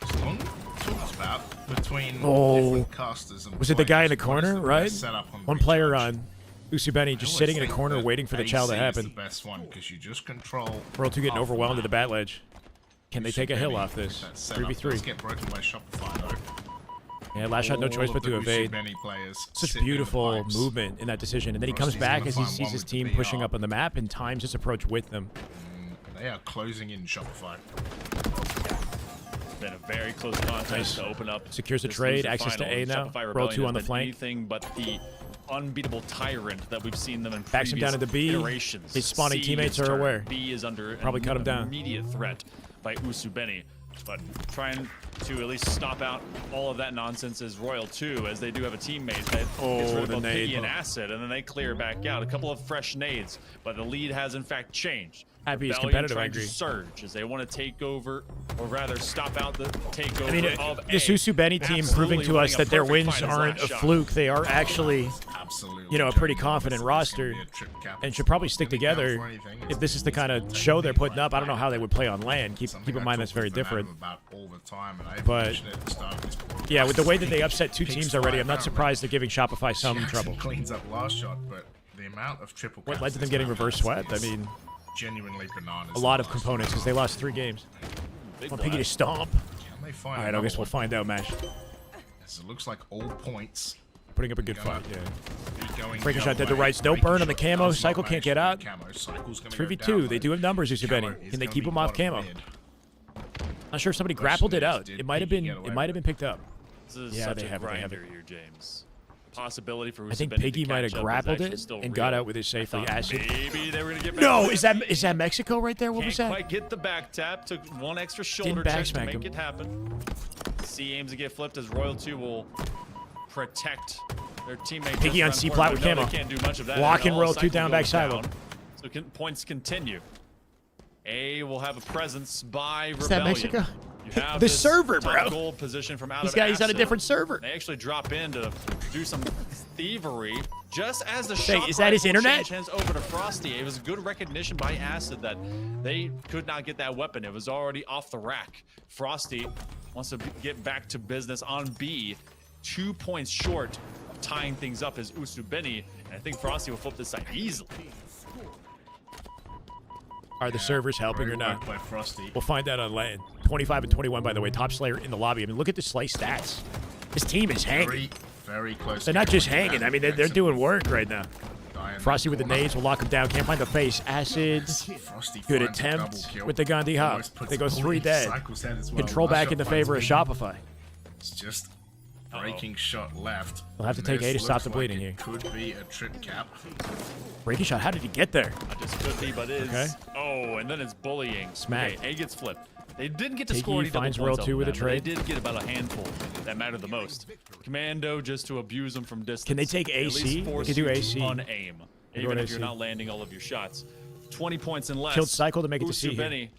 It's long talked about between different casters and Was it the guy in the players. What is corner, the right? best setup on One player recharge? on Usubenny just sitting in a corner waiting for the chow to AC is happen. the best one because you just control. Roll 2 getting half the overwhelmed at map. the bat ledge. Can they take a hill Usubenny off this? with that setup. 3v3. Let's get broken by Shopify though. Yeah, last shot, no All choice of but the to evade. Usubenny players Such sitting in the beautiful pipes. movement in that decision. And then he comes Frosty's back gonna as he find sees one his with the team pushing BR. up on the map and times his approach with them. They are closing in Shopify. Been a very close contest Nice. to open up. Secures a this trade, loser access to final. A now. Shopify Roll Rebellion 2 on has the been flank. Anything but the unbeatable tyrant that we've seen them in Backs him previous down into B. iterations. His spawning C teammates is are turn. aware. B is under Probably cut him down. immediate threat by Usubenny. But trying to at least stop out all of that nonsense is Royal 2, as they do have a teammate that gets rid of the both Piggy nade. and Acid, and then they clear back out. A couple of fresh nades, but the lead has in fact changed. Happy he's Rebellion competitive, I trying to agree. surge as they want to take over, or rather stop out the takeover I mean, of this A. Usubenny team proving Absolutely to us running a that their perfect wins fight as aren't last a shot. fluke. They are actually, Absolutely. you know, a pretty genuine. confident This is roster gonna be a trip cap. and should probably It's stick not gonna count together. for anything. If It's this is the kind of something show they're they putting up, I don't know how they would play on land. Keep Something in I mind that's talk very with Fernando different. about all the time, and I But- mentioned it at the start of this podcast. Yeah, with the way that they upset two Picks teams already, fly I'm not apparently. surprised they're giving Shopify some Jackson trouble. cleans up last shot, but the amount of triple What caps led to them this getting map reverse has swept? I is mean, genuinely bananas. A lot of components because they lost 3 games. Big Want Piggy to stomp. Can they find All right, I another guess we'll one? find out, Mash. Yes, it looks like all points. Putting up a good Gonna fight, yeah. be going Breaking the shot other dead to way. rights. No Breaking burn on the shot camo. does not Cycle can't manage get to out. camo. Cycle's gonna go 3v2. down, They though. do have numbers, Usubeni. Camo is Can they gonna keep be him off quite camo? weird. Not sure if somebody Question grappled it is, out. did It might have Piggy been. get away It might have with been picked up. This is Yeah, such they a have it, they have grinder it. here, James. Possibility for I think Usubeni to Piggy might have catch up is grappled actually it still and got real. out with his safely Thought acid. maybe they were gonna get back No, to is it. that Mexico right there? What was Can't that? quite get the back tap. Took one extra shoulder Didn't check to backsmack make him. it happen. C aims to get flipped as Royal 2 will protect their teammate. Piggy just on around C the plat corner, with but no, camo. they can't do much of that. Locking And all Royal 2 Cycle down, goes back silo. down. So points continue. A will have a presence by Is that Rebellion. Mexico? You have The this server, top bro. gold position from out He's of he's on a acid. different server. They actually drop in to do some thievery just as the Say, shot is that his rifle internet? change hands over to Frosty. It was good recognition by Acid that they could not get that weapon. It was already off the rack. Frosty wants to get back to business on B. 2 points short of tying things up as Usubeni, and I think Frosty will flip this side easily. Are the servers helping Great or not? work by Frosty. We'll find out on land. 25 and 21, by the way. Top Slayer in the lobby. I mean, look at the Slay stats. This team is hanging. Very, very close. They're to not just going hanging. down. I mean, they're doing work right now. Dying Frosty with the corner. nades will lock him down. Can't find the face. Acid. Frosty Good finds a attempt double kill. with the Gandhi hop. Almost puts They go a bullet 3 in dead. Cycle's head as well. Control Last back shot in the finds favor of Piggy. Shopify. It's just breaking shot left. They'll have to And take this A to stop looks the like bleeding it here. Could be a trip cap. Breaking shot. How did he get there? Not just could be, but is. Okay. Oh, and then it's bullying. Smack. Okay, A gets flipped. They didn't get to Piggy score any double finds points Royal off 2 of with a that, but they trade. did get about a handful that mattered the most. Commando just to abuse them from distance. Can they take At AC? least They force can do you to AC. unaim, They're even going if you're AC. not landing all of your shots. 20 points and less. Killed Cycle to make it to C here. Usubeni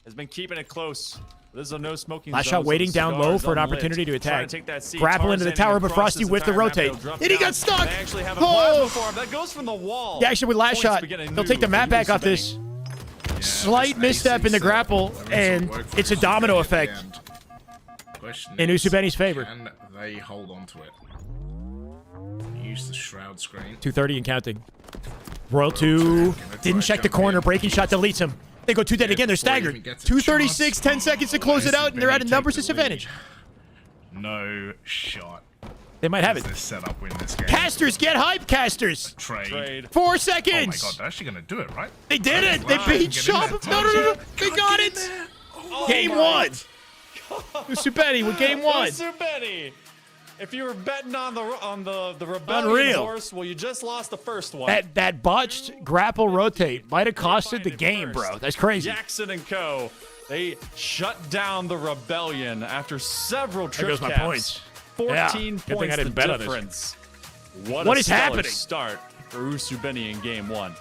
has been keeping it close. This is a no smoking Last zone, shot so waiting the down cigar low is for an unlit. opportunity to Trying attack. take that seat. Grapple into the Tarzaning tower, but across Frosty this with the entire map. rotate. They'll drop And he down. got stuck. They actually have a Oh. plasma for him. That goes from the wall. Yeah, actually, with last Points shot, beginning they'll take the new map for back off Usubeni. this. Yeah, Slight just an misstep AC in the setup. grapple, That was and some work for it's a Usubeni domino at the effect end. Question in is, Usubeni's favor. Can they hold on to it? Use the shroud screen. 230 and counting. Royal 2 didn't check the corner. Breaking shot deletes him. They go 2 dead again. They're Before he staggered. even gets a 236, 10 chance. seconds to close it out, and they're at a Usubeni numbers take the disadvantage. lead. No shot. They might have it. Does this setup win this game? Casters, get hype, casters. Trade. 4 Oh my seconds. god, they're actually gonna do it, right? They did it. They Wow. beat Get in there, Shop. No. They got it. Game 1. Usubeni with game 1. Usubeni. If you were betting on the Rebellion Unreal. horse, well, you just lost the first one. That botched grapple rotate might have costed the game, bro. That's crazy. Jackson and Co. They shut down the Rebellion after several There trip goes my caps. points. 14 Yeah, good thing points I didn't the bet on this. difference. What a is stellar happening? Start for Usubeni in game 1.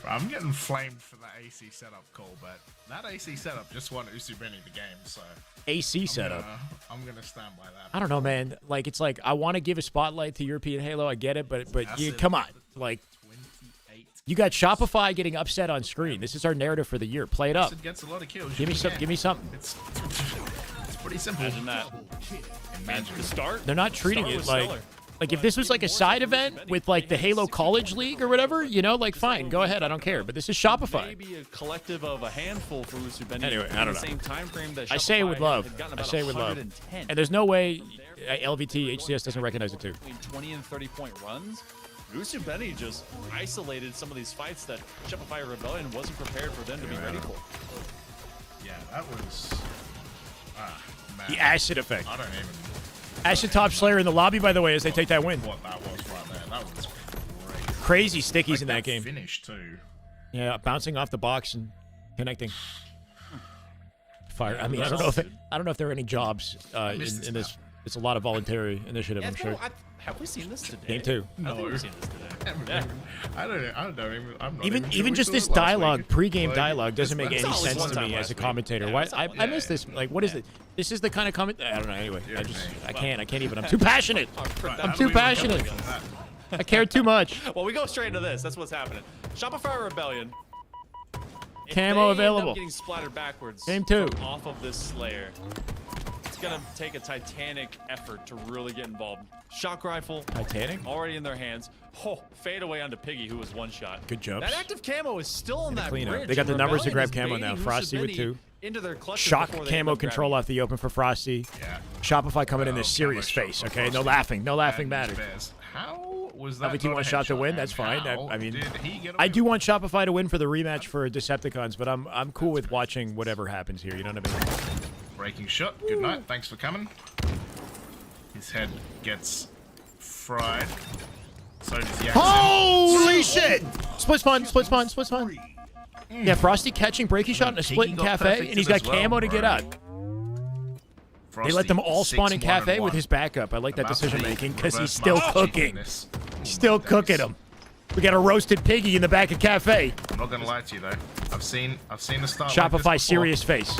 I'm getting flamed for that AC setup call, but that AC setup just won Usubeni the game, so AC setup. I'm gonna stand by that. I don't know, man. Like, it's like I want to give a spotlight to European Halo. I get it, but you, Acid come on. Like, 28. you got Shopify getting upset on screen. This is our narrative for the year. Play it up. Acid gets a lot of kills. Give me You some. can. Give me something. It's pretty simple. Imagine that. Imagine. The start. They're not treating Start it was like. stellar. Like, if this was like a side event with like the Halo College League or whatever, you know, like fine, go ahead, I don't care. But this is Shopify. Maybe a collective of a handful for Usubeni. Anyway, I don't in the know. same time frame that I say it with Shopify love. had gotten I about say it with love. 110. And there's no way LVT HCS doesn't recognize it too. Between 20 and 30-point runs, Usubeni just isolated some of these fights that Shopify Rebellion wasn't prepared for them to be ready for. Yeah, that was. Man. The acid effect. I don't even. Acid top Slayer in the lobby, by the way, as they take that win. What that was right there. That was great. Crazy stickies Like in that game. Finish too. Yeah, bouncing off the box and connecting. Fire. I mean, I don't know if there are any jobs in this. map. It's a lot of voluntary initiative, I'm sure. Have we seen this today? Game 2. I don't think we've seen this today. Yeah. I don't even. I'm not Even sure we just saw this it last dialogue, week. pre-game Like, dialogue, doesn't make this any last was sense one to time me as last a week. commentator. Yeah, Why? it's all- I missed this. Like, what is it? This is the kind of comment. I don't know. Anyway, Yeah, I can't even. I'm too passionate. Right, I'm how too do we even passionate. comment on that? I care too much. Well, we go straight into this. That's what's happening. Shopify Rebellion. If Camo they end up available. getting splattered backwards Game 2. from off of this Slayer, gonna take a titanic effort to really get involved. Shock rifle. Titanic? Already in their hands. Oh, fade away onto Piggy, who was one shot. Good jumps. That active camo is still on that Clean up. bridge. They got the numbers to Rebellion grab is camo now. baiting Frosty with Hushabeni 2. Into their clutches Shock before they end camo up control grabbing off the open for Frosty. Yeah. Shopify coming in this Oh, serious camo face, shot for okay? No Frosty. laughing. No laughing And matters. Bears. How was that? LVT not a one shot to headshot, win. and That's fine. how I mean, did he get I away do with want Shopify to win for the rematch for Decepticons, but I'm cool with watching whatever happens here. You know what I mean? it? Breaking shot. Good night. Thanks for coming. His head gets fried. So does the accent. Holy shit! Split spawn, split spawn, split spawn. Yeah, Frosty catching breaking shot in a split in got cafe, perfected and he's got as well, camo to get bro. out. Frosty, They let them all spawn in 6-1 cafe and with 1. his backup. I like that About to decision be making because he's reverse still master cooking. this. Still cooking him. We got a roasted piggy in the back of cafe. I'm not gonna lie to you though. I've seen the start. Shopify like this before. serious face.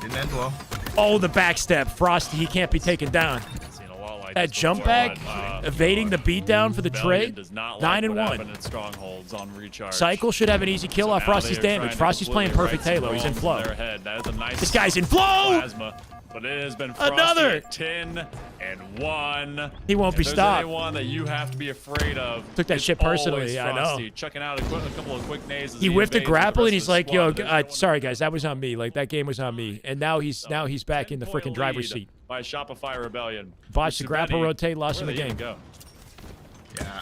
Didn't end well. Oh, the backstep. Frosty, he can't be taken down. Seen a lot like That this jump before, back, but, evading the beatdown for the Rebellion trade. does not 9 like and what 1. happened in strongholds on recharge. Cycle should have an easy kill So off now Frosty's they are damage. trying to Frosty's playing completely perfect right some Halo. He's in wrongs flow. their head. That is a nice This guy's in flow! plasma, but it has been Frosty Another! at 10 and 1. He won't be If there's stopped. anyone that you have to be afraid of. Took that it's shit personally, always I know. Frosty. Chucking out a couple of quick nades. as He whiffed a invades the grapple and rest he's of the like, "Yo, squad. There's no one sorry guys, that was on me. Like that game was on me." And now he's back in the 10-point freaking driver's lead seat. By Shopify Rebellion. Botched the grapple Hushabeni, rotate, lost in where the they game. even go? Yeah.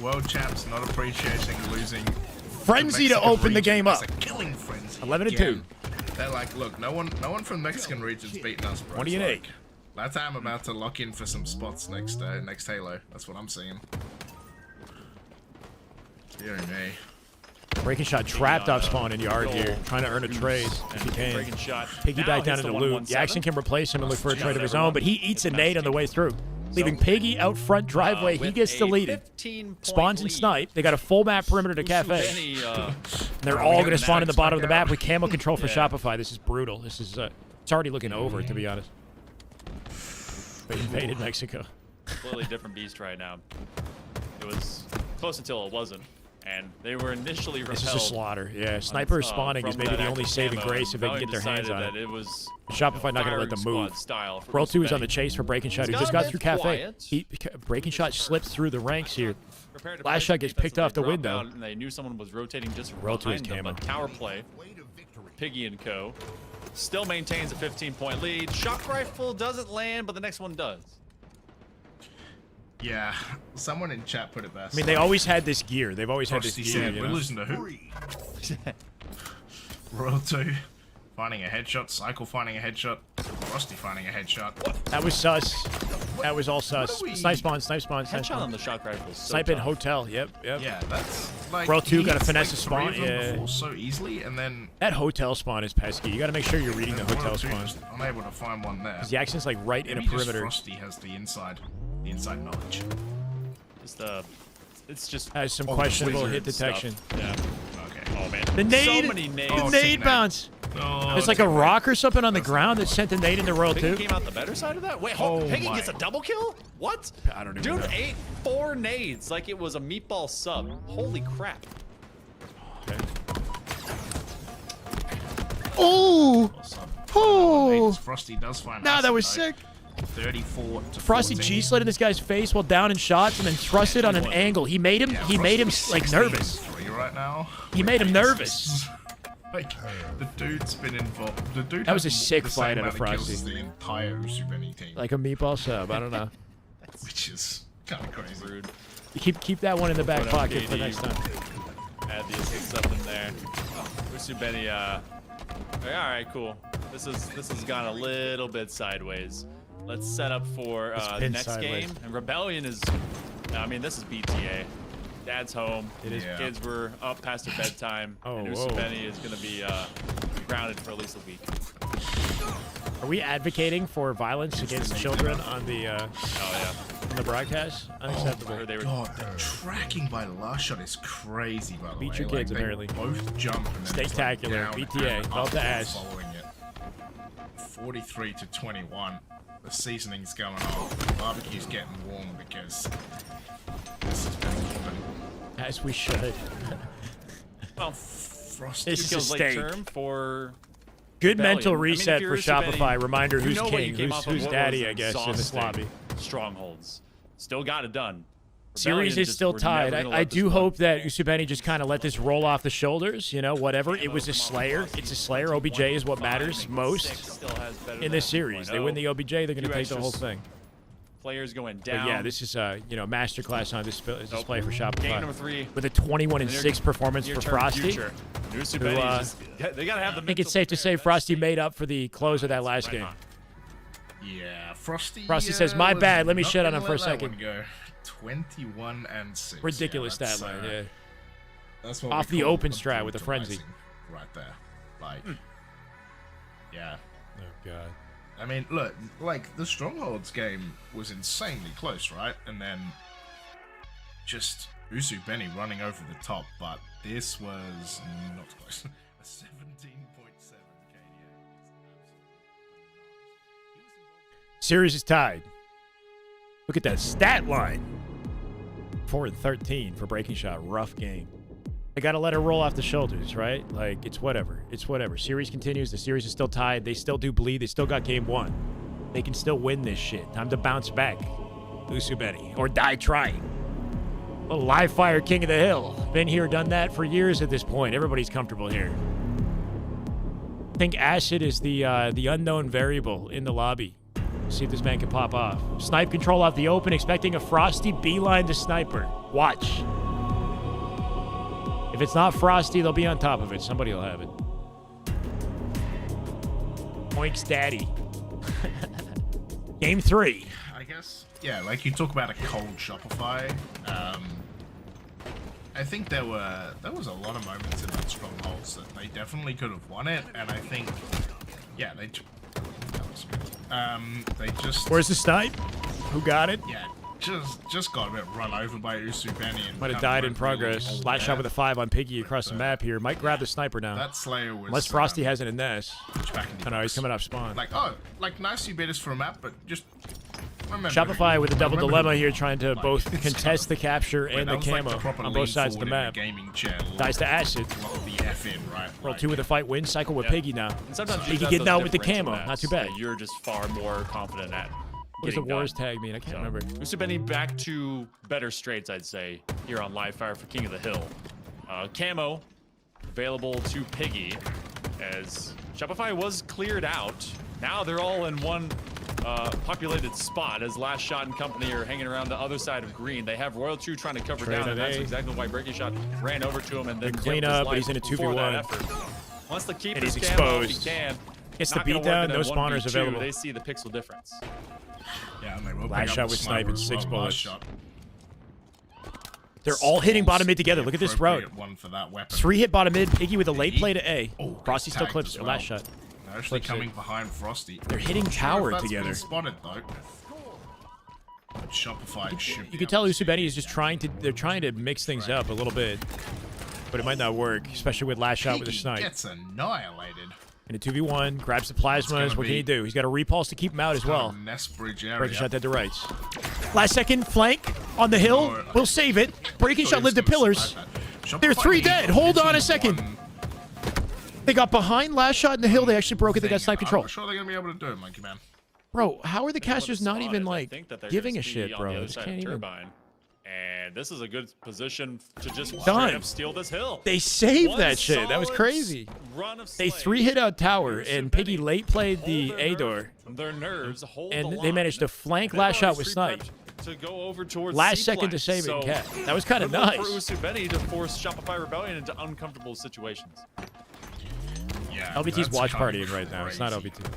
World champs not appreciating losing. Frenzy to Mexican open the region. game up. That's a killing frenzy. 11 and again. They're like, look, no one from the Mexican region's beating us, bro. 20 and 8. That's how I'm about to lock in for some spots next Halo. That's what I'm seeing. Dear me. Breaking shot trapped off spawn in yard here, trying to earn a trade if he can. Breaking shot. Piggy Now back down hits into the loot. 117. Jackson can replace him and look for a trade of his everyone. own, but he eats a nade on the way through, leaving Piggy out front driveway. He With gets to a lead it. 15-point Spawns and lead. snipe. They got a full map perimeter to cafe. Hushabeni, And they're all going to spawn in the bottom of the map with camo control for Yeah. Shopify. This is brutal. This is it's already looking over, to be honest. They invaded Mexico. completely different beast right now. It was close until it wasn't. And they were initially repelled. This is a slaughter. Yeah, sniper spawning is from maybe that the only active saving camo. grace if they can Rebellion get their hands decided on that it. it was Shopify not going to let them firing move. squad style for World 2 is on Hushabeni. the chase for Breaking Shot, who He's just got got a through bit cafe. quiet. Breaking Shot slipped through the ranks here. Prepared to Last play shot gets picked defensively, off the dropped window. out, and they knew someone was rotating just Roll to his behind them, camo. but tower play. Piggy and Co. Still maintains a 15-point lead. Shock rifle doesn't land, but the next one does. Yeah, someone in chat put it best. I mean, they always had this gear. They've always had this Frosty gear. said, You we're know? losing to who? Royal 2 finding a headshot. Cycle finding a headshot. Frosty finding a headshot. That was sus. That was all sus. What are we- Snipe spawn, snipe spawn, snipe Headshot on spawn. the shock rifle is so Snipe in tough. hotel. Yep. Yeah, that's like. Royal 2 he got a hits, finesse like, spawn, three of them yeah. before so easily, and then. That hotel spawn is pesky. You got to make sure you're reading the Royal hotel 2 spawn. just unable to find one there. Jackson's like right in a Maybe just perimeter. Frosty has the inside knowledge. Just, it's just Has some all questionable wizard hit detection. stuff. Yeah. Okay. Oh man. The nade, So many nades. the Oh, nade sick nade. bounce. Oh, There's like a rock or something on the ground that sent the nade into Royal Piggy 2. came out the better side of that? Wait, hold Oh Piggy my. gets a double kill? What? I don't even Dude know. ate 4 nades like it was a meatball sub. Holy crap. Oh, oh. Frosty does find. Nah, that acid, was though. sick. 34 to Frosty 14. G slid in this guy's face while down in shots and then thrust it on an angle. He made him. Yeah, He made him Frosty's like 16 nervous. 3 right now. He made him nervous. Like the dude's been involved. The dude. That was has a sick the fight same out of amount kills Frosty. as the entire Hushabeni team, Like a meatball sub. I don't know. which is kind of crazy. Rude. Keep that one in the back Put up pocket for KD. next time. Add the assists up in there. Hushabeni, alright, cool. This has gone a little bit sideways. Let's set up for It's the been next sideways. game. And Rebellion is, I mean, this is BTA. Dad's home. It is. Yeah. Kids were up past their bedtime. Oh, and whoa. Hushabeni is going to be grounded for at least a week. Are we advocating for violence against children on the Oh, yeah. on the broadcast? Unacceptable. Or they were, God, the tracking by the last shot is crazy. By the way, Beat your Like, kids, they apparently. Both jump. And then it's, like, Spectacular. down BTA, and belt up to ass. Following it. 43 to 21. The seasoning's going on. The barbecue's getting warm because this has been fun. As we should. well, Frosty. This is a kills late steak. term for Good mental Rebellion. reset if you're for Usubetti, Shopify. Reminder you who's know what you king, came off of who's what daddy, was I guess, in this exhausting lobby. Strongholds. Still got it done. Series Rebellion is just still were tied. never gonna I let this do one. hope that Usubetti just kind of let this roll off the shoulders. You know, whatever. It was a Slayer. It's a Slayer. OBJ is what matters most in this series. They win the OBJ, they're going to take the whole thing. Players going But down. yeah, this is masterclass on display for Shopify. Game number 3. With a 21-6 performance for Frosty. Future. Who, Usubetti's they gotta have the I think it's safe to say Frosty made up for the close of that last game. Yeah, Frosty. Frosty says, "My was bad. Let me not shit on gonna him for a let that second." one go. 21-6. Ridiculous yeah, stat line, yeah. That's what Off we the call open strat with a frenzy. brutalizing right there. Like, yeah. Oh god. I mean, look, like the Strongholds game was insanely close, right? And then just Usubetti running over the top, but this was not close. A 17.7 KDA. Series is tied. Look at that stat line. 4-13 for breaking shot. Rough game. They got to let it roll off the shoulders, right? Like, it's whatever. It's whatever. Series continues. The series is still tied. They still do bleed. They still got game 1. They can still win this shit. Time to bounce back. Usubetti. Or die trying. A live fire king of the hill. Been here, done that for years at this point. Everybody's comfortable here. I think acid is the unknown variable in the lobby. See if this man can pop off. Snipe control off the open, expecting a Frosty beeline to sniper. Watch. If it's not Frosty, they'll be on top of it. Somebody will have it. Oinks daddy. Game 3. I guess, yeah, like you talk about a cold Shopify. I think there was a lot of moments in that Strongholds that they definitely could have won it, and I think, yeah, they just... Where's the snipe? Who got it? Yeah, just got a bit run over by Usubetti and Might have died in progress. Last shot with a 5 on Piggy across the map here. Might grab the sniper now. That Slayer was... Unless Frosty has it in this. I know, he's coming off spawn. Like, nice you beat us for a map, but just... Shopify with a double dilemma here, trying to both contest the capture and the camo on both sides of the map. Dies to acid. Roll 2 with a fight win. Cycle with Piggy now. Piggy getting out with the camo. Not too bad. You're just far more confident at. What does the Wars tag mean? I can't remember. Usubetti back to better straights, I'd say, here on live fire for King of the Hill. Camo available to Piggy as Shopify was cleared out. Now they're all in one populated spot as Last Shot and company are hanging around the other side of green. They have Royal 2 trying to cover down, and that's exactly why Breaking Shot ran over to him and then clean up, but he's in a 2v1. Once the keep and his he's camo off, he exposed. can. Gets the beat down, no spawners available. They see the pixel difference. Yeah, and they will Last pick shot up with the snipe and sniper 6 as well, bullets. last shot. They're all hitting bottom mid together. Look at this road. Appropriate one for that weapon. 3 hit bottom mid. Piggy with a late play to A. Oh, Frosty still tagged clips as it. well. Last shot. They're actually Flips coming it. behind Frosty. They're hitting Not sure tower if that's together. been spotted though. But Shopify should You can tell Usubetti is just they're trying to mix things up a little bit. But it might not work, especially with last shot with a snipe. Gets annihilated. In a 2v1, grabs the plasmas. What can he do? He's got a repulse to keep him out as well. Nest bridge area. Breaking shot dead to rights. Last second, flank on the hill. We'll save it. Breaking shot lived to pillars. They're 3 dead. Hold on a second. They got behind last shot in the hill. They actually broke it. They got snipe control. I'm sure they're going to be able to do it, Monkey Man. Bro, how are the casters not even, like, giving a shit, on bro? the other This side can't of even... Turbine. And this is a good position to just Done. straight up steal this hill. They saved One that shit. That was solid crazy. Run of They slays. 3-hit out tower, and Piggy late played Hold the their A nerve- door. Their nerves hold And the they line. managed to flank They've last shot already with snipe. pre-prepped to go over towards Last C second to flank. save it and So, cat. That was kind of good look nice. for Usubetti to force Shopify Rebellion into uncomfortable situations. Yeah, LBT's that's watch kind of partying right now. It's not crazy. LBT.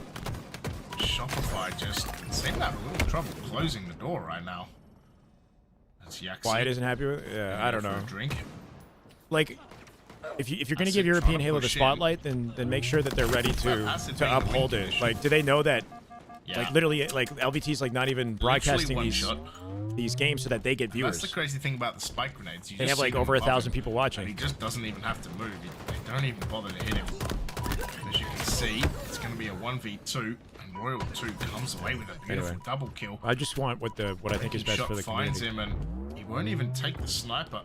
Shopify just seem to have a little trouble closing the door right now. That's Yaxi. Wyatt isn't happy with it? Yeah, I don't For a know. drink. Like, if you're going to Acid give European trying to Halo the push in. spotlight, then make sure that they're ready Acid to being the uphold wing it. condition. Like, do they know that, Yeah. like, literally, like, LVT's, like, not even broadcasting one these shot. these games so that they get That's viewers? the crazy thing about the spike grenades. You They just have, see like, them over above 1,000 him, people and he watching. just doesn't even have to move. They don't even bother to hit him. As you can see, it's going to be a 1v2, and Royal 2 comes away with a beautiful Anyway. double kill. I just want what I think is best Shot for the finds community. him, and he won't even take the sniper.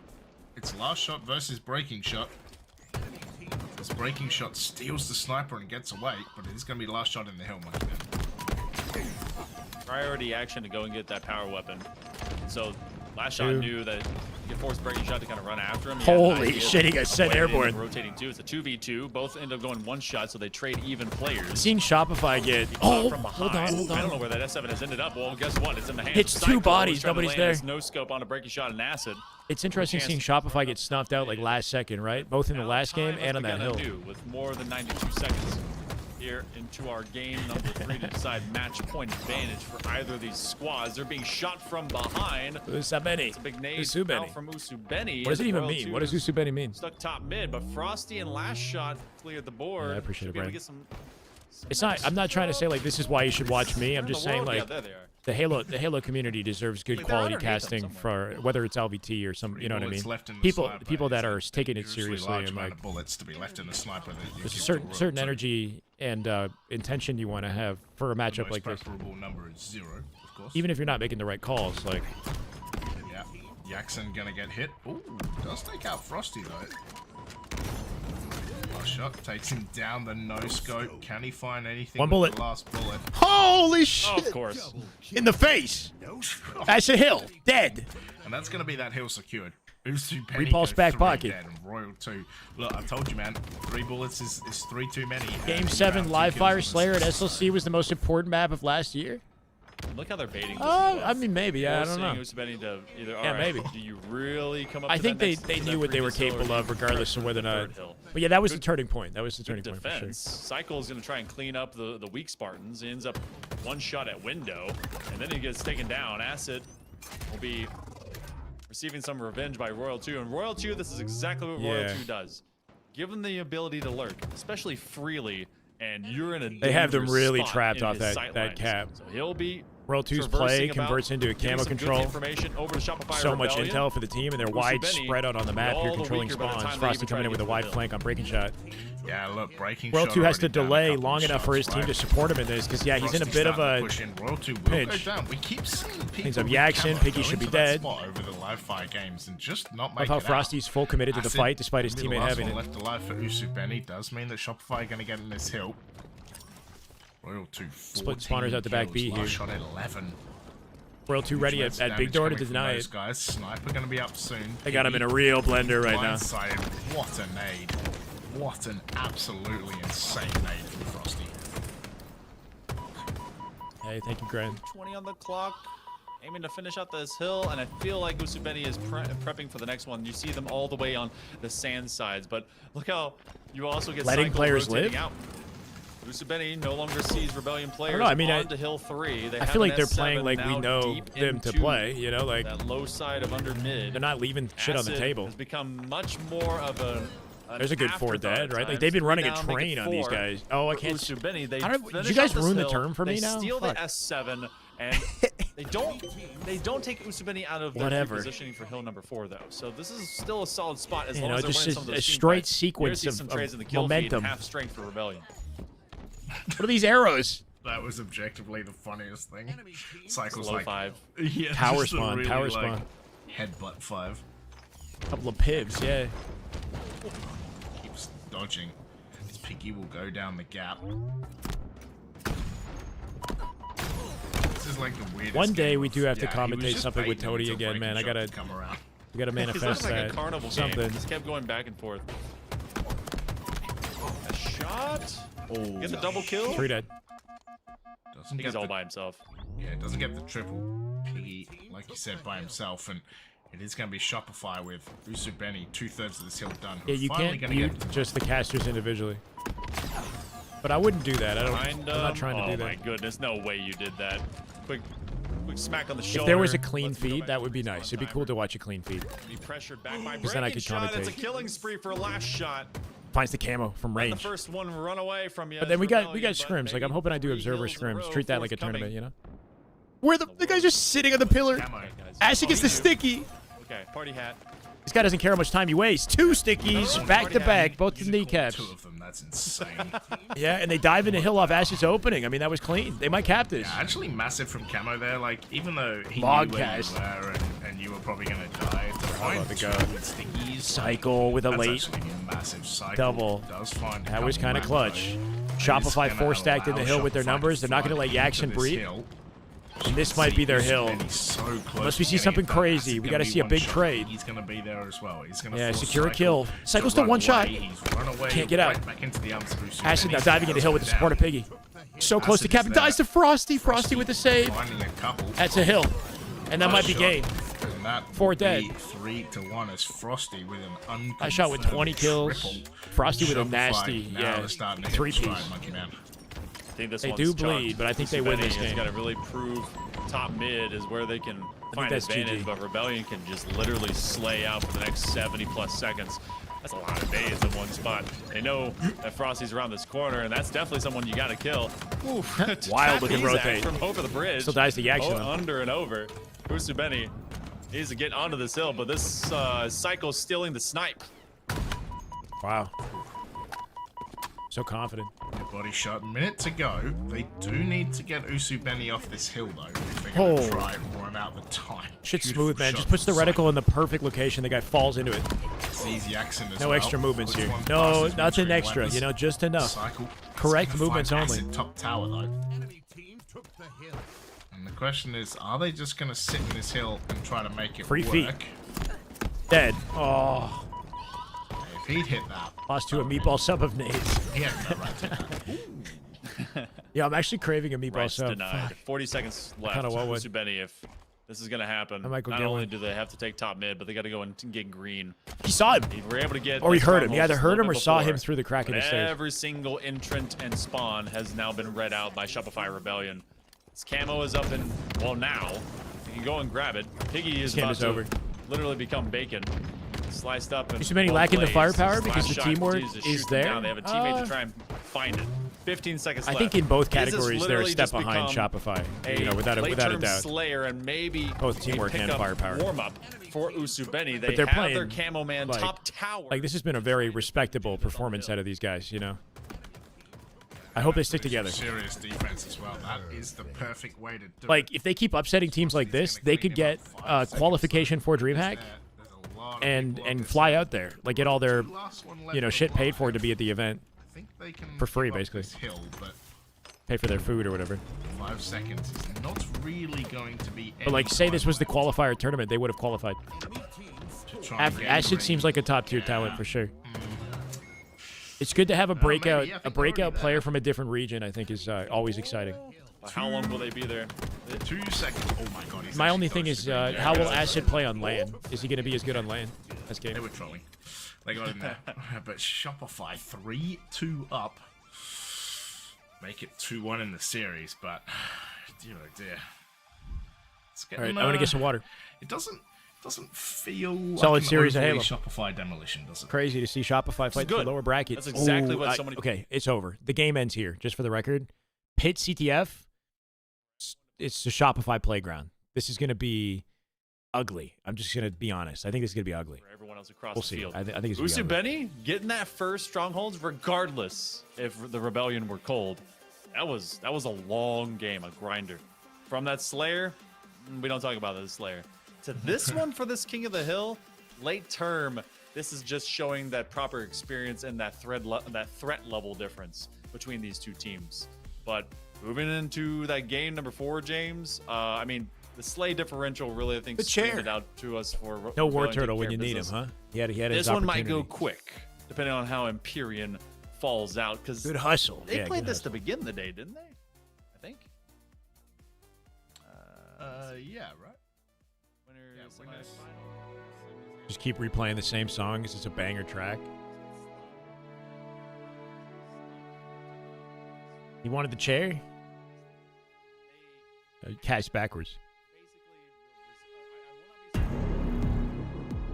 It's last shot versus breaking shot. This breaking shot steals the sniper and gets away, but it is going to be the last shot in the hill, much better. Priority action to go and get that power weapon. So last shot knew that he could force breaking shot to kind of run after him. Holy shit, he got sent airborne. Rotating two. It's a 2v2. Both end up going one shot, so they trade even players. Seeing Shopify get... Oh, hold on. I don't know where that S7 has ended up. Well, guess what? It's in the hands It's of two Psycho, bodies, who's trying to nobody's land there. his no scope on a breaking shot and acid. It's interesting seeing Shopify get snuffed out like last second, right? Both in the last game and on that hill. With more than 92 seconds here into our game number 3 to decide match point advantage for either of these squads. They're being shot from behind. Usubeni. It's a big nade Usubeni. out from Usubeni. What does it even Royal mean? 2 What does Usubeni mean? Stuck top mid, but Frosty and last shot cleared the board. Yeah, I appreciate Should it, be able to Brian. get some It's not. I'm not trying to say like this is why you should watch me. I'm Where in just the saying world? like Yeah, there they are. the Halo community deserves good Like, they're quality underneath them casting for whether it's LVT or some, you know what I mean. Bullets left in the People sniper. that are It's a taking it dangerously seriously large and amount like of bullets to be left in the sniper that you there's a give certain to certain Royal 2. energy and intention you want to have for a The matchup most like this. preferable number is 0, of course. Even if you're not making the right calls, like Yeah, Jackson gonna get hit. Ooh, does take out Frosty though. Last shot takes him down the no scope. Can he find anything? One with bullet. The last bullet. holy Oh, shit! of course. In the face. That's a hill. Dead. And that's gonna be that hill secured. Usu Penny Repulse go back 3 pocket. dead and Royal 2. Look, I told you, man. 3 bullets is 3 too many. Game And 7 you Live have 2 Fire kills on Slayer at this. SLC was the most important map of last year. Look how they're baiting this. I mean maybe. Yeah, I don't know. Usubeni to either, Yeah, all right, maybe. Do you really come up I to think that they next- knew that what they were previous hill, or capable do of, you regardless of press whether or the not. third hill? But yeah, that was the Good- turning point. That was the turning Good point for sure. defense. Cycle is going to try and clean up the weak Spartans. He ends up one shot at window, and then he gets taken down. Acid will be receiving some revenge by Royal 2. And Royal 2, this is exactly what Royal Yeah. 2 does. Give them the ability to lurk, especially freely, and you're in a They have them dangerous really spot trapped in off his that sight that lines. cap. So he'll be World 2's traversing play about, converts into a getting camo some good control. information over to Shopify So much Rebellion. intel for the team, and they're wide Usubeni, spread out on the map. all You're the controlling weaker by the spawns. time they Frosty even try coming to in with a get to wide the flank on breaking shot. Yeah, look, breaking World shot 2 has to already down a delay couple long of enough for his shots, team right? to support him in this, because yeah, he's in a Frosty bit of starting a to push in. Royal 2 will pinch. go down. We keep seeing people Things up with Jackson, camo Piggy go should be into that dead. spot over the live fire games and just not Love make how it out. Frosty's full committed to the Acid, fight despite his gonna be the teammate last having one it. left alive for Usubeni does mean that Shopify are going to get in this hill. Royal 2 Split spawners out the back B kills, here. last shot at 11. Royal 2 ready Huge at big damage door to coming from deny those it. guys. Sniper going to be up soon. They got him in a real blender right now. Blindsided. What a nade. What an absolutely insane nade from Frosty. Hey, thank you, Grant. 20 on the clock, aiming to finish out this hill, and I feel like Usubeni is prepping for the next one. You see them all the way on the sand sides, but look how you also get Letting Cycle players rotating live? out. Usubeni no longer sees Rebellion players know, I mean, on to hill 3. They I have feel an like they're S7 playing like we now know deep them to into play, you know, like that low side of under mid. they're not leaving shit on the Acid table. has become much more of an There's a good 4 afterthought dead, at right? Like times. they've been 3 running a down, make it train on these 4 guys. Oh, I for can't. Usubeni. They How did you finish guys out this ruin the hill, term for me they now? steal Fuck. the S7 and they don't take Usubeni out of their Whatever. positioning for hill number 4 though. So this is still a solid spot as You long know, as they're just winning some of a those team straight fights. sequence Here's of some trades in the kill feed momentum. and half strength for Rebellion. What are these arrows? That was objectively the funniest thing. Cycles Low like 5. Yeah, Tower just a spawn, really, tower like, spawn. Headbutt 5. Couple of pivs, yeah. Keeps dodging. This Piggy will go down the gap. This is like the weirdest. One day game we of- do have to yeah, he was commentate just something with baiting Toady until again, breaking man. I shot gotta, could come around. we gotta It's manifest like that. a carnival something. game. Just kept going back and forth. A shot. Oh, Get the double kill. 3 dead. doesn't He's get all the, by himself. yeah, doesn't get the triple. Piggy, like you said, by himself, and it is going to be Shopify with Usubeni 2/3 of this hill done. Yeah, you Finally can't gonna mute get just the casters individually. But I wouldn't do that. I don't. Behind I'm not trying to do Oh my that. goodness, no way you did that. Quick smack on the shoulder. If there was a clean Let's go feed, back that to would be the nice. It'd be timer. cool to watch a clean feed. Be pressured back by 'Cause then I breaking could shot. It's a commentate. killing spree for last shot. Finds the camo from The range. first one run away from you. But then we got Rebellion, but scrims. Like I'm maybe hoping I do 3 observer hills in a scrims. row, Treat that like a forthcoming. tournament, you know. Where the guy's just sitting on the pillar. Camo. Okay, guys. Ashy gets the sticky. Okay, party hat. This guy doesn't care how much time he wastes. 2 stickies, Oh, back to party back, hat. both the kneecaps. 2 of them. That's insane. Yeah, and they dive into hill off Ash's opening. I mean, that was clean. They might cap this. Yeah, actually massive from Camo there. Like, even though he Log knew where cast. you were and you were probably going to die. To find the two go. stickies. Cycle with a That's late actually a massive cycle. double. Does find a That was couple kind of back, clutch. though. Shopify It's 4 gonna stacked in the allow hill with their Shopify numbers. to They're not going to let flood Yaxon into this breathe. hill. And this might be their hill. He's so close Unless we to see getting something it, but crazy. that's We gonna got to be see a one big shot. trade. He's going to be there as well. He's going to Yeah, force secure a Cycle kill. to Cycle's still run one shot. away. He's run away Can't get right out. Back into the arms of Usu. Acid now He's diving in the hill with the down. support of Piggy. So close to Acid Captain. is there. Dies to Frosty. Frosty with the save. Finding a couple. That's a hill. And that might be shot. game. And that 4 would dead. be 3-1 as Frosty with an I shot with 20 kills. triple. Frosty with a Shopify nasty, now yeah, they're starting to hit 3-piece. stride, Monkey Man. I think this They one's do chunked. bleed, but I think they win this Has game. got to really prove top mid is where they can find that's advantage, GG. but Rebellion can just literally slay out for the next 70+ seconds. That's a lot of days in one spot. They know that Frosty's around this corner, and that's definitely someone you got to kill. Oof. Wild looking Trapeze act rotate. from over the bridge. Still dies to Yaxon, though. Under and over. Usubeni needs to get onto this hill, but this Cycle's stealing the snipe. Wow. So confident. Body shot. Minute to go. They do need to get Usubeni off this hill, though, if they're going to Oh. try and run out the time. Shit's Beautiful smooth, man. shot Just puts the from reticle in the perfect location. The guy falls into it. It's easy accent as No well. extra movements Puts here. one No, past his nothing wintering extra. weapons. You know, just enough. Cycle. Correct It's gonna movements find only. Acid top tower, though. Enemy team took the hill. And the question is, are they just going to sit in this hill and try to make it Free work? feet. Dead. Oh. If he'd hit that, Lost to a meatball sub of nades. he had no right to that. Yeah, I'm actually craving a meatball Rights sub. denied. Fuck. 40 seconds left. kinda want one. Usubeni, if this is going to happen, I might go not get only one. do they have to take top mid, but they got to go and get green. He saw him. They were able to get Or he the heard him. He strongholds either a heard little him or bit saw before. him through the crack in But the stairs. every single entrant and spawn has now been read out by Shopify Rebellion. His camo is up in, well, now. You can go and grab it. Piggy is game about is to over. literally become bacon. Sliced up and Usubeni well lacking the placed. firepower His because last the shot teamwork continues to is shoot them there? down. They have a teammate to try and find it. 15 seconds I left. think in both This has categories they're a literally step just behind become Shopify. a You know, without a late-term doubt. Slayer and maybe Both teamwork a and pickup firepower. warm-up for Usubeni. They But they're have their playing, camo man like- top tower. Like, this has been a very respectable performance out of these guys, you know? I hope they stick together. Serious defense as well. That is the perfect way to do Like, it. if they keep upsetting teams like this, they could get qualification for Dreamhack There's a lot of and people on this fly hill. out there. Like, get all their, Last one left you know, of shit the paid for fight. to be at the event. I think they can for free, give up basically. this hill, but Pay for their food or whatever. 5 seconds is not really going to be. But, like, say this was the qualifier tournament, they would have qualified. Acid seems like a top-tier talent for sure. It's good to have a breakout, maybe. I think a they're already breakout player there. from a different region. I think is always exciting. How long will they be there? 2 seconds. Oh my god. he's My actually only thing close is, to being there. how will Acid play on land? Is he going to be as good on land? That's They game. were trolling. They got in there. But Shopify 3-2 up. Make it 2-1 in the series, but dear oh dear. It's All right, getting, I'm going to get some water. It doesn't feel Solid like an series of overly Halo. Shopify demolition, does it? Crazy to see Shopify fight the good. lower bracket. That's exactly what I- somebody- Okay, it's over. The game ends here. Just for the record, Pit CTF. It's the Shopify playground. This is going to be ugly. I'm just going to be honest. I think this is going to be ugly. For everyone else across We'll the see. field. I think it's going to be ugly. Usubeni getting that first strongholds, regardless if the Rebellion were cold. That was a long game, a grinder. From that Slayer, we don't talk about the Slayer. To this one for this King of the Hill, late term, this is just showing that proper experience and that threat level difference between these two teams. But moving into that game number 4, James, I mean, the Slay differential really, I think, The chair. screamed it out to us for No Rebellion War taking Turtle care when of you need him, business. huh? He had his This one might go opportunity. quick, depending on how Empyrean falls out. Because Good hustle. they Yeah, played good this hustle. to begin the day, didn't they? I think. Yeah, right. Winners, winners. semifinals. Just keep replaying the same song because it's a banger track. You wanted the chair? Cast backwards.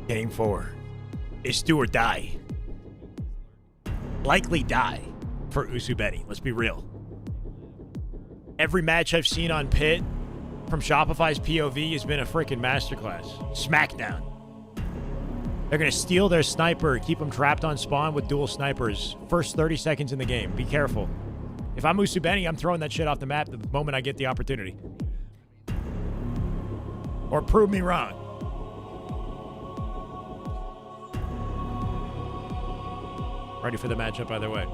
Game 4. It's do or die. Likely die for Usubeni. Let's be real. Every match I've seen on Pit from Shopify's POV has been a freaking masterclass. Smackdown. They're going to steal their sniper, keep them trapped on spawn with dual snipers. First 30 seconds in the game. Be careful. If I'm Usubeni, I'm throwing that shit off the map the moment I get the opportunity. Or prove me wrong. Ready for the matchup either way.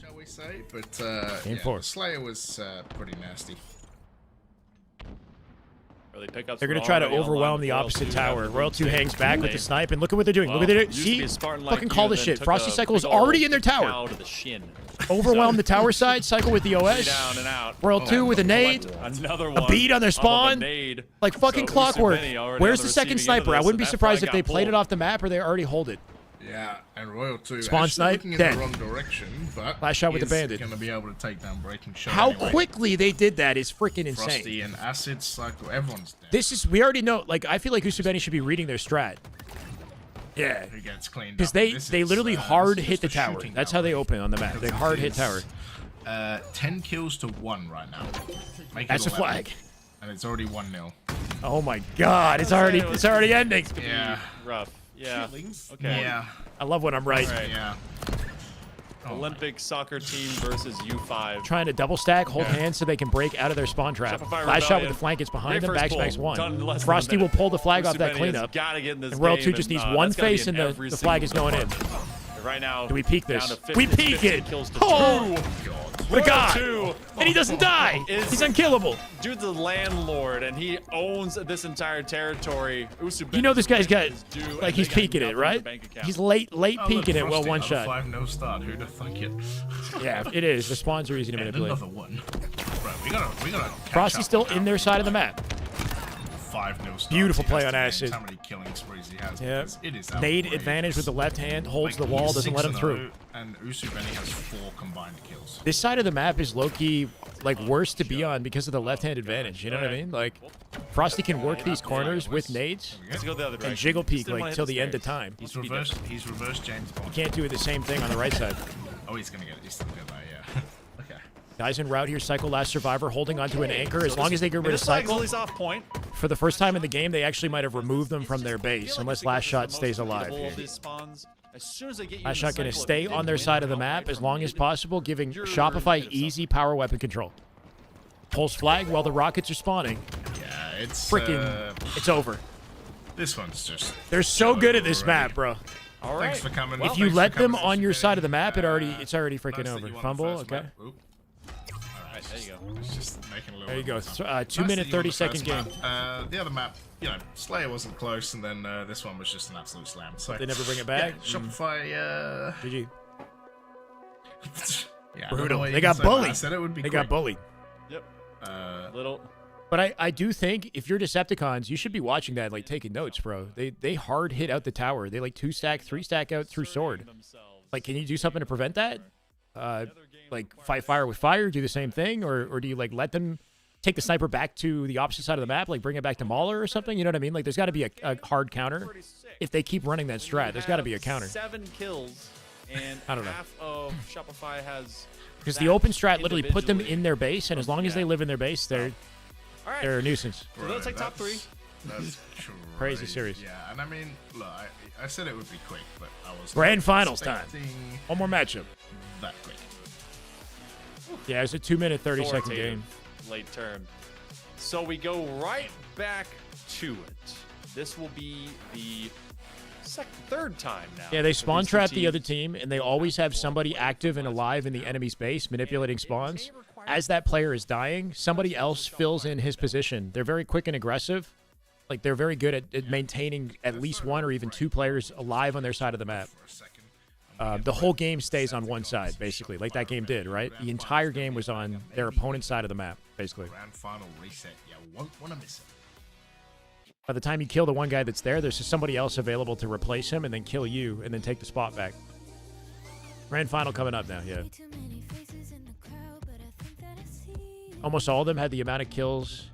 Shall we say? But Game yeah, four. the Slayer was pretty nasty. Early pickups They're going were to try to already online overwhelm with the Royal opposite 2 tower. after Royal 2 losing hangs back with the lane. snipe, and look at what they're doing. Look what they're doing. Used to See? be a Spartan like Fucking you, call the then shit. took Frosty a Cycle is big already ol' in their tower. cow to the shin. Overwhelm the tower side, Cycle with the OS. Down and out. Royal 2 with a nade. Another A one. beat on their off of a spawn. nade. Like fucking So clockwork. Usubeni already Where's on the second receiving end of sniper? I this, wouldn't be and that surprised flag if they got played it pulled. off the map or they already hold it. Yeah, and Royal 2 Spawn actually snipe, looking in dead. the wrong direction, but Last shot with the bandit. going to be able to take down Breaking Shot How anyway. quickly they did that is freaking insane. Frosty and Acid Cycle, everyone's dead. This is, we already know, like, I feel like Usubeni should be reading their strat. Yeah. Who gets cleaned Because up. they This is, literally this hard is hit the just a tower. shooting That's how they gallery. open on the map. They hard hit tower. 10 kills to 1 right now. Make That's a it 11. flag. And it's already 1-0. Oh my god, it's already ending. Yeah. Rough. Yeah. Okay. Yeah. I love when I'm right. All right. Yeah. Olympic soccer team versus U5. Trying to double stack, hold hands so they can break out of their spawn trap. Shopify Last shot with Rebellion. the flank, it's behind Great them, first backspace pull. Done in one. less than a Frosty will minute. pull the flag off that Usubeni has cleanup. gotta get in this And Royal game, 2 just needs and, one that's gotta be face and every the flag is single going in. department. Right now, Do we peek down this? to 50, We peek 50 it! kills to Oh! 2. What a guy! 2. And he doesn't die! Is- He's unkillable! Dude's the landlord, and he owns this entire territory. You know this guy's got, is due, like, and he's they got peeking it, nothing in right? their bank account. He's late Oh, look, peeking it, well, Frosty, one another shot. 5-0 start. Who'd have thunk it? Yeah, it is. The spawns are easy to And manipulate. another one. Bro, we gotta catch Frosty's up still on in their side of the map. 5-0 starts. Beautiful He play has on to manage Acid. How many killing sprees he has? Yeah. Because it is Nade outrageous. advantage with the left hand, holds the Like, wall, he's doesn't let him 6-0, through. And Usubeni has 4 combined kills. This side of the map is low-key, like, worse to be on because of the left-hand advantage. You know what I mean? Like, Frosty can work these corners with nades Let's go the other direction. and jiggle peek, Didn't wanna like, hit till the end of stairs. time. He's reversed James Bond. Can't do the same thing on the right side. Oh, he's gonna get it. He's still gonna yeah. Okay. Guys in route here, Cycle last survivor, holding onto an anchor. As long as they get rid of This flag's at Cycle, least off point. for the first time in the game, they actually might have removed them from their base, unless last shot stays alive. As soon as they get you Last in the shot going to cycle, stay if they on their win side of the outright map as from long as mid, possible, giving you're Shopify good easy power weapon control. Pulls flag while the rockets are spawning. Yeah, it's Freaking, it's over. This one's just. They're so good at this map, bro. All Thanks right. for coming. If you let them on your side of the map, it's already freaking over. Fumble, okay. All right, there you go. It's just making a little There you bit go. more time. 2 minute, Nice that you won 30 the second first game. map. The other map, you know, Slayer wasn't close, and then this one was just an absolute slam. So They never bring it back? Yeah, Shopify. GG. Yeah, Brutal. I don't know what They you got can say, but I bullied. said it would be They quick. got bullied. Yep. Little. But I do think if you're Decepticons, you should be watching that, like taking notes, bro. They hard hit out the tower. They like 2-stack, 3-stack out through sword. Like, can you do something to prevent that? Like fight fire with fire, do the same thing, or do you like let them take the sniper back to the opposite side of the map, like bring it back to Mauler or something? You know what I mean? Like, there's got to be a hard counter. If they keep running that strat, there's got to be a counter. 7 kills, and I don't know. half of Shopify has. Because the open strat literally put them in their base, and as long as they live in their base, they're a nuisance. So they'll take top 3. That's Crazy series. Yeah, and I mean, look, I said it would be quick, but I was Grand not finals time. expecting One more matchup. that quick. Yeah, it's a 2 minute, 30-second Authoritative game. Late turn. So we go right back to it. This will be the third time now. Yeah, they for spawn these two trap the teams. other team, and they always have somebody active and alive in the enemy's base manipulating spawns. As that player is dying, somebody else fills in his position. They're very quick and aggressive. Like, they're very good at maintaining at least 1 or even 2 players alive on their side of the map. The whole game stays on one side, basically, like that game did, right? The entire game was on their opponent's side of the map, basically. Grand final reset. Yeah, won't want to miss it. By the time you kill the one guy that's there, there's just somebody else available to replace him and then kill you and then take the spot back. Grand final coming up now, yeah. Almost all of them had the amount of kills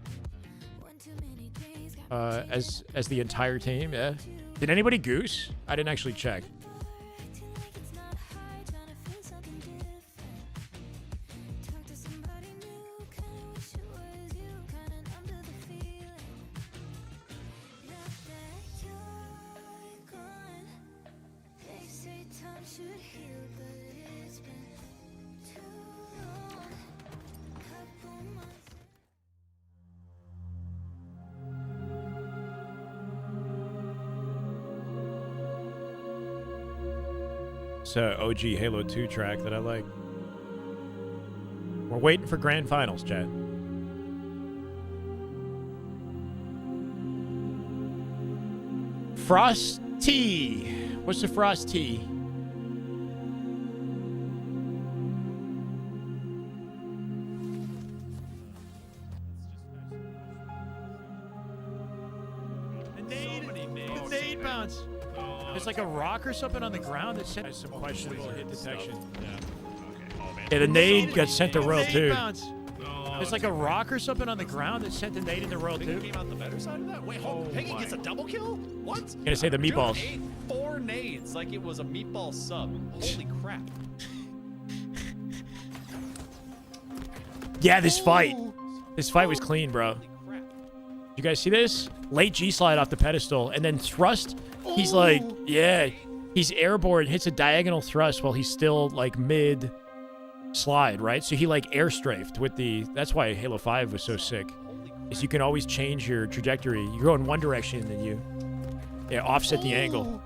as the entire team, yeah. Did anybody goose? I didn't actually check. It's a OG Halo 2 track that I like. We're waiting for grand finals, chat. Frosty. What's the Frosty? The nade bounce. There's like a rock or something on the ground that sent some questionable hit detection. Yeah, the nade got sent to row 2. There's like a rock or something on the ground that sent the nade into row 2. Came out the better side of that? Wait, hold Peggy gets a double kill? What? I'm gonna say the meatballs. Dude ate 4 nades like it was a meatball sub. Holy crap. Yeah, this fight. This fight was clean, bro. You guys see this? Late G-slide off the pedestal, and then thrust. He's like, yeah, he's airborne, hits a diagonal thrust while he's still like mid slide, right? So he like air strafed with the, that's why Halo 5 was so sick, is you can always change your trajectory. You go in one direction and you offset the angle.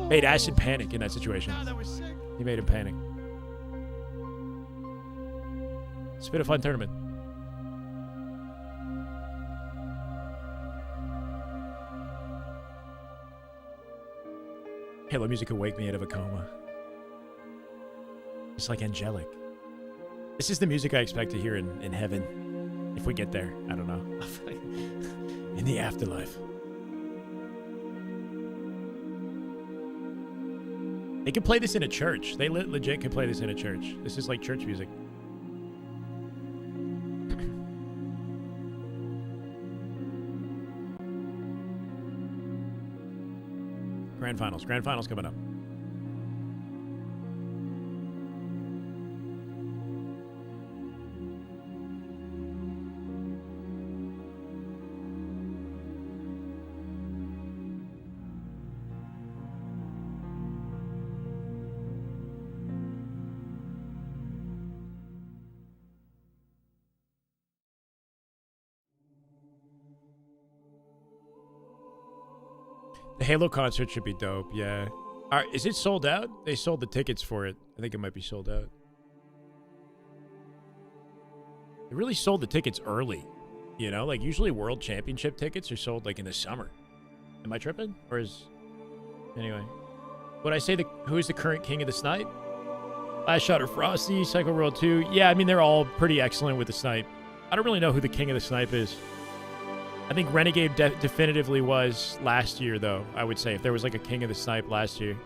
Made Acid panic in that situation. God, that was sick. He made him panic. It's been a fun tournament. Halo music can wake me out of a coma. It's like angelic. This is the music I expect to hear in heaven. If we get there. I don't know. In the afterlife. They could play this in a church. They legit could play this in a church. This is like church music. Grand finals. Grand finals coming up. The Halo concert should be dope, yeah. Is it sold out? They sold the tickets for it. I think it might be sold out. They really sold the tickets early. You know, like usually World Championship tickets are sold like in the summer. Am I tripping? Or is... Anyway. Would I say who is the current king of the snipe? Last Shot or Frosty, Cycle World 2. Yeah, I mean, they're all pretty excellent with the snipe. I don't really know who the king of the snipe is. I think Renegade definitively was last year, though, I would say. If there was like a king of the snipe last year.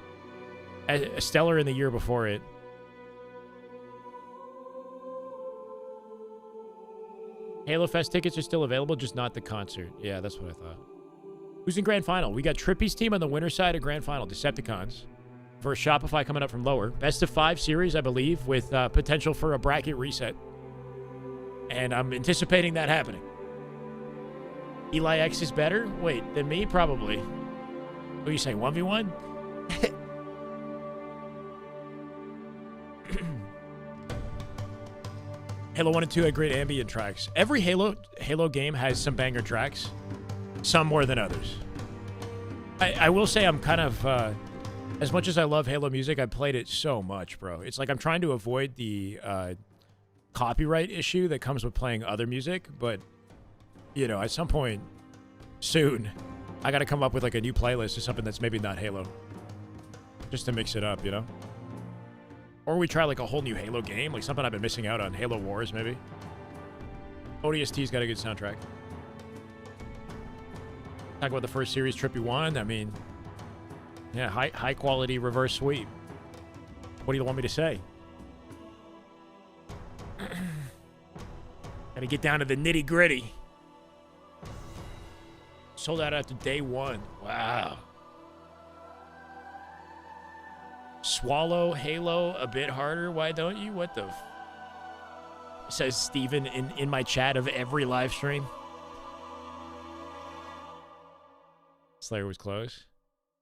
A Stellar in the year before it. Halo Fest tickets are still available, just not the concert. Yeah, that's what I thought. Who's in Grand Final? We got Trippy's team on the winner side of Grand Final, Decepticons. Versus Shopify coming up from lower. Best of 5 series, I believe, with potential for a bracket reset. And I'm anticipating that happening. Eli X is better? Wait, than me? Probably. What are you saying, 1v1? Halo 1 and 2 had great ambient tracks. Every Halo game has some banger tracks. Some more than others. I will say I'm kind of... as much as I love Halo music, I played it so much, bro. It's like I'm trying to avoid the copyright issue that comes with playing other music, but... You know, at some point soon, I got to come up with like a new playlist or something that's maybe not Halo. Just to mix it up, you know? Or we try like a whole new Halo game, like something I've been missing out on. Halo Wars, maybe. ODST's got a good soundtrack. Talk about the first series Trippy won. I mean, yeah, high quality reverse sweep. What do you want me to say? Gotta get down to the nitty gritty. Sold out after day 1. Wow. Swallow Halo a bit harder. Why don't you? What the... Says Steven in my chat of every live stream. Slayer was close.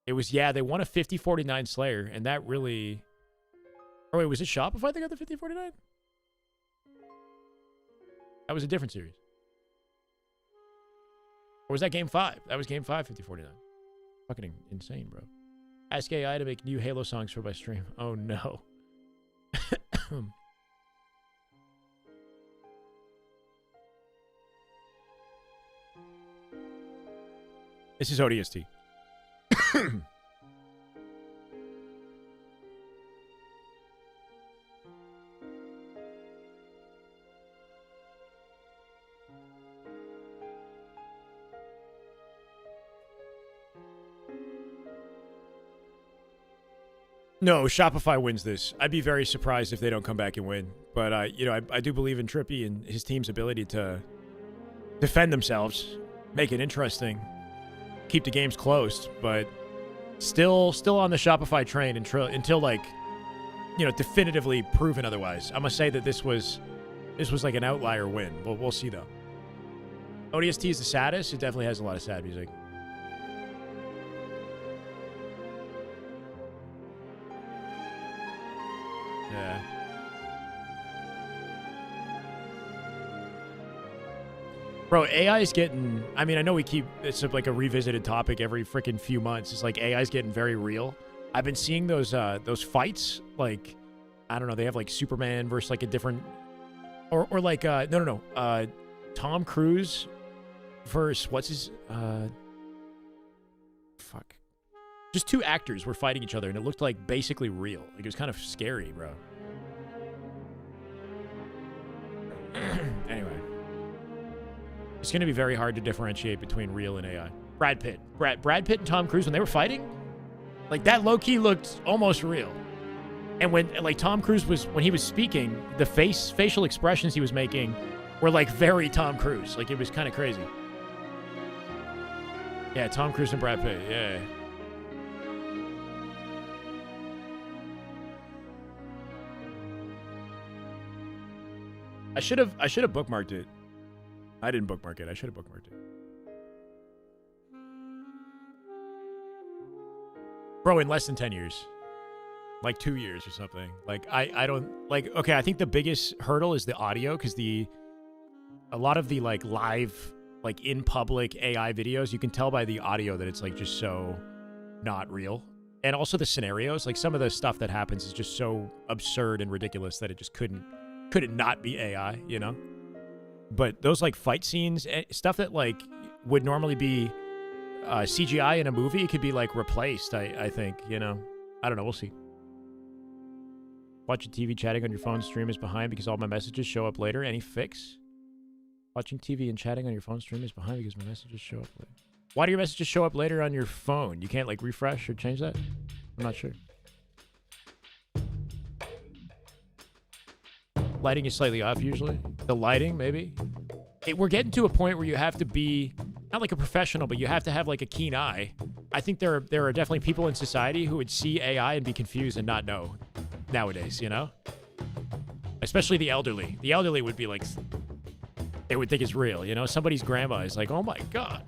It was, yeah, they won a 50-49 Slayer, and that really... Oh, wait, was it Shopify that got the 50-49? That was a different series. Or was that game 5? That was game 5, 50-49. Fucking insane, bro. Ask AI to make new Halo songs for my stream. Oh no. This is ODST. No, Shopify wins this. I'd be very surprised if they don't come back and win. But, I do believe in Trippy and his team's ability to defend themselves, make it interesting, keep the games close, but still on the Shopify train until definitively proven otherwise. I'm going to say that this was like an outlier win. We'll see, though. ODST is the saddest. It definitely has a lot of sad music. Yeah. Bro, AI is getting... I mean, I know it's like a revisited topic every freaking few months. It's like AI is getting very real. I've been seeing those fights, like, I don't know, they have like Superman versus like a different... Or like, Tom Cruise versus, what's his... Fuck. Just two actors were fighting each other, and it looked like basically real. Like, it was kind of scary, bro. Anyway. It's going to be very hard to differentiate between real and AI. Brad Pitt. Brad Pitt and Tom Cruise, when they were fighting, like, that low-key looked almost real. And when, like, Tom Cruise when he was speaking, the facial expressions he was making were, like, very Tom Cruise. Like, it was kind of crazy. Yeah, Tom Cruise and Brad Pitt, yeah. I should have bookmarked it. I didn't bookmark it. I should have bookmarked it. Bro, in less than 10 years. Like 2 years or something. Like, I don't... Like, okay, I think the biggest hurdle is the audio, because a lot of the, like, live, like, in public AI videos, you can tell by the audio that it's, like, just so not real. And also the scenarios. Like, some of the stuff that happens is just so absurd and ridiculous that it just couldn't not be AI, you know? But those, like, fight scenes, stuff that, like, would normally be CGI in a movie could be, like, replaced, I think, you know? I don't know. We'll see. Watching TV, chatting on your phone stream is behind because all my messages show up later. Any fix? Watching TV and chatting on your phone stream is behind because my messages show up later. Why do your messages show up later on your phone? You can't, like, refresh or change that? I'm not sure. Lighting is slightly off usually. The lighting, maybe. We're getting to a point where you have to be, not like a professional, but you have to have like a keen eye. I think there are definitely people in society who would see AI and be confused and not know nowadays, you know? Especially the elderly. The elderly would be like, they would think it's real, you know? Somebody's grandma is like, oh my God.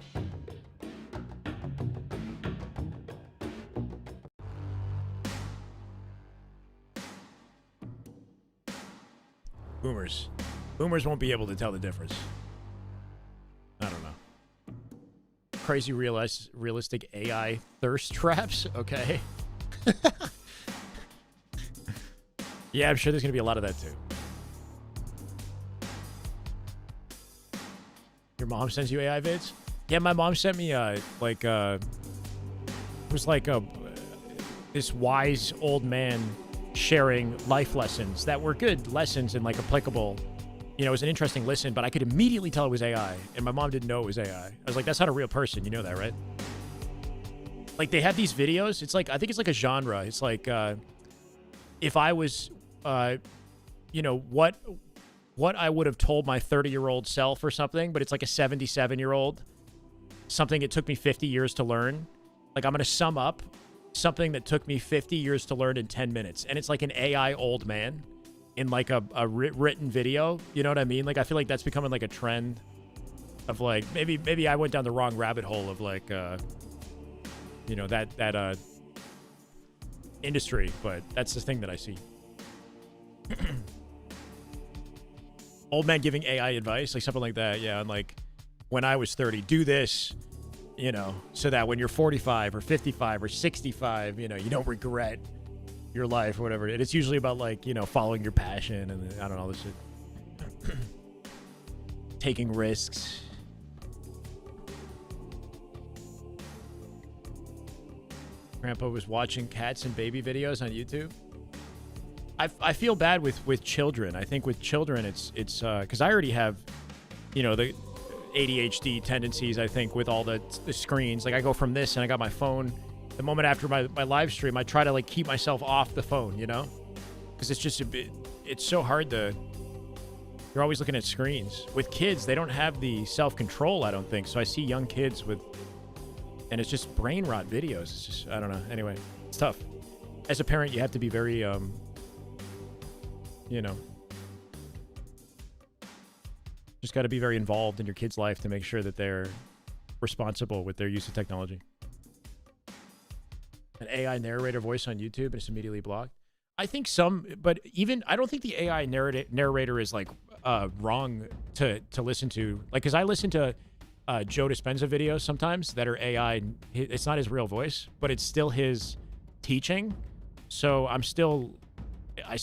Boomers won't be able to tell the difference. I don't know. Crazy realistic AI thirst traps? Okay. Yeah, I'm sure there's going to be a lot of that too. Your mom sends you AI vids? Yeah, my mom sent me it was like this wise old man sharing life lessons that were good lessons and like applicable. You know, it was an interesting listen, but I could immediately tell it was AI, and my mom didn't know it was AI. I was like, that's not a real person. You know that, right? Like, they have these videos. It's like, I think it's like a genre. It's like, if I was, you know, what I would have told my 30-year-old self or something, but it's like a 77-year-old, something it took me 50 years to learn. Like, I'm going to sum up something that took me 50 years to learn in 10 minutes. And it's like an AI old man in like a written video. You know what I mean? Like, I feel like that's becoming like a trend of like, maybe I went down the wrong rabbit hole of like, you know, that industry, but that's the thing that I see. Old man giving AI advice, like something like that. Yeah. And like, when I was 30, do this, you know, so that when you're 45 or 55 or 65, you know, you don't regret your life or whatever. And it's usually about, like, you know, following your passion and I don't know, this shit. Taking risks. Grandpa was watching cats and baby videos on YouTube. I feel bad with children. I think with children, it's because I already have, you know, the ADHD tendencies, I think, with all the screens. Like, I go from this and I got my phone. The moment after my live stream, I try to, like, keep myself off the phone, you know? Because it's just it's so hard to, you're always looking at screens. With kids, they don't have the self-control, I don't think. So I see young kids with, and it's just brain rot videos. It's just, I don't know. Anyway, it's tough. As a parent, you have to be very, you know, just got to be very involved in your kid's life to make sure that they're responsible with their use of technology. An AI narrator voice on YouTube and it's immediately blocked. I think some, but even, I don't think the AI narrator is, like, wrong to listen to. Like, because I listen to Joe Dispenza videos sometimes that are AI. It's not his real voice, but it's still his teaching. So I still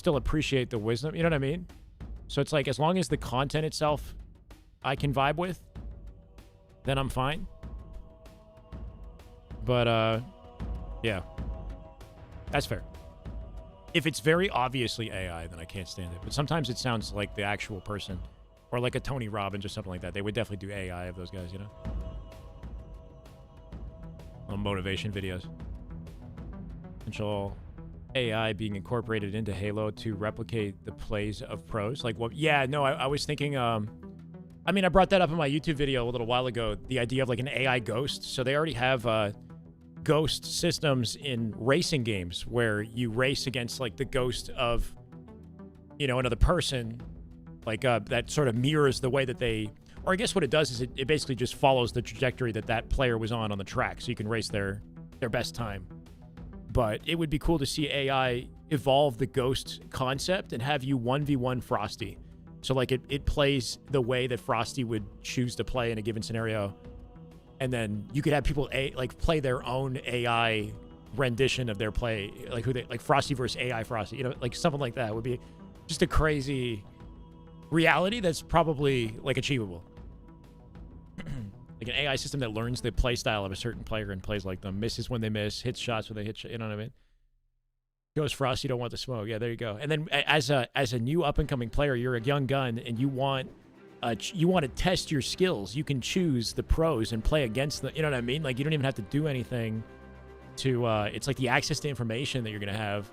appreciate the wisdom. You know what I mean? So it's like, as long as the content itself I can vibe with, then I'm fine. But yeah, that's fair. If it's very obviously AI, then I can't stand it. But sometimes it sounds like the actual person, or like a Tony Robbins or something like that. They would definitely do AI of those guys, you know? On motivation videos. Potential AI being incorporated into Halo to replicate the plays of pros. Like, what? Yeah, no, I was thinking, I mean, I brought that up in my YouTube video a little while ago, the idea of, like, an AI ghost. So they already have ghost systems in racing games where you race against, like, the ghost of, you know, another person, like, that sort of mirrors the way that they, or I guess what it does is it basically just follows the trajectory that player was on the track, so you can race their best time. But it would be cool to see AI evolve the ghost concept and have you 1v1 Frosty. So, like, it plays the way that Frosty would choose to play in a given scenario. And then you could have people play their own AI rendition of their play, like Frosty versus AI Frosty, you know, like something like that would be just a crazy reality that's probably, like, achievable. Like an AI system that learns the play style of a certain player and plays like them, misses when they miss, hits shots when they hit, you know what I mean? Goes Frost, you don't want the smoke. Yeah, there you go. And then as a new up and coming player, you're a young gun and you want to test your skills. You can choose the pros and play against them. You know what I mean? Like, you don't even have to do anything to. It's like the access to information that you're gonna have,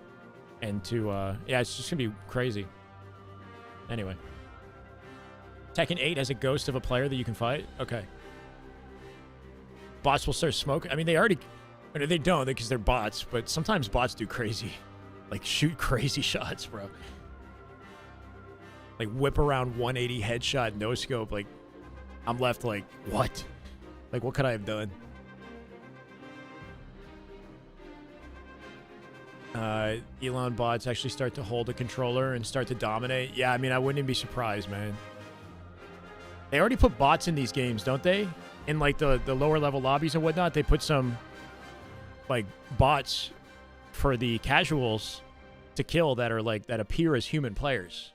and to yeah, it's just gonna be crazy. Anyway, Tekken 8 has a ghost of a player that you can fight. Okay. Bots will start smoking. I mean, they already. They don't because they're bots, but sometimes bots do crazy. Like, shoot crazy shots, bro. Like, whip around 180 headshot, no scope. Like, I'm left like, what? Like, what could I have done? Elon bots actually start to hold a controller and start to dominate. Yeah, I mean, I wouldn't even be surprised, man. They already put bots in these games, don't they? In, like, the lower level lobbies and whatnot, they put some, like, bots for the casuals to kill that are, like, that appear as human players.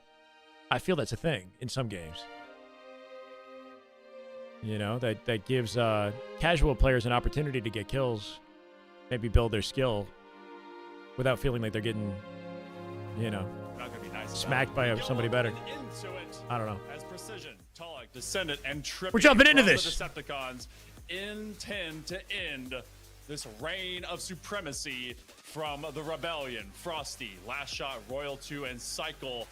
I feel that's a thing in some games. You know, that gives casual players an opportunity to get kills, maybe build their skill without feeling like they're getting, you know, smacked by somebody better. I don't know. As Precision, Talik, Descendant, and Trippy, we're jumping into the this. Decepticons intend to end this reign of supremacy from the Rebellion. Frosty, Last Shot, Royal 2, and Cycle.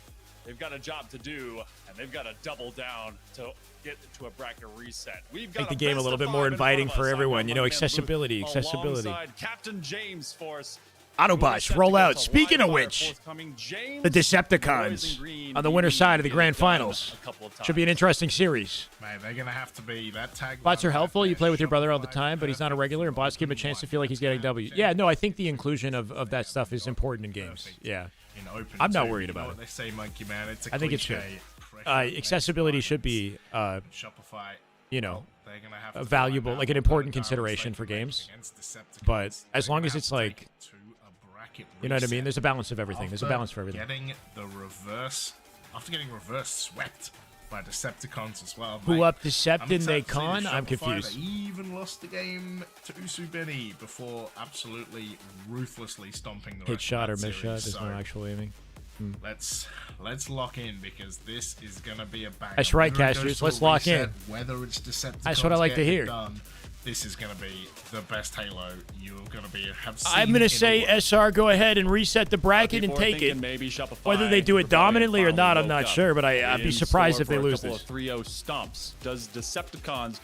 They've got a job to do, and they've got to double down to get to a bracket reset. We've got make the game a little bit more inviting for everyone. You know, accessibility. Alongside Captain James Force. Autobots, roll out. Speaking of which, the Decepticons on the winner's side of the grand finals. Should be an interesting series. Man, they're going to have to be that tag. Bots are helpful. You play with your brother all the time, but he's not a regular, and bots give him a chance to feel like he's getting W. Yeah, no, I think the inclusion of that stuff is important in games. Yeah. I'm not worried about it. They say, Monkey Man. It's a I think it's good. Accessibility should be, Shopify. You know, they're gonna have a to valuable, find like out an what important kind of consideration damage for they can games. make against Decepticons. But as They're long gonna as have it's to take like, it to a bracket you know what I mean? reset. There's a balance of everything. There's a balance for everything. After getting reverse swept by Decepticons as well. Who mate, up I'm Deceptin excited they to see con? that I'm Shopify, confused. They even lost the game to Usubeni before absolutely ruthlessly stomping the Hit rest shot or of that miss shot. series. There's no So actual aiming. let's lock in because this is gonna be a banger. That's right, Whether it Casters. goes to Let's a lock reset, in. Whether it's Decepticons That's what I like to getting it hear. done, this is gonna be the best Halo you're gonna have seen. I'm gonna in say a while. SR, go ahead and reset the bracket and People are take it. thinking maybe Shopify Whether they do it Rebellion dominantly or finally not, I'm woke not up. sure, but I'd be In surprised if store they for a lose couple this. of 3-0 stumps. Does Decepticons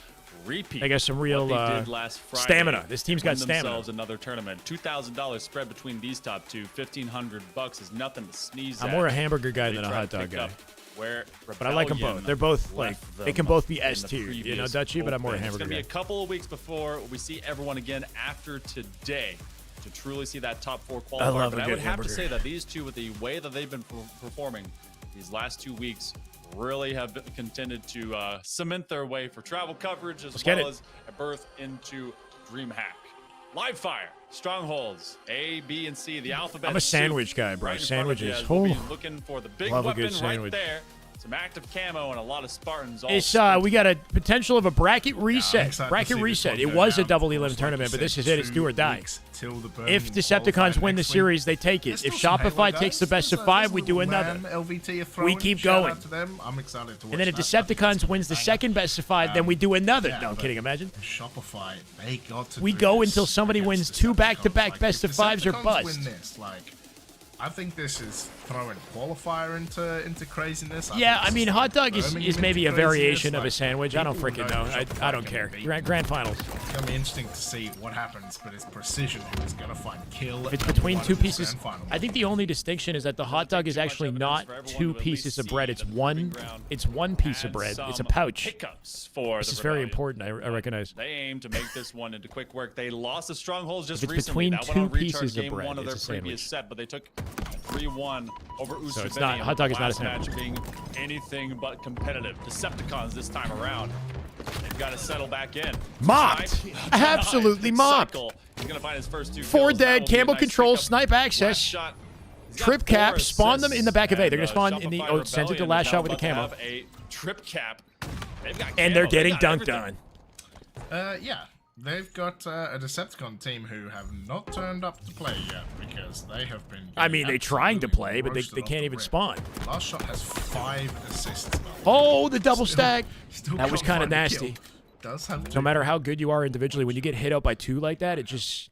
repeat? They got some real what they did last Friday stamina. This team's got win stamina. themselves another tournament. $2,000 spread between these top two. $1,500 is nothing to sneeze at. I'm more a hamburger guy They than a try hot to dog pick guy. up where But I like them Rebellion both. They're both like left they them can both be in the S tier. You know, previous Dutchy, but I'm more a Open. hamburger It's going to guy. be a couple of weeks before we see everyone again after today to truly see that top 4 qualifier. I love but a I good would have hamburger. to say that these two, with the way that they've been performing these last 2 weeks, really have contended to cement their way for travel coverage as Let's get well it. as a berth into Dreamhack. Live fire, strongholds, A, B, and C, the alphabet. I'm a soup sandwich guy, bro. right in front of you Sandwiches. as we'll be Oh. looking for the big Love a weapon good right sandwich. there. Some active camo and a lot of Spartans. All It's we got a potential of a bracket reset. excited to Bracket see this reset. one It go was a down. double Of elim course, tournament, like but you this is said, it. It's do or 2 die. weeks till the If Birmingham Decepticons qualifier win the next week. series, they take it. There's If still some Halo Shopify guys. takes the best of There's 5, we little do another. Ram LVT are We throwing. keep Shout going. out to them. I'm excited to watch And then if that. I think it's Decepticons a wins the banger. second best of 5, then we do another. yeah, No, I'm but kidding. Imagine. Shopify, they got to We do go this until somebody against wins 2 Decepticons. back-to-back Like, best if of 5s or Decepticons bust. Win this, like, I think this is throwing qualifier into craziness. Yeah, I think mean, this hot dog is Birmingham maybe a into variation craziness. of a Like, sandwich. I don't people freaking know know. Shopify I don't can care. beat. Grand finals. It's gonna be interesting to see what happens, but it's precision who is gonna find kill. If it's and between one 2 of these pieces. grand final I think the only distinction is that the hot dog is actually not 2 pieces of bread. It's one piece of bread. It's a pouch. Hiccups for This the is very Rebellion. important. I recognize. They aim to make this one into quick work. They lost the strongholds just If it's recently. between That went on 2 retard pieces of game bread, 1 of their it's a previous sandwich. set, but they took 3-1 over Usubeni. So it's not- hot dog is not a sandwich. Match being anything but competitive. Decepticons this time around. They've got to settle back in. Mocked. Snipe. Absolutely mocked. Cycle. He's gonna find his first 2 4 kills. That dead, will be a Campbell nice control, pickup. snipe access. Last shot. He's got Trip 4 cap, spawn them in the back of A. assists, They're gonna spawn in the Shopify sent it to Rebellion last is shot now with the about to camo. have a trip cap. They've got And they're camo. They getting got dunked everything. on. Yeah, they've got a Decepticon team who have not turned up to play yet because they have been. I mean, they're trying to absolutely play, but they roasted off can't the even rip. spawn. Last shot has 5 assists. Though. Oh, the double Still- stack. still That was can't kind of find the kill. nasty. Does have No matter how good you are individually, when you get hit out by 2 like that, it just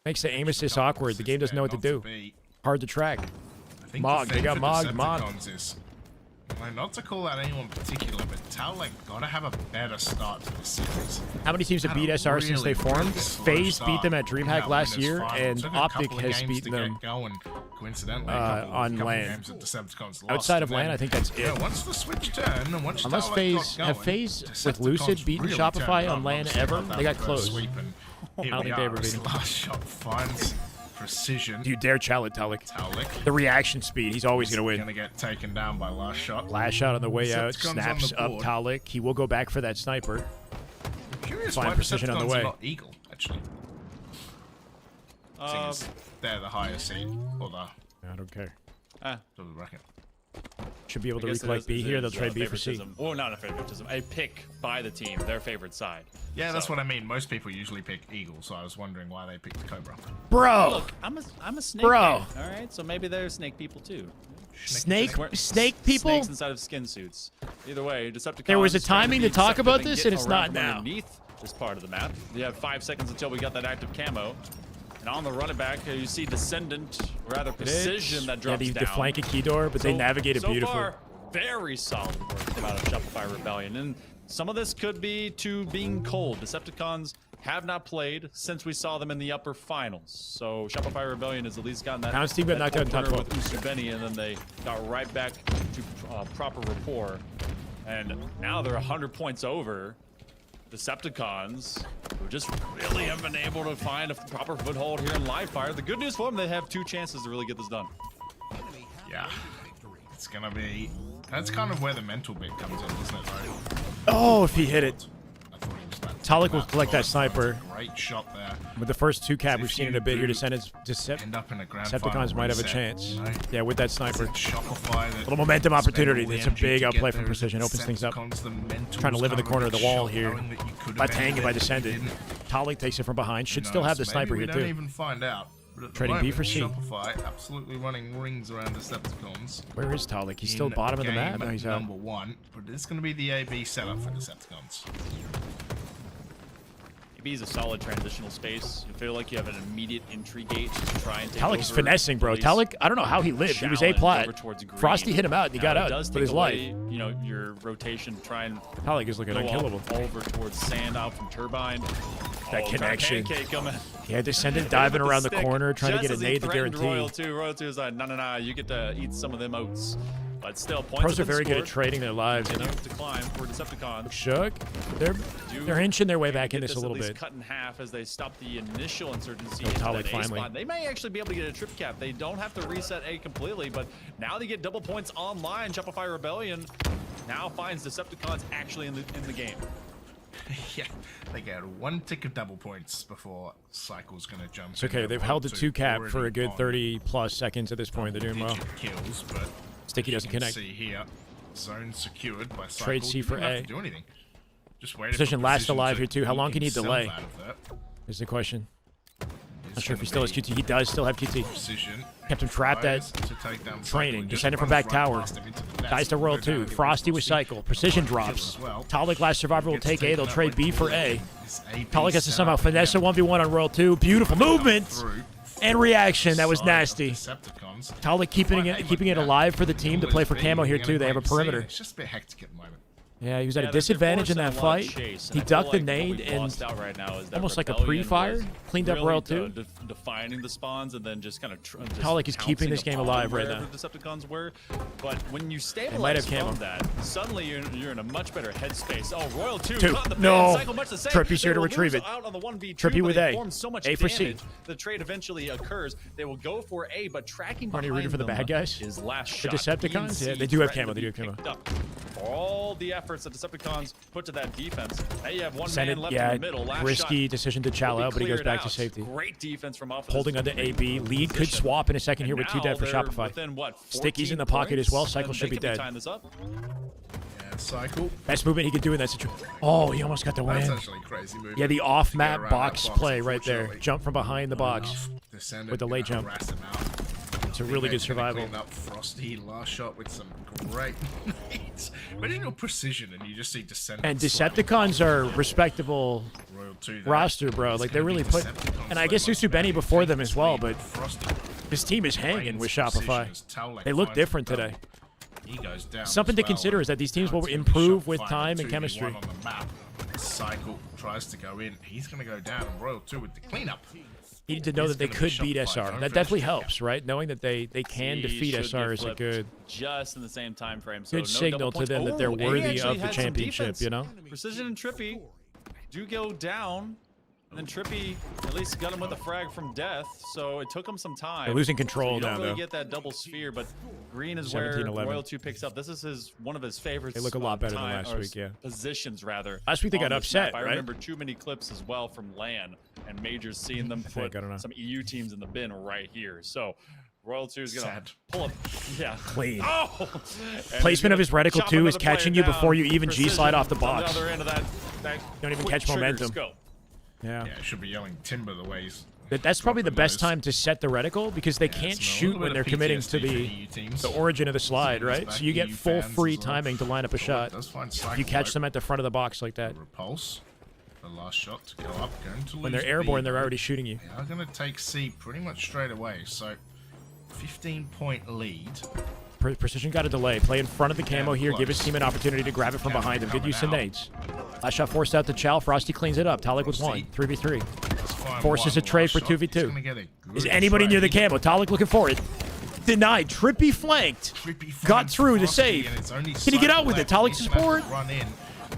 makes the aim assist awkward. The game doesn't know what to do. Hard to track. I think Mogged. the They thing got for mogged, Decepticons is, like, not to call out anyone particular, but Towlek gotta have a better start to the series. How many teams have Had beat a SR since they really, formed? really slow Faze start beat them at in Dreamhack that last winners year, final. and Took a Optic couple of has games beaten to get them going. Coincidentally, on couple LAN. games that Decepticons lost, outside of and LAN. then, I think that's you know, it. once the switch turned and once Unless Towlek Faze got have going, Faze with Decepticons Lucid beaten really Shopify turned it on up. LAN Obviously, ever? got that They got first close. sweep, and here I don't we think they are ever as beat the him. last shot finds precision. Do you dare challenge Talik? Towlek The reaction speed. He's always going to gonna win. get taken down by last shot. Last shot on the way out. Decepticons on Snaps the up board. Talik. He will go back for that sniper. Curious Fine why precision on the Decepticons way. are not Eagle, actually. Seeing as they're the highest seed, or the I don't care. top of the bracket. Should be able to I guess it recollect is- B it here. is, They'll trade B for C. favoritism. Well, not a favoritism. A pick by the team, their favorite side. Yeah, that's So- what I mean. Most people usually pick Eagle, so I was wondering why they picked Cobra. Bro! Look, I'm a snake. Bro. Fan, all right, so maybe they're snake people too. Snake We're- people? Snakes inside of skin suits. Either way, Decepticons. There was a trying timing to be talk about deceptive this, get and it's around not from now. Underneath this part of the map, you have 5 seconds until we got that active camo. And on the running back, you see Descendant, rather precision that drops yeah, down. they flank a key door, but they navigate it so beautifully. Far, very solid work from out of Shopify Rebellion. And some of this could be to being cold. Decepticons have not played since we saw them in the upper finals. So Shopify Rebellion has at least gotten that, Pounds team got that knocked out in top opener 12. with Usubeni, and then they got right back to proper rapport. And now they're 100 points over Decepticons, who just really haven't been able to find a proper foothold here in live fire. The good news for them, they have 2 chances to really get this done. Yeah. It's gonna be... That's kind of where the mental bit comes in, isn't it, though? Oh, if he hit it. I thought Talik will collect that sniper. Great shot there. With the first 2 cap So we've if seen in you a bit here, do Decepticons end up in a grand might have a reset, chance. you know? Yeah, with that sniper. Shopify that Little momentum spend opportunity. all the It's a energy big to outplay get from there. Precision. Opens things up. Decepticons, the mentals Trying to live in the corner of the can't wall get here. shot, knowing that you could By have tanking, ended by it if you descending. didn't. Talik takes it from behind. Should Who still have the knows? sniper Maybe here, we don't too. even find out. But at the Trading B moment, for C. Shopify absolutely running rings around Decepticons. Where is Talik? He's still in bottom of the game map? No, he's out. number 1, but it's going to be the AB setup for Decepticons. AB is a solid transitional space. You feel like you have an immediate entry gate to try and take Talik is over, finessing, bro. at least Talik, I don't know how he lived. He was A challenge plat. over towards green. Frosty hit him out, and he Now, got it out does with take his away, life. You know, your rotation to try and Talik is looking go unkillable. up over towards sand out from Turbine. That connection. Pancake coming. Yeah, Descendant diving With the around the stick, corner, trying to just get a as he nade to threatened guarantee. Royal 2. Royal 2 is like, no, you get to eat some of them oats. But still, points Pros are have been very good at scored. trading their lives, you know? Continue to climb for Decepticons. Shook. They're inching their way back in this a little bit. Cut in half as they stop the initial insurgency Oh, into Talik that A finally. spot. They may actually be able to get a trip cap. They don't have to reset A completely, but now they get double points online. Shopify Rebellion now finds Decepticons actually in the game. Yeah, they get 1 tick of double points before Cycle's going to jump. It's okay. They've held the 2 cap for a good 30-plus seconds at this point. They're doing well. Kills, but Sticky doesn't you can connect. See here, zone secured by Cycle. Trade C for You don't have A. to do anything. Just wait. Precision last alive here, too. How long can he sell delay? out of that. Is the question. It's Not sure if he gonna still has be QT. He does still have QT. Precision. Kept him trapped at Tries to take down training. Cycle. Descended Just from back runs right tower. past him into the nest. Dies to Go Royal down 2. and get Frosty with Frosty. cycle. Precision Kills drops. as well. Talik last survivor will Gets take A. taken They'll out trade by B for A. This AB Talik has to somehow setup, finesse a yeah. 1v1 on Royal 2. Beautiful movement Through. and reaction. That was Side of nasty. Decepticons. Talik keeping it alive for the team to play for camo here, too. They have a perimeter. It's just a bit hectic at the moment. Yeah, he was at a they're disadvantage in that forcing a lot of fight. chase, and He I feel ducked the like what nade we've and lost out right now is that almost like a Rebellion pre-fire, was cleaned up really Royal 2. Defining the spawns and then just kind of Talik is keeping this game alive right now. The Decepticons were, but when you might have stabilize camo. from that, suddenly you're in a much better headspace. Oh, Royal 2 Two. caught the No. Cycle much the same. Trippy's They here to will retrieve lose it. out on the 1v2, Trippy but with they A. form so much A for C. damage. The trade eventually occurs. They will go for A, but tracking Aren't you behind rooting for the them bad guys? is last The shot. Decepticons? ENC Yeah, they do have threatened camo, to they do be have camo. picked up. For all the efforts that Decepticons put to that defense, now you have one Descendant, man left yeah, in the middle. Last risky shot decision to chow will be out, but he goes cleared back to out. safety. Great defense from off of Holding this onto AB. Lead could position. swap in a second here And with 2 now dead for they're Shopify. within, what, Sticky's in 14 the pocket as well. points? Cycle And should they be could dead. tying this up. Yeah, Cycle. Best movement he could do in that situation. Oh, he almost got the That's win. actually a crazy move. Yeah, the to get off-map around box that box, play right there. unfortunately. Jump from behind the box. Descendant with the late gonna jump. harass him out. It's a really good Teammate's gonna survival. clean up Frosty last shot with some great nades. Imagine your precision and you just see Descendant. And slightly Decepticons are respectable Royal 2 there. roster, bro. It's Like, they're gonna really be put... Decepticons And I guess like Susu Benny that. before them as well, Lead, but Frosty this team is hanging with reigns Shopify. precision as Towlek They look finds different the today. He goes down Something as to well. consider is that these teams Now will it's gonna be improve with Shopify time and 2v1 chemistry. on the map. Cycle tries to go in. He's going to go down, and Royal 2 with the cleanup. You need to know that they It's could gonna be beat Shopify. SR. Don't That definitely finish. helps, right? Knowing that they can He defeat should SR get is a flipped good just in the same time frame. So good no signal double to points. them that they're Oh, he worthy actually of the had some championship, defense. you know? Precision and Trippy do go down. And then Trippy at least got him with a frag from death, so it took him some time. They're losing control so you don't now, really though. get that double sphere, but green is where 17-11. Royal 2 picks up. This is one of his favorites. They look a lot better than time- last or week, yeah. Positions, rather. Last week they on got this upset, map. I right? remember too many clips as well from LAN and Majors seeing them think, put I don't know. some EU teams in the bin right here. So Royal 2 is going to Sad. pull up. Yeah. Clean. Oh! And Placement of he's his gonna reticle, chop too, is another player catching you before you down. even G-slide off the Precision on box. the other end of that Don't even quick catch trigger momentum. scope. Yeah. Yeah, should be yelling timber the way he's. That's probably the dropping best those. time to set the reticle because they Yeah, can't it's a shoot little when bit they're of committing to PTSD for the EU teams. origin of the slide, right? back So you get EU full fans free as well. timing to line up a shot. Does find If you Cycle catch though. them at the front of the box like that. Repulse. The last shot to go up. Going to When lose they're airborne, B, they're though. already shooting you. They are going to take C pretty much straight away. So, 15-point lead. Precision got a delay. Play in front of the camo Yeah, here. Give his close. team an opportunity to grab it from Camo behind him. Good coming use of out. nades. Last shot forced out to Chow. Frosty cleans it up. Talik with Frosty. 1. 3v3. Let's find Forces one a trade last for shot. 2v2. He's gonna get a Is good anybody near the trade. camo? Talik looking for it. Denied. Trippy flanked. Trippy Got finds through to Frosty, save. and it's only Can he get Cycle out with it? left. Talik's He's gonna have to support. run in.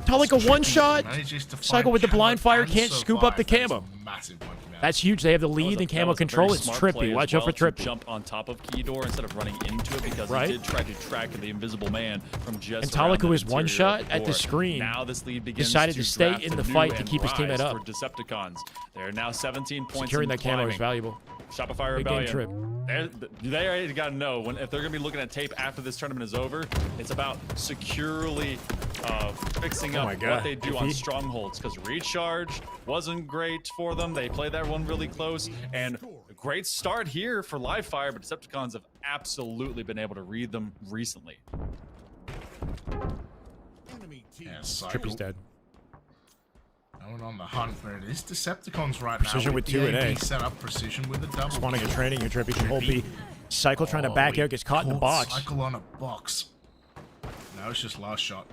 Talik a Trippy one shot. manages to Cycle find with the blind camo fire and can't scoop up the survive. That is camo. a massive monkey That's huge. They have the That was lead in that camo was a very control. It's smart play Trippy. as Watch out well for to Trippy. jump on top of key door instead of running into it because Right. he did try to track the invisible man from just. And Talik, around who the was one interior shot of the at the door. screen, Now this lead begins decided to stay draft in the anew fight to and keep his teammate rise up. For Decepticons, they're now 17 points. Securing and that camo is climbing. valuable. Shopify Big game Rebellion. Trip. They already got to know if they're going to be looking at tape after this tournament is over. It's about securely fixing Oh up my God. what they do on strongholds because recharge wasn't great for them. They played that one really close and a great start here for live fire, but Decepticons have absolutely been able to read them recently. Yeah, Trippy's dead. Going on the hunt, but it is Decepticons right Precision now. with 2 and A. Set up precision with a double. Spawning a training here, Trippy can hold B. Cycle trying to back out, gets caught in the box. Cycle on a box. No, it's just last shot.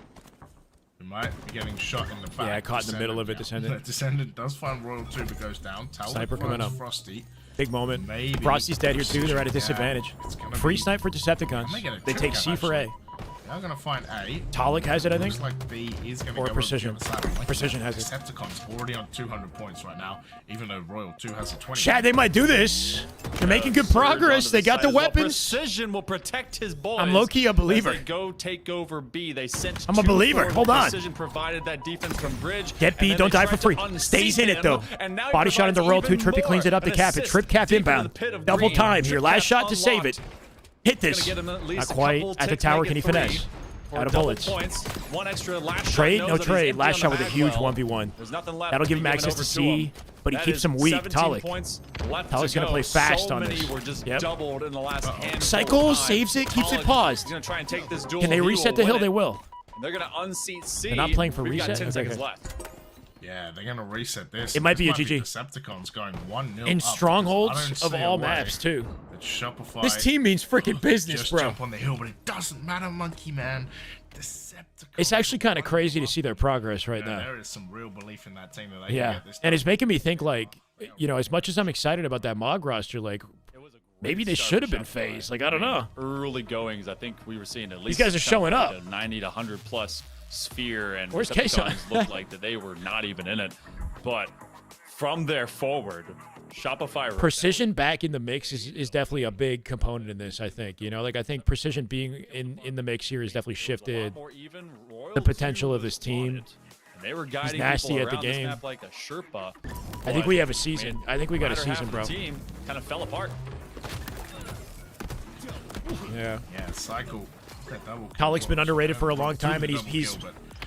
We might be getting shot in the back. Yeah, caught in the middle of it, Descendant. Descendant does find Royal 2, but goes down. Talon Sniper coming finds up. Frosty. Big moment. Maybe Frosty's dead here too. They're at a Yeah, disadvantage. it's gonna Free be- snipe for I Decepticons. may get a They trip take cap, C for A. actually. They're going to find A. Talik has it, I think. Looks like B is going to Or go Precision. over to the other side. Like Precision that. has it. Decepticons already on 200 points right now, even though Royal 2 has a 20. Chad, they might do this. They're making good progress. They got the weapons. Precision will protect his boys. I'm low-key a believer. As they go take over B. They sent I'm a 2 believer. forward. Hold on. Precision provided that defense from Bridge. Get B, and then don't they die for tried free. to Stays in unseat it though. him, and now he Body shot into provides roll 2. even Trippy cleans it up to more. cap it. An Trip cap assist deep into inbound. the pit of Double green. time here. Trip Last cap shot to save it. unlocked. Hit Gonna this. get him at least Not a quite. couple At the tick, tower, make can he it 3 finesse? for Out of double bullets. Points. One extra last shot Trade? knows No that he's trade. empty Last on shot the with a mag huge well. 1v1. There's nothing left That'll to give be him given access over to him. C, but he That keeps is him weak. 17 Talik. points left Talik's to gonna go. play fast so on many this. were just Yep. doubled in the last handful Cycle of times. saves it, keeps it Talik paused. is gonna try and take this duel. Can they He reset will the hill? win They it. will. They're gonna unseat C. They're not playing for We've got reset? 10 Okay. seconds left. Yeah, they're going to reset this. It might This be a GG. Decepticons going 1-0 In up, strongholds because I of don't see all a way maps too. that Shopify This team means freaking business, just bro. jump on the hill, but it doesn't matter, Monkey Man. Decepticons. It's actually kind of crazy to see their progress right Yeah, now. there is some real belief in that team that they can Yeah, get this and done. it's making me think like, you know, as much as I'm excited about that MOG roster, like maybe they should have been Faze. Like I don't know. Early goings, I think we were seeing at least guys are showing like up. a 90 to 100 plus sphere, and Where's Queso? Decepticons looked like that they were not even in it. But from there forward, Shopify Precision back in the mix is definitely a big component in this. I think like I think Precision being in the mix here has definitely shifted the potential of this team. And they were guiding nasty people at the around this game. map like a Sherpa. I think we have a season. I think we got a latter half season, of bro. the team kind of fell apart. Yeah. Yeah, Cycle. that double kill Talik's been was, underrated for a long time, and he's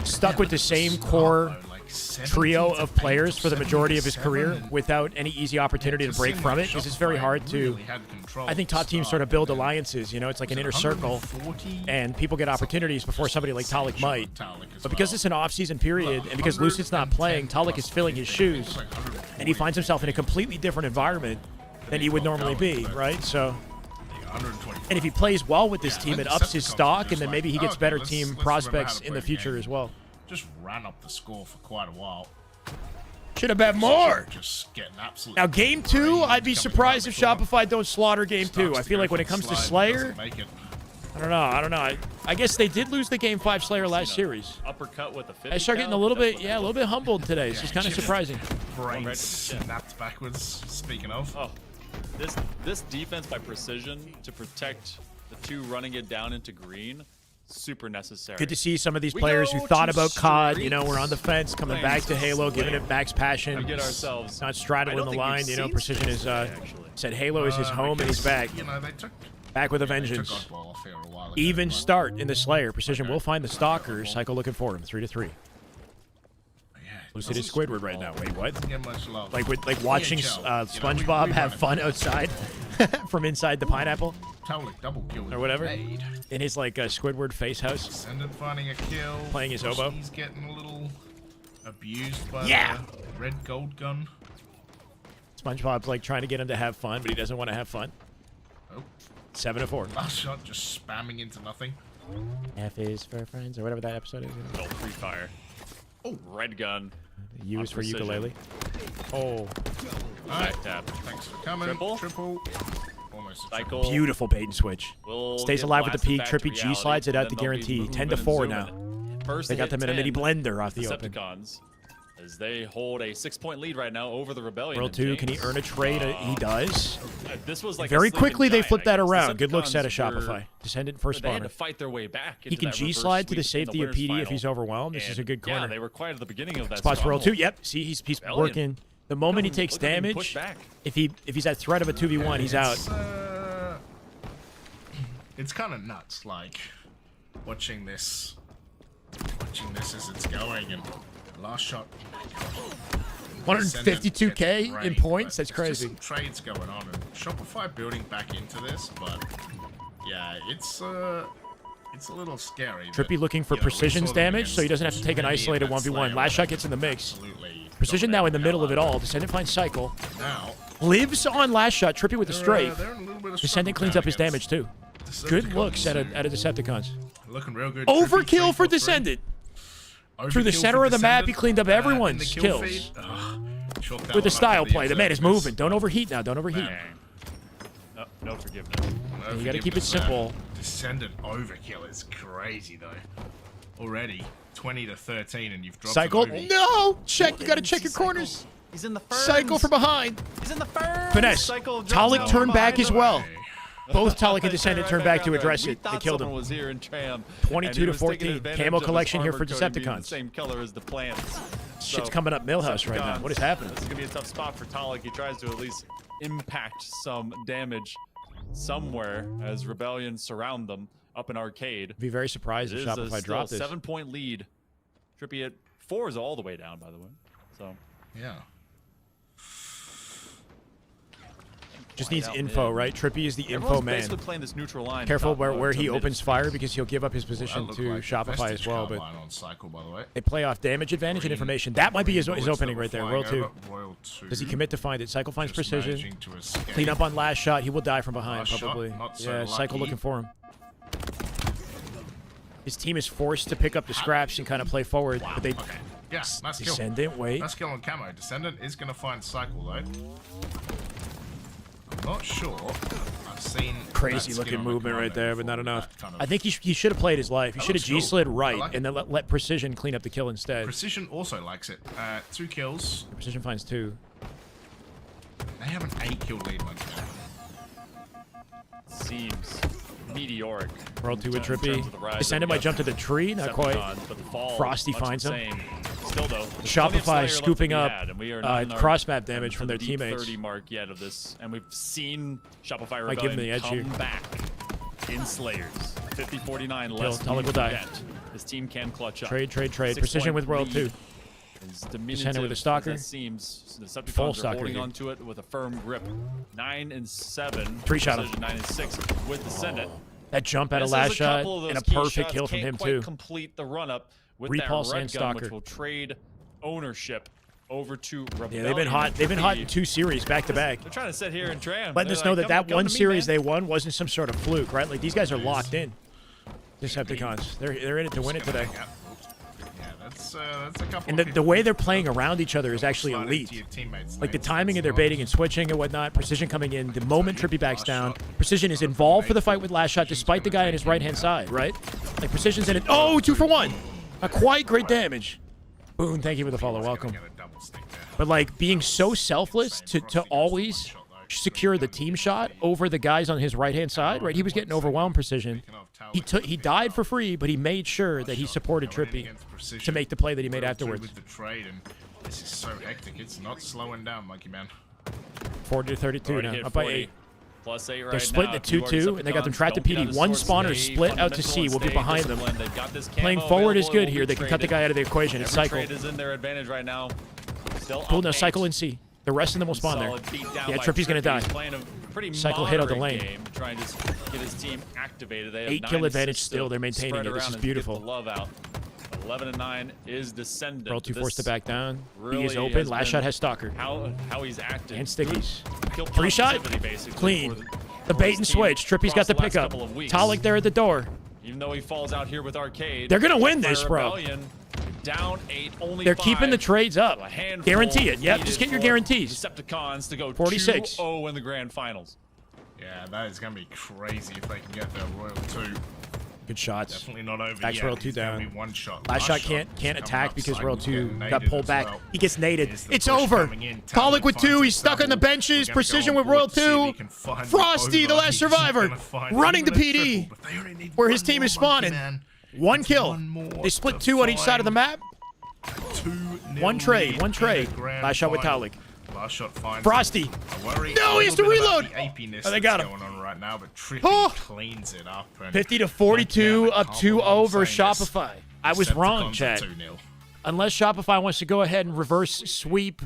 stuck with the same core trio of players for the majority of his career without any easy opportunity to break from it, because it's very hard to, I think top teams sort of build alliances, it's like an inner circle, and people get opportunities before somebody like Talik might. But because it's an off-season period, and because Lucid's not playing, Talik is filling his shoes, and he finds himself in a completely different environment than he would normally be, right? So, and if he plays well with this team, it ups his stock, and then maybe he gets better team prospects in the future as well. Just ran up the score for quite a while. Should have bet more. Just getting absolutely. Now, game 2, I'd be surprised if Shopify don't slaughter game 2. I feel like when it comes to Slayer, I don't know. I guess they did lose the game 5 Slayer last series. Uppercut with a 50 I start getting a little bit, a little bit humbled today. So it's kind of surprising. Brains snapped backwards. Speaking of. Oh, this defense by Precision to protect the 2 running it down into green, super necessary. Good to see some of these players who thought about COD, were on the fence, coming back to Halo, giving it max passion. We get ourselves Not straddling the line. Precision is said Halo is his home, and he's back. They took Back with a they took vengeance. Oddball off here a while ago, Even but- start in the Slayer. Precision will find the Stalkers. Cycle looking for him. 3-3. Lucid is Squidward right now. Wait, what? Doesn't get much love. Like watching SpongeBob have fun outside from inside the pineapple Totally double kill with or whatever blade. in his Squidward face house. Descendant finding a kill. Playing his oboe. He's getting a little abused by Yeah. the red gold gun. SpongeBob's trying to get him to have fun, but he doesn't want to have fun. Oh, 7-4. last shot just spamming into nothing. F is for friends or whatever that episode is. Oh, free fire. Oh, red gun. U is for Precision. ukulele. Oh, Back tap. Thanks for coming. Triple. Almost a Cycle. beautiful bait and switch. Will Stays get alive with the blasted peak. back to Trippy G reality, slides it and out to then they'll be guarantee. moving 10-4 and now. zooming. First They got hit them in a mini 10. blender off the open. Decepticons. as they hold a 6-point lead right now over the Rebellion. World 2, can he earn a trade? He does. This was like Very a sleeping quickly, they giant, flip I that guess. around. Good looks out of Decepticons Shopify. were- Descendant first They had spawner. to fight their way back. He into can that G-slide reverse to the sweep in safety of winners' PD if he's final. overwhelmed. This is a And, good corner. Yeah, they were quiet at the beginning of that. Spots World 2. struggle. Yep. See, he's Rebellion. working. The moment he takes Look at him damage, push back. if he's at threat of a 2v1, he's out. It's kind of nuts, like watching this as it's going, and last shot. 152k in points. That's crazy. Just some trades going on, and Shopify building back into this, but yeah, it's a little scary. Trippy looking for precisions damage, so he doesn't have to take an isolated 1v1. Last shot gets in the mix. Precision now in the middle of it all. Descendant finds Cycle. Now, Lives on last shot. Trippy with the strafe. they're in a little bit of Descendant cleans up his damage too. Good looks out of Decepticons. Looking real good. Overkill for Descendant. Through the center of the map, he cleaned up everyone's kills. With the style play. The man is moving. Don't overheat now. Don't overheat. Oh, no forgiveness. You gotta keep it simple. Descendant overkill is crazy though. Already 20 to 13, and you've dropped Cycle. an OV. No! Check. You gotta check your corners. He's in the ferns. Cycle from behind. He's in the ferns. Finesse. Cycle jumps Talik out turned from back behind as him. well. Both Talik and Descendant Right turned back to there. address We it. They thought killed him. someone was here in Tram, 22 and he to was taking 14. advantage Camo of his collection here armor for coating being Decepticons. The same color as the plants. Shit's coming up Millhouse right now. What is happening? This is gonna be a tough spot for Talik. He tries to at least impact some damage somewhere as Rebellion surround them up in Arcade. Be very surprised It if is a Shopify still dropped this. 7-point lead. Trippy at 4 is all the way down, by the way. So Yeah. Just needs out info, mid. right? Trippy is the info Everyone's man. basically playing this neutral line. Careful top, where to he mid opens is- fire because he'll give up his position to Shopify as well. But on Cycle, by the way. they play off damage advantage and information. That might be his opening right there. Royal 2. Royal 2. Does he commit to find it? Cycle finds Just precision. managing to escape. Clean up on last shot. He will die from behind, Last shot, probably. not so Yeah, Cycle lucky. looking for him. His team is forced to pick up the scraps and kind of play forward. But they Okay. Yeah, nice kill. Descendant, wait. Nice kill on Camo. Descendant is going to find Cycle, though. I'm not sure. I've seen Crazy that looking skin on the movement right commander there, but not before, enough. that kind of- I think he should have played his life. He That should have looks cool. G-slid I right like and then let Precision clean up the kill instead. Precision also likes it. 2 kills. Precision finds 2. They have an 8-kill lead, my God. Seems meteoric. World 2 with in terms Trippy. of the rise Descendant of might the jump to the tree, not quite. Decepticons, but the fall, Frosty much finds the him. same. Still though, there's plenty of Shopify Slayer left scooping to be up had, and we are not in our- cross-map damage from the their deep teammates. 30 mark yet of this, and we've seen Shopify Might give him the Rebellion edge come here. back in Slayers. 50-49 Kill. less. Talik will die. His team can clutch up. Trade. 6-point Precision with World 2. lead. As diminutive Descendant with a as stalker. that seems, the Full Decepticons are stalker holding here. onto it with a firm grip. 9 and 7. 3-shot him. Precision 9 and 6 with Descendant. That jump out of Misses last a shot couple of those and a key perfect shots, kill from can't him quite too. Complete the run up with Repulse that red and gun, stalker. which will trade ownership over to Rebellion. Yeah, they've been hot. They've been hot in 2 series back to back. They're trying to sit here and tram. Letting They're us know like, that come one to me, series man. they won wasn't some sort of fluke, right? Like these guys are locked in. Decepticons. They're in it to win it today. Yeah, that's a couple And of the way they're 50. playing around each other is actually Slide elite. into your teammates' Like the lanes. timing of their It's baiting not- and switching and whatnot. Precision coming in. The moment Trippy backs down, Precision is involved for the fight with last shot despite the guy on his right-hand side, right? Like Precision's in it. Oh, 2 for 1. Not quite great damage. Boone, thank you for the follow. Welcome. Get a double stick there. But like being so selfless to always secure the team shot over the guys on his right-hand side, right? He was getting overwhelmed Precision. He died for free, but he made sure that he supported Trippy to make the play that he made afterwards. With the trade, and this is so hectic. It's not slowing down, Monkey Man. 40 to 32 Already now, hit up by 40. 8. Plus 8 right They're splitting now. at 2-2, and they got them trapped to PD. One spawner split out to C. Will be behind them. Playing forward is good here. They can cut the guy out of the equation. It's Cycle. Trade is in their advantage right now. Still Cool, up now 8. Cycle in C. The rest of them will spawn there. Solid beat down Yeah, by Trippy's gonna die. He's playing a pretty Cycle hit out the moderate lane. game, trying to just get his team activated. They have 8 kill 9 advantage assists still. to They're maintaining spread it. This around is and beautiful. Get the love out. 11 and 9 is Descendant. World 2 forced to back down. Really B is open. has Last been shot has Stalker. How he's acted. And Stickies. Kill 3 shot. positivity, basically, Clean. for The for bait his and team switch. Trippy's got across the last pickup. couple of weeks. Talik there at the door. Even though he falls out here with Arcade. They're gonna win by this, bro. Rebellion, down 8, only They're 5. keeping the trades up. A handful Guarantee it. Yep, needed just get your for guarantees. Decepticons to go 46. 2-0 in the grand finals. Yeah, that is going to be crazy if they can get their Royal 2. Good shots. Definitely not over Backs yet. Royal 2 He's gonna down. be one shot. Last shot can't is coming attack up. because Cycle Royal 2 getting got naded pulled as back. well. He gets naded. Here's the It's push over. coming in. Colic with Talon 2. finds He's stuck on the double. benches. We're gonna Precision go with on Royal board to see if 2. he can find Frosty, the over. last He's survivor, gonna find running the even a PD. triple, but they only need Where one his team more, is spawning. Monkey Man. One It's kill. one more They split to 2 on each side of the find. map. 2-0 One trade. lead One in trade. the grand Last shot with final. Talik. Last shot finds Frosty. a worry. No, A he has to little bit about reload. the apiness Oh, they got that's him. going on right now, but Trippy Oh. cleans it up. And 50 to 42, Monkey Man, I up can't 2 believe I'm over saying this. Shopify. I was wrong, Decepticons Chad. are 2-0. Unless Shopify wants to go ahead and reverse sweep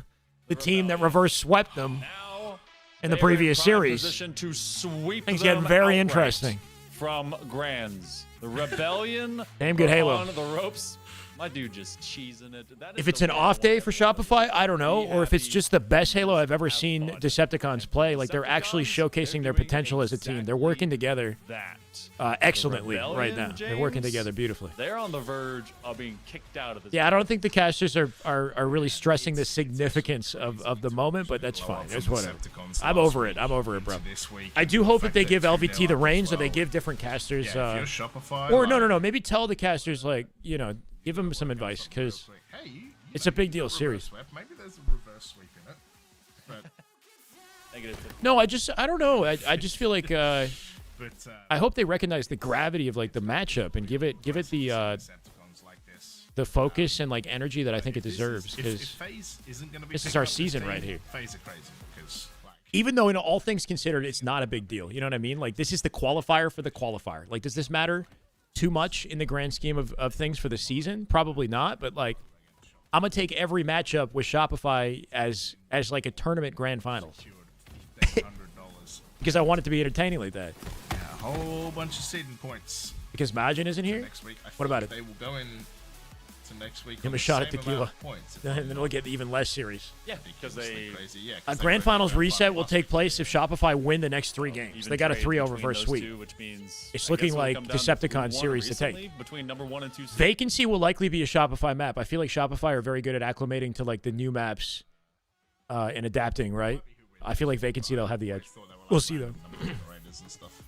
the team that reverse swept them Now in the they are previous prime series. position to sweep Things them getting very outright interesting. from Grands. The Rebellion Damn good are Halo. on the ropes. My dude just cheesing it. That is If it's the an way I off want day for everyone to Shopify, I don't know. be Or if it's happy, just the best Halo I've ever have seen fun. Decepticons play. Like they're actually showcasing their potential as a team. They're working together that. excellently The right now. Rebellion, They're working James? together beautifully. They're on the verge of being kicked out of this. Yeah, I don't think the casters are really stressing the significance of the moment, but that's fine. It's whatever. I'm over it. I'm over it, bro. I do hope that they give LVT the reins, or they give different casters. Yeah, if you're Shopify, Or like, no. Maybe tell the casters, like, give them some advice, because hey, you it's a big do deal reverse series. sweep. Maybe there's a reverse sweep in it. But, Negative. No, I don't know. I just feel like but I hope they recognize the gravity of like the matchup and give it the Decepticons like this. focus and like energy that I think it This is- deserves. if Because FaZe isn't gonna be this is picking our up this season team, right here. FaZe are crazy because like even though in all things considered, it's not a big deal. You know what I mean? Like this is the qualifier for the qualifier. Like, does this matter too much in the grand scheme of things for the season? Probably not. But like, I'm gonna take every matchup with Shopify as like a tournament grand finals $100. because I want it to be entertaining like that. Yeah, a whole bunch of seeding points Because Majin isn't here. next week. I What about think it? They will go in to next week. Give him on a the shot at same amount tequila. of points, if And not then more. we'll get even less series. Yeah, because Ridiculously they crazy. Yeah, 'cause A they grand went finals grand reset will finals. take place if Shopify win the next 3 games. even They got a trade 3-0 between reverse those sweep. two, which means It's I looking guess it'll like come down to Decepticon who won series to take. recently between number 1 and 2 seeds. Vacancy will likely be a Shopify map. I feel like Shopify are very good at acclimating to like the new maps and adapting, right? I feel like Vacancy they'll have the edge. Thought they were like We'll see though. random number generators and stuff.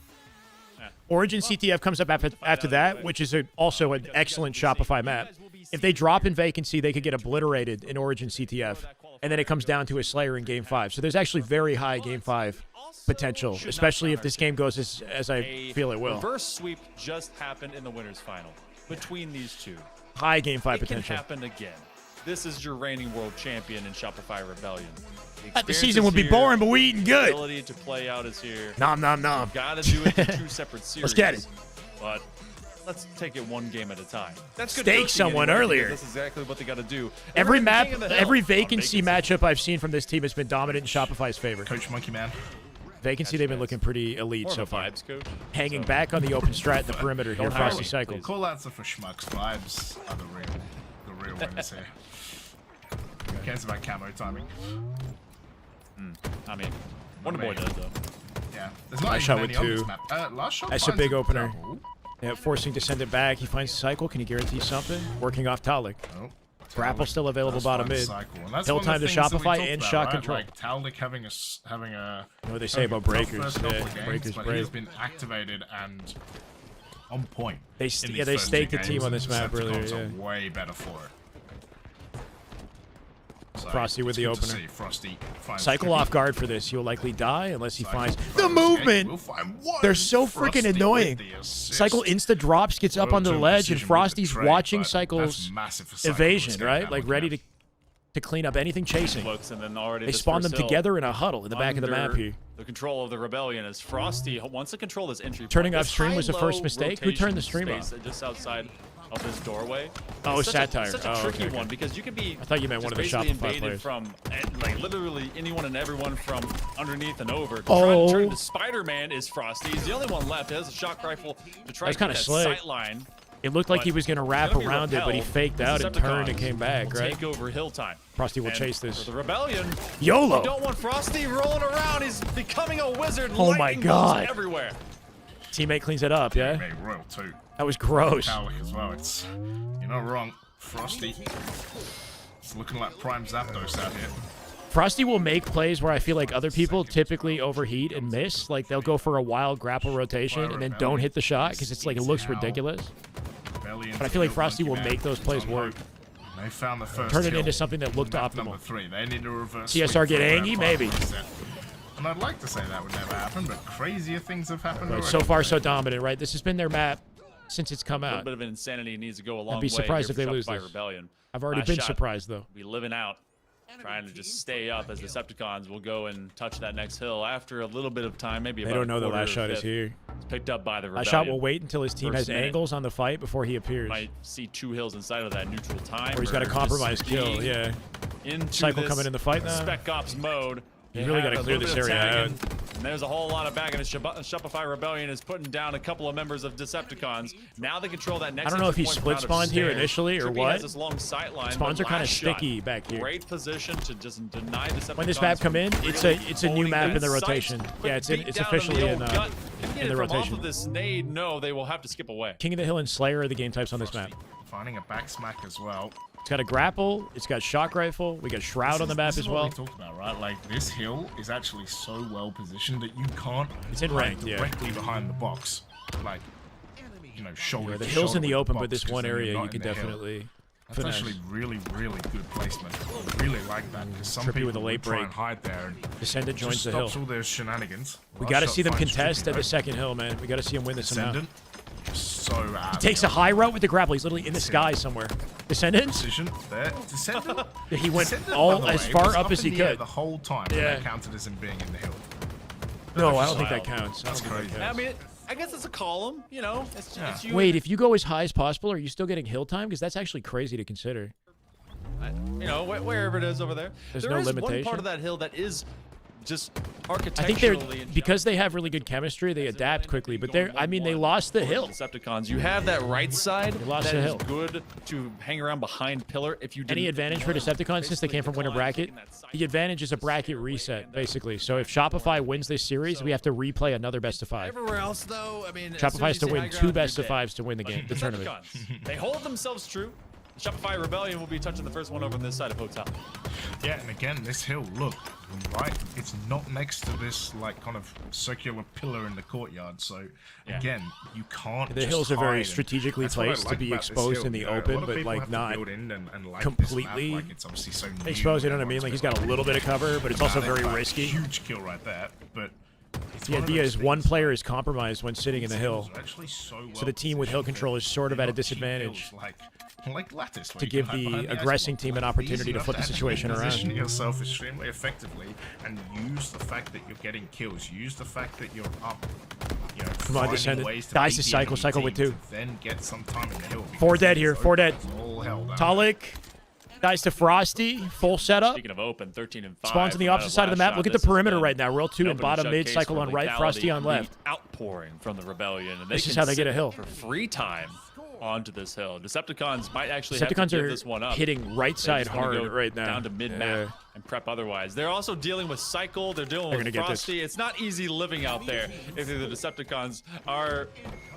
Origin CTF comes up after that, which is also an excellent Shopify map. If they drop in Vacancy, they could get obliterated in Origin CTF, and then it comes down to a Slayer in Game 5. So there's actually very high Game 5 potential, especially if this game goes as I feel it will. Reverse sweep just happened in the winners final between these two. High Game 5 It can potential. happen again. This is your reigning world champion in Shopify Rebellion. The experience season is would be here, boring, but we eating the good. ability to play out is here. Nom nom nom. Gotta do it in 2 separate series. Let's get it. But let's take it 1 game at a time. That's good Stake coaching someone anyway, earlier. because That's exactly what they got to do. Every We're map, king of the hill every on Vacancy matchup I've seen from this team has been dominant in Shopify's favor. Coach Monkey Man. Vacancy, they've been looking pretty elite More so of a far. vibes coach. Hanging So- back on the open strat in the perimeter here, Don't Frosty hurry, Cycle. please. Call outs are for schmucks. Vibes are the real winners here. Who cares about camo timing? I mean, Wonder Boy does though. Yeah. There's not Last even shot any with on 2. this map. Last shot That's a finds big opener. double. Yeah, forcing to send it back. He finds Cycle. Can he guarantee something? Working off Talik. Oh, Grapple still available does bottom find mid. Cycle. And that's Hill one of the time to things that we Shopify talked and about, shot right? control. Like Taldik having a You know what they say about tough breakers. first couple Yeah, of games, breakers but break. he has been activated and on point. They in st- these yeah, they first staked two the team games, on this and map earlier, Decepticons are yeah. way better for it. So Frosty with it's the good to opener. see Frosty finds Cycle Trippy. off guard for this. He'll likely die unless he Cycle finds finds the escape. movement. We'll find one. They're so Frosty freaking with annoying. the assist. Cycle insta drops, gets up Royal on the Two ledge, and precision with the Frosty's trade, watching but Cycle's that's massive for Cycle. evasion, Let's get right? that Like one, ready Cam. to clean up anything chasing. Looks and then already They this spawn them first hill together in a huddle in the back of the map under here. The control of the Rebellion as Frosty wants to control this entry. Turning point. off This stream was the high-low first mistake? Who turned the stream rotation off? space Just outside of his doorway. Oh, It's such Satire. Such a Oh, tricky okay, one okay. because you can be. I thought you meant one just of the basically Shopify invaded players. from like literally anyone and everyone from underneath and over. To Oh. try to turn into Spider-Man is Frosty. He's the only one left. He has a shock rifle to try That's to kinda get that slick. sight line. It looked like But he was going to it's wrap gonna be around it, but he repelled. faked out and turned and Decepticons came back, will right? Take over hill time. Frosty will And chase this. For the Rebellion, YOLO! you don't want Frosty rolling around. He's becoming a wizard. Oh my lightning bolts God. Everywhere. Teammate cleans it up, yeah? Mate, Royal 2. That was gross. Tallik as well. It's you're not wrong. Frosty. It's looking like prime Zapdos out here. Frosty will make plays where I feel like other people typically overheat and miss. Like they'll go for a wild grapple rotation and then don't hit the shot because it's like it looks ridiculous. But I feel like Frosty will make those plays work. They found the first Turn it kill into something that looked on map optimal. Number 3. They need to reverse. CSR get Angie, maybe. And I'd like to say that would never happen, but crazier things have happened. But so far, so dominant, right? This has been their map since it's come A out. little bit of insanity needs to go a long way. I'd be surprised here if they for lose Shopify this. Rebellion. I've already Last been shot, surprised, though. Be living out, trying to just stay up as the Decepticons will go and touch that next hill after a little bit of time, maybe They about don't know a the quarter last or shot is fifth. here. It's picked up by the Rebellion. Last shot will wait until his team First has minute. angles on the fight before he appears. Might see 2 hills inside of that neutral time. Or he's got a compromised kill, yeah. Into Cycle this coming in the fight now. Spec Ops mode. You really got gotta clear this area out. And there's a whole lot of back, and Shopify Rebellion is putting down a couple of members of Decepticons. Now they control that next. I don't know if he entry split point round of spawned here stairs. initially or Trippy what. Has this long sight line, Spawns but are kind of last shot, sticky back here. Great position to just deny Decepticons. When this map come in, it's a new holding map that in the sight, rotation. but Yeah, it's beat down officially the in old gut. If in you get the it from rotation. Off of this nade, no, they will have to skip away. King of the Hill and Slayer are the game types on this map. Finding a back smack as well. It's got a grapple. It's got shock rifle. We got Shroud on the map This is as what well. we talked about, right? Like this hill is actually so well positioned that you can't. It's in hide rank, yeah. directly behind the box, like shoulder. Yeah, the to hill's in shoulder the with open, box, but this 'cause one then you're area not you in can the hill. definitely That's finesse. actually really, really good placement. I really like that because some Trippy people with a late would try break. and hide there and Descendant just joins the hill. stops all their shenanigans. We Last got to shot see them finds contest Trippy, at the right? second hill, man. We got to see them win this somehow. Descendant. So He takes a high route with the grapple. He's literally in the sky somewhere. Descendant? Decision there. Descendant. He went Descendant, all by the as way, far was up as he in the air could. the whole time. Yeah. That counted as him being in the hill. No, I don't think Wild. that counts. That's crazy. I mean, I guess it's a column. You know, it's you. Wait, if you go as high as possible, are you still getting hill time? Because that's actually crazy to consider. You know, wherever it is over there. There's There no is one limitation? part of that hill that is just I think architecturally. because they have really good chemistry, they adapt quickly. But they lost the hill. Decepticons. You have that right side They lost that the is hill. good to hang around behind pillar. If you Any didn't- advantage for Decepticons since they came from winter bracket? The advantage is a bracket reset, basically. So if Shopify wins this series, we have to replay another best of 5. Everywhere else, though, I mean, as Shopify soon has as to you see win high 2 ground, best you're of dead. 5s to win the game, the tournament. Decepticons, they hold themselves true. The Shopify Rebellion will be touching the first one over on this side of hotel. Yeah, and again, this hill, look, right? It's not next to this, like, kind of circular pillar in the courtyard. So, again, you can't The just hills are hide, very and strategically that's what I placed to like be about this exposed hill, in the you know, a open, lot of but, people like, have to not build in and like completely this map, like it's obviously so new exposed. You know and what I mean? Like he's got a everyone's little bit of cover, but it's also very got a risky. Huge kill right there, but it's The one of idea those is one things, player is compromised when sitting in the these hill. hills are actually so So the team with hill well control is sort of they're at a not cheap disadvantage hills like lattice, where to you give can hide the behind ice aggressing block. team an Like, opportunity easy to enough flip the actually situation around. Position yourself extremely effectively and use the fact that you're getting kills. Use the fact that you're up. You know, Come on, finding Descendant. ways to Dice beat is the cycle, enemy cycle with team 2. to Then get some time in the hill. 4 because dead it's here, open 4 dead. as all hell down Talik dies to Frosty, full setup. Speaking of open, 13 and 5. Spawns on the from opposite side of the last map. Look shot. at the This has perimeter been right now. Roll 2 an and open bottom mid, showcase cycle for on right, lethality, Frosty on left. the outpouring from the Rebellion. And they This is can how they get a sit hill. For free time onto this hill. Decepticons might actually have Decepticons to give are this one up. hitting right They side just wanna hard go right now. Down to mid-map Yeah. and prep otherwise. They're also dealing with Cycle. They're dealing They're with gonna get this. Frosty. It's not easy living out there if the Decepticons are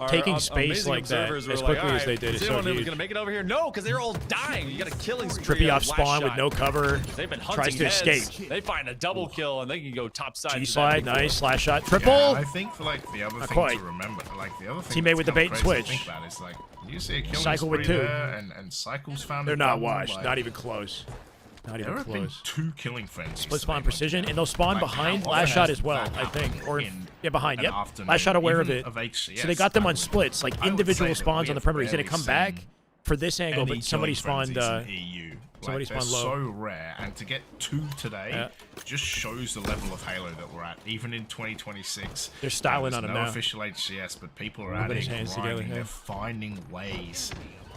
Taking space amazing like that observers who as are like, quickly as "All they right, did is is so anyone huge." going to make it over here? No, because they're all dying. You got a killing spree. Trippy off last spawn with shot. no cover. They've been Tries hunting to heads. escape. They find a double kill and they can go top side. G to slide, that before. nice slash shot, triple. Yeah, I think for like the other Not thing quite. to remember, like the other thing Teammate that's with the kinda bait and crazy to switch. think about is like you see a killing Cycle with spree 2. there and Cycle's found They're a not double, washed. like, Not even close. Not there even have been close. 2 killing frenzies. Split to spawn make precision, like and they'll spawn like, behind how last often shot has as well, that I think. happened Or in yeah, behind. an Yep. afternoon, Last shot aware of even it. of HCS? So they got them on Like, splits, like I would individual say that spawns we on the have perimeter. He's gonna barely come back seen for this angle, any but somebody killing spawned. frenzies in EU. Somebody Like, spawned they're low. so rare, and to get 2 today just shows the level of Halo that we're at, even in 2026. They're styling There's on him no now. official HCS, but people are Rubbing adding, his hands together, grinding, yeah. they're finding ways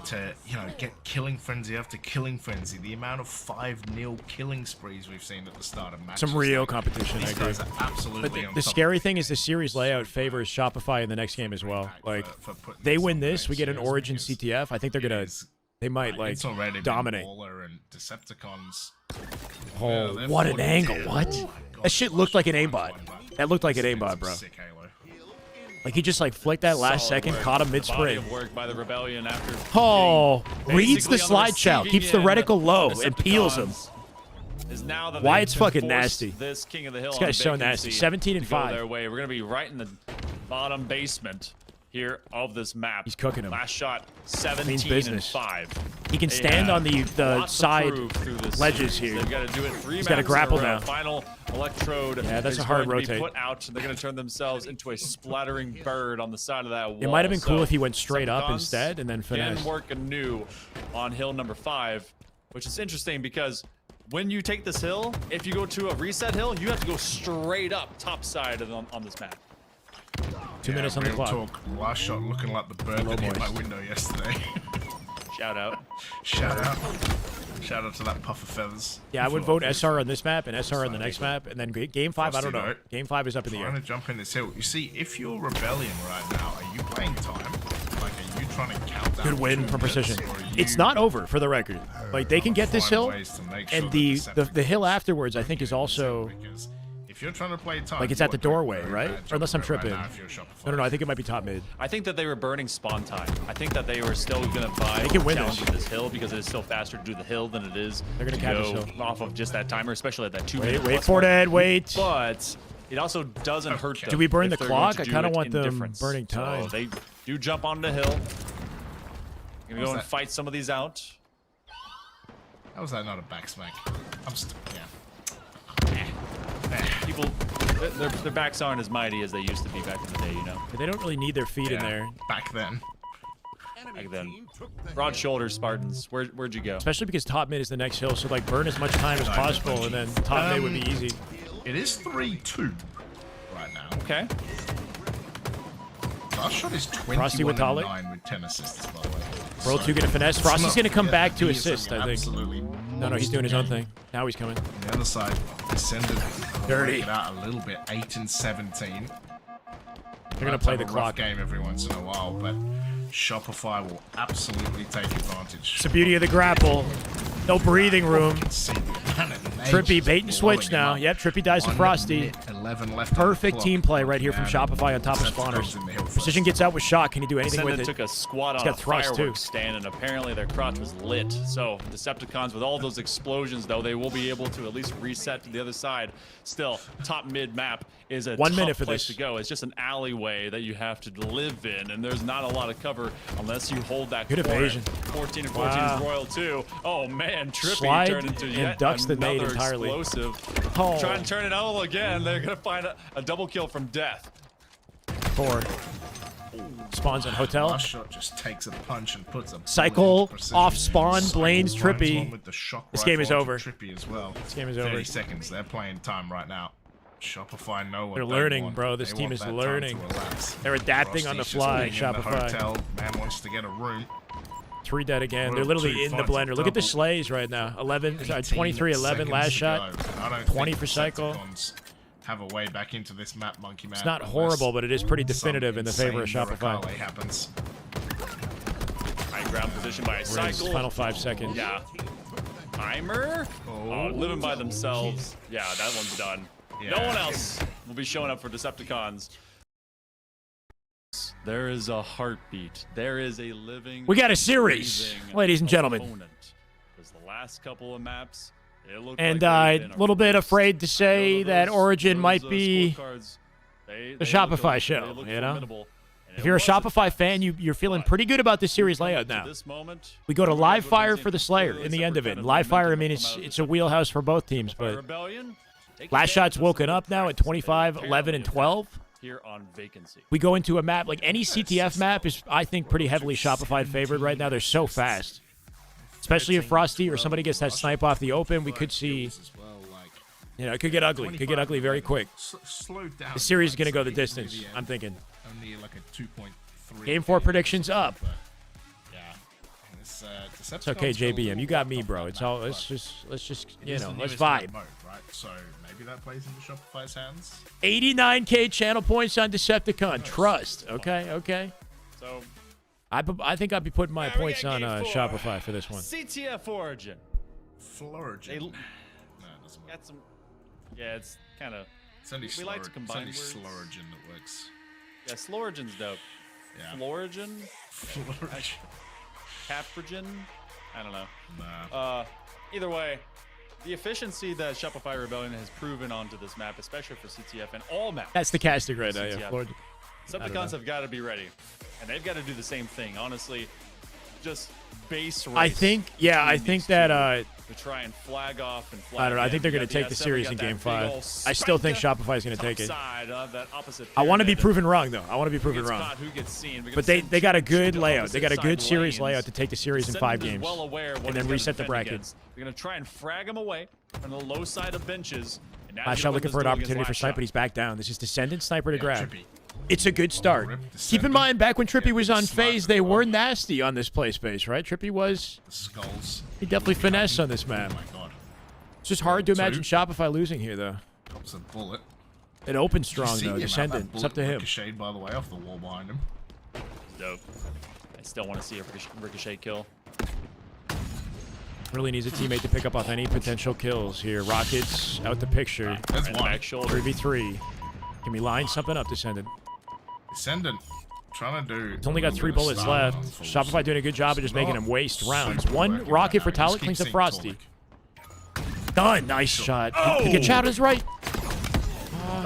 to, you know, get killing frenzy after killing frenzy. The amount of 5-0 killing sprees we've seen at the start of matches. Some real like, competition, I These agree. guys are absolutely But on the top scary of thing is the series layout favors Shopify in the next game as well. Like, for putting they this win on this, we get an HCS Origin because CTF. I think they're gonna. is- They might like it's already been dominate. Baller and Decepticons. Oh, they're what an 40 angle! dead. What? Oh my That shit looked like an aimbot. That looked like an It's aimbot, bro. sick Halo. Like he just like flicked that last Solid second, work. caught him The mid body sprint. of work by the Rebellion after Oh, being reads the basically on slide chow, receiving keeps the end reticle low, of and peels him. Decepticons. is now that Why they've it's fucking forced nasty. This King of the Hill. This guy's on so nasty. vacancy 17 and to go 5. Their way. We're gonna be right in the bottom basement here of this map. He's cooking him. Last shot, Means 17 and business. 5. He can They stand have on the lots to side prove through this ledges series. here. They've got to do it 3 He's gotta maps in a grapple row. now. Final electrode. Yeah, that's is a hard going to be rotate. Put out. They're going to turn themselves into a splattering bird on the side of that wall. It might have been cool So, if he went straight up Decepticons instead and then finesse. Can work anew on hill number 5, which is interesting because when you take this hill, if you go to a reset hill, you have to go straight up top side on this map. 2 minutes on the real clock. Talk. Last shot looking like the bird that hit my window yesterday. Shout out. Shout out. Shout out to that puff of feathers. Yeah, I would vote SR on this map and SR on the next map, and then game 5. I don't know. Frosty, though, Game 5 is up in the Trying air. to jump in this hill. You see, if you're Rebellion right now, are you playing time? Like, are you trying to count down Good win 2 from minutes, Precision. or are It's you not over for the record. Like they can get this find hill, ways to make sure and that the hill afterwards I think is also Because if you're trying to play time, like it's you at the are doing doorway, very right? bad Or unless I'm job of it tripping. right now if you're Shopify. No, I think it might be top mid. I think that they were burning spawn time. I think that they were still going to buy They can win challenging this. this hill because it is still faster to do the hill than it is They're gonna to cap go this hill. off of just that timer, especially at that 2 Wait, minute wait plus for mark. it, wait. But it also doesn't hurt them. Do we burn if the they're clock? going to I kinda do it want in them difference. burning time. So they do jump onto the hill. Gonna go and that? fight some of these out. How was that not a back smack? I'm still, yeah. People, their backs aren't as mighty as they used to be back in the day, you know. They don't really need their feet in Yeah, there, back then. Back then, broad shoulders Spartans. Where'd you go? especially because top mid is the next hill. So like burn as much time as possible, and then top mid would be easy. It is 3-2 right now. Okay. Last shot is Frosty 21 with and Talik. 9 with 10 assists, by the way. World So, 2 gonna finesse. it's Frosty's not- gonna come yeah, back to he is assist, I think. absolutely No, he's doing his own thing. Now he's coming. On the other side, descended. Dirty. Break it out a little bit. 8 and 17. They're gonna Might play have the a rough clock. game every once in a while, but Shopify will absolutely take advantage. It's the beauty of the grapple. No breathing room. See the amount of nades Trippy just bait and switch blowing him now. up. Yep, Trippy dies to 1 Frosty. minute 11 left on the Perfect clock. team play right here from Man, Shopify on top of Decepticons spawners. in the hill Precision first. gets out with shot. Can he do anything with Descendant it? took a squat He's on a got thrust, too. fireworks stand, and apparently their crotch was lit. So Decepticons, with all those explosions, though, they will be able to at least reset to the other side. Still, top mid map is a 1 tough minute for place this. to go. It's just an alleyway that you have to live in, and there's not a lot of cover unless you hold that Good corner. evasion. 14 and 14 Wow. is Royal too. Oh man, Trippy Slide turned into and yet ducks the nade another entirely. explosive. Oh. Try and turn it all again. They're gonna find a double kill from death. 4. Spawns in hotel. Last shot just takes a punch and puts a bullet Cycle into Precision. off spawn, Cycle blames finds Trippy. one with the shock This game is rifle onto over. Trippy as well. This game is 30 over. seconds. They're playing time right now. Shopify know what They're they learning, want. bro. This They team want is that time learning. to elapse. They're adapting on the Frosty's just fly, being in the Shopify. hotel. Man wants to get a room. 3 dead again. Royal They're literally 2 in the finds a blender. Look at the double. slays right now. 23, 11 seconds last to shot. go. I don't 20 think for cycle. Decepticons have a way back into this map, Monkey Man. It's not unless horrible, but it is pretty some definitive in the favor of insane Shopify. miracale happens. High ground position by a Riz, cycle. final 5 seconds. Yeah. Timer? Oh, living by themselves. Yeah, that one's done. No Yeah. one else will be showing up for Decepticons. There is a heartbeat. There is a living. We got a series, breathing ladies and gentlemen. opponent. Because the last couple of maps, it looked And like a little bit afraid to say that Origin might be the Shopify show, you know? If you're a Shopify fan, you're feeling pretty good about this series layout now. We go to live fire for the Slayer in the end of it. And live fire, I mean, it's a wheelhouse for both teams, but last shot's woken up now at 25, 11, and 12. Here on vacancy. We go into a map, like any CTF map is, I think, pretty heavily Shopify favored right now. They're so fast. Especially if Frosty or somebody gets that snipe off the open, we could see, you know, it could get ugly. It could get ugly very quick. Slow down. The series is going to go the distance, I'm thinking. Only like a 2.3. Game 4 predictions up. Yeah. It's okay, JBM. You got me, bro. It's all. Let's just, you know, let's vibe. Mode, right? So maybe that plays into Shopify's hands. 89K channel points on Decepticon. Trust. Okay. So I think I'd be putting my points on Shopify for this one. CTF Origin. Florigin. They- No, it doesn't work. Got some. Yeah, it's kind of. It's only we like to combine words. Slorigin that works. Yeah, Slorigin's dope. Yeah. Florigin, Florigin. Caprigin. I don't know. Nah. Either way, The efficiency that Shopify Rebellion has proven onto this map, especially for CTF and all maps. That's the casting right now, CTF. yeah. Lord. Decepticons have got to be ready, and they've got to do the same thing. Honestly, just base race. I think that to try and flag off and flag I don't know. I think they're in. going to take the S7, series got in that Game big 5. ol' I still think spike Shopify is going to take it. side of that opposite I want to be pyramid. proven wrong, though. I want to be Who proven gets wrong. caught, who gets seen. We're But gonna they send got a two good to layout. They got a opposite good side series lanes. layout to take the series in Descendant 5 is games. well aware of what And he's then gonna reset the defend bracket. against. They're going to try and frag him away from the low side of benches. And now Last you shot know what looking this for an duel opportunity against for last Sniper, shot. but he's back down. This is Descendant Sniper to grab. Trippy. It's a good start. Rip Keep in Descendant. mind, back when Trippy was on Smart Faze, they as were well. nasty on this play space, right? Trippy was... The skulls. He definitely finessed on this map. Oh my god. It's just hard to Two. imagine Shopify losing here, though. Drops a bullet. It opens Did you strong, see though. him have Descendant. that It's up to bullet him. ricocheted, by the way, off the wall behind him. Dope. I still want to see a ricochet kill. Really needs a teammate to pick up off any potential kills here. Rockets out the picture. That's Right in the one. back shoulder. 3v3. Can we line something up, Descendant? Descendant. Trying to do. He's only got 3 bullets left. Shopify doing a good job of just making him waste rounds. One rocket for Talik, cleans up Frosty. Done. Nice shot. He gets out his right.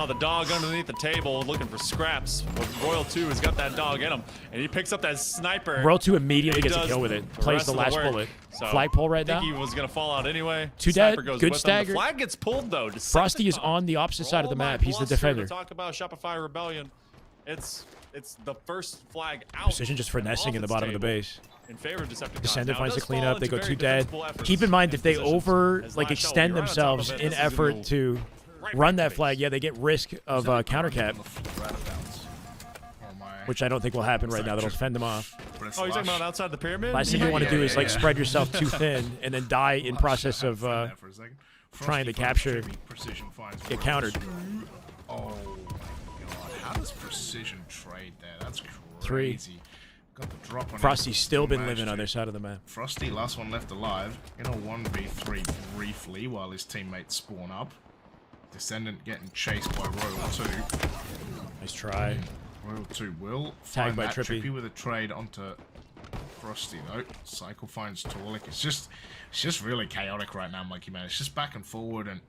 Oh, the dog underneath the table looking for scraps. But Royal 2 has got that dog in him, and he picks up that sniper. Royal 2 immediately He gets a does kill with it. the Plays rest the of last work. bullet. So, Flagpole right I think now. he was going to fall out anyway. Two Sniper dead. goes Good with him. stagger. The flag gets pulled, though. Frosty is Decepticon. on the opposite side of the For all map. my He's the bluster defender. To talk about Shopify Rebellion. It's the first flag out. Precision just finessing in the off its bottom of the table base. in favor of Decepticons. Descendant Now, it finds the does fall cleanup. They into go very 2 dead. defensible efforts Keep in mind, and if they positions. over As like last shot, extend when you're right on top of themselves it, in this is gonna effort go to right run back that to flag, base. yeah, they get risk of counter cap, which I don't think will happen right now. That'll fend them off. Oh, you're talking about outside the pyramid? Last thing you want to do is like spread yourself too thin and then die in process of trying to capture, get countered. Oh my god, how does Precision trade there? That's 3. crazy. Got the drop on Frosty's him. still been Managed living on to. their side of the map. Frosty, last one left alive, in a 1v3 briefly while his teammates spawn up. Descendant getting chased by Royal 2. Nice try. Royal 2 will Tagged find by that Trippy. with a trade onto Frosty though. Cycle finds Torlik. It's just really chaotic right now, Monkey Man. It's just back and forward and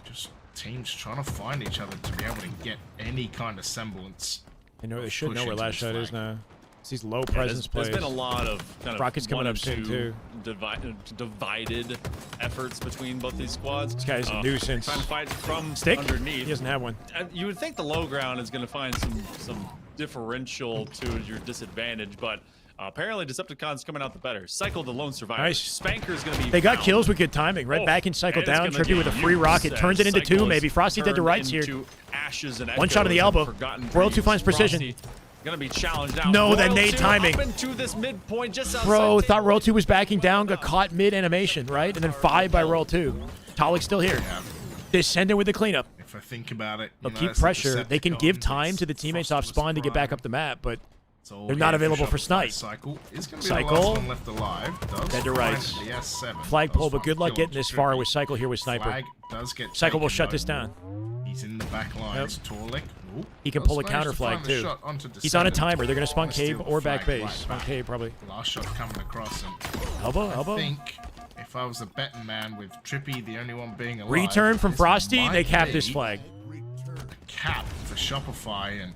just teams trying to find each other to be able to get any kind of semblance. They know they of should know push where into last this shot is flag. now. It's these low presence There's plays. been a lot of kind of Rockets coming one up and soon, two too. divided efforts between both these squads. This guy's a nuisance. Trying to fight from Stick? underneath. He doesn't have one. You would think the low ground is going to find some differential to your disadvantage, but apparently Decepticon's coming out the better. Cycle the lone survivor. Nice. Spanker's going to be They got found. kills with good timing. Right Oh, back in Cycle and it's down. gonna Trippy with a get free used rocket. as Turns it into 2 Cycle maybe. is Frosty dead to turned rights here. into ashes and One shot in the echoes elbow. of forgotten Royal 2 dreams. finds precision. Frosty gonna be challenged out. No, that Royal nade 2 timing. Up into this midpoint just outside Bro, the thought Royal 2 was backing down, got caught mid-animation, right? And then 5 by Royal 2. Talik's still here. Descendant with the cleanup. If I think about it, They'll you know, keep it's the pressure. They can give Decepticons, time it's to the teammates off Frosty spawn to get back prime. up the map, but It's all they're not here available for Shopify. Snipe. Cycle is going to be Cycle. the last one left alive. Does Dead to find rights. the S7. Flagpole, Does but find good luck kill getting this far Trippy. with Cycle here with Sniper. Flag does get Cycle will taken, shut though. this down. He's in the back lines. Torlik. Ooh, He can does pull a manage counter to flag, find the too. shot onto He's on a Descendant. timer. They're going to spawn Wanna steal cave the or back flag base. right Spawn back. cave, probably. Last shot coming across and Elbow, I elbow. think if I was a betting man with Trippy, the only one being alive, Return from this Frosty. might They cap this be flag. a cap for Shopify, and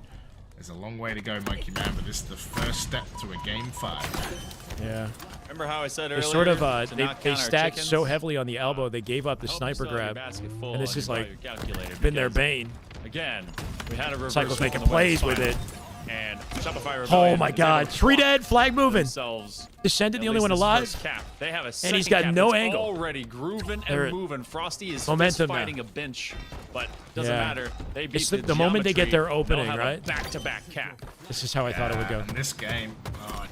there's a long way to go, Monkey Man, but this is the first step to a game 5. Yeah. Remember how I said They earlier? sort of, to they not count our stacked chickens? so heavily on the elbow, they gave up the Hope you sniper still have your grab. basket full And this and is you brought like, your calculator been their because, bane. Again, we had a reverse Cycle's roll making on the way plays with final. it. And Shopify Oh Rebellion my was god. able to 3 block dead, flag moving. themselves Descendant, at the only least one this alive. first cap. They have a And he's second got cap no that's angle. already grooving They're- and moving. Frosty is Momentum just now. fighting a bench, but doesn't Yeah. matter. They beat It's the moment they get geometry. their opening, They'll have right? A back-to-back cap. This is how I thought it would go. And this game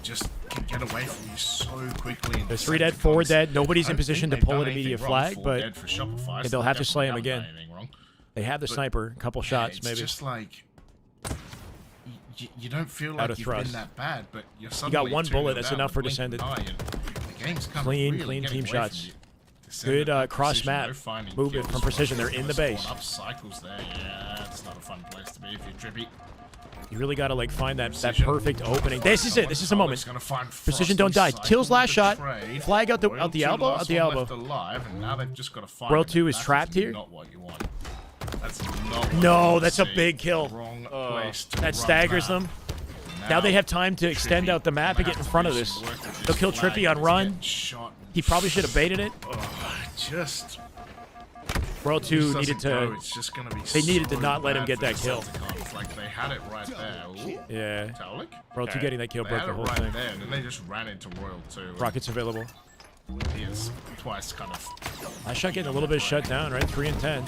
just can get away from you so quickly. There's 3 dead, 4 dead. Nobody's in I don't position to think they've pull done an immediate anything wrong. flag, 4 but dead for Shopify, so they'll they have to slay him definitely again. haven't done anything wrong. they have the but- sniper. A couple shots, It's maybe. just like you don't feel Out like of you've thrust. been that bad, but you're got suddenly 1 bullet, 2-0 that's down enough in for the blink of an Descendant. eye, and the game's kind of Clean really team getting away shots. from you. Good Descendant, cross Precision, map though, finding movement kills. from Precision. They're in the Spawn base. Up cycles there. Yeah, it's not a fun place to be if you're Trippy. You really got to like find that Precision. perfect opening. This is it. This is the moment. Tolik's gonna find Precision, Frosty, don't die. cycle Kills last the shot. trade. Flag out the Royal two, elbow. Out last the one elbow. left alive, and now they've just got to find Royal him. 2 is That trapped here. Not what you want. That's not what No, you want to that's a see. big kill. Wrong place to That run staggers that. them. Now they have time to extend Trippy out the map and get in front of this. They'll kill Trippy on run. He probably should have baited it. Just Royal 2 doesn't needed go. to. It's just gonna be They needed to so not let him bad get for that the kill. Decepticons. Like they had it right there. Ooh, Yeah. Tolik? Royal 2 getting that kill They broke had the it whole right thing. there, and then they just ran into Royal 2. Rockets available. He is twice kind of. Last shot getting a little bit shut down, right? 3 and 10.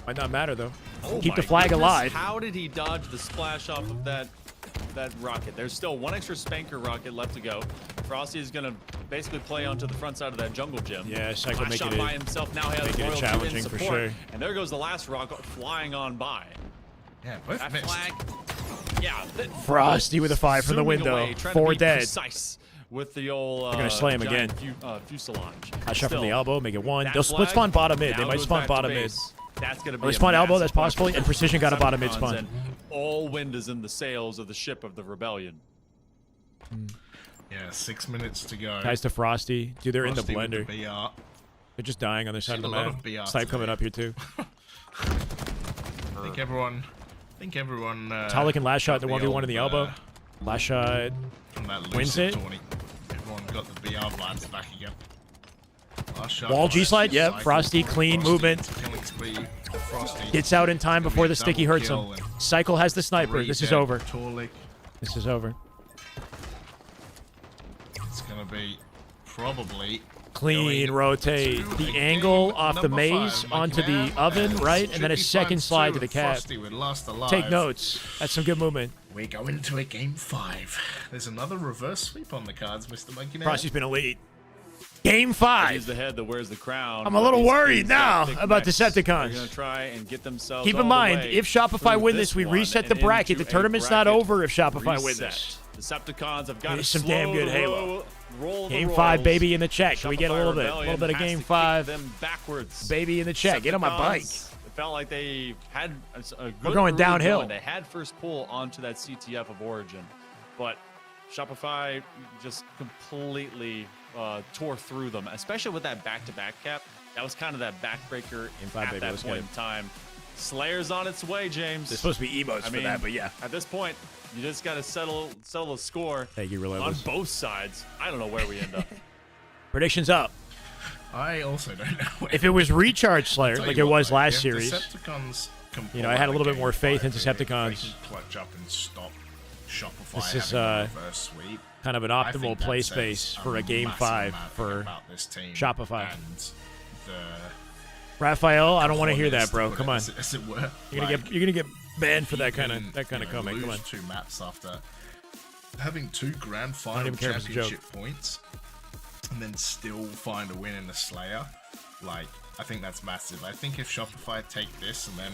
Might not matter though. Oh Keep the my flag goodness, alive. How did he dodge the splash off of that rocket? There's still one extra spanker rocket left to go. Frosty is gonna basically play onto the front side of that jungle gym. Yeah, Psycho Flash making shot it by himself. Now he has making it Royal 2 in challenging for support. sure. And there goes the last rocket flying on by. Yeah, both That missed. flag. Yeah. Frosty with a 5 from the zooming window. away, trying 4 to be dead. Precise with the old. They're gonna slay him giant again. Fuselage. Hot shot from the Still, elbow, make it 1. that They'll split flag spawn bottom mid. They now might goes spawn back to bottom mid. base. That's gonna be Or they a spawn elbow, massive that's push possible, for and Precision got a bottom mid Decepticons, spawn. and all wind is in the sails of the ship of the rebellion. Yeah, 6 minutes to go. Guys to Frosty. Dude, they're Frosty in the with blender. BR. They're just dying on their side of the Seen a lot map. of BR Snipe coming today. up here too. I think everyone. Talik and last shot, the got 1v1 in the elbow. old, Last shot. from that Wins lucid it. tourney. Everyone got the BR vibes back again. Last shot Wall by G-slide, yep. Cycle. Frosty, clean Frosty movement. into killing spree. Frosty Gets out in time before the sticky hurts him. Cycle has the sniper. This is over. Tolik. This is over. It's gonna be probably Clean going rotate. to The game angle off the number maze 5. onto the oven, right? And then a Trippy second finds slide two to the and cap. Frosty with last alive. Take notes. That's some good movement. We go into a game 5. There's another reverse sweep on the cards, Mr. Monkey Man. Frosty's been elite. Game He's 5. the head that wears the crown. I'm a little These worried kids got now thick about necks. Decepticons. They're gonna try and get themselves Keep all in the mind, way if Shopify through win this, we one reset the and bracket. The into a tournament's not bracket over if Shopify win reset. this. Decepticons have got It's to some damn good Halo. Roll the Game rolls. 5, baby, in the check. Can we get a Shopify little bit? A Rebellion little bit of has game to kick 5. them backwards. Baby in the check. Get on my bike. Decepticons, It felt like they had a good going early downhill. run. They had first pull onto that CTF of Origin, but Shopify just completely tore through them, especially with that back-to-back cap. That was kind of that backbreaker Game 5, at baby, that let's point get in it. time. Slayer's on its way, James. There's supposed to be emotes I for mean, that, but yeah. At this point, you just got to settle the score Thank you, on Relentless. both sides. I don't know where we end up. Predictions up. I also don't know. If it was Recharge Slayer, Tell like you it what, was though, last if series, Decepticons can you know, pull I had a out little bit game more faith in 5 here, if they Decepticons. can clutch up and stop Shopify This is, having a reverse sweep. kind of an I optimal think that play says space a for a game massive 5 amount for about this team Shopify. and the Raphael, I don't want to hear that, cojones, bro. to put Come it on. As it were. You're gonna get banned for that kind of comment. Come on. Lose 2 maps after having 2 grand final even care if it's a joke. championship points, and then still find a win in the Slayer. Like, I think that's massive. I think if Shopify take this and then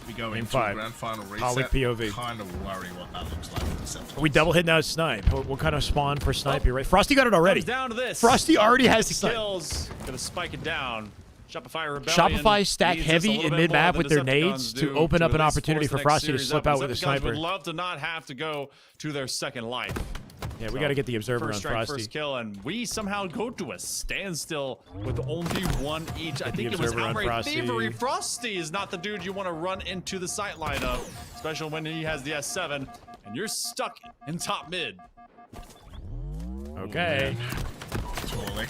we go Game into 5. a grand final Pollock reset, POV. kind of worry what that looks like for Decepticons. Are we double hitting out snipe? What kind of spawn for snipe here, right? Frosty got it already. Comes down to this. Frosty already has the snipe. Kills. Gonna spike it down. Shopify Rebellion. Shopify stack needs this a heavy little in bit mid-map more with than their Decepticons nades to do open up to an at least opportunity force for the Frosty to next slip series out up. with a Decepticons sniper. would love to not have to go to their second life. Yeah, we So, got to get the observer first on strike, Frosty. first kill, and we somehow go to a standstill with only 1 each. I the think it was observer on outright Frosty. thievery. Frosty is not the dude you want to run into the sight line of, especially when he has the S7, and you're stuck in top mid. Okay. Torlik,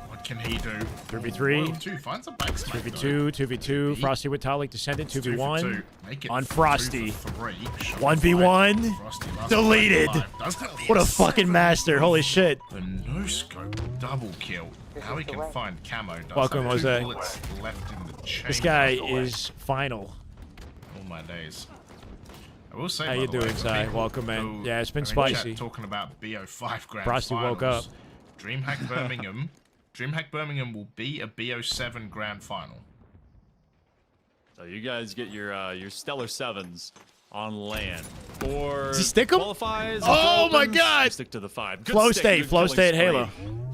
what can he do? 3v3. Royal 2 finds a back smack, 2v2, 2v2. Frosty with Talik descendant, 2v1. Make it on 2 for Frosty. 3. 1v1. Frosty last Deleted. alive. Does that What a yes. fucking master. Holy shit. The no scope double kill. Now he can find camo. Does Welcome, have 2 Jose. bullets left in the chamber. This guy is final. All my days. I will say, How by you the doing, way, for Si? people Welcome, man. who Yeah, it's been are in spicy. chat talking about BO5 grand Frosty woke finals, up. Dreamhack Birmingham. Dreamhack Birmingham will be a BO7 grand final. So you guys get your stellar 7s on land. Or Does he stick 'em? qualifies. Oh if my opens, God! Stick to the 5. Good Flow stick, state, good flow killing state spree. Halo.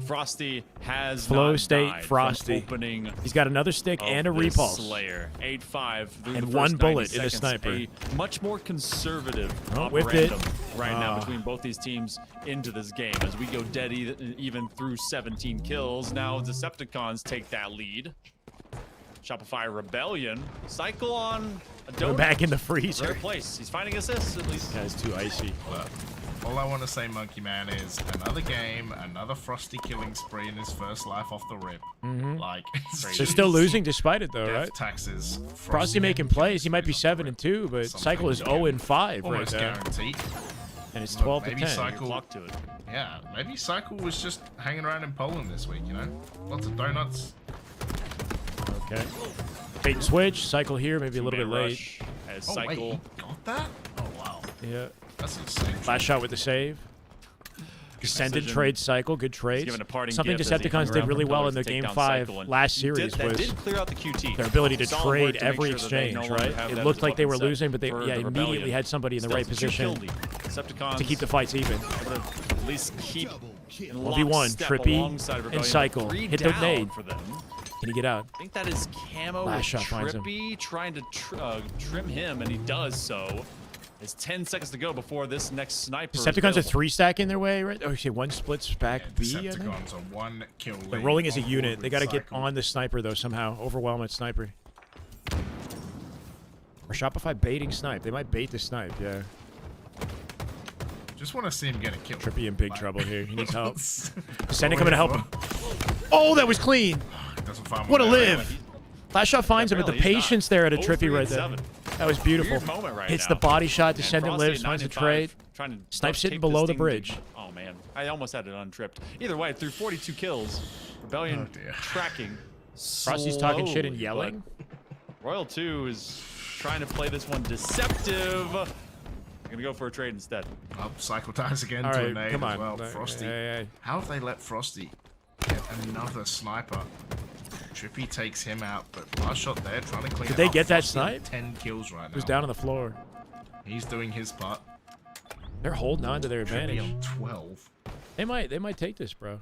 Frosty has Flow not State died from Frosty. opening He's got another stick of and a this repulse. Slayer. 8-5 through And the one first bullet 90 in a seconds. sniper. A much more conservative Oh, whipped it. operandum right now between both these teams into this game. As we go dead even through 17 kills. Now Decepticons take that lead. Shopify Rebellion. Cycle on a Go donut. back in the freezer. Rare place. He's finding assists at least. Guy's too icy. All I want to say, Monkey Man, is another game, another Frosty killing spree in his first life off the rip. Like, it's They're still losing despite it, though, death right? taxes. Frosty making plays. He might be 7-2, but Cycle is 0-5 right Almost there. guaranteed. And it's Look, 12 to maybe 10. Cycle, Clock to it. yeah, maybe Cycle was just hanging around in Poland this week, you know? Lots of donuts. Okay. Bait and switch. Cycle here, maybe a little bit Two-man late. rush As Oh, wait, Cycle. he got that? Oh, wow. Yeah. That's insane. Last shot with the save. Descended decision. trade Cycle. Good trades. given a parting Something gift as he hung Decepticons did around really for well pillars in their to take Game down 5 Cycle, and last that series did was clear out the QT. their ability to Solid work trade to make every sure that they exchange, no longer right? have It that looked as a like they were weapon set losing, but they for yeah the immediately Rebellion. had somebody in the Still right it's a two-kill position lead. Decepticons to keep the fights even. able to at least keep in 1v1, lockstep Trippy, alongside and Rebellion. Cycle. Three Hit their down nade. for them. Can he get out? I think that is Camo Last with shot finds him. Trippy trying to trim him, and he does so. It's 10 seconds to go before this next sniper. Decepticons are 3-stack in their way, right? Oh, okay, one splits back B. I think. Decepticons are one kill They're lead rolling as a on unit. board They with got to get Cycle. on the sniper though somehow. Overwhelm at sniper. Or Shopify baiting snipe. They might bait the snipe. Yeah. Just want to see him get a kill. Trippy in big Like- trouble here. He needs help. That's Sandy all coming to we're help here him. Oh, that was clean. for. Doesn't find What a one there. live. Last shot finds him, but the Apparently he's not. patience there at a 0-3 Trippy right and there. 7. That was beautiful. Weird moment right Hits now. the body shot. And Descendant Frosty lives. at Finds a 9-5, trade. Trying to Snipes tape hitting this below the thing bridge. Oh man, I almost had it untripped. Either way, through 42 kills, Rebellion Oh, dear. tracking. Frosty's talking shit and slowly, yelling. but Royal 2 is trying to play this one deceptive. They're gonna go for a trade instead. Oh, Cycle dies again All to a right, nade come as on. well. Hey, Frosty. hey. How have they let Frosty get another sniper? Trippy takes him out, but last shot there, trying to clean Did it they up. get that Frosty snipe? 10 kills right now. He was down on the floor. He's doing his part. They're holding on to their Trippy advantage. on 12. They might take this, bro.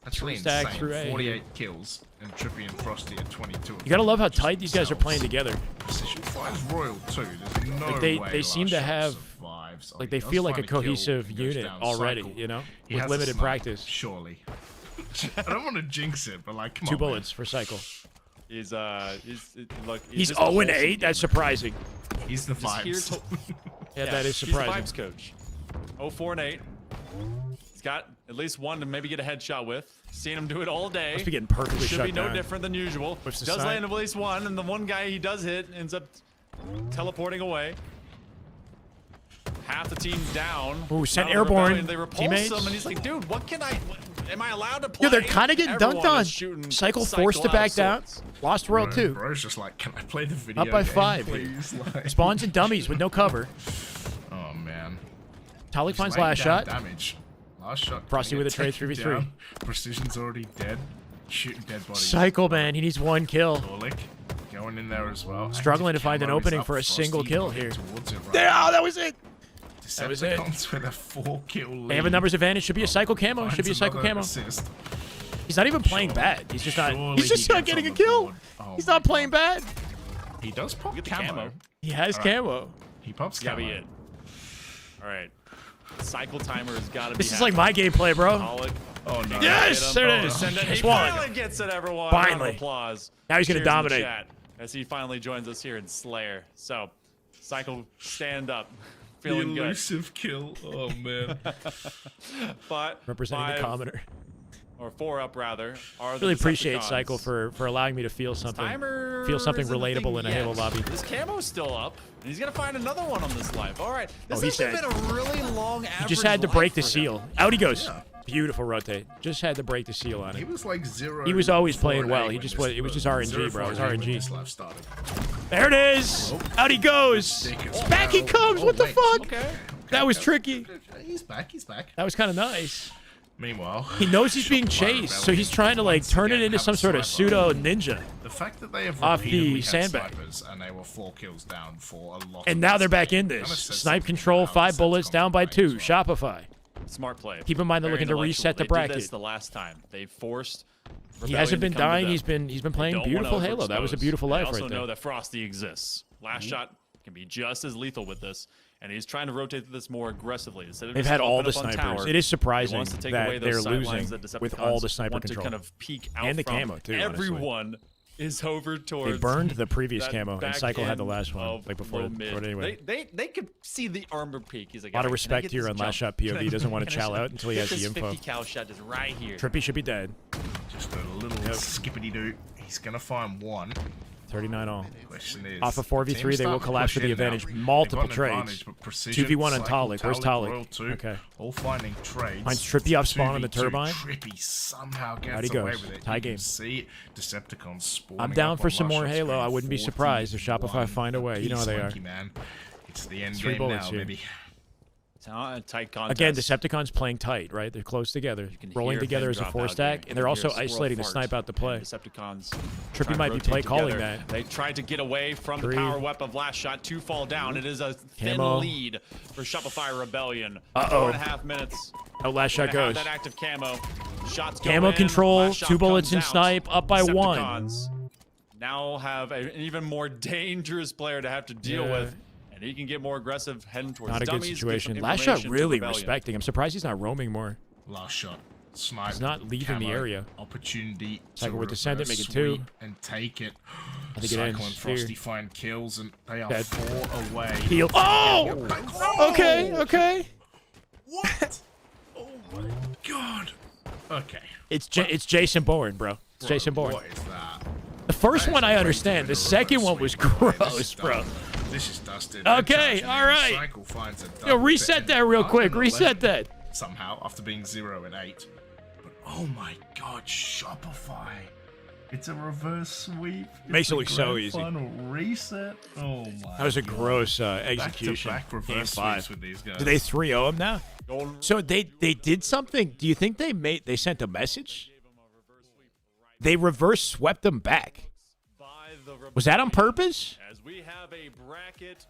That's really stack insane. through A. 48 kills, and Trippy and Frosty at 22. You gotta love how Just tight these guys are themselves. playing together. Precision finds Royal too. There's no Like way they seem last to shot have survives. Oh, like he they does feel like a find kill cohesive and goes unit down already, Cycle. you know, He with has a limited snipe, practice. Surely. I don't want to jinx it, but like, come 2 on, man. bullets for Cycle. He's look. He's just a 0-8. wholesome That's gamer. surprising. He's the Just here vibes. to- Yeah, that is He's the surprising. vibes coach. 0-4-8. He's got at least one to maybe get a headshot with. Seen him do it all day. Must be getting perfectly Should shut be no down. different than usual. Push the Does side. land at least one, and the one guy he does hit ends up teleporting away. Half the team down. Ooh, sent Now the airborne. Rebellion, They repulse Teammates. him, and he's like, dude, what can I... Am I allowed to play? Yeah, they're kind of getting Everyone dunked on. is shooting Cycle forced to out of back down. sorts. Lost Royal 2. Bro's just like, can I play the video Up by game, 5. please? Like, Spawns and dummies with no cover. oh, man. Talik Just finds laying last down shot. Damage. Last shot. Frosty gonna with a get trade taken 3v3. down. Precision's already dead. Shooting dead bodies. Cycle, man. He needs 1 kill. Gorlick going in there as well. Struggling Active to find an camo is opening up. for a single Frosty kill looking here. towards it right Yeah, now. that was it. That was it. Decepticons with a 4-kill lead. They have a numbers advantage. Should be a Cycle camo. Should be a Finds Cycle another camo. assist. He's not even playing Surely- bad. He's just not. surely He's just he not gets getting a on the kill. board. Oh He's my not playing bad. He does pop Get the camo. camo. He has camo. He pops Gotta camo. be it. All right. Cycle timer has got to be This is like my gameplay, bro. Colic. Oh, no. Yes, there it is. And then That's he one. finally gets it, everyone. Finally. Round of applause. Now he's gonna Cheers in the dominate. chat as he finally joins us here in Slayer. So, Cycle, stand up. Feeling the good. elusive kill. Oh, man. But Representing the commoner. or 4 up rather. Are the Really appreciate Decepticons. Cycle for allowing me to feel something. Timer Feel something isn't a relatable thing in a yet. Halo lobby. This camo's still up, and he's gonna find another one on this life. All right, this he's has dead. been a really long average. He just had to break the life for him. seal. Out he goes. Beautiful rotate. Just had to break the seal on He it. was like 0. He was always 4 playing and well. 8 He when just this was. It was was- just RNG, 0 bro. It was 4 when RNG. this life started. There it is. Out he goes. Dick is Back he down. comes. Oh, What the wait. fuck? Okay. That was tricky. He's back. He's back. That was kind of nice. Meanwhile, He knows he's being chased, so he's trying to like once turn it again into have some a sort of sniper. pseudo ninja. the fact that they have Off the repeatedly had sandbag. snipers and they were 4 kills down for a lot. And of now this they're back game in kinda this. says Snipe something control, about 5 Decepticons bullets, down by playing 2. as well. Shopify. Smart play. Keep in mind they're Very looking to reset the intellectual. They bracket. did this the last time. They forced He hasn't Rebellion been to come to dying. them. He's been They playing don't beautiful wanna Halo. That was a overexpose. beautiful life They also right there. know that Frosty exists. Last shot can be just as lethal with this, and he's trying to rotate this more aggressively. Instead of They've just had all open the up on snipers. tower, It is he surprising wants to take that away they're those sight losing lines that with all the Decepticons sniper want control. to kind of peek out And the from. camo, too, honestly. Everyone is over towards. They burned the previous that camo, and back Cycle had the end last one, of like before. low mid. But anyway, They could see the armor peak. He's like, a lot of "Can I respect get here this on Last jump? Shot POV. Can I- Doesn't want to can I chow just out until he get has the this info. 50 cal shot is right here. Trippy should be dead. Just a little skippity doo. He's gonna find one. 39 all. Question is, Off of 4v3, teams they will starting to collapse push with the in now. advantage. They've Multiple got an trades. advantage, but Precision, 2v1 on Cycle, Talik. Where's Talik? Royal 2, Okay. all finding trades. Finds Trippy up spawn on the 2v2, turbine. Trippy somehow gets Out he away goes. with it. Tie You can game. see Decepticons spawning I'm down up for on some more Last Shot Halo. I screen. wouldn't be surprised if Shopify 41 find a way. You know how they are. Slinky, man. It's the end 3 game bullets now, here. baby. Tight contest. Again, Decepticons playing tight, right? They're close together, You can rolling hear together him as a drop 4 out stack, here. and they're You also hear Squirrel isolating the fart, snipe out the play. and Decepticons Trippy trying to might be rotate play calling together. that. They tried to get away from the 3. power weapon of Last Shot. 2 fall down. It is a thin Camo. lead for Shopify Rebellion. Uh-oh. 4.5 minutes. Oh, Last Shot We're gonna have goes. that active camo. Shots go Camo in. control, Last Shot 2 bullets in comes out. snipe, up by 1. Decepticons now have an even more dangerous player to have to deal Yeah. with. And he can get more aggressive heading towards Not a good dummies, get some situation. Last Shot information to really Rebellion. respecting. I'm surprised he's not roaming more. Last shot. Snipe. He's not leaving the camo, area. Opportunity Cycle to with Descendant, reverse make it 2. sweep and take it. I think it Cycle ends and Frosty here. find kills, and they are Dead. 4 away. Heal. Oh! Okay, okay. What? Oh my god. Okay. It's Jason Bourne, bro. It's Jason Bourne. What is that? The first one I understand. The second one was gross, bro. This is dusted. Okay, all right. Cycle finds a Yo, double reset hit that real and quick. on the Reset left that. somehow after being 0 and 8. But oh my god, Shopify. It's a reverse sweep. Makes It's it a look so grand easy. Final reset. Oh my. That was a god. gross execution. Back-to-back Game reverse 5. sweeps with these guys. Do they 3-0 him now? So they did something. Do you think they sent a message? They reverse swept them back. Was that on purpose? As we have a bracket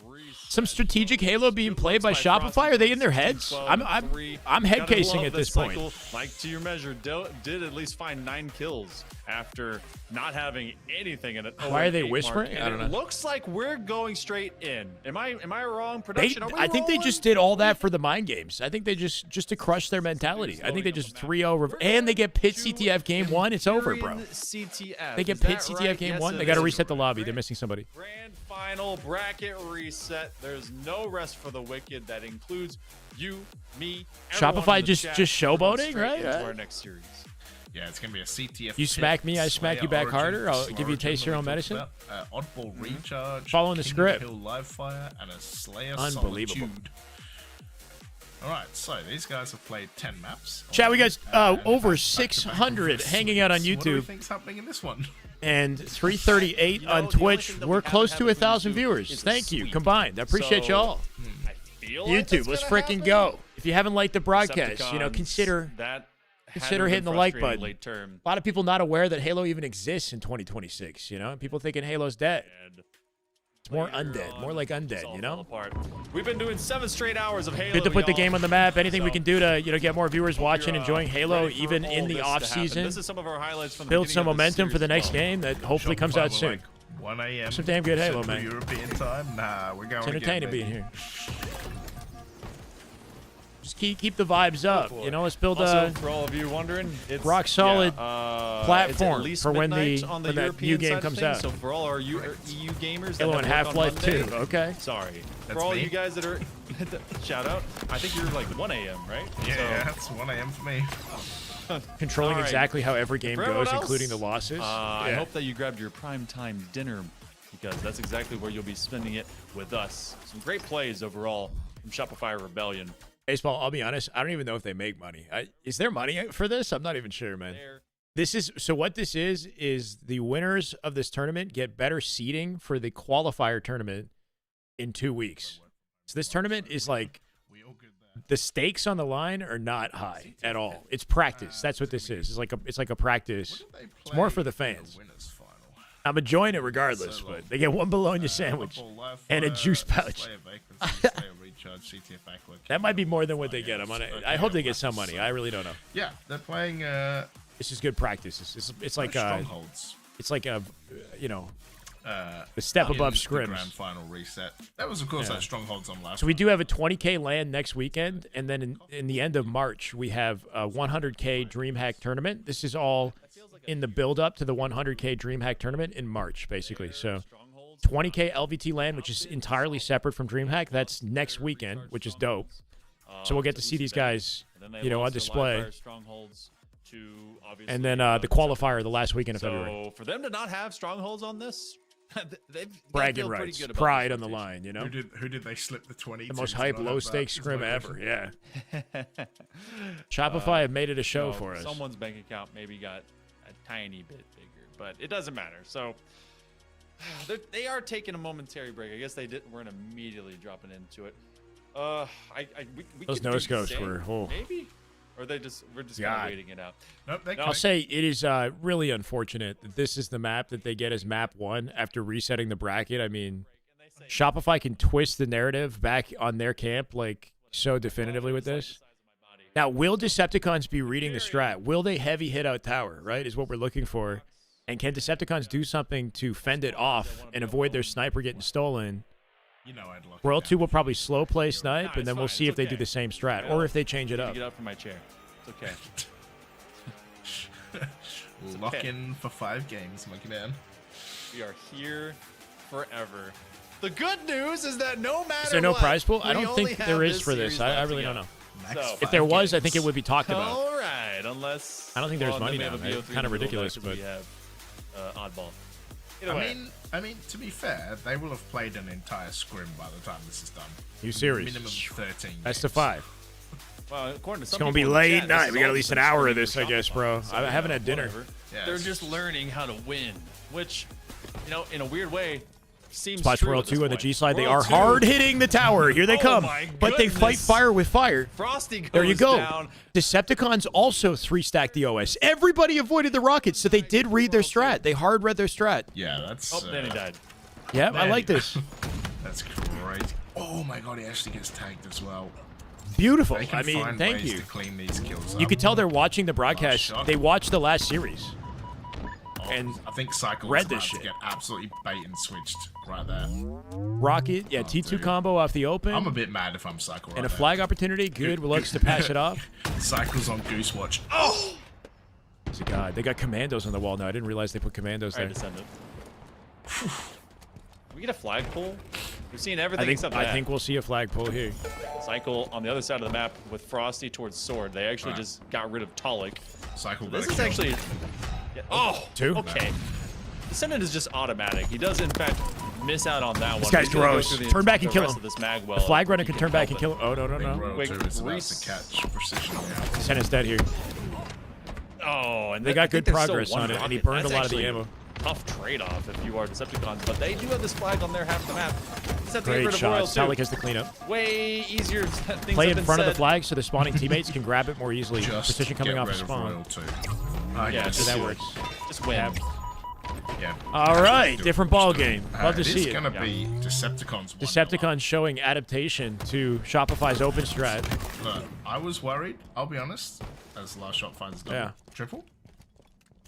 reset. Some strategic Halo being played by Shopify? Are they in their heads? I'm head casing at this point. Like to your measure, did at least find 9 kills after not having anything in it. Why are they whispering? I don't know. It looks like we're going straight in. Am I wrong? They, Production? Are we I think they rolling? just did all that for the mind games. I think they just to crush their mentality. I think they just 3-0 and they get pit CTF game 1. It's over, bro. CTF. They get Is pit that CTF right? game Yes, 1. it They got to is. reset the lobby. They're missing somebody. Grand final bracket reset. There's no rest for the wicked. That includes you, me, everyone Shopify in the just chat. showboating, Straight right? into Right. our next series. Yeah, it's gonna be a CTF. You smack pit, me, I smack Slayer you back Origin, harder. I'll Slayer give you a taste of your own Origin medicine. we talked about, Oddball Recharge. Following the King script. Hill Live Fire and a Slayer Unbelievable. Solitude. All right, so these guys have played 10 maps. Chat, we got And over back-to-back 600 reverse hanging out on sweeps. What do we YouTube think's happening in this one? and 338 on Twitch. We're close to 1,000 viewers. Thank you, combined. I appreciate y'all. I feel like that's YouTube, let's gonna freaking happen. go. If you haven't liked the broadcast, Decepticons, consider that had consider been hitting the like frustrating button. late term. A lot of people not aware that Halo even exists in 2026. People thinking Halo's dead. And It's more later undead, on, more like it's undead. all You fell know. apart. We've been doing 7 straight hours of Halo. Good to put the y'all. game on the map. Anything we So, can do to get more viewers hope watching, you're, enjoying Halo, ready for even all in the this to off happen. season. This is some of our highlights from the Build beginning some of this momentum for the series next as well. game that hopefully comes Shopify out were soon. like 1 a.m. Some damn good Halo, Central man. European time. Nah, we're going It's again, entertaining baby. being here. Just keep the vibes up. boy. Let's build Also, a for all of you wondering, it's rock solid it's platform at least for when midnight the- on when that European new game side of comes things. out. So for all our EU gamers, that Halo have and work on Half-Life Monday, 2. Okay. Sorry. That's for all me. you guys that are shout out. I think you're like 1 a.m. right? Yeah, that's 1 a.m. for me. Controlling All right. exactly how every game For everyone goes, else, including the losses. I Yeah. hope that you grabbed your primetime dinner because that's exactly where you'll be spending it with us. Some great plays overall from Shopify Rebellion. Baseball, I'll be honest, I don't even know if they make money. Is there money for this? I'm not even sure, man. What this is the winners of this tournament get better seeding for the qualifier tournament in 2 weeks. So this tournament is like, the stakes on the line are not high at all. It's practice. That's what this is. It's like a practice. It's more for the fans. I'm enjoying it regardless, but they get one bologna sandwich and a juice pouch. charge CTF backward. That might be more than what they get. I hope they get some money. I really don't know. Yeah, they're playing. This is good practice. It's like strongholds. It's like a, you know, a step above The scrims. grand final reset. That was, of course, that strongholds on last. So we do have a 20K land next weekend, and then in the end of March we have a 100K Dreamhack tournament. This is all in the build-up to the 100K Dreamhack tournament in March, basically. So 20K LVT land, which is entirely separate from Dreamhack. That's next weekend, which is dope. So we'll get to see these guys, you know, on display. And then the qualifier the last weekend of February. So for them to not have strongholds on this, they've bragging rights, pride on the line, you know. Who did they slip the 20? The most hype low stakes scrim ever. Yeah. Shopify have made it a show for us. Someone's bank account maybe got a tiny bit bigger, but it doesn't matter. So they are taking a momentary break. I guess they weren't immediately dropping into it. We Those could no do scopes the same, were maybe, or we're just kind of waiting it out. Nope, I'll say it is really unfortunate that this is the map that they get as map 1 after resetting the bracket. I mean, Shopify can twist the narrative back on their camp like so definitively with this. Now, will Decepticons be reading the strat? Will they heavy hit out tower, right, is what we're looking for. And can Decepticons do something to fend it off and avoid their sniper getting stolen? You know, I'd look. Royal 2 will probably slow play snipe, and then we'll fine, see if they okay. do the same strat, or if they change it I need up. to get up from my chair. It's okay. Lock in for 5 games, monkey man. We are here forever. The good news is that no matter Is there no what, prize pool? I we don't only think have there is this for this. series I left really to don't go. know. So, If there was, I think it would be talked about. all right, unless I don't think there's well, money then we now. have a It's BO3 kind of in the middle ridiculous, because but we have oddball. Either way. I mean, to be fair, they will have played an entire scrim by the time this is done. new series. Minimum 13. Best of 5. Well, according to It's some gonna be people in the late chat, night. this We is got at all least an just hour for of this, I guess, bro. Shopify, I so, haven't yeah, had dinner. whatever. Yeah, They're it's just learning how to win, which, you know, in a weird way, seems Spots true Royal at this 2 on the point. G slide. They Royal are 2. hard hitting the tower. Here they Oh come. my But they fight goodness. fire with fire. Frosty goes There you go. down. Decepticons also 3-stack the OS. Everybody avoided the rockets, so they did read their strat. They hard read their strat. Yeah, that's. Oh, then he died. Yeah, I like this. That's great. Oh my god, he actually gets tagged as well. Beautiful. They can I mean, find thank ways you. to clean these kills You up. could tell they're watching the broadcast. shot. They watched the last series. And I think Cycle read is this about shit. to get absolutely bait and switched right there. Rocket, yeah, T2 dude. combo off the open. I'm a bit mad if I'm Cycle right and a there. flag opportunity. Good. Looks to pass it off. Cycle's on Goose Watch. Oh! He's a god. They got commandos on the wall now. I didn't realize they put commandos All there. right, descend it. Can we get a flagpole? We've seen everything I think except that. we'll see a flagpole here. Cycle on the other side of the map with Frosty towards Sword. They actually just got rid of Talik. Cycle got This a is kill. actually... Yeah, oh! 2? Okay. Descendant is just automatic. He does, in fact, miss out on that one. This guy's He's gonna go gross. through the- Turn back and the kill rest him. of This mag well The flag if runner he can turn back and help kill him. Oh, no, no, no. Royal Quick 2 is about res- to catch precision now. Senna's dead here. Oh, and They I got think good they're so progress on one it, and he rocket. burned a That's lot of the actually ammo. Tough trade-off if you are Decepticons, but they do have this flag on their half the map. Just have to get Great rid of Royal shots. 2. Talik has the cleanup. Way easier. Things Play have in been front of the said. flag so the spawning teammates can grab it more easily. Just Precision coming get off the rid of spawn. Royal 2. Yeah, So that works. Just win. Yeah. All right, Do it. different ball Just do it. game. Love to see It's it. going to be Decepticons. Decepticons showing adaptation to Shopify's open strat. Look, I was worried, I'll be honest, as last shot finds double. Yeah. Triple?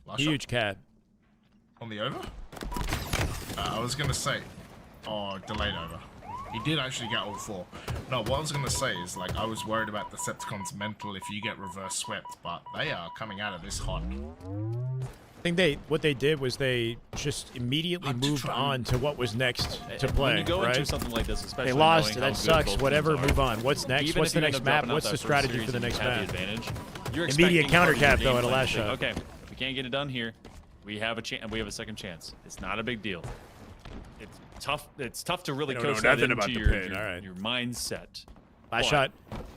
Last Huge cat. shot on the over? I was going to say, delayed over. He did actually get all 4. No, what I was going to say is, like, I was worried about Decepticons' mental if you get reverse swept, but they are coming out of this hot. I think what they did was they just immediately moved on to what was next to When play, you go right? into something like this, especially They lost, knowing how that good sucks, both whatever, teams are, move on. What's next? even What's if the you end next up map? dropping out What's that the first strategy series for the and you next have map? the advantage, you're Immediate expecting counter part of your cap, though, game at a plan last to say, shot. Okay, if we can't get it done here, we have a chance. We have a second chance. It's not a big deal. It's tough. It's tough to really They don't know coach that nothing into about the your, pin. All right. your mindset. Last But shot.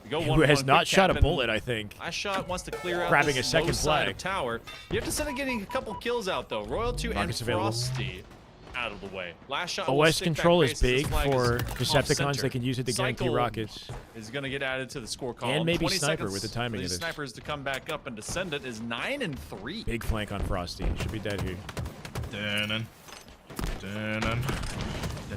we go Who 1-1, has not quick shot a cap, bullet, and I think. Last shot wants to clear out Grabbing this a second low side flag. of tower. You have to start getting a couple kills out though. Royal 2 and Rockets available. Frosty out of the way. Last shot. will OS stick back control is base as this big flag for is Decepticons. off-center. They can use it to guarantee Cycle rockets. is going to get added to the score column. And maybe 20 Sniper seconds with the timing for of these this. snipers to come back up and descend it is 9-3. Big flank on Frosty. Should be dead here. Dun-dun. Dun-dun.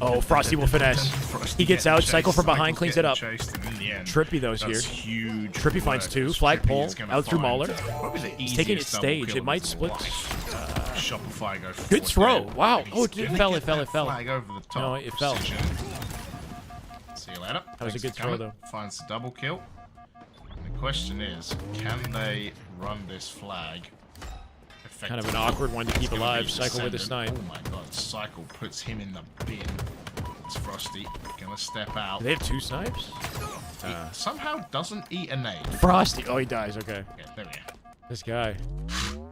Oh, Frosty will finesse. Frosty He gets getting out. chased, Cycle from behind, cleans it getting up. chased, and in the end, Trippy, though, is that's here. Huge Trippy finds work, 2. as Flag Trippy pull. is gonna Out through find Mauler. probably the He's taking it easiest double stage. kill It of might his split. life. Shopify go Good forward throw. there, Wow. and Oh, he's it gonna fell, get it fell, that it fell. flag over the top. No, it fell. Precision. See you later. That was a Thanks good for throw, coming. though. Finds the double kill. And the question is, can they run this flag effectively? Kind of an awkward one to keep It's gonna alive. be Cycle with a Descendant. snipe. Oh my god, Cycle puts him in the bin. It's Frosty. Gonna step out. Do they have 2 snipes? He somehow doesn't eat a nade. Frosty. Oh, he dies. Okay. Yeah, there we go. This guy.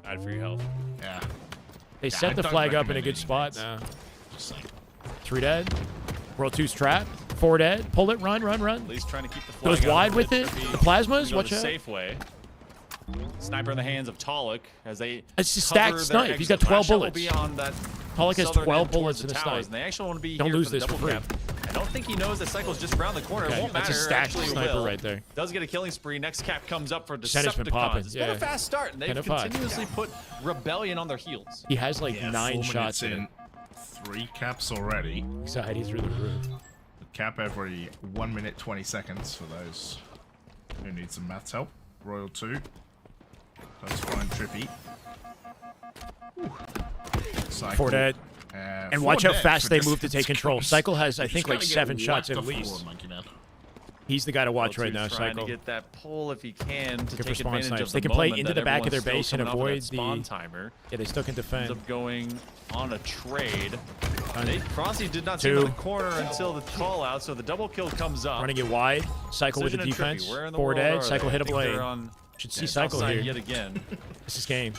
Died for your health. Yeah, They I set the don't flag up in a recommend good eating spot nades. now. just saying. 3 dead. World 2's trap. 4 dead. Pull it. Run, run, run. At least trying to keep the flag Goes out wide of with it. Trippy. The plasmas. Go Watch the out. safe way. Sniper in the hands of Talik as they. It's a cover stacked their snipe. He's got exit. 12 Flash out will bullets. be on that Pollock has southern 12 end bullets towards in the the towers, snipe. and they actually want to be Don't here lose for the this for double free. cap. I don't think he knows that Cycle's just around the corner. Okay, It won't that's matter. a stacked Actually, sniper will. right there. Does get a killing spree. Next cap comes up for Center's been Decepticons. popping, It's been yeah. a fast start, and they've 10 of 5. continuously put Rebellion on their heels. He has like Yeah, 9 4 shots minutes in it. 3 caps already. Anxiety's through the roof. Cap every 1 minute 20 seconds for those who need some maths help. Royal 2. Let's find Trippy. Cycle. 4 dead. And 4 watch how dead fast for they move to take control. Decepticons. Cycle has, I You think, just like gotta get 7 shots whacked at off least. forward, Monkey Man. He's the guy to watch right L2's now, trying Cycle. to get that pull if he can to Good for take spawn advantage snipes. of They the can play moment into that the back of their everyone's base and still coming off of avoid that spawn the- timer. Yeah, they still can Ends defend. up going on a trade. Done. Frosty did not see him 2. in the corner until the call out, so the double kill comes up. Running it wide. Cycle with the Precision and defense. Trippy, where in the 4 world dead. are Cycle they? hit a I think they're blade. on Should see the Cycle outside here. yet again. This is game.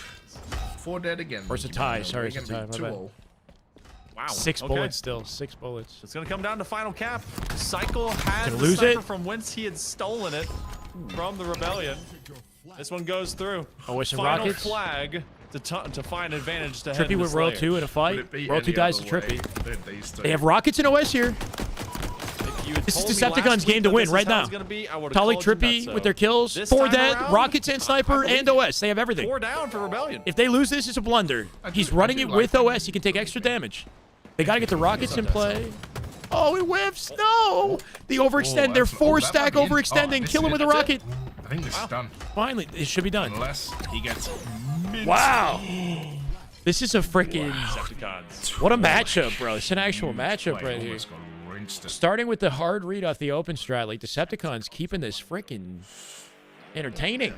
4 dead again. Or it's a Monkey tie. Man. Sorry, We're it's a gonna be tie. My bad. 2-0. Wow. 6 okay. bullets still. 6 bullets. It's going to come down to final cap. Cycle has Gonna the lose sniper it. from whence he had stolen it from the Rebellion. This one goes through. Oh, with some final rockets. flag to find advantage to head Trippy into with Royal Slayer. 2 in a Would fight. it be Royal 2 any dies to other way Trippy. than these two? They have rockets in OS here. If you had This is told me Decepticons' last game week to that win this is right how now. it's gonna be, I would've Talik, called you Trippy nuts, with so. their kills. This 4 time dead. around, Rockets and Sniper believe and OS. They have everything. 4 down for Rebellion. If they lose this, it's a blunder. He's running I it do with like OS. He can take extra damage. They got to get the rockets in play. Oh, it whiffs. No. The overextend. They're that's- 4 that stack might be it. overextending. this Kill him is with a it. rocket. I think this is done. Finally, it should be done. Unless he gets minced. Wow. This is a freaking. Decepticons. What a matchup, bro. It's an actual matchup Play right here. almost got rinsed. Starting with the hard read off the open strat, like Decepticons keeping this freaking entertaining,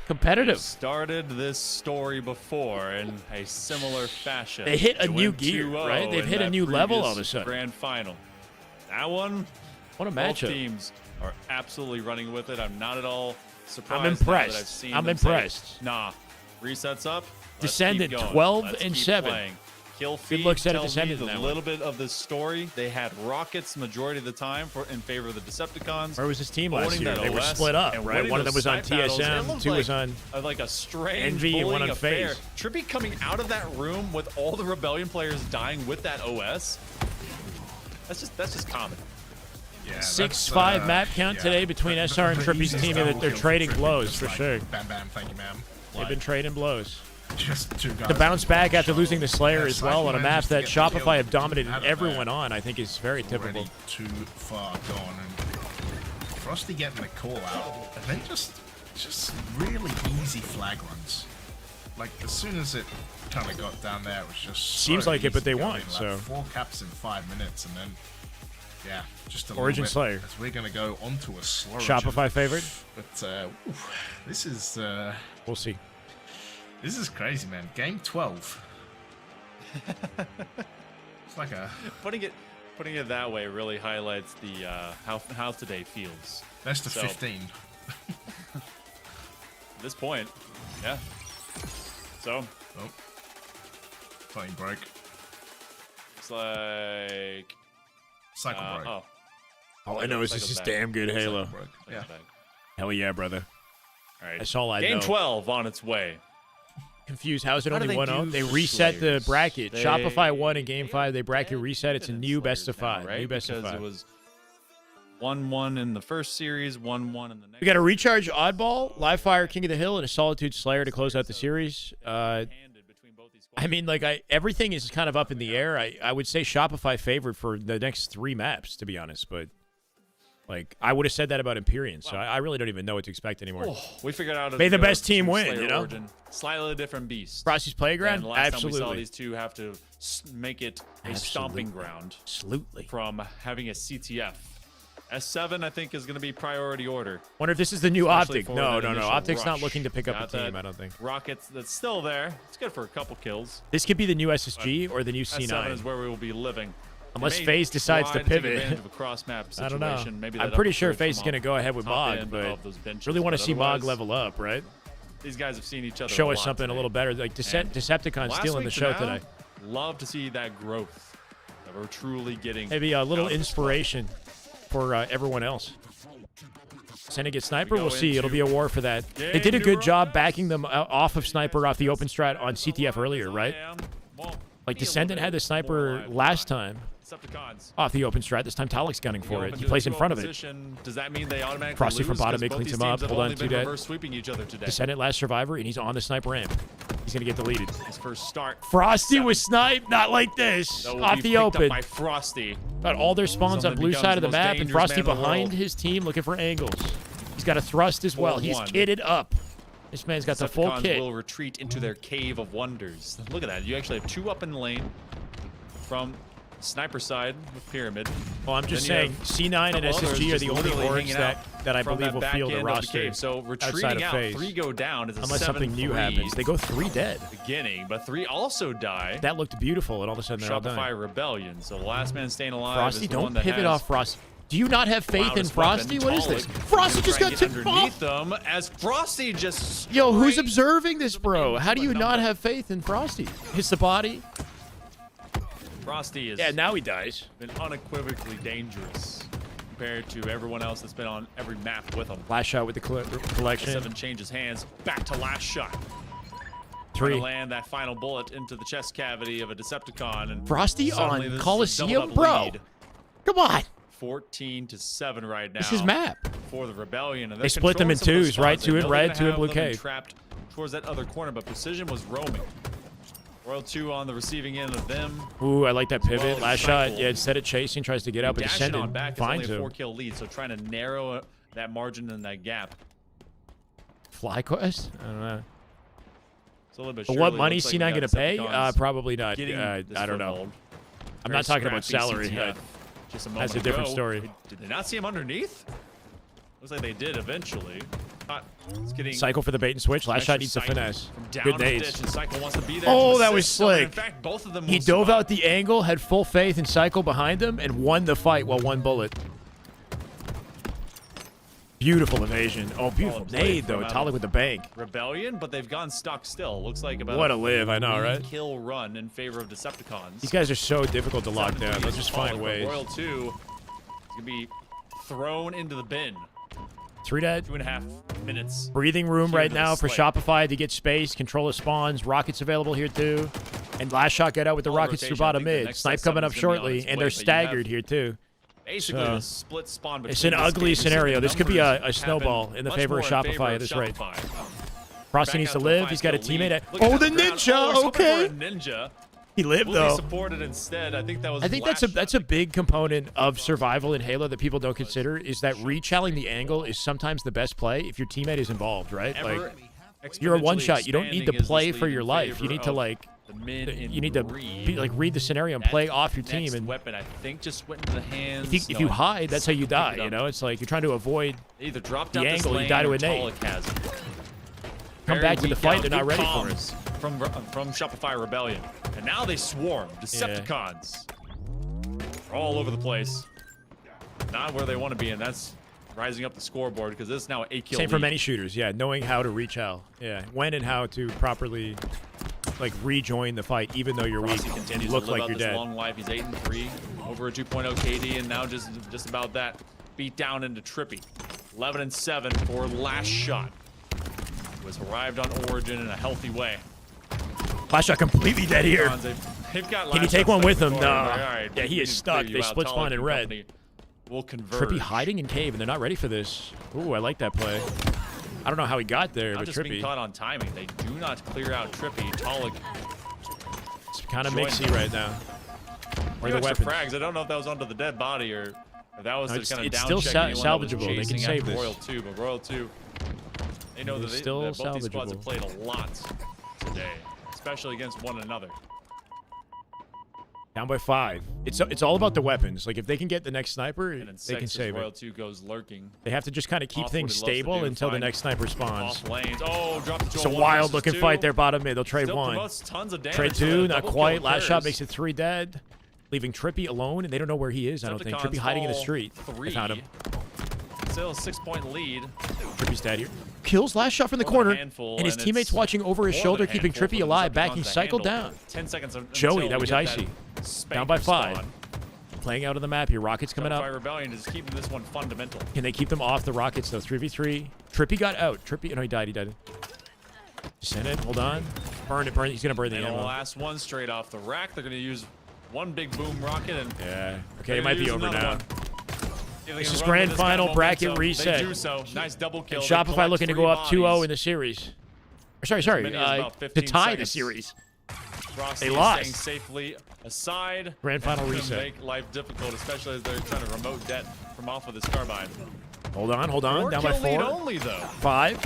competitive. Started this story before in a similar fashion. They hit a new went gear, 2-0 right? They've in hit a that new level all of a previous sudden. Grand final. That one, What a both matchup. teams are absolutely running with it. I'm not at all surprised. I'm now that impressed. I've seen I'm them say, impressed. nah, resets up. let's Descendant, keep going. 12 Let's and keep 7. playing. Kill feed looks at it, tells Descendant me in a that little bit of the story. They had rockets majority of the time in favor of the Decepticons. Where was his team last owning year? that They were OS split up, and right? winning One of them those was on snipe battles. It TSM, looked 2 was like on like a strange Envy, and one bullying on affair. Faze. Trippy coming out of that room with all the Rebellion players dying with that OS. That's just common. Yeah, 6-5 that's, map count today between SR and the Trippy's easiest team. double They're kill for trading Trippy, blows just for like, sure. Bam, bam, thank you, ma'am. They've been trading blows. Just 2 guys. The bounce back after losing the Slayer Yeah, as well on a Cyclone map managed to that get the kill Shopify have dominated out of everyone there. on, I think is very typical. Already too far gone, and Frosty getting the call out, and then just really easy flag runs. Like as soon as it kind of got down there, it was just Seems so like it, but easy they going. won, Like so. 4 caps in 5 minutes, and then yeah, just a Origin little bit, Slayer. as we're gonna go onto a slow Shopify favored? But this is We'll see. this is crazy, man. Game 12. It's like a Putting it that way really highlights the how today feels. best of So- 15. At this point, yeah. So Oh, playing broke. it's like Cycle broke. oh, All I know is this Cycle's is back. damn good Halo. Broke. Yeah. Cycle's back. Hell yeah, brother. All right. That's all I Game know. 12 on its way. Confused. How is it How do only they 1-0? do They for reset the Slayers? bracket. They- Shopify won in Game 5. They have bracket reset. It's a new best of Slayers now, 5. right? New best because of 5. it was 1-1 in the first series, 1-1 in the next. We got a recharge oddball, live fire King of the Hill, and a Solitude Slayer to close out the series. Handed between both these I mean, like, everything is kind of up in the air. I would say Shopify favored for the next 3 maps, to be honest. But, like, I would have said that about Empyrean, so I really don't even know what to expect anymore. Oh, we figured out. May the best team win, you know? Origin. Slightly different beast. Frosty's Playground? And last Absolutely. time we saw these two have to make it a stomping ground. Absolutely. From having a CTF. S7, I think, is going to be priority order. Wonder if this is the new Especially Optic. for No. that initial Optic's not rush. looking to pick up Got a team, that I don't think. Rockets that's still there. It's good for a couple kills. This could be the new SSG or the new S7 C9. is where we will be living. Unless They may FaZe decides to try take pivot. advantage of a cross-map I don't know. situation. Maybe I'm that pretty sure upgrade FaZe is from going to go ahead with top Mog, end but of those benches, really want to but see Mog otherwise, level up, right? These guys have seen each other Show a us lot something today. a little better. Like Decepticon Last stealing the week show to now, today. Love to see that growth that we're truly getting. Maybe a little out of this club. inspiration for everyone else. Syndicate Sniper, We go we'll see. It'll be a war for that. They did a good job backing them off of Sniper off the open strat on CTF earlier, right? Like Descendant had the Sniper last time Decepticons. off the open strat. This time Talik's gunning for it. He plays in front of it. Does that mean they automatically Frosty lose? from bottom, 'Cause it both cleans these him up. teams have Hold on, only been 2 dead. reverse sweeping each other today. Descendant last survivor, and he's on the sniper ramp. He's going to get deleted. His first start. Frosty was sniped, not like this. That will Off be the picked open. up by Frosty. Got all their spawns on Something blue becomes side of the the most map, and dangerous Frosty man in the behind world. his team looking for angles. He's got a thrust as well. He's 4-1. kitted up. This man's got the full Decepticons kit. will retreat into their cave of wonders. Look at that. You actually have 2 up in lane from sniper side with Pyramid. Well, I'm just Then you saying, have C9 and a couple others SSG are just the only literally orgs hanging out that I from believe that will back field end the of the roster cave. So outside retreating of out, FaZe. 3 go down. It's a Unless something new 7-3 happens. They go 3 dead. beginning, but 3 also die. That looked beautiful, and all of a sudden they're all Shopify dying. Rebellion. So the last man staying alive Frosty, is the one don't that pivot has off Frosty. Do you not have faith in loudest Frosty? weapon. What is this? Talik Frosty just trying got to get tipped underneath off. them as Frosty just Yo, who's straight observing this, bro? How do you into a not number. have faith in Frosty? Hits the body. Frosty is Yeah, now he dies. been unequivocally dangerous compared to everyone else that's been on every map with him. Last shot with the collection. 7 changes hands, back to last shot. Trying 3. to land that final bullet into the chest cavity of a Decepticon, and Frosty suddenly on this is a Coliseum, doubled-up bro. lead. Come on. 14-7 right now. This is map. For the Rebellion. And They split them in controlling some of twos, those right? spots. 2 They in know red, they're 2 in gonna blue have them cave. Trapped towards that other corner, but Precision was roaming. Royal 2 on the receiving end of them. Ooh, I like that pivot. Well, Last shot. Cycle. Yeah, instead of chasing, tries to get out, but Dashing on Descendant back is finds only a him. 4-kill lead, so trying to narrow that margin and that gap. Fly quest? I don't know. Slowly but But surely, what money looks like C9 we going got to pay? Decepticons Probably not. getting I this don't know. foothold. I'm Very not talking about scrappy salary. CTF. Just a moment That's a different ago. story. Did they not see him underneath? Looks like they did eventually. It's getting Cycle for the bait and switch. Last shot needs the Cycle finesse. from down Good in the nades. ditch, and Cycle wants to be there Oh, to that was assist someone. In slick. fact, both of them He will dove survive. out the angle, had full faith in Cycle behind him, and won the fight while 1 bullet. Beautiful evasion. Oh, beautiful Solid play nade, though. from Talik with the bank. Rebellion, but they've gone stuck still. Looks like about What a live, I know, right? kill run in favor of Decepticons. These guys are so difficult to lock 7-3 down. They'll is just falling find for ways. Royal 2 is going to be thrown into the bin. 3 dead. 2.5 minutes. Breathing room Here right to the now for slate. Shopify to get space, control of spawns. Rockets available here too. And last shot get out with the All rockets through rotation. I bottom think the mid. next Snipe S7 coming is up gonna be on shortly, its and way, they're but you have staggered here too. Basically, So, the split spawn between it's an this ugly game. scenario. This could be Numbers a have snowball been in the much favor more of in Shopify favor at of this rate. Shopify. Frosty Back needs out to to live. a He's got a 5-kill teammate. lead. Look Oh, at the that ground. ninja. Oh, we're hoping Okay. for a ninja. He lived Will they though. support it instead? I think that was. I think last that's a big component of survival in Halo that people don't consider is that rechalling the angle is sometimes the best play if your teammate is involved, right? Ever Like you're a one exponentially shot. You don't need to expanding play his for lead your in life. You favor need to of like the mid and you need to read the scenario and play off your team. Next And weapon, I think, just went into the hands. if you hide, that's how you die. You know, it's like you're trying to avoid They either drop the down this angle, you lane die to or a nade. Talik has it. Come Very back to the weak fight, down. they're not Good ready for it. comms from Shopify Rebellion, and now they swarm. Decepticons are all over the place. Not where they want to be, and that's rising up the scoreboard because this is now an 8-kill Same for lead. many shooters. Yeah, knowing how to rechal. Yeah, when and how to properly like rejoin the fight, even though you're weak. Frosty continues You look to live like out you're this dead. long life. He's 8-3, over a 2.0 KD, and now just about that. Beat down into Trippy. 11-7 for last shot. Who has arrived on Origin in a healthy way. Last shot completely dead here. They've got Can you last take shot one with stuck him? in the No. corner. All right, Yeah, we he need is to stuck. clear you They out. split spawn Talik in and red. company will converge. Trippy hiding in cave, and they're not ready for this. Ooh, I like that play. I don't know how he got there, Not but just being Trippy. caught on timing. They do not clear out Trippy. Talik kind of Join mixy them. right now. Or the Few weapons. extra frags. I don't know if that was onto the dead body or if that was No, just kind of it's down still checking anyone that was salvageable. They can chasing save after this. Royal 2, but Royal 2, they know that, It's still that both these squads salvageable. have played a lot today, especially against one another. Down by 5. It's all about the weapons. Like if they can get the next sniper, And in they can 6 save Royal it. 2 goes lurking. They have to just kind of keep Off things what he loves to stable do, until the find next sniper spawns. Off lanes. Oh, drop the It's a 1 wild versus looking 2. fight there, bottom mid. They'll trade Still 1. promotes tons of damage. Trade so 2, that not double quite. kill Last shot occurs. makes it 3 dead. Leaving Trippy alone, and they don't know where he is, I don't think. Decepticons Trippy hiding in the fall street. 3. They found him. Still a 6-point lead. Trippy's dead here. Kills last shot from the More than a corner, handful, and his and teammates it's watching over his more shoulder, than a keeping handful Trippy for the alive. Decepticons Backing to Cycle handle. down. 10 seconds Joey, until that we was get icy. spank Down by 5. spawn. Playing out of the map here. Rockets coming Shopify up. Rebellion is keeping this one fundamental. Can they keep them off the Rockets, though? 3v3. Trippy got out. Trippy, no, he died. He died. Send it. Hold on. Burn it. Burn it. He's going to burn the And the ammo. last one straight off the rack. They're going to use one big boom rocket and Yeah. Okay, they're it might gonna be use over another now. one. If they This can is run grand with this kind of final bracket momentum, reset. They do so. Nice double kill. And They Shopify collect looking to 3 go up 2-0 bodies. in the series. Sorry. many as about To 15 tie the seconds. series. Frosty They is lost. staying safely aside. Grand final That's gonna reset. make life difficult, especially as they're trying to remote debt from off of this carbine. Hold on. Down by 4. Lead only, though. 5.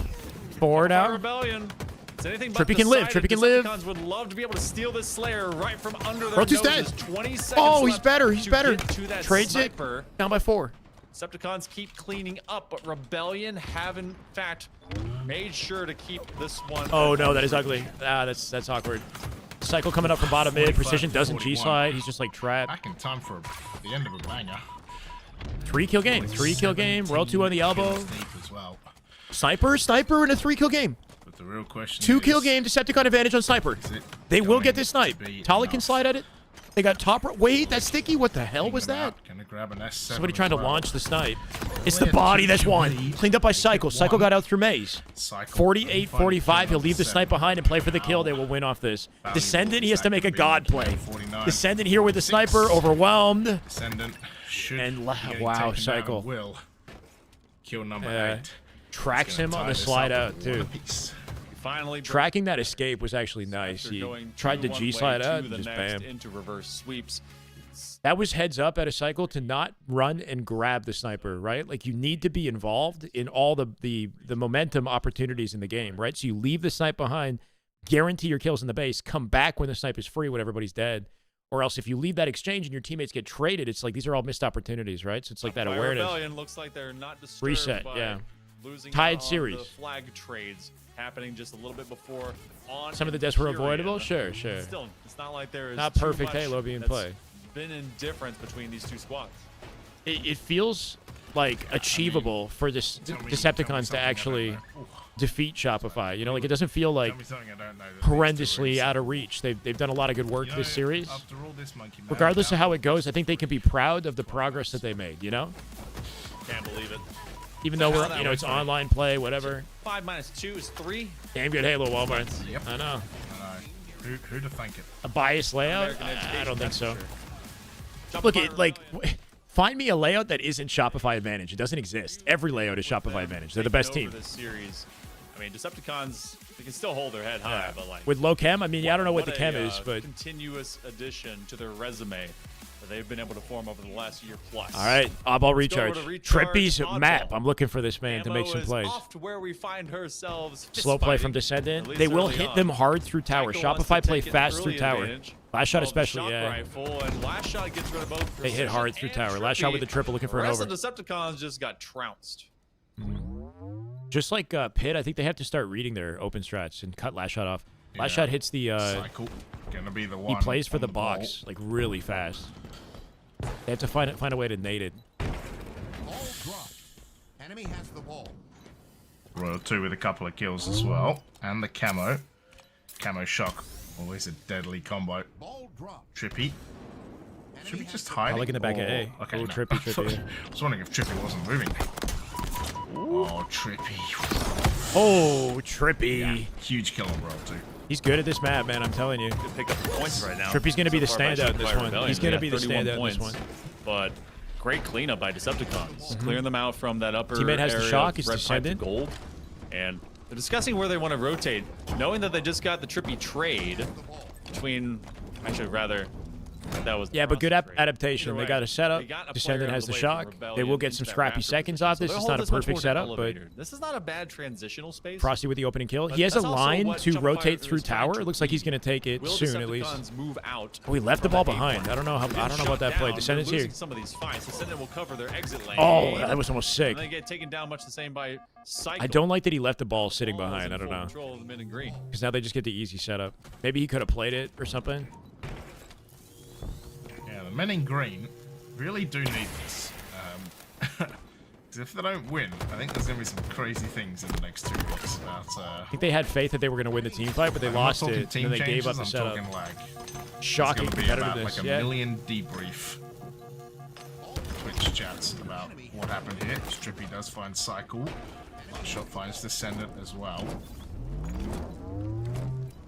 4 Fire now. Rebellion. It's anything but Trippy can live. decided. Trippy can live. Decepticons would love to be able to steal this Slayer right from under their Royal 2's noses. dead. 20 seconds Oh, he's left better. He's to better. get to that Trades it. sniper. Down by 4. Decepticons keep cleaning up, but Rebellion have in fact made sure to keep this one. Oh no, that is ugly. That's awkward. Cycle coming up from bottom mid. Precision doesn't G-slide. He's just like trapped. Back in time for the end of a banger. 3-kill game. 3-kill game. Royal 2 on the elbow. Kills deep as well. Sniper in a 3-kill game. But the real question 2-kill is, game. Decepticon advantage on Sniper. is it They will going get this snipe. to be Tali can enough? slide at it. They got top. Wait, that's sticky. What the hell was that? Gonna grab an S7 Somebody trying as to well. launch the snipe. It's the Clear body to that's won. lead. Cleaned up by Cycle. Cycle got out through Maze. Cycle 48-45. He'll leave the snipe seven. behind and play for the kill. They will win off this. Descendant, he has to make a god play. 49. Descendant here with the sniper, overwhelmed. Descendant should And be getting wow, taken down. Cycle. Will kill number Yeah. 8. Tracks He's gonna him on tie the this slide up out, with one too. apiece. Finally Tracking that escape was actually nice. after He going tried to one G-slide way out to and the just next bam. into reverse sweeps. That was heads up at a Cycle to not run and grab the sniper, right? Like you need to be involved in all the momentum opportunities in the game, right? So you leave the snipe behind, guarantee your kills in the base, come back when the snipe is free when everybody's dead. Or else if you leave that exchange and your teammates get traded, it's like these are all missed opportunities, right? So it's like that Fire awareness. Rebellion looks like they're not disturbed Reset, by yeah. losing Tied out on series. the flag trades happening just a little bit before on Some of the in deaths were period. avoidable? Sure. Still, it's not like there is Not too perfect much Halo being that's played. been indifference between these two squads. It feels like achievable for this Tell me Decepticons to something I actually don't know. defeat Shopify. You know, like it doesn't feel like Tell me something I don't know that needs to horrendously reset. out of reach. They've done a lot of good work You this know, series. after all this monkey man Regardless of down, how it goes, I think they can be proud of the progress that they made, you know? Can't believe it. Even though How we're, that you know, it's works, right? online play, whatever. 5 minus 2 is 3. Damn good Halo, Walmart. Yep. I know. I know. Who to thank it? A biased layout? American I education, don't think that's so. for sure. Look, Shopify it like Rebellion. find me a layout that isn't Shopify Advantage. It doesn't exist. Every layout is Shopify Advantage. They're the best Taking team. over This series. I mean, Decepticons, they can still hold their head high, but like With low chem, I mean, yeah, I don't know what the chem a, is, but continuous addition to their resume that they've been able to form over the last year plus. all right, oddball Let's go over recharge. to recharge Trippy's oddball. map. I'm looking for this man to Ammo make some is plays. off to where we find ourselves. Slow fist play fighting, from Descendant. at least They will early hit on. them hard through tower. Cycle wants Shopify to play take an fast through early tower. advantage Last shot of the especially, shock yeah. Rifle, and last shot gets rid of both They hit Precision hard through and tower. Last shot with the Trippy. triple looking for The an rest over. of Decepticons just got trounced. Just like Pitt, I think they have to start reading their open strats and cut last shot off. Last Yeah. shot hits the Cycle. Gonna be the he one. plays for on the ball. box like really fast. They have to find a way to nade it. Ball dropped. Enemy has the ball. Royal 2 with a couple of kills as well. And the camo. Camo shock. Always a deadly combo. Ball dropped. Trippy. Enemy Should we has just the hide? I like in the back of A. Okay, Oh, no. Trippy, Trippy. I was wondering if Trippy wasn't moving. Oh, Trippy. Oh, Trippy. Huge kill on Royal 2. He's good at this map, man. I'm telling you. Could pick up points right now. Trippy's gonna be the So far by standout in this Shopify one. Rebellion. He's gonna They be got the 31 standout in this points. one. But great cleanup by Decepticons, clearing them out from that upper Teammate has the area shock, of he's red pipe to Descendant. gold, and they're discussing where they want to rotate, knowing that they just got the Trippy trade between Actually, rather, that was. Yeah, but good concentrate. adaptation. Either They way, got a setup. they got a Descendant player has out of the way from shock. They Rebellion will get into some that scrappy Raptor seconds position. off So this. they'll It's hold not a this much perfect more setup, but elevator. This is not a bad transitional space. Frosty with the opening kill. But He has a that's also line what to Shopify rotate is through trying tower. to It looks like he's read. going to take it Will soon, at least. Decepticons move out Oh, he left the from ball that behind. A I don't know point? about that play. They're Descendant's here. losing some of these fights. Descendant will cover their exit lane. Oh, that was almost sick. And they get taken down much the same by Cycle. I don't like that he left the ball sitting Ball is behind. in I don't full know. control of the mid and green. Because now they just get the easy setup. Maybe he could have played it or something. Yeah, the men in green really do need this. Because if they don't win, I think there's going to be some crazy things in the next 2 weeks. About, I think they had faith that they were going to win the team fight, but they I'm lost not it. talking And team then they gave up the changes, setup. I'm talking lag. Shocking It's going to be about competitiveness. like a Yeah. million debrief Twitch chats about what happened here. Strippy does find Cycle. Shot finds Descendant as well.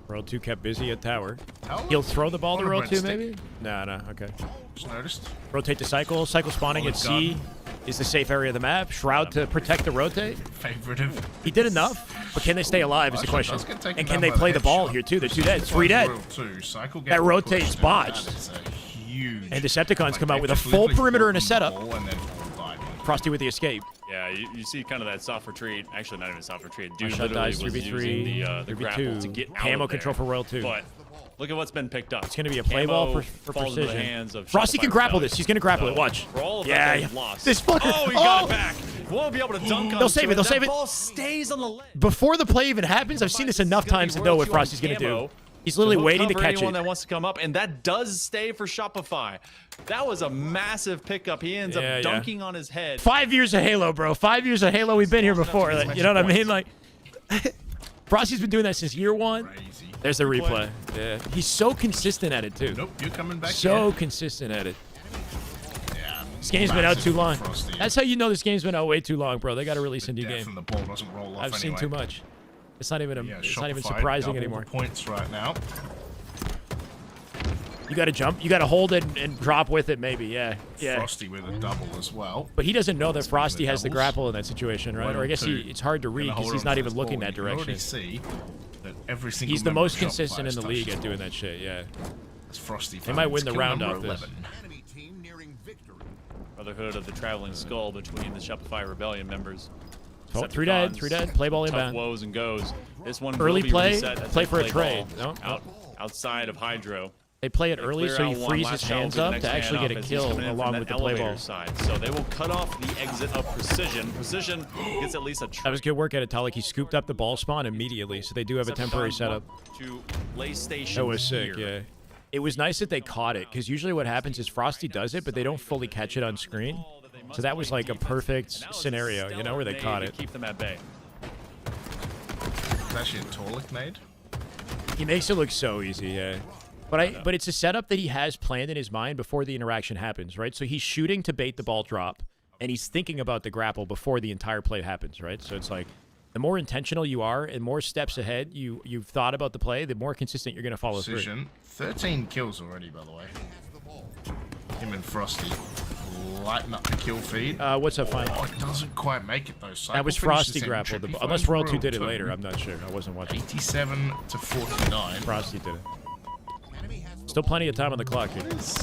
Roll 2 kept busy at tower. Tower? He'll throw the ball to On a roll 2, breadstick. maybe? No, okay. Just noticed. Rotate to cycle. Cycle spawning Olive at C is the safe area of the map. Shroud to protect the rotate. Favorite of. He did enough, but can they stay alive is the Actually, question. does get taken And down can they by the play the ball headshot. here, too? They're 2 dead. 3 Finds dead. Royal 2. Cycle That gets rotate's pushed, and botched. that is a huge. And Decepticons come like, out with a just full literally perimeter and a broken the setup. ball and then all died. Frosty with the escape. Yeah, you see kind of that soft retreat. Actually, not even soft retreat. Dude Shot literally dies, was 3v3, using the grapple to get out Camo of there. control for Royal 2. But look at what's been picked up. It's going to be a play ball for falls into the precision. hands of Frosty Shopify can grapple Rebellion. this. He's going to grapple So, it. Watch. For all of Yeah, that, yeah. they've lost. This fucker. Oh, he got it back. Won't be able to dunk on They'll save it. They'll save That it. ball stays on the ledge. Before the play even happens, I've seen this enough times to know what Frosty's going to do. He's literally So he'll waiting to cover catch anyone it. that wants to come up, and that does stay for Shopify. That was a massive pickup. He ends up dunking on his head. 5 years of Halo, bro. 5 years of Halo. We've been here before. Like, you know what I mean? Like, Frosty's been doing that since year 1. Crazy. There's the replay. Yeah. He's so consistent at it, too. Nope, you're coming back. So here. consistent at it. Yeah, This game's been out massive too long. Frosty. That's how you know this game's been out way too long, bro. They got to release a new Death game. and the ball doesn't roll off I've seen anyway. too much. It's not even Yeah, it's not even Shopify surprising double anymore. the points right now. You got to jump. You got to hold it and drop with it, maybe. Yeah. Yeah. Frosty with a double as well. But he doesn't know that Frosty has the doubles. grapple in that situation, right? Or I guess Royal it's hard to two read gonna because hold he's on not to even this looking ball. that You can already direction. see that every single He's the member most of consistent in Shopify the has league touched at doing that shit, yeah. As Frosty They might win finds the kill round number off this. 11. Enemy team nearing victory. Brotherhood of the Traveling Skull between the Shopify Rebellion members. Oh, 3 dead, 3 dead. Play ball Tough inbound. woes and goes. This one Early will be play, reset as play they for a ball trade. No, outside of Hydro. They play it They early clear so he out one, frees last his shot will hands be the up next to man actually up get a as he's kill coming in from along that with the play elevator ball. side. So they will cut off the exit of Precision. Precision gets at least a That was good work at Italic. He scooped up the ball spawn immediately, so they do have a temporary setup. To lay station That was sick, here. yeah. It was nice that they caught it, because usually what happens is Frosty does it, but they don't fully catch it on screen. So that was like a perfect scenario, you know, where they caught it. Keep them at bay. It's actually a Torlik nade. He makes it look so easy, yeah. But it's a setup that he has planned in his mind before the interaction happens, right? So he's shooting to bait the ball drop, and he's thinking about the grapple before the entire play happens, right? So it's like, the more intentional you are and more steps ahead you've thought about the play, the more consistent you're going to follow through. Precision. 13 kills already, by the way. Him and Frosty lighten up the kill feed. What's up, Fine? Oh, it doesn't quite make it though. That was Frosty grapple. Unless Royal 2 did it later, I'm not sure. I wasn't watching. 87 to 49. Frosty did it. Still plenty of time on the clock here. It's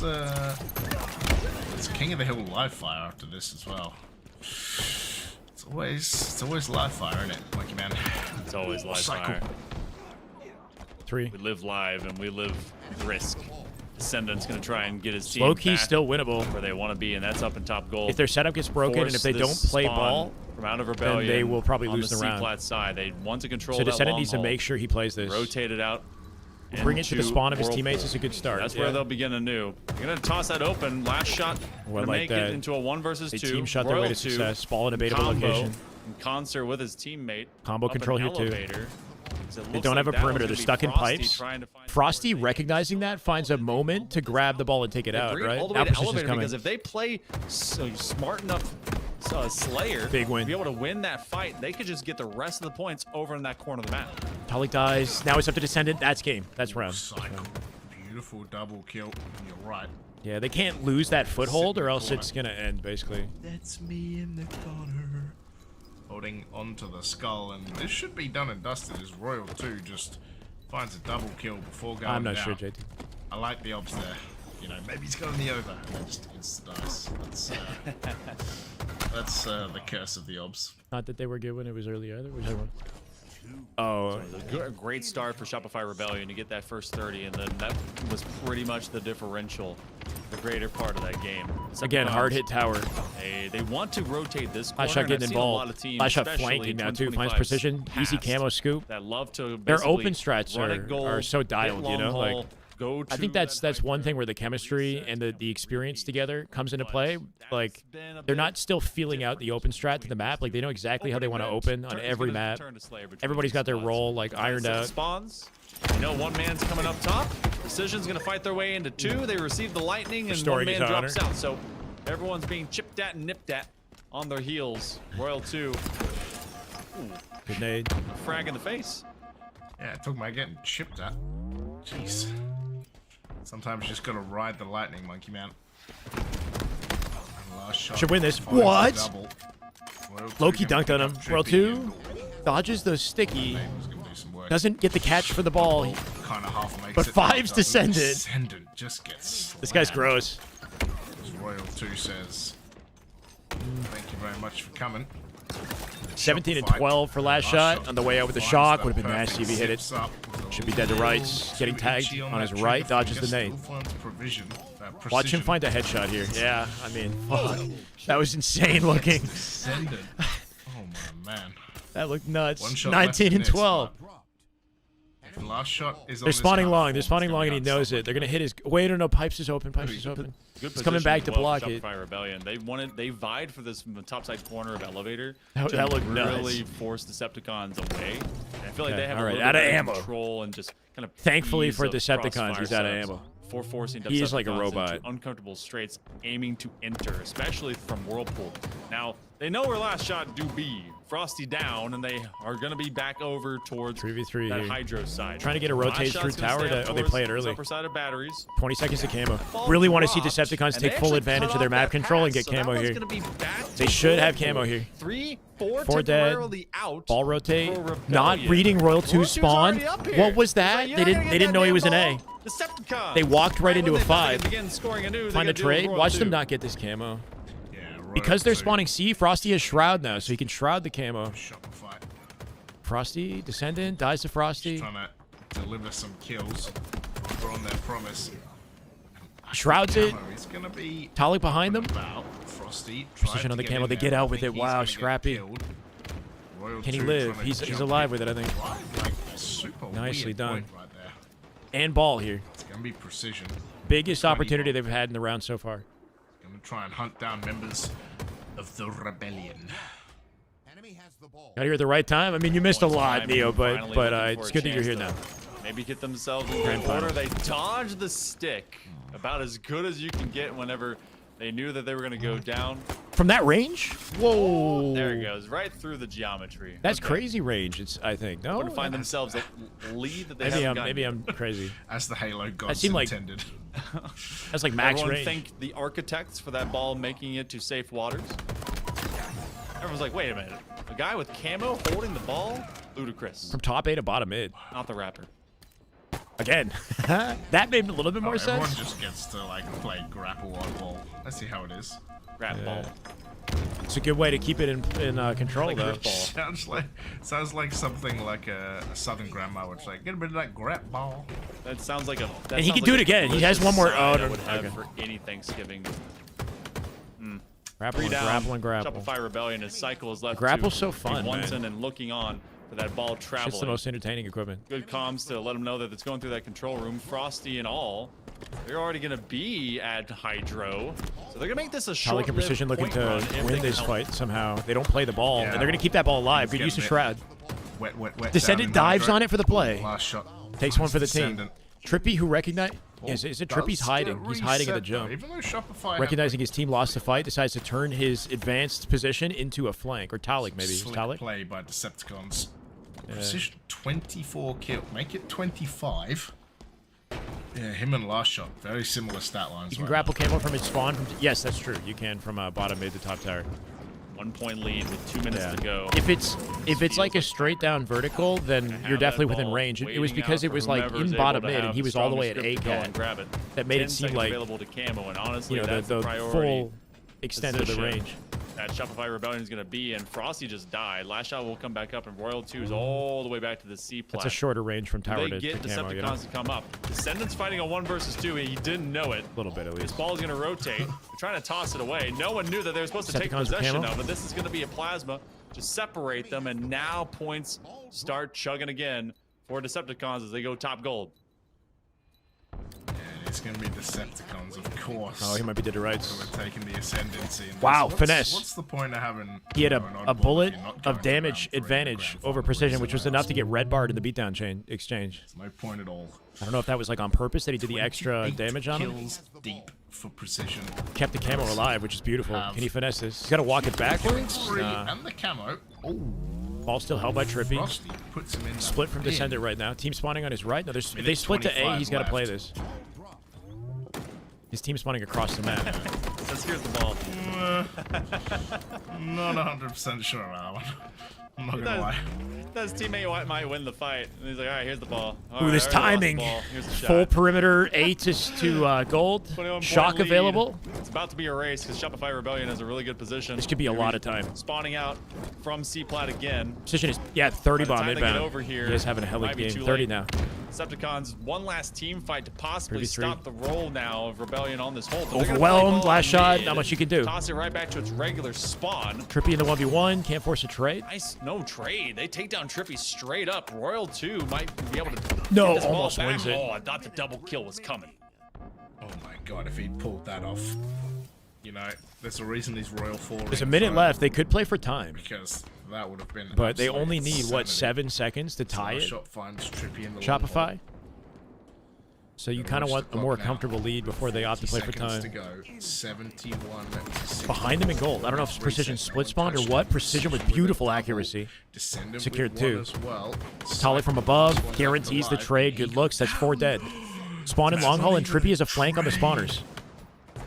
King of the Hill live fire after this as well. It's always live fire, isn't it, Monkey Man? It's always live Cycle. fire. 3. We live live and we live risk. Descendant's gonna try and get his team Low key back still winnable. where they want to be, and that's up in top goal. If their setup gets broken and if they don't play ball, from out of Rebellion, they will probably lose on the round. C-flat side, they want to control So that Descendant long needs to haul. make sure he plays this. Rotate it out. Bring it to the into spawn of his Whirlpool. teammates is a good start. That's yeah. where they'll begin anew. They're gonna toss that open. Last shot. Well, Gonna like make that. it into a 1 versus They 2. team shot their way Royal to 2, success. Ball in a baitable combo location. In concert with his teammate. Combo up an control here, too. elevator. So it They looks don't like have a that one's perimeter. gonna They're be stuck in Frosty pipes. trying to find Frosty, recognizing that, finds a moment to grab the ball and take it out, bring it right? all the Now way to Precision's elevator coming. because if they play smart enough Slayer Big win. to be able to win that fight, they could just get the rest of the points over in that corner of the map. Talik dies. Now it's up to Descendant. That's game. That's round. Cycle. Beautiful double kill. You're right. Yeah, they can't lose that foothold or else it's going to end, basically. That's me in the corner. Holding onto the skull, and this should be done and dusted as Royal 2 just finds a double kill before going I'm not down. sure, JT. I like the obs there. You know, maybe he's going the over and then just insta-dice. That's the curse of the obs. Not that they were good when it was early either. Whichever one. Oh, A great start for Shopify Rebellion to get that first 30, and then that was pretty much the differential, the greater part of that game. again, hard hit tower. They want to rotate this corner. Last shot and I've getting seen a lot involved. of teams, Last shot especially flanking now too. Finds 125s precision. Easy past camo scoop. that love to Their basically open strats run at goal, are so hit dialed, you long know. haul, Like, go I to think that's that one high thing where the chemistry and the experience together comes into play. Like, been a they're bit not still feeling out the open strat to the map. Like, they know exactly how they want to open on every map. Everybody's got their role like ironed out. Spawns. You know, one man's coming up top. Precision's gonna fight their way into two. They receive the lightning, and Restoring one his man drops honor. out. So everyone's being chipped at and nipped at on their heels. Royal 2. Ooh, Good nade. frag in the face. Yeah, talking about getting chipped at. Jeez. Sometimes you just gotta ride the lightning, monkey man. And last shot Should win this. finds the What? double. Royal 2 Loki gonna dunked on pick him. up Royal Trippy 2 and dodges the sticky. Bane's gonna do some work. Doesn't get the catch for the ball. Kind of half makes But it. Five's doesn't. descendant. Descendant just gets. This guy's slammed. gross. As Royal 2 says, thank you very much for coming. 17 and Shopify. 12 for last shot. On the way out with the Finds shock. that Would have been perfect nasty if he hit it. zips up with a Should be dead to little rights. Getting too tagged itchy on his that right. trigger Dodges the finger, nade. still finds Watch him precision. find a headshot here. Yeah, I mean, fuck. That was insane looking. Descendant. Oh my man. That looked nuts. One shot 19 left in and this. 12. The last shot is on They're this spawning guy. long. They're spawning It's long, gonna and he be knows it. They're gonna hit his. Wait, no, Pipes is open. Pipes is open. Good He's coming position back as to well block for it. Shopify Rebellion. They vied for this topside corner of elevator. That to looked really nuts. force Decepticons away. And I feel like Okay, they have all a right, little out bit of of ammo. control and just kind of. Thankfully ease for of Decepticons, crossfire he's out of setups ammo. For forcing He is like a Decepticons robot. into uncomfortable straights, aiming to enter, especially from Whirlpool. Now they know where last shot do be. Frosty down, and they are going to be back over towards 3v3 that here. Hydro side. Trying to get a Last rotate shot's through gonna tower. stay up Oh, they towards play it his early. upper side of batteries. 20 seconds to camo. Ball Really want to see dropped, Decepticons and take they full actually advantage cut of their off map that control and pass, get so camo that here. one's gonna be back They to should have Whirlpool. camo here. 3-4 4 dead. temporarily out. Ball rotate. for Not Rebellion. reading Royal 2 Royal 2's spawn. already up here. What was He's that? like, "You're They not didn't. gonna They get didn't know he that was an damn A. ball." Decepticons. They walked right When into a they fucking 5. begin scoring anew, they Find a gotta deal with trade. Royal Watch 2. them not get this camo. Yeah, Royal Because they're 2. spawning C, Frosty has Shroud now, so he can Shroud the camo. Shopify. Frosty, Descendant, dies to Frosty. Trying to deliver some kills. We're on their promise. Shrouds it. Camo is gonna be Talik behind them. about Frosty. Precision tried on to the get camo. in They there, get but I out with think it. he's Wow, gonna get Scrappy. killed. Royal Can he 2 live? trying to He's jump alive in. with it, I think. Like a super Nicely weird done. point right there. And ball here. It's gonna be precision. Biggest 20 opportunity ball. they've had in the round so far. Gonna try and hunt down members of the rebellion. Enemy has the ball. Got here at the right time. I mean, you missed a One lot, time, Neo, but finally looking for it's a good that you're chance here to now. Maybe get themselves in Grand grand order. final. They dodged the stick, about as good as you can get whenever they knew that they were going to go down. From that range? Whoa. There it goes, right through the geometry. That's Okay. crazy range. It's I think. No. Going to find themselves a lead that they Maybe haven't I'm gotten. crazy. As the Halo gods seemed like- intended. That's like max Everyone range. thanked the architects for that ball making it to safe waters. Everyone's like, wait a minute. A guy with camo holding the ball? Ludicrous. From top A to bottom mid. Not the rapper. Again. That made a little bit more Everyone sense. just gets to like play grapple on ball. Let's see how it is. Rap ball. It's a good way to keep it in control, Like though. grip ball. Sounds like something like a southern grandma would say. Get a bit of that grap ball. That sounds like a. That And he sounds can do like it a again. He has delicious one more- side oh, I no, would have okay. for any Thanksgiving. Grapple and Down. grapple and grapple. Shopify Rebellion. His cycle is left. Grapple's to so fun, be man. Wunson and looking on for that ball It's traveling. the most entertaining equipment. Good comms to let them know that it's going through that control room. Frosty and all. They're already going to be at Hydro. So they're going to make this a short Pelican Precision looking to win this fight somehow. They don't play the ball, and Yeah. they're going to keep that ball alive. Good He's use of getting Shroud. Wet. Descendant down in dives hydro. on it for the play. Last shot. Takes one for the team. Descendant. Trippy, who recognize is it Trippy's Does hiding? get He's hiding at the reset, though. jump. Even though Shopify had, Recognizing his team lost the fight, decides to turn his advanced position into a flank. Or Talik, maybe. slick Talik? play by Decepticons. Precision 24 kill. Make it 25. Yeah, him and last shot. Very similar stat lines. You can right grapple camo from its spawn. Yes, that's true. You can from bottom mid to top tower. 1 point lead with 2 minutes to go. If it's like a straight down vertical, then you're definitely within range. It was because it was like in bottom mid and he was all the way at ACAT. That made it seem like, available to camo, and honestly, you know, that's the priority full extent of the position range. that Shopify Rebellion is going to be, and Frosty just died. Last shot will come back up, and Royal 2 is all the way back to the C plat. That's a shorter range from tower They to get camo. Decepticons to come up. Descendants fighting a 1 versus 2, and he didn't know it. A little bit at His least. ball is going to rotate. They're trying to toss it away. No one knew that they were supposed to take Decepticons with possession camo. of it. This is going to be a plasma to separate them, and now points start chugging again for Decepticons as they go top gold. And it's going to be Decepticons, of course. Oh, he might be dead to rights. So we're taking the ascendancy. And Wow, what's, finesse. What's the point of having? He had you know, an a oddball bullet if you're not going of to damage round 3 and advantage grand over final? precision, which was enough to get Absolutely. red barred in the beatdown exchange. There's no point at all. I don't know if that was like on purpose that he did the extra 28 damage on him. kills deep for precision. Kept the camo alive, which is beautiful. Can he finesse this? He's got to walk it backwards. Three Nah. and the camo. Oh, Ball still held by Trippy. Frosty puts him in. Split from pin. Descendant right now. Team spawning on his right. No, if Minute they split to A, 25 he's got to play left. this. His team spawning across the map. Let's here's the ball. Not 100% sure on that one. I'm not gonna lie. His teammate might win the fight. And he's like, all right, here's the ball. All Ooh, right, this I already lost the timing. ball. Here's the shot. Full perimeter, A to gold. 21 Shock point lead. available. It's about to be a race because Shopify Rebellion has a really good position. This could be a lot of time. Spawning out from C plat again. Position is, 30 By the bomb time they get inbound. over here, He is having a hell of a might be game. too 30 late. now. Decepticons, one last team fight to possibly 33. stop the roll now of Rebellion on this hole. But they're gonna Overwhelmed, play ball last shot, mid, not much you can do. Toss it right back to its regular spawn. Trippy in the 1v1, can't force a trade. Nice, no trade. They take down Trippy straight up. Royal 2 might be able to No, get this ball almost back. wins it. Oh, I thought the double kill was coming. Oh my god, if he pulled that off. You know, there's a reason these Royal 4 There's a minute left. They could play for time. Because that would have been. But they absolute only need, what, insanity. 7 seconds to tie it? Shot finds Trippy in the Shopify? So you Gotta kind of watch want the a more clock now. comfortable lead before they opt to play for seconds time. to go. 71. Behind them in gold. I don't know if it's precision split spawned or what. Precision with beautiful accuracy. Descendant Secured with one 2. as well. Tolly from above. Guarantees the trade. Good looks. That's 4 dead. Spawn in long haul and Trippy is a flank on the spawners.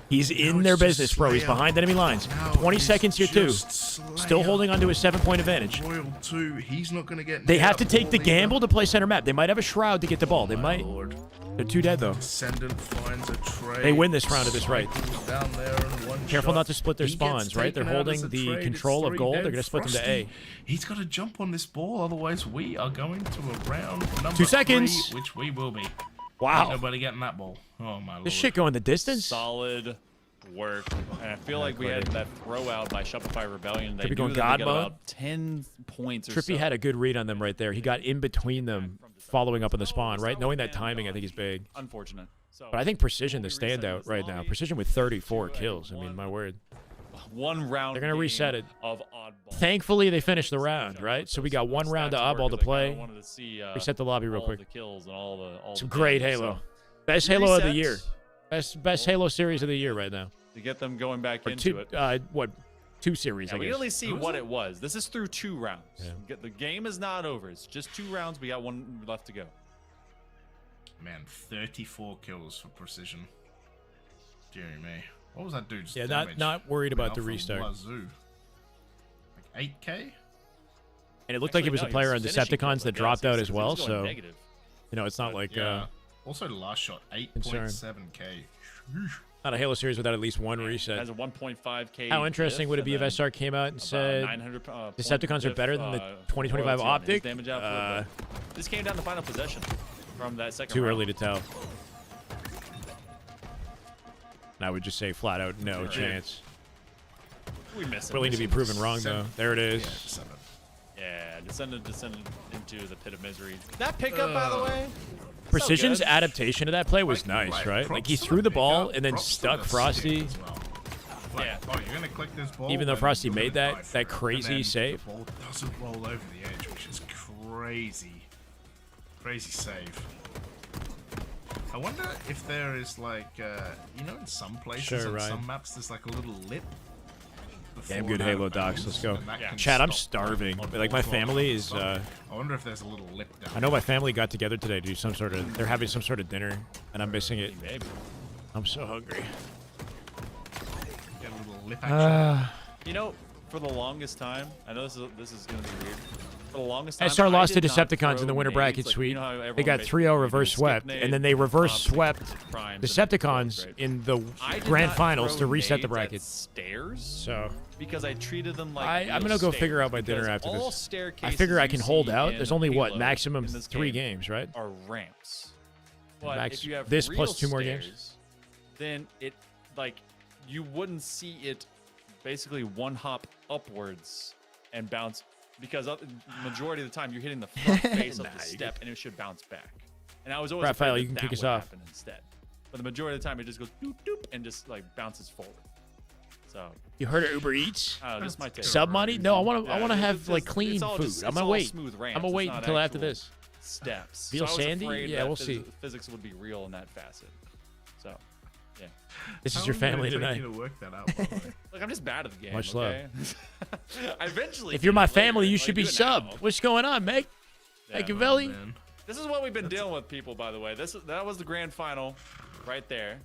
He's in their business, bro. He's behind enemy lines. 20 seconds here, too. Still holding on to his 7-point advantage. Royal 2, he's not going to get. They near have to that take the ball either. gamble to play center map. They might have a shroud to get the ball. They might. Lord. They're 2 dead, though. Descendant finds a trade. They win this round at this rate. Cycles down there in one Careful shot. not to split their He gets spawns, right? They're taken out as holding a the trade. control It's of gold. 3 They're going to split them to A. Frosty, he's got to jump on this ball, otherwise we are going to a round number 2 seconds. 3, which we will be. Ain't Wow. nobody getting that ball. Oh my lord. This shit going the distance? Solid work. And I feel like we had that throw out by Shopify Rebellion. They Trippy knew going that God they got mode? about 10 points or Trippy so. had a good read on them right there. He got in between them, following up on the spawn, right? Knowing that timing, I think is big. Unfortunate. So But I think Precision, the standout right now. Precision with 34 kills. I mean, my word. one round. They're gonna game reset it. Of oddball. Thankfully, they finished the round, right? So we got 1 round of oddball to play. Reset the lobby real all quick. The kills and all Some the great damage, Halo. so Best Halo of the resets year. Best Halo series of the year right now. to get them going back Or into 2, it. what? 2 series, Yeah, I we guess. can at least see what it was. This is through 2 rounds. The game is not over. It's just 2 rounds. We got 1 left to go. Man, 34 kills for Precision. Dear me. What was that dude's Yeah, damage? not worried about the Coming out from restart. Wazoo. Like 8k? And it looked like he was a player on Decepticons that dropped out as well, so, you know, it's not like, Yeah. Also, the last shot, 8.7k. not a Halo series without at least 1 reset. Has a 1.5k. How interesting would it be if SR came out and said Decepticons are better than the 2025 Optic? This came down to final possession from that second Too round. early to tell. And I would just say flat out no chance. We miss it. Willing to be proven wrong, though. There it is. Yeah, descended into the pit of misery. That pickup, by the way. Precision's good. adaptation to that play was nice, right? Like he threw the ball and then stuck Frosty. Yeah. Oh, you're gonna click this ball. Even though then Frosty you're gonna made die that for it. crazy And then save. The ball doesn't roll over the edge, which is crazy. Crazy save. I wonder if there is like, you know, in some places Sure, and Ryan. some maps, there's like a little lip. Damn before good that Halo moves, docs. Let's go. and that can Chad, I'm stop starving. on Like my both family levels. is. I wonder if there's a little lip down. I know my family got together today to do some sort of. They're having some sort of dinner, and I'm missing it. Maybe. I'm so hungry. Get a little lip action. You know, for the longest time, I know this is gonna be weird. For the longest time, SR lost to I did not Decepticons in throw the winter nades, bracket like, sweep. you know how They everyone got basically 3-0 do reverse skip swept, nades, and then they reverse swept primes, and Decepticons right? in the I did grand not finals throw to reset the nades at bracket. Stairs. So Because I treated them like I'm real gonna go stairs, figure out my dinner because after all this. I staircases figure I you can hold see out. in There's only what Halo maximum in this 3 game games, right? Are ramps. But Max- if you have this real plus 2 more stairs, games? then it like you wouldn't see it basically one hop upwards and bounce because majority of the time you're hitting the front face of the step and it should bounce back. And I was always Raphael, afraid you can that kick us would off. happen instead. But the majority of the time it just goes doop doop and just like bounces forward. So You heard of Uber Eats? this might take Sub money? No, I want to. I want to it's have just- like clean it's all food. just- I'm it's gonna all wait. smooth I'm ramps, gonna it's wait not until after actual this. steps. Feel so I was sandy? afraid Yeah, that we'll see. Physics would be real in that facet. So, yeah. This is How your long did it family take tonight. you to work that out, by the way? Look, I'm just bad at the game. Much okay? I eventually. If you're do my it later, family, you like, should do be it now. subbed. What's going on, Meg? Yeah, Hey, man. Cavelli? Man. This is what we've been dealing with, people. By the way, that was the grand final, right there.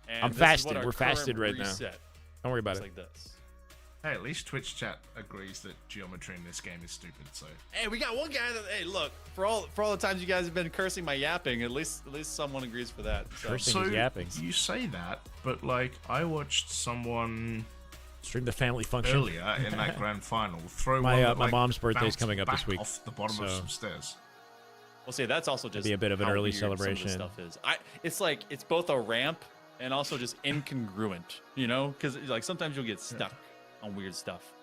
And I'm this is fasted. what our We're fasted current right now. reset Don't worry about looks it. like this. Hey, at least Twitch chat agrees that geometry in this game is stupid. So Hey, we got one guy that. Hey, look, for all the times you guys have been cursing my yapping, at least someone agrees for that. So. Cursing. so He's yapping. you say that, but like I watched someone Stream the family function. earlier in that grand final throw My, one that, my like, mom's birthday's bounced coming up this back week, off the bottom of so- some stairs. We'll see. That's also just be a bit of an how early weird some of this celebration. Stuff is. It's like it's both a ramp and also just incongruent. You know, because like sometimes you'll get stuck on weird stuff.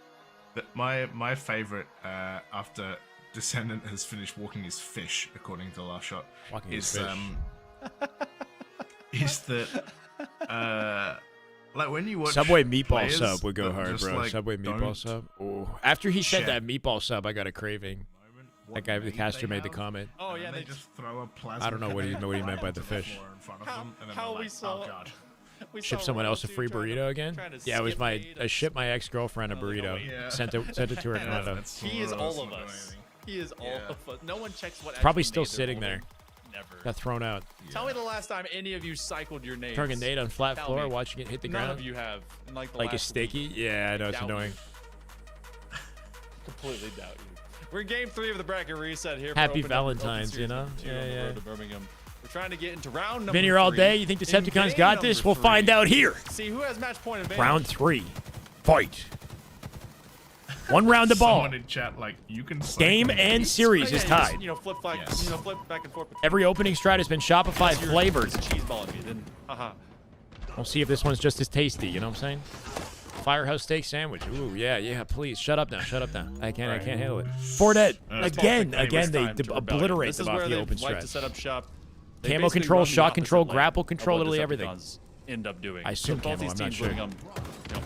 But my favorite after Descendant has finished walking his fish, according to the last shot, Walking is his fish. is that like when you watch Subway meatball players sub would go that hard, just, bro. like, Subway meatball don't sub. Ooh. After he said check that meatball sub, I got a craving. what That guy, the nade caster, they made the have, comment. Oh and yeah, then they just throw a plasma. I don't know what he cannon meant by the onto fish. floor in front of How- them, and then how they're we like, saw- oh god. we Ship saw someone else a Royal free too trying to- burrito again? trying to Yeah, it was skip my. aid I shipped my ex-girlfriend a Oh, they don't burrito. Yeah. Sent it to her condo. That's He is gross, all of not doing us. anything. He is all Yeah. of us. No one checks what. Probably actually still nade they're sitting holding. there. Never. Got thrown out. Tell me the last time any of you cycled your nades. Throwing a nade on flat Tell floor, me. watching it hit the None ground. of you have. In like the Like a last sticky? week. Yeah, I know it's Doubt annoying. you. Completely doubt you. We're in game 3 of the bracket reset here. Happy for Valentine's, Open you know? Series number 2 on the Yeah, road to Birmingham. We're trying to get into round number Been here all 3. day. You think In Decepticons game got this? number We'll 3. find out here. See who has match point advantage. Round 3. Fight. One round the ball. Someone in chat like you can. Game cycle and these. series Yeah, is you just, tied. You know, flip back and forth. Every opening strat has been Shopify You're flavored. cheese balling me, then haha. We'll see if this one's just as tasty. You know what I'm saying? Firehouse steak sandwich. Ooh, yeah. Please shut up now. I can't handle it. Four dead again. Perfect Again, they time to obliterate This is them off where the they open like to strat. set up shop. They Camo basically control, run the shot opposite control, lane grapple of control, what literally everything. Decepticons End up doing. I assume so both camo, these I'm not teams sure. running on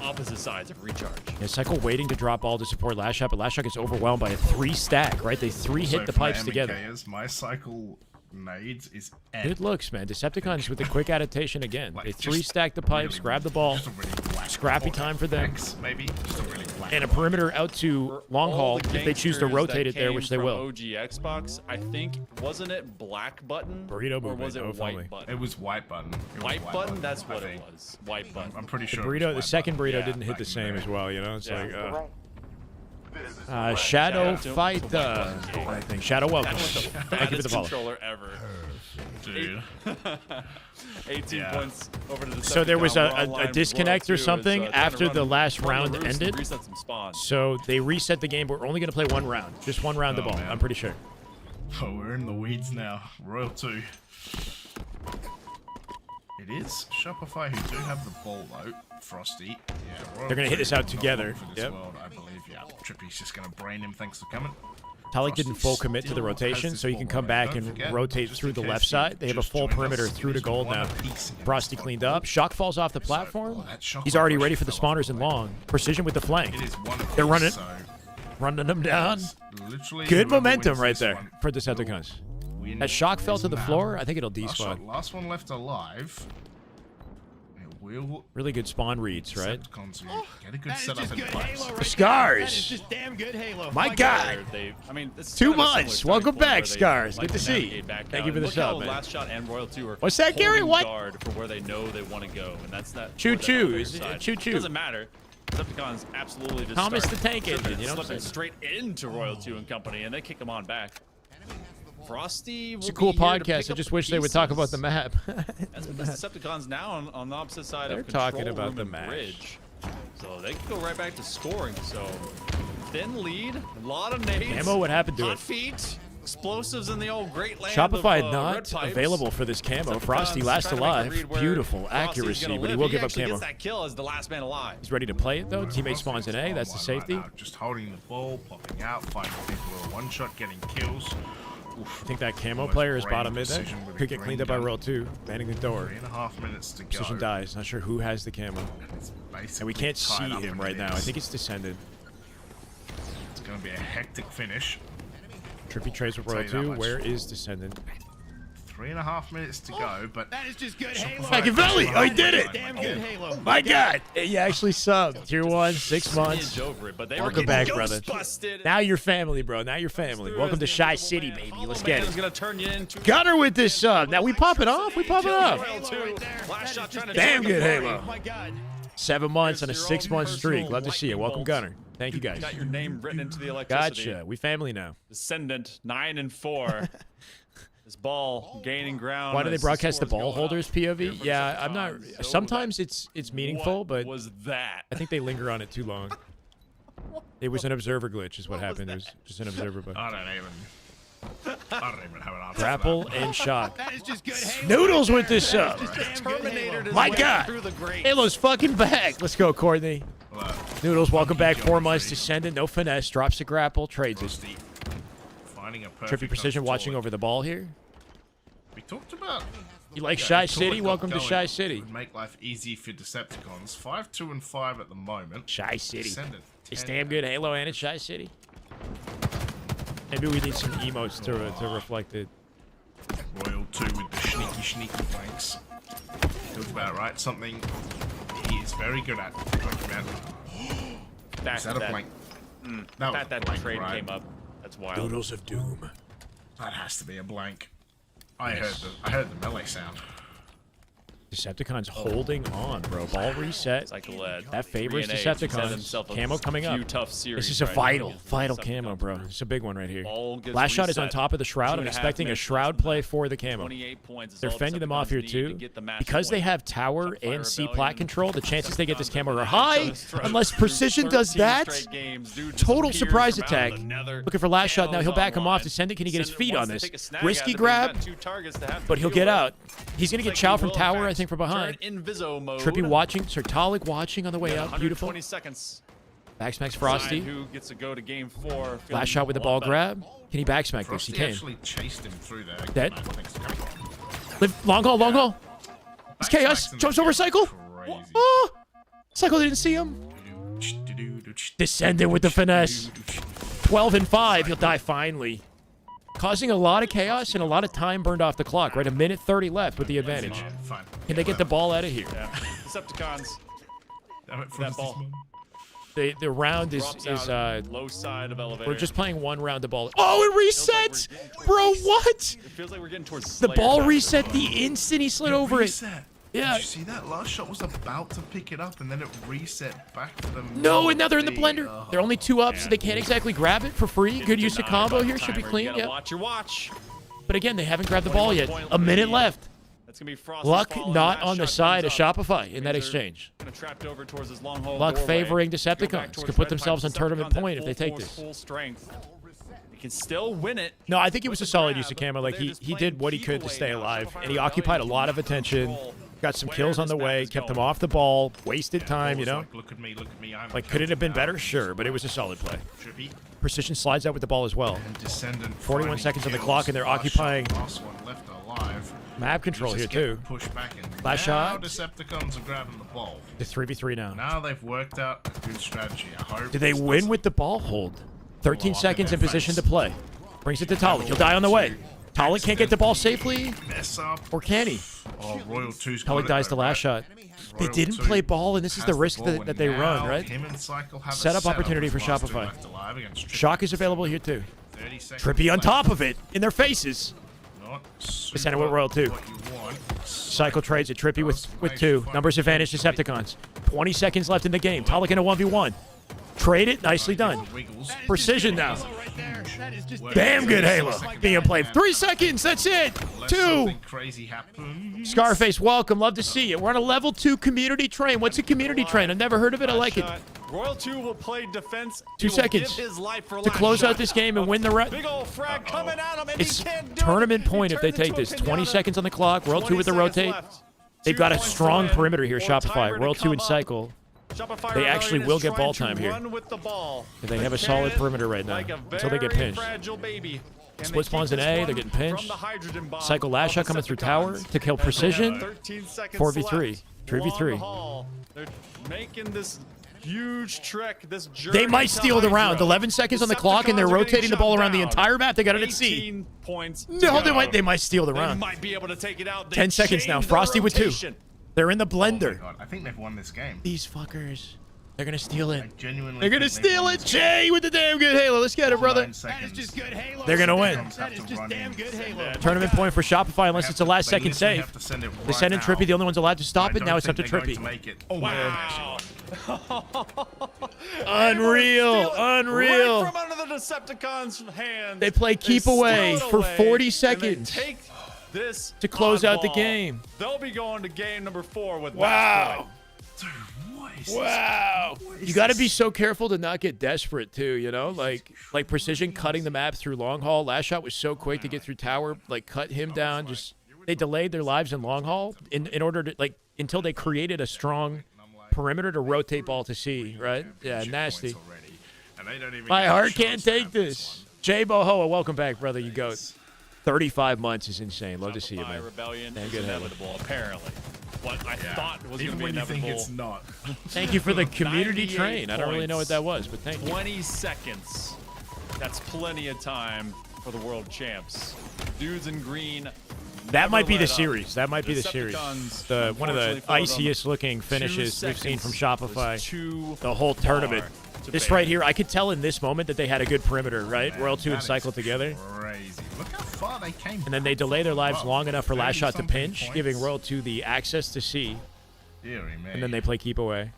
opposite sides of recharge. Yeah, Cycle waiting to drop all to support Last Shot, but Last Shot gets overwhelmed by a 3 stack, right? They 3 So hit the for my pipes together. MKers, my cycle nades is Good looks, man. Decepticons with the quick adaptation again. Like, They just 3 stack the pipes, really- grab the ball. just a really black Scrappy ball. time for them. X, maybe just a really black And a ball. perimeter out to long All haul the if they choose to gangsters rotate that it there, came which they from will. OG Xbox, I think, wasn't it black button? Burrito or movement, was it oh, if only. white button? It was white button. It was White button? That's I what it think. was. White button. I'm pretty The sure. it was burrito, the white second button. burrito Yeah, didn't hit back the in the same day. as well, you know? It's Yeah. like, Shout Shadow out to him. fight, It's a white button I think. Shadow welcome. That was the Thank you for the fattest follow. controller ever. Dude. 18 Yeah. points over to the So there was Decepticon. We're a online. disconnect Royal or 2 is, something trying to after run the last the round roofs and ended. reset some spawns. So they reset the game, but we're only going to play one round. Just one round of Oh, ball, man. I'm pretty sure. Oh, we're in the weeds now. Royal 2. It is Shopify who do have the ball though. Frosty. Yeah, Royal They're gonna hit 2, this out not together. long for this Yep. world, I believe. Yeah, Trippy's just gonna brain him. Thanks for coming. Talik didn't Frosty full commit to the still has rotation, this so he ball can come though. back Don't and forget, rotate just through in the case left you side. They have a just full joined perimeter us, through to he's gold one now. apiece against Frosty the cleaned ball. up. Shock falls off the So, platform. that shock He's already rush ready for the fell off spawners the and way. long. Precision with the flank. It is one They're apiece, running- so Running them down. it's literally Good whoever momentum wins right this there one for will Decepticons. win As Shock fell this to the map. floor, I think it'll Last despawn. shot, last one left alive. It will. Really good spawn reads, right? Decepticons who get a good setup in place. Scars! damn good Halo. My God! I mean, this is 2 kind of a similar months. starting Welcome point back, where they Scars. like Good to see. navigate back Thank down. you for the Look how sub, man. Last Shot and Royal 2 are What's that, Gary? holding What? guard for where they know they want to go, and that's that. Choo for that choo. upper Is it side. choo choo? Doesn't matter. Decepticons absolutely just Thomas start the Tank slipping- Engine, you know what I'm slipping saying? straight into Royal 2 and company, and they kick them on back. Frosty It's a will cool be here to podcast. pick I up just the wish they would talk about the pieces. map. That's the Decepticons now on the opposite side They're of control talking about room the and match. bridge. So they can go right back to scoring. So thin lead, a lot of nades. Camo, what happened to hot it? feet, explosives in the old great land Shopify of, red not pipes. available for this camo. Decepticons Frosty last trying to make a alive. read where Beautiful Frosty's accuracy, gonna but he live. will give up actually camo. gets that kill as the last man alive. He's ready to play it though. Teammate spawns in A. That's the safety. Just holding the ball, popping out, finding people who are one shot, getting kills. Oof. I think that camo Almost player is brain bottom mid there. precision with a Could get green cleaned up by gun. Royal 2. Manning the door. 3.5 minutes to go. Precision dies. Not sure who has the camo. It's And we basically can't see tied up him in right now. I this. think it's descended. It's going to be a hectic finish. Trippy trades with I'll Royal tell you 2. that Where much. is descendant? 3.5 minutes to go, but That is just good Halo. Machiavelli! I did it! Damn good Halo. My God! You actually subbed. Tier 1, 6 months. Smidge over it, but they Welcome were back, getting brother. ghost-busted. Now you're family, bro. Now you're family. Through Welcome as to the Shy Invisible City, Man. baby. Hollow Let's Man get is it. gonna turn you into Gunner with this sub. Now we pop it off. We pop it off. Royal 2. Last shot trying to Damn take good the Halo. point. My God. 7 months on a Here's your own 6-month streak. personal Love to see you. lightning Welcome, bolt. Gunner. Thank you, guys. Got your name written into the electricity. Gotcha. We family now. Descendant 9 and 4. This ball gaining ground. Why do they as broadcast the scores ball go holders up. Here POV? for Yeah, I'm not. Decepticons. So Sometimes it's meaningful, what but was that? I think they linger on it too long. It was an observer glitch, is what happened. It was just an observer bug. I don't even have an answer. Grapple and shot. That is just good Halo. Noodles with this sub. Terminator My God. through the grate. Halo's fucking back. Let's go, Courtney. Well, Noodles, welcome back. 4 geometry. months. Descendant, no finesse. Drops the grapple, trades it. Frosty finding a perfect Trippy precision on watching Toy. over the ball here. We talked about. You like Yeah, Shy if Toy City? got Welcome to going, Shy it City. would make life easy for Decepticons. 5, 2, and 5 at the moment. Shy City. Descendant, It's 10. damn good Halo and it's Shy City. Maybe we need some emotes to reflect it. Royal 2 with the sneaky flanks. Talked about it, right? Something he is very good at. Back Is to that a that. blank? That was a That blank, trade right? came up. That's wild. Noodles of Doom. That has to be a blank. I heard the melee sound. Decepticons holding on, bro. Ball reset. Cycle led. That favors 3 and 8. Set Decepticons. himself a Camo coming up. few tough series This is a right now vital, against vital Decepticons. camo, bro. It's a big one right here. Ball gets Last shot is on reset. top of the shroud. I'm 2.5 expecting a minutes shroud play for the camo. 28 points is They're all fending them off here Decepticons need to too. get the match Because they point. have tower Shopify and C Rebellion, plat control, the chances they get this Decepticons camo are have high. each other's throats Unless through Precision does 13 that. straight games. Dude Total disappears surprise from out attack. of the nether. Looking for last shot now. He'll Camos back him off. online. Descendant, can he get his Descendant feet on wants to this? take a snag Risky at it, but he's grab, got 2 targets to have but to he'll deal get with. out. He's going to get Looks chow like he from will, tower, in I fact, think, from behind. turn Inviso mode. Trippy watching. Sertalic watching on the way up. Beautiful. 120 seconds. Backsmacks Frosty. Who gets to go to game 4? Last shot with the ball grab. Can he backsmack this? Frosty He can. actually chased him through there. Dead. I think so. Long haul, long haul. It's chaos. Backsmacks in Jumps the over game. cycle. Crazy. Oh, cycle didn't see him. Descendant with the finesse. 12 and 5. He'll die finally. Causing a lot of chaos and a lot of time burned off the clock. Right, a minute 30 left with the advantage. Fine. Can they get the ball out of here? Yeah. Decepticons. Damn it, That Frosty's ball. mom. The round Drops is out, low side of elevator. we're just playing one round of ball. Oh, it resets, bro. What? It feels like we're getting towards The Slayer ball time. reset the instant he slid over it. Reset. Yeah. Did you see that? Last shot was about to pick it up and then it reset back to the No, and now they're in the middle. blender. They're only 2 up, so they can't exactly grab it for free. Good use of Denied combo by the here. Should be timer. clean. You gotta Yeah. watch your watch. But again, they haven't grabbed the ball yet. 21 A minute lead. left. That's gonna be Frosty. Luck falling. not Last on the shot side of comes up. Shopify in Means that they're exchange. Kinda trapped over towards this long hole Luck doorway. favoring Go back Decepticons. towards Could put red themselves pipe. on tournament Decepticons at point if they full take force, this. Full strength. They can still win it. No, I think it was a with the solid grab, use of camo. but Like they're he just did playing what he could to keep stay away now. alive, Shopify and he occupied a Rebellion lot of can attention. control Got some where kills on this the map way, is kept them going. off the ball, wasted time, you know. Like, look at me, I'm Like, could it have been now. better? Sure, but it was a solid play. Trippy. Precision slides out with the ball as well. And Descendant 41 finding seconds on the kills. clock, and they're Last occupying shot, last one left alive. map control here Just getting too. pushed back and Last now shot. Decepticons are grabbing the ball. The 3v3 now. Now they've worked out a good strategy. I hope. Did they this win doesn't with the ball hold? 13 Well, I'm seconds in in their position to face. play. Brings it to Talik. He'll die on the way. Talik can't get the ball safely, mess up? or can he? Oh, Royal 2's Talik dies the last shot. They Royal didn't 2 play ball, and this is the has risk ball, that and they run, now right? Him and Cycle have a Setup opportunity for with last two Shopify. left alive against Trippy. Shock is available here too. 30 seconds Trippy on left. top of it, in their faces. Not Descendant with super Royal 2. what you want. Cycle trades it. Trippy with 2. Numbers advantage Decepticons. 20 seconds left in the game. Talik in a 1v1. Trade it. Nicely done. Precision now. Damn good Halo being played. 3 seconds. That's it. 2. Crazy happens. Scarface, welcome. Love to see you. We're on a level 2 community train. What's a community train? I've never heard of it. I like it. Royal 2 will play defense. 2 seconds to close out this game and win the rest. Big old frag coming at him, and It's he can't do tournament it. point if they take this. 20 seconds on the clock. Royal 2 with the rotate. They've got a strong perimeter here, Shopify. Royal 2 and Cycle. They actually will get ball time here. They have a solid perimeter right now until they get pinched. Split spawns in A. They're getting pinched. Cycle last shot coming through tower to kill Precision. 4v3. 3v3. They're making this huge trek. This They might steal the round. 11 seconds on the clock, and they're rotating the ball around the entire map. They got it at C. No, they might steal the round. They might be able to take it out. 10 seconds now. Frosty with 2. They're in the blender. Oh my God, I think they've won this game. These fuckers. They're gonna steal it. I genuinely They're gonna think they've steal won it. this Jay with the damn good Halo. Let's get it, brother. 9 seconds. They're gonna win. That is just damn good Halo. Tournament point for Shopify unless it's a last second literally save. have to send it They right send in now. Trippy, the only one's allowed to stop I it. don't Now it's up to think they're going Trippy. make it. Wow. Unreal. Unreal. Right from under the Decepticons' hands. They play keep away steal it for away, 40 and they seconds take this to close out the oddball. game. They'll be going to game number 4 with Wow. match Wow. You got to be so careful to not get desperate too, you know? Like Precision cutting the map through long haul. Last shot was so quick to get through tower, like cut him down. Just they delayed their lives in long haul in order to like until they created a strong perimeter to rotate ball to C, right? Yeah, nasty. My heart can't take this. Jay Bohoa, welcome back, brother. You goat. 35 months is insane. Love to see you, man. Rebellion Damn is good inevitable, apparently. What I thought was going to be Even when you inevitable. think it's not. Thank you for the community 98 train. I don't really know what that was, but thank you. 20 seconds. That's plenty of time for the world champs. Dudes in green. That might be the let up. series. That might be the series. Decepticons, One of the unfortunately, followed iciest looking 2 finishes we've seen from seconds Shopify. was too The whole tournament. far to This bear. right here, I could tell in this moment that they had a good perimeter, right? Royal 2 and That Cycle is together. Crazy. Look how far they came. And then they delay their lives Wow. long enough for last shot to 30-something pinch, points. giving Royal 2 the access to C. Deary me. And then they play keep away.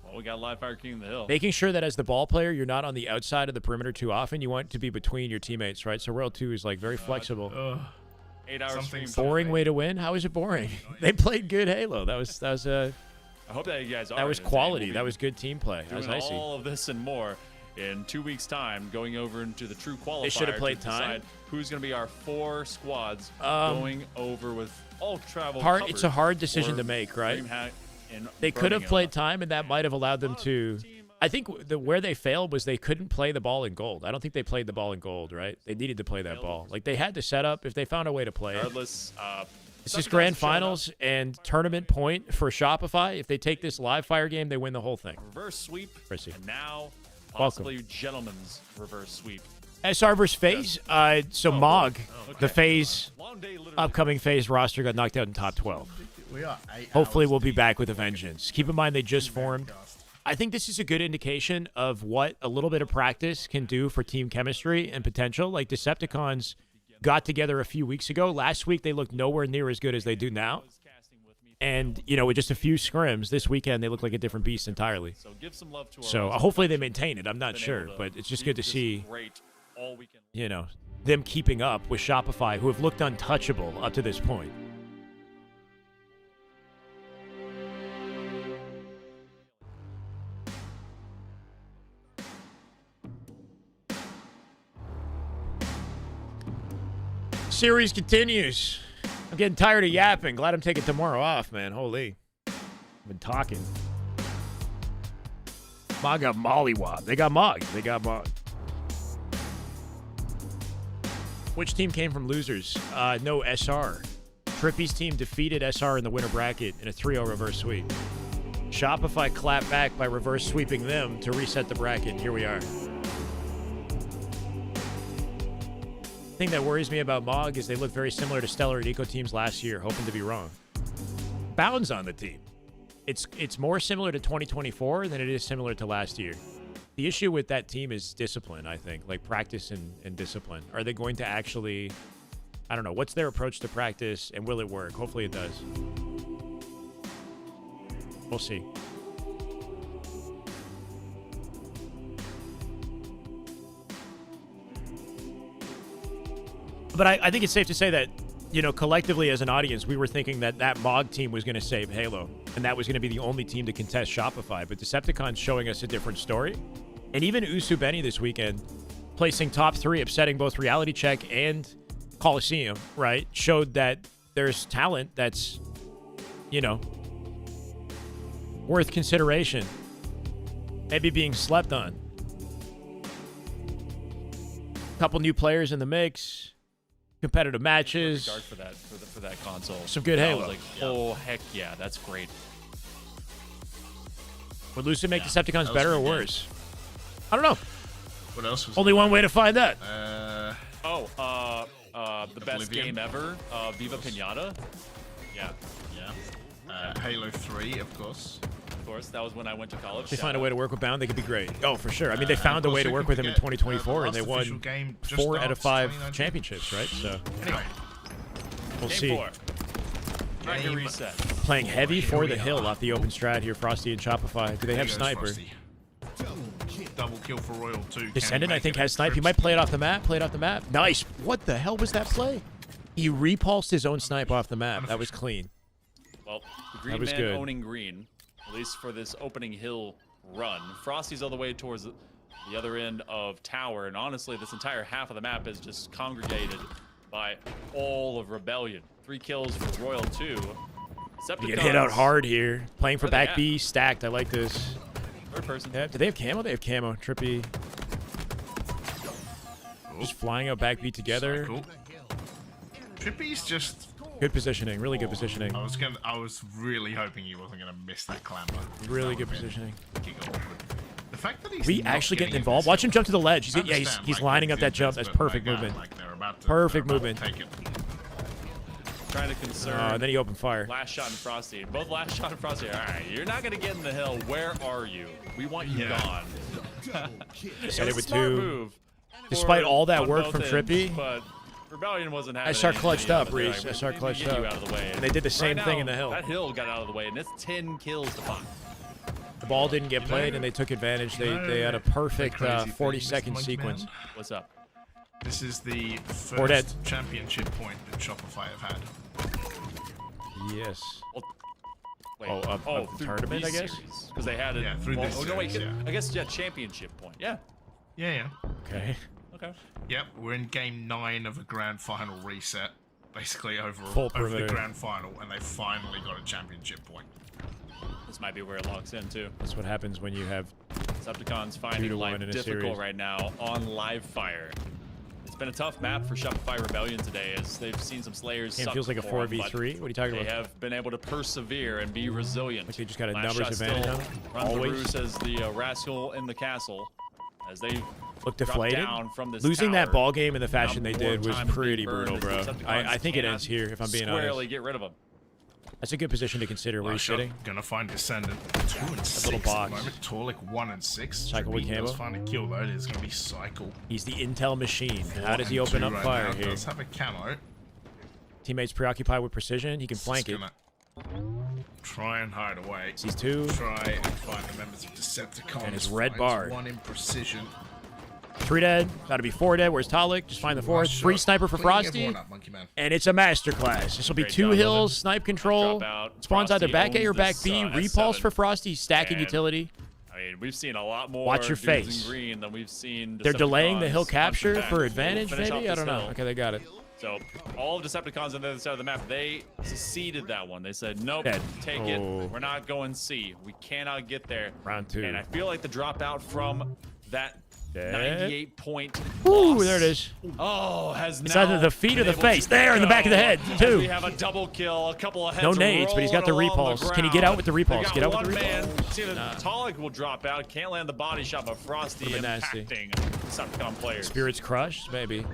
Well, we got Live Fire King of the Hill. Making sure that as the ball player, you're not on the outside of the perimeter too often. You want to be between your teammates, right? So Royal 2 is like very flexible. 8 hours stream. Boring way to win? How is it boring? They played good Halo. That was I hope that you guys are. that was entertained. quality. We'll That be was good team play. That was doing icy. all of this and more in 2 weeks' time, going over into the true qualifier. They should have played to decide time. who's going to be our 4 squads going over with all travel. It's a hard decision for to make, right? Dreamhack in They could have Birmingham. played time, and that might have allowed them to. I think where they failed was they couldn't play the ball in gold. I don't think they played the ball in gold, right? They needed to play that ball. Like they had the setup. If they found a way to play it. Regardless, It's just Decepticons grand showed up. finals and tournament point for Shopify. If they take this live fire game, they win the whole thing. Reverse sweep, Prissy. and now Welcome. possibly gentleman's reverse sweep. SR versus Faze. So Mog, the Faze Long day, literally. upcoming Faze roster got knocked out in top 12. We are 8 Hopefully hours we'll be deep. back with a vengeance. Keep in mind they just formed. I think this is a good indication of what a little bit of practice can do for team chemistry and potential. Like Decepticons got together a few weeks ago. Last week they looked nowhere near as good as they do now. And, you know, with just a few scrims, this weekend they look like a different beast entirely. So give some love to our So Aussies. hopefully they maintain it. I'm not Been sure, able to but it's just keep good to this see, great all weekend. you know, them keeping up with Shopify, who have looked untouchable up to this point. Series continues. I'm getting tired of yapping. Glad I'm taking tomorrow off, man. Holy. I've been talking. Mog got mollywop. They got Mog. They got Mog. Which team came from losers? No, SR. Trippy's team defeated SR in the winner bracket in a 3-0 reverse sweep. Shopify clapped back by reverse sweeping them to reset the bracket. Here we are. The thing that worries me about Mog is they look very similar to Stellar and Eco teams last year, hoping to be wrong. Bounds on the team. It's more similar to 2024 than it is similar to last year. The issue with that team is discipline, I think, like practice and discipline. Are they going to actually, I don't know, what's their approach to practice and will it work? Hopefully it does. We'll see. But I think it's safe to say that, you know, collectively as an audience, we were thinking that that MOG team was going to save Halo, and that was going to be the only team to contest Shopify. But Decepticon's showing us a different story. And even Usu Benny this weekend, placing top 3, upsetting both Reality Check and Coliseum, right, showed that there's talent that's, you know, worth consideration. Maybe being slept on. Couple new players in the mix. Competitive matches. Regard for that for that console. Some good I Halo. was like, oh heck yeah, that's great. Would Lucid make Decepticons better or worse? I don't know. What else was Only one way to find that. The best Oblivion. game ever, Viva Pinata. Yeah, Halo 3, of course. of course. That was when I went to college. If they Shout find a out. way to work with Bound, they could be great. Oh, for sure. I mean, they And found of a way course, to who work can with them in forget, 2024, and the they last official won game just 4 out of starts, 5 2019. championships, right? So Anyway, Game we'll see. 4. Time to reset. Playing heavy Here for we the are. hill off the open strat here, Frosty and Shopify. Do they there have goes Sniper? Frosty. Double kill for Royal 2. Can he Descendant, I make think, it? has Snipe. He might play it off the map. Play it off the map. Nice. What the hell was that play? He repulsed his own Snipe off the map. That was clean. Well, the green was man good. owning green, at least for this opening hill run. Frosty's all the way towards the other end of tower, and honestly, this entire half of the map is just congregated by all of Rebellion. 3 kills for Royal 2. You get hit out Decepticons- hard here. Playing for Where they back at? B, stacked. I like this. Third person. Yeah, do they have camo? They have camo. Trippy. Just flying out back B together. Cool. Trippy's just. Good positioning. Really good positioning. I was really hoping he wasn't gonna miss that clamber. Really That good would've been positioning. fucking awkward. The fact that he's We not actually getting in involved. this Watch him hill- jump to the ledge. He's, I yeah, understand, he's like, lining up he's that in jump. this, That's but perfect like that, movement. like, they're about to- Perfect they're about movement. to take it. Trying to concern. Then he opened fire. Last shot and Frosty. Both last shot and Frosty. All right, you're not gonna get in the hill. Where are you? We want you gone. Set it with Smart 2. move. Despite for- all that on work both from ends, Trippy, but Rebellion wasn't having SR anything clutched out up, of it. Reese. Like, SR we need to clutched get you up. out of the way. And they did the same Right thing now, in the hill. That hill got out of the way, and it's 10 kills to 5. The ball didn't get played, and they took advantage. They had a perfect 40-second sequence. What's up? This is the Or dead. first championship point that Shopify have had. Yes. Well, wait. Oh, of the through tournament, I guess? Because they had it. Yeah, through well, this oh, no, wait. series, yeah. I guess, yeah, championship point. Yeah. Yeah. Okay. Okay. Yep, we're in game 9 of a grand final reset, basically over Full the perimeter. grand final, and they finally got a championship point. This might be where it locks in, too. That's what happens when you have Decepticons finding 2-1 life in a difficult series. right now on live fire. It's been a tough map for Shopify Rebellion today, as they've seen some Slayers. Game suck feels like a for 'em, 4v3. but What are you talking They about? have been able to persevere and be resilient. Like they just got a Last numbers shot advantage still on them? runs the Always? roost as the rascal in the castle, as they Look drop deflated. down from this Losing that tower. ball game in the fashion they Now did more was time is being pretty burned brutal, as bro. Decepticons I think it cannot ends here, if I'm being squarely honest. get rid of them. That's a good position to consider where he's Last shot, sitting. gonna find Descendant 2 and 6 little at box. the moment. Torlik 1 and 6. Cycle with Trippy does camo. find a kill though. It's gonna be Cycle. He's the intel machine. How does he 4 open and up 2 right fire now. here? Does have a camo. Teammates preoccupied with precision. He can flank it. Gonna try and hide away. Sees 2. Try and find the members of Decepticons. And his red Finds bar. 1 in precision. 3 dead. Got to be 4 dead. Where's Talik? Just find the 4th. Last Free shot. sniper for Cleaning Frosty. everyone up, Monkey Man. And it's a masterclass. This will be Great 2 job, hills, Logan. snipe control. Drop out. Spawns either Frosty back A or owns back this, B. S7. Repulse for Frosty. Stacking And- utility. I mean, we've seen a lot more Watch your dudes face. in green than we've seen. They're delaying the Decepticons hill on capture back. for We'll advantage, finish off maybe? I this don't know. hill. Okay, they got it. So all of Decepticons on the other side of the map, they seceded that one. They said, nope, Dead. take Oh. it. We're not going C. We cannot get there. Round 2. And I feel like the dropout from that Dead. 98-point Ooh, loss, there it is. Oh, has It's now either the feet or been the able face. to There, in the back of the go head, as too. We have a double kill, a couple of heads No nades, but he's got the rolling along repulse. the Can he get out with the ground. repulse? They Get out got with the one man. repulse? See, the Talik will drop out. Can't land the body shot, but Frosty Would've been nasty. impacting Decepticon players. Spirits crushed, maybe.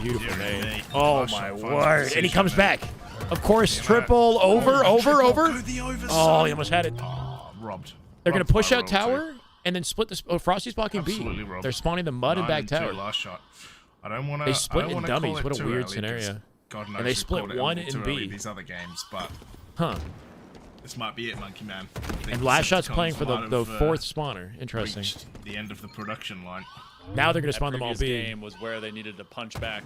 Beautiful Yeah, name. they- Oh last my shot, final word! And he decision comes there. back. Of course, triple over. Go the Oh, over, son. he almost had it. Oh, robbed. They're gonna Robbed push by out Royal 2. tower and then split the. Oh, Frosty's blocking Absolutely B. robbed. They're spawning the mud and 9 back and 2 tower. last shot. I don't want to. They split in dummies. What a weird scenario. God knows And they we split called it one too in early B. These other games, but Huh? this might be it, Monkey Man. I think And last shot's Decepticons playing for the might have, 4th spawner. Interesting. reached the end of the production line. Now they're going to That spawn them all previous B. game was where they needed to punch back,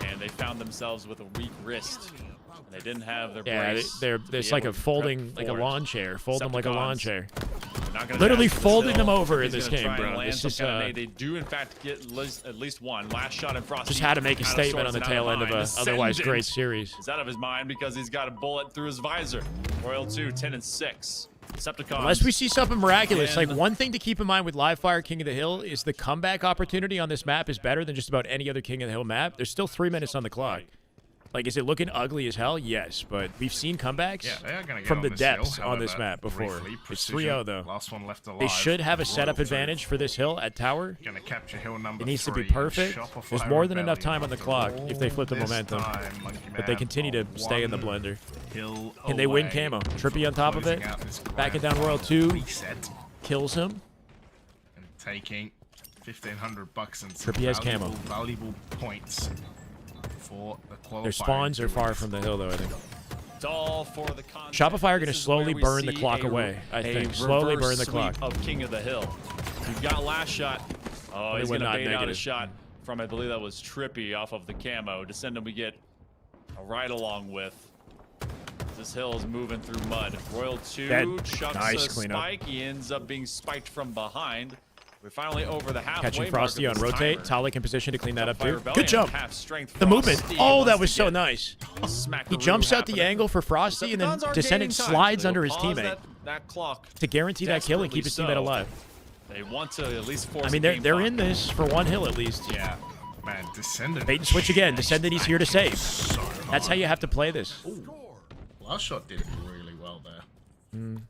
and they found themselves with a weak wrist. And they didn't have their Yeah, brace. it's like a folding, like a lawn chair. Fold them like a lawn chair. Literally folding them over in this game, bro. This is, they do in fact get at least one last shot in Frosty. just had to make a statement on the tail end of a otherwise great series. He's out of his mind because he's got a bullet through his visor. Royal 2, 10-6. Decepticons. Unless we see something miraculous, like one thing to keep in mind with Live Fire King of the Hill is the comeback opportunity on this map is better than just about any other King of the Hill map. There's still 3 minutes on the clock. Like, is it looking ugly as hell? Yes, but we've seen comebacks from the depths on this map before. It's 3-0 though. Last one left alive. They should have a setup advantage for this hill at tower. Gonna capture hill number It needs to be 3, perfect. There's more than enough time on the clock if they flip the momentum. But they continue to stay in the blender. Can they win camo? Trippy on top of it. Backing down Royal 2. Kills him. And taking $1,500 and Trippy has camo. valuable points for the qualifying. Their spawns are far from the hill though, I think. It's all for the content. Shopify are going to This is slowly where we burn the see clock away, I think. a Slowly reverse burn the clock. sweep of King of the Hill. You've got last shot. Oh, They he's were going to not bait out a negative. shot from, I believe that was Trippy off of the camo. Descendant we get a ride along with. This hill is moving through mud. Royal 2 That- chucks nice a cleanup. spike. He ends up being spiked from behind. We're finally over the halfway Catching mark Frosty of on this rotate. timer. Talik in position to clean that up Fire too. Rebellion, Good jump. half strength The movement. Frosty Oh, wants that to was so get nice. a smackaroo He jumps out the happening. angle for Frosty and then Decepticons are Descendant gaining time, slides so under they his will pause teammate that clock to guarantee that kill and keep his desperately teammate so. alive. They want to at least force I mean, a game they're fight. in this for one hill at least. Yeah, man, Descendant. Bait and switch again. Descendant, he's here to save. So That's how you have to play this. Last shot did really well there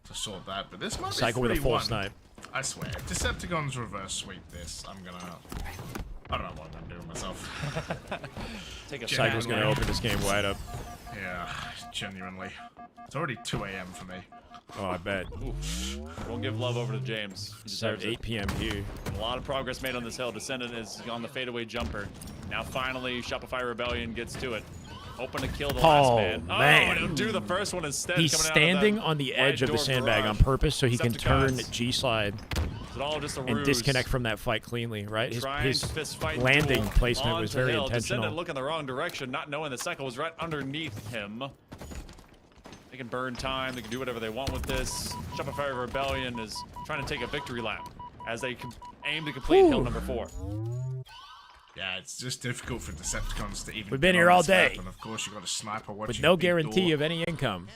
to sort that, but this might Cycle be with a full 3-1. snipe. I swear, if Decepticons reverse sweep this, I don't know what I'm doing myself. Take a Cycle's going to open this game wide up. Yeah, genuinely. It's already 2 a.m. for me. Oh, I bet. Won't give love over to James. He It's at deserves it. 8 p.m. here. A lot of progress made on this hill. Descendant is on the fadeaway jumper. Now finally, Shopify Rebellion gets to it. Open to kill the last man. Man. Oh, he'll do the first one instead. He's coming out of standing that on the wide edge of the door sandbag on barrage. purpose so he can turn Decepticons. G-slide Is it all just a and ruse? disconnect from that fight cleanly, right? Trying His to fist fight landing duel placement was onto very hill. intentional. Descendant looking the wrong direction, not knowing the cycle was right underneath him. They can burn time. They can do whatever they want with this. Shopify Rebellion is trying to take a victory lap as they aim to complete hill number 4. Yeah, it's just difficult for Decepticons to even. We've been get here on all this map, day. and of course you got a sniper watching. With no big guarantee door. of any income.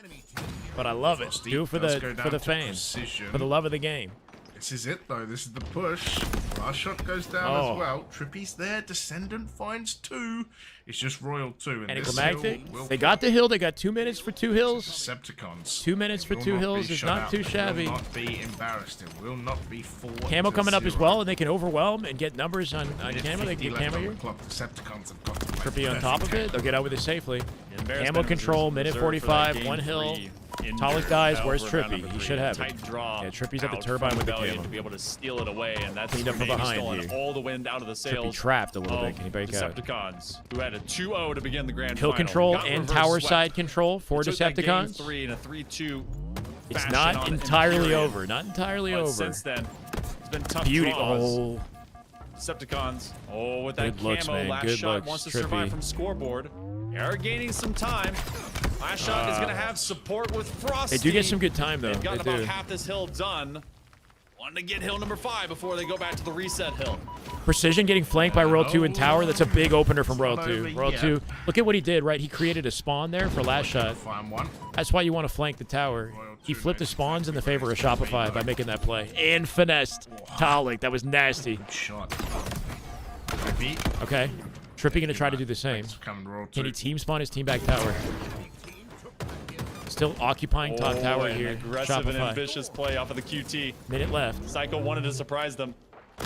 But I love it. Frosty Do it for does the go for down the to fans. precision. For the love of the game. This is it though. This is the push. Last shot goes down Oh. as well. Trippy's there. Descendant finds 2. It's just Royal 2. And this Anticlimactic. hill will They got the hill. They got 2 minutes for 2 hills. Decepticons. 2 minutes for Will 2 not hills be is shut not out. too They shabby. Will not be embarrassed. It will not be 4. Camo coming up as well, and they can overwhelm and get numbers on camo. They can get camo here. Decepticons have got to make Trippy on top of it. They'll get out with it safely. Embarrassment Camo is control, minute reserved for that 45, game 1 hill. 3 Talik injured dies. over Where's round Trippy? number He 3. should have Tight it. draw. Yeah, Trippy's at the out turbine from with the Rebellion camo. to be able to steal it away, and that's Cleaned up from maybe behind stolen here. all the wind out of the sails. trapped a little bit. of Can he break out? Decepticons, who had a 2-0 to begin the grand Hill final. control Got and reverse tower swept. side control for Took that game Decepticons. 3 in a 3-2 It's fashion not on entirely Imperium. over. Not entirely But over. since then, it's been tough Beauty. draws. Oh, Decepticons. Oh, with that Good looks, camo. man. Last Good shot looks. wants to Trippy. survive from scoreboard. They are gaining some time. Last shot is going to have support with Frosty. they do get some good time though. They've They gotten about do. half this hill done. Wanting to get hill number 5 before they go back to the reset hill. Precision getting flanked by Royal 2 and Tower. That's a big opener from Royal Not 2. over Royal yet. 2. Look at what he did, right? He created a spawn there for last shot. Find one. That's why you want to flank the tower. He flipped the spawns in the favor of Shopify by making that play. And finessed Talik. That was nasty. Good shot. Trippy. Okay. Trippy going to try to do the same. Coming Royal 2. Can he team spawn his team back tower? Still occupying top tower an here. aggressive and Shopify. ambitious play off of the QT. Minute left. Psycho wanted to surprise them.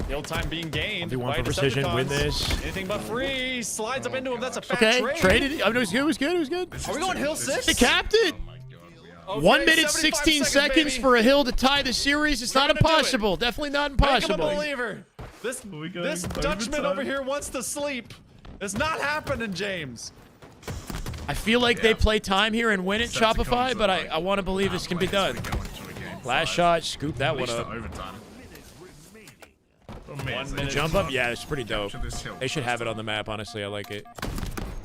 Hill time being gained. 1v1 by for precision. Decepticons. Win this. Anything but free. Slides up into him. That's a fat Okay. trade. Traded. I mean, it was good. It was good. It was good. Are we going hill 6? They capped it. Oh my god, we are. Okay, 1 minute 75 16 seconds baby. for a hill to tie the series. It's not We're gonna do it. impossible. Definitely not Make him a impossible. believer. This we going Dutchman overtime? over here wants to sleep. It's not happening, James. I feel like they play time here and win it, Decepticons Shopify, are but like, I want to believe this can be done. we go into a game Last 5. shot, scoop that At one least up. the overtime. The jump up, yeah, it's pretty dope. Capture this hill They should first. have it on the map, honestly. I like it.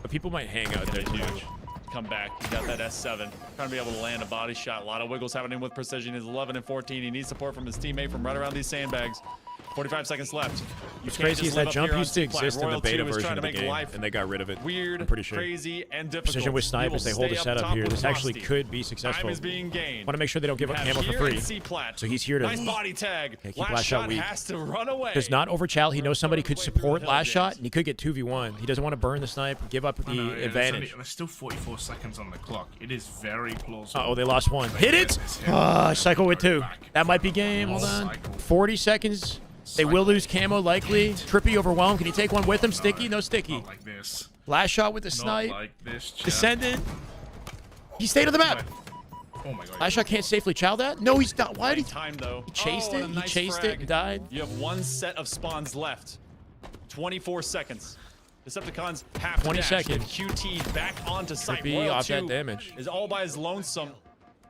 But people might hang out there too much. Come back. He got that S7. Trying to be able to land a body shot. A lot of wiggles happening with precision. He's 11 and 14. He needs support from his teammate from right around these sandbags. 45 seconds left. What's crazy is that jump used to exist in the beta version of the game, life and they got rid of it. weird, I'm pretty sure. crazy, and difficult. Precision with snipers, they hold a setup here. This actually could be successful. Time is being gained. Want to make sure they don't give up camo for free. So he's here to Nice body tag. keep last shot weak. Has to run away. Does not overchow. He knows somebody could support last shot, and he could get 2v1. He doesn't want to burn the snipe, give up I know, the yeah, advantage. There's still 44 seconds on the clock. It is very plausible. Oh, they lost one. Hit it! Cycle with 2. That might be game. Hold on. 40 seconds. They will lose camo, likely. Trippy overwhelmed. Can he take one with him? Sticky? No sticky. Not like this. Last shot with the Not snipe. like this. Chat. Descendant. He stayed on the map. Oh my god. Last shot can't safely chow that? No, he's not. Why did he? Time though. He chased Oh, it. and a He nice chased frag. it and died. You have one set of spawns left. 24 seconds. Decepticons have 20 to dash. seconds. QT back onto site. Trippy Royal off that 2 damage. is all by his lonesome.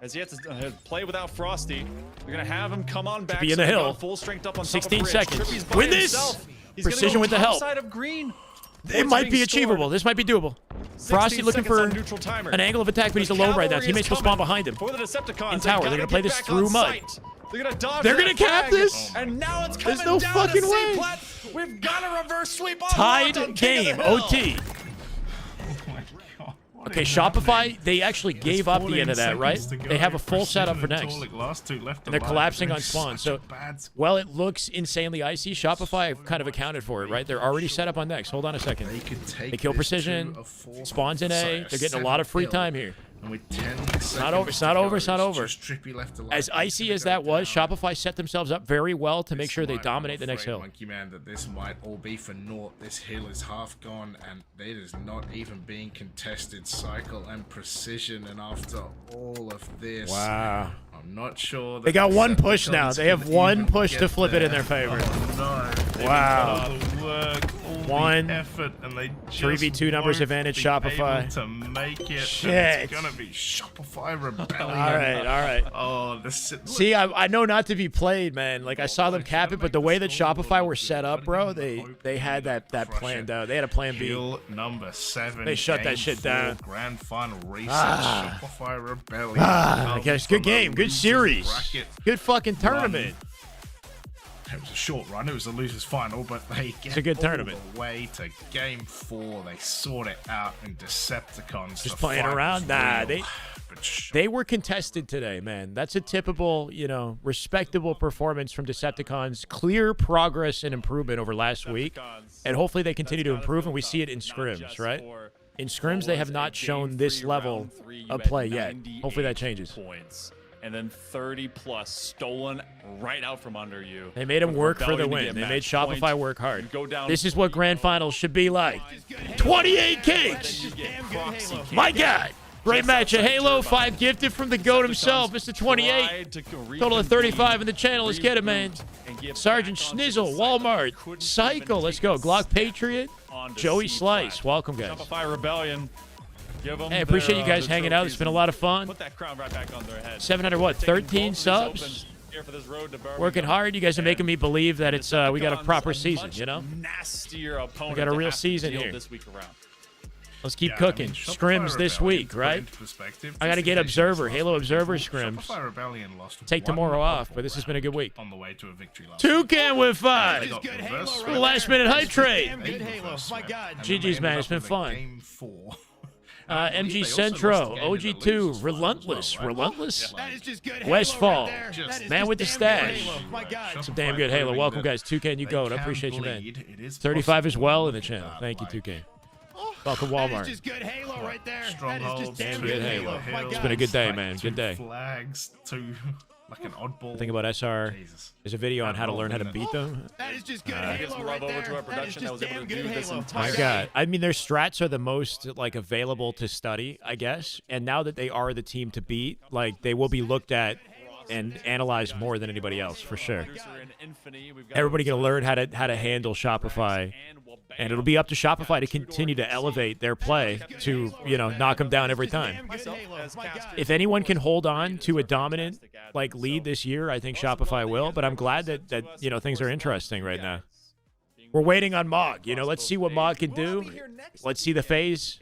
As he has to play without Frosty. They're going to have him come on back. Trippy in the so they're hill. going Full strength up on 16 top of bridge. seconds. Trippy's by Win this! himself. He's Precision gonna go with the top help. Side of green. It might be achievable. This might be doable. Frosty looking for an angle of attack, but he's alone right now. Teammates will spawn behind him. For the Decepticons. In tower. They're going to play this through mud. They're gonna dodge. They're that gonna cap flag, this? and now it's coming There's no down fucking to way. C-Plat. We've got a reverse sweep. On Tied on King game. of the Hill. OT. Okay, Shopify, they actually gave up the end of that, right? They have a full setup for next. And they're collapsing on spawn. So, while it looks insanely icy, Shopify kind of accounted for it, right? They're already set up on next. Hold on a second. They kill precision. Spawns in A. They're getting a lot of free time here. And with 10 It's not over. It's not over. It's not over. just Trippy left alive. As icy as that was, Shopify set themselves up very well to make sure they Might- dominate I'm the next afraid, hill. Monkey Man, that this might all be for naught. This hill is half gone, and it is not even being contested. Cycle and precision, and after all of this, Wow. I'm not sure. That They got the one push now. Decepticons They have can one even push to get flip it in there. their favor. Oh, no. They've Wow. done all the work, all One. the effort, and they just 3v2 numbers won't advantage, be Shopify. able to make it. Shit. And it's gonna be Shopify rebellion. All right. Oh, this. See, I know not to be played, man. Like, I saw them cap it, but the way that Shopify were set up, bro, they had that planned out. They had a plan B. Kill number 7. They shut that game shit 4, down. Grand final reset. Shopify rebellion. I guess good From a game, good losers series, bracket good fucking tournament. It was a short run. It was a losers final, but they get a good all tournament. the way to game 4. They sort it out in Decepticons. Just The playing fight around. was Nah, real, but they were contested today, man. That's a typical, respectable performance from Decepticons. Clear progress and improvement over last week, and hopefully they continue to improve, and we see it in scrims, right? In scrims, they have not shown this level of play yet. Hopefully that changes. Points. And then 30 plus stolen right out from under you. They made them With work for the Rebellion to win. get They match made Shopify point. work hard. You go down This is what grand finals should be like. 28 cakes! My God! Great match of Halo. 5 gifted from the GOAT himself, Mr. 28. Total of 35 in the channel. Let's get it, man. Sergeant Schnizzle, Walmart, Psycho. Let's go. Glock Patriot, Joey Slice. Welcome, guys. Shopify Rebellion. Give them Hey, appreciate you guys their hanging out. It's trophies been a and lot of fun. Put that crown right back on their head. 700 what? Taking 13 both of these subs. opens here for this road to Birmingham. Working hard. You guys are making me believe that it's we got a proper season, you know? Nastier opponent. We got a to real have to season deal here. this week around. Let's keep Yeah, cooking. I mean, Shopify Scrims this Rebellion, week, put right? into perspective, I got to just get in case Observer, it's Halo lost. Observer scrims. Shopify Rebellion lost Take one tomorrow off, couple but this has been a good week. on the way to a victory last Toucan with They 5. got reverse For the last minute hype trade. Good Halo. My God. GG's, man. It's been fun. Game 4. MG Centro, OG2, Relentless. Relentless? Westfall, man with the stash. Some damn good Halo. Welcome, guys. Toucan, you go. I appreciate you, man. 35 as well in the channel. Thank you, Toucan. Welcome, Walmart. Strongholds. Damn good Halo. It's been a good day, man. Good day. Flags to like an oddball. Think about SR. Jesus. There's a video on how to learn how to beat them. That is just good Halo love over to our production that was able to do this entire My God. I mean, their strats are the most, available to study, I guess. And now that they are the team to beat, they will be looked at and analyze more than anybody else, for sure. Producer in Infinity, we've got Everybody gonna learn how to handle Shopify, and it'll be up to Shopify to continue to elevate their play to, you know, knock them down every time. If anyone can hold on to a dominant like lead this year, I think Shopify will. But I'm glad that you know, things are interesting right now. We're waiting on Mog. You know, let's see what Mog can do. Let's see the Faze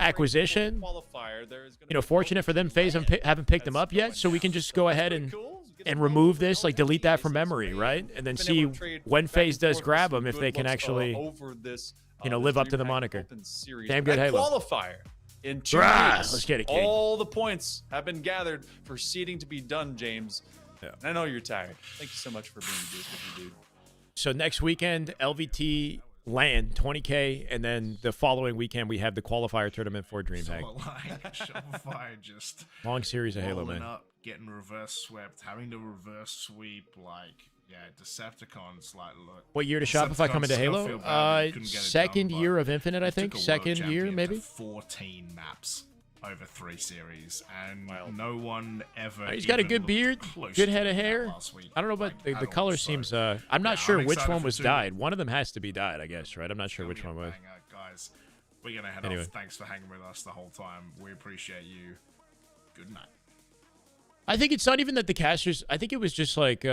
acquisition. You know, fortunate for them, Faze haven't picked them up yet, so we can just go ahead and remove this, like delete that from memory, right? And then see when Faze does grab them, if they can actually, you know, live up to the moniker. Damn good Halo. Qualifier in 2 weeks. Let's get it, King. All the points have been gathered for seeding to be done, James. Yeah. And I know you're tired. Thank you so much for being the dude, dude. So next weekend, LVT LAN 20K, and then the following weekend we have the qualifier tournament for Dreamhack. So, like, Shopify just long series of Halo, man. Up, getting reverse swept, having to reverse sweep, like, yeah, Decepticons, like, look. What year did Shopify come into Halo? Second year of Infinite, I think. Second year, maybe. 14 maps over 3 series, and no one ever. He's got a good beard, good head of hair. I don't know, but the color seems. I'm not sure which one was dyed. One of them has to be dyed, I guess, right? I'm not sure which one was. Guys, we're gonna head off. Thanks for hanging with us the whole time. We appreciate you. Good night. I think it's not even that the casters. I think it was just like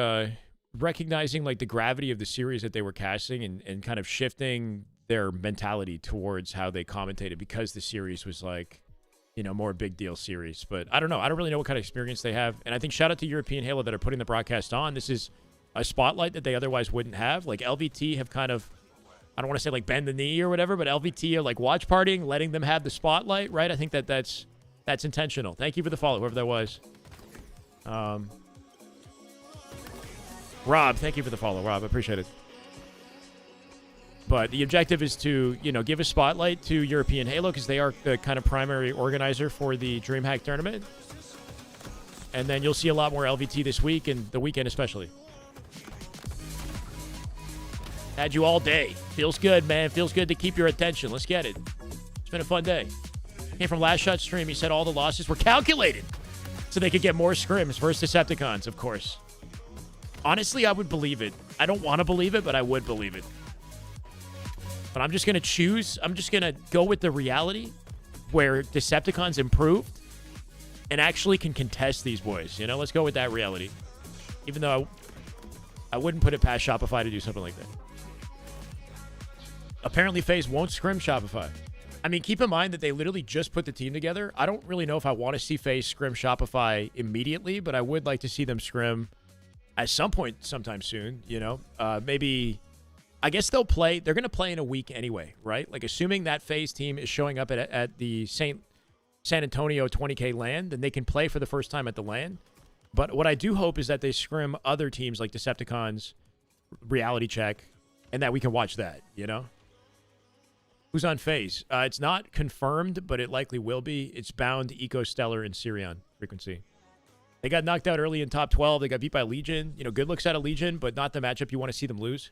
recognizing like the gravity of the series that they were casting and kind of shifting their mentality towards how they commentated, because the series was like, you know, more big deal series. But I don't know. I don't really know what kind of experience they have. And I think shout out to European Halo that are putting the broadcast on. This is a spotlight that they otherwise wouldn't have. Like LVT have kind of, I don't want to say like bend the knee or whatever, but LVT are like watch partying, letting them have the spotlight, right? I think that's intentional. Thank you for the follow, whoever that was. Rob, thank you for the follow, Rob. I appreciate it. But the objective is to, you know, give a spotlight to European Halo, because they are the kind of primary organizer for the Dreamhack tournament. And then you'll see a lot more LVT this week, and the weekend especially. Had you all day. Feels good, man. Feels good to keep your attention. Let's get it. It's been a fun day. Came from Last Shot stream. He said all the losses were calculated so they could get more scrims versus Decepticons, of course. Honestly, I would believe it. I don't want to believe it, but I would believe it. But I'm just going to choose. I'm just going to go with the reality where Decepticons improved and actually can contest these boys. You know, let's go with that reality. Even though I wouldn't put it past Shopify to do something like that. Apparently, FaZe won't scrim Shopify. I mean, keep in mind that they literally just put the team together. I don't really know if I want to see FaZe scrim Shopify immediately, but I would like to see them scrim at some point sometime soon, you know. Maybe, I guess they'll play. They're going to play in a week anyway, right? Like, assuming that FaZe team is showing up at the San Antonio 20K LAN, then they can play for the first time at the LAN. But what I do hope is that they scrim other teams like Decepticons, Reality Check, and that we can watch that, you know? Who's on FaZe? It's not confirmed, but it likely will be. It's Bound, Eco, Stellar, and Sirion frequency. They got knocked out early in top 12. They got beat by Legion. You know, good looks out of Legion, but not the matchup you want to see them lose.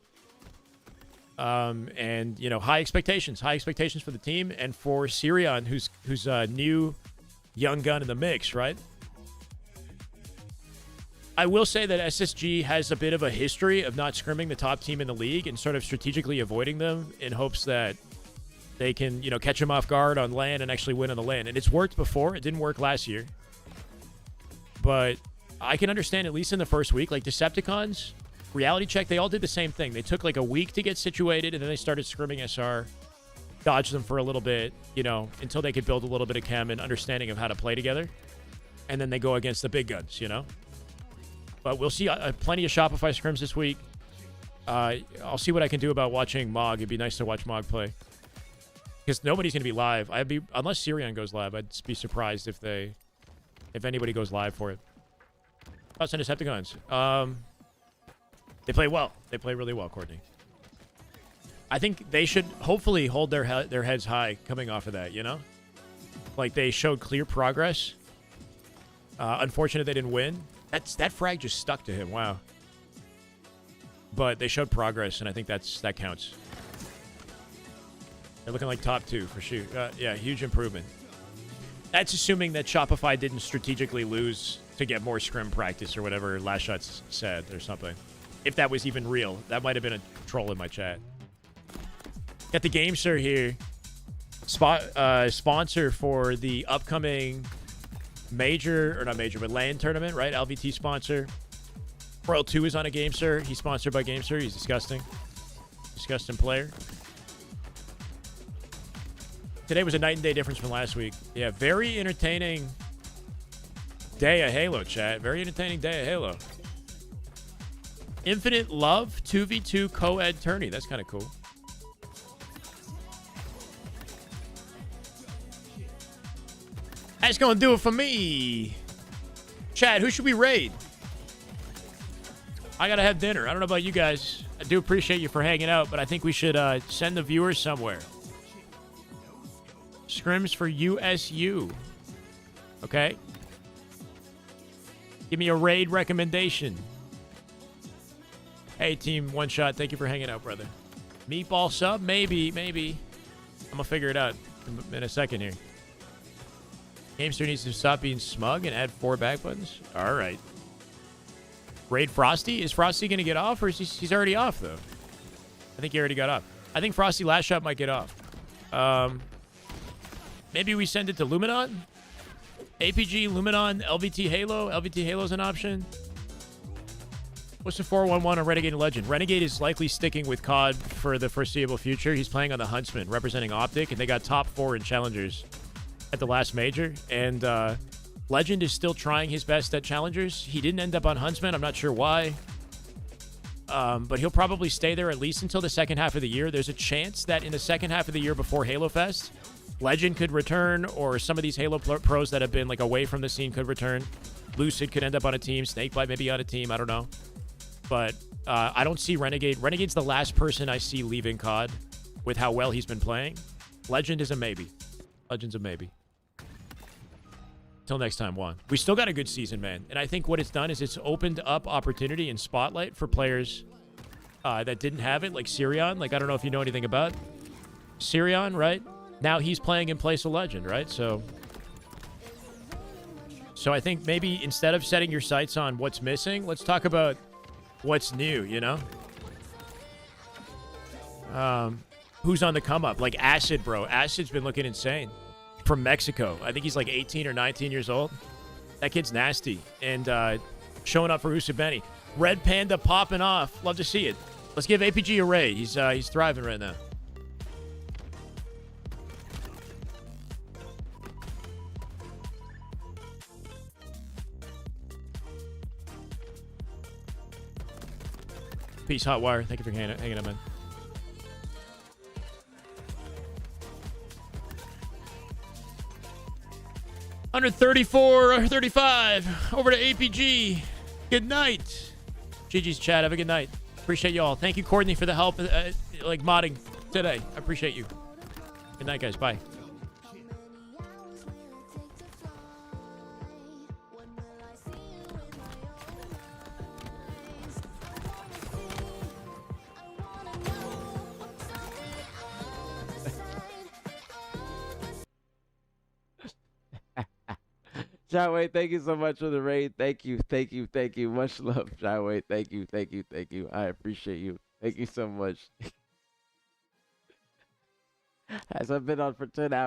And, you know, high expectations. High expectations for the team and for Sirion, who's a new young gun in the mix, right? I will say that SSG has a bit of a history of not scrimming the top team in the league and sort of strategically avoiding them in hopes that they can, you know, catch them off guard on LAN and actually win on the LAN. And it's worked before. It didn't work last year. But I can understand, at least in the first week, like Decepticons, Reality Check, they all did the same thing. They took like a week to get situated, and then they started scrimming SR, dodged them for a little bit, you know, until they could build a little bit of chem and understanding of how to play together. And then they go against the big guns, you know. But we'll see plenty of Shopify scrims this week. I'll see what I can do about watching Mog. It'd be nice to watch Mog play. Because nobody's going to be live. Unless Sirion goes live, I'd be surprised if anybody goes live for it. Us and Decepticons. They play well. They play really well, Courtney. I think they should hopefully hold their heads high coming off of that, you know? Like, they showed clear progress. Unfortunate they didn't win. That frag just stuck to him. Wow. But they showed progress, and I think that counts. They're looking like top 2 for sure. Yeah, huge improvement. That's assuming that Shopify didn't strategically lose to get more scrim practice or whatever Last Shots said or something. If that was even real. That might have been a troll in my chat. Got the Game Sir here. Sponsor for the upcoming major, or not major, but LAN tournament, right? LVT sponsor. Royal 2 is on a Game Sir. He's sponsored by Game Sir. He's disgusting. Disgusting player. Today was a night and day difference from last week. Yeah, very entertaining day of Halo, chat. Very entertaining day of Halo. Infinite Love 2v2 co-ed tourney. That's kind of cool. That's gonna do it for me. Chad, who should we raid? I gotta have dinner. I don't know about you guys. I do appreciate you for hanging out, but I think we should send the viewers somewhere. Scrims for USU. Okay. Give me a raid recommendation. Hey, Team One Shot. Thank you for hanging out, brother. Meatball sub? Maybe. I'm gonna figure it out in a second here. Gamester needs to stop being smug and add 4 back buttons. All right. Raid Frosty? Is Frosty going to get off, or is he's already off, though? I think he already got off. I think Frosty Last Shot might get off. Maybe we send it to Luminon? APG, Luminon, LVT Halo. LVT Halo's an option. What's the 411 on Renegade and Legend? Renegade is likely sticking with COD for the foreseeable future. He's playing on the Huntsman, representing Optic, and they got top 4 in Challengers at the last major, and Legend is still trying his best at Challengers. He didn't end up on Huntsman. I'm not sure why, but he'll probably stay there at least until the second half of the year. There's a chance that in the second half of the year before Halo Fest, Legend could return, or some of these Halo pros that have been like away from the scene could return. Lucid could end up on a team. Snakebite maybe on a team. I don't know, but I don't see Renegade. Renegade's the last person I see leaving COD with how well he's been playing. Legend is a maybe. Legend's a maybe. Till next time, Juan. We still got a good season, man. And I think what it's done is it's opened up opportunity and spotlight for players that didn't have it, like Sirion. Like, I don't know if you know anything about Sirion, right? Now he's playing in place of Legend, right? So I think maybe instead of setting your sights on what's missing, let's talk about what's new, you know? Who's on the come up? Like Acid, bro. Acid's been looking insane. From Mexico. I think he's like 18 or 19 years old. That kid's nasty. And showing up for Usabeni. Red Panda popping off. Love to see it. Let's give APG a raid. He's thriving right now. Peace, Hotwire. Thank you for hanging out, man. Under 34 or 35. Over to APG. Good night. GG's chat. Have a good night. Appreciate y'all. Thank you, Courtney, for the help, like modding today. I appreciate you. Good night, guys. Bye. Shyway, thank you so much for the raid. Thank you. Much love, Shyway. Thank you. I appreciate you. Thank you so much. As I've been on for 10 hours.